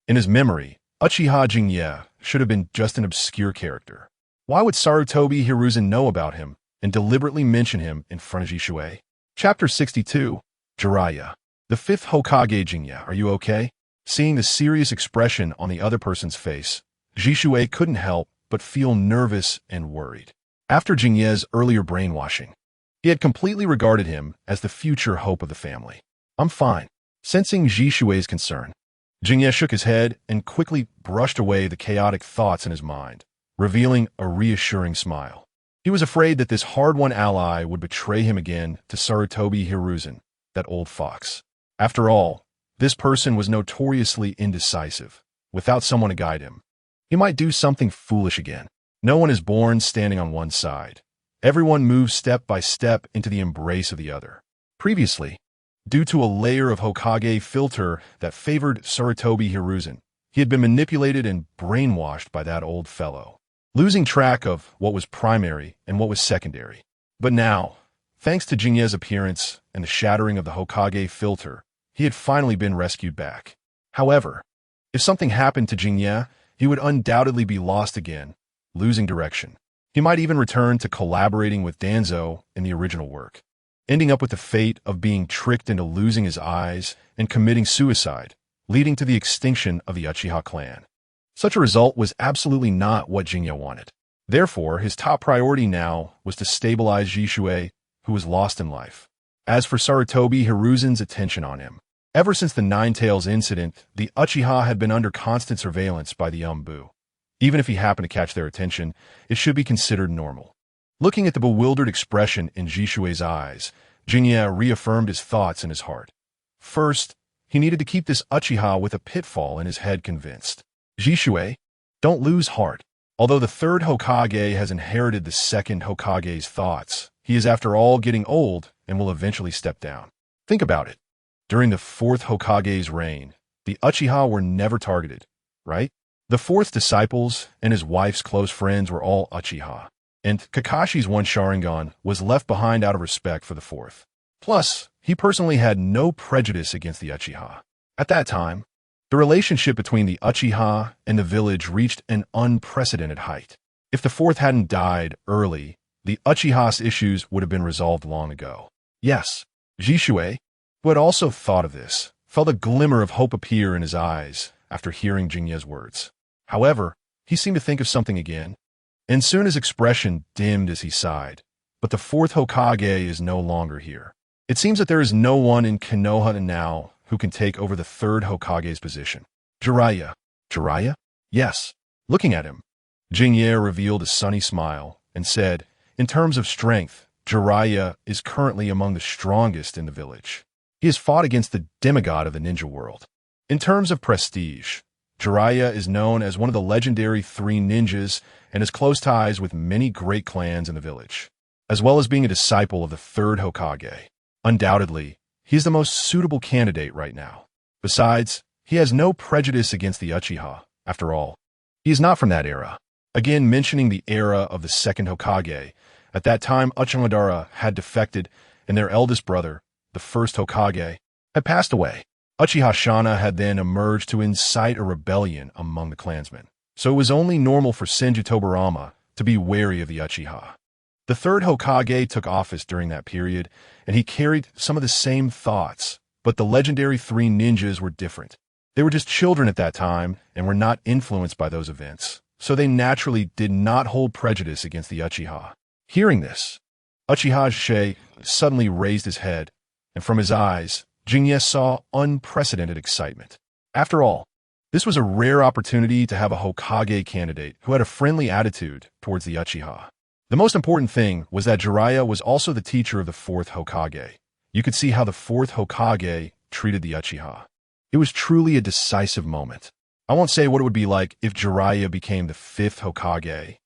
Speaker 1: In his memory, Uchiha Jinye should have been just an obscure character. Why would Sarutobi Hiruzen know about him and deliberately mention him in front of Jisue? Chapter 62, Jiraiya. The 5th Hokage Jinye, are you okay? Seeing the serious expression on the other person's face, Jisue couldn't help but feel nervous and worried. After Jinye's earlier brainwashing, he had completely regarded him as the future hope of the family. I'm fine. Sensing Jisue's concern, Jinye shook his head and quickly brushed away the chaotic thoughts in his mind, revealing a reassuring smile. He was afraid that this hard-won ally would betray him again to Sarutobi Hiruzen, that old fox. After all, this person was notoriously indecisive. Without someone to guide him, he might do something foolish again. No one is born standing on one side. Everyone moves step by step into the embrace of the other. Previously, due to a layer of Hokage filter that favored Sarutobi Hiruzen, he had been manipulated and brainwashed by that old fellow, losing track of what was primary and what was secondary. But now, thanks to Jinye's appearance and the shattering of the Hokage filter, he had finally been rescued back. However, if something happened to Jinye, he would undoubtedly be lost again, losing direction. He might even return to collaborating with Danzo in the original work, ending up with the fate of being tricked into losing his eyes and committing suicide, leading to the extinction of the Uchiha clan. Such a result was absolutely not what Jinye wanted. Therefore, his top priority now was to stabilize Jisue, who was lost in life. As for Sarutobi Hiruzen's attention on him, ever since the Nine-Tails incident, the Uchiha had been under constant surveillance by the Umbu. Even if he happened to catch their attention, it should be considered normal. Looking at the bewildered expression in Jisue's eyes, Jinye reaffirmed his thoughts in his heart. First, he needed to keep this Uchiha with a pitfall in his head convinced. Jisue, don't lose heart. Although the 3rd Hokage has inherited the 2nd Hokage's thoughts, he is after all getting old and will eventually step down. Think about it. During the 4th Hokage's reign, the Uchiha were never targeted, right? The 4th disciples and his wife's close friends were all Uchiha. and Kakashi's one Sharingan was left behind out of respect for the fourth. Plus, he personally had no prejudice against the Uchiha. At that time, the relationship between the Uchiha and the village reached an unprecedented height. If the fourth hadn't died early, the Uchiha's issues would have been resolved long ago. Yes, Jishui, who had also thought of this, felt a glimmer of hope appear in his eyes after hearing Jinye's words. However, he seemed to think of something again, and soon his expression dimmed as he sighed. But the fourth Hokage is no longer here. It seems that there is no one in Konoha now who can take over the third Hokage's position. Jiraiya. Jiraiya? Yes. Looking at him, Jinye revealed a sunny smile and said, in terms of strength, Jiraiya is currently among the strongest in the village. He has fought against the demigod of the ninja world. In terms of prestige, Jiraiya is known as one of the legendary 3 ninjas and has close ties with many great clans in the village, as well as being a disciple of the third Hokage. Undoubtedly, he is the most suitable candidate right now. Besides, he has no prejudice against the Uchiha. After all, he is not from that era. Again, mentioning the era of the second Hokage, at that time Uchiha Madara had defected and their eldest brother, the first Hokage, had passed away. Uchiha Shana had then emerged to incite a rebellion among the clansmen, so it was only normal for Senju Tobarama to be wary of the Uchiha. The third Hokage took office during that period, and he carried some of the same thoughts, but the legendary 3 ninjas were different. They were just children at that time and were not influenced by those events, so they naturally did not hold prejudice against the Uchiha. Hearing this, Uchiha She suddenly raised his head, and from his eyes, Jinye saw unprecedented excitement. After all, this was a rare opportunity to have a Hokage candidate who had a friendly attitude towards the Uchiha. The most important thing was that Jiraiya was also the teacher of the fourth Hokage. You could see how the fourth Hokage treated the Uchiha. It was truly a decisive moment. I won't say what it would be like if Jiraiya became the fifth Hokage,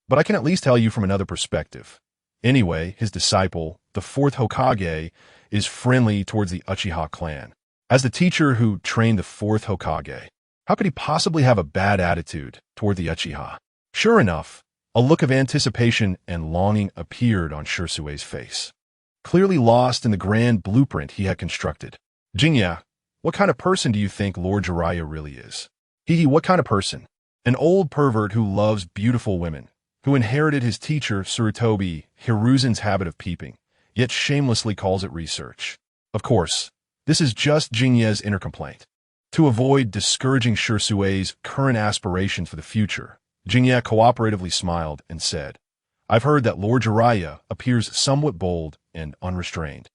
Speaker 1: but I can at least tell you from another perspective. Anyway, his disciple, the fourth Hokage, is friendly towards the Uchiha clan. As the teacher who trained the fourth Hokage, how could he possibly have a bad attitude toward the Uchiha? Sure enough, a look of anticipation and longing appeared on Shursue's face, clearly lost in the grand blueprint he had constructed. Jinye, what kind of person do you think Lord Jiraiya really is? What kind of person? An old pervert who loves beautiful women, who inherited his teacher Tsurutobi Hiruzen's habit of peeping, yet shamelessly calls it research. Of course, this is just Jinye's inner complaint. To avoid discouraging Shursue's current aspirations for the future, Jinye cooperatively smiled and said, I've heard that Lord Jiraiya appears somewhat bold and unrestrained,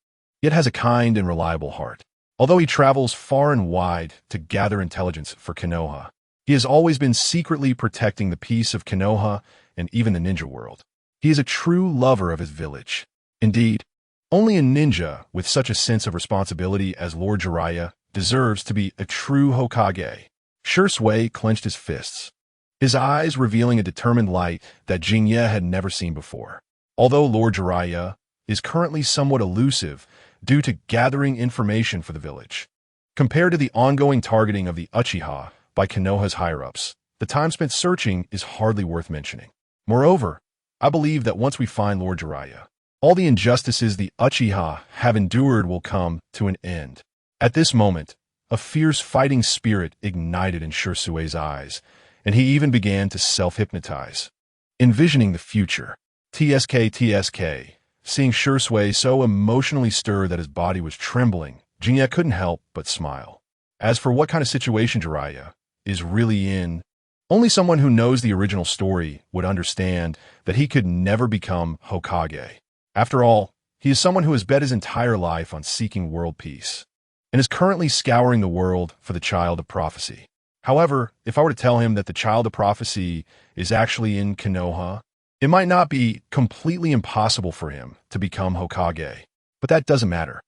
Speaker 1: yet has a kind and reliable heart. Although he travels far and wide to gather intelligence for Konoha, he has always been secretly protecting the peace of Konoha and even the ninja world. He is a true lover of his village. Indeed, only a ninja with such a sense of responsibility as Lord Jiraiya deserves to be a true Hokage. Shursui clenched his fists, his eyes revealing a determined light that Jinye had never seen before. Although Lord Jiraiya is currently somewhat elusive due to gathering information for the village, compared to the ongoing targeting of the Uchiha by Konoha's higher-ups, the time spent searching is hardly worth mentioning. Moreover, I believe that once we find Lord Jiraiya, all the injustices the Uchiha have endured will come to an end. At this moment, a fierce fighting spirit ignited in Shursue's eyes, and he even began to self-hypnotize, envisioning the future. TSK. Seeing Shursui so emotionally stirred that his body was trembling, Jinye couldn't help but smile. As for what kind of situation Jiraiya is really in, only someone who knows the original story would understand that he could never become Hokage. After all, he is someone who has bet his entire life on seeking world peace, and is currently scouring the world for the Child of Prophecy. However, if I were to tell him that the Child of Prophecy is actually in Konoha, it might not be completely impossible for him to become Hokage, but that doesn't matter.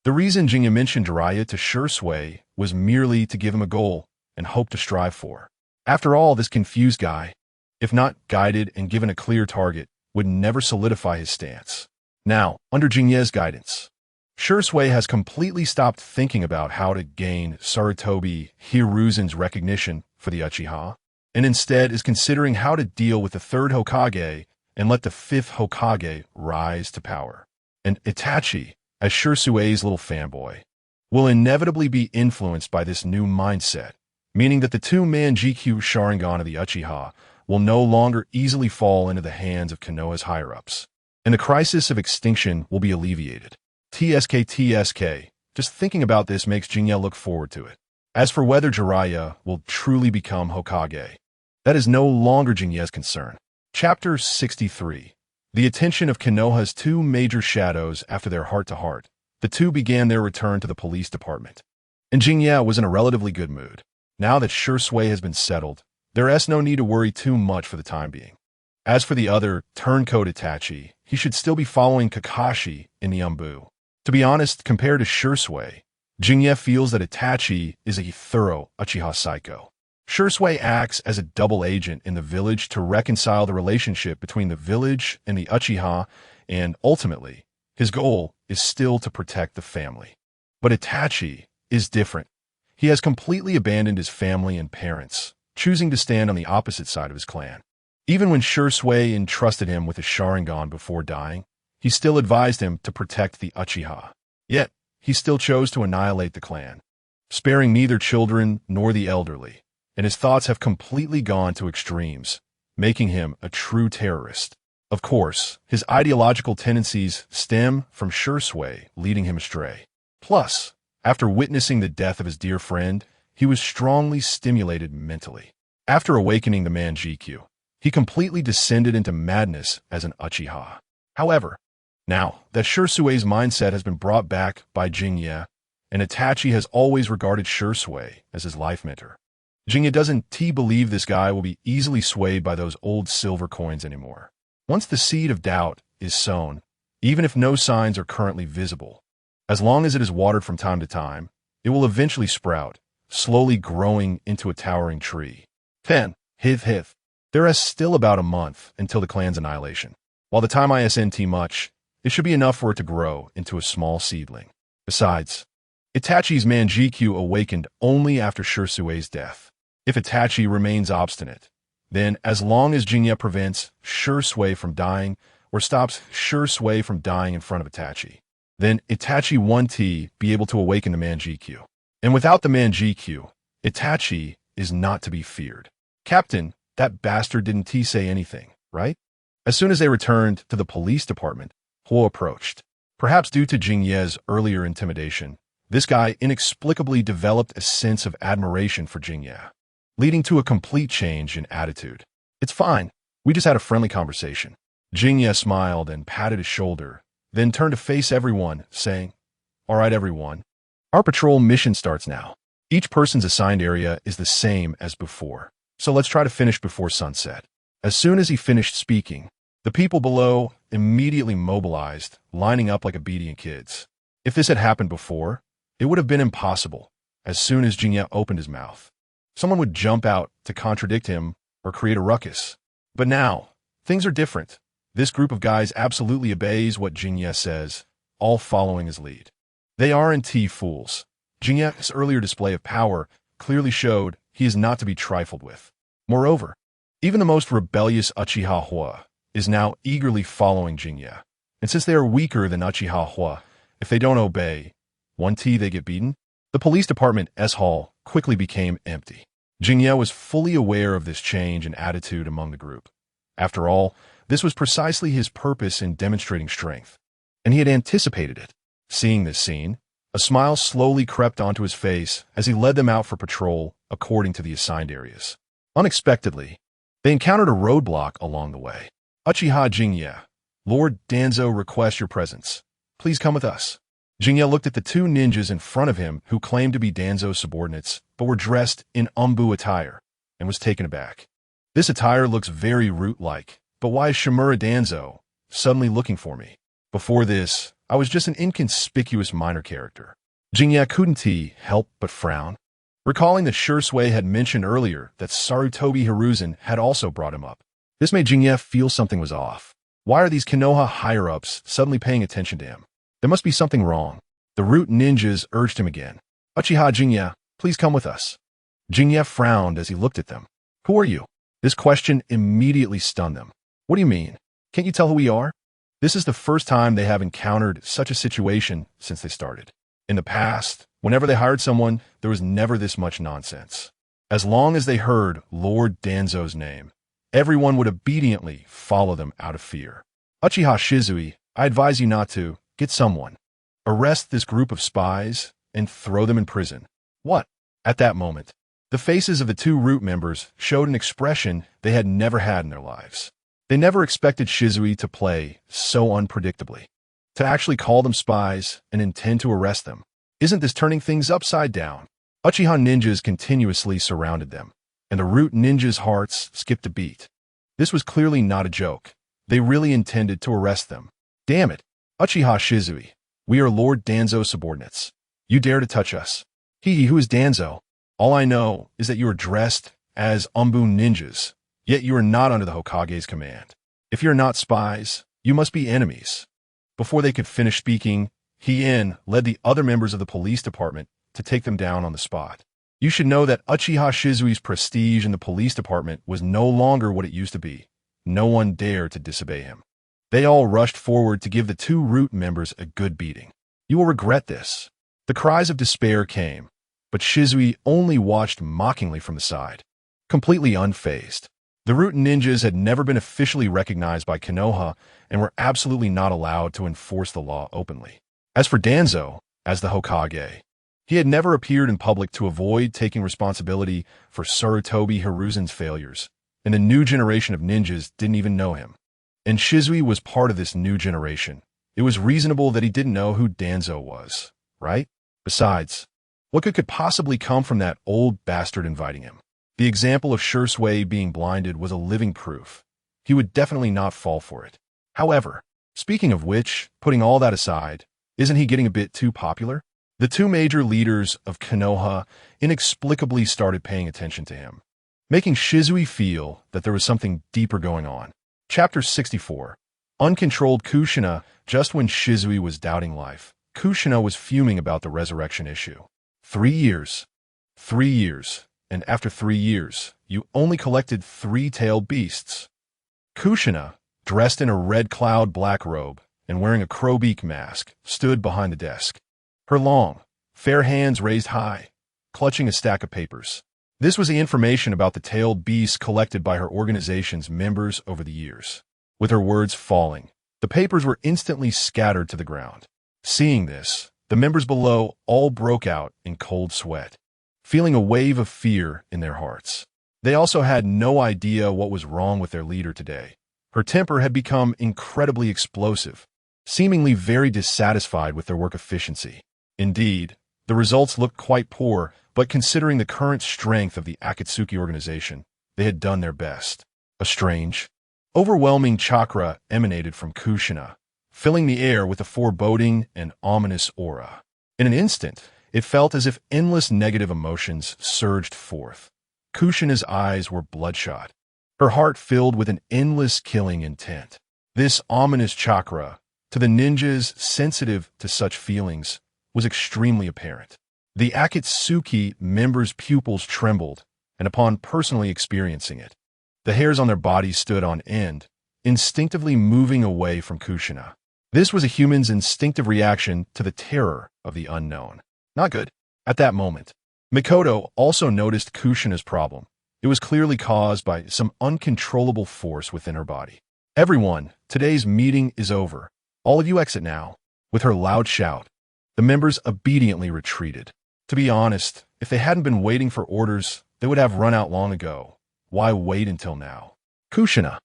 Speaker 1: The reason Jinye mentioned Jiraiya to Shursui was merely to give him a goal and hope to strive for. After all, this confused guy, if not guided and given a clear target, would never solidify his stance. Now, under Jinye's guidance, Shursui has completely stopped thinking about how to gain Sarutobi Hiruzen's recognition for the Uchiha, and instead is considering how to deal with the third Hokage and let the fifth Hokage rise to power. And Itachi, as Shirsue's little fanboy, will inevitably be influenced by this new mindset, meaning that the two-man GQ Sharingan of the Uchiha will no longer easily fall into the hands of Konoha's higher-ups, and the crisis of extinction will be alleviated. TSK. Just thinking about this makes Jinye look forward to it. As for whether Jiraiya will truly become Hokage, that is no longer Jinye's concern. Chapter 63. The attention of Konoha's two major shadows after their heart-to-heart. The two began their return to the police department. And Jinye was in a relatively good mood. Now that Shisui has been settled, there is no need to worry too much for the time being. As for the other turncoat Itachi, he should still be following Kakashi in the Umbu. To be honest, compared to Shisui, Jinye feels that Itachi is a thorough Uchiha psycho. Shisui acts as a double agent in the village to reconcile the relationship between the village and the Uchiha, and ultimately, his goal is still to protect the family. But Itachi is different. He has completely abandoned his family and parents, choosing to stand on the opposite side of his clan. Even when Shisui entrusted him with a Sharingan before dying, he still advised him to protect the Uchiha. Yet, he still chose to annihilate the clan, sparing neither children nor the elderly, and his thoughts have completely gone to extremes, making him a true terrorist. Of course, his ideological tendencies stem from Shisui leading him astray. Plus, after witnessing the death of his dear friend, he was strongly stimulated mentally. After awakening the man GQ, he completely descended into madness as an Uchiha. However, now that Shirsue's mindset has been brought back by Jinye, and Itachi has always regarded Shisui as his life mentor, Jinye doesn't believe this guy will be easily swayed by those old silver coins anymore. Once the seed of doubt is sown, even if no signs are currently visible, as long as it is watered from time to time, it will eventually sprout, slowly growing into a towering tree. 10. Hith. There is still about a month until the clan's annihilation. While the time isn't much, it should be enough for it to grow into a small seedling. Besides, Itachi's man GQ awakened only after Shirsue's death. If Itachi remains obstinate, then as long as Jinye prevents Shisui from dying or stops Shisui from dying in front of Itachi, then Itachi won't be able to awaken the man GQ. And without the man GQ, Itachi is not to be feared. Captain, that bastard didn't say anything, right? As soon as they returned to the police department, Huo approached. Perhaps due to Jinye's earlier intimidation, this guy inexplicably developed a sense of admiration for Jinye, leading to a complete change in attitude. It's fine. We just had a friendly conversation. Jinye smiled and patted his shoulder, then turned to face everyone, saying, "All right, everyone. Our patrol mission starts now. Each person's assigned area is the same as before, so let's try to finish before sunset." As soon as he finished speaking, the people below immediately mobilized, lining up like obedient kids. If this had happened before, it would have been impossible. As soon as Jinye opened his mouth, someone would jump out to contradict him or create a ruckus. But now, things are different. This group of guys absolutely obeys what Jinye says, all following his lead. They aren't fools. Jinye's earlier display of power clearly showed he is not to be trifled with. Moreover, even the most rebellious Uchiha Hua is now eagerly following Jinye. And since they are weaker than Uchiha Hua, if they don't obey, they get beaten. The police department S hall quickly became empty. Jinye was fully aware of this change in attitude among the group. After all, this was precisely his purpose in demonstrating strength, and he had anticipated it. Seeing this scene, a smile slowly crept onto his face as he led them out for patrol according to the assigned areas. Unexpectedly, they encountered a roadblock along the way. Uchiha Jinye, Lord Danzo requests your presence. Please come with us. Jinye looked at the two ninjas in front of him who claimed to be Danzo's subordinates, but were dressed in Umbu attire, and was taken aback. This attire looks very root-like, but why is Shimura Danzo suddenly looking for me? Before this, I was just an inconspicuous minor character. Jinye couldn't help but frown, recalling that Shisui had mentioned earlier that Sarutobi Hiruzen had also brought him up. This made Jinye feel something was off. Why are these Konoha higher-ups suddenly paying attention to him? There must be something wrong. The root ninjas urged him again. Uchiha Jinye, please come with us. Jinye frowned as he looked at them. Who are you? This question immediately stunned them. What do you mean? Can't you tell who we are? This is the first time they have encountered such a situation since they started. In the past, whenever they hired someone, there was never this much nonsense. As long as they heard Lord Danzo's name, everyone would obediently follow them out of fear. Uchiha Shizui, I advise you not to. Get someone. Arrest this group of spies and throw them in prison. What? At that moment, the faces of the two root members showed an expression they had never had in their lives. They never expected Shizui to play so unpredictably. To actually call them spies and intend to arrest them. Isn't this turning things upside down? Uchiha ninjas continuously surrounded them, and the root ninjas' hearts skipped a beat. This was clearly not a joke. They really intended to arrest them. Damn it! Uchiha Shizui, we are Lord Danzo's subordinates. You dare to touch us. Who is Danzo? All I know is that you are dressed as Umbun ninjas, yet you are not under the Hokage's command. If you're not spies, you must be enemies. Before they could finish speaking, Hien led the other members of the police department to take them down on the spot. You should know that Uchiha Shizui's prestige in the police department was no longer what it used to be. No one dared to disobey him. They all rushed forward to give the two root members a good beating. You will regret this. The cries of despair came, but Shizui only watched mockingly from the side, completely unfazed. The root ninjas had never been officially recognized by Konoha and were absolutely not allowed to enforce the law openly. As for Danzo, as the Hokage, he had never appeared in public to avoid taking responsibility for Sarutobi Hiruzen's failures, and the new generation of ninjas didn't even know him. And Shizui was part of this new generation. It was reasonable that he didn't know who Danzo was, right? Besides, what could possibly come from that old bastard inviting him? The example of Shursui being blinded was a living proof. He would definitely not fall for it. However, speaking of which, putting all that aside, isn't he getting a bit too popular? The two major leaders of Konoha inexplicably started paying attention to him, making Shizui feel that there was something deeper going on. Chapter 64. Uncontrolled Kushina. Just when Shizui was doubting life, Kushina was fuming about the resurrection issue. 3 years. 3 years. And after 3 years, you only collected 3-tailed beasts. Kushina, dressed in a red cloud black robe and wearing a crowbeak mask, stood behind the desk. Her long, fair hands raised high, clutching a stack of papers. This was the information about the tailed beasts collected by her organization's members over the years. With her words falling, the papers were instantly scattered to the ground. Seeing this, the members below all broke out in cold sweat, feeling a wave of fear in their hearts. They also had no idea what was wrong with their leader today. Her temper had become incredibly explosive, seemingly very dissatisfied with their work efficiency. Indeed, the results looked quite poor, but considering the current strength of the Akatsuki organization, they had done their best. A strange, overwhelming chakra emanated from Kushina, filling the air with a foreboding and ominous aura. In an instant, it felt as if endless negative emotions surged forth. Kushina's eyes were bloodshot, her heart filled with an endless killing intent. This ominous chakra, to the ninjas sensitive to such feelings, was extremely apparent. The Akatsuki members' pupils trembled, and upon personally experiencing it, the hairs on their bodies stood on end, instinctively moving away from Kushina. This was a human's instinctive reaction to the terror of the unknown. Not good. At that moment, Mikoto also noticed Kushina's problem. It was clearly caused by some uncontrollable force within her body. Everyone, today's meeting is over. All of you exit now. With her loud shout, the members obediently retreated. To be honest, if they hadn't been waiting for orders, they would have run out long ago. Why wait until now? Kushina.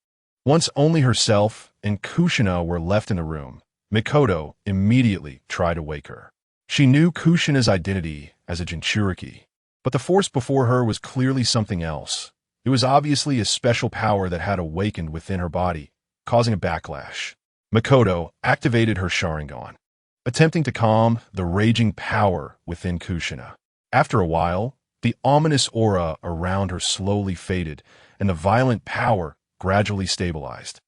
Speaker 1: Once only herself and Kushina were left in the room, Mikoto immediately tried to wake her. She knew Kushina's identity as a Jinchuriki, but the force before her was clearly something else. It was obviously a special power that had awakened within her body, causing a backlash. Mikoto activated her Sharingan, attempting to calm the raging power within Kushina. After a while, the ominous aura around her slowly faded, and the violent power gradually stabilized,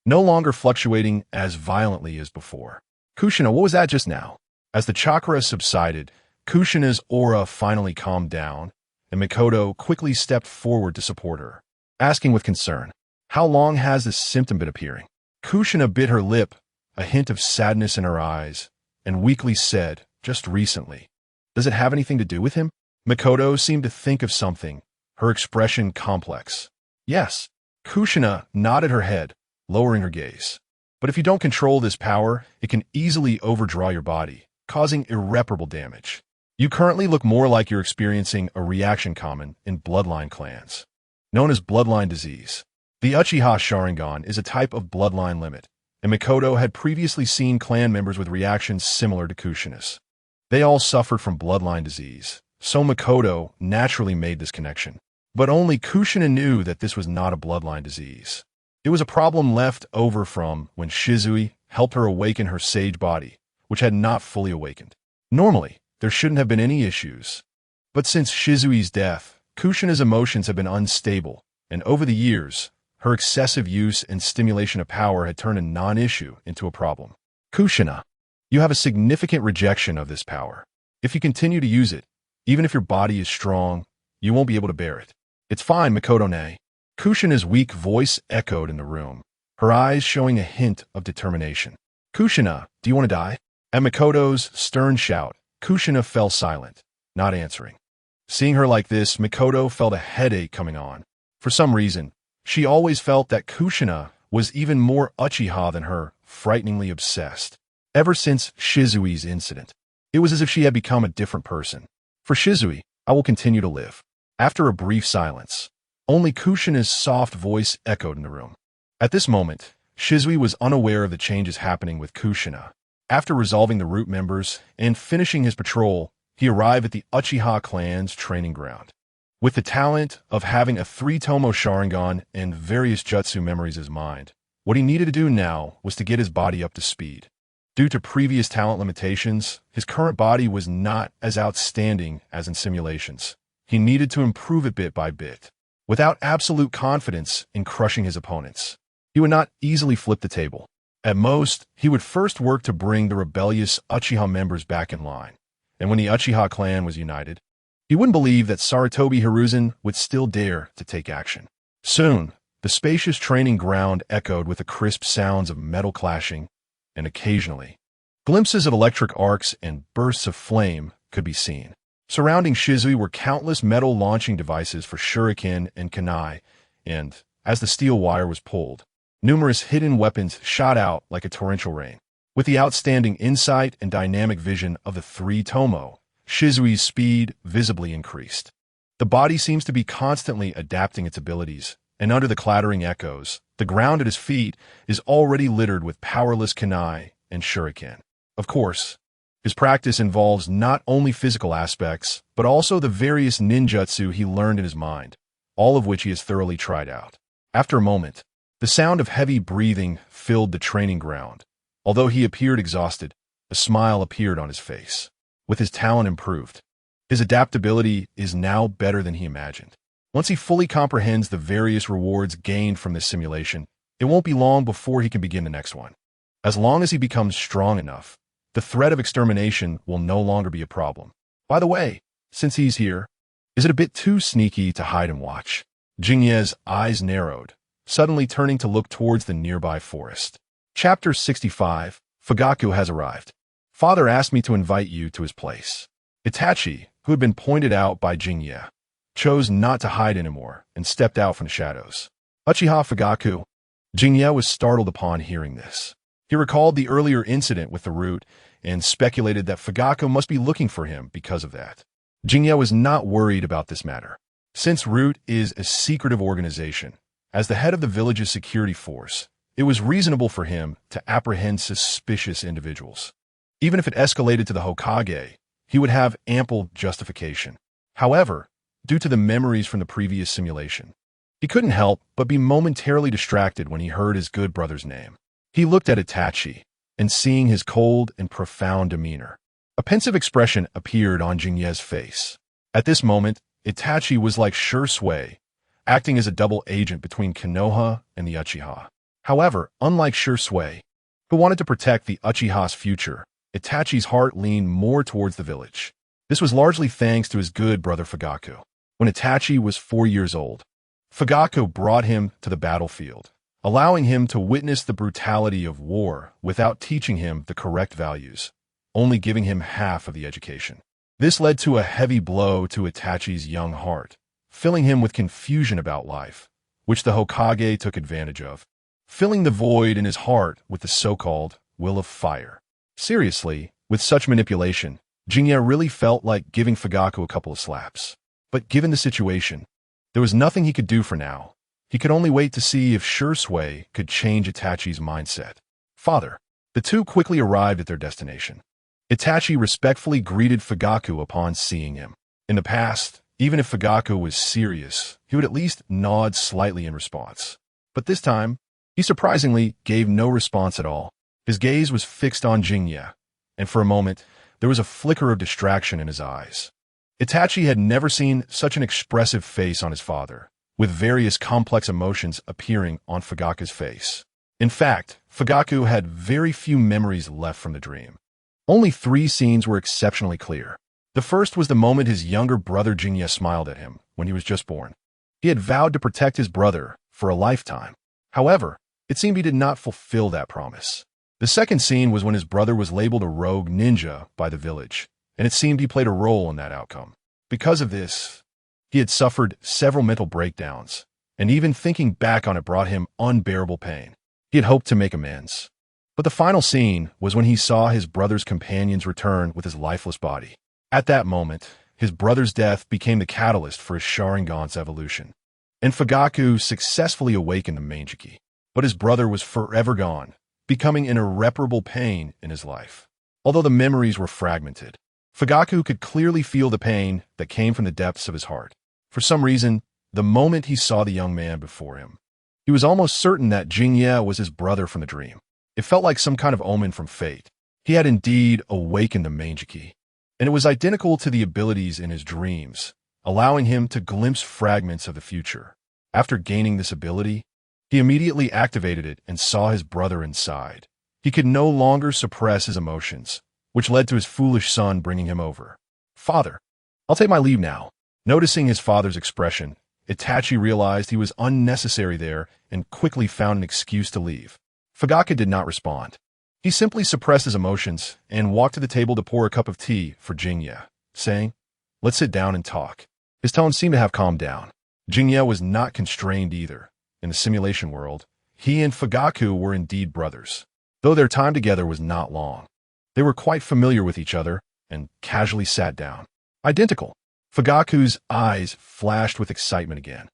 Speaker 1: no longer fluctuating as violently as before. Kushina, what was that just now? As the chakra subsided, Kushina's aura finally calmed down, and Mikoto quickly stepped forward to support her, asking with concern, "How long has this symptom been appearing?" Kushina bit her lip, a hint of sadness in her eyes, and weakly said, "Just recently. Does it have anything to do with him?" Makoto seemed to think of something, her expression complex. "Yes." Kushina nodded her head, lowering her gaze. "But if you don't control this power, it can easily overdraw your body, causing irreparable damage. You currently look more like you're experiencing a reaction common in bloodline clans, known as bloodline disease. The Uchiha Sharingan is a type of bloodline limit, and Makoto had previously seen clan members with reactions similar to Kushina's. They all suffered from bloodline disease, so Makoto naturally made this connection. But only Kushina knew that this was not a bloodline disease. It was a problem left over from when Shizui helped her awaken her sage body, which had not fully awakened. Normally, there shouldn't have been any issues. But since Shizui's death, Kushina's emotions have been unstable, and over the years, her excessive use and stimulation of power had turned a non-issue into a problem. "Kushina, you have a significant rejection of this power. If you continue to use it, even if your body is strong, you won't be able to bear it." "It's fine, Makoto-ne." Kushina's weak voice echoed in the room, her eyes showing a hint of determination. "Kushina, do you want to die?" At Makoto's stern shout, Kushina fell silent, not answering. Seeing her like this, Makoto felt a headache coming on. For some reason, she always felt that Kushina was even more Uchiha than her, frighteningly obsessed. Ever since Shizui's incident, it was as if she had become a different person. "For Shizui, I will continue to live." After a brief silence, only Kushina's soft voice echoed in the room. At this moment, Shizui was unaware of the changes happening with Kushina. After resolving the root members and finishing his patrol, he arrived at the Uchiha clan's training ground. With the talent of having a 3-tomo Sharingan and various jutsu memories in his mind, what he needed to do now was to get his body up to speed. Due to previous talent limitations, his current body was not as outstanding as in simulations. He needed to improve it bit by bit. Without absolute confidence in crushing his opponents, he would not easily flip the table. At most, he would first work to bring the rebellious Uchiha members back in line. And when the Uchiha clan was united, he wouldn't believe that Sarutobi Hiruzen would still dare to take action. Soon, the spacious training ground echoed with the crisp sounds of metal clashing, and occasionally, glimpses of electric arcs and bursts of flame could be seen. Surrounding Shizui were countless metal launching devices for shuriken and kunai, and, as the steel wire was pulled, numerous hidden weapons shot out like a torrential rain. With the outstanding insight and dynamic vision of the 3-tomo, Shizui's speed visibly increased. The body seems to be constantly adapting its abilities, and under the clattering echoes, the ground at his feet is already littered with powerless kunai and shuriken. Of course, his practice involves not only physical aspects, but also the various ninjutsu he learned in his mind, all of which he has thoroughly tried out. After a moment, the sound of heavy breathing filled the training ground. Although he appeared exhausted, a smile appeared on his face. With his talent improved, his adaptability is now better than he imagined. Once he fully comprehends the various rewards gained from this simulation, it won't be long before he can begin the next one. As long as he becomes strong enough, the threat of extermination will no longer be a problem. By the way, since he's here, is it a bit too sneaky to hide and watch? Jingye's eyes narrowed, suddenly turning to look towards the nearby forest. Chapter 65, Fugaku has arrived. Father asked me to invite you to his place. Itachi, who had been pointed out by Jingye, chose not to hide anymore and stepped out from the shadows. Uchiha Fugaku. Jingye was startled upon hearing this. He recalled the earlier incident with the root and speculated that Fugaku must be looking for him because of that. Jingye was not worried about this matter. Since Root is a secretive organization, as the head of the village's security force, it was reasonable for him to apprehend suspicious individuals. Even if it escalated to the Hokage, he would have ample justification. However, due to the memories from the previous simulation, he couldn't help but be momentarily distracted when he heard his good brother's name. He looked at Itachi, and seeing his cold and profound demeanor, a pensive expression appeared on Jingye's face. At this moment, Itachi was like Shursui, acting as a double agent between Konoha and the Uchiha. However, unlike Shursui, who wanted to protect the Uchiha's future, Itachi's heart leaned more towards the village. This was largely thanks to his good brother Fugaku. When Itachi was 4 years old, Fugaku brought him to the battlefield, allowing him to witness the brutality of war without teaching him the correct values, only giving him half of the education. This led to a heavy blow to Itachi's young heart, filling him with confusion about life, which the Hokage took advantage of, filling the void in his heart with the so-called will of fire. Seriously, with such manipulation, Jinye really felt like giving Fugaku a couple of slaps. But given the situation, there was nothing he could do for now. He could only wait to see if Shursui could change Itachi's mindset. Father. The two quickly arrived at their destination. Itachi respectfully greeted Fugaku upon seeing him. In the past, even if Fugaku was serious, he would at least nod slightly in response. But this time, he surprisingly gave no response at all. His gaze was fixed on Jinye, and for a moment, there was a flicker of distraction in his eyes. Itachi had never seen such an expressive face on his father, with various complex emotions appearing on Fugaku's face. In fact, Fugaku had very few memories left from the dream. Only 3 scenes were exceptionally clear. The first was the moment his younger brother Jinye smiled at him when he was just born. He had vowed to protect his brother for a lifetime. However, it seemed he did not fulfill that promise. The second scene was when his brother was labeled a rogue ninja by the village, and it seemed he played a role in that outcome. Because of this, he had suffered several mental breakdowns, and even thinking back on it brought him unbearable pain. He had hoped to make amends. But the final scene was when he saw his brother's companions return with his lifeless body. At that moment, his brother's death became the catalyst for his Sharingan's evolution, and Fugaku successfully awakened the me.You. But his brother was forever gone, becoming an irreparable pain in his life. Although the memories were fragmented, Fugaku could clearly feel the pain that came from the depths of his heart. For some reason, the moment he saw the young man before him, he was almost certain that Jinye was his brother from the dream. It felt like some kind of omen from fate. He had indeed awakened the me.You, and it was identical to the abilities in his dreams, allowing him to glimpse fragments of the future. After gaining this ability, he immediately activated it and saw his brother inside. He could no longer suppress his emotions, which led to his foolish son bringing him over. Father, I'll take my leave now. Noticing his father's expression, Itachi realized he was unnecessary there and quickly found an excuse to leave. Fugaku did not respond. He simply suppressed his emotions and walked to the table to pour a cup of tea for Jinye, saying, "Let's sit down and talk." His tone seemed to have calmed down. Jinye was not constrained either. In the simulation world, he and Fugaku were indeed brothers, though their time together was not long. They were quite familiar with each other and casually sat down. Identical. Fugaku's eyes flashed with excitement again.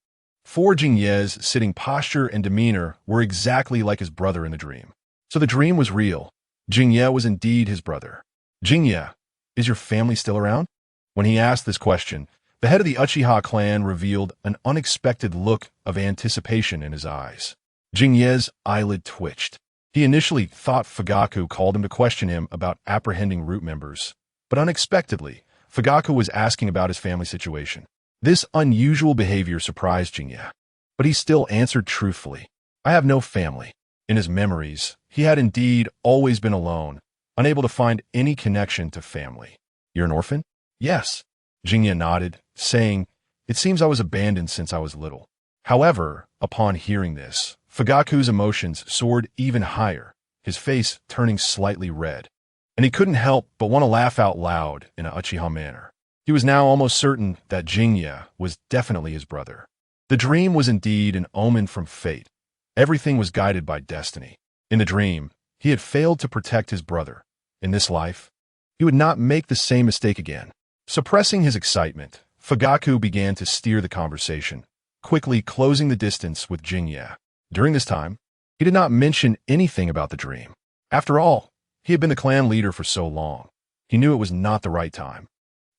Speaker 1: For Jinye's sitting posture and demeanor were exactly like his brother in the dream. So the dream was real. Jinye was indeed his brother. Jinye, is your family still around? When he asked this question, the head of the Uchiha clan revealed an unexpected look of anticipation in his eyes. Jinye's eyelid twitched. He initially thought Fugaku called him to question him about apprehending root members, but unexpectedly, Fugaku was asking about his family situation. This unusual behavior surprised Jinye, but he still answered truthfully. I have no family. In his memories, he had indeed always been alone, unable to find any connection to family. You're an orphan? Yes. Jinye nodded, saying, It seems I was abandoned since I was little. However, upon hearing this, Fugaku's emotions soared even higher, his face turning slightly red, and he couldn't help but want to laugh out loud in an Uchiha manner. He was now almost certain that Jinye was definitely his brother. The dream was indeed an omen from fate. Everything was guided by destiny. In the dream, he had failed to protect his brother. In this life, he would not make the same mistake again. Suppressing his excitement, Fugaku began to steer the conversation, quickly closing the distance with Jinye. During this time, he did not mention anything about the dream. After all, he had been the clan leader for so long. He knew it was not the right time,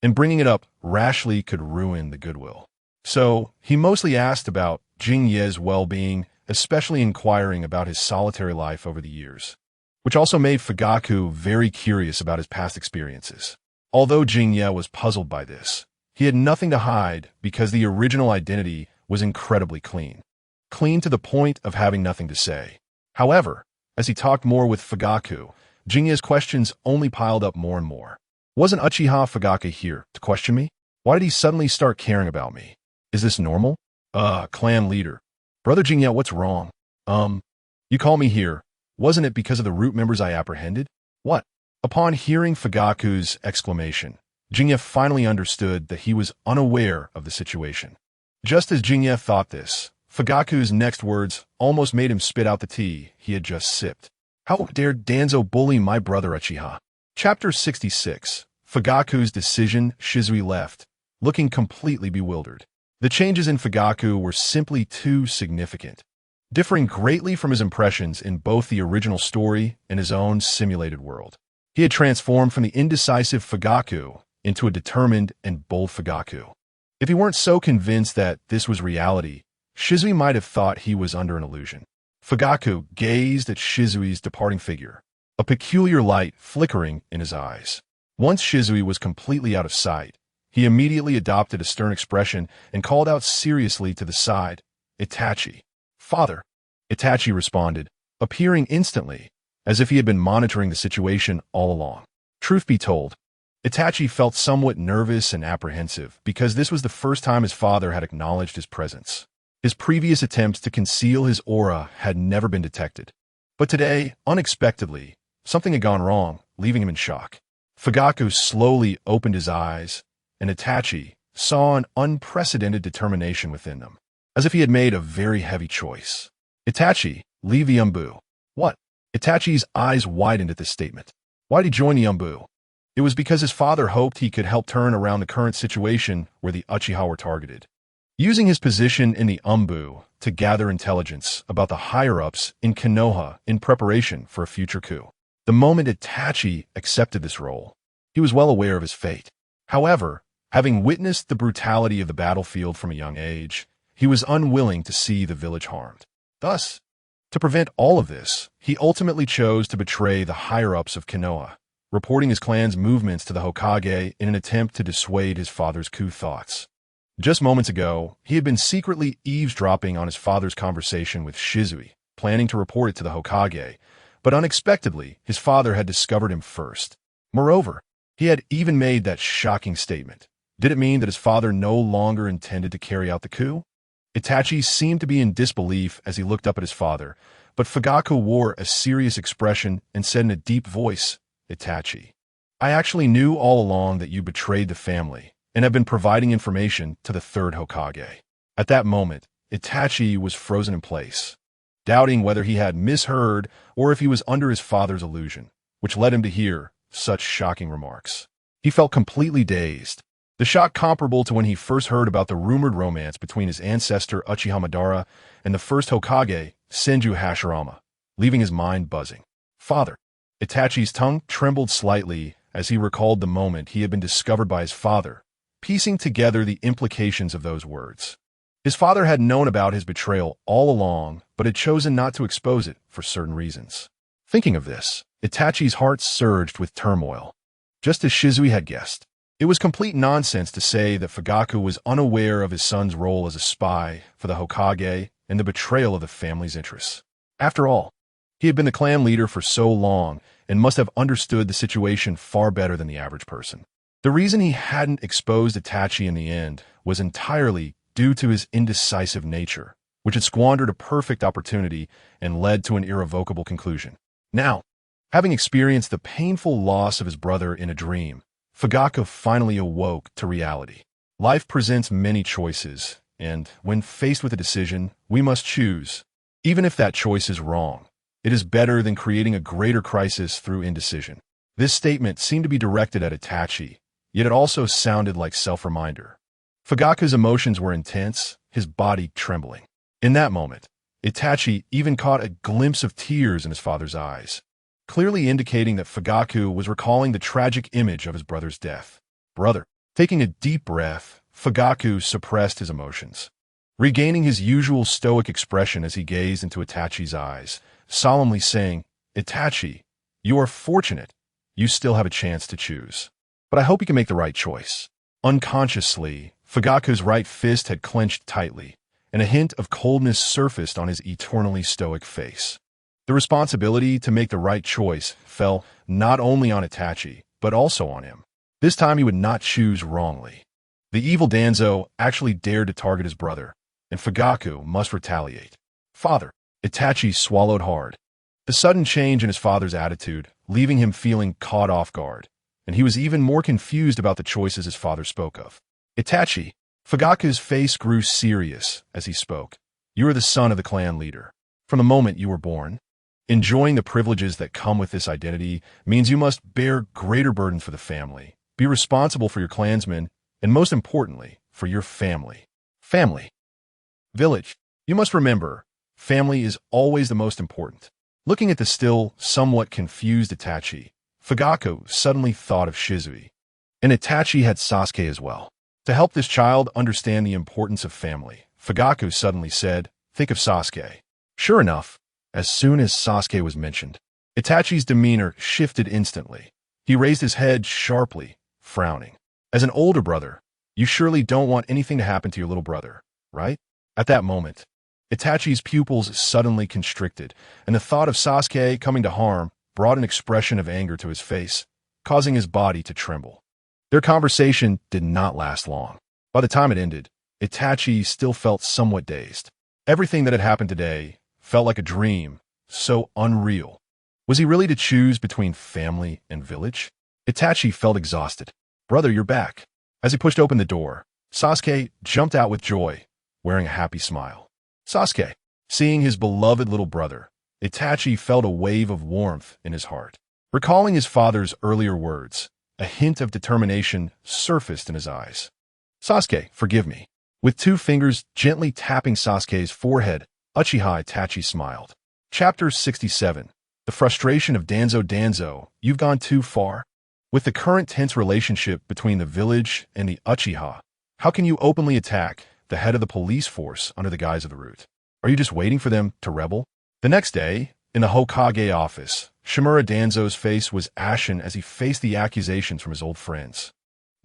Speaker 1: and bringing it up rashly could ruin the goodwill. So, he mostly asked about Jinye's well-being, especially inquiring about his solitary life over the years, which also made Fugaku very curious about his past experiences. Although Jinye was puzzled by this, he had nothing to hide because the original identity was incredibly clean. Clean to the point of having nothing to say. However, as he talked more with Fugaku, Jinye's questions only piled up more and more. Wasn't Uchiha Fugaku here to question me? Why did he suddenly start caring about me? Is this normal? Clan leader. Brother Jinye, what's wrong? You call me here. Wasn't it because of the root members I apprehended? What? Upon hearing Fugaku's exclamation, Jinye finally understood that he was unaware of the situation. Just as Jinye thought this, Fugaku's next words almost made him spit out the tea he had just sipped. How dared Danzo bully my brother Uchiha? Chapter 66. Fugaku's decision. Shizui left, looking completely bewildered. The changes in Fugaku were simply too significant, differing greatly from his impressions in both the original story and his own simulated world. He had transformed from the indecisive Fugaku into a determined and bold Fugaku. If he weren't so convinced that this was reality, Shizui might have thought he was under an illusion. Fugaku gazed at Shizui's departing figure, a peculiar light flickering in his eyes. Once Shizui was completely out of sight, he immediately adopted a stern expression and called out seriously to the side, "Itachi." "Father." Itachi responded, appearing instantly, as if he had been monitoring the situation all along. Truth be told, Itachi felt somewhat nervous and apprehensive because this was the first time his father had acknowledged his presence. His previous attempts to conceal his aura had never been detected. But today, unexpectedly, something had gone wrong, leaving him in shock. Fugaku slowly opened his eyes, and Itachi saw an unprecedented determination within them, as if he had made a very heavy choice. "Itachi, leave the Umbu." "What?" Itachi's eyes widened at this statement. Why'd he join the Umbu? It was because his father hoped he could help turn around the current situation where the Uchiha were targeted. Using his position in the Umbu to gather intelligence about the higher-ups in Konoha in preparation for a future coup. The moment Itachi accepted this role, he was well aware of his fate. However, having witnessed the brutality of the battlefield from a young age, he was unwilling to see the village harmed. Thus, to prevent all of this, he ultimately chose to betray the higher-ups of Konoha, reporting his clan's movements to the Hokage in an attempt to dissuade his father's coup thoughts. Just moments ago, he had been secretly eavesdropping on his father's conversation with Shizui, planning to report it to the Hokage, but unexpectedly, his father had discovered him first. Moreover, he had even made that shocking statement. Did it mean that his father no longer intended to carry out the coup? Itachi seemed to be in disbelief as he looked up at his father, but Fugaku wore a serious expression and said in a deep voice, "Itachi, I actually knew all along that you betrayed the family and have been providing information to the third Hokage." At that moment, Itachi was frozen in place, doubting whether he had misheard or if he was under his father's illusion, which led him to hear such shocking remarks. He felt completely dazed, the shock comparable to when he first heard about the rumored romance between his ancestor Uchiha Madara and the first Hokage, Senju Hashirama, leaving his mind buzzing. "Father." Itachi's tongue trembled slightly as he recalled the moment he had been discovered by his father, piecing together the implications of those words. His father had known about his betrayal all along, but had chosen not to expose it for certain reasons. Thinking of this, Itachi's heart surged with turmoil. Just as Shizui had guessed, it was complete nonsense to say that Fugaku was unaware of his son's role as a spy for the Hokage and the betrayal of the family's interests. After all, he had been the clan leader for so long and must have understood the situation far better than the average person. The reason he hadn't exposed Itachi in the end was entirely due to his indecisive nature, which had squandered a perfect opportunity and led to an irrevocable conclusion. Now, having experienced the painful loss of his brother in a dream, Fugaku finally awoke to reality. Life presents many choices, and when faced with a decision, we must choose. Even if that choice is wrong, it is better than creating a greater crisis through indecision. This statement seemed to be directed at Itachi, yet it also sounded like self-reminder. Fugaku's emotions were intense, his body trembling. In that moment, Itachi even caught a glimpse of tears in his father's eyes, clearly indicating that Fugaku was recalling the tragic image of his brother's death. "Brother." Taking a deep breath, Fugaku suppressed his emotions, regaining his usual stoic expression as he gazed into Itachi's eyes, solemnly saying, "Itachi, you are fortunate. You still have a chance to choose. But I hope you can make the right choice." Unconsciously, Fugaku's right fist had clenched tightly, and a hint of coldness surfaced on his eternally stoic face. The responsibility to make the right choice fell not only on Itachi, but also on him. This time he would not choose wrongly. The evil Danzo actually dared to target his brother, and Fugaku must retaliate. "Father." Itachi swallowed hard. The sudden change in his father's attitude, leaving him feeling caught off guard, and he was even more confused about the choices his father spoke of. Itachi, Fugaku's face grew serious as he spoke. You are the son of the clan leader. From the moment you were born, enjoying the privileges that come with this identity means you must bear greater burdens for the family, be responsible for your clansmen, and most importantly, for your family. Family. Village. You must remember, family is always the most important. Looking at the still, somewhat confused Itachi, Fugaku suddenly thought of Shizui. And Itachi had Sasuke as well. To help this child understand the importance of family, Fugaku suddenly said, think of Sasuke. Sure enough, as soon as Sasuke was mentioned, Itachi's demeanor shifted instantly. He raised his head sharply, frowning. As an older brother, you surely don't want anything to happen to your little brother, right? At that moment, Itachi's pupils suddenly constricted, and the thought of Sasuke coming to harm brought an expression of anger to his face, causing his body to tremble. Their conversation did not last long. By the time it ended, Itachi still felt somewhat dazed. Everything that had happened today felt like a dream, so unreal. Was he really to choose between family and village? Itachi felt exhausted. Brother, you're back. As he pushed open the door, Sasuke jumped out with joy, wearing a happy smile. Sasuke, seeing his beloved little brother, Itachi felt a wave of warmth in his heart. Recalling his father's earlier words, a hint of determination surfaced in his eyes. Sasuke, forgive me. With 2 fingers gently tapping Sasuke's forehead, Uchiha Itachi smiled. Chapter 67. The Frustration of Danzo. You've gone too far. With the current tense relationship between the village and the Uchiha, how can you openly attack the head of the police force under the guise of the root? Are you just waiting for them to rebel? The next day, in the Hokage office, Shimura Danzo's face was ashen as he faced the accusations from his old friends,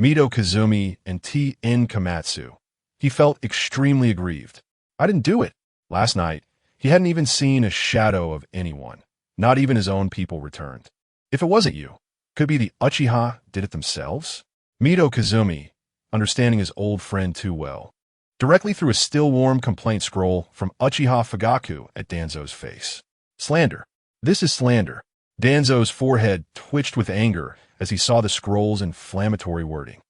Speaker 1: Mito Kazumi and T.N. Kamatsu. He felt extremely aggrieved. I didn't do it. Last night, he hadn't even seen a shadow of anyone. Not even his own people returned. If it wasn't you, could it be the Uchiha did it themselves? Mito Kazumi, understanding his old friend too well, directly threw a still-warm complaint scroll from Uchiha Fugaku at Danzo's face. Slander. This is slander. Danzo's forehead twitched with anger as he saw the scroll's inflammatory wording,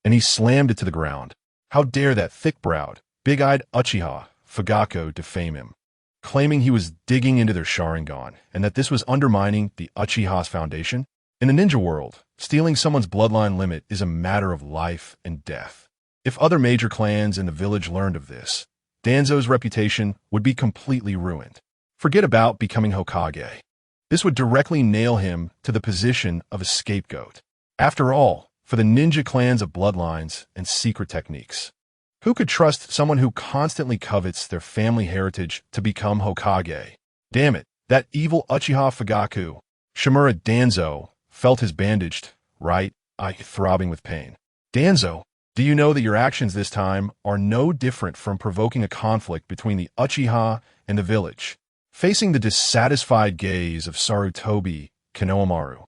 Speaker 1: and he slammed it to the ground. How dare that thick-browed, big-eyed Uchiha Fugaku defame him, claiming he was digging into their Sharingan and that this was undermining the Uchiha's foundation? In the ninja world, stealing someone's bloodline limit is a matter of life and death. If other major clans in the village learned of this, Danzo's reputation would be completely ruined. Forget about becoming Hokage. This would directly nail him to the position of a scapegoat. After all, for the ninja clans of bloodlines and secret techniques, who could trust someone who constantly covets their family heritage to become Hokage? Damn it, that evil Uchiha Fugaku. Shimura Danzo felt his bandaged right eye throbbing with pain. Danzo, do you know that your actions this time are no different from provoking a conflict between the Uchiha and the village? Facing the dissatisfied gaze of Sarutobi Konohamaru,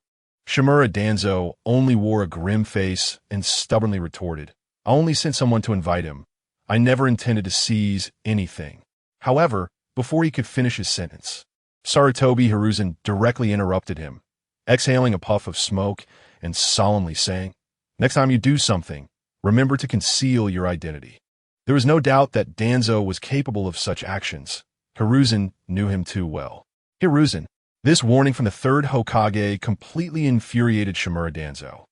Speaker 1: Shimura Danzo only wore a grim face and stubbornly retorted, I only sent someone to invite him. I never intended to seize anything. However, before he could finish his sentence, Sarutobi Hiruzen directly interrupted him, exhaling a puff of smoke and solemnly saying, next time you do something, remember to conceal your identity. There was no doubt that Danzo was capable of such actions. Hiruzen knew him too well. Hiruzen, this warning from the third Hokage completely infuriated Shimura Danzo.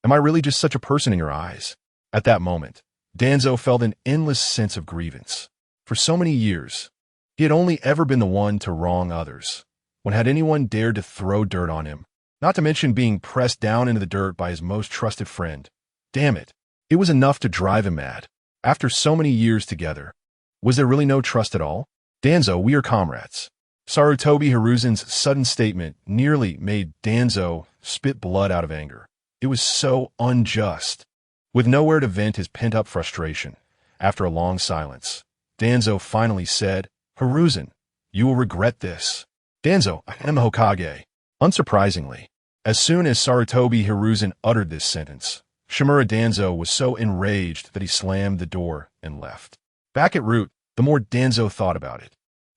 Speaker 1: Am I really just such a person in your eyes? At that moment, Danzo felt an endless sense of grievance. For so many years, he had only ever been the one to wrong others. When had anyone dared to throw dirt on him? Not to mention being pressed down into the dirt by his most trusted friend. Damn it. It was enough to drive him mad. After so many years together, was there really no trust at all? Danzo, we are comrades. Sarutobi Hiruzen's sudden statement nearly made Danzo spit blood out of anger. It was so unjust. With nowhere to vent his pent-up frustration, after a long silence, Danzo finally said, Hiruzen, you will regret this. Danzo, I am Hokage. Unsurprisingly, as soon as Sarutobi Hiruzen uttered this sentence, Shimura Danzo was so enraged that he slammed the door and left. Back at Root, the more Danzo thought about it,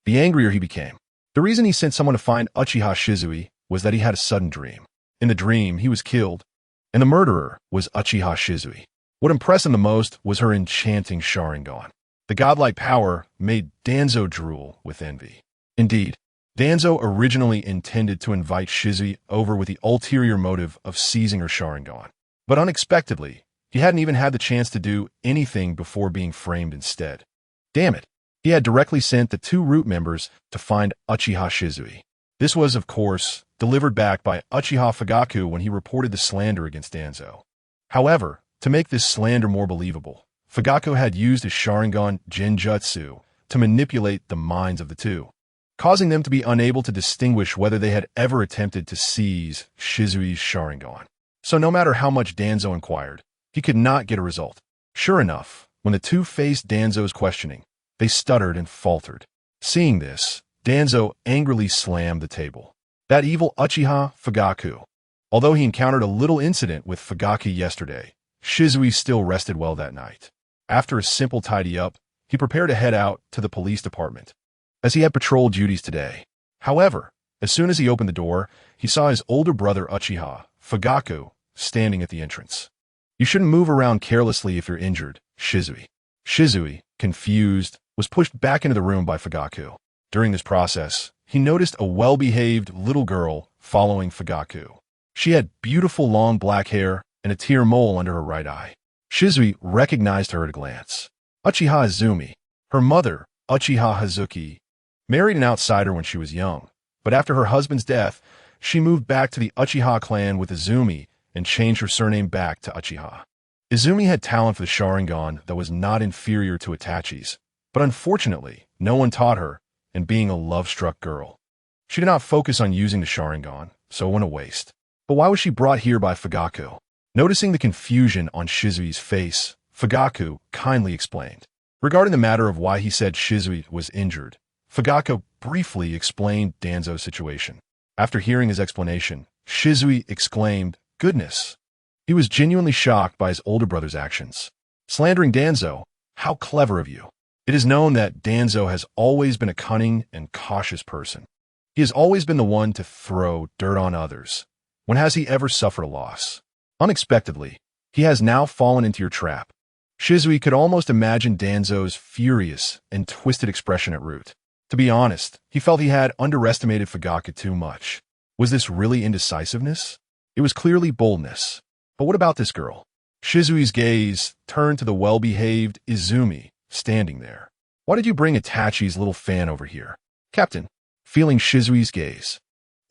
Speaker 1: the angrier he became. The reason he sent someone to find Uchiha Shizui was that he had a sudden dream. In the dream, he was killed, and the murderer was Uchiha Shizui. What impressed him the most was her enchanting Sharingan. The godlike power made Danzo drool with envy. Indeed, Danzo originally intended to invite Shizui over with the ulterior motive of seizing her Sharingan. But unexpectedly, he hadn't even had the chance to do anything before being framed instead. Damn it, he had directly sent the two root members to find Uchiha Shizui. This was, of course, delivered back by Uchiha Fugaku when he reported the slander against Danzo. However, to make this slander more believable, Fugaku had used his Sharingan Genjutsu to manipulate the minds of the two, causing them to be unable to distinguish whether they had ever attempted to seize Shizui's Sharingan. So no matter how much Danzo inquired, he could not get a result. Sure enough, when the two faced Danzo's questioning, they stuttered and faltered. Seeing this, Danzo angrily slammed the table. That evil Uchiha Fugaku. Although he encountered a little incident with Fugaku yesterday, Shizui still rested well that night. After a simple tidy-up, he prepared to head out to the police department, as he had patrol duties today. However, as soon as he opened the door, he saw his older brother Uchiha, Fugaku, standing at the entrance. You shouldn't move around carelessly if you're injured, Shizui. Shizui, confused, was pushed back into the room by Fugaku. During this process, he noticed a well-behaved little girl following Fugaku. She had beautiful long black hair and a tear mole under her right eye. Shizui recognized her at a glance. Uchiha Izumi, her mother, Uchiha Hazuki, married an outsider when she was young, but after her husband's death, she moved back to the Uchiha clan with Izumi and changed her surname back to Uchiha. Izumi had talent for the Sharingan that was not inferior to Itachi's, but unfortunately, no one taught her, and being a love-struck girl, she did not focus on using the Sharingan, so it went to waste. But why was she brought here by Fugaku? Noticing the confusion on Shizui's face, Fugaku kindly explained. Regarding the matter of why he said Shizui was injured, Fugaku briefly explained Danzo's situation. After hearing his explanation, Shizui exclaimed, "Goodness!" He was genuinely shocked by his older brother's actions. Slandering Danzo, how clever of you. It is known that Danzo has always been a cunning and cautious person. He has always been the one to throw dirt on others. When has he ever suffered a loss? Unexpectedly, he has now fallen into your trap. Shizui could almost imagine Danzo's furious and twisted expression at root. To be honest, he felt he had underestimated Fugaku too much. Was this really indecisiveness? It was clearly boldness. But what about this girl? Shizui's gaze turned to the well-behaved Izumi, standing there. Why did you bring Itachi's little fan over here? Captain, feeling Shizui's gaze,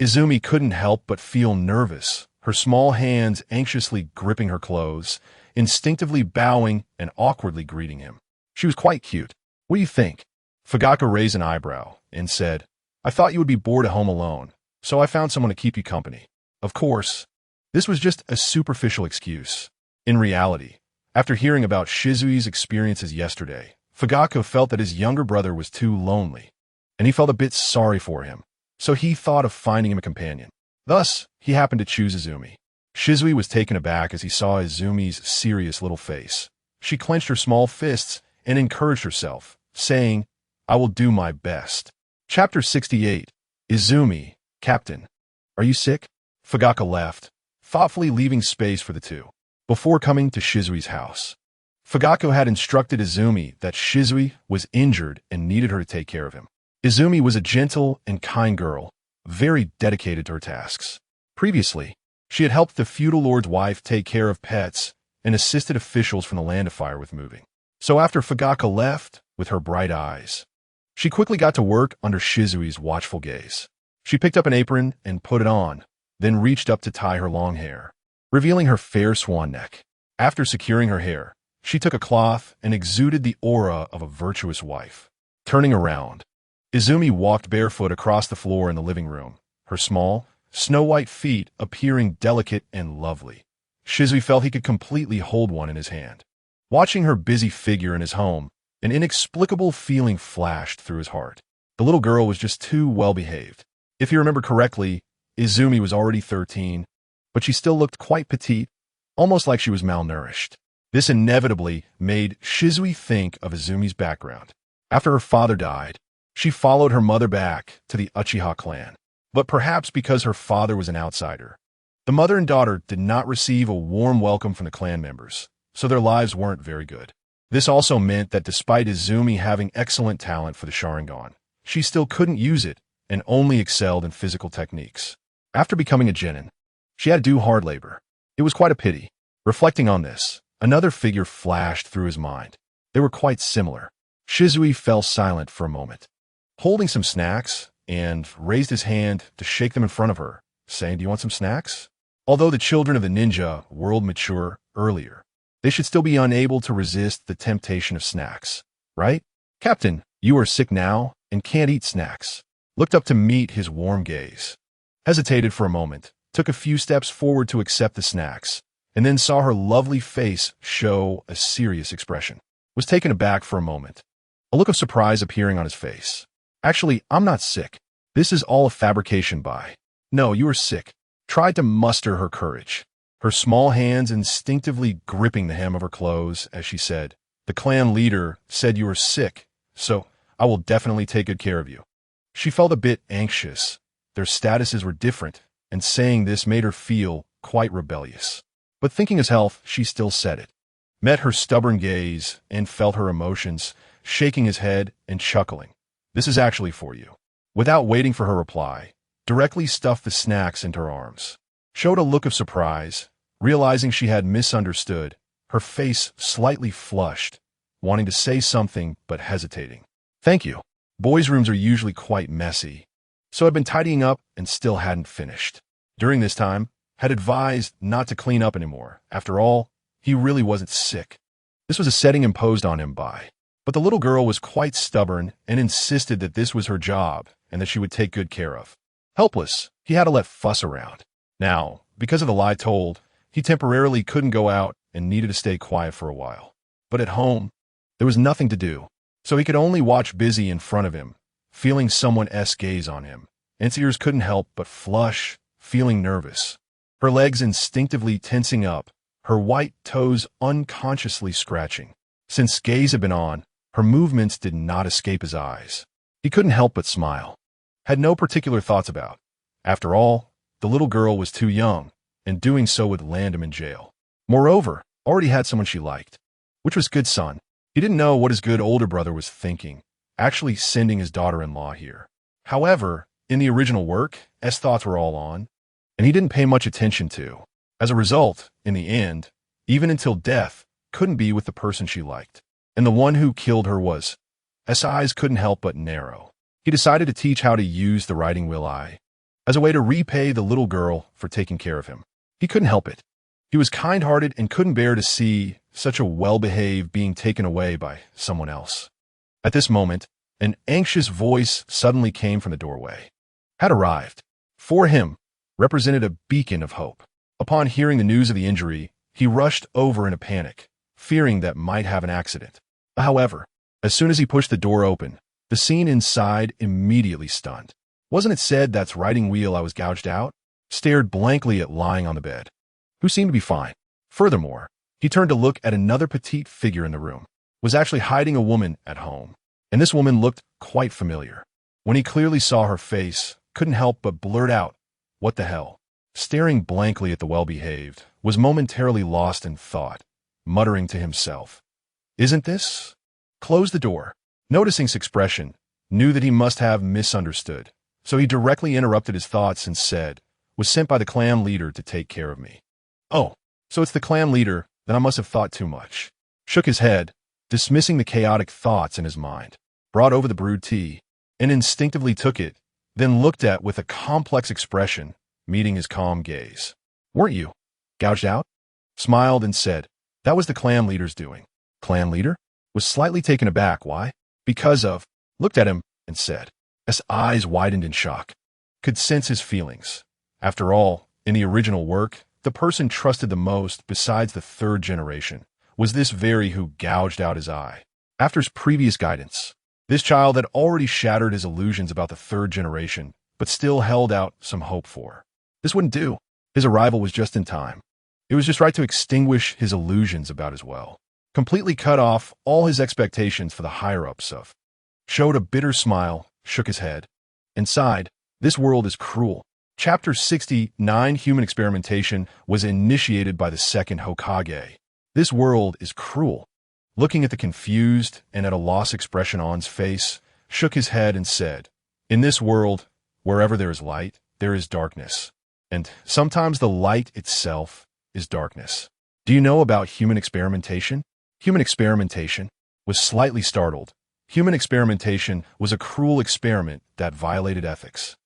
Speaker 1: Izumi couldn't help but feel nervous, her small hands anxiously gripping her clothes, instinctively bowing and awkwardly greeting him. She was quite cute. What do you think? Fugaku raised an eyebrow and said, I thought you would be bored at home alone, so I found someone to keep you company. Of course, this was just a superficial excuse. In reality, after hearing about Shizui's experiences yesterday, Fugaku felt that his younger brother was too lonely, and he felt a bit sorry for him, so he thought of finding him a companion. Thus, he happened to choose Izumi. Shizui was taken aback as he saw Izumi's serious little face. She clenched her small fists and encouraged herself, saying, I will do my best. Chapter 68. Izumi, Captain. Are you sick? Fugaku left, thoughtfully leaving space for the two, before coming to Shizui's house. Fugaku had instructed Izumi that Shizui was injured and needed her to take care of him. Izumi was a gentle and kind girl, very dedicated to her tasks. Previously, she had helped the feudal lord's wife take care of pets and assisted officials from the Land of Fire with moving. So after Fugaku left, with her bright eyes, she quickly got to work under Shizui's watchful gaze. She picked up an apron and put it on, then reached up to tie her long hair, revealing her fair swan neck. After securing her hair, she took a cloth and exuded the aura of a virtuous wife. Turning around, Izumi walked barefoot across the floor in the living room, her small, snow-white feet appearing delicate and lovely. Shizui felt he could completely hold one in his hand. Watching her busy figure in his home, an inexplicable feeling flashed through his heart. The little girl was just too well-behaved. If you remember correctly, Izumi was already 13, but she still looked quite petite, almost like she was malnourished. This inevitably made Shizui think of Izumi's background. After her father died, She followed her mother back to the Uchiha clan. But perhaps because her father was an outsider, the mother and daughter did not receive a warm welcome from the clan members, so their lives weren't very good. This also meant that despite Izumi having excellent talent for the Sharingan, she still couldn't use it and only excelled in physical techniques. After becoming a genin, she had to do hard labor. It was quite a pity. Reflecting on this, another figure flashed through his mind. They were quite similar. Shizui fell silent for a moment, holding some snacks, and raised his hand to shake them in front of her, saying, "Do you want some snacks?" Although the children of the ninja world mature earlier, they should still be unable to resist the temptation of snacks, right? "Captain, you are sick now and can't eat snacks." Looked up to meet his warm gaze. Hesitated for a moment, took a few steps forward to accept the snacks, and then saw her lovely face show a serious expression. Was taken aback for a moment, a look of surprise appearing on his face. "Actually, I'm not sick. This is all a fabrication by." "No, you are sick." Tried to muster her courage, her small hands instinctively gripping the hem of her clothes as she said, "The clan leader said you were sick, so I will definitely take good care of you." She felt a bit anxious. Their statuses were different, and saying this made her feel quite rebellious. But thinking his health, she still said it. Met her stubborn gaze and felt her emotions, shaking his head and chuckling. "This is actually for you." Without waiting for her reply, directly stuffed the snacks into her arms. Showed a look of surprise, realizing she had misunderstood, her face slightly flushed, wanting to say something but hesitating. "Thank you." Boys' rooms are usually quite messy, so I'd been tidying up and still hadn't finished. During this time, had advised not to clean up anymore. After all, he really wasn't sick. This was a setting imposed on him by. But the little girl was quite stubborn and insisted that this was her job and that she would take good care of. Helpless, he had to let fuss around. Now, because of the lie told, he temporarily couldn't go out and needed to stay quiet for a while. But at home, there was nothing to do, so he could only watch Busy in front of him, feeling someone's gaze on him. And his ears couldn't help but flush, feeling nervous. Her legs instinctively tensing up, her white toes unconsciously scratching. Since gaze had been on, her movements did not escape his eyes. He couldn't help but smile. Had no particular thoughts about. After all, the little girl was too young, and doing so would land him in jail. Moreover, already had someone she liked, which was good son. He didn't know what his good older brother was thinking, actually sending his daughter-in-law here. However, in the original work, S thoughts were all on, and he didn't pay much attention to. As a result, in the end, even until death, couldn't be with the person she liked. And the one who killed her was. S eyes couldn't help but narrow. He decided to teach how to use the riding wheel eye as a way to repay the little girl for taking care of him. He couldn't help it. He was kind-hearted and couldn't bear to see such a well-behaved being taken away by someone else. At this moment, an anxious voice suddenly came from the doorway. Had arrived. For him, represented a beacon of hope. Upon hearing the news of the injury, he rushed over in a panic, fearing that might have an accident. However, as soon as he pushed the door open, the scene inside immediately stunned. "Wasn't it said that's riding wheel I was gouged out?" Stared blankly at lying on the bed, who seemed to be fine. Furthermore, he turned to look at another petite figure in the room. Was actually hiding a woman at home, and this woman looked quite familiar. When he clearly saw her face, couldn't help but blurt out, "What the hell?" Staring blankly at the well-behaved, was momentarily lost in thought, muttering to himself, "Isn't this?" Closed the door. Noticing his expression, knew that he must have misunderstood, so he directly interrupted his thoughts and said, "Was sent by the clan leader to take care of me." "Oh, so it's the clan leader, then I must have thought too much." Shook his head, dismissing the chaotic thoughts in his mind, brought over the brewed tea, and instinctively took it, then looked at with a complex expression, meeting his calm gaze. "Weren't you gouged out?" Smiled and said, "That was the clan leader's doing." "Clan leader?" Was slightly taken aback. "Why?" "Because of." Looked at him and said. His eyes widened in shock. Could sense his feelings. After all, in the original work, the person trusted the most besides the third generation was this very who gouged out his eye. After his previous guidance, this child had already shattered his illusions about the third generation, but still held out some hope for. This wouldn't do. His arrival was just in time. It was just right to extinguish his illusions about his well. Completely cut off all his expectations for the higher-ups of showed a bitter smile, shook his head, and sighed. This world is cruel. Chapter 69 Human experimentation was initiated by the second Hokage. This world is cruel. Looking at the confused and at a loss expression on's face, shook his head and said, in this world, wherever there is light, there is darkness. And sometimes the light itself is darkness. Do you know about human experimentation? Human experimentation was slightly startled. Human experimentation was a cruel experiment that violated ethics.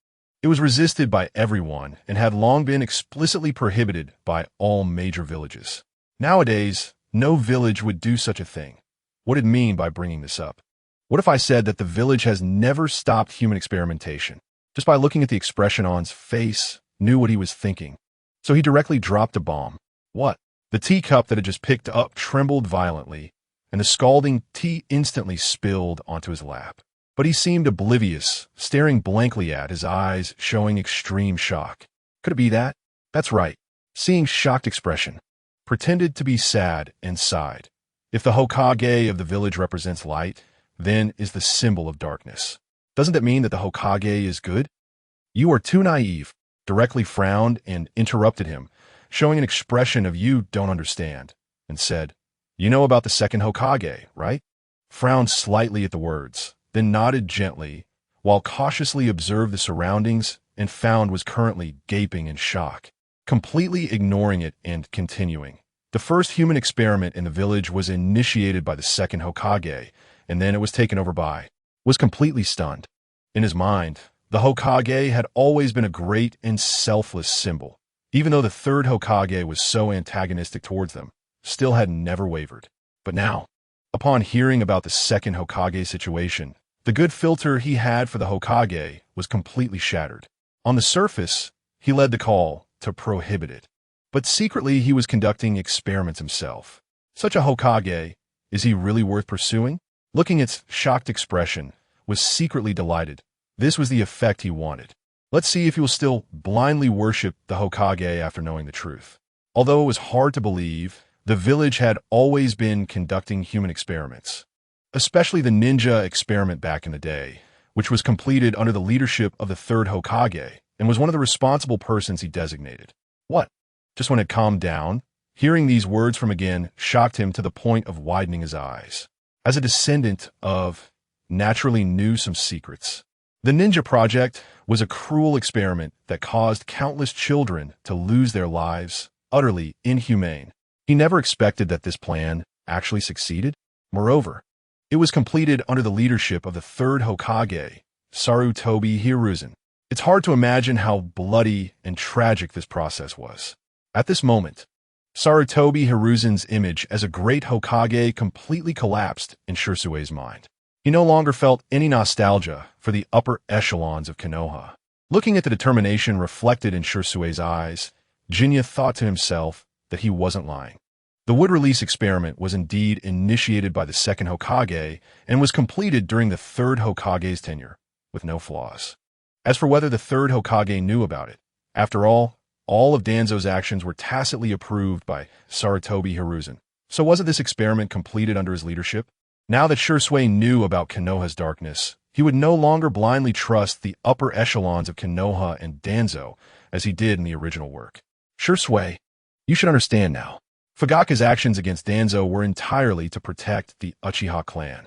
Speaker 1: It was resisted by everyone and had long been explicitly prohibited by all major villages. Nowadays, no village would do such a thing. What did it mean by bringing this up? What if I said that the village has never stopped human experimentation? Just by looking at the expression on's face, knew what he was thinking. So he directly dropped a bomb. What? The teacup that had just picked up trembled violently, and the scalding tea instantly spilled onto his lap. But he seemed oblivious, staring blankly at his eyes, showing extreme shock. Could it be that? That's right. Seeing shocked expression. Pretended to be sad and sighed. If the Hokage of the village represents light, then is the symbol of darkness. Doesn't that mean that the Hokage is good? You are too naive. Directly frowned and interrupted him, showing an expression of you don't understand, and said, you know about the second Hokage, right? Frowned slightly at the words, then nodded gently, while cautiously observed the surroundings and found was currently gaping in shock, completely ignoring it and continuing. The first human experiment in the village was initiated by the second Hokage, and then it was taken over by, was completely stunned. In his mind, the Hokage had always been a great and selfless symbol, even though the third Hokage was so antagonistic towards them, still had never wavered. But now, upon hearing about the second Hokage situation, the good filter he had for the Hokage was completely shattered. On the surface, he led the call to prohibit it. But secretly he was conducting experiments himself. Such a Hokage, is he really worth pursuing? Looking at its shocked expression, was secretly delighted. This was the effect he wanted. Let's see if he will still blindly worship the Hokage after knowing the truth. Although it was hard to believe, the village had always been conducting human experiments. Especially the ninja experiment back in the day, which was completed under the leadership of the third Hokage, and was one of the responsible persons he designated. What? Just when it calmed down, hearing these words from again shocked him to the point of widening his eyes. As a descendant of, naturally knew some secrets. The Ninja Project was a cruel experiment that caused countless children to lose their lives, utterly inhumane. He never expected that this plan actually succeeded. Moreover, it was completed under the leadership of the third Hokage, Sarutobi Hiruzen. It's hard to imagine how bloody and tragic this process was. At this moment, Sarutobi Hiruzen's image as a great Hokage completely collapsed in Shirsue's mind. He no longer felt any nostalgia for the upper echelons of Konoha. Looking at the determination reflected in Shirsue's eyes, Jinya thought to himself that he wasn't lying. The wood release experiment was indeed initiated by the second Hokage and was completed during the third Hokage's tenure, with no flaws. As for whether the third Hokage knew about it, after all of Danzo's actions were tacitly approved by Sarutobi Hiruzen. So wasn't this experiment completed under his leadership? Now that Shirsue knew about Konoha's darkness, he would no longer blindly trust the upper echelons of Konoha and Danzo as he did in the original work. Shirsue, you should understand now. Fugaka's actions against Danzo were entirely to protect the Uchiha clan.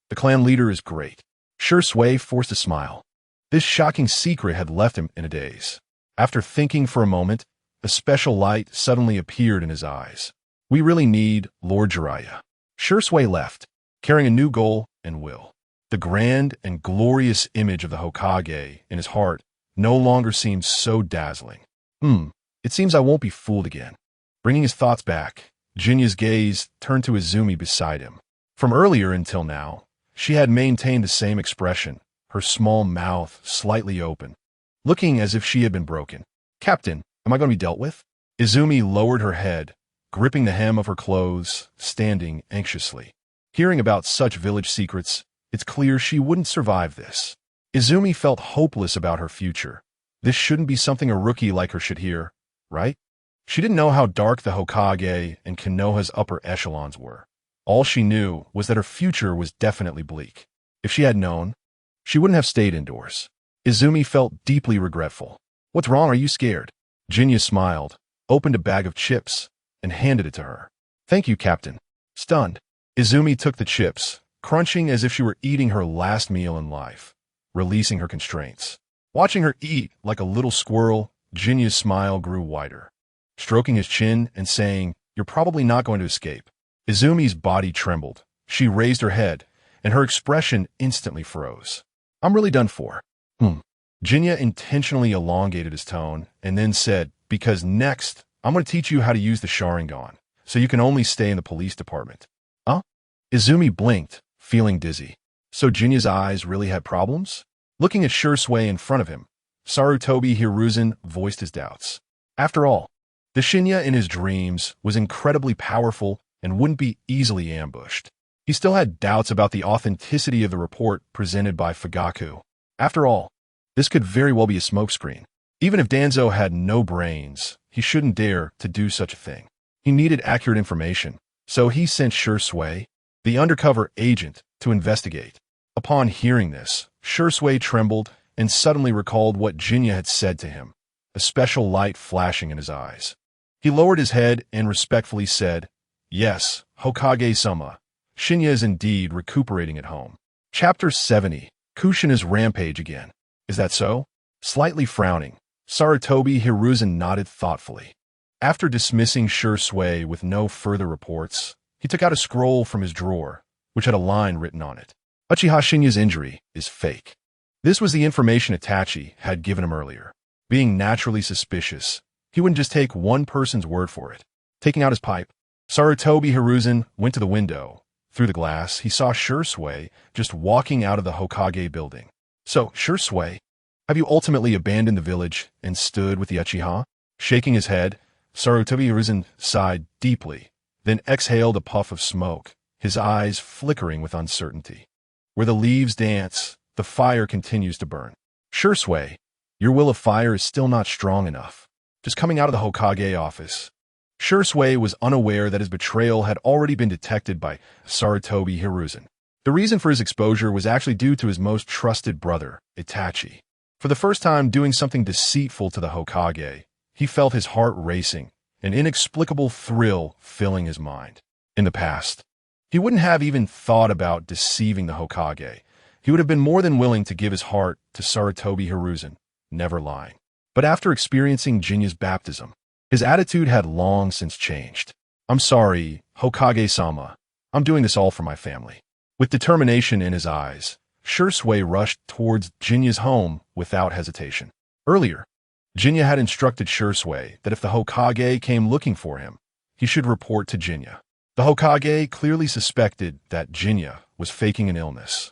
Speaker 1: The clan leader is great. Shirsue forced a smile. This shocking secret had left him in a daze. After thinking for a moment, a special light suddenly appeared in his eyes. We really need Lord Jiraiya. Shirsue left, carrying a new goal and will. The grand and glorious image of the Hokage in his heart no longer seemed so dazzling. It seems I won't be fooled again. Bringing his thoughts back, Jinya's gaze turned to Izumi beside him. From earlier until now, she had maintained the same expression, her small mouth slightly open, looking as if she had been broken. Captain, am I going to be dealt with? Izumi lowered her head, gripping the hem of her clothes, standing anxiously. Hearing about such village secrets, it's clear she wouldn't survive this. Izumi felt hopeless about her future. This shouldn't be something a rookie like her should hear, right? She didn't know how dark the Hokage and Konoha's upper echelons were. All she knew was that her future was definitely bleak. If she had known, she wouldn't have stayed indoors. Izumi felt deeply regretful. What's wrong? Are you scared? Jinya smiled, opened a bag of chips, and handed it to her. Thank you, Captain. Stunned, Izumi took the chips, crunching as if she were eating her last meal in life, releasing her constraints. Watching her eat like a little squirrel, Jinya's smile grew wider. Stroking his chin and saying, "You're probably not going to escape." Izumi's body trembled. She raised her head, and her expression instantly froze. I'm really done for. Jinya intentionally elongated his tone and then said, because next, I'm going to teach you how to use the Sharingan, so you can only stay in the police department. Huh? Izumi blinked, feeling dizzy. So Jinya's eyes really had problems? Looking at Shursui in front of him, Sarutobi Hiruzen voiced his doubts. After all, the Shinya in his dreams was incredibly powerful and wouldn't be easily ambushed. He still had doubts about the authenticity of the report presented by Fugaku. After all, this could very well be a smokescreen. Even if Danzo had no brains, he shouldn't dare to do such a thing. He needed accurate information, so he sent Shursui, the undercover agent, to investigate. Upon hearing this, Shursui trembled and suddenly recalled what Jinya had said to him, a special light flashing in his eyes. He lowered his head and respectfully said, "Yes, Hokage-sama, Shinya is indeed recuperating at home." Chapter 70, Kushina's Rampage Again. Is that so? Slightly frowning, Sarutobi Hiruzen nodded thoughtfully. After dismissing Shursui with no further reports, he took out a scroll from his drawer, which had a line written on it. Uchiha Shinya's injury is fake. This was the information Itachi had given him earlier. Being naturally suspicious, he wouldn't just take one person's word for it. Taking out his pipe, Sarutobi Hiruzen went to the window. Through the glass, he saw Shursui just walking out of the Hokage building. So, Shursui, have you ultimately abandoned the village and stood with the Uchiha? Shaking his head, Sarutobi Hiruzen sighed deeply, then exhaled a puff of smoke, his eyes flickering with uncertainty. Where the leaves dance, the fire continues to burn. Shursui, your will of fire is still not strong enough. Just coming out of the Hokage office. Shursui was unaware that his betrayal had already been detected by Sarutobi Hiruzen. The reason for his exposure was actually due to his most trusted brother, Itachi. For the first time doing something deceitful to the Hokage, he felt his heart racing, an inexplicable thrill filling his mind. In the past, he wouldn't have even thought about deceiving the Hokage. He would have been more than willing to give his heart to Sarutobi Hiruzen, never lying. But after experiencing Jinya's baptism, his attitude had long since changed. I'm sorry, Hokage-sama. I'm doing this all for my family. With determination in his eyes, Shursui rushed towards Jinya's home without hesitation. Earlier, Jinya had instructed Shursui that if the Hokage came looking for him, he should report to Jinya. The Hokage clearly suspected that Jinya was faking an illness.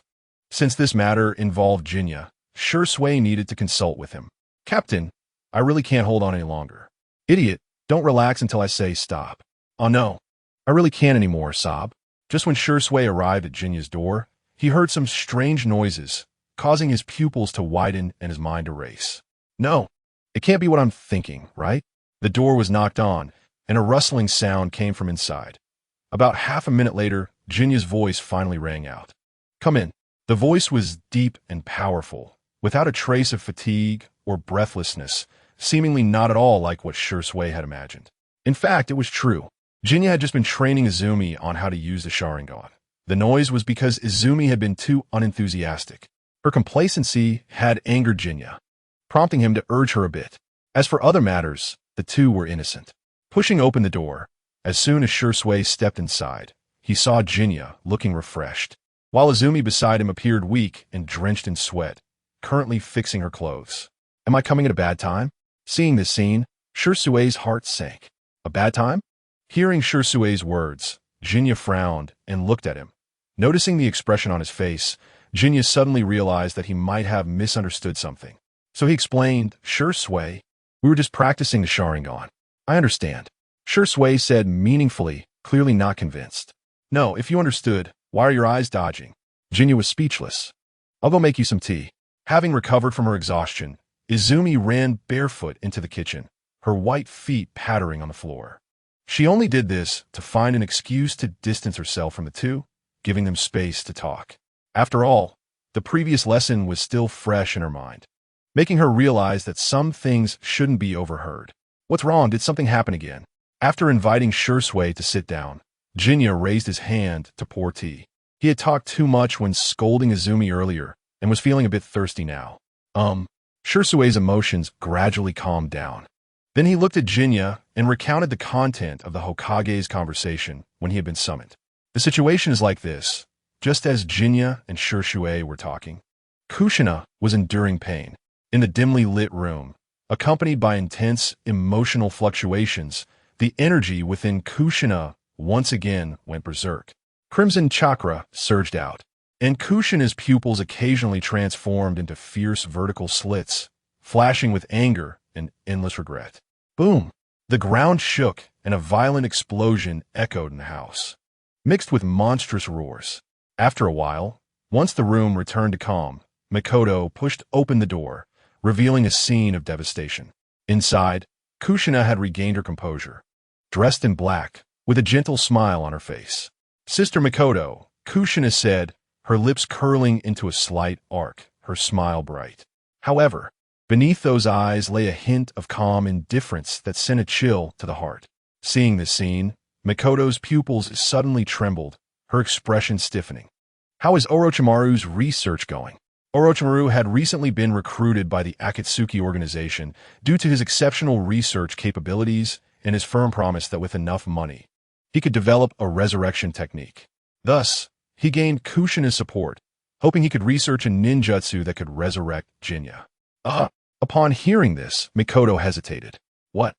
Speaker 1: Since this matter involved Jinya, Shursui needed to consult with him. Captain, I really can't hold on any longer. Idiot, don't relax until I say stop. Oh no, I really can't anymore, sob. Just when Shursui arrived at Jinya's door, he heard some strange noises, causing his pupils to widen and his mind to race. No, it can't be what I'm thinking, right? The door was knocked on, and a rustling sound came from inside. About half a minute later, Jinya's voice finally rang out. Come in. The voice was deep and powerful, without a trace of fatigue or breathlessness, seemingly not at all like what Shursui had imagined. In fact, it was true. Jinya had just been training Izumi on how to use the Sharingan. The noise was because Izumi had been too unenthusiastic. Her complacency had angered Jinya, prompting him to urge her a bit. As for other matters, the two were innocent. Pushing open the door, as soon as Shursui stepped inside, he saw Jinya looking refreshed, while Izumi beside him appeared weak and drenched in sweat, currently fixing her clothes. Am I coming at a bad time? Seeing this scene, Shursui's heart sank. A bad time? Hearing Shursui's words, Jinya frowned and looked at him. Noticing the expression on his face, Jinya suddenly realized that he might have misunderstood something. So he explained, Shursui, we were just practicing the Sharingan. I understand. Shursui said meaningfully, clearly not convinced. No, if you understood, why are your eyes dodging? Jinya was speechless. I'll go make you some tea. Having recovered from her exhaustion, Izumi ran barefoot into the kitchen, her white feet pattering on the floor. She only did this to find an excuse to distance herself from the two, giving them space to talk. After all, The previous lesson was still fresh in her mind, making her realize that some things shouldn't be overheard. What's wrong? Did something happen again? After inviting Shursui to sit down, Jinya raised his hand to pour tea. He had talked too much when scolding Izumi earlier and was feeling a bit thirsty now. Shursui's emotions gradually calmed down. Then he looked at Jinya and recounted the content of the Hokage's conversation when he had been summoned. The situation is like this. Just as Jinya and Shursui were talking, Kushina was enduring pain. In the dimly lit room, accompanied by intense emotional fluctuations, the energy within Kushina once again went berserk. Crimson chakra surged out, and Kushina's pupils occasionally transformed into fierce vertical slits, flashing with anger and endless regret. Boom! The ground shook, and a violent explosion echoed in the house, mixed with monstrous roars. After a while, once the room returned to calm, Mikoto pushed open the door, revealing a scene of devastation. Inside, Kushina had regained her composure, dressed in black, with a gentle smile on her face. "Sister Mikoto," Kushina said, her lips curling into a slight arc, her smile bright. However, beneath those eyes lay a hint of calm indifference that sent a chill to the heart. Seeing this scene, Mikoto's pupils suddenly trembled, her expression stiffening. "How is Orochimaru's research going?" Orochimaru had recently been recruited by the Akatsuki organization due to his exceptional research capabilities and his firm promise that with enough money, he could develop a resurrection technique. Thus, he gained Kushina's support, hoping he could research a ninjutsu that could resurrect Jinya. Upon hearing this, Mikoto hesitated. What?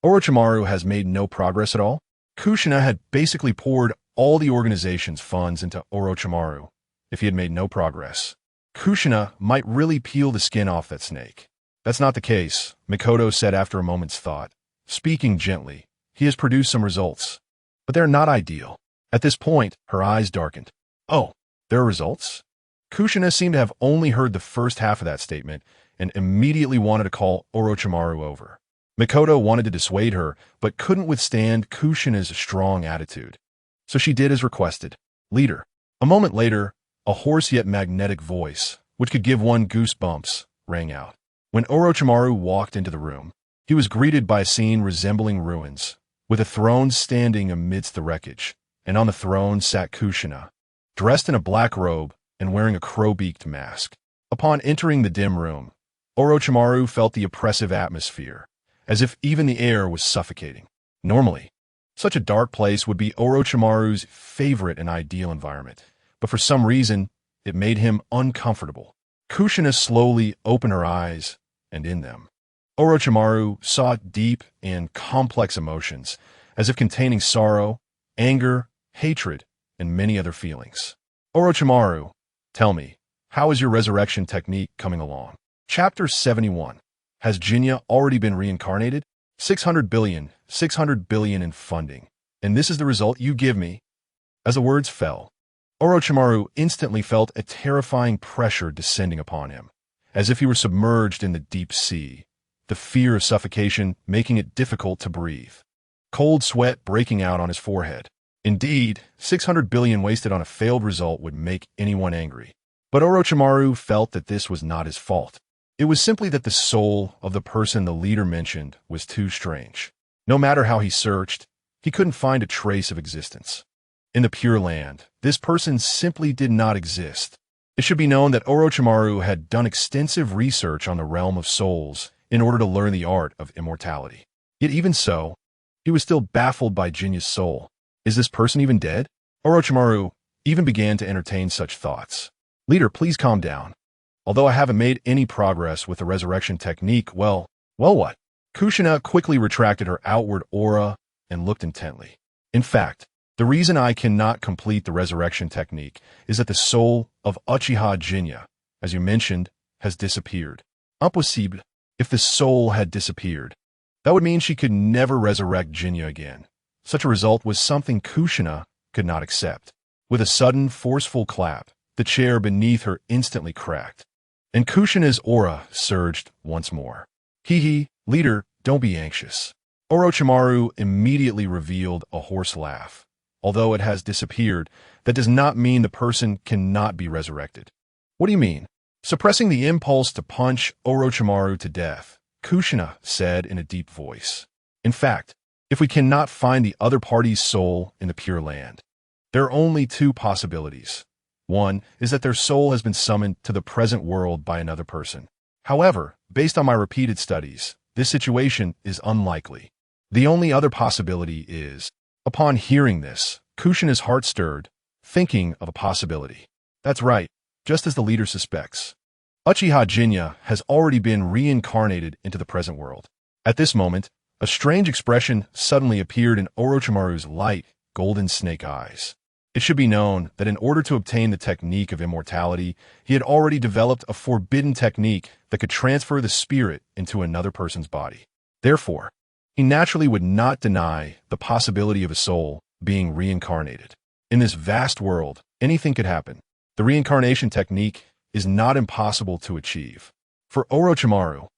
Speaker 1: Orochimaru has made no progress at all? Kushina had basically poured all the organization's funds into Orochimaru. If he had made no progress, Kushina might really peel the skin off that snake. That's not the case, Mikoto said after a moment's thought. Speaking gently, he has produced some results, but they're not ideal. At this point, her eyes darkened. Oh, there are results? Kushina seemed to have only heard the first half of that statement and immediately wanted to call Orochimaru over. Mikoto wanted to dissuade her, but couldn't withstand Kushina's strong attitude. So she did as requested. "Leader." A moment later, a hoarse yet magnetic voice, which could give one goosebumps, rang out. When Orochimaru walked into the room, he was greeted by a scene resembling ruins, with a throne standing amidst the wreckage, and on the throne sat Kushina, dressed in a black robe and wearing a crow-beaked mask. Upon entering the dim room, Orochimaru felt the oppressive atmosphere, as if even the air was suffocating. Normally, such a dark place would be Orochimaru's favorite and ideal environment, but for some reason, it made him uncomfortable. Kushina slowly opened her eyes, and in them, Orochimaru saw deep and complex emotions, as if containing sorrow, anger, hatred, and many other feelings. "Orochimaru, tell me, how is your resurrection technique coming along?" Chapter 71. Has Jinya already been reincarnated? 600 billion in funding. And this is the result you give me? As the words fell, Orochimaru instantly felt a terrifying pressure descending upon him, as if he were submerged in the deep sea, the fear of suffocation making it difficult to breathe. Cold sweat breaking out on his forehead. Indeed, 600 billion wasted on a failed result would make anyone angry. But Orochimaru felt that this was not his fault. It was simply that the soul of the person the leader mentioned was too strange. No matter how he searched, he couldn't find a trace of existence. In the Pure Land, this person simply did not exist. It should be known that Orochimaru had done extensive research on the realm of souls in order to learn the art of immortality. Yet even so, he was still baffled by Jinya's soul. Is this person even dead? Orochimaru even began to entertain such thoughts. "Leader, please calm down. Although I haven't made any progress with the resurrection technique, well what?" Kushina quickly retracted her outward aura and looked intently. "In fact, the reason I cannot complete the resurrection technique is that the soul of Uchiha Jinya, as you mentioned, has disappeared. Impossible. If the soul had disappeared, that would mean she could never resurrect Jinya again. Such a result was something Kushina could not accept. With a sudden, forceful clap, the chair beneath her instantly cracked, and Kushina's aura surged once more. Leader, don't be anxious." Orochimaru immediately revealed a hoarse laugh. "Although it has disappeared, that does not mean the person cannot be resurrected. What do you mean? Suppressing the impulse to punch Orochimaru to death, Kushina said in a deep voice. In fact, if we cannot find the other party's soul in the Pure Land, there are only two possibilities. One is that their soul has been summoned to the present world by another person. However, based on my repeated studies, this situation is unlikely. The only other possibility is, upon hearing this, Kushina's heart stirred, thinking of a possibility. That's right, just as the leader suspects. Uchiha Jinya has already been reincarnated into the present world. At this moment, a strange expression suddenly appeared in Orochimaru's light, golden snake eyes. It should be known that in order to obtain the technique of immortality, he had already developed a forbidden technique that could transfer the spirit into another person's body. Therefore, he naturally would not deny the possibility of a soul being reincarnated. In this vast world, anything could happen. The reincarnation technique is not impossible to achieve. For Orochimaru,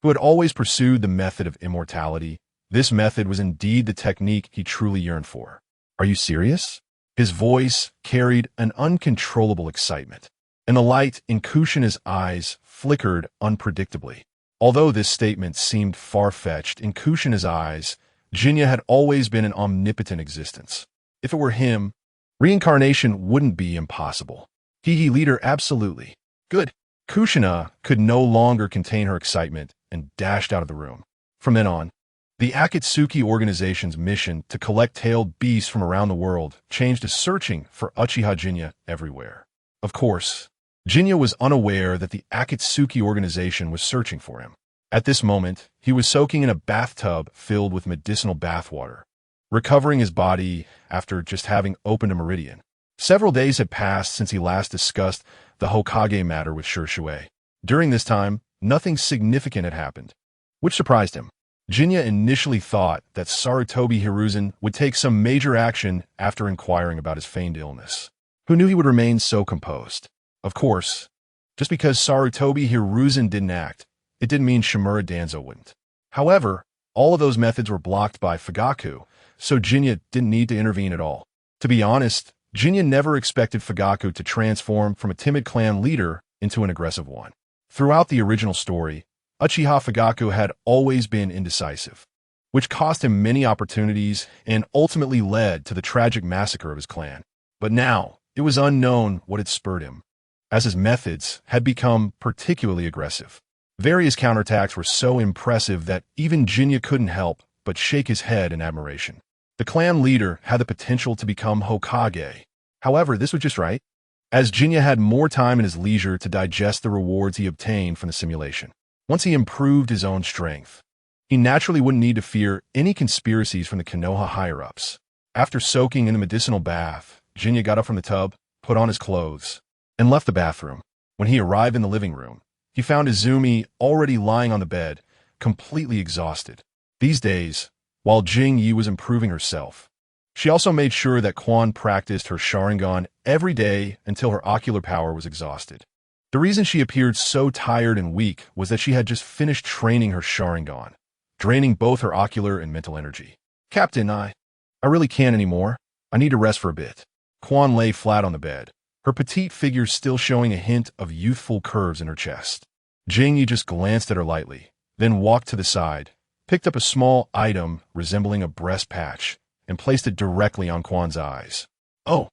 Speaker 1: who had always pursued the method of immortality, this method was indeed the technique he truly yearned for. Are you serious? His voice carried an uncontrollable excitement, and the light in Kushina's eyes flickered unpredictably. Although this statement seemed far-fetched, in Kushina's eyes, Jinya had always been an omnipotent existence. If it were him, reincarnation wouldn't be impossible. He leader, absolutely. Good. Kushina could no longer contain her excitement and dashed out of the room. From then on, the Akatsuki organization's mission to collect tailed beasts from around the world changed to searching for Uchiha Jinya everywhere. Of course, Jinya was unaware that the Akatsuki organization was searching for him. At this moment, he was soaking in a bathtub filled with medicinal bathwater, recovering his body after just having opened a meridian. Several days had passed since he last discussed the Hokage matter with Shurshui. During this time, nothing significant had happened, which surprised him. Jinya initially thought that Sarutobi Hiruzen would take some major action after inquiring about his feigned illness. Who knew he would remain so composed? Of course, just because Sarutobi Hiruzen didn't act, it didn't mean Shimura Danzo wouldn't. However, all of those methods were blocked by Fugaku, so Jinya didn't need to intervene at all. To be honest, Jinya never expected Fugaku to transform from a timid clan leader into an aggressive one. Throughout the original story, Uchiha Fugaku had always been indecisive, which cost him many opportunities and ultimately led to the tragic massacre of his clan. But now, it was unknown what had spurred him, as his methods had become particularly aggressive. Various counterattacks were so impressive that even Jinya couldn't help but shake his head in admiration. The clan leader had the potential to become Hokage. However, this was just right, as Jinya had more time in his leisure to digest the rewards he obtained from the simulation. Once he improved his own strength, he naturally wouldn't need to fear any conspiracies from the Konoha higher-ups. After soaking in the medicinal bath, Jinya got up from the tub, put on his clothes, and left the bathroom. When he arrived in the living room, he found Izumi already lying on the bed, completely exhausted. These days, while Jing-Yi was improving herself, she also made sure that Quan practiced her Sharingan every day until her ocular power was exhausted. The reason she appeared so tired and weak was that she had just finished training her Sharingan, draining both her ocular and mental energy. Captain, I really can't anymore. I need to rest for a bit. Quan lay flat on the bed, her petite figure still showing a hint of youthful curves in her chest. Jing-Yi just glanced at her lightly, then walked to the side, picked up a small item resembling a breast patch, and placed it directly on Quan's eyes. Oh,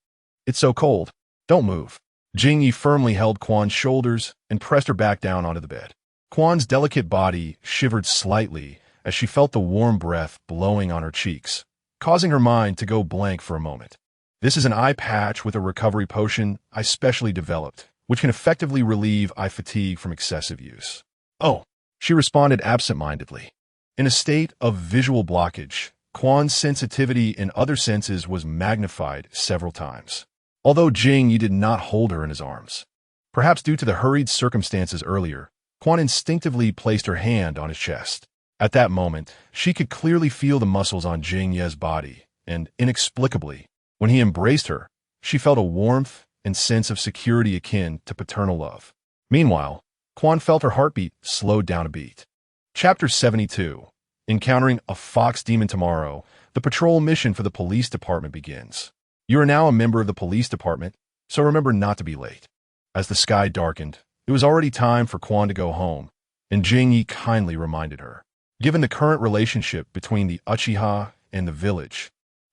Speaker 1: it's so cold. Don't move. Jing-Yi firmly held Quan's shoulders and pressed her back down onto the bed. Quan's delicate body shivered slightly as she felt the warm breath blowing on her cheeks, causing her mind to go blank for a moment. This is an eye patch with a recovery potion I specially developed, which can effectively relieve eye fatigue from excessive use. Oh, she responded absent-mindedly. In a state of visual blockage, Quan's sensitivity in other senses was magnified several times. Although Jing-Yi did not hold her in his arms, perhaps due to the hurried circumstances earlier, Quan instinctively placed her hand on his chest. At that moment, she could clearly feel the muscles on Jing-Ye's body, and inexplicably, when he embraced her, she felt a warmth and sense of security akin to paternal love. Meanwhile, Quan felt her heartbeat slowed down a beat. Chapter 72. Encountering a fox demon tomorrow, the patrol mission for the police department begins. You are now a member of the police department, so remember not to be late. As the sky darkened, it was already time for Quan to go home, and Jingyi kindly reminded her. Given the current relationship between the Uchiha and the village,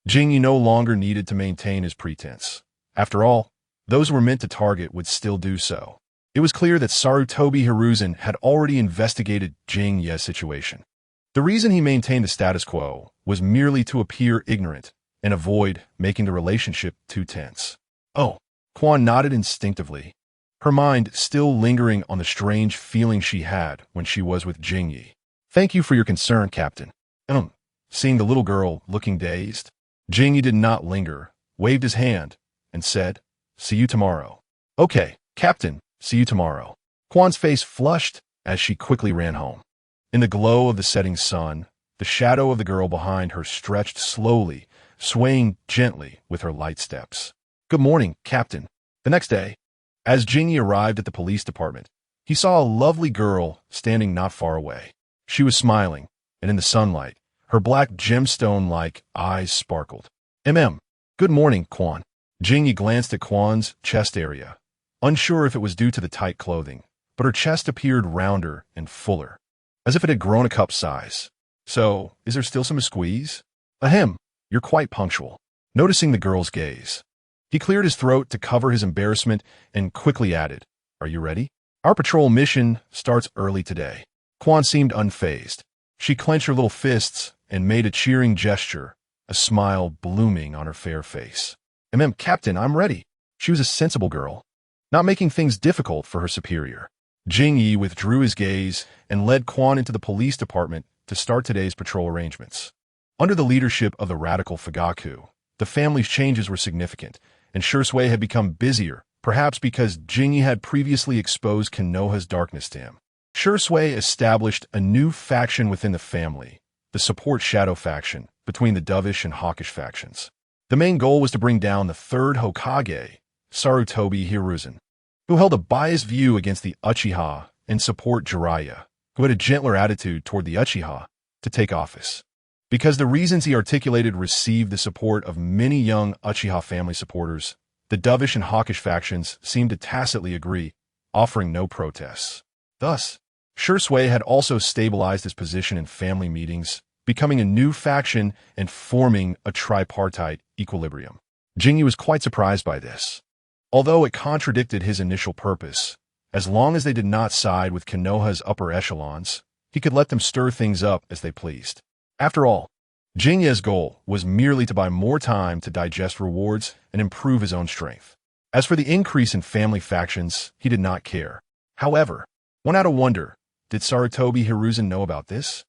Speaker 1: Jingyi no longer needed to maintain his pretense. After all, those who were meant to target would still do so. It was clear that Sarutobi Hiruzen had already investigated Jingyi's situation. The reason he maintained the status quo was merely to appear ignorant and avoid making the relationship too tense. Oh, Quan nodded instinctively, her mind still lingering on the strange feeling she had when she was with Jingyi. Thank you for your concern, Captain. Seeing the little girl looking dazed, Jingyi did not linger, waved his hand, and said, "See you tomorrow." "Okay, Captain, see you tomorrow." Quan's face flushed as she quickly ran home. In the glow of the setting sun, the shadow of the girl behind her stretched slowly, swaying gently with her light steps. "Good morning, Captain." The next day, as Jingyi arrived at the police department, he saw a lovely girl standing not far away. She was smiling, and in the sunlight, her black gemstone-like eyes sparkled. Good morning, Quan." Jingyi glanced at Quan's chest area, unsure if it was due to the tight clothing, but her chest appeared rounder and fuller, as if it had grown a cup size. "So, is there still some to squeeze?" You're quite punctual." Noticing the girl's gaze, he cleared his throat to cover his embarrassment and quickly added, "Are you ready? Our patrol mission starts early today." Quan seemed unfazed. She clenched her little fists and made a cheering gesture, a smile blooming on her fair face. Captain, I'm ready." She was a sensible girl, not making things difficult for her superior. Jingyi withdrew his gaze and led Quan into the police department to start today's patrol arrangements. Under the leadership of the radical Fugaku, the family's changes were significant, and Shursui had become busier, perhaps because Jingyi had previously exposed Konoha's darkness to him. Shursui established a new faction within the family, the support shadow faction, between the dovish and hawkish factions. The main goal was to bring down the third Hokage, Sarutobi Hiruzen, who held a biased view against the Uchiha, and support Jiraiya, who had a gentler attitude toward the Uchiha, to take office. Because the reasons he articulated received the support of many young Uchiha family supporters, the dovish and hawkish factions seemed to tacitly agree, offering no protests. Thus, Shursui had also stabilized his position in family meetings, becoming a new faction and forming a tripartite equilibrium. Jingyi was quite surprised by this. Although it contradicted his initial purpose, as long as they did not side with Konoha's upper echelons, he could let them stir things up as they pleased. After all, Jingyi's goal was merely to buy more time to digest rewards and improve his own strength. As for the increase in family factions, he did not care. However, one had to wonder, did Sarutobi Hiruzen know about this?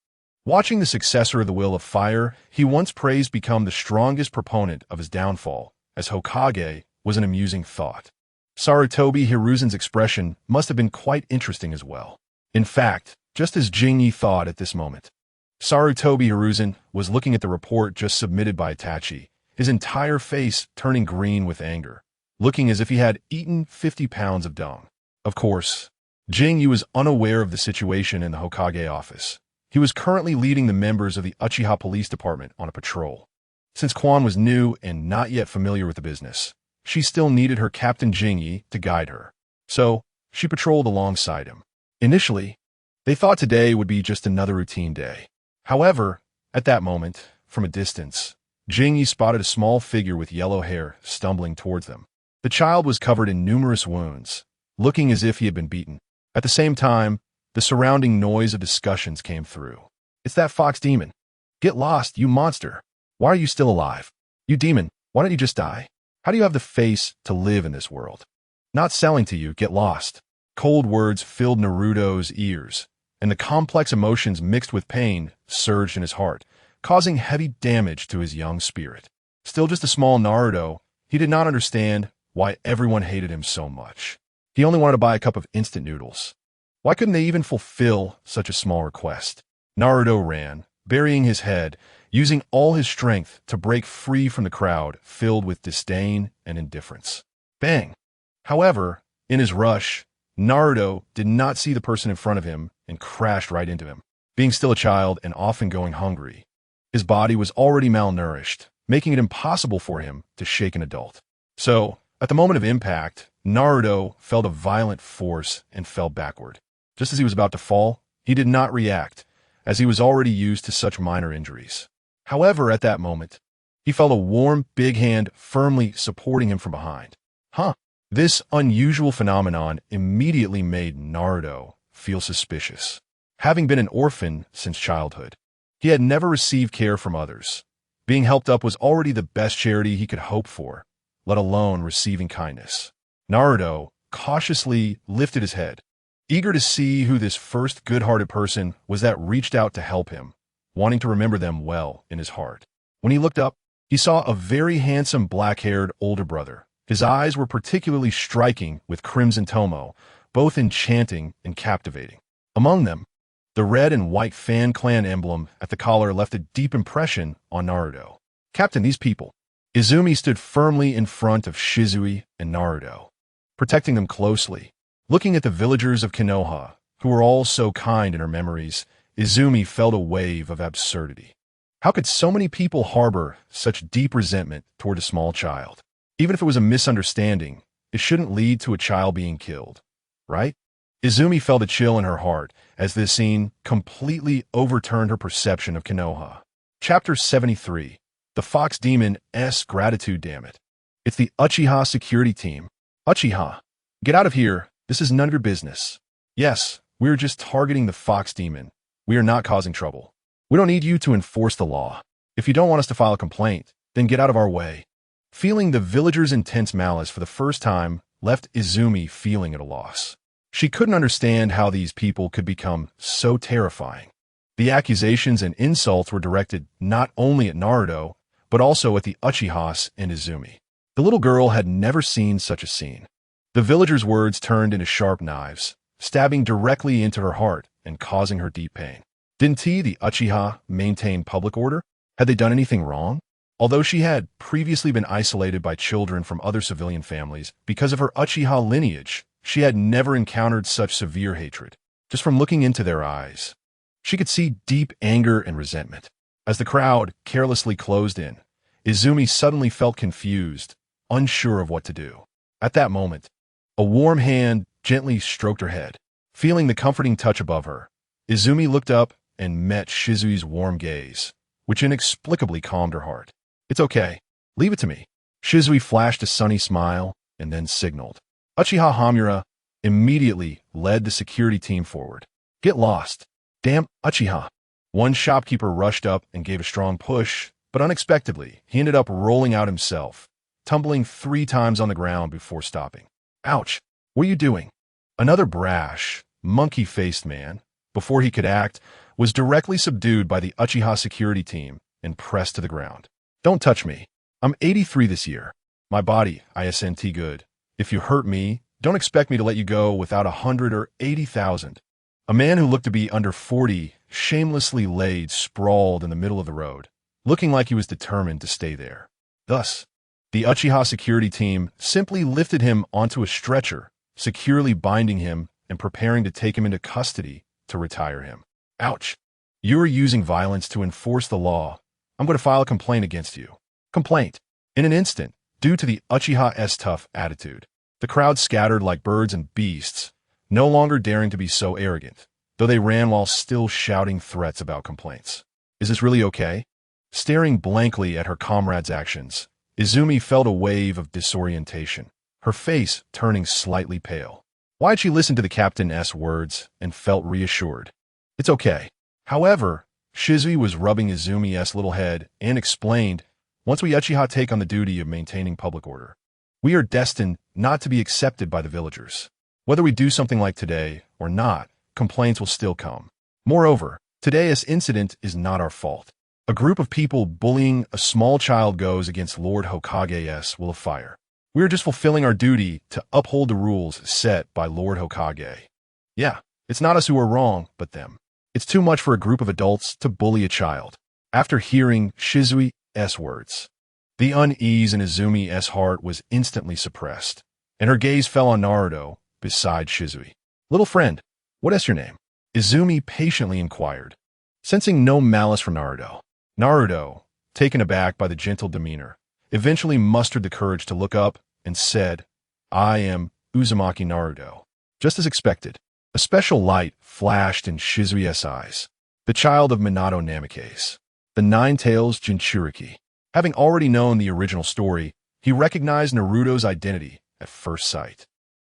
Speaker 1: Watching the successor of the Will of Fire, he once praised become the strongest proponent of his downfall, as Hokage was an amusing thought. Sarutobi Hiruzen's expression must have been quite interesting as well. In fact, just as Jingyi thought at this moment, Sarutobi Hiruzen was looking at the report just submitted by Itachi, his entire face turning green with anger, looking as if he had eaten 50 pounds of dung. Of course, Jingyi was unaware of the situation in the Hokage office. He was currently leading the members of the Uchiha Police Department on a patrol. Since Quan was new and not yet familiar with the business, she still needed her Captain Jingyi to guide her. So, she patrolled alongside him. Initially, they thought today would be just another routine day. However, at that moment, from a distance, Jingyi spotted a small figure with yellow hair stumbling towards them. The child was covered in numerous wounds, looking as if he had been beaten. At the same time, the surrounding noise of discussions came through. "It's that fox demon. Get lost, you monster. Why are you still alive? You demon, why don't you just die? How do you have the face to live in this world? Not selling to you, get lost." Cold words filled Naruto's ears, and the complex emotions mixed with pain surged in his heart, causing heavy damage to his young spirit. Still just a small Naruto, he did not understand why everyone hated him so much. He only wanted to buy a cup of instant noodles. Why couldn't they even fulfill such a small request? Naruto ran, burying his head, using all his strength to break free from the crowd filled with disdain and indifference. Bang! However, in his rush, Naruto did not see the person in front of him and crashed right into him. Being still a child and often going hungry, his body was already malnourished, making it impossible for him to shake an adult. So, at the moment of impact, Naruto felt a violent force and fell backward. Just as he was about to fall, he did not react, as he was already used to such minor injuries. However, at that moment, he felt a warm, big hand firmly supporting him from behind. This unusual phenomenon immediately made Naruto feel suspicious. Having been an orphan since childhood, he had never received care from others. Being helped up was already the best charity he could hope for, let alone receiving kindness. Naruto cautiously lifted his head, eager to see who this first good-hearted person was that reached out to help him, wanting to remember them well in his heart. When he looked up, he saw a very handsome black-haired older brother. His eyes were particularly striking with crimson tomo, both enchanting and captivating. Among them, the red and white Fan Clan emblem at the collar left a deep impression on Naruto. Captain, these people. Izumi stood firmly in front of Shizui and Naruto, protecting them closely. Looking at the villagers of Konoha, who were all so kind in her memories, Izumi felt a wave of absurdity. How could so many people harbor such deep resentment toward a small child? Even if it was a misunderstanding, it shouldn't lead to a child being killed, right? Izumi felt a chill in her heart as this scene completely overturned her perception of Konoha. Chapter 73. The Fox Demon's Gratitude, damn it. It's the Uchiha security team. Uchiha, get out of here. This is none of your business. Yes, we're just targeting the Fox Demon. We are not causing trouble. We don't need you to enforce the law. If you don't want us to file a complaint, then get out of our way. Feeling the villagers' intense malice for the first time left Izumi feeling at a loss. She couldn't understand how these people could become so terrifying. The accusations and insults were directed not only at Naruto, but also at the Uchihas and Izumi. The little girl had never seen such a scene. The villagers' words turned into sharp knives, stabbing directly into her heart and causing her deep pain. Didn't the Uchiha maintain public order? Had they done anything wrong? Although she had previously been isolated by children from other civilian families because of her Uchiha lineage, she had never encountered such severe hatred. Just from looking into their eyes, she could see deep anger and resentment. As the crowd carelessly closed in, Izumi suddenly felt confused, unsure of what to do. At that moment, a warm hand gently stroked her head. Feeling the comforting touch above her, Izumi looked up and met Shizui's warm gaze, which inexplicably calmed her heart. It's okay. Leave it to me. Shizui flashed a sunny smile and then signaled. Uchiha Hamura immediately led the security team forward. Get lost. Damn Uchiha. One shopkeeper rushed up and gave a strong push, but unexpectedly, he ended up rolling out himself, tumbling 3 times on the ground before stopping. Ouch. What are you doing? Another brash, monkey-faced man, before he could act, was directly subdued by the Uchiha security team and pressed to the ground. Don't touch me. I'm 83 this year. My body, isn't good. If you hurt me, don't expect me to let you go without 100 or 80,000. A man who looked to be under 40 shamelessly laid sprawled in the middle of the road, looking like he was determined to stay there. Thus, the Uchiha security team simply lifted him onto a stretcher, securely binding him and preparing to take him into custody to retire him. Ouch. You are using violence to enforce the law. I'm going to file a complaint against you. Complaint. In an instant, due to the Uchiha's tough attitude, the crowd scattered like birds and beasts, no longer daring to be so arrogant, though they ran while still shouting threats about complaints. Is this really okay? Staring blankly at her comrade's actions, Izumi felt a wave of disorientation, her face turning slightly pale. Why'd she listen to the captain's words and felt reassured? It's okay. However, Shizui was rubbing Izumi's little head and explained, once we Uchiha take on the duty of maintaining public order, we are destined not to be accepted by the villagers. Whether we do something like today or not, complaints will still come. Moreover, today's incident is not our fault. A group of people bullying a small child goes against Lord Hokage's will of fire. We are just fulfilling our duty to uphold the rules set by Lord Hokage. Yeah, it's not us who are wrong, but them. It's too much for a group of adults to bully a child. After hearing Shizui's words, the unease in Izumi's heart was instantly suppressed, and her gaze fell on Naruto beside Shizui. Little friend, what is your name? Izumi patiently inquired. Sensing no malice from Naruto, taken aback by the gentle demeanor, eventually mustered the courage to look up and said, I am Uzumaki Naruto. Just as expected, a special light flashed in Shizui's eyes. The child of Minato Namikaze. The Nine Tails Jinchuriki. Having already known the original story, he recognized Naruto's identity at first sight.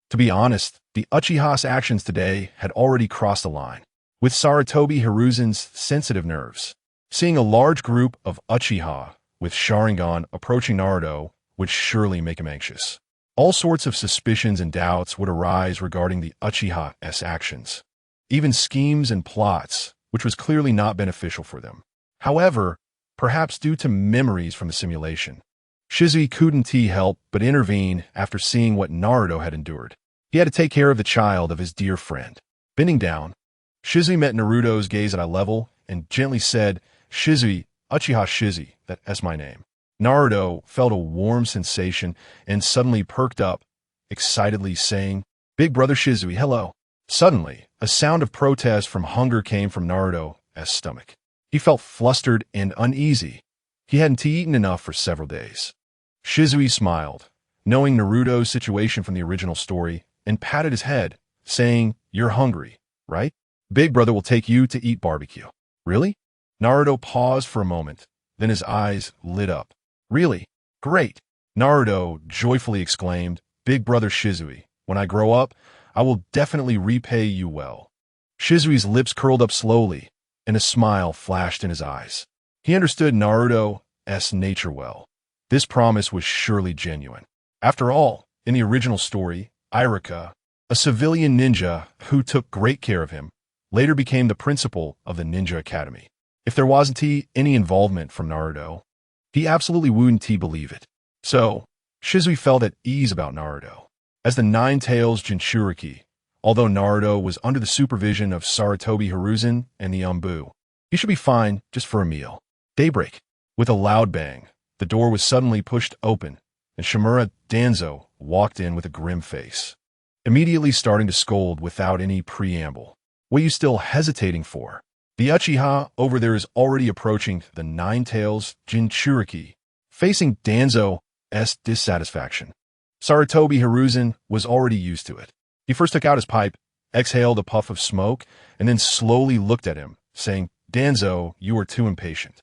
Speaker 1: To be honest, the Uchiha's actions today had already crossed the line. With Sarutobi Hiruzen's sensitive nerves, seeing a large group of Uchiha with Sharingan approaching Naruto would surely make him anxious. All sorts of suspicions and doubts would arise regarding the Uchiha's actions. Even schemes and plots, which was clearly not beneficial for them. However, perhaps due to memories from the simulation, Shizui couldn't help but intervene after seeing what Naruto had endured. He had to take care of the child of his dear friend. Bending down, Shizui met Naruto's gaze at eye level and gently said, "Shizui, Uchiha Shizui, that's my name." Naruto felt a warm sensation and suddenly perked up, excitedly saying, "Big brother Shizui, hello." Suddenly, a sound of protest from hunger came from Naruto's stomach. He felt flustered and uneasy. He hadn't eaten enough for several days. Shizui smiled, knowing Naruto's situation from the original story, and patted his head, saying, "You're hungry, right? Big brother will take you to eat barbecue." "Really?" Naruto paused for a moment, then his eyes lit up. "Really? Great!" Naruto joyfully exclaimed, "Big brother Shizui, when I grow up, I will definitely repay you well." Shizui's lips curled up slowly, and a smile flashed in his eyes. He understood Naruto's nature well. This promise was surely genuine. After all, in the original story, Iruka, a civilian ninja who took great care of him, later became the principal of the Ninja Academy. If there wasn't any involvement from Naruto, he absolutely wouldn't believe it. So, Shizui felt at ease about Naruto. As the Nine Tails Jinchuriki, although Naruto was under the supervision of Sarutobi Hiruzen and the Anbu, he should be fine just for a meal. Daybreak. With a loud bang, the door was suddenly pushed open, and Shimura Danzo walked in with a grim face, immediately starting to scold without any preamble. "What are you still hesitating for? The Uchiha over there is already approaching the Nine Tails Jinchuriki." Facing Danzo's dissatisfaction, Sarutobi Hiruzen was already used to it. He first took out his pipe, exhaled a puff of smoke, and then slowly looked at him, saying, "Danzo, you are too impatient.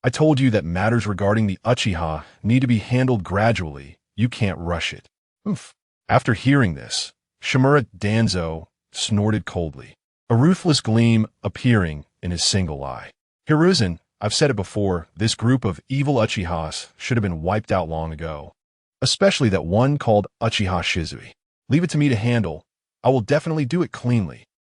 Speaker 1: I told you that matters regarding the Uchiha need to be handled gradually. You can't rush it." Oof. After hearing this, Shimura Danzo snorted coldly, a ruthless gleam appearing in his single eye. "Hiruzen, I've said it before, this group of evil Uchihas should have been wiped out long ago. Especially that one called Uchiha Shizui. Leave it to me to handle. I will definitely do it cleanly."